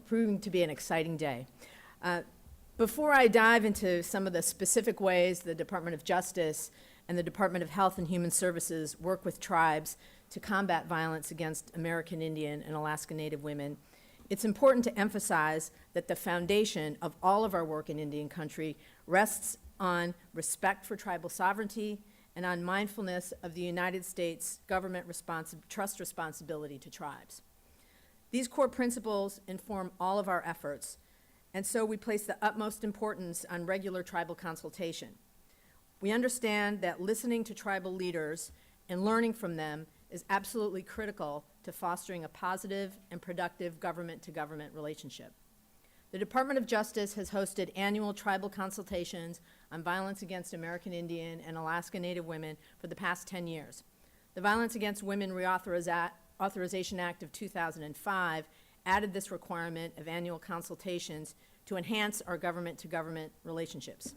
proving to be an exciting day. Before I dive into some of the specific ways the Department of Justice and the Department of Health and Human Services work with tribes to combat violence against American Indian and Alaska Native women, it's important to emphasize that the foundation of all of our work in Indian country rests on respect for tribal sovereignty and on mindfulness of the United States government trust responsibility to tribes. These core principles inform all of our efforts, and so we place the utmost importance on regular tribal consultation. We understand that listening to tribal leaders and learning from them is absolutely critical to fostering a positive and productive government-to-government relationship. The Department of Justice has hosted annual tribal consultations on violence against American Indian and Alaska Native women for the past 10 years. The Violence Against Women Reauthorization Act of 2005 added this requirement of annual consultations to enhance our government-to-government relationships.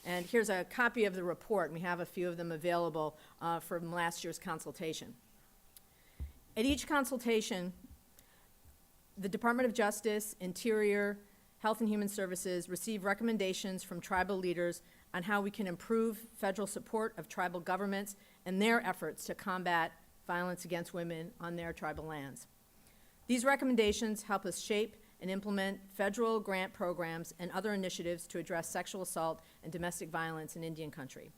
And here's a copy of the report, and we have a few of them available from last year's consultation. At each consultation, the Department of Justice, Interior, Health and Human Services receive recommendations from tribal leaders on how we can improve federal support of tribal governments and their efforts to combat violence against women on their tribal lands. These recommendations help us shape and implement federal grant programs and other initiatives to address sexual assault and domestic violence in Indian country.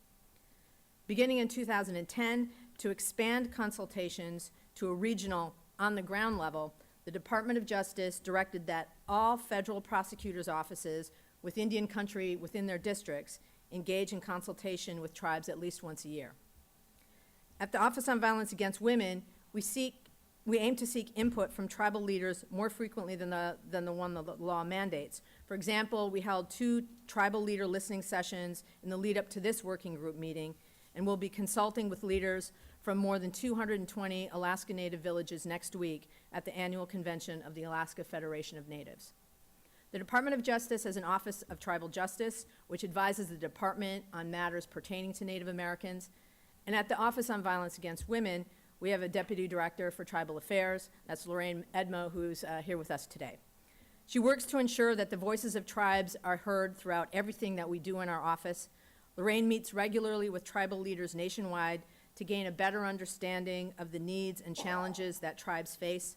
Beginning in 2010, to expand consultations to a regional, on-the-ground level, the Department of Justice directed that all federal prosecutors' offices with Indian country within their districts engage in consultation with tribes at least once a year. At the Office on Violence Against Women, we aim to seek input from tribal leaders more frequently than the one the law mandates. For example, we held 2 tribal leader listening sessions in the lead up to this working group meeting, and we'll be consulting with leaders from more than 220 Alaska Native villages next week at the annual convention of the Alaska Federation of Natives. The Department of Justice has an Office of Tribal Justice, which advises the department on matters pertaining to Native Americans. And at the Office on Violence Against Women, we have a Deputy Director for Tribal Affairs. That's Lorraine Edmo, who's here with us today. She works to ensure that the voices of tribes are heard throughout everything that we do in our office. Lorraine meets regularly with tribal leaders nationwide to gain a better understanding of the needs and challenges that tribes face.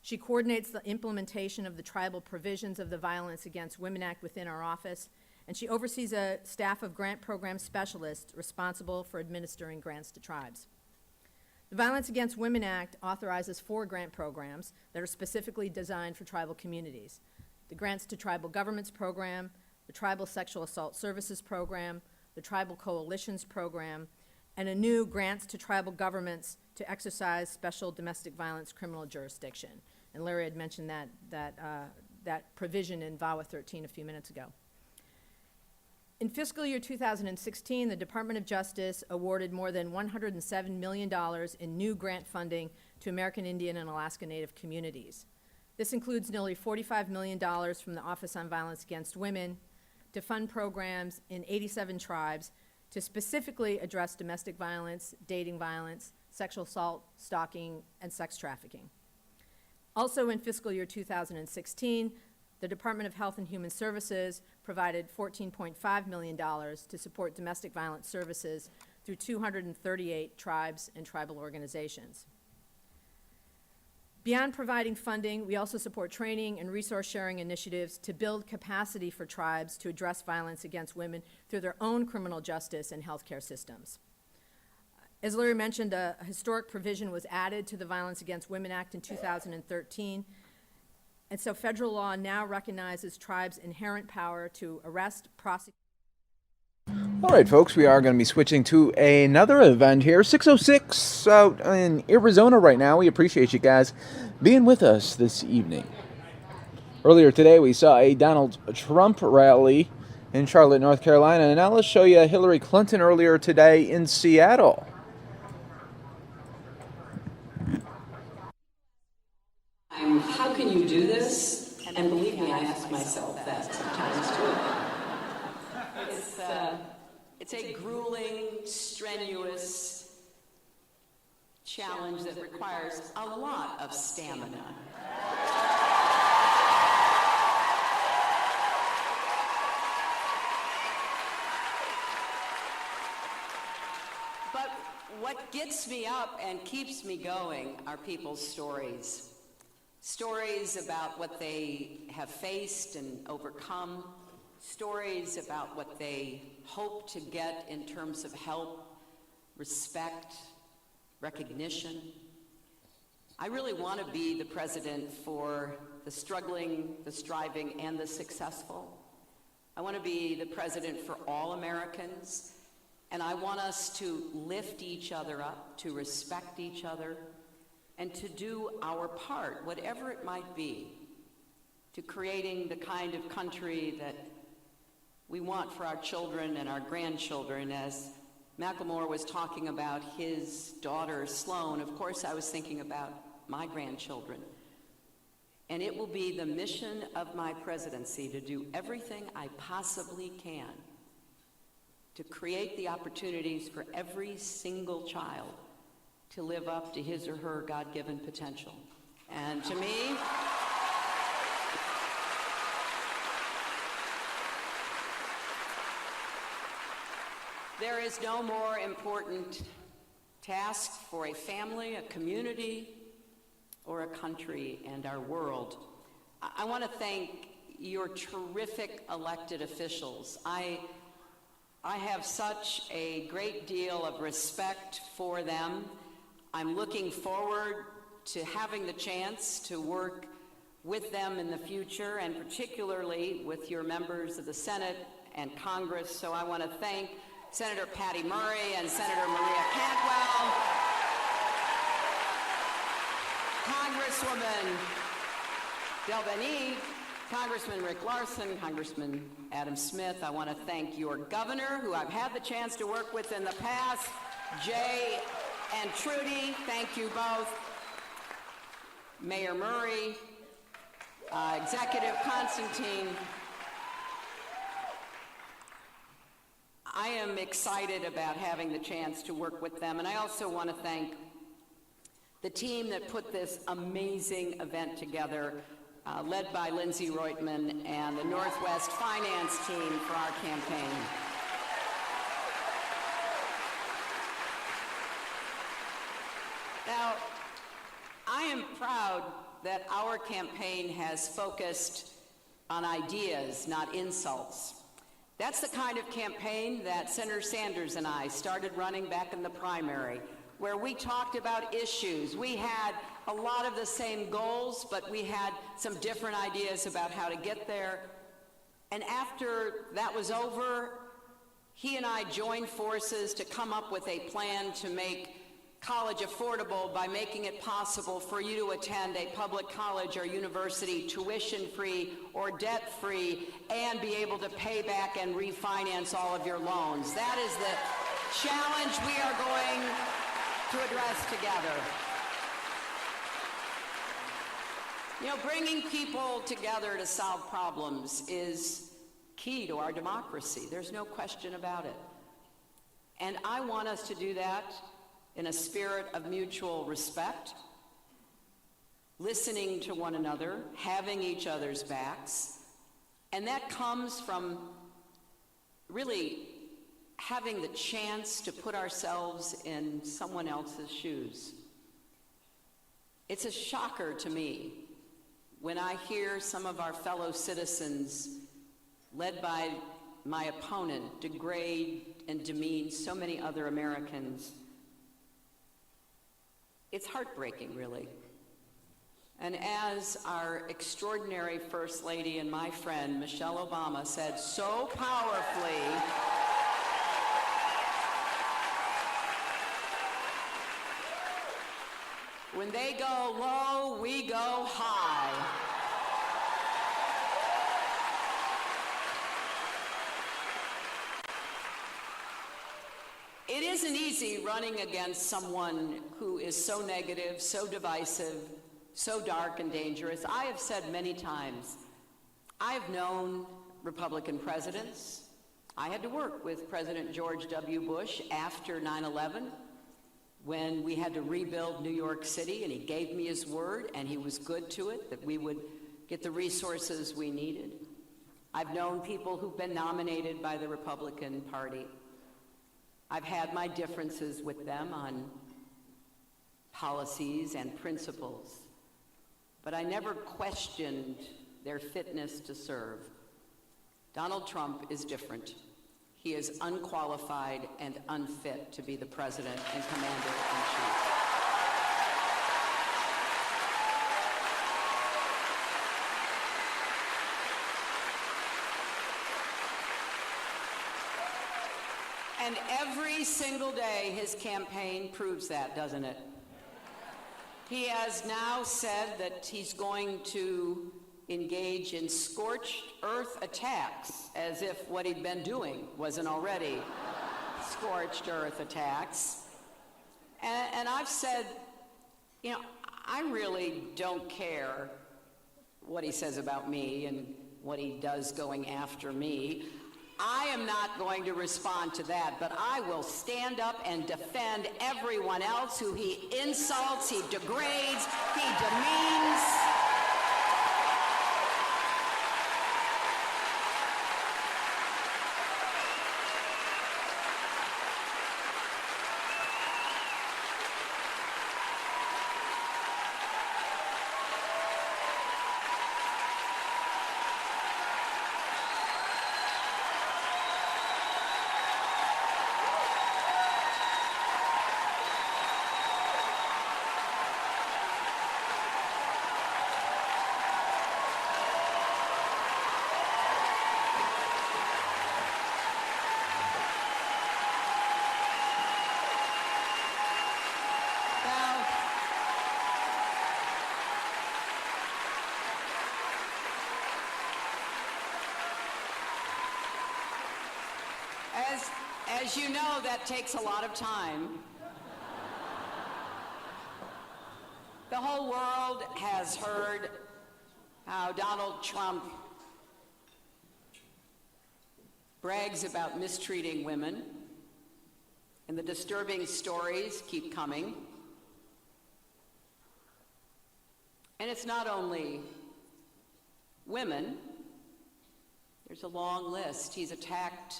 She coordinates the implementation of the tribal provisions of the Violence Against Women Act within our office, and she oversees a staff of grant program specialists responsible for administering grants to tribes. The Violence Against Women Act authorizes 4 grant programs that are specifically designed for tribal communities: the Grants to Tribal Governments Program, the Tribal Sexual Assault Services Program, the Tribal Coalitions Program, and a new Grants to Tribal Governments to exercise special domestic violence criminal jurisdiction. And Larry had mentioned that provision in VAWA 13 a few minutes ago. In fiscal year 2016, the Department of Justice awarded more than $107 million in new grant funding to American Indian and Alaska Native communities. This includes nearly $45 million from the Office on Violence Against Women to fund programs in 87 tribes to specifically address domestic violence, dating violence, sexual assault, stalking, and sex trafficking. Also in fiscal year 2016, the Department of Health and Human Services provided $14.5 million to support domestic violence services through 238 tribes and tribal organizations. Beyond providing funding, we also support training and resource sharing initiatives to build capacity for tribes to address violence against women through their own criminal justice and healthcare systems. As Larry mentioned, a historic provision was added to the Violence Against Women Act in 2013. And so federal law now recognizes tribes' inherent power to arrest, prosecute. All right, folks, we are going to be switching to another event here. 6:06 out in Arizona right now. We appreciate you guys being with us this evening. Earlier today, we saw a Donald Trump rally in Charlotte, North Carolina. And now let's show you Hillary Clinton earlier today in Seattle. How can you do this? And believe me, I ask myself that sometimes too. It's a grueling, strenuous challenge that requires a lot of stamina. But what gets me up and keeps me going are people's stories. Stories about what they have faced and overcome. Stories about what they hope to get in terms of help, respect, recognition. I really want to be the president for the struggling, the striving, and the successful. I want to be the president for all Americans, and I want us to lift each other up, to respect each other, and to do our part, whatever it might be, to creating the kind of country that we want for our children and our grandchildren. As Macklemore was talking about his daughter, Sloan, of course I was thinking about my grandchildren. And it will be the mission of my presidency to do everything I possibly can to create the opportunities for every single child to live up to his or her God-given potential. And to me, there is no more important task for a family, a community, or a country and our world. I want to thank your terrific elected officials. I have such a great deal of respect for them. I'm looking forward to having the chance to work with them in the future, and particularly with your members of the Senate and Congress. So I want to thank Senator Patty Murray and Senator Maria Cantwell, Congresswoman Delvenie, Congressman Rick Larson, Congressman Adam Smith. I want to thank your governor, who I've had the chance to work with in the past, Jay and Trudy. Thank you both. Mayor Murray, Executive Constantine. I am excited about having the chance to work with them, and I also want to thank the team that put this amazing event together, led by Lindsay Reutemann and the Northwest Finance team for our campaign. Now, I am proud that our campaign has focused on ideas, not insults. That's the kind of campaign that Senator Sanders and I started running back in the primary, where we talked about issues. We had a lot of the same goals, but we had some different ideas about how to get there. And after that was over, he and I joined forces to come up with a plan to make college affordable by making it possible for you to attend a public college or university tuition-free or debt-free and be able to pay back and refinance all of your loans. That is the challenge we are going to address together. You know, bringing people together to solve problems is key to our democracy. There's no question about it. And I want us to do that in a spirit of mutual respect, listening to one another, having each other's backs, and that comes from really having the chance to put ourselves in someone else's shoes. It's a shocker to me when I hear some of our fellow citizens, led by my opponent, degrade and demean so many other Americans. It's heartbreaking, really. And as our extraordinary First Lady and my friend, Michelle Obama, said so powerfully, when they go low, we go high. It isn't easy running against someone who is so negative, so divisive, so dark and dangerous. I have said many times, I've known Republican presidents. I had to work with President George W. Bush after 9/11 when we had to rebuild New York City, and he gave me his word, and he was good to it, that we would get the resources we needed. I've known people who've been nominated by the Republican Party. I've had my differences with them on policies and principles, but I never questioned their fitness to serve. Donald Trump is different. He is unqualified and unfit to be the president and commander-in-chief. And every single day, his campaign proves that, doesn't it? He has now said that he's going to engage in scorched earth attacks, as if what he'd been doing wasn't already scorched earth attacks. And I've said, you know, I really don't care what he says about me and what he does going after me. I am not going to respond to that, but I will stand up and defend everyone else who he insults, he degrades, he demeans. As you know, that takes a lot of time. The whole world has heard how Donald Trump brags about mistreating women, and the disturbing stories keep coming. And it's not only women. There's a long list. He's attacked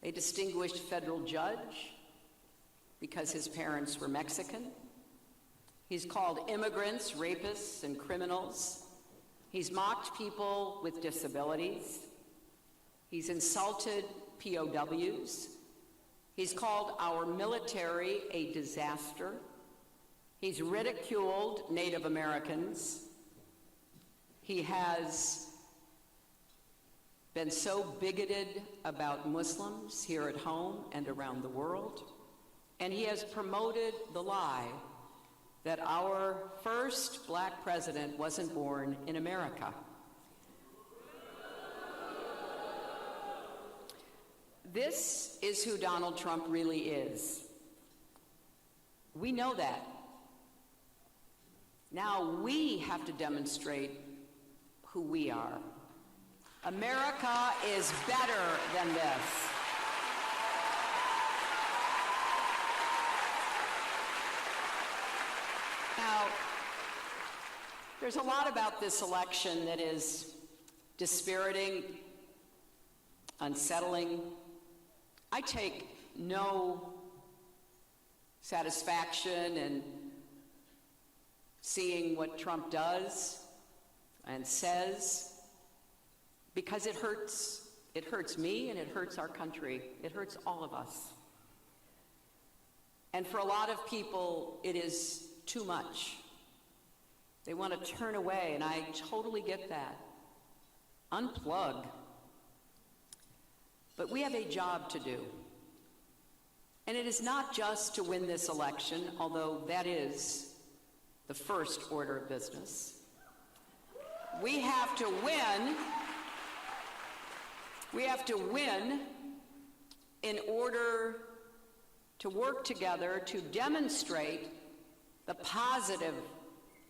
a distinguished federal judge because his parents were Mexican. He's called immigrants rapists and criminals. He's mocked people with disabilities. He's insulted POWs. He's called our military a disaster. He's ridiculed Native Americans. He has been so bigoted about Muslims here at home and around the world. And he has promoted the lie that our first black president wasn't born in America. This is who Donald Trump really is. We know that. Now we have to demonstrate who we are. America is better than this. Now, there's a lot about this election that is dispiriting, unsettling. I take no satisfaction in seeing what Trump does and says, because it hurts. It hurts me and it hurts our country. It hurts all of us. And for a lot of people, it is too much. They want to turn away, and I totally get that. Unplug. But we have a job to do. And it is not just to win this election, although that is the first order of business. We have to win. We have to win in order to work together to demonstrate the positive,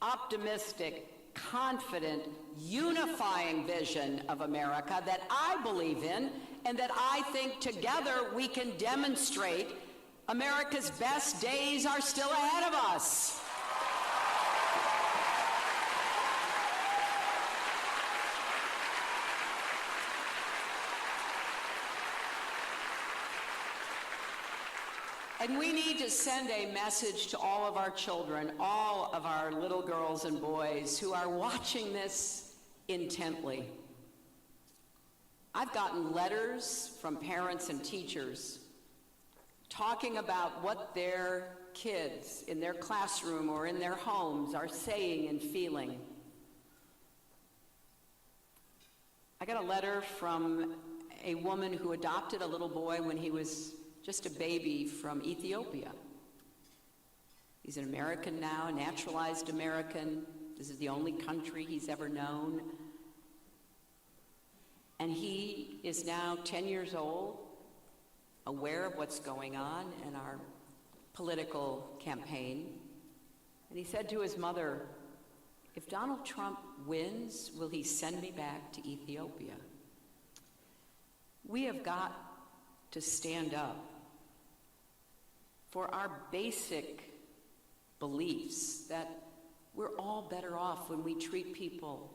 optimistic, confident, unifying vision of America that I believe in, and that I think together we can demonstrate America's best days are still ahead of us. And we need to send a message to all of our children, all of our little girls and boys who are watching this intently. I've gotten letters from parents and teachers talking about what their kids in their classroom or in their homes are saying and feeling. I got a letter from a woman who adopted a little boy when he was just a baby from Ethiopia. He's an American now, a naturalized American. This is the only country he's ever known. And he is now 10 years old, aware of what's going on in our political campaign. And he said to his mother, "If Donald Trump wins, will he send me back to Ethiopia?" We have got to stand up for our basic beliefs that we're all better off when we treat people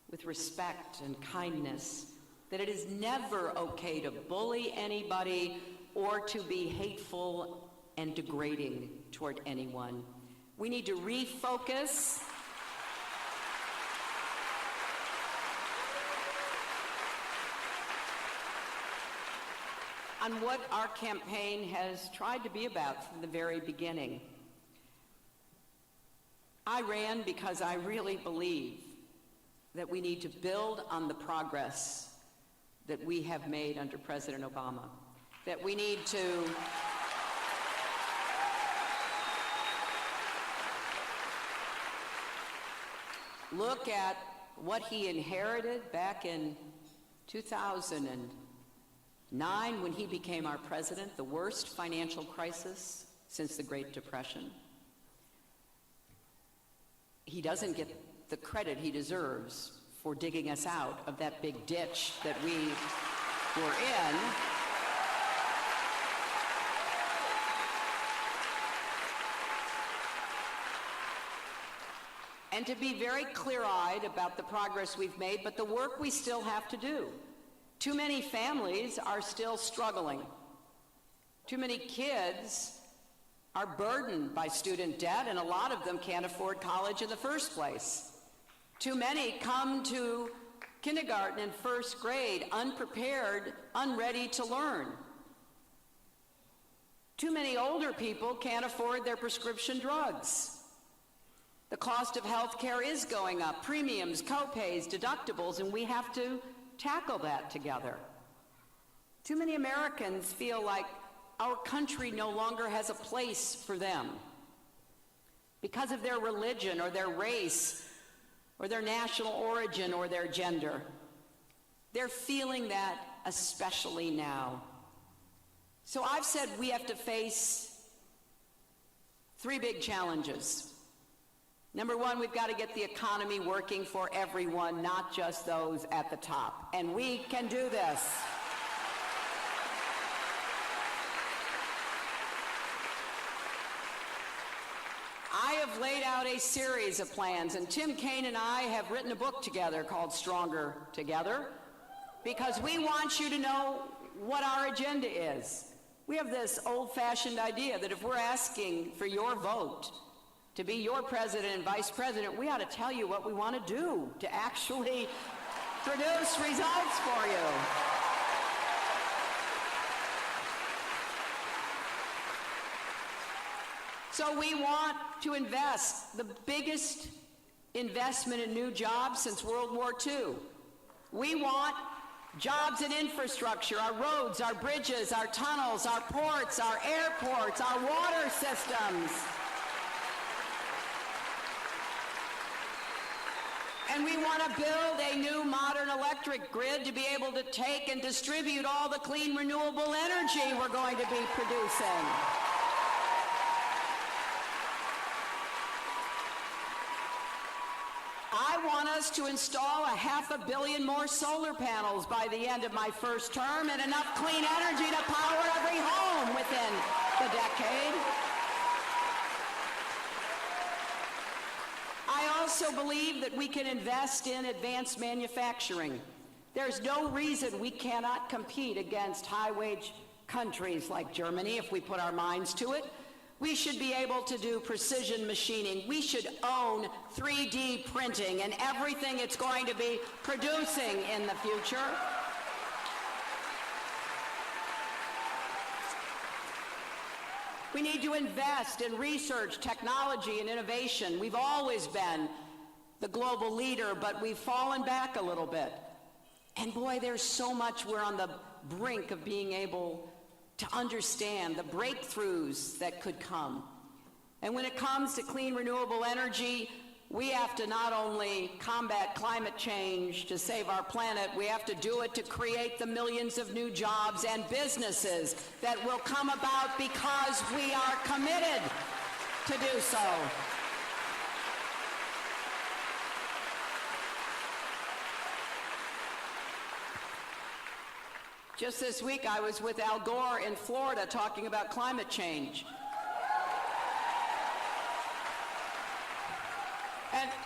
with respect and kindness, that it is never okay to bully anybody or to be hateful and degrading toward anyone. We need to refocus on what our campaign has tried to be about from the very beginning. I ran because I really believe that we need to build on the progress that we have made under President Obama, that we need to look at what he inherited back in 2009 when he became our president, the worst financial crisis since the Great Depression. He doesn't get the credit he deserves for digging us out of that big ditch that we were in. And to be very clear-eyed about the progress we've made, but the work we still have to do. Too many families are still struggling. Too many kids are burdened by student debt, and a lot of them can't afford college in the first place. Too many come to kindergarten and first grade unprepared, unready to learn. Too many older people can't afford their prescription drugs. The cost of health care is going up, premiums, co-pays, deductibles, and we have to tackle that together. Too many Americans feel like our country no longer has a place for them because of their religion or their race or their national origin or their gender. They're feeling that especially now. So I've said we have to face three big challenges. Number one, we've got to get the economy working for everyone, not just those at the top. And we can do this. I have laid out a series of plans, and Tim Kaine and I have written a book together called Stronger Together, because we want you to know what our agenda is. We have this old-fashioned idea that if we're asking for your vote to be your president and vice president, we ought to tell you what we want to do to actually produce results for you. So we want to invest the biggest investment in new jobs since World War II. We want jobs in infrastructure, our roads, our bridges, our tunnels, our ports, our airports, our water systems. And we want to build a new modern electric grid to be able to take and distribute all the clean renewable energy we're going to be producing. I want us to install 500 million more solar panels by the end of my first term and enough clean energy to power every home within the decade. I also believe that we can invest in advanced manufacturing. There's no reason we cannot compete against high-wage countries like Germany if we put our minds to it. We should be able to do precision machining. We should own 3D printing and everything it's going to be producing in the future. We need to invest in research, technology, and innovation. We've always been the global leader, but we've fallen back a little bit. And boy, there's so much we're on the brink of being able to understand, the breakthroughs that could come. And when it comes to clean, renewable energy, we have to not only combat climate change to save our planet, we have to do it to create the millions of new jobs and businesses that will come about because we are committed to do so. Just this week, I was with Al Gore in Florida talking about climate change.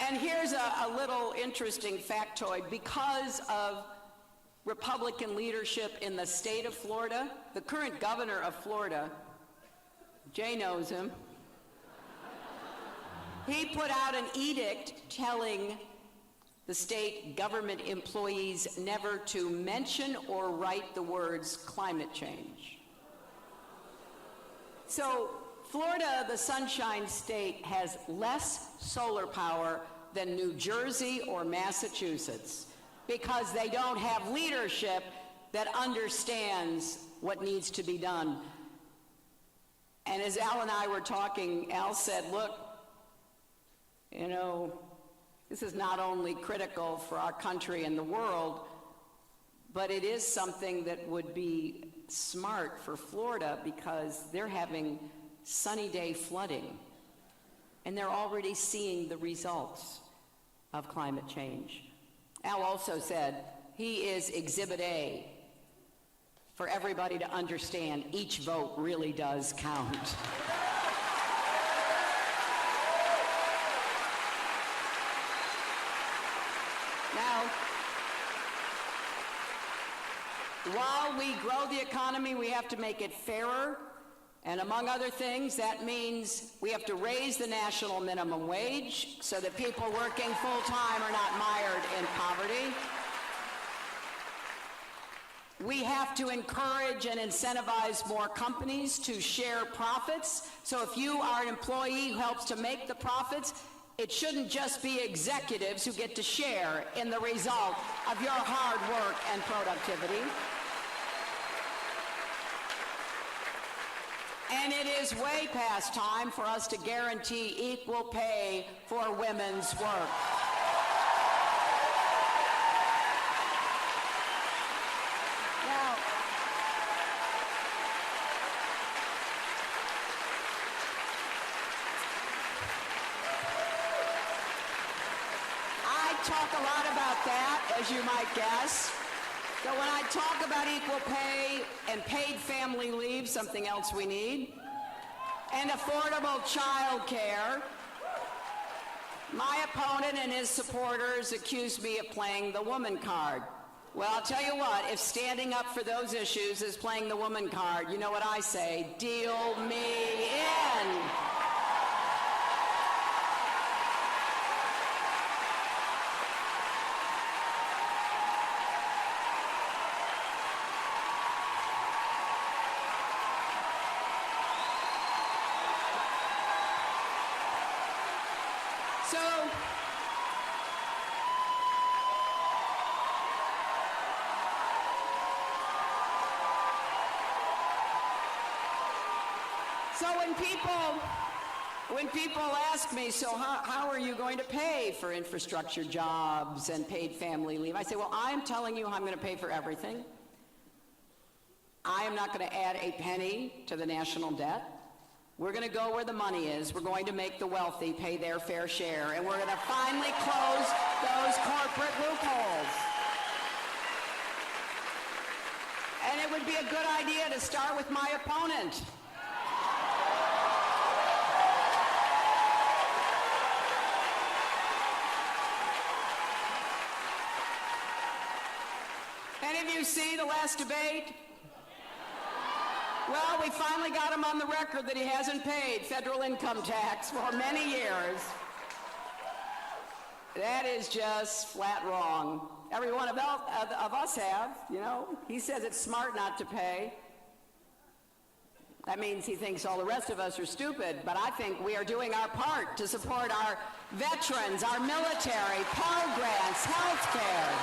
And here's a little interesting factoid. Because of Republican leadership in the state of Florida, the current governor of Florida, Jay knows him, he put out an edict telling the state government employees never to mention or write the words climate change. So Florida, the Sunshine State, has less solar power than New Jersey or Massachusetts because they don't have leadership that understands what needs to be done. And as Al and I were talking, Al said, look, you know, this is not only critical for our country and the world, but it is something that would be smart for Florida because they're having sunny day flooding, and they're already seeing the results of climate change. Al also said he is Exhibit A for everybody to understand each vote really does count. Now, while we grow the economy, we have to make it fairer. And among other things, that means we have to raise the national minimum wage so that people working full-time are not mired in poverty. We have to encourage and incentivize more companies to share profits. So if you are an employee who helps to make the profits, it shouldn't just be executives who get to share in the result of your hard work and productivity. And it is way past time for us to guarantee equal pay for women's work. Now, I talk a lot about that, as you might guess. So when I talk about equal pay and paid family leave, something else we need, and affordable child care, my opponent and his supporters accuse me of playing the woman card. Well, I'll tell you what, if standing up for those issues is playing the woman card, you know what I say, deal me in. So when people ask me, so how are you going to pay for infrastructure jobs and paid family leave? I say, well, I'm telling you how I'm going to pay for everything. I am not going to add a penny to the national debt. We're going to go where the money is. We're going to make the wealthy pay their fair share, and we're going to finally close those corporate loopholes. And it would be a good idea to start with my opponent. Any of you see the last debate? Well, we finally got him on the record that he hasn't paid federal income tax for many years. That is just flat wrong. Every one of us have, you know. He says it's smart not to pay. That means he thinks all the rest of us are stupid, but I think we are doing our part to support our veterans, our military, Pell Grants, health care.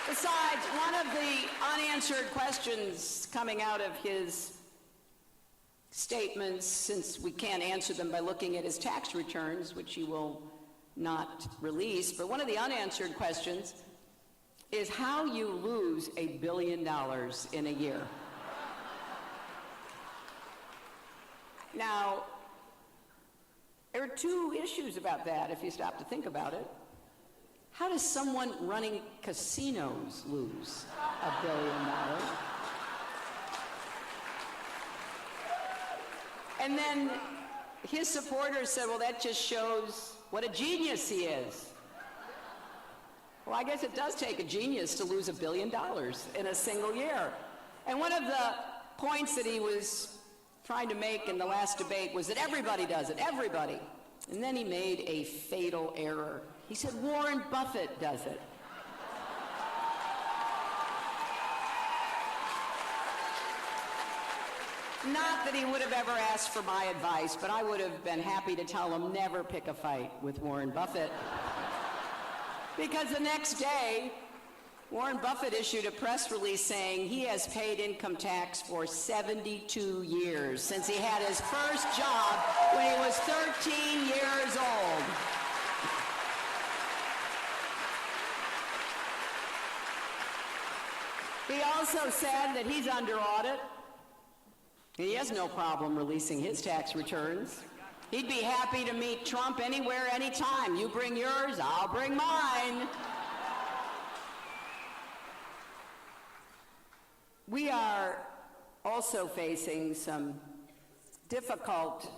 Besides, one of the unanswered questions coming out of his statements, since we can't answer them by looking at his tax returns, which he will not release, but one of the unanswered questions is how you lose $1 billion in a year. Now, there are two issues about that if you stop to think about it. How does someone running casinos lose $1 billion? And then his supporters said, well, that just shows what a genius he is. Well, I guess it does take a genius to lose $1 billion in a single year. And one of the points that he was trying to make in the last debate was that everybody does it, everybody. And then he made a fatal error. He said Warren Buffett does it. Not that he would have ever asked for my advice, but I would have been happy to tell him never pick a fight with Warren Buffett. Because the next day, Warren Buffett issued a press release saying he has paid income tax for 72 years, since he had his first job when he was 13 years old. He also said that he's under audit. He has no problem releasing his tax returns. He'd be happy to meet Trump anywhere, anytime. You bring yours, I'll bring mine. We are also facing some difficult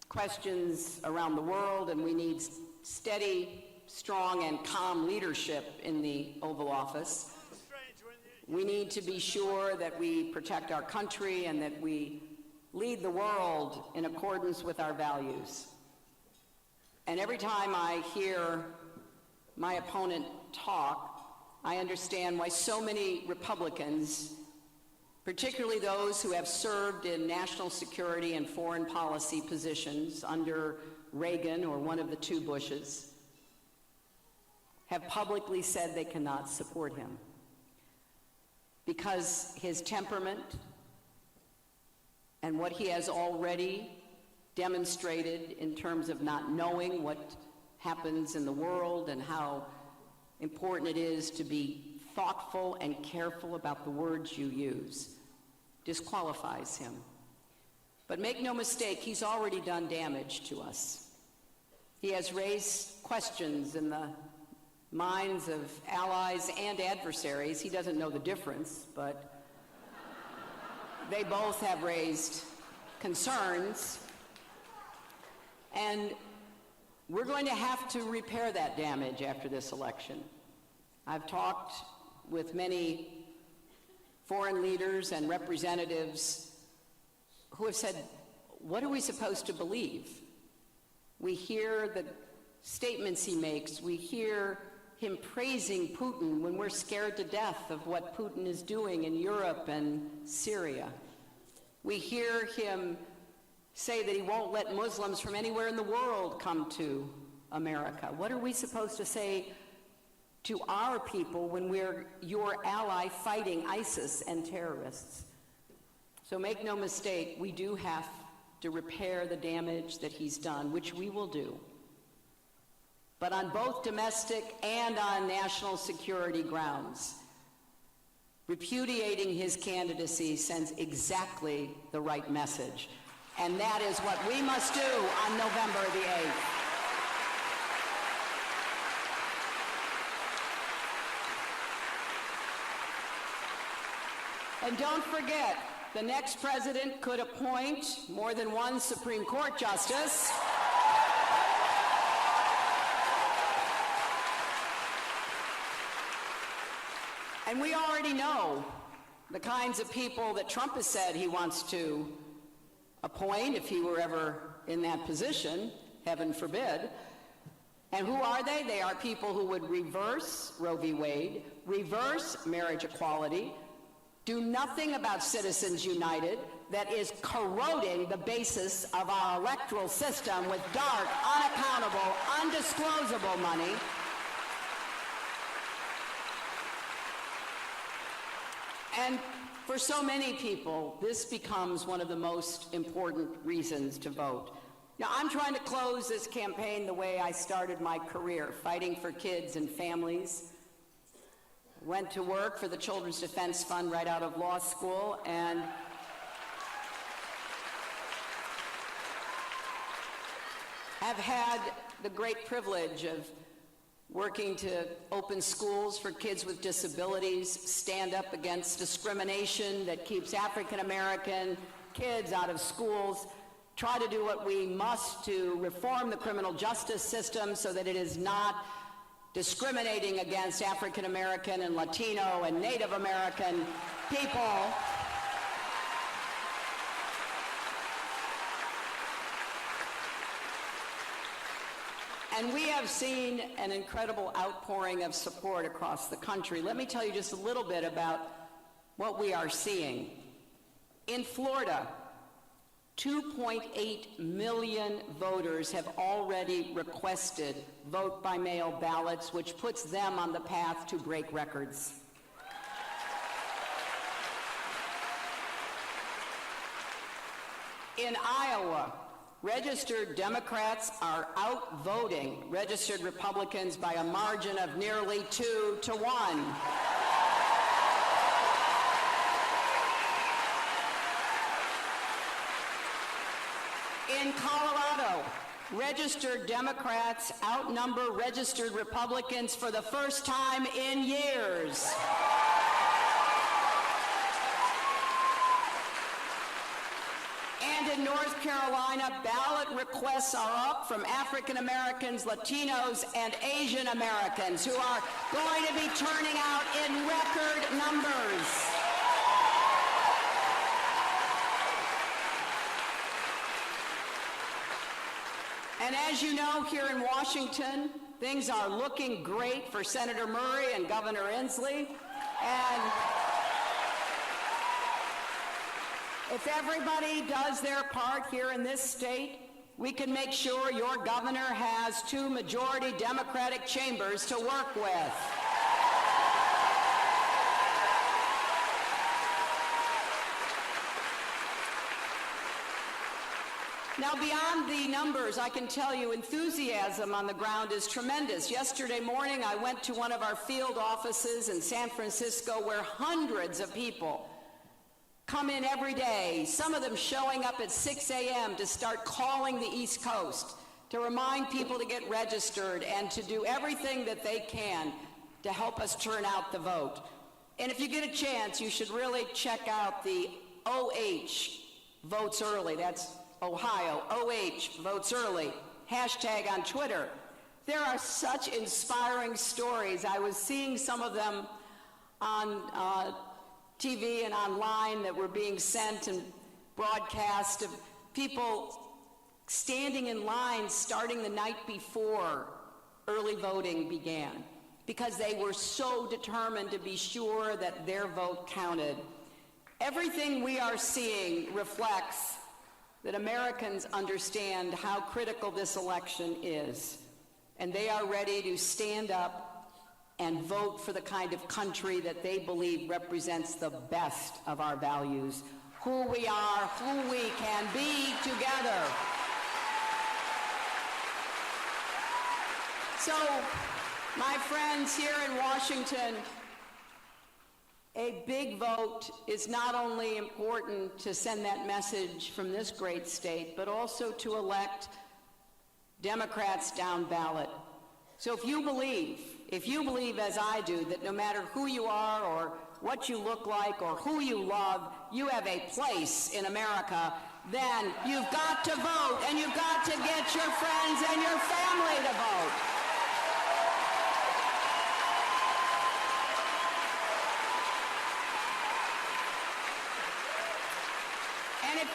questions around the world, and we need steady, strong, and calm leadership in the Oval Office. We need to be sure that we protect our country and that we lead the world in accordance with our values. And every time I hear my opponent talk, I understand why so many Republicans, particularly those who have served in national security and foreign policy positions under Reagan or one of the two Bushes, have publicly said they cannot support him. Because his temperament and what he has already demonstrated in terms of not knowing what happens in the world and how important it is to be thoughtful and careful about the words you use, disqualifies him. But make no mistake, he's already done damage to us. He has raised questions in the minds of allies and adversaries. He doesn't know the difference, but they both have raised concerns. And we're going to have to repair that damage after this election. I've talked with many foreign leaders and representatives who have said, what are we supposed to believe? We hear the statements he makes. We hear him praising Putin when we're scared to death of what Putin is doing in Europe and Syria. We hear him say that he won't let Muslims from anywhere in the world come to America. What are we supposed to say to our people when we're your ally fighting ISIS and terrorists? So make no mistake, we do have to repair the damage that he's done, which we will do. But on both domestic and on national security grounds, repudiating his candidacy sends exactly the right message. And that is what we must do on November the 8th. And don't forget, the next president could appoint more than one Supreme Court justice. And we already know the kinds of people that Trump has said he wants to appoint if he were ever in that position, heaven forbid. And who are they? They are people who would reverse Roe v. Wade, reverse marriage equality, do nothing about Citizens United that is corroding the basis of our electoral system with dark, unaccountable, undisclosable money. And for so many people, this becomes one of the most important reasons to vote. Now, I'm trying to close this campaign the way I started my career, fighting for kids and families. Went to work for the Children's Defense Fund right out of law school, and have had the great privilege of working to open schools for kids with disabilities, stand up against discrimination that keeps African American kids out of schools, try to do what we must to reform the criminal justice system so that it is not discriminating against African American and Latino and Native American people. And we have seen an incredible outpouring of support across the country. Let me tell you just a little bit about what we are seeing. In Florida, 2.8 million voters have already requested vote-by-mail ballots, which puts them on the path to break records. In Iowa, registered Democrats are outvoting registered Republicans by a margin of nearly 2 to 1. In Colorado, registered Democrats outnumber registered Republicans for the first time in years. And in North Carolina, ballot requests are up from African Americans, Latinos, and Asian Americans who are going to be turning out in record numbers. And as you know, here in Washington, things are looking great for Senator Murray and Governor Inslee. And if everybody does their part here in this state, we can make sure your governor has 2 majority Democratic chambers to work with. Now, beyond the numbers, I can tell you enthusiasm on the ground is tremendous. Yesterday morning, I went to one of our field offices in San Francisco where hundreds of people come in every day, some of them showing up at 6 a.m. to start calling the East Coast, to remind people to get registered and to do everything that they can to help us turn out the vote. And if you get a chance, you should really check out the OH Votes Early. That's Ohio, OH Votes Early, hashtag on Twitter. There are such inspiring stories. I was seeing some of them on TV and online that were being sent and broadcast of people standing in line starting the night before early voting began because they were so determined to be sure that their vote counted. Everything we are seeing reflects that Americans understand how critical this election is, and they are ready to stand up and vote for the kind of country that they believe represents the best of our values, who we are, who we can be together. So, my friends here in Washington, a big vote is not only important to send that message from this great state, but also to elect Democrats down ballot. So if you believe as I do that no matter who you are or what you look like or who you love, you have a place in America, then you've got to vote and you've got to get your friends and your family to vote.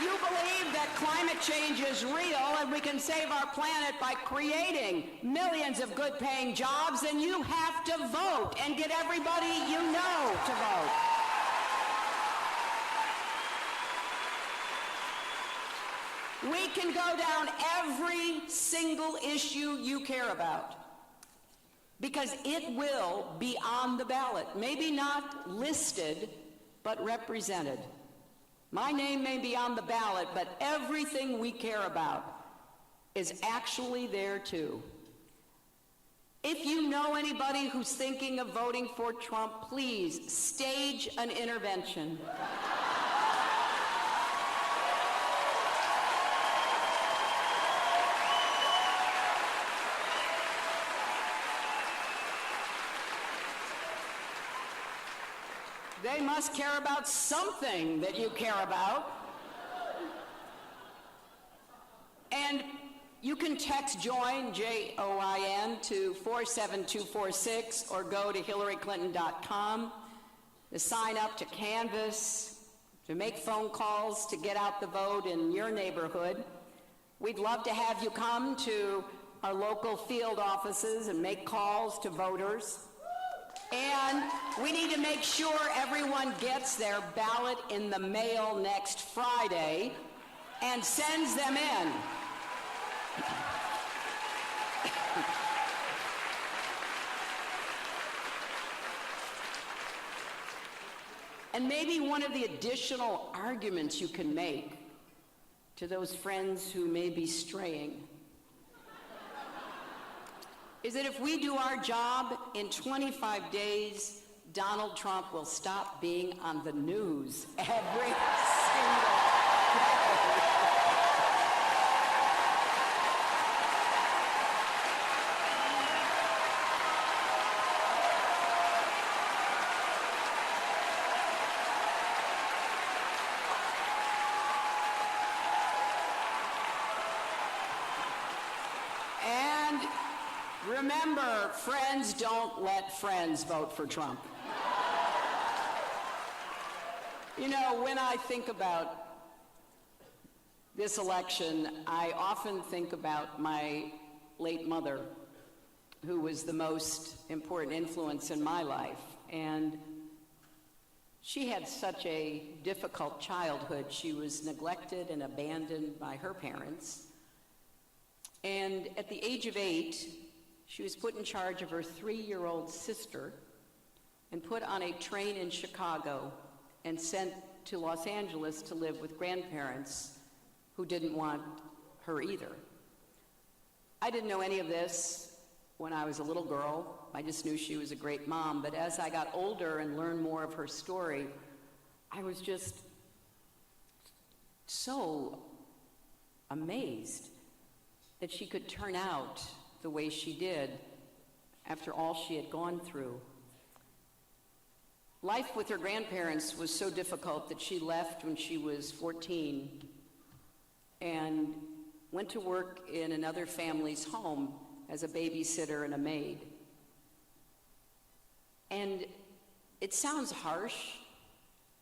you believe that climate change is real and we can save our planet by creating millions of good-paying jobs, then you have to vote and get everybody you know to vote. We can go down every single issue you care about, because it will be on the ballot. Maybe not listed, but represented. My name may be on the ballot, but everything we care about is actually there too. If you know anybody who's thinking of voting for Trump, please stage an intervention. They must care about something that you care about. And you can text JOIN, J-O-I-N, to 47246 or go to hillaryclinton.com to sign up to canvass, to make phone calls, to get out the vote in your neighborhood. We'd love to have you come to our local field offices and make calls to voters. And we need to make sure everyone gets their ballot in the mail next Friday and sends them in. And maybe one of the additional arguments you can make to those friends who may be straying is that if we do our job, in 25 days, Donald Trump will stop being on the news every single day. Remember, friends don't let friends vote for Trump. You know, when I think about this election, I often think about my late mother, who was the most important influence in my life. And she had such a difficult childhood. She was neglected and abandoned by her parents. And at the age of 8, she was put in charge of her 3-year-old sister and put on a train in Chicago and sent to Los Angeles to live with grandparents who didn't want her either. I didn't know any of this when I was a little girl. I just knew she was a great mom. But as I got older and learned more of her story, I was just so amazed that she could turn out the way she did after all she had gone through. Life with her grandparents was so difficult that she left when she was 14 and went to work in another family's home as a babysitter and a maid. And it sounds harsh,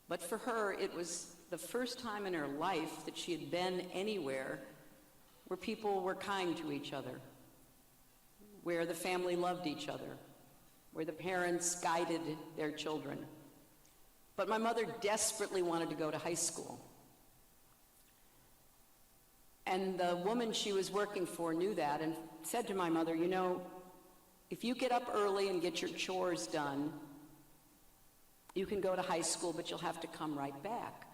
but for her it was the first time in her life that she had been anywhere where people were kind to each other, where the family loved each other, where the parents guided their children. But my mother desperately wanted to go to high school. And the woman she was working for knew that and said to my mother, you know, if you get up early and get your chores done, you can go to high school, but you'll have to come right back.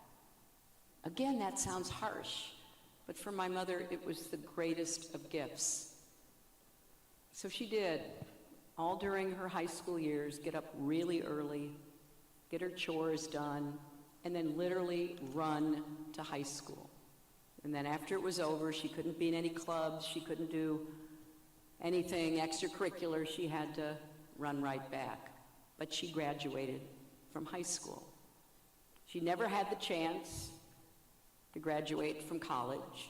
Again, that sounds harsh, but for my mother, it was the greatest of gifts. So she did, all during her high school years, get up really early, get her chores done, and then literally run to high school. And then after it was over, she couldn't be in any clubs, she couldn't do anything extracurricular, she had to run right back. But she graduated from high school. She never had the chance to graduate from college.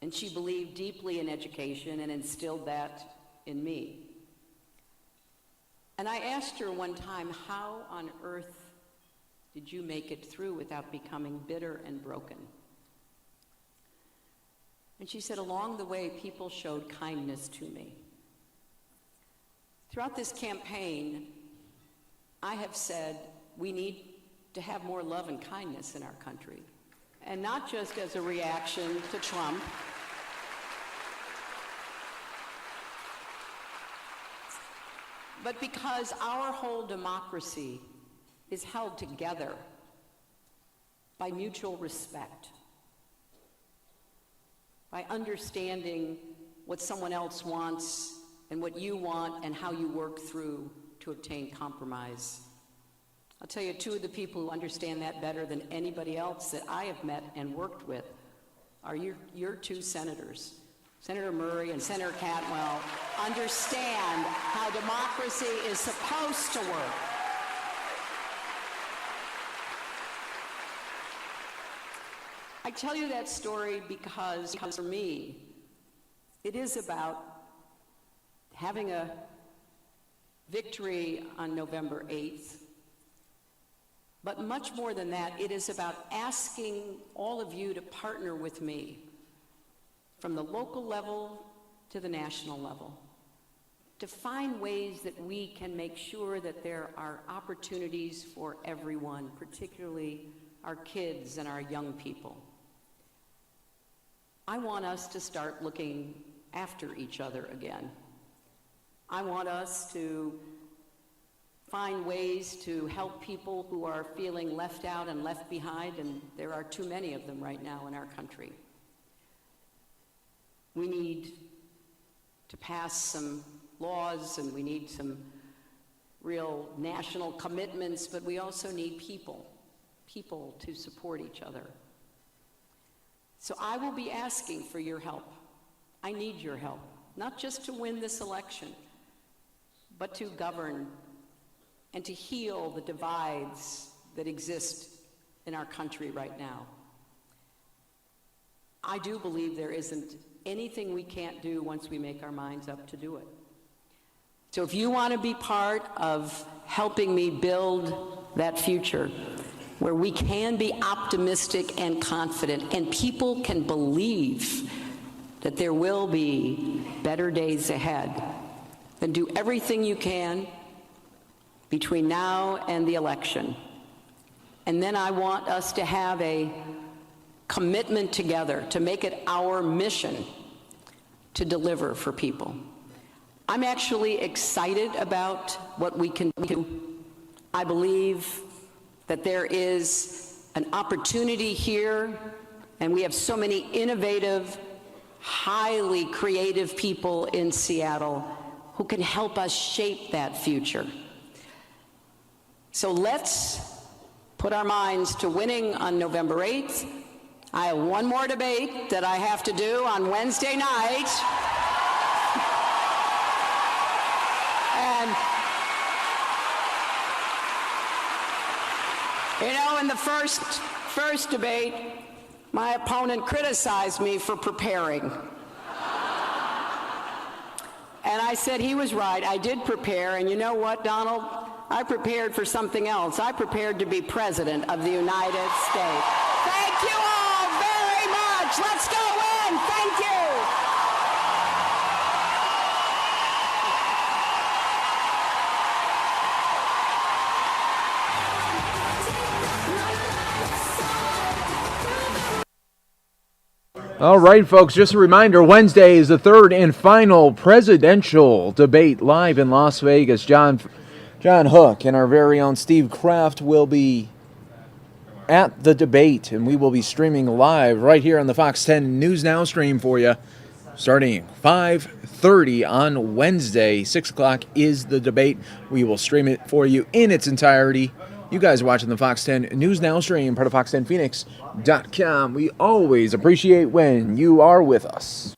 And she believed deeply in education and instilled that in me. And I asked her one time, how on earth did you make it through without becoming bitter and broken? And she said, along the way, people showed kindness to me. Throughout this campaign, I have said we need to have more love and kindness in our country. And not just as a reaction to Trump, but because our whole democracy is held together by mutual respect, by understanding what someone else wants and what you want and how you work through to obtain compromise. I'll tell you, two of the people who understand that better than anybody else that I have met and worked with are your two senators. Senator Murray and Senator Cantwell understand how democracy is supposed to work. I tell you that story because for me, it is about having a victory on November 8th. But much more than that, it is about asking all of you to partner with me from the local level to the national level, to find ways that we can make sure that there are opportunities for everyone, particularly our kids and our young people. I want us to start looking after each other again. I want us to find ways to help people who are feeling left out and left behind, and there are too many of them right now in our country. We need to pass some laws and we need some real national commitments, but we also need people to support each other. So I will be asking for your help. I need your help, not just to win this election, but to govern and to heal the divides that exist in our country right now. I do believe there isn't anything we can't do once we make our minds up to do it. So if you want to be part of helping me build that future where we can be optimistic and confident and people can believe that there will be better days ahead, then do everything you can between now and the election. And then I want us to have a commitment together to make it our mission to deliver for people. I'm actually excited about what we can do. I believe that there is an opportunity here, and we have so many innovative, highly creative people in Seattle who can help us shape that future. So let's put our minds to winning on November 8th. I have one more debate that I have to do on Wednesday night. And, you know, in the first debate, my opponent criticized me for preparing. And I said he was right. I did prepare, and you know what, Donald? I prepared for something else. I prepared to be President of the United States. Thank you all very much. Let's go in. Thank you. All right, folks, just a reminder, Wednesday is the third and final presidential debate live in Las Vegas. John Hook and our very own Steve Kraft will be at the debate, and we will be streaming live right here on the Fox 10 News Now stream for you, starting 5:30 on Wednesday. 6 o'clock is the debate. We will stream it for you in its entirety. You guys are watching the Fox 10 News Now stream, part of fox10phoenix.com. We always appreciate when you are with us.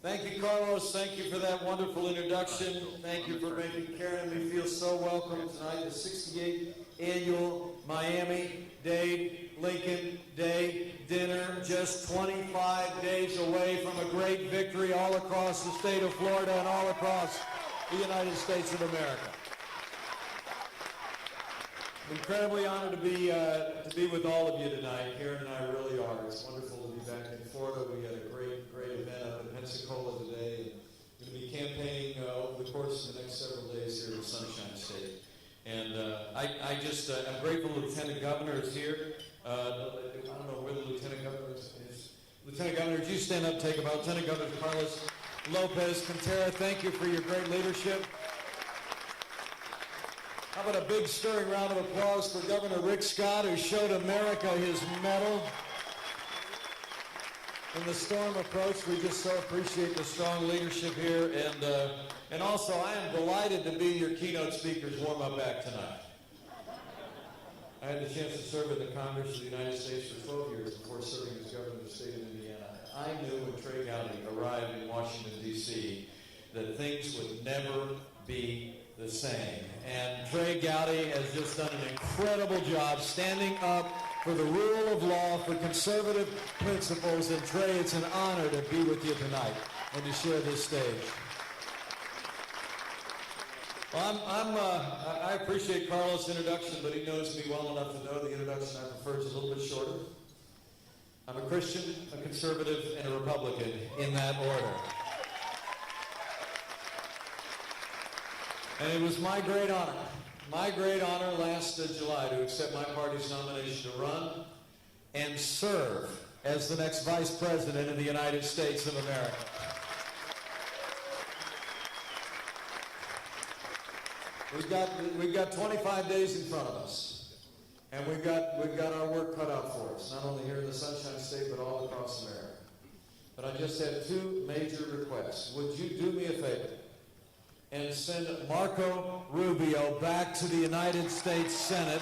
Thank you, Carlos. Thank you for that wonderful introduction. Thank you for making Karen and me feel so welcome tonight. The 68th annual Miami-Dade Lincoln Day dinner, just 25 days away from a great victory all across the state of Florida and all across the United States of America. Incredibly honored to be with all of you tonight. Karen and I really are. It's wonderful to be back in Florida. We had a great event up in Pensacola today. We're going to be campaigning over the course of the next several days here in Sunshine State. And I'm grateful the Lieutenant Governor is here. I don't know where the Lieutenant Governor is. Lieutenant Governor, would you stand up and take a bow? Lieutenant Governor Carlos Lopez Quintero, thank you for your great leadership. How about a big stirring round of applause for Governor Rick Scott, who showed America his medal when the storm approached. We just so appreciate the strong leadership here. And also, I am delighted to be your keynote speaker's warm-up act tonight. I had the chance to serve in the Congress of the United States for 12 years before serving as governor of the state of Indiana. I knew when Trey Gowdy arrived in Washington, D.C., that things would never be the same. And Trey Gowdy has just done an incredible job standing up for the rule of law, for conservative principles. And Trey, it's an honor to be with you tonight and to share this stage. Well, I appreciate Carlos' introduction, but he knows me well enough to know the introduction I prefer is a little bit shorter. I'm a Christian, a conservative, and a Republican in that order. And it was my great honor last July to accept my party's nomination to run and serve as the next Vice President of the United States of America. We've got 25 days in front of us, and we've got our work cut out for us, not only here in the Sunshine State, but all across America. But I just have two major requests. Would you do me a favor and send Marco Rubio back to the United States Senate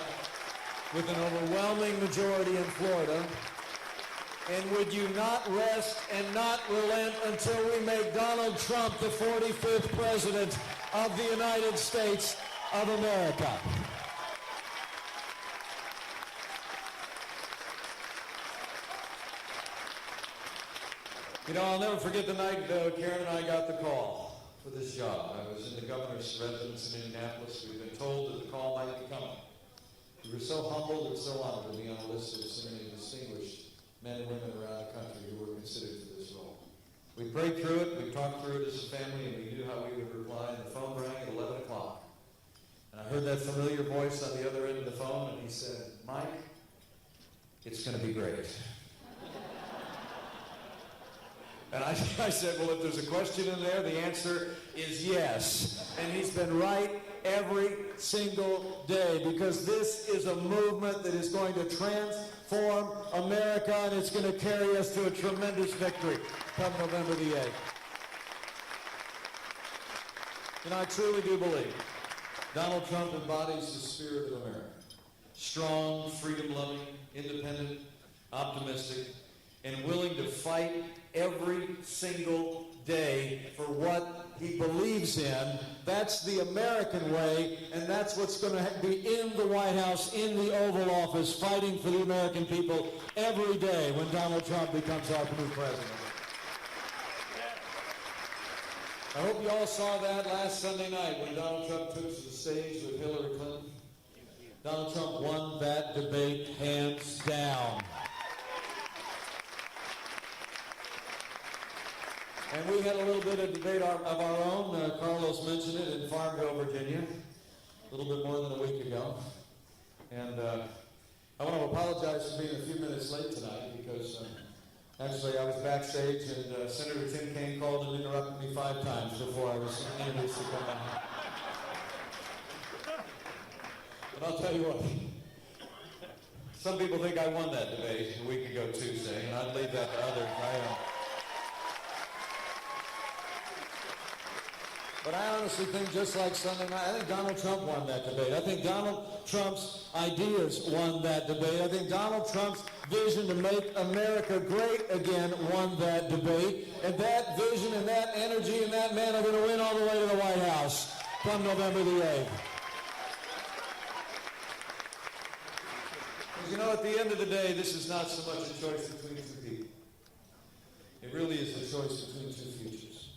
with an overwhelming majority in Florida? And would you not rest and not relent until we make Donald Trump the 45th President of the United States of America? You know, I'll never forget the night Karen and I got the call for this job. I was in the governor's residence in Indianapolis. We'd been told that the call might be coming. We were so humbled and so honored to be on the list of so many distinguished men and women around the country who were considered for this role. We prayed through it, we talked through it as a family, and we knew how we would reply, and the phone rang at 11 o'clock. And I heard that familiar voice on the other end of the phone, and he said, "Mike, it's going to be great." And I said, well, if there's a question in there, the answer is yes. And he's been right every single day, because this is a movement that is going to transform America, and it's going to carry us to a tremendous victory come November the 8th. And I truly do believe Donald Trump embodies the spirit of America. Strong, freedom-loving, independent, optimistic, and willing to fight every single day for what he believes in. That's the American way, and that's what's going to be in the White House, in the Oval Office, fighting for the American people every day when Donald Trump becomes our new president. I hope you all saw that last Sunday night when Donald Trump took to the stage with Hillary Clinton. Donald Trump won that debate hands down. And we had a little bit of debate of our own. Carlos mentioned it in Farmville, Virginia, a little bit more than a week ago. And I want to apologize for being a few minutes late tonight, because actually I was backstage and Senator Tim Kaine called and interrupted me 5 times before I was introduced to come on. But I'll tell you what, some people think I won that debate a week ago Tuesday, and I'd leave that to others. But I honestly think, just like Sunday night, I think Donald Trump won that debate. I think Donald Trump's ideas won that debate. I think Donald Trump's vision to make America great again won that debate. And that vision and that energy and that man are going to win all the way to the White House come November the 8th. Because, you know, at the end of the day, this is not so much a choice between two people. It really is a choice between two futures.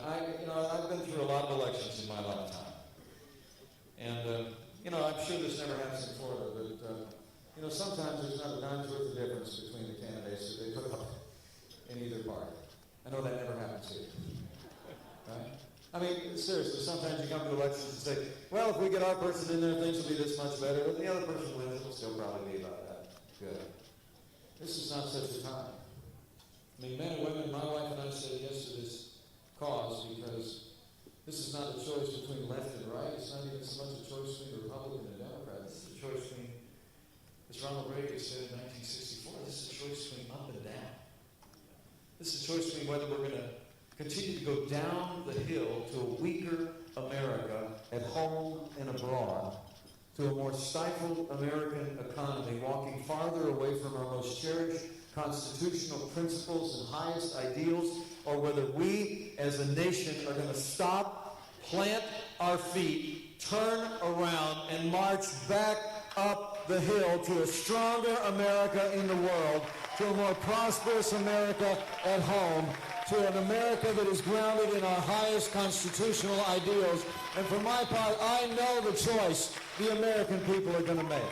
I've been through a lot of elections in my lifetime. And, I'm sure this never happens in Florida, but, sometimes there's not a dime's worth of difference between the candidates that they put up in either party. I know that never happens here. Right? I mean, seriously, sometimes you come to elections and say, well, if we get our person in there, things will be this much better. But the other person wins, it'll still probably be about that good. This is not such a time. I mean, men and women, my wife and I said yes to this cause because this is not a choice between left and right. It's not even so much a choice between Republican and Democrat. This is a choice between, as Ronald Reagan said in 1964, this is a choice between up and down. This is a choice between whether we're going to continue to go down the hill to a weaker America at home and abroad, to a more stifled American economy, walking farther away from our most cherished constitutional principles and highest ideals, or whether we as a nation are going to stop, plant our feet, turn around, and march back up the hill to a stronger America in the world, to a more prosperous America at home, to an America that is grounded in our highest constitutional ideals. And for my part, I know the choice the American people are going to make.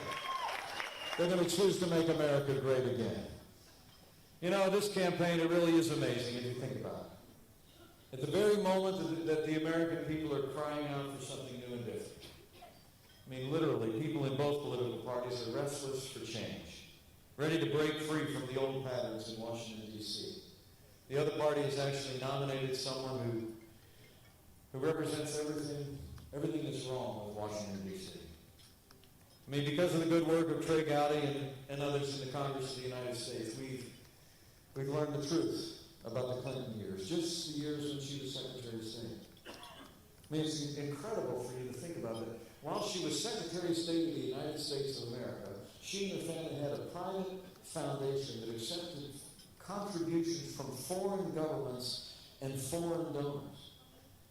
They're going to choose to make America great again. You know, this campaign, it really is amazing if you think about it. At the very moment that the American people are crying out for something new and different. I mean, literally, people in both political parties are restless for change, ready to break free from the old patterns in Washington, D.C. The other party has actually nominated someone who represents everything that's wrong with Washington, D.C. I mean, because of the good work of Trey Gowdy and others in the Congress of the United States, we've learned the truth about the Clinton years, just the years when she was Secretary of State. I mean, it's incredible for you to think about that. While she was Secretary of State of the United States of America, she and her family had a private foundation that accepted contributions from foreign governments and foreign donors.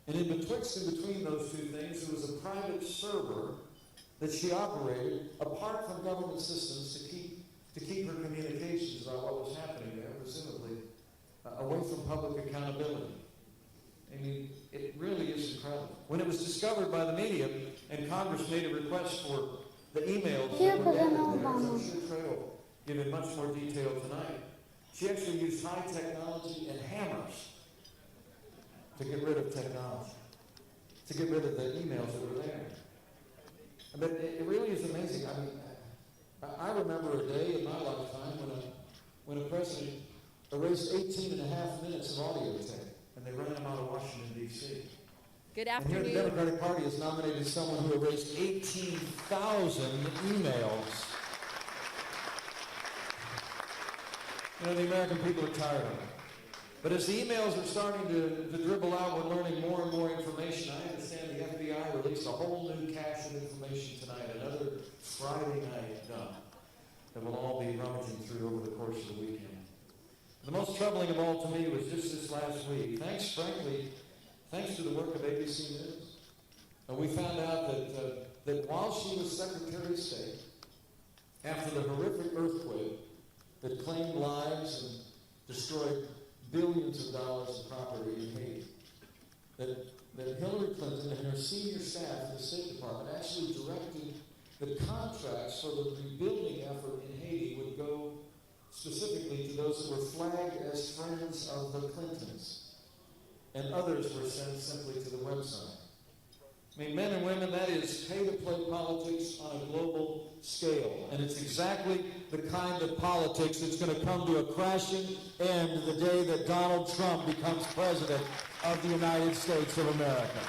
And in between those two things, there was a private server that she operated apart from government systems to keep her communications about what was happening there, presumably, away from public accountability. I mean, it really is incredible. When it was discovered by the media and Congress made a request for the emails that were gathered there, I'm sure Trey will give in much more detail tonight, she actually used high technology and hammers to get rid of technology, to get rid of the emails that were there. But it really is amazing. I mean, I remember a day in my lifetime when a president erased 18 and a half minutes of audio tape, and they ran him out of Washington, D.C. Good And afternoon. here the Democratic Party has nominated someone who erased 18,000 emails. You know, the American people are tired of it. But as the emails are starting to dribble out, we're learning more and more information. I understand the FBI released a whole new cache of information tonight, another Friday night dump that we'll all be rummaging through over the course of the weekend. The most troubling of all to me was just this last week. Thanks to the work of ABC News, we found out that while she was Secretary of State, after the horrific earthquake that claimed lives and destroyed billions of dollars of property in Haiti, that Hillary Clinton and her senior staff in the State Department actually directed that contracts for the rebuilding effort in Haiti would go specifically to those that were flagged as friends of the Clintons, and others were sent simply to the website. I mean, men and women, that is pay-to-play politics on a global scale. And it's exactly the kind of politics that's going to come to a crashing end the day that Donald Trump becomes president of the United States of America.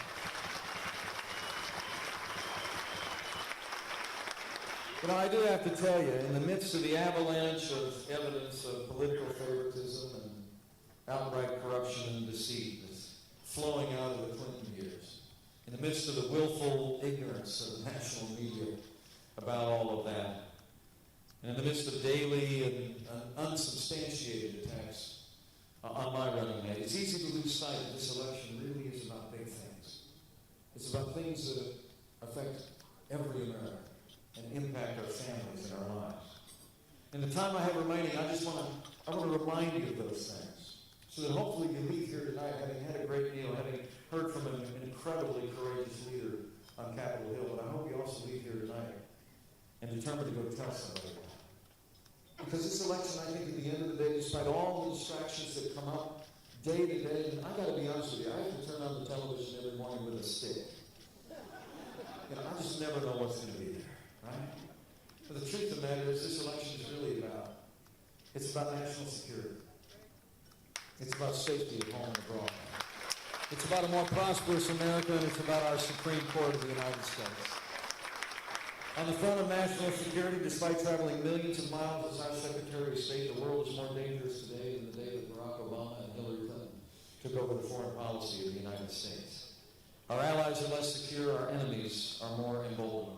You know, I do have to tell you, in the midst of the avalanche of evidence of political favoritism and outright corruption and deceit that's flowing out of the Clinton years, in the midst of the willful ignorance of the national media about all of that, and in the midst of daily and unsubstantiated attacks on my running mate, it's easy to lose sight that this election really is about big things. It's about things that affect every American and impact our families and our lives. In the time I have remaining, I want to remind you of those things, so that hopefully you leave here tonight having had a great meal, having heard from an incredibly courageous leader on Capitol Hill, but I hope you also leave here tonight and determined to go tell somebody about it. Because this election, I think at the end of the day, despite all the distractions that come up day to day, and I got to be honest with you, I have to turn on the television every morning with a stick. I just never know what's going to be there, right? But the truth of the matter is, this election is really it's about national security. It's about safety at home and abroad. It's about a more prosperous America, and it's about our Supreme Court of the United States. On the front of national security, despite traveling millions of miles as our Secretary of State, the world is more dangerous today than the day that Barack Obama and Hillary Clinton took over the foreign policy of the United States. Our allies are less secure, our enemies are more emboldened.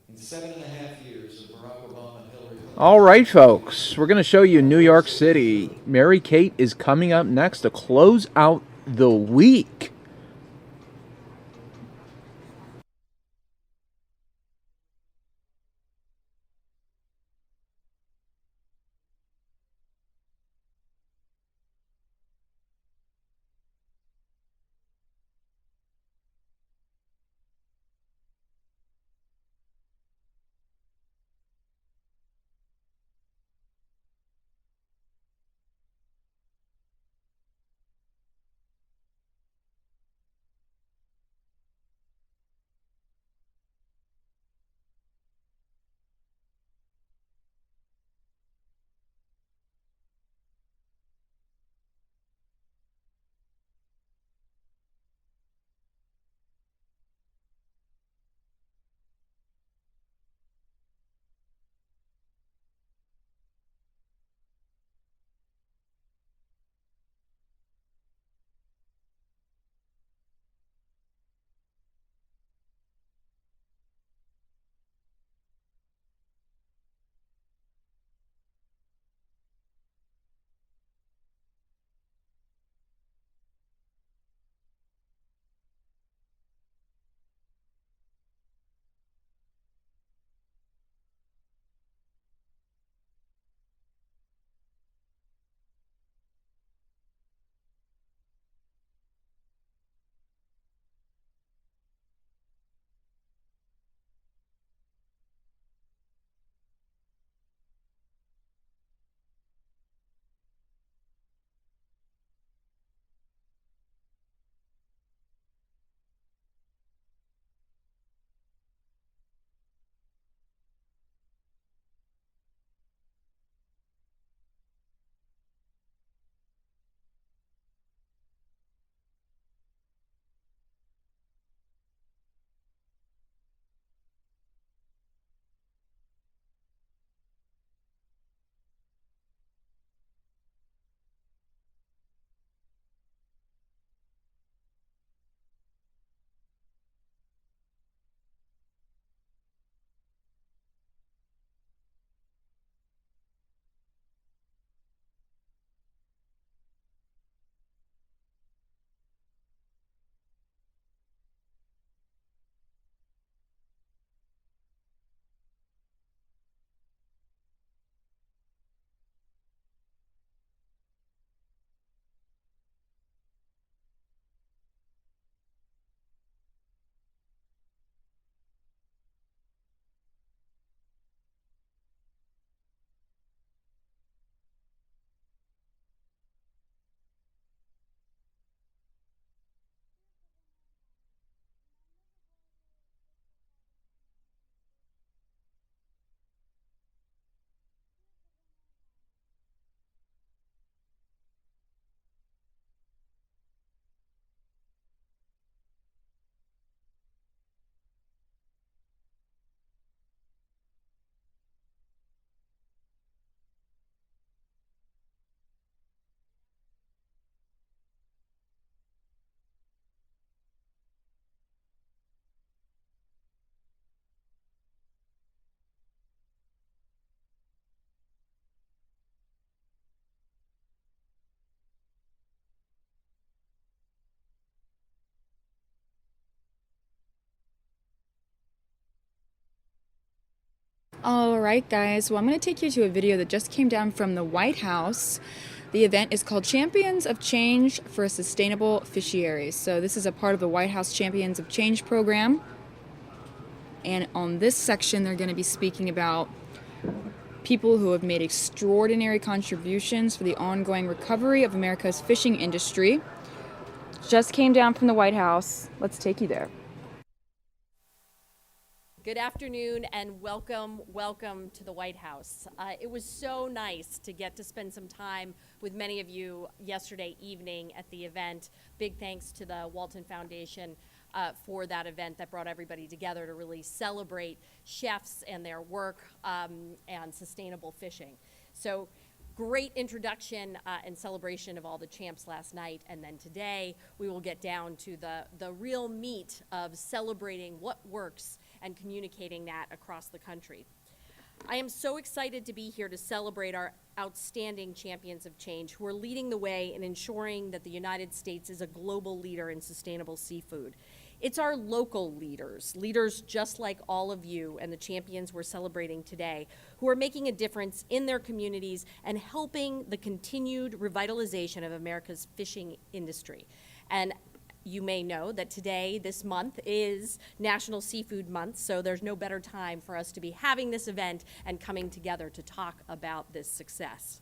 In 7.5 years of Barack Obama and Hillary Clinton... All right, folks, we're going to show you New York City. Mary Kate is coming up next to close out the week. All right, guys. Well, I'm going to take you to a video that just came down from the White House. The event is called Champions of Change for Sustainable Fisheries. So this is a part of the White House Champions of Change program. And on this section, they're going to be speaking about people who have made extraordinary contributions for the ongoing recovery of America's fishing industry. Just came down from the White House. Let's take you there. Good afternoon and welcome to the White House. It was so nice to get to spend some time with many of you yesterday evening at the event. Big thanks to the Walton Foundation for that event that brought everybody together to really celebrate chefs and their work and sustainable fishing. So great introduction and celebration of all the champs last night, and then today we will get down to the real meat of celebrating what works and communicating that across the country. I am so excited to be here to celebrate our outstanding champions of change who are leading the way in ensuring that the United States is a global leader in sustainable seafood. It's our local leaders just like all of you and the champions we're celebrating today, who are making a difference in their communities and helping the continued revitalization of America's fishing industry. And you may know that today, this month, is National Seafood Month, so there's no better time for us to be having this event and coming together to talk about this success.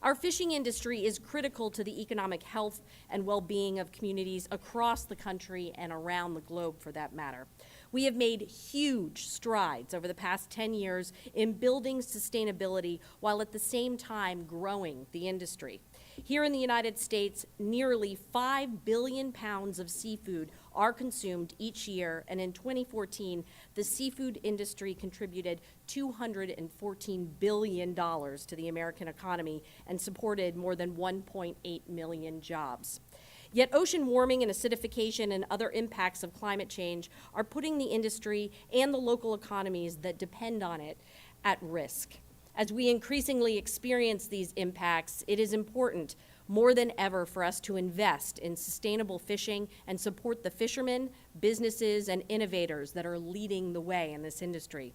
Our fishing industry is critical to the economic health and well-being of communities across the country and around the globe, for that matter. We have made huge strides over the past 10 years in building sustainability while at the same time growing the industry. Here in the United States, nearly 5 billion pounds of seafood are consumed each year, and in 2014, the seafood industry contributed $214 billion to the American economy and supported more than 1.8 million jobs. Yet ocean warming and acidification and other impacts of climate change are putting the industry and the local economies that depend on it at risk. As we increasingly experience these impacts, it is important more than ever for us to invest in sustainable fishing and support the fishermen, businesses, and innovators that are leading the way in this industry.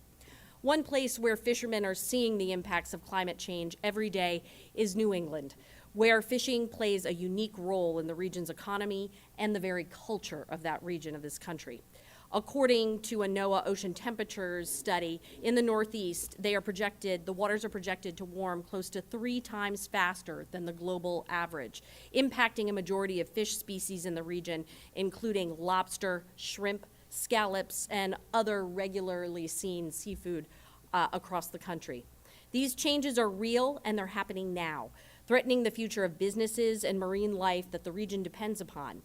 One place where fishermen are seeing the impacts of climate change every day is New England, where fishing plays a unique role in the region's economy and the very culture of that region of this country. According to a NOAA ocean temperatures study, in the Northeast, the waters are projected to warm close to 3 times faster than the global average, impacting a majority of fish species in the region, including lobster, shrimp, scallops, and other regularly seen seafood across the country. These changes are real and they're happening now, threatening the future of businesses and marine life that the region depends upon.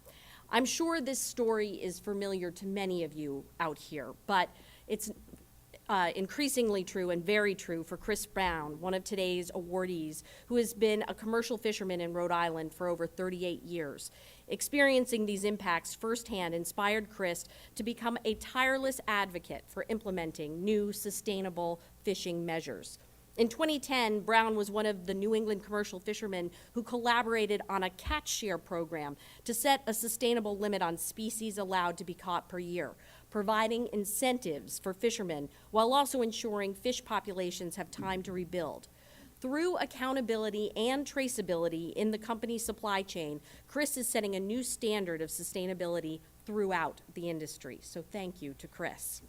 I'm sure this story is familiar to many of you out here, but it's increasingly true and very true for Chris Brown, one of today's awardees, who has been a commercial fisherman in Rhode Island for over 38 years. Experiencing these impacts firsthand inspired Chris to become a tireless advocate for implementing new sustainable fishing measures. In 2010, Brown was one of the New England commercial fishermen who collaborated on a catch share program to set a sustainable limit on species allowed to be caught per year, providing incentives for fishermen while also ensuring fish populations have time to rebuild. Through accountability and traceability in the company's supply chain, Chris is setting a new standard of sustainability throughout the industry. So thank you to Chris.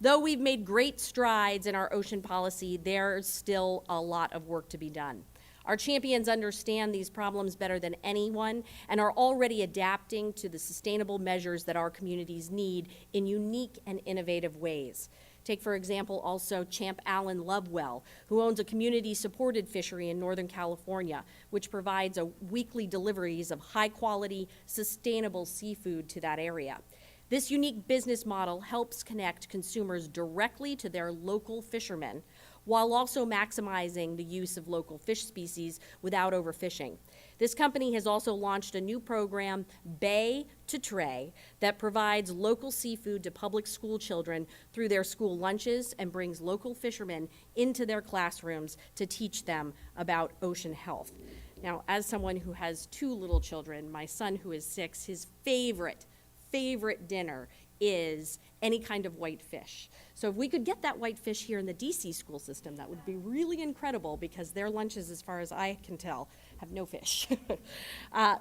Though we've made great strides in our ocean policy, there's still a lot of work to be done. Our champions understand these problems better than anyone and are already adapting to the sustainable measures that our communities need in unique and innovative ways. Take, for example, also Champ Alan Lovewell, who owns a community-supported fishery in Northern California, which provides weekly deliveries of high-quality, sustainable seafood to that area. This unique business model helps connect consumers directly to their local fishermen while also maximizing the use of local fish species without overfishing. This company has also launched a new program, Bay to Tray, that provides local seafood to public school children through their school lunches and brings local fishermen into their classrooms to teach them about ocean health. Now, as someone who has 2 little children, my son who is 6, his favorite dinner is any kind of white fish. So if we could get that white fish here in the DC school system, that would be really incredible, because their lunches, as far as I can tell, have no fish.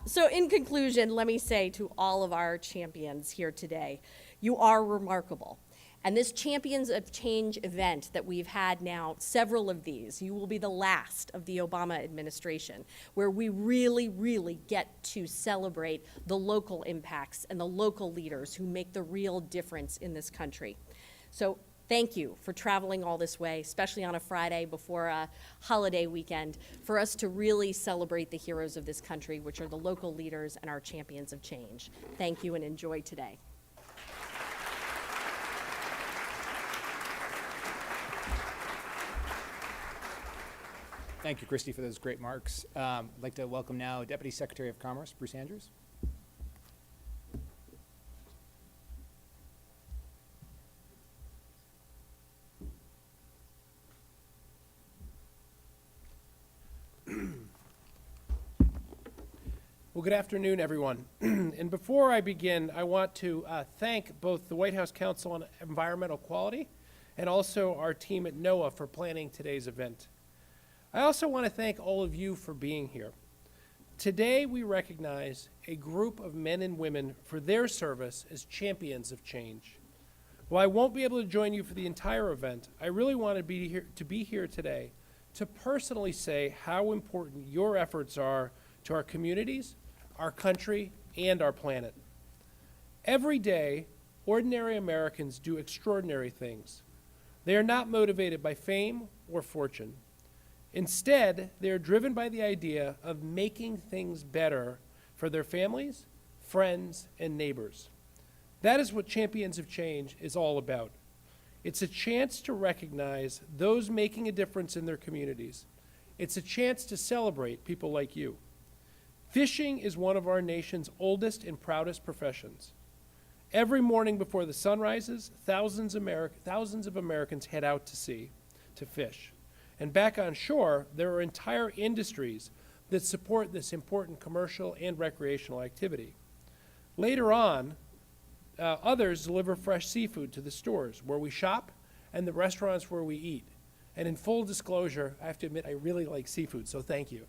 So in conclusion, let me say to all of our champions here today, you are remarkable. And this Champions of Change event that we've had now, several of these, you will be the last of the Obama administration, where we really, really get to celebrate the local impacts and the local leaders who make the real difference in this country. So thank you for traveling all this way, especially on a Friday before a holiday weekend, for us to really celebrate the heroes of this country, which are the local leaders and our champions of change. Thank you and enjoy today. Thank you, Christy, for those great marks. I'd like to welcome now Deputy Secretary of Commerce, Bruce Andrews. Well, good afternoon, everyone. And before I begin, I want to thank both the White House Council on Environmental Quality and also our team at NOAA for planning today's event. I also want to thank all of you for being here. Today, we recognize a group of men and women for their service as champions of change. While I won't be able to join you for the entire event, I really want to be here today to personally say how important your efforts are to our communities, our country, and our planet. Every day, ordinary Americans do extraordinary things. They are not motivated by fame or fortune. Instead, they are driven by the idea of making things better for their families, friends, and neighbors. That is what Champions of Change is all about. It's a chance to recognize those making a difference in their communities. It's a chance to celebrate people like you. Fishing is one of our nation's oldest and proudest professions. Every morning before the sun rises, thousands of Americans head out to sea to fish. And back on shore, there are entire industries that support this important commercial and recreational activity. Later on, others deliver fresh seafood to the stores where we shop and the restaurants where we eat. And in full disclosure, I have to admit I really like seafood, so thank you.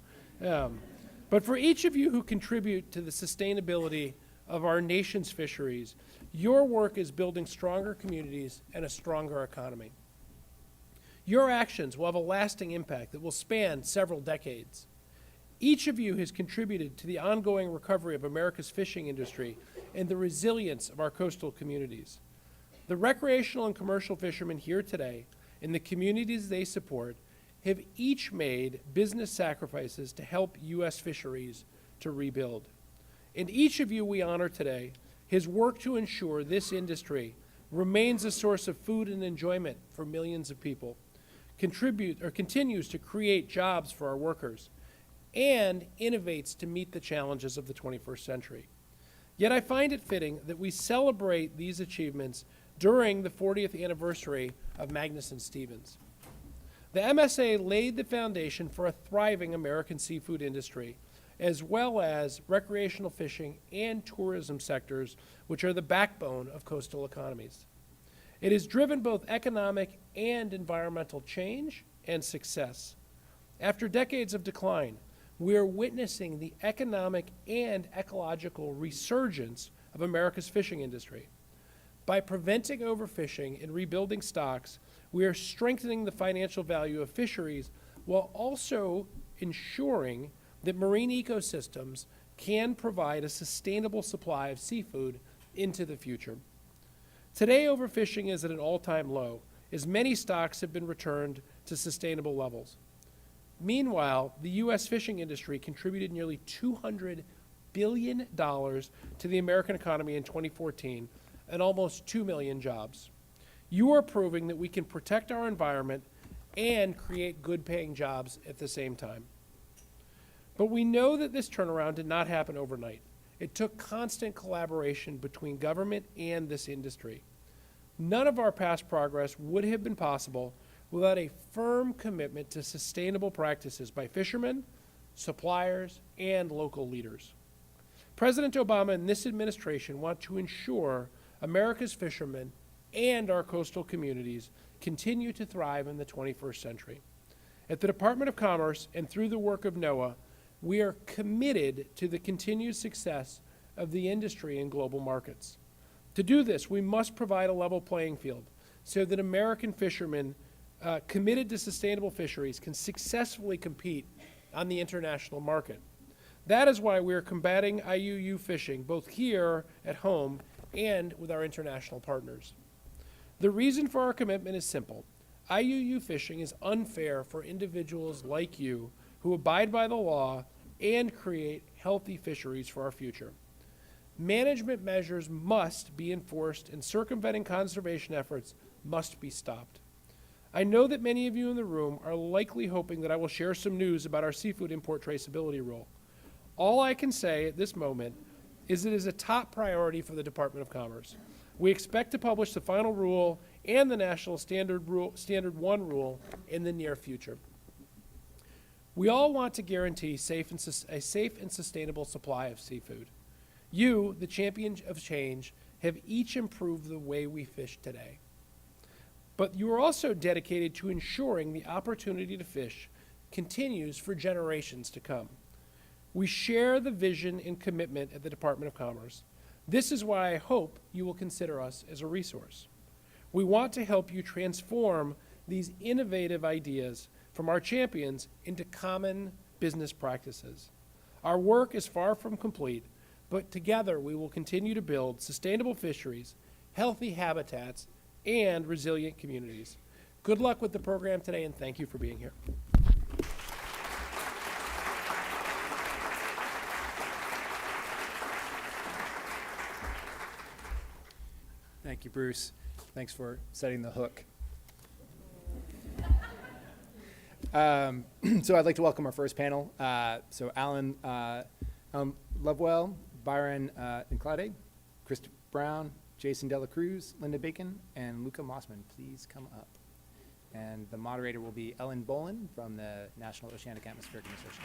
But for each of you who contribute to the sustainability of our nation's fisheries, your work is building stronger communities and a stronger economy. Your actions will have a lasting impact that will span several decades. Each of you has contributed to the ongoing recovery of America's fishing industry and the resilience of our coastal communities. The recreational and commercial fishermen here today and the communities they support have each made business sacrifices to help U.S. fisheries to rebuild. And each of you we honor today has worked to ensure this industry remains a source of food and enjoyment for millions of people, continues to create jobs for our workers, and innovates to meet the challenges of the 21st century. Yet I find it fitting that we celebrate these achievements during the 40th anniversary of Magnuson-Stevens. The MSA laid the foundation for a thriving American seafood industry, as well as recreational fishing and tourism sectors, which are the backbone of coastal economies. It has driven both economic and environmental change and success. After decades of decline, we are witnessing the economic and ecological resurgence of America's fishing industry. By preventing overfishing and rebuilding stocks, we are strengthening the financial value of fisheries while also ensuring that marine ecosystems can provide a sustainable supply of seafood into the future. Today, overfishing is at an all-time low, as many stocks have been returned to sustainable levels. Meanwhile, the U.S. fishing industry contributed nearly $200 billion to the American economy in 2014 and almost 2 million jobs. You are proving that we can protect our environment and create good-paying jobs at the same time. But we know that this turnaround did not happen overnight. It took constant collaboration between government and this industry. None of our past progress would have been possible without a firm commitment to sustainable practices by fishermen, suppliers, and local leaders. President Obama and this administration want to ensure America's fishermen and our coastal communities continue to thrive in the 21st century. At the Department of Commerce and through the work of NOAA, we are committed to the continued success of the industry in global markets. To do this, we must provide a level playing field so that American fishermen committed to sustainable fisheries can successfully compete on the international market. That is why we are combating IUU fishing, both here at home and with our international partners. The reason for our commitment is simple. IUU fishing is unfair for individuals like you who abide by the law and create healthy fisheries for our future. Management measures must be enforced and circumventing conservation efforts must be stopped. I know that many of you in the room are likely hoping that I will share some news about our seafood import traceability rule. All I can say at this moment is it is a top priority for the Department of Commerce. We expect to publish the final rule and the National Standard 1 rule in the near future. We all want to guarantee a safe and sustainable supply of seafood. You, the champions of change, have each improved the way we fish today. But you are also dedicated to ensuring the opportunity to fish continues for generations to come. We share the vision and commitment at the Department of Commerce. This is why I hope you will consider us as a resource. We want to help you transform these innovative ideas from our champions into common business practices. Our work is far from complete, but together we will continue to build sustainable fisheries, healthy habitats, and resilient communities. Good luck with the program today, and thank you for being here. Thank you, Bruce. Thanks for setting the hook. So I'd like to welcome our first panel. So Alan Lovewell, Byron Inclade, Christopher Brown, Jason Dela Cruz, Linda Bacon, and Luca Mossman. Please come up. And the moderator will be Ellen Bolin from the National Oceanic Atmospheric Administration.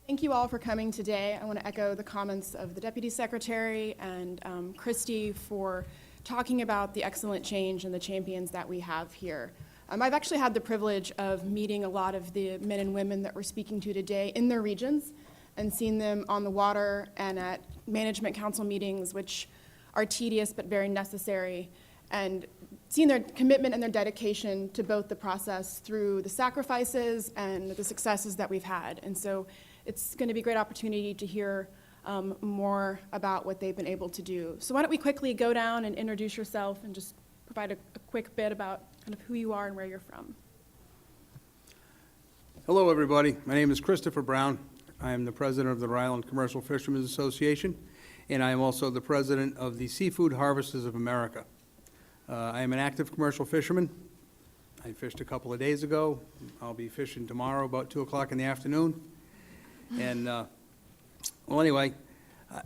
Thank you all for coming today. I want to echo the comments of the Deputy Secretary and Christy for talking about the excellent change and the champions that we have here. I've actually had the privilege of meeting a lot of the men and women that we're speaking to today in their regions and seeing them on the water and at management council meetings, which are tedious but very necessary, and seeing their commitment and their dedication to both the process through the sacrifices and the successes that we've had. And so it's going to be a great opportunity to hear more about what they've been able to do. So why don't we quickly go down and introduce yourself and just provide a quick bit about kind of who you are and where you're from. Hello, everybody. My name is Christopher Brown. I am the president of the Rhode Island Commercial Fishermen's Association, and I am also the president of the Seafood Harvesters of America. I am an active commercial fisherman. I fished a couple of days ago. I'll be fishing tomorrow about 2 o'clock in the afternoon. And, well, anyway,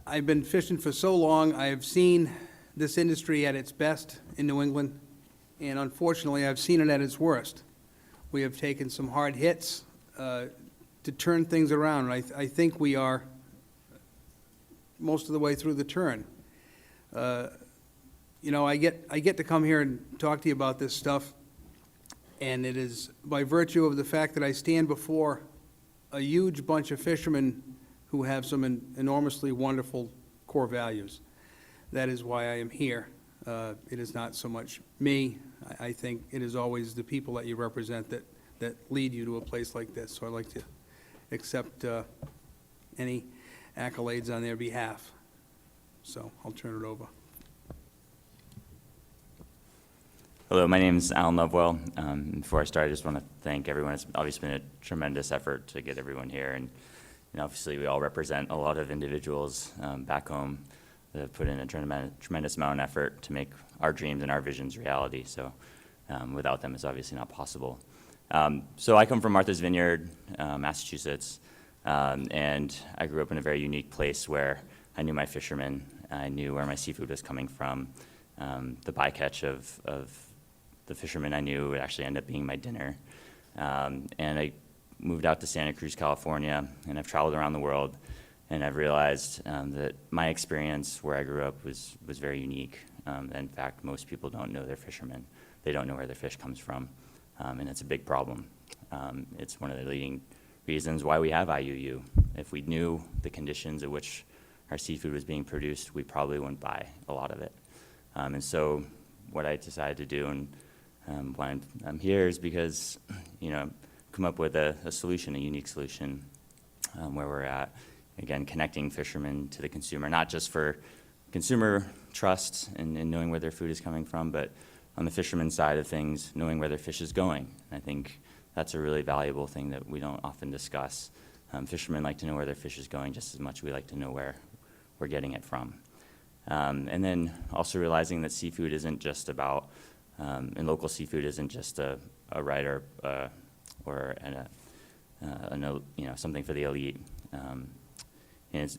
I've been fishing for so long. I have seen this industry at its best in New England, and unfortunately, I've seen it at its worst. We have taken some hard hits to turn things around, and I think we are most of the way through the turn. You know, I get to come here and talk to you about this stuff, and it is by virtue of the fact that I stand before a huge bunch of fishermen who have some enormously wonderful core values. That is why I am here. It is not so much me. I think it is always the people that you represent that lead you to a place like this. So I'd like to accept any accolades on their behalf. So I'll turn it over. Hello, my name is Alan Lovewell. Before I start, I just want to thank everyone. It's obviously been a tremendous effort to get everyone here, and obviously we all represent a lot of individuals back home that have put in a tremendous amount of effort to make our dreams and our visions reality. So without them, it's obviously not possible. So I come from Martha's Vineyard, Massachusetts, and I grew up in a very unique place where I knew my fishermen, I knew where my seafood was coming from. The bycatch of the fishermen I knew would actually end up being my dinner. And I moved out to Santa Cruz, California, and I've traveled around the world, and I've realized that my experience where I grew up was very unique. In fact, most people don't know their fishermen. They don't know where their fish comes from, and it's a big problem. It's one of the leading reasons why we have IUU. If we knew the conditions in which our seafood was being produced, we probably wouldn't buy a lot of it. And so what I decided to do, and why I'm here, is because, come up with a solution, a unique solution, where we're at, again, connecting fishermen to the consumer, not just for consumer trust and knowing where their food is coming from, but on the fisherman side of things, knowing where their fish is going. I think that's a really valuable thing that we don't often discuss. Fishermen like to know where their fish is going just as much as we like to know where we're getting it from. And then also realizing that seafood isn't just about, and local seafood isn't just a right or something for the elite. And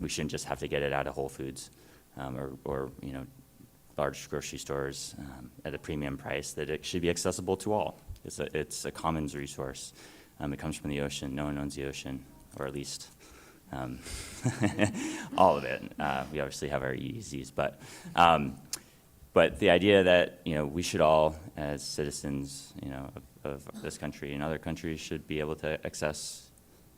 we shouldn't just have to get it out of Whole Foods or large grocery stores at a premium price. That it should be accessible to all. It's a commons resource. It comes from the ocean. No one owns the ocean, or at least all of it. We obviously have our EEZs, but the idea that we should all, as citizens, of this country and other countries, should be able to access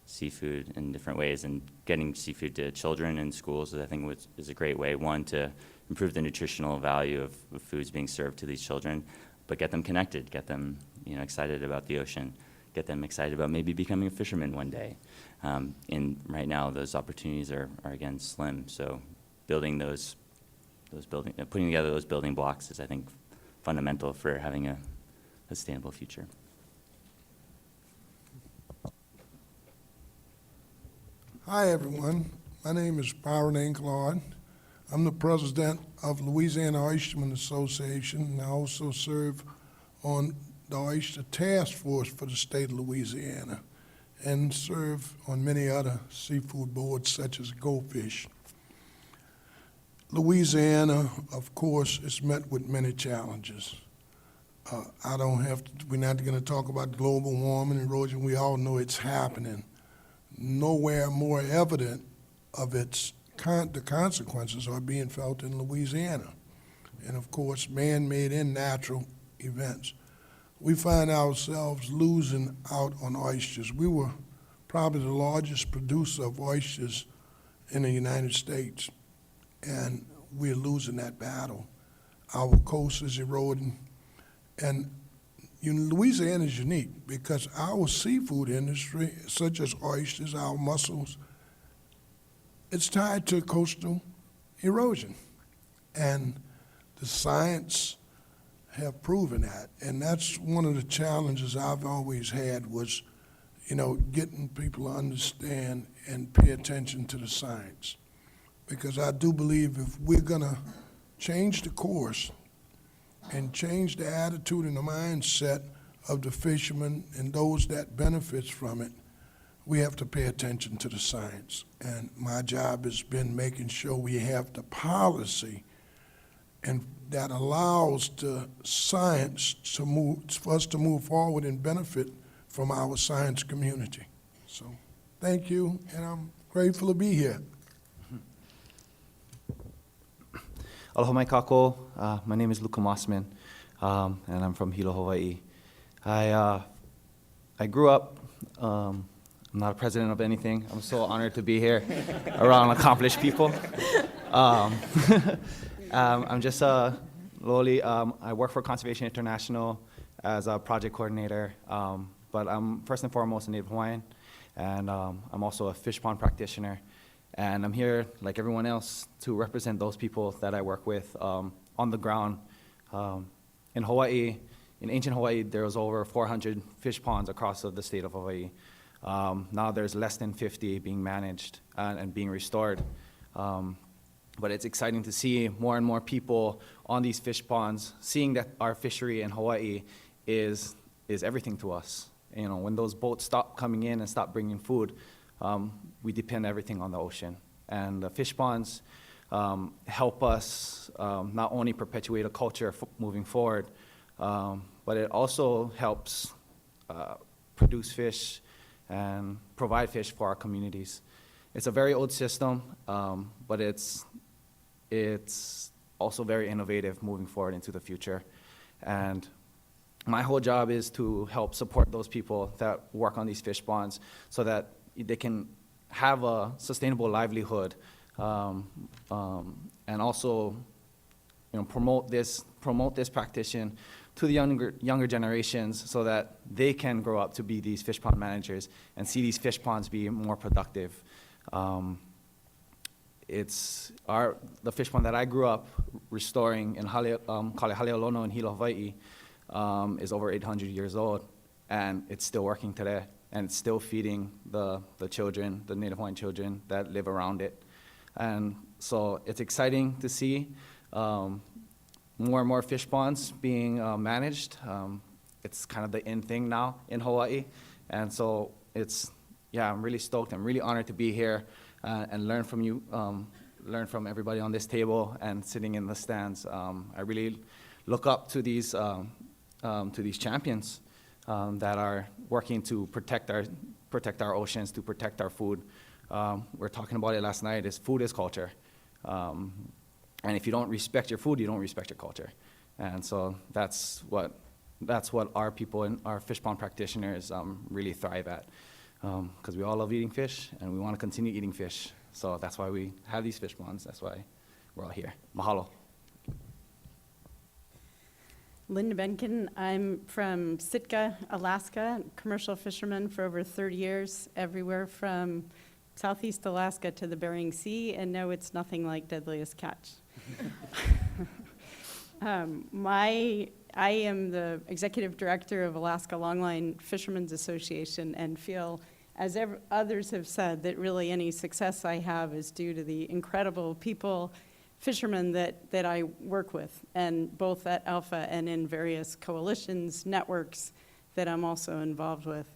seafood in different ways, and getting seafood to children in schools, I think, is a great way. One, to improve the nutritional value of foods being served to these children, but get them connected, get them excited about the ocean, get them excited about maybe becoming a fisherman one day. And right now, those opportunities are again slim. So putting together those building blocks is, I think, fundamental for having a sustainable future. Hi, everyone. My name is Byron Anglard. I'm the president of Louisiana Oysterman Association, and I also serve on the Oyster Task Force for the state of Louisiana, and serve on many other seafood boards such as Goldfish. Louisiana, of course, is met with many challenges. We're not going to talk about global warming and erosion. We all know it's happening. Nowhere more evident of the consequences are being felt in Louisiana. And of course, man-made and natural events. We find ourselves losing out on oysters. We were probably the largest producer of oysters in the United States, and we're losing that battle. Our coast is eroding, and Louisiana is unique because our seafood industry, such as oysters, our mussels, it's tied to coastal erosion. And the science have proven that. And that's one of the challenges I've always had was, getting people to understand and pay attention to the science. Because I do believe if we're gonna change the course and change the attitude and the mindset of the fishermen and those that benefits from it, we have to pay attention to the science. And my job has been making sure we have the policy and that allows the science for us to move forward and benefit from our science community. So thank you, and I'm grateful to be here. Aloha mai kako. My name is Luka Mossman, and I'm from Hilo, Hawaii. I grew up, I'm not a president of anything. I'm so honored to be here around accomplished people. I'm just lowly, I work for Conservation International as a project coordinator. but I'm first and foremost a Native Hawaiian, and I'm also a fish pond practitioner. And I'm here, like everyone else, to represent those people that I work with on the ground. In Hawaii, in ancient Hawaii, there was over 400 fish ponds across the state of Hawaii. Now there's less than 50 being managed and being restored. But it's exciting to see more and more people on these fish ponds, seeing that our fishery in Hawaii is everything to us. You know, when those boats stop coming in and stop bringing food, we depend everything on the ocean. And the fish ponds help us not only perpetuate a culture moving forward, but it also helps produce fish and provide fish for our communities. It's a very old system, but it's also very innovative moving forward into the future. And my whole job is to help support those people that work on these fish ponds so that they can have a sustainable livelihood, and also, you know, promote this practice to the younger generations so that they can grow up to be these fish pond managers and see these fish ponds be more productive. The fish pond that I grew up restoring in Kalehaleolono in Hilo, Hawaii, is over 800 years old, and it's still working today, and it's still feeding the children, the Native Hawaiian children that live around it. And so it's exciting to see more and more fish ponds being managed. It's kind of the in thing now in Hawaii, and so I'm really stoked. I'm really honored to be here and learn from you, learn from everybody on this table and sitting in the stands. I really look up to these champions that are working to protect our oceans, to protect our food. We're talking about it last night. Food is culture, and if you don't respect your food, you don't respect your culture. And so that's what our people and our fish pond practitioners really thrive at, because we all love eating fish and we want to continue eating fish. So that's why we have these fish ponds. That's why we're all here. Mahalo. Linda Benkin. I'm from Sitka, Alaska, commercial fisherman for over 30 years, everywhere from Southeast Alaska to the Bering Sea, and no, it's nothing like Deadliest Catch. I am the executive director of Alaska Longline Fishermen's Association and feel, as others have said, that really any success I have is due to the incredible people, fishermen that I work with, and both at Alpha and in various coalitions, networks that I'm also involved with.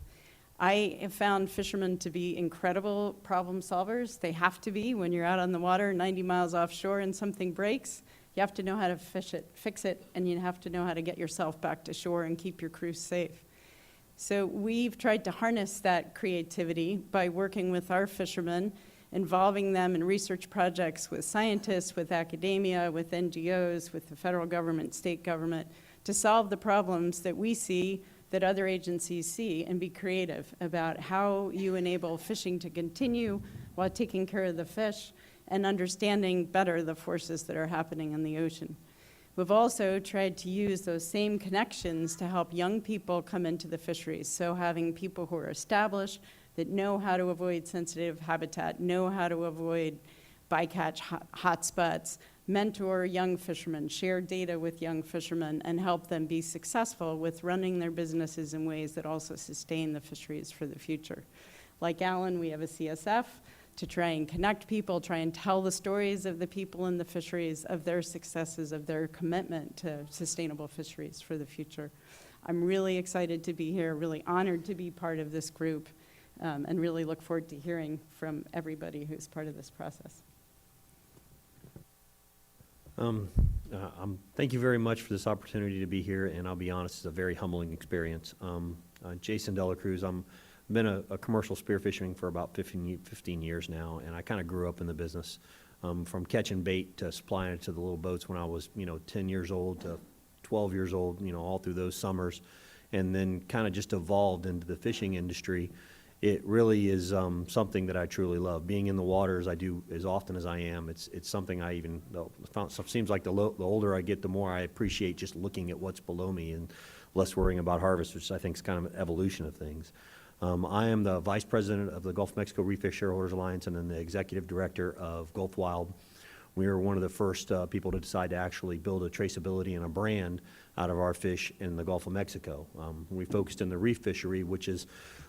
I have found fishermen to be incredible problem solvers. They have to be when you're out on the water 90 miles offshore and something breaks. You have to know how to fix it, and you have to know how to get yourself back to shore and keep your crew safe. So we've tried to harness that creativity by working with our fishermen, involving them in research projects with scientists, with academia, with NGOs, with the federal government, state government, to solve the problems that we see, that other agencies see, and be creative about how you enable fishing to continue while taking care of the fish and understanding better the forces that are happening in the ocean. We've also tried to use those same connections to help young people come into the fisheries. So having people who are established, that know how to avoid sensitive habitat, know how to avoid bycatch hotspots, mentor young fishermen, share data with young fishermen, and help them be successful with running their businesses in ways that also sustain the fisheries for the future. Like Alan, we have a CSF to try and connect people, try and tell the stories of the people in the fisheries, of their successes, of their commitment to sustainable fisheries for the future. I'm really excited to be here, really honored to be part of this group, and really look forward to hearing from everybody who's part of this process. Thank you very much for this opportunity to be here, and I'll be honest, it's a very humbling experience. Jason Dela Cruz, I've been a commercial spearfishing for about 15 years now, and I kind of grew up in the business, from catching bait to supplying it to the little boats when I was, 10 years old to 12 years old, all through those summers, and then kind of just evolved into the fishing industry. It really is something that I truly love. Being in the water as I do as often as I am, it's something I even, seems like the older I get, the more I appreciate just looking at what's below me and less worrying about harvest, which I think is kind of an evolution of things. I am the Vice President of the Gulf of Mexico Reef Fish Shareholders Alliance and then the Executive Director of Gulf Wild. We were one of the first people to decide to actually build a traceability and a brand out of our fish in the Gulf of Mexico. We focused in the reef fishery, which is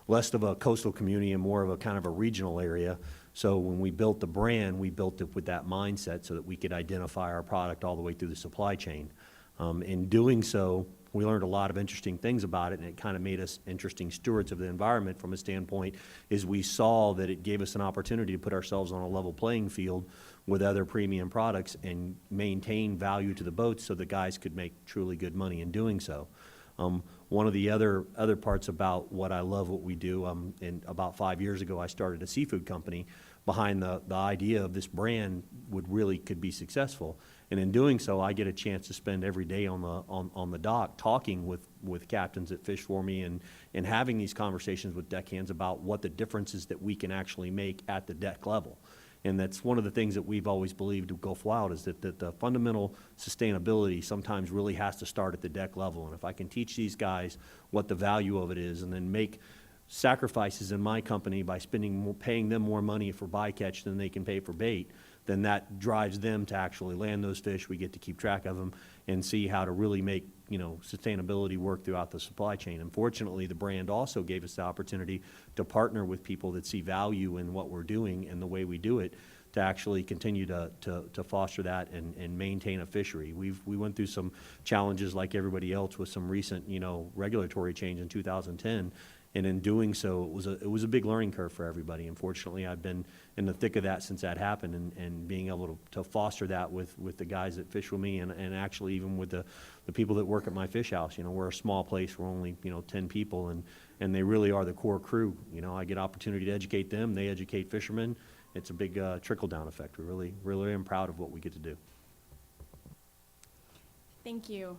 less of a coastal community and more of a kind of a regional area. So when we built the brand, we built it with that mindset so that we could identify our product all the way through the supply chain. In doing so, we learned a lot of interesting things about it, and it kind of made us interesting stewards of the environment from a standpoint is we saw that it gave us an opportunity to put ourselves on a level playing field with other premium products and maintain value to the boats so the guys could make truly good money in doing so. One of the other parts about what I love what we do, and about 5 years ago I started a seafood company behind the idea of this brand could be successful. And in doing so, I get a chance to spend every day on the dock talking with captains that fish for me and having these conversations with deckhands about what the differences that we can actually make at the deck level. And that's one of the things that we've always believed with Gulf Wild is that the fundamental sustainability sometimes really has to start at the deck level. And if I can teach these guys what the value of it is and then make sacrifices in my company by paying them more money for bycatch than they can pay for bait, then that drives them to actually land those fish. We get to keep track of them and see how to really make, sustainability work throughout the supply chain. Unfortunately, the brand also gave us the opportunity to partner with people that see value in what we're doing and the way we do it to actually continue to foster that and maintain a fishery. We went through some challenges like everybody else with some recent, regulatory change in 2010. And in doing so, it was a big learning curve for everybody. Unfortunately, I've been in the thick of that since that happened, and being able to foster that with the guys that fish with me, and actually even with the people that work at my fish house. We're a small place. We're only 10 people, and they really are the core crew. I get opportunity to educate them. They educate fishermen. It's a big trickle down effect. We really am proud of what we get to do. Thank you.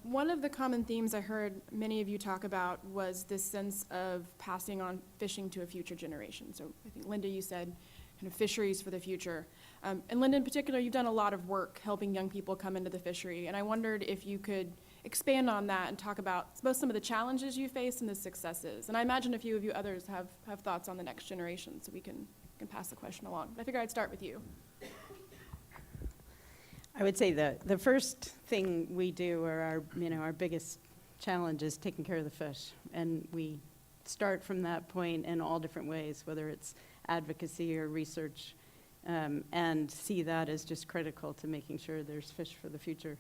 One of the common themes I heard many of you talk about was this sense of passing on fishing to a future generation. So I think, Linda, you said kind of fisheries for the future. And Linda, in particular, you've done a lot of work helping young people come into the fishery. And I wondered if you could expand on that and talk about both some of the challenges you face and the successes. And I imagine a few of you others have thoughts on the next generation, so we can pass the question along. But I figure I'd start with you. I would say the first thing we do, or our biggest challenge, is taking care of the fish. And we start from that point in all different ways, whether it's advocacy or research, and see that as just critical to making sure there's fish for the future.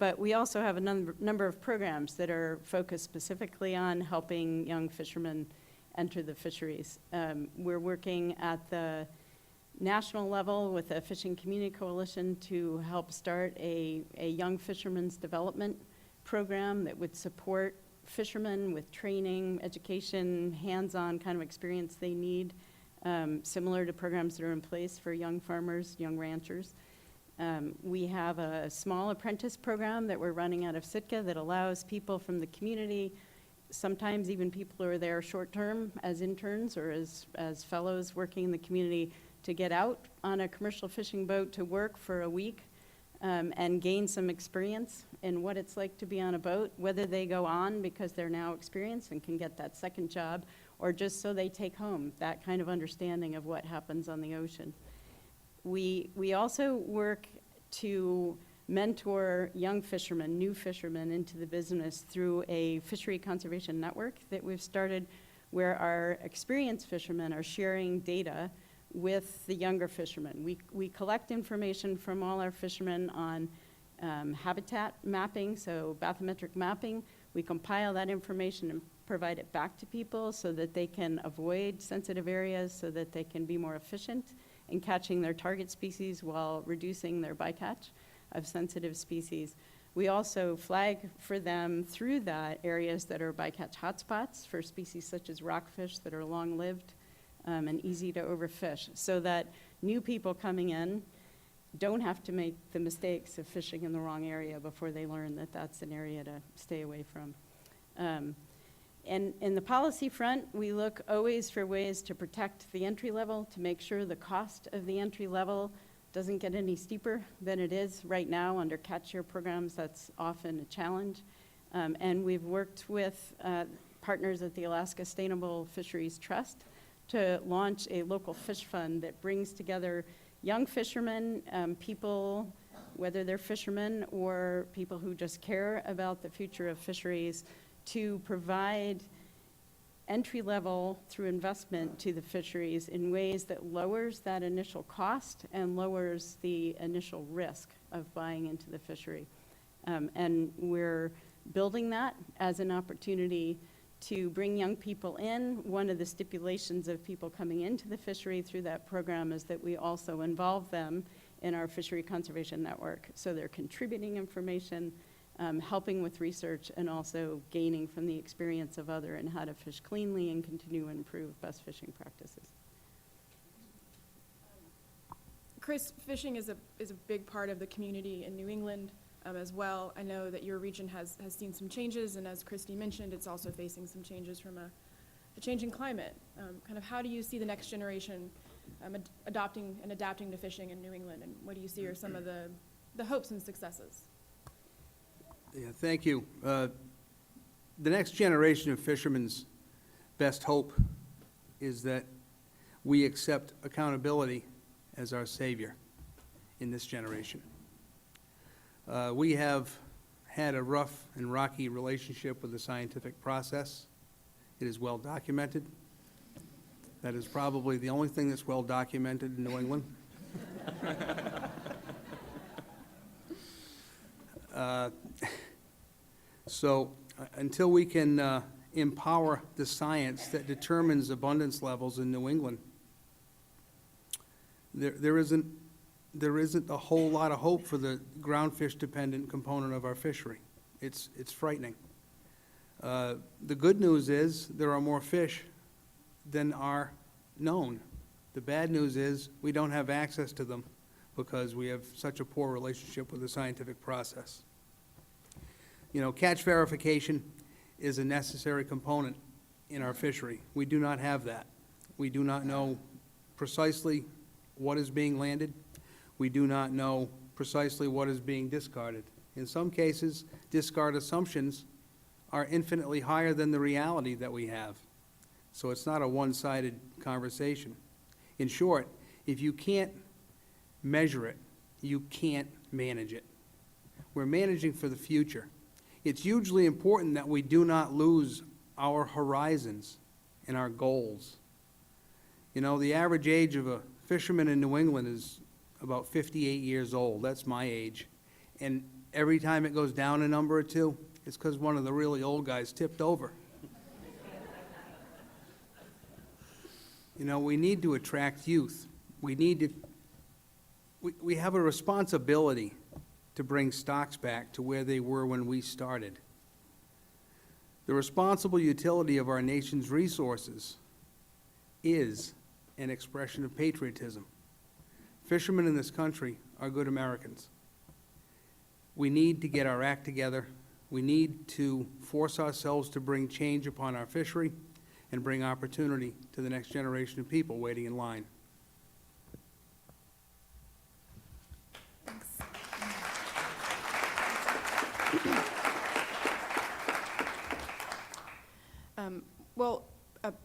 But we also have a number of programs that are focused specifically on helping young fishermen enter the fisheries. We're working at the national level with the Fishing Community Coalition to help start a young fishermen's development program that would support fishermen with training, education, hands-on kind of experience they need, similar to programs that are in place for young farmers, young ranchers. We have a small apprentice program that we're running out of Sitka that allows people from the community, sometimes even people who are there short-term as interns or as fellows working in the community, to get out on a commercial fishing boat to work for a week and gain some experience in what it's like to be on a boat, whether they go on because they're now experienced and can get that second job, or just so they take home that kind of understanding of what happens on the ocean. We also work to mentor young fishermen, new fishermen, into the business through a fishery conservation network that we've started, where our experienced fishermen are sharing data with the younger fishermen. We collect information from all our fishermen on habitat mapping, so bathymetric mapping. We compile that information and provide it back to people so that they can avoid sensitive areas, so that they can be more efficient in catching their target species while reducing their bycatch of sensitive species. We also flag for them through that areas that are bycatch hotspots for species such as rockfish that are long-lived and easy to overfish, so that new people coming in don't have to make the mistakes of fishing in the wrong area before they learn that that's an area to stay away from. And in the policy front, we look always for ways to protect the entry level, to make sure the cost of the entry level doesn't get any steeper than it is right now under catch share programs. That's often a challenge. And we've worked with partners at the Alaska Sustainable Fisheries Trust to launch a local fish fund that brings together young fishermen, people, whether they're fishermen or people who just care about the future of fisheries, to provide entry level through investment to the fisheries in ways that lowers that initial cost and lowers the initial risk of buying into the fishery. And we're building that as an opportunity to bring young people in. One of the stipulations of people coming into the fishery through that program is that we also involve them in our fishery conservation network. So they're contributing information, helping with research, and also gaining from the experience of other and how to fish cleanly and continue to improve best fishing practices. Chris, fishing is a big part of the community in New England as well. I know that your region has seen some changes, and as Christy mentioned, it's also facing some changes from a changing climate. Kind of how do you see the next generation adopting and adapting to fishing in New England, and what do you see are some of the hopes and successes? Yeah, thank you. The next generation of fishermen's best hope is that we accept accountability as our savior in this generation. We have had a rough and rocky relationship with the scientific process. It is well documented. That is probably the only thing that's well documented in New England. So until we can empower the science that determines abundance levels in New England, there isn't a whole lot of hope for the groundfish dependent component of our fishery. It's frightening. The good news is there are more fish than are known. The bad news is we don't have access to them because we have such a poor relationship with the scientific process. You know, catch verification is a necessary component in our fishery. We do not have that. We do not know precisely what is being landed. We do not know precisely what is being discarded. In some cases, discard assumptions are infinitely higher than the reality that we have. So it's not a one-sided conversation. In short, if you can't measure it, you can't manage it. We're managing for the future. It's hugely important that we do not lose our horizons and our goals. You know, the average age of a fisherman in New England is about 58 years old. That's my age. And every time it goes down a number or two, it's because one of the really old guys tipped over. You know, we need to attract youth. We have a responsibility to bring stocks back to where they were when we started. The responsible utility of our nation's resources is an expression of patriotism. Fishermen in this country are good Americans. We need to get our act together. We need to force ourselves to bring change upon our fishery and bring opportunity to the next generation of people waiting in line.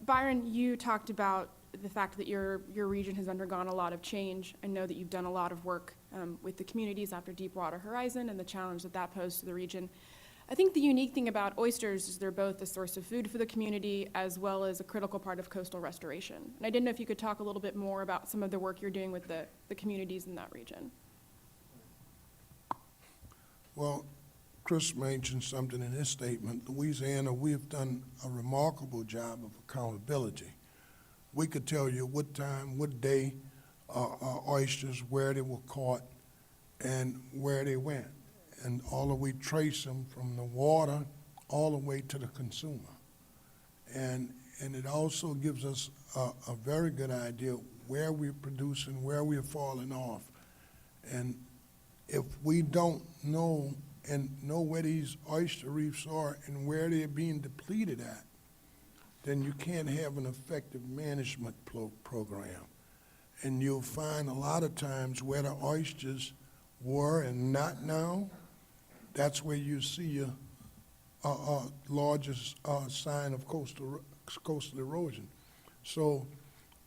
Byron, you talked about the fact that your region has undergone a lot of change. I know that you've done a lot of work with the communities after Deepwater Horizon and the challenge that that posed to the region. I think the unique thing about oysters is they're both a source of food for the community as well as a critical part of coastal restoration. And I didn't know if you could talk a little bit more about some of the work you're doing with the communities in that region. Well, Chris mentioned something in his statement. Louisiana, we have done a remarkable job of accountability. We could tell you what time, what day oysters, where they were caught, and where they went. And we trace them from the water all the way to the consumer. And it also gives us a very good idea where we're producing, where we're falling off. And if we don't know where these oyster reefs are and where they're being depleted at, then you can't have an effective management program. And you'll find a lot of times where the oysters were and not now, that's where you see largest sign of coastal erosion. So,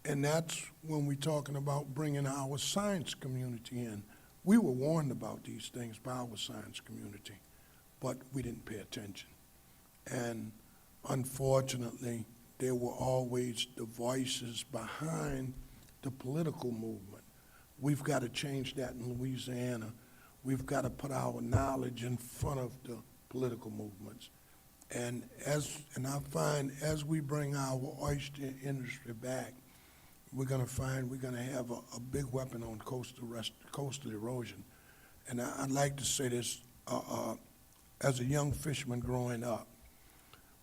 and that's when we're talking about bringing our science community in. We were warned about these things by our science community, but we didn't pay attention. And unfortunately, there were always the voices behind the political movement. We've got to change that in Louisiana. We've got to put our knowledge in front of the political movements. And I find as we bring our oyster industry back, we're going to find we're going to have a big weapon on coastal erosion. And I'd like to say this, as a young fisherman growing up,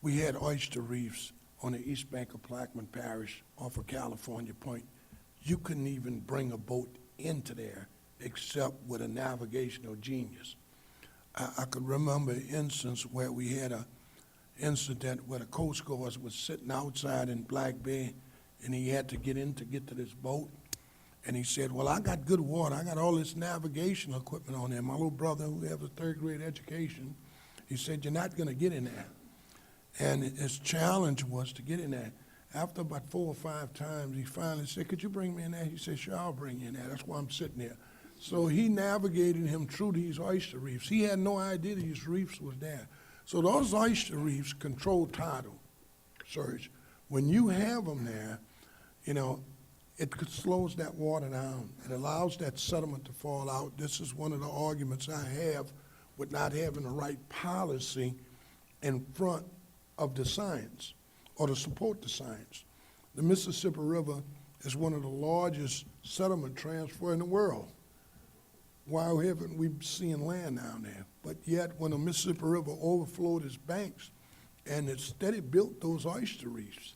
we had oyster reefs on the east bank of Plaquemine Parish off of California Point. You couldn't even bring a boat into there except with a navigational genius. I could remember an instance where we had an incident where the Coast Guard was sitting outside in Black Bay, and he had to get to this boat. And he said, well, I got good water. I got all this navigational equipment on there. My little brother, who has a third-grade education, he said, you're not going to get in there. And his challenge was to get in there. After about 4 or 5 times, he finally said, could you bring me in there? He said, sure, I'll bring you in there. That's why I'm sitting there. So he navigated him through these oyster reefs. He had no idea these reefs was there. So those oyster reefs control tidal surge. When you have them there, you know, it slows that water down. It allows that sediment to fall out. This is one of the arguments I have with not having the right policy in front of the science or to support the science. The Mississippi River is one of the largest sediment transfer in the world. Why haven't we seen land down there? But yet, when the Mississippi River overflowed its banks, and it steady built those oyster reefs,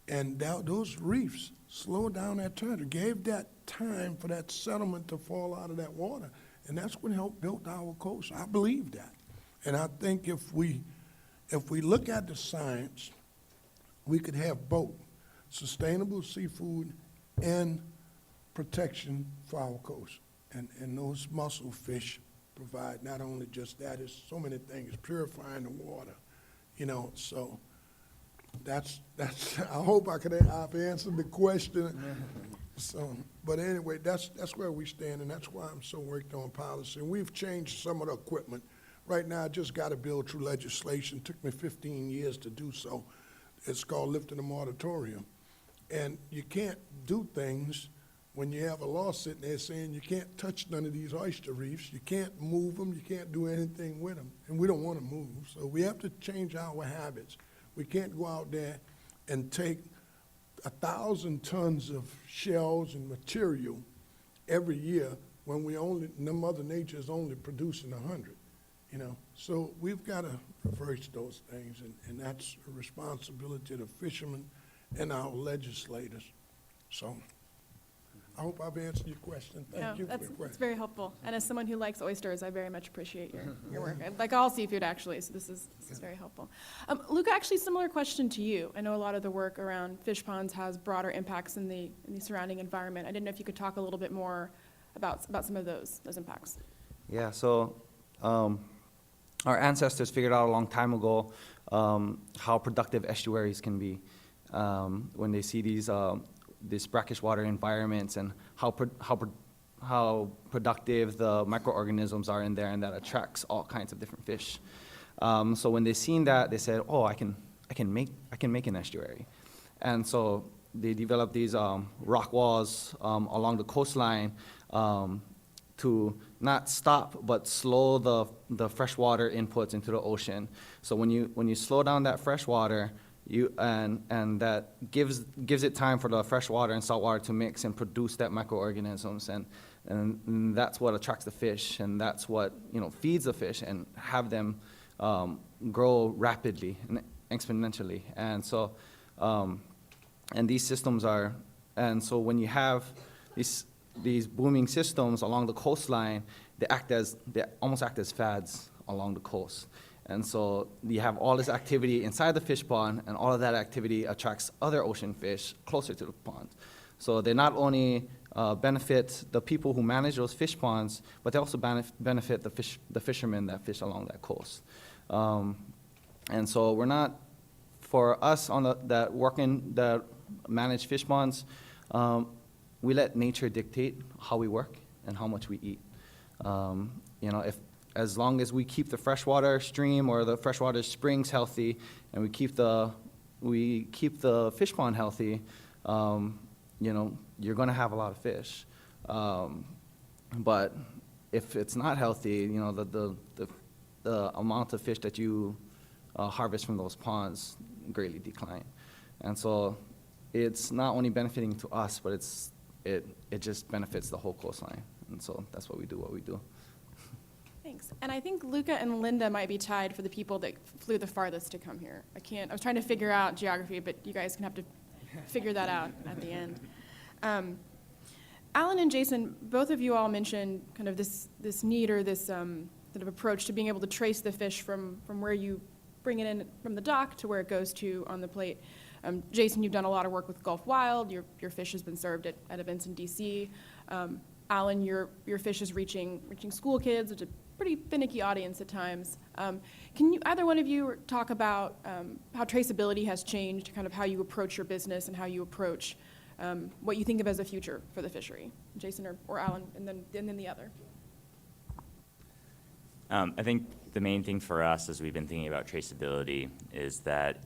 and those reefs slowed down that turn, gave that time for that sediment to fall out of that water, and that's what helped build our coast. I believe that, and I think if we look at the science, we could have both sustainable seafood and protection for our coast. And those mussel fish provide not only just that, it's so many things, purifying the water, you know, so that's I hope I've answered the question. So, but anyway, that's where we stand, and that's why I'm so worked on policy. And we've changed some of the equipment. Right now, I just got a bill through legislation. It took me 15 years to do so. It's called lifting the moratorium. And you can't do things when you have a law sitting there saying you can't touch none of these oyster reefs, you can't move them, you can't do anything with them, and we don't want to move. So we have to change our habits. We can't go out there and take 1,000 tons of shells and material every year when Mother Nature is only producing 100, you know. So we've got to reverse those things, and that's a responsibility of the fishermen and our legislators. So I hope I've answered your question. Thank you for the question. That's very helpful. And as someone who likes oysters, I very much appreciate your work. I like all seafood, actually, so this is very helpful. Luca, actually, similar question to you. I know a lot of the work around fish ponds has broader impacts in the surrounding environment. I didn't know if you could talk a little bit more about some of those impacts. Yeah, so our ancestors figured out a long time ago how productive estuaries can be when they see these brackish water environments and how productive the microorganisms are in there, and that attracts all kinds of different fish. So when they seen that, they said, "Oh, I can make an estuary," and so they developed these rock walls along the coastline to not stop but slow the freshwater inputs into the ocean. So when you slow down that freshwater, and that gives it time for the fresh water and salt water to mix and produce that microorganisms, and that's what attracts the fish, and that's what feeds the fish and have them grow rapidly and exponentially. And so and these systems so when you have these booming systems along the coastline, they almost act as fads along the coast. And so you have all this activity inside the fish pond, and all of that activity attracts other ocean fish closer to the pond. So they not only benefit the people who manage those fish ponds, but they also benefit the fishermen that fish along that coast. And so we're not, for us on that manage fish ponds, we let nature dictate how we work and how much we eat. You know, as long as we keep the freshwater stream or the freshwater springs healthy, and we keep the fish pond healthy, you know, you're going to have a lot of fish. But if it's not healthy, you know, the amount of fish that you harvest from those ponds greatly decline. And so it's not only benefiting to us, but it just benefits the whole coastline. And so that's why we do what we do. Thanks. And I think Luca and Linda might be tied for the people that flew the farthest to come here. I was trying to figure out geography, but you guys can have to figure that out at the end. Alan and Jason, both of you all mentioned kind of this need or this sort of approach to being able to trace the fish from where you bring it in from the dock to where it goes to on the plate. Jason, you've done a lot of work with Gulf Wild. Your fish has been served at events in DC. Alan, your fish is reaching school kids, which is a pretty finicky audience at times. Can you, either one of you, talk about how traceability has changed, kind of how you approach your business and how you approach what you think of as a future for the fishery? Jason or Alan, and then the other. I think the main thing for us as we've been thinking about traceability is that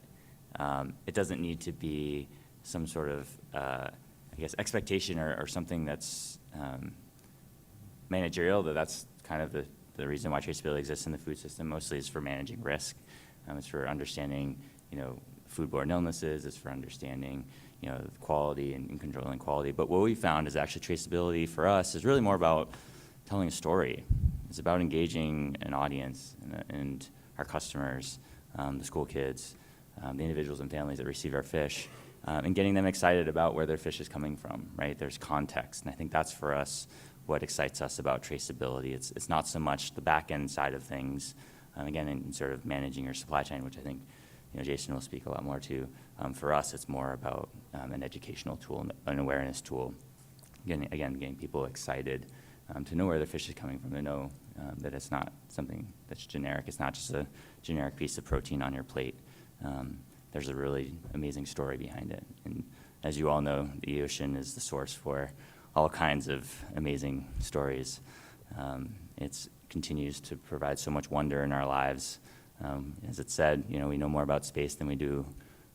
it doesn't need to be some sort of, I guess, expectation or something that's managerial. That's kind of the reason why traceability exists in the food system. Mostly is for managing risk. It's for understanding, you know, foodborne illnesses. It's for understanding, you know, quality and controlling quality. But what we found is actually traceability for us is really more about telling a story. It's about engaging an audience and our customers, the school kids, the individuals and families that receive our fish, and getting them excited about where their fish is coming from, right? There's context, and I think that's for us what excites us about traceability. It's not so much the back end side of things, again, in sort of managing your supply chain, which I think, you know, Jason will speak a lot more to. For us, it's more about an educational tool, an awareness tool. Getting people excited to know where their fish is coming from, to know that it's not something that's generic. It's not just a generic piece of protein on your plate. There's a really amazing story behind it. And as you all know, the ocean is the source for all kinds of amazing stories. It continues to provide so much wonder in our lives. As it said, you know, we know more about space than we do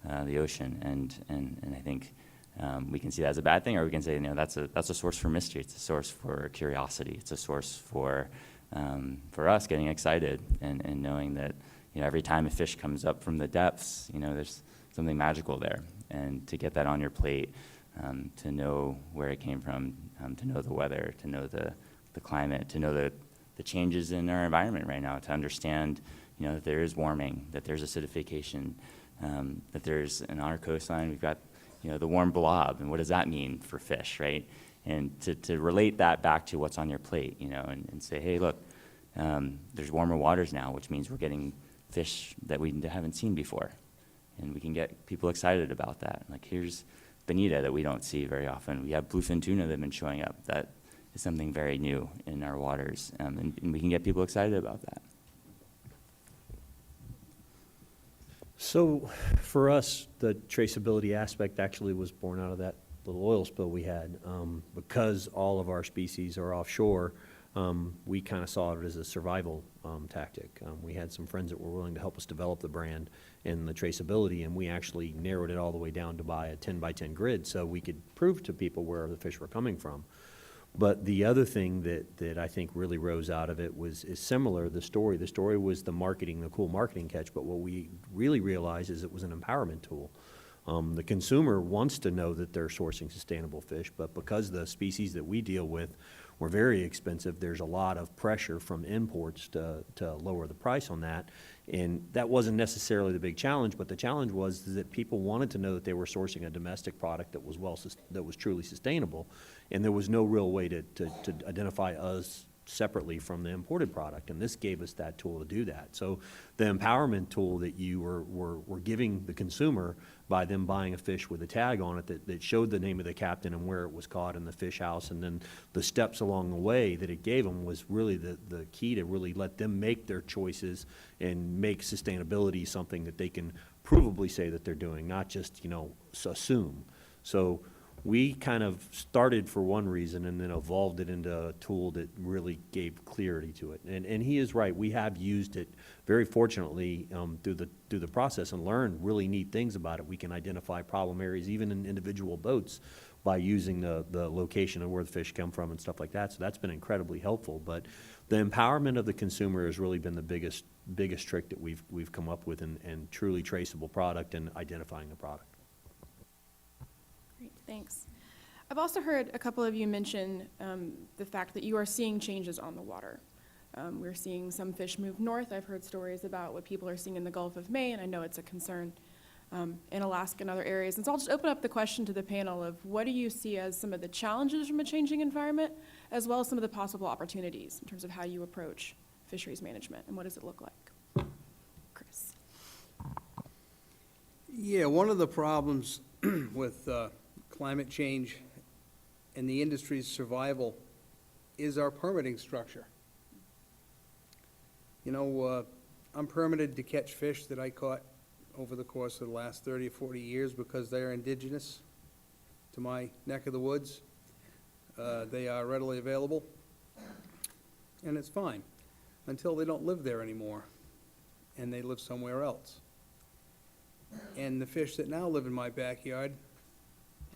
the ocean, and I think we can see that as a bad thing, or we can say, you know, that's a source for mystery. It's a source for curiosity. It's a source for us getting excited and knowing that, you know, every time a fish comes up from the depths, you know, there's something magical there, and to get that on your plate, to know where it came from, to know the weather, to know the climate, to know the changes in our environment right now, to understand, you know, that there is warming, that there's acidification, that there's, in our coastline, we've got, you know, the warm blob, and what does that mean for fish, right? And to relate that back to what's on your plate, you know, and say, hey, look, there's warmer waters now, which means we're getting fish that we haven't seen before, and we can get people excited about that. Like, here's bonita that we don't see very often. We have bluefin tuna that have been showing up. That is something very new in our waters, and we can get people excited about that. So for us, the traceability aspect actually was born out of that little oil spill we had. Because all of our species are offshore, we kind of saw it as a survival tactic. We had some friends that were willing to help us develop the brand and the traceability, and we actually narrowed it all the way down to buy a 10 by 10 grid so we could prove to people where the fish were coming from. But the other thing that I think really rose out of it is similar, the story. The story was the marketing, the cool marketing catch, but what we really realized is it was an empowerment tool. The consumer wants to know that they're sourcing sustainable fish, but because the species that we deal with were very expensive, there's a lot of pressure from imports to lower the price on that. And that wasn't necessarily the big challenge, but the challenge was that people wanted to know that they were sourcing a domestic product that was truly sustainable, and there was no real way to identify us separately from the imported product, and this gave us that tool to do that. So the empowerment tool that you were giving the consumer by them buying a fish with a tag on it that showed the name of the captain and where it was caught in the fish house, and then the steps along the way that it gave them was really the key to really let them make their choices and make sustainability something that they can provably say that they're doing, not just, assume. So we kind of started for one reason and then evolved it into a tool that really gave clarity to it. And he is right. We have used it very fortunately through the process and learned really neat things about it. We can identify problem areas even in individual boats by using the location of where the fish come from and stuff like that. So that's been incredibly helpful. But the empowerment of the consumer has really been the biggest trick that we've come up with and truly traceable product and identifying the product. Great, thanks. I've also heard a couple of you mention the fact that you are seeing changes on the water. We're seeing some fish move north. I've heard stories about what people are seeing in the Gulf of Maine. I know it's a concern in Alaska and other areas. And so I'll just open up the question to the panel of what do you see as some of the challenges from a changing environment, as well as some of the possible opportunities in terms of how you approach fisheries management, and what does it look like? Chris. Yeah, one of the problems with climate change and the industry's survival is our permitting structure. I'm permitted to catch fish that I caught over the course of the last 30 or 40 years because they are indigenous to my neck of the woods. They are readily available, and it's fine until they don't live there anymore and they live somewhere else. And the fish that now live in my backyard,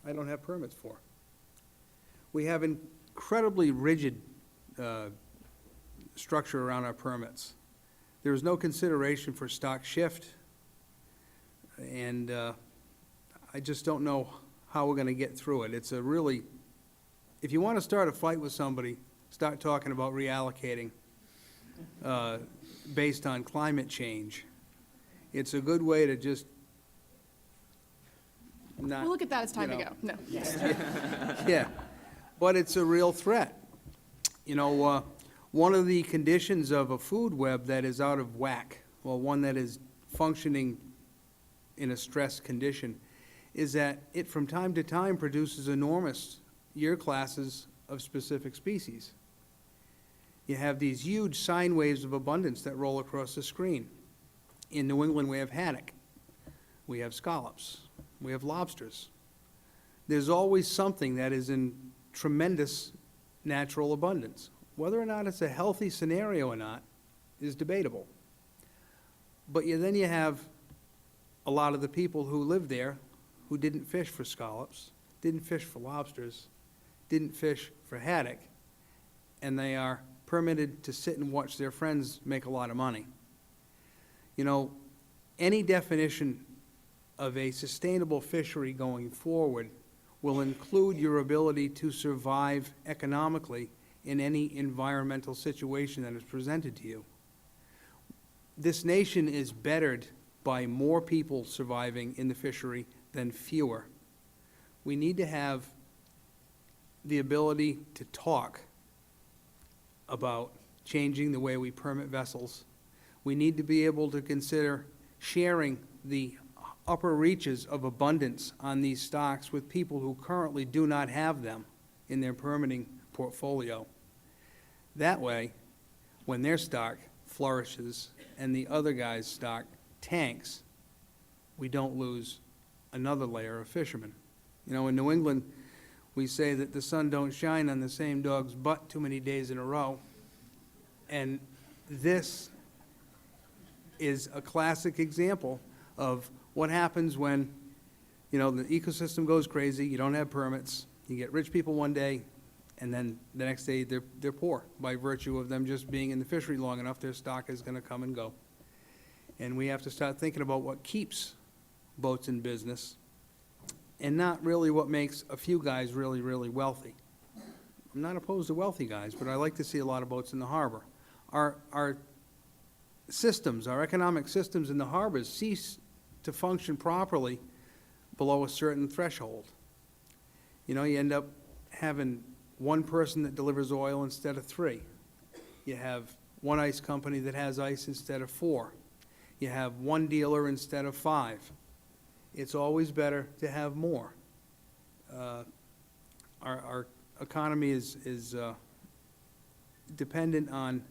I don't have permits for. We have incredibly rigid structure around our permits. There is no consideration for stock shift, and I just don't know how we're going to get through it. It's a really, if you want to start a fight with somebody, start talking about reallocating based on climate change. It's a good way to just not. We'll look at that as time to go. No. Yeah, but it's a real threat. One of the conditions of a food web that is out of whack, well, one that is functioning in a stressed condition, is that it from time to time produces enormous year classes of specific species. You have these huge sine waves of abundance that roll across the screen. In New England, we have haddock, we have scallops, we have lobsters. There's always something that is in tremendous natural abundance. Whether or not it's a healthy scenario or not is debatable. But then you have a lot of the people who live there who didn't fish for scallops, didn't fish for lobsters, didn't fish for haddock, and they are permitted to sit and watch their friends make a lot of money. Any definition of a sustainable fishery going forward will include your ability to survive economically in any environmental situation that is presented to you. This nation is bettered by more people surviving in the fishery than fewer. We need to have the ability to talk about changing the way we permit vessels. We need to be able to consider sharing the upper reaches of abundance on these stocks with people who currently do not have them in their permitting portfolio. That way, when their stock flourishes and the other guy's stock tanks, we don't lose another layer of fishermen. In New England, we say that the sun don't shine on the same dog's butt too many days in a row. And this is a classic example of what happens when, the ecosystem goes crazy, you don't have permits, you get rich people one day, and then the next day they're poor by virtue of them just being in the fishery long enough, their stock is going to come and go. And we have to start thinking about what keeps boats in business and not really what makes a few guys really, really wealthy. I'm not opposed to wealthy guys, but I like to see a lot of boats in the harbor. Our systems, our economic systems in the harbors cease to function properly below a certain threshold. You end up having one person that delivers oil instead of three. You have one ice company that has ice instead of 4. You have one dealer instead of 5. It's always better to have more. Our economy is dependent on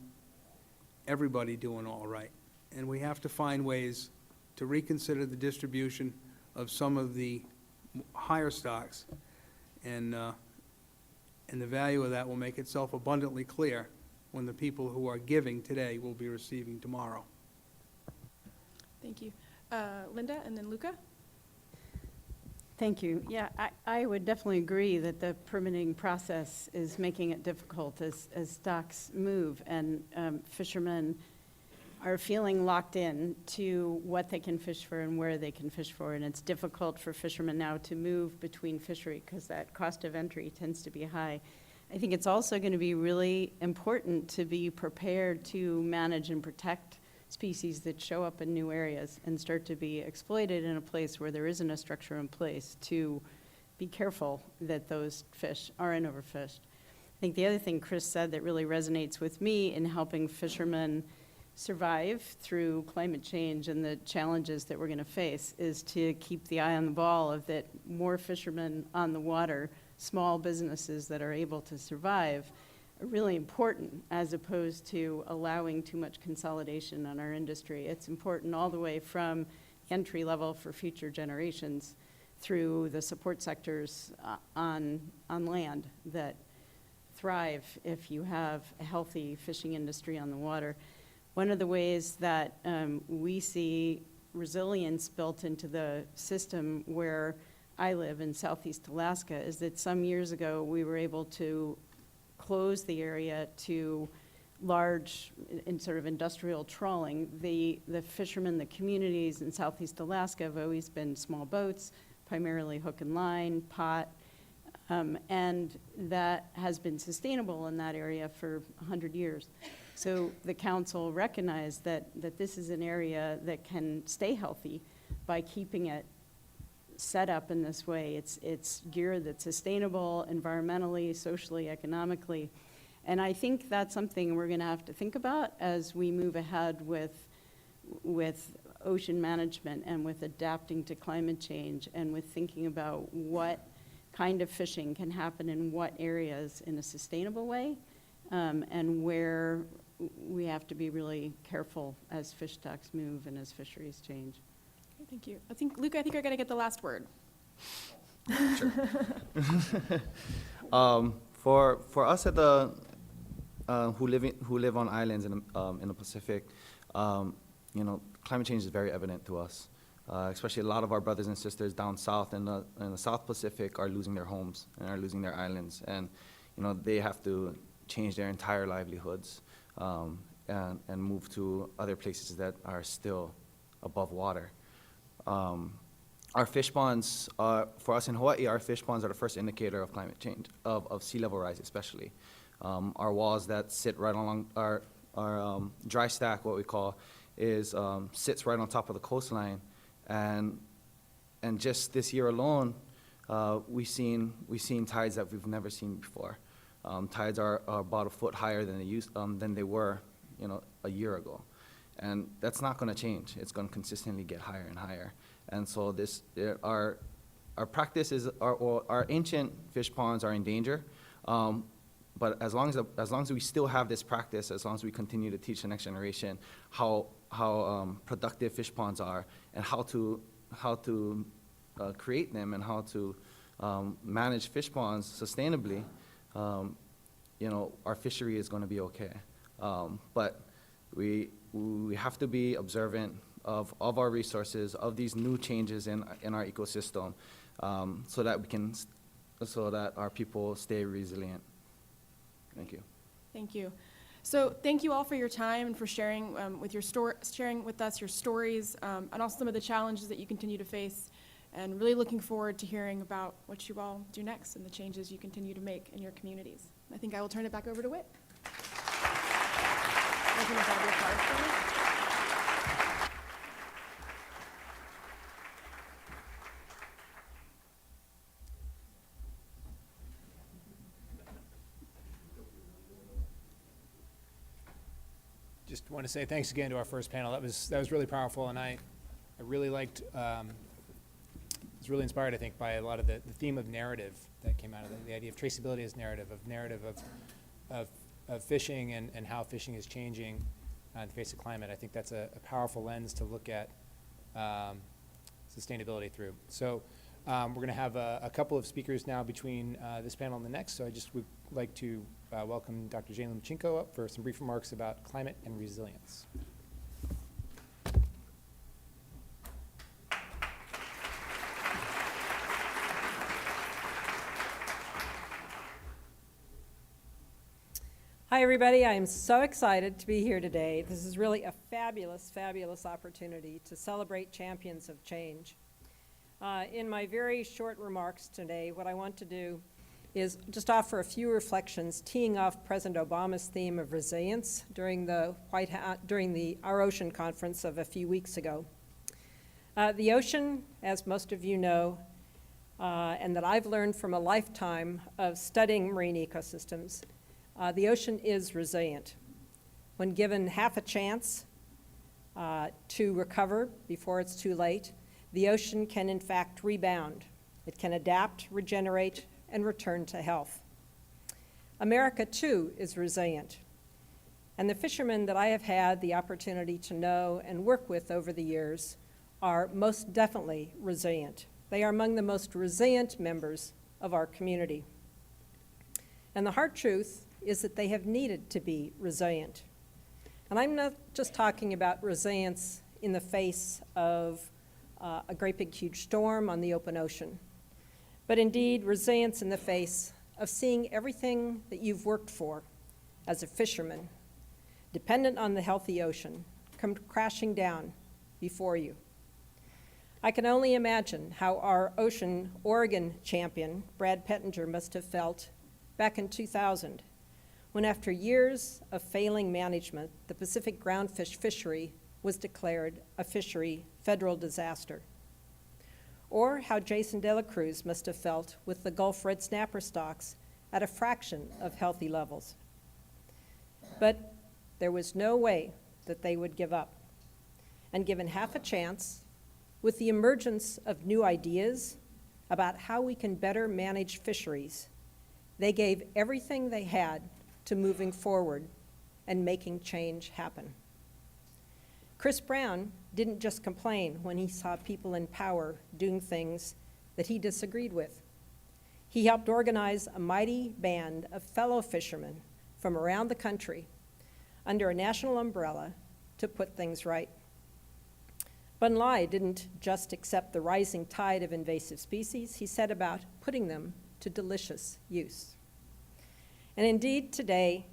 everybody doing all right. And we have to find ways to reconsider the distribution of some of the higher stocks. And the value of that will make itself abundantly clear when the people who are giving today will be receiving tomorrow. Thank you. Linda and then Luca? Thank you. Yeah, I would definitely agree that the permitting process is making it difficult as stocks move, and fishermen are feeling locked in to what they can fish for and where they can fish for, and it's difficult for fishermen now to move between fishery because that cost of entry tends to be high. I think it's also going to be really important to be prepared to manage and protect species that show up in new areas and start to be exploited in a place where there isn't a structure in place to be careful that those fish aren't overfished. I think the other thing Chris said that really resonates with me in helping fishermen survive through climate change and the challenges that we're going to face is to keep the eye on the ball of that more fishermen on the water, small businesses that are able to survive, are really important as opposed to allowing too much consolidation on our industry. It's important all the way from entry level for future generations through the support sectors on land that thrive if you have a healthy fishing industry on the water. One of the ways that we see resilience built into the system where I live in Southeast Alaska is that some years ago we were able to close the area to large in sort of industrial trawling. The fishermen, the communities in Southeast Alaska have always been small boats, primarily hook and line, pot, and that has been sustainable in that area for 100 years. So the council recognized that this is an area that can stay healthy by keeping it set up in this way. It's gear that's sustainable environmentally, socially, economically. And I think that's something we're going to have to think about as we move ahead with ocean management and with adapting to climate change and with thinking about what kind of fishing can happen in what areas in a sustainable way, and where we have to be really careful as fish stocks move and as fisheries change. Thank you. Luca, I think you're going to get the last word. Sure. For us at the who live on islands in the Pacific, climate change is very evident to us. Especially a lot of our brothers and sisters down south in the South Pacific are losing their homes and are losing their islands, and they have to change their entire livelihoods and move to other places that are still above water. Our fish ponds, for us in Hawaii, our fish ponds are the first indicator of climate change, of sea level rise especially. Our walls that sit right along our dry stack, what we call, sits right on top of the coastline. And just this year alone, we've seen tides that we've never seen before. Tides are about a foot higher than they were, a year ago. And that's not going to change. It's going to consistently get higher and higher. And so our practice is, our ancient fish ponds are in danger. But as long as we still have this practice, as long as we continue to teach the next generation how productive fish ponds are and how to create them and how to manage fish ponds sustainably, our fishery is going to be okay. But we have to be observant of our resources, of these new changes in our ecosystem, so that our people stay resilient. Thank you. Thank you. So thank you all for your time and for sharing sharing with us your stories, and also some of the challenges that you continue to face, and really looking forward to hearing about what you all do next and the changes you continue to make in your communities. I think I will turn it back over to Whit. You can grab your card for me. just want to say thanks again to our first panel. That was really powerful, and I really liked, was really inspired, I think, by a lot of the theme of narrative that came out of it, the idea of traceability as narrative of fishing and how fishing is changing in the face of climate. I think that's a powerful lens to look at sustainability through. So we're going to have a couple of speakers now between this panel and the next. So I just would like to welcome Dr. Jane Lomachenko up for some brief remarks about climate and resilience. Hi, everybody. I am so excited to be here today. This is really a fabulous, fabulous opportunity to celebrate champions of change. In my very short remarks today, what I want to do is just offer a few reflections, teeing off President Obama's theme of resilience during the Our Ocean conference of a few weeks ago. The ocean, as most of you know, and that I've learned from a lifetime of studying marine ecosystems, the ocean is resilient. When given half a chance to recover before it's too late, the ocean can in fact rebound. It can adapt, regenerate, and return to health. America, too, is resilient. And the fishermen that I have had the opportunity to know and work with over the years are most definitely resilient. They are among the most resilient members of our community. And the hard truth is that they have needed to be resilient. And I'm not just talking about resilience in the face of a great big huge storm on the open ocean, but indeed resilience in the face of seeing everything that you've worked for as a fisherman, dependent on the healthy ocean, come crashing down before you. I can only imagine how our Oregon champion, Brad Pettinger, must have felt back in 2000, when after years of failing management, the Pacific groundfish fishery was declared a fishery federal disaster. Or how Jason De La Cruz must have felt with the Gulf red snapper stocks at a fraction of healthy levels. But there was no way that they would give up. And given half a chance, with the emergence of new ideas about how we can better manage fisheries, they gave everything they had to moving forward and making change happen. Chris Brown didn't just complain when he saw people in power doing things that he disagreed with. He helped organize a mighty band of fellow fishermen from around the country under a national umbrella to put things right. Bun Lai didn't just accept the rising tide of invasive species, he set about putting them to delicious use. And indeed, today,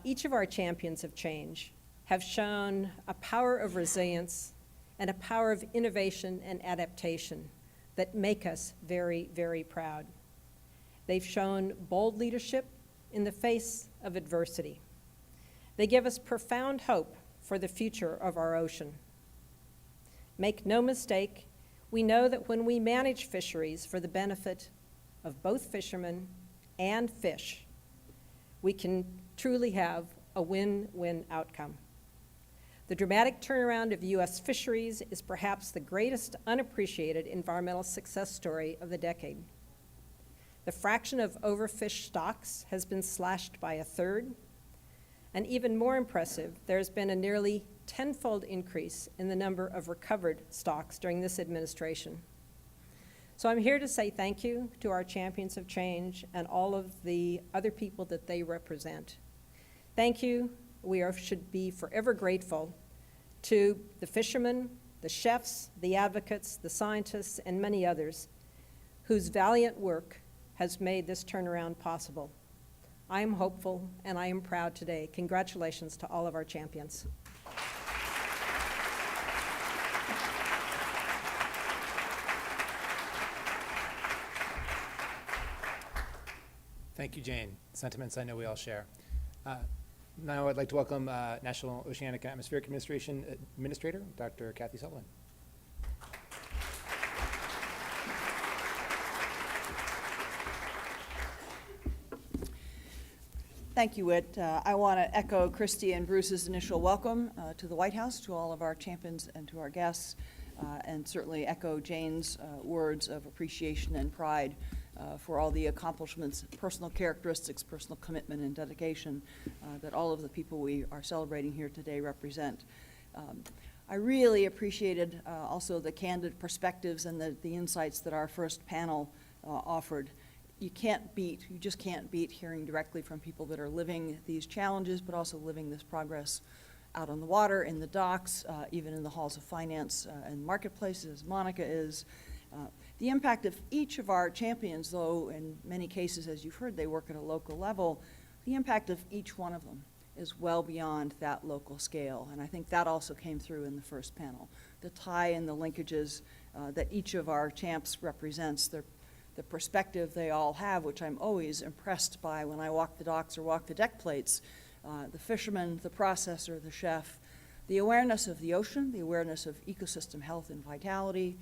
each of our champions of change have shown a power of resilience and a power of innovation and adaptation that make us very, very proud. They've shown bold leadership in the face of adversity. They give us profound hope for the future of our ocean. Make no mistake, we know that when we manage fisheries for the benefit of both fishermen and fish, we can truly have a win-win outcome. The dramatic turnaround of U.S. fisheries is perhaps the greatest unappreciated environmental success story of the decade. The fraction of overfished stocks has been slashed by a third, and even more impressive, there's been a nearly tenfold increase in the number of recovered stocks during this administration. So I'm here to say thank you to our champions of change and all of the other people that they represent. Thank you. We should be forever grateful to the fishermen, the chefs, the advocates, the scientists, and many others whose valiant work has made this turnaround possible. I am hopeful and I am proud today. Congratulations to all of our champions. Thank you, Jane. Sentiments I know we all share. Now I'd like to welcome National Oceanic and Atmospheric Administration Administrator, Dr. Kathy Sutherland. Thank you, Whit. I want to echo Christy and Bruce's initial welcome to the White House, to all of our champions and to our guests, and certainly echo Jane's words of appreciation and pride for all the accomplishments, personal characteristics, personal commitment, and dedication that all of the people we are celebrating here today represent. I really appreciated also the candid perspectives and the insights that our first panel offered. You just can't beat hearing directly from people that are living these challenges, but also living this progress out on the water, in the docks, even in the halls of finance and marketplaces, as Monica is. The impact of each of our champions, though in many cases, as you've heard, they work at a local level, the impact of each one of them is well beyond that local scale. And I think that also came through in the first panel. The tie and the linkages that each of our champs represents, the perspective they all have, which I'm always impressed by when I walk the docks or walk the deck plates, the fisherman, the processor, the chef, the awareness of the ocean, the awareness of ecosystem health and vitality,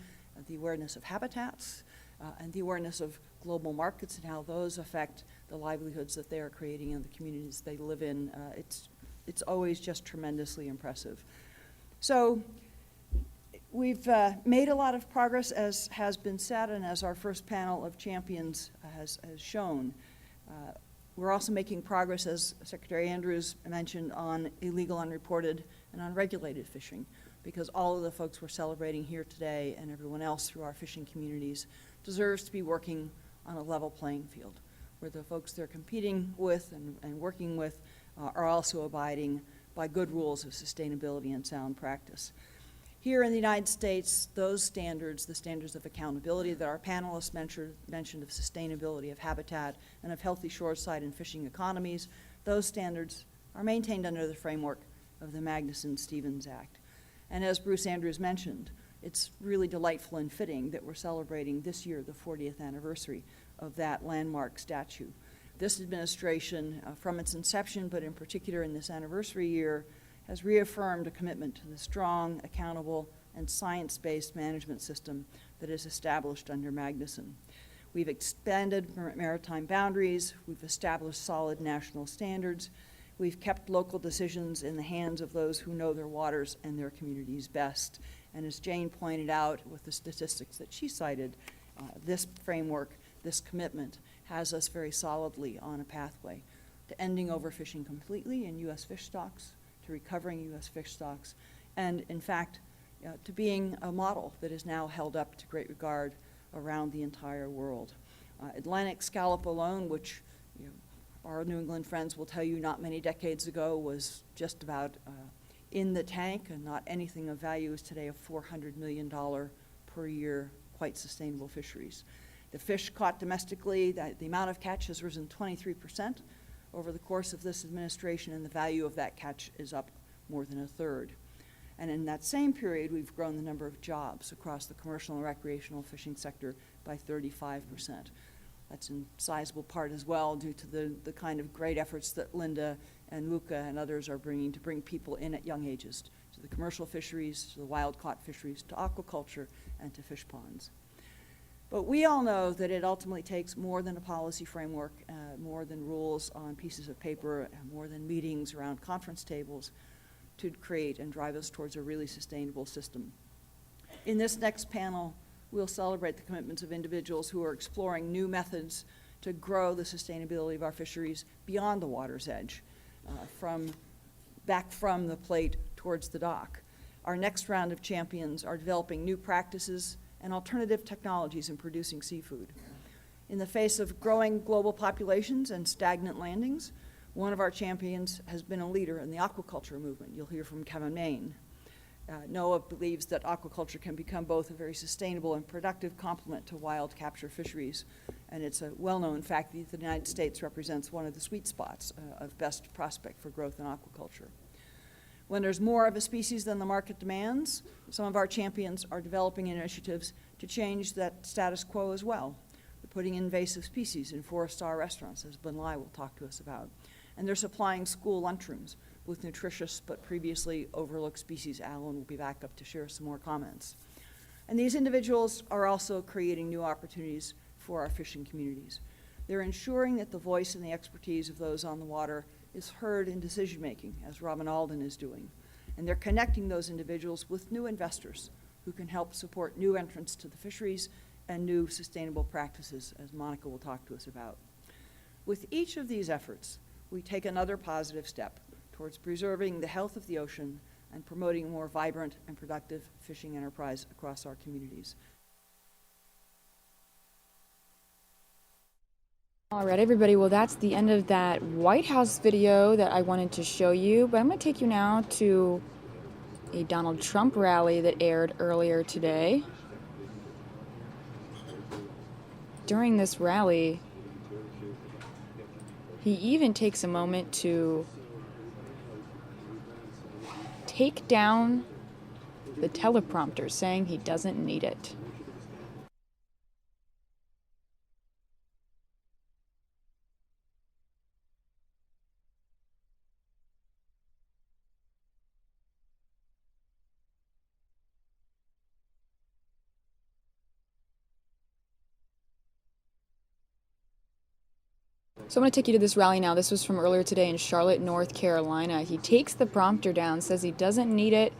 the awareness of habitats, and the awareness of global markets and how those affect the livelihoods that they are creating in the communities they live in. It's always just tremendously impressive. So we've made a lot of progress, as has been said, and as our first panel of champions has shown. We're also making progress, as Secretary Andrews mentioned, on illegal, unreported, and unregulated fishing, because all of the folks we're celebrating here today and everyone else through our fishing communities deserves to be working on a level playing field, where the folks they're competing with and working with are also abiding by good rules of sustainability and sound practice. Here in the United States, those standards, the standards of accountability that our panelists mentioned of sustainability, of habitat, and of healthy shoreside and fishing economies, those standards are maintained under the framework of the Magnuson-Stevens Act. And as Bruce Andrews mentioned, it's really delightful and fitting that we're celebrating this year the 40th anniversary of that landmark statute. This administration, from its inception, but in particular in this anniversary year, has reaffirmed a commitment to the strong, accountable, and science-based management system that is established under Magnuson. We've expanded maritime boundaries, we've established solid national standards, we've kept local decisions in the hands of those who know their waters and their communities best. And as Jane pointed out with the statistics that she cited, this framework, this commitment, has us very solidly on a pathway to ending overfishing completely in U.S. fish stocks, to recovering U.S. fish stocks, and in fact, to being a model that is now held up to great regard around the entire world. Atlantic scallop alone, which our New England friends will tell you not many decades ago was just about in the tank and not anything of value, is today a $400 million per year, quite sustainable fisheries. The fish caught domestically, the amount of catch has risen 23% over the course of this administration, and the value of that catch is up more than a third. And in that same period, we've grown the number of jobs across the commercial and recreational fishing sector by 35%. That's in sizable part as well due to the kind of great efforts that Linda and Luca and others are bringing to bring people in at young ages to the commercial fisheries, to the wild-caught fisheries, to aquaculture, and to fish ponds. But we all know that it ultimately takes more than a policy framework, more than rules on pieces of paper, more than meetings around conference tables to create and drive us towards a really sustainable system. In this next panel, we'll celebrate the commitments of individuals who are exploring new methods to grow the sustainability of our fisheries beyond the water's edge, back from the plate towards the dock. Our next round of champions are developing new practices and alternative technologies in producing seafood. In the face of growing global populations and stagnant landings, one of our champions has been a leader in the aquaculture movement. You'll hear from Kevin Main. NOAA believes that aquaculture can become both a very sustainable and productive complement to wild capture fisheries. And it's a well-known fact that the United States represents one of the sweet spots of best prospect for growth in aquaculture. When there's more of a species than the market demands, some of our champions are developing initiatives to change that status quo as well. They're putting invasive species in 4-star restaurants, as Ben Lai will talk to us about. And they're supplying school lunchrooms with nutritious but previously overlooked species. Alan will be back up to share some more comments. And these individuals are also creating new opportunities for our fishing communities. They're ensuring that the voice and the expertise of those on the water is heard in decision-making, as Robin Alden is doing. And they're connecting those individuals with new investors who can help support new entrants to the fisheries and new sustainable practices, as Monica will talk to us about. With each of these efforts, we take another positive step towards preserving the health of the ocean and promoting a more vibrant and productive fishing enterprise across our communities. All right, everybody, well, that's the end of that White House video that I wanted to show you, but I'm going to take you now to a Donald Trump rally that aired earlier today. During this rally, he even takes a moment to take down the teleprompter, saying he doesn't need it. So I'm going to take you to this rally now. This was from earlier today in Charlotte, North Carolina. He takes the prompter down, says he doesn't need it,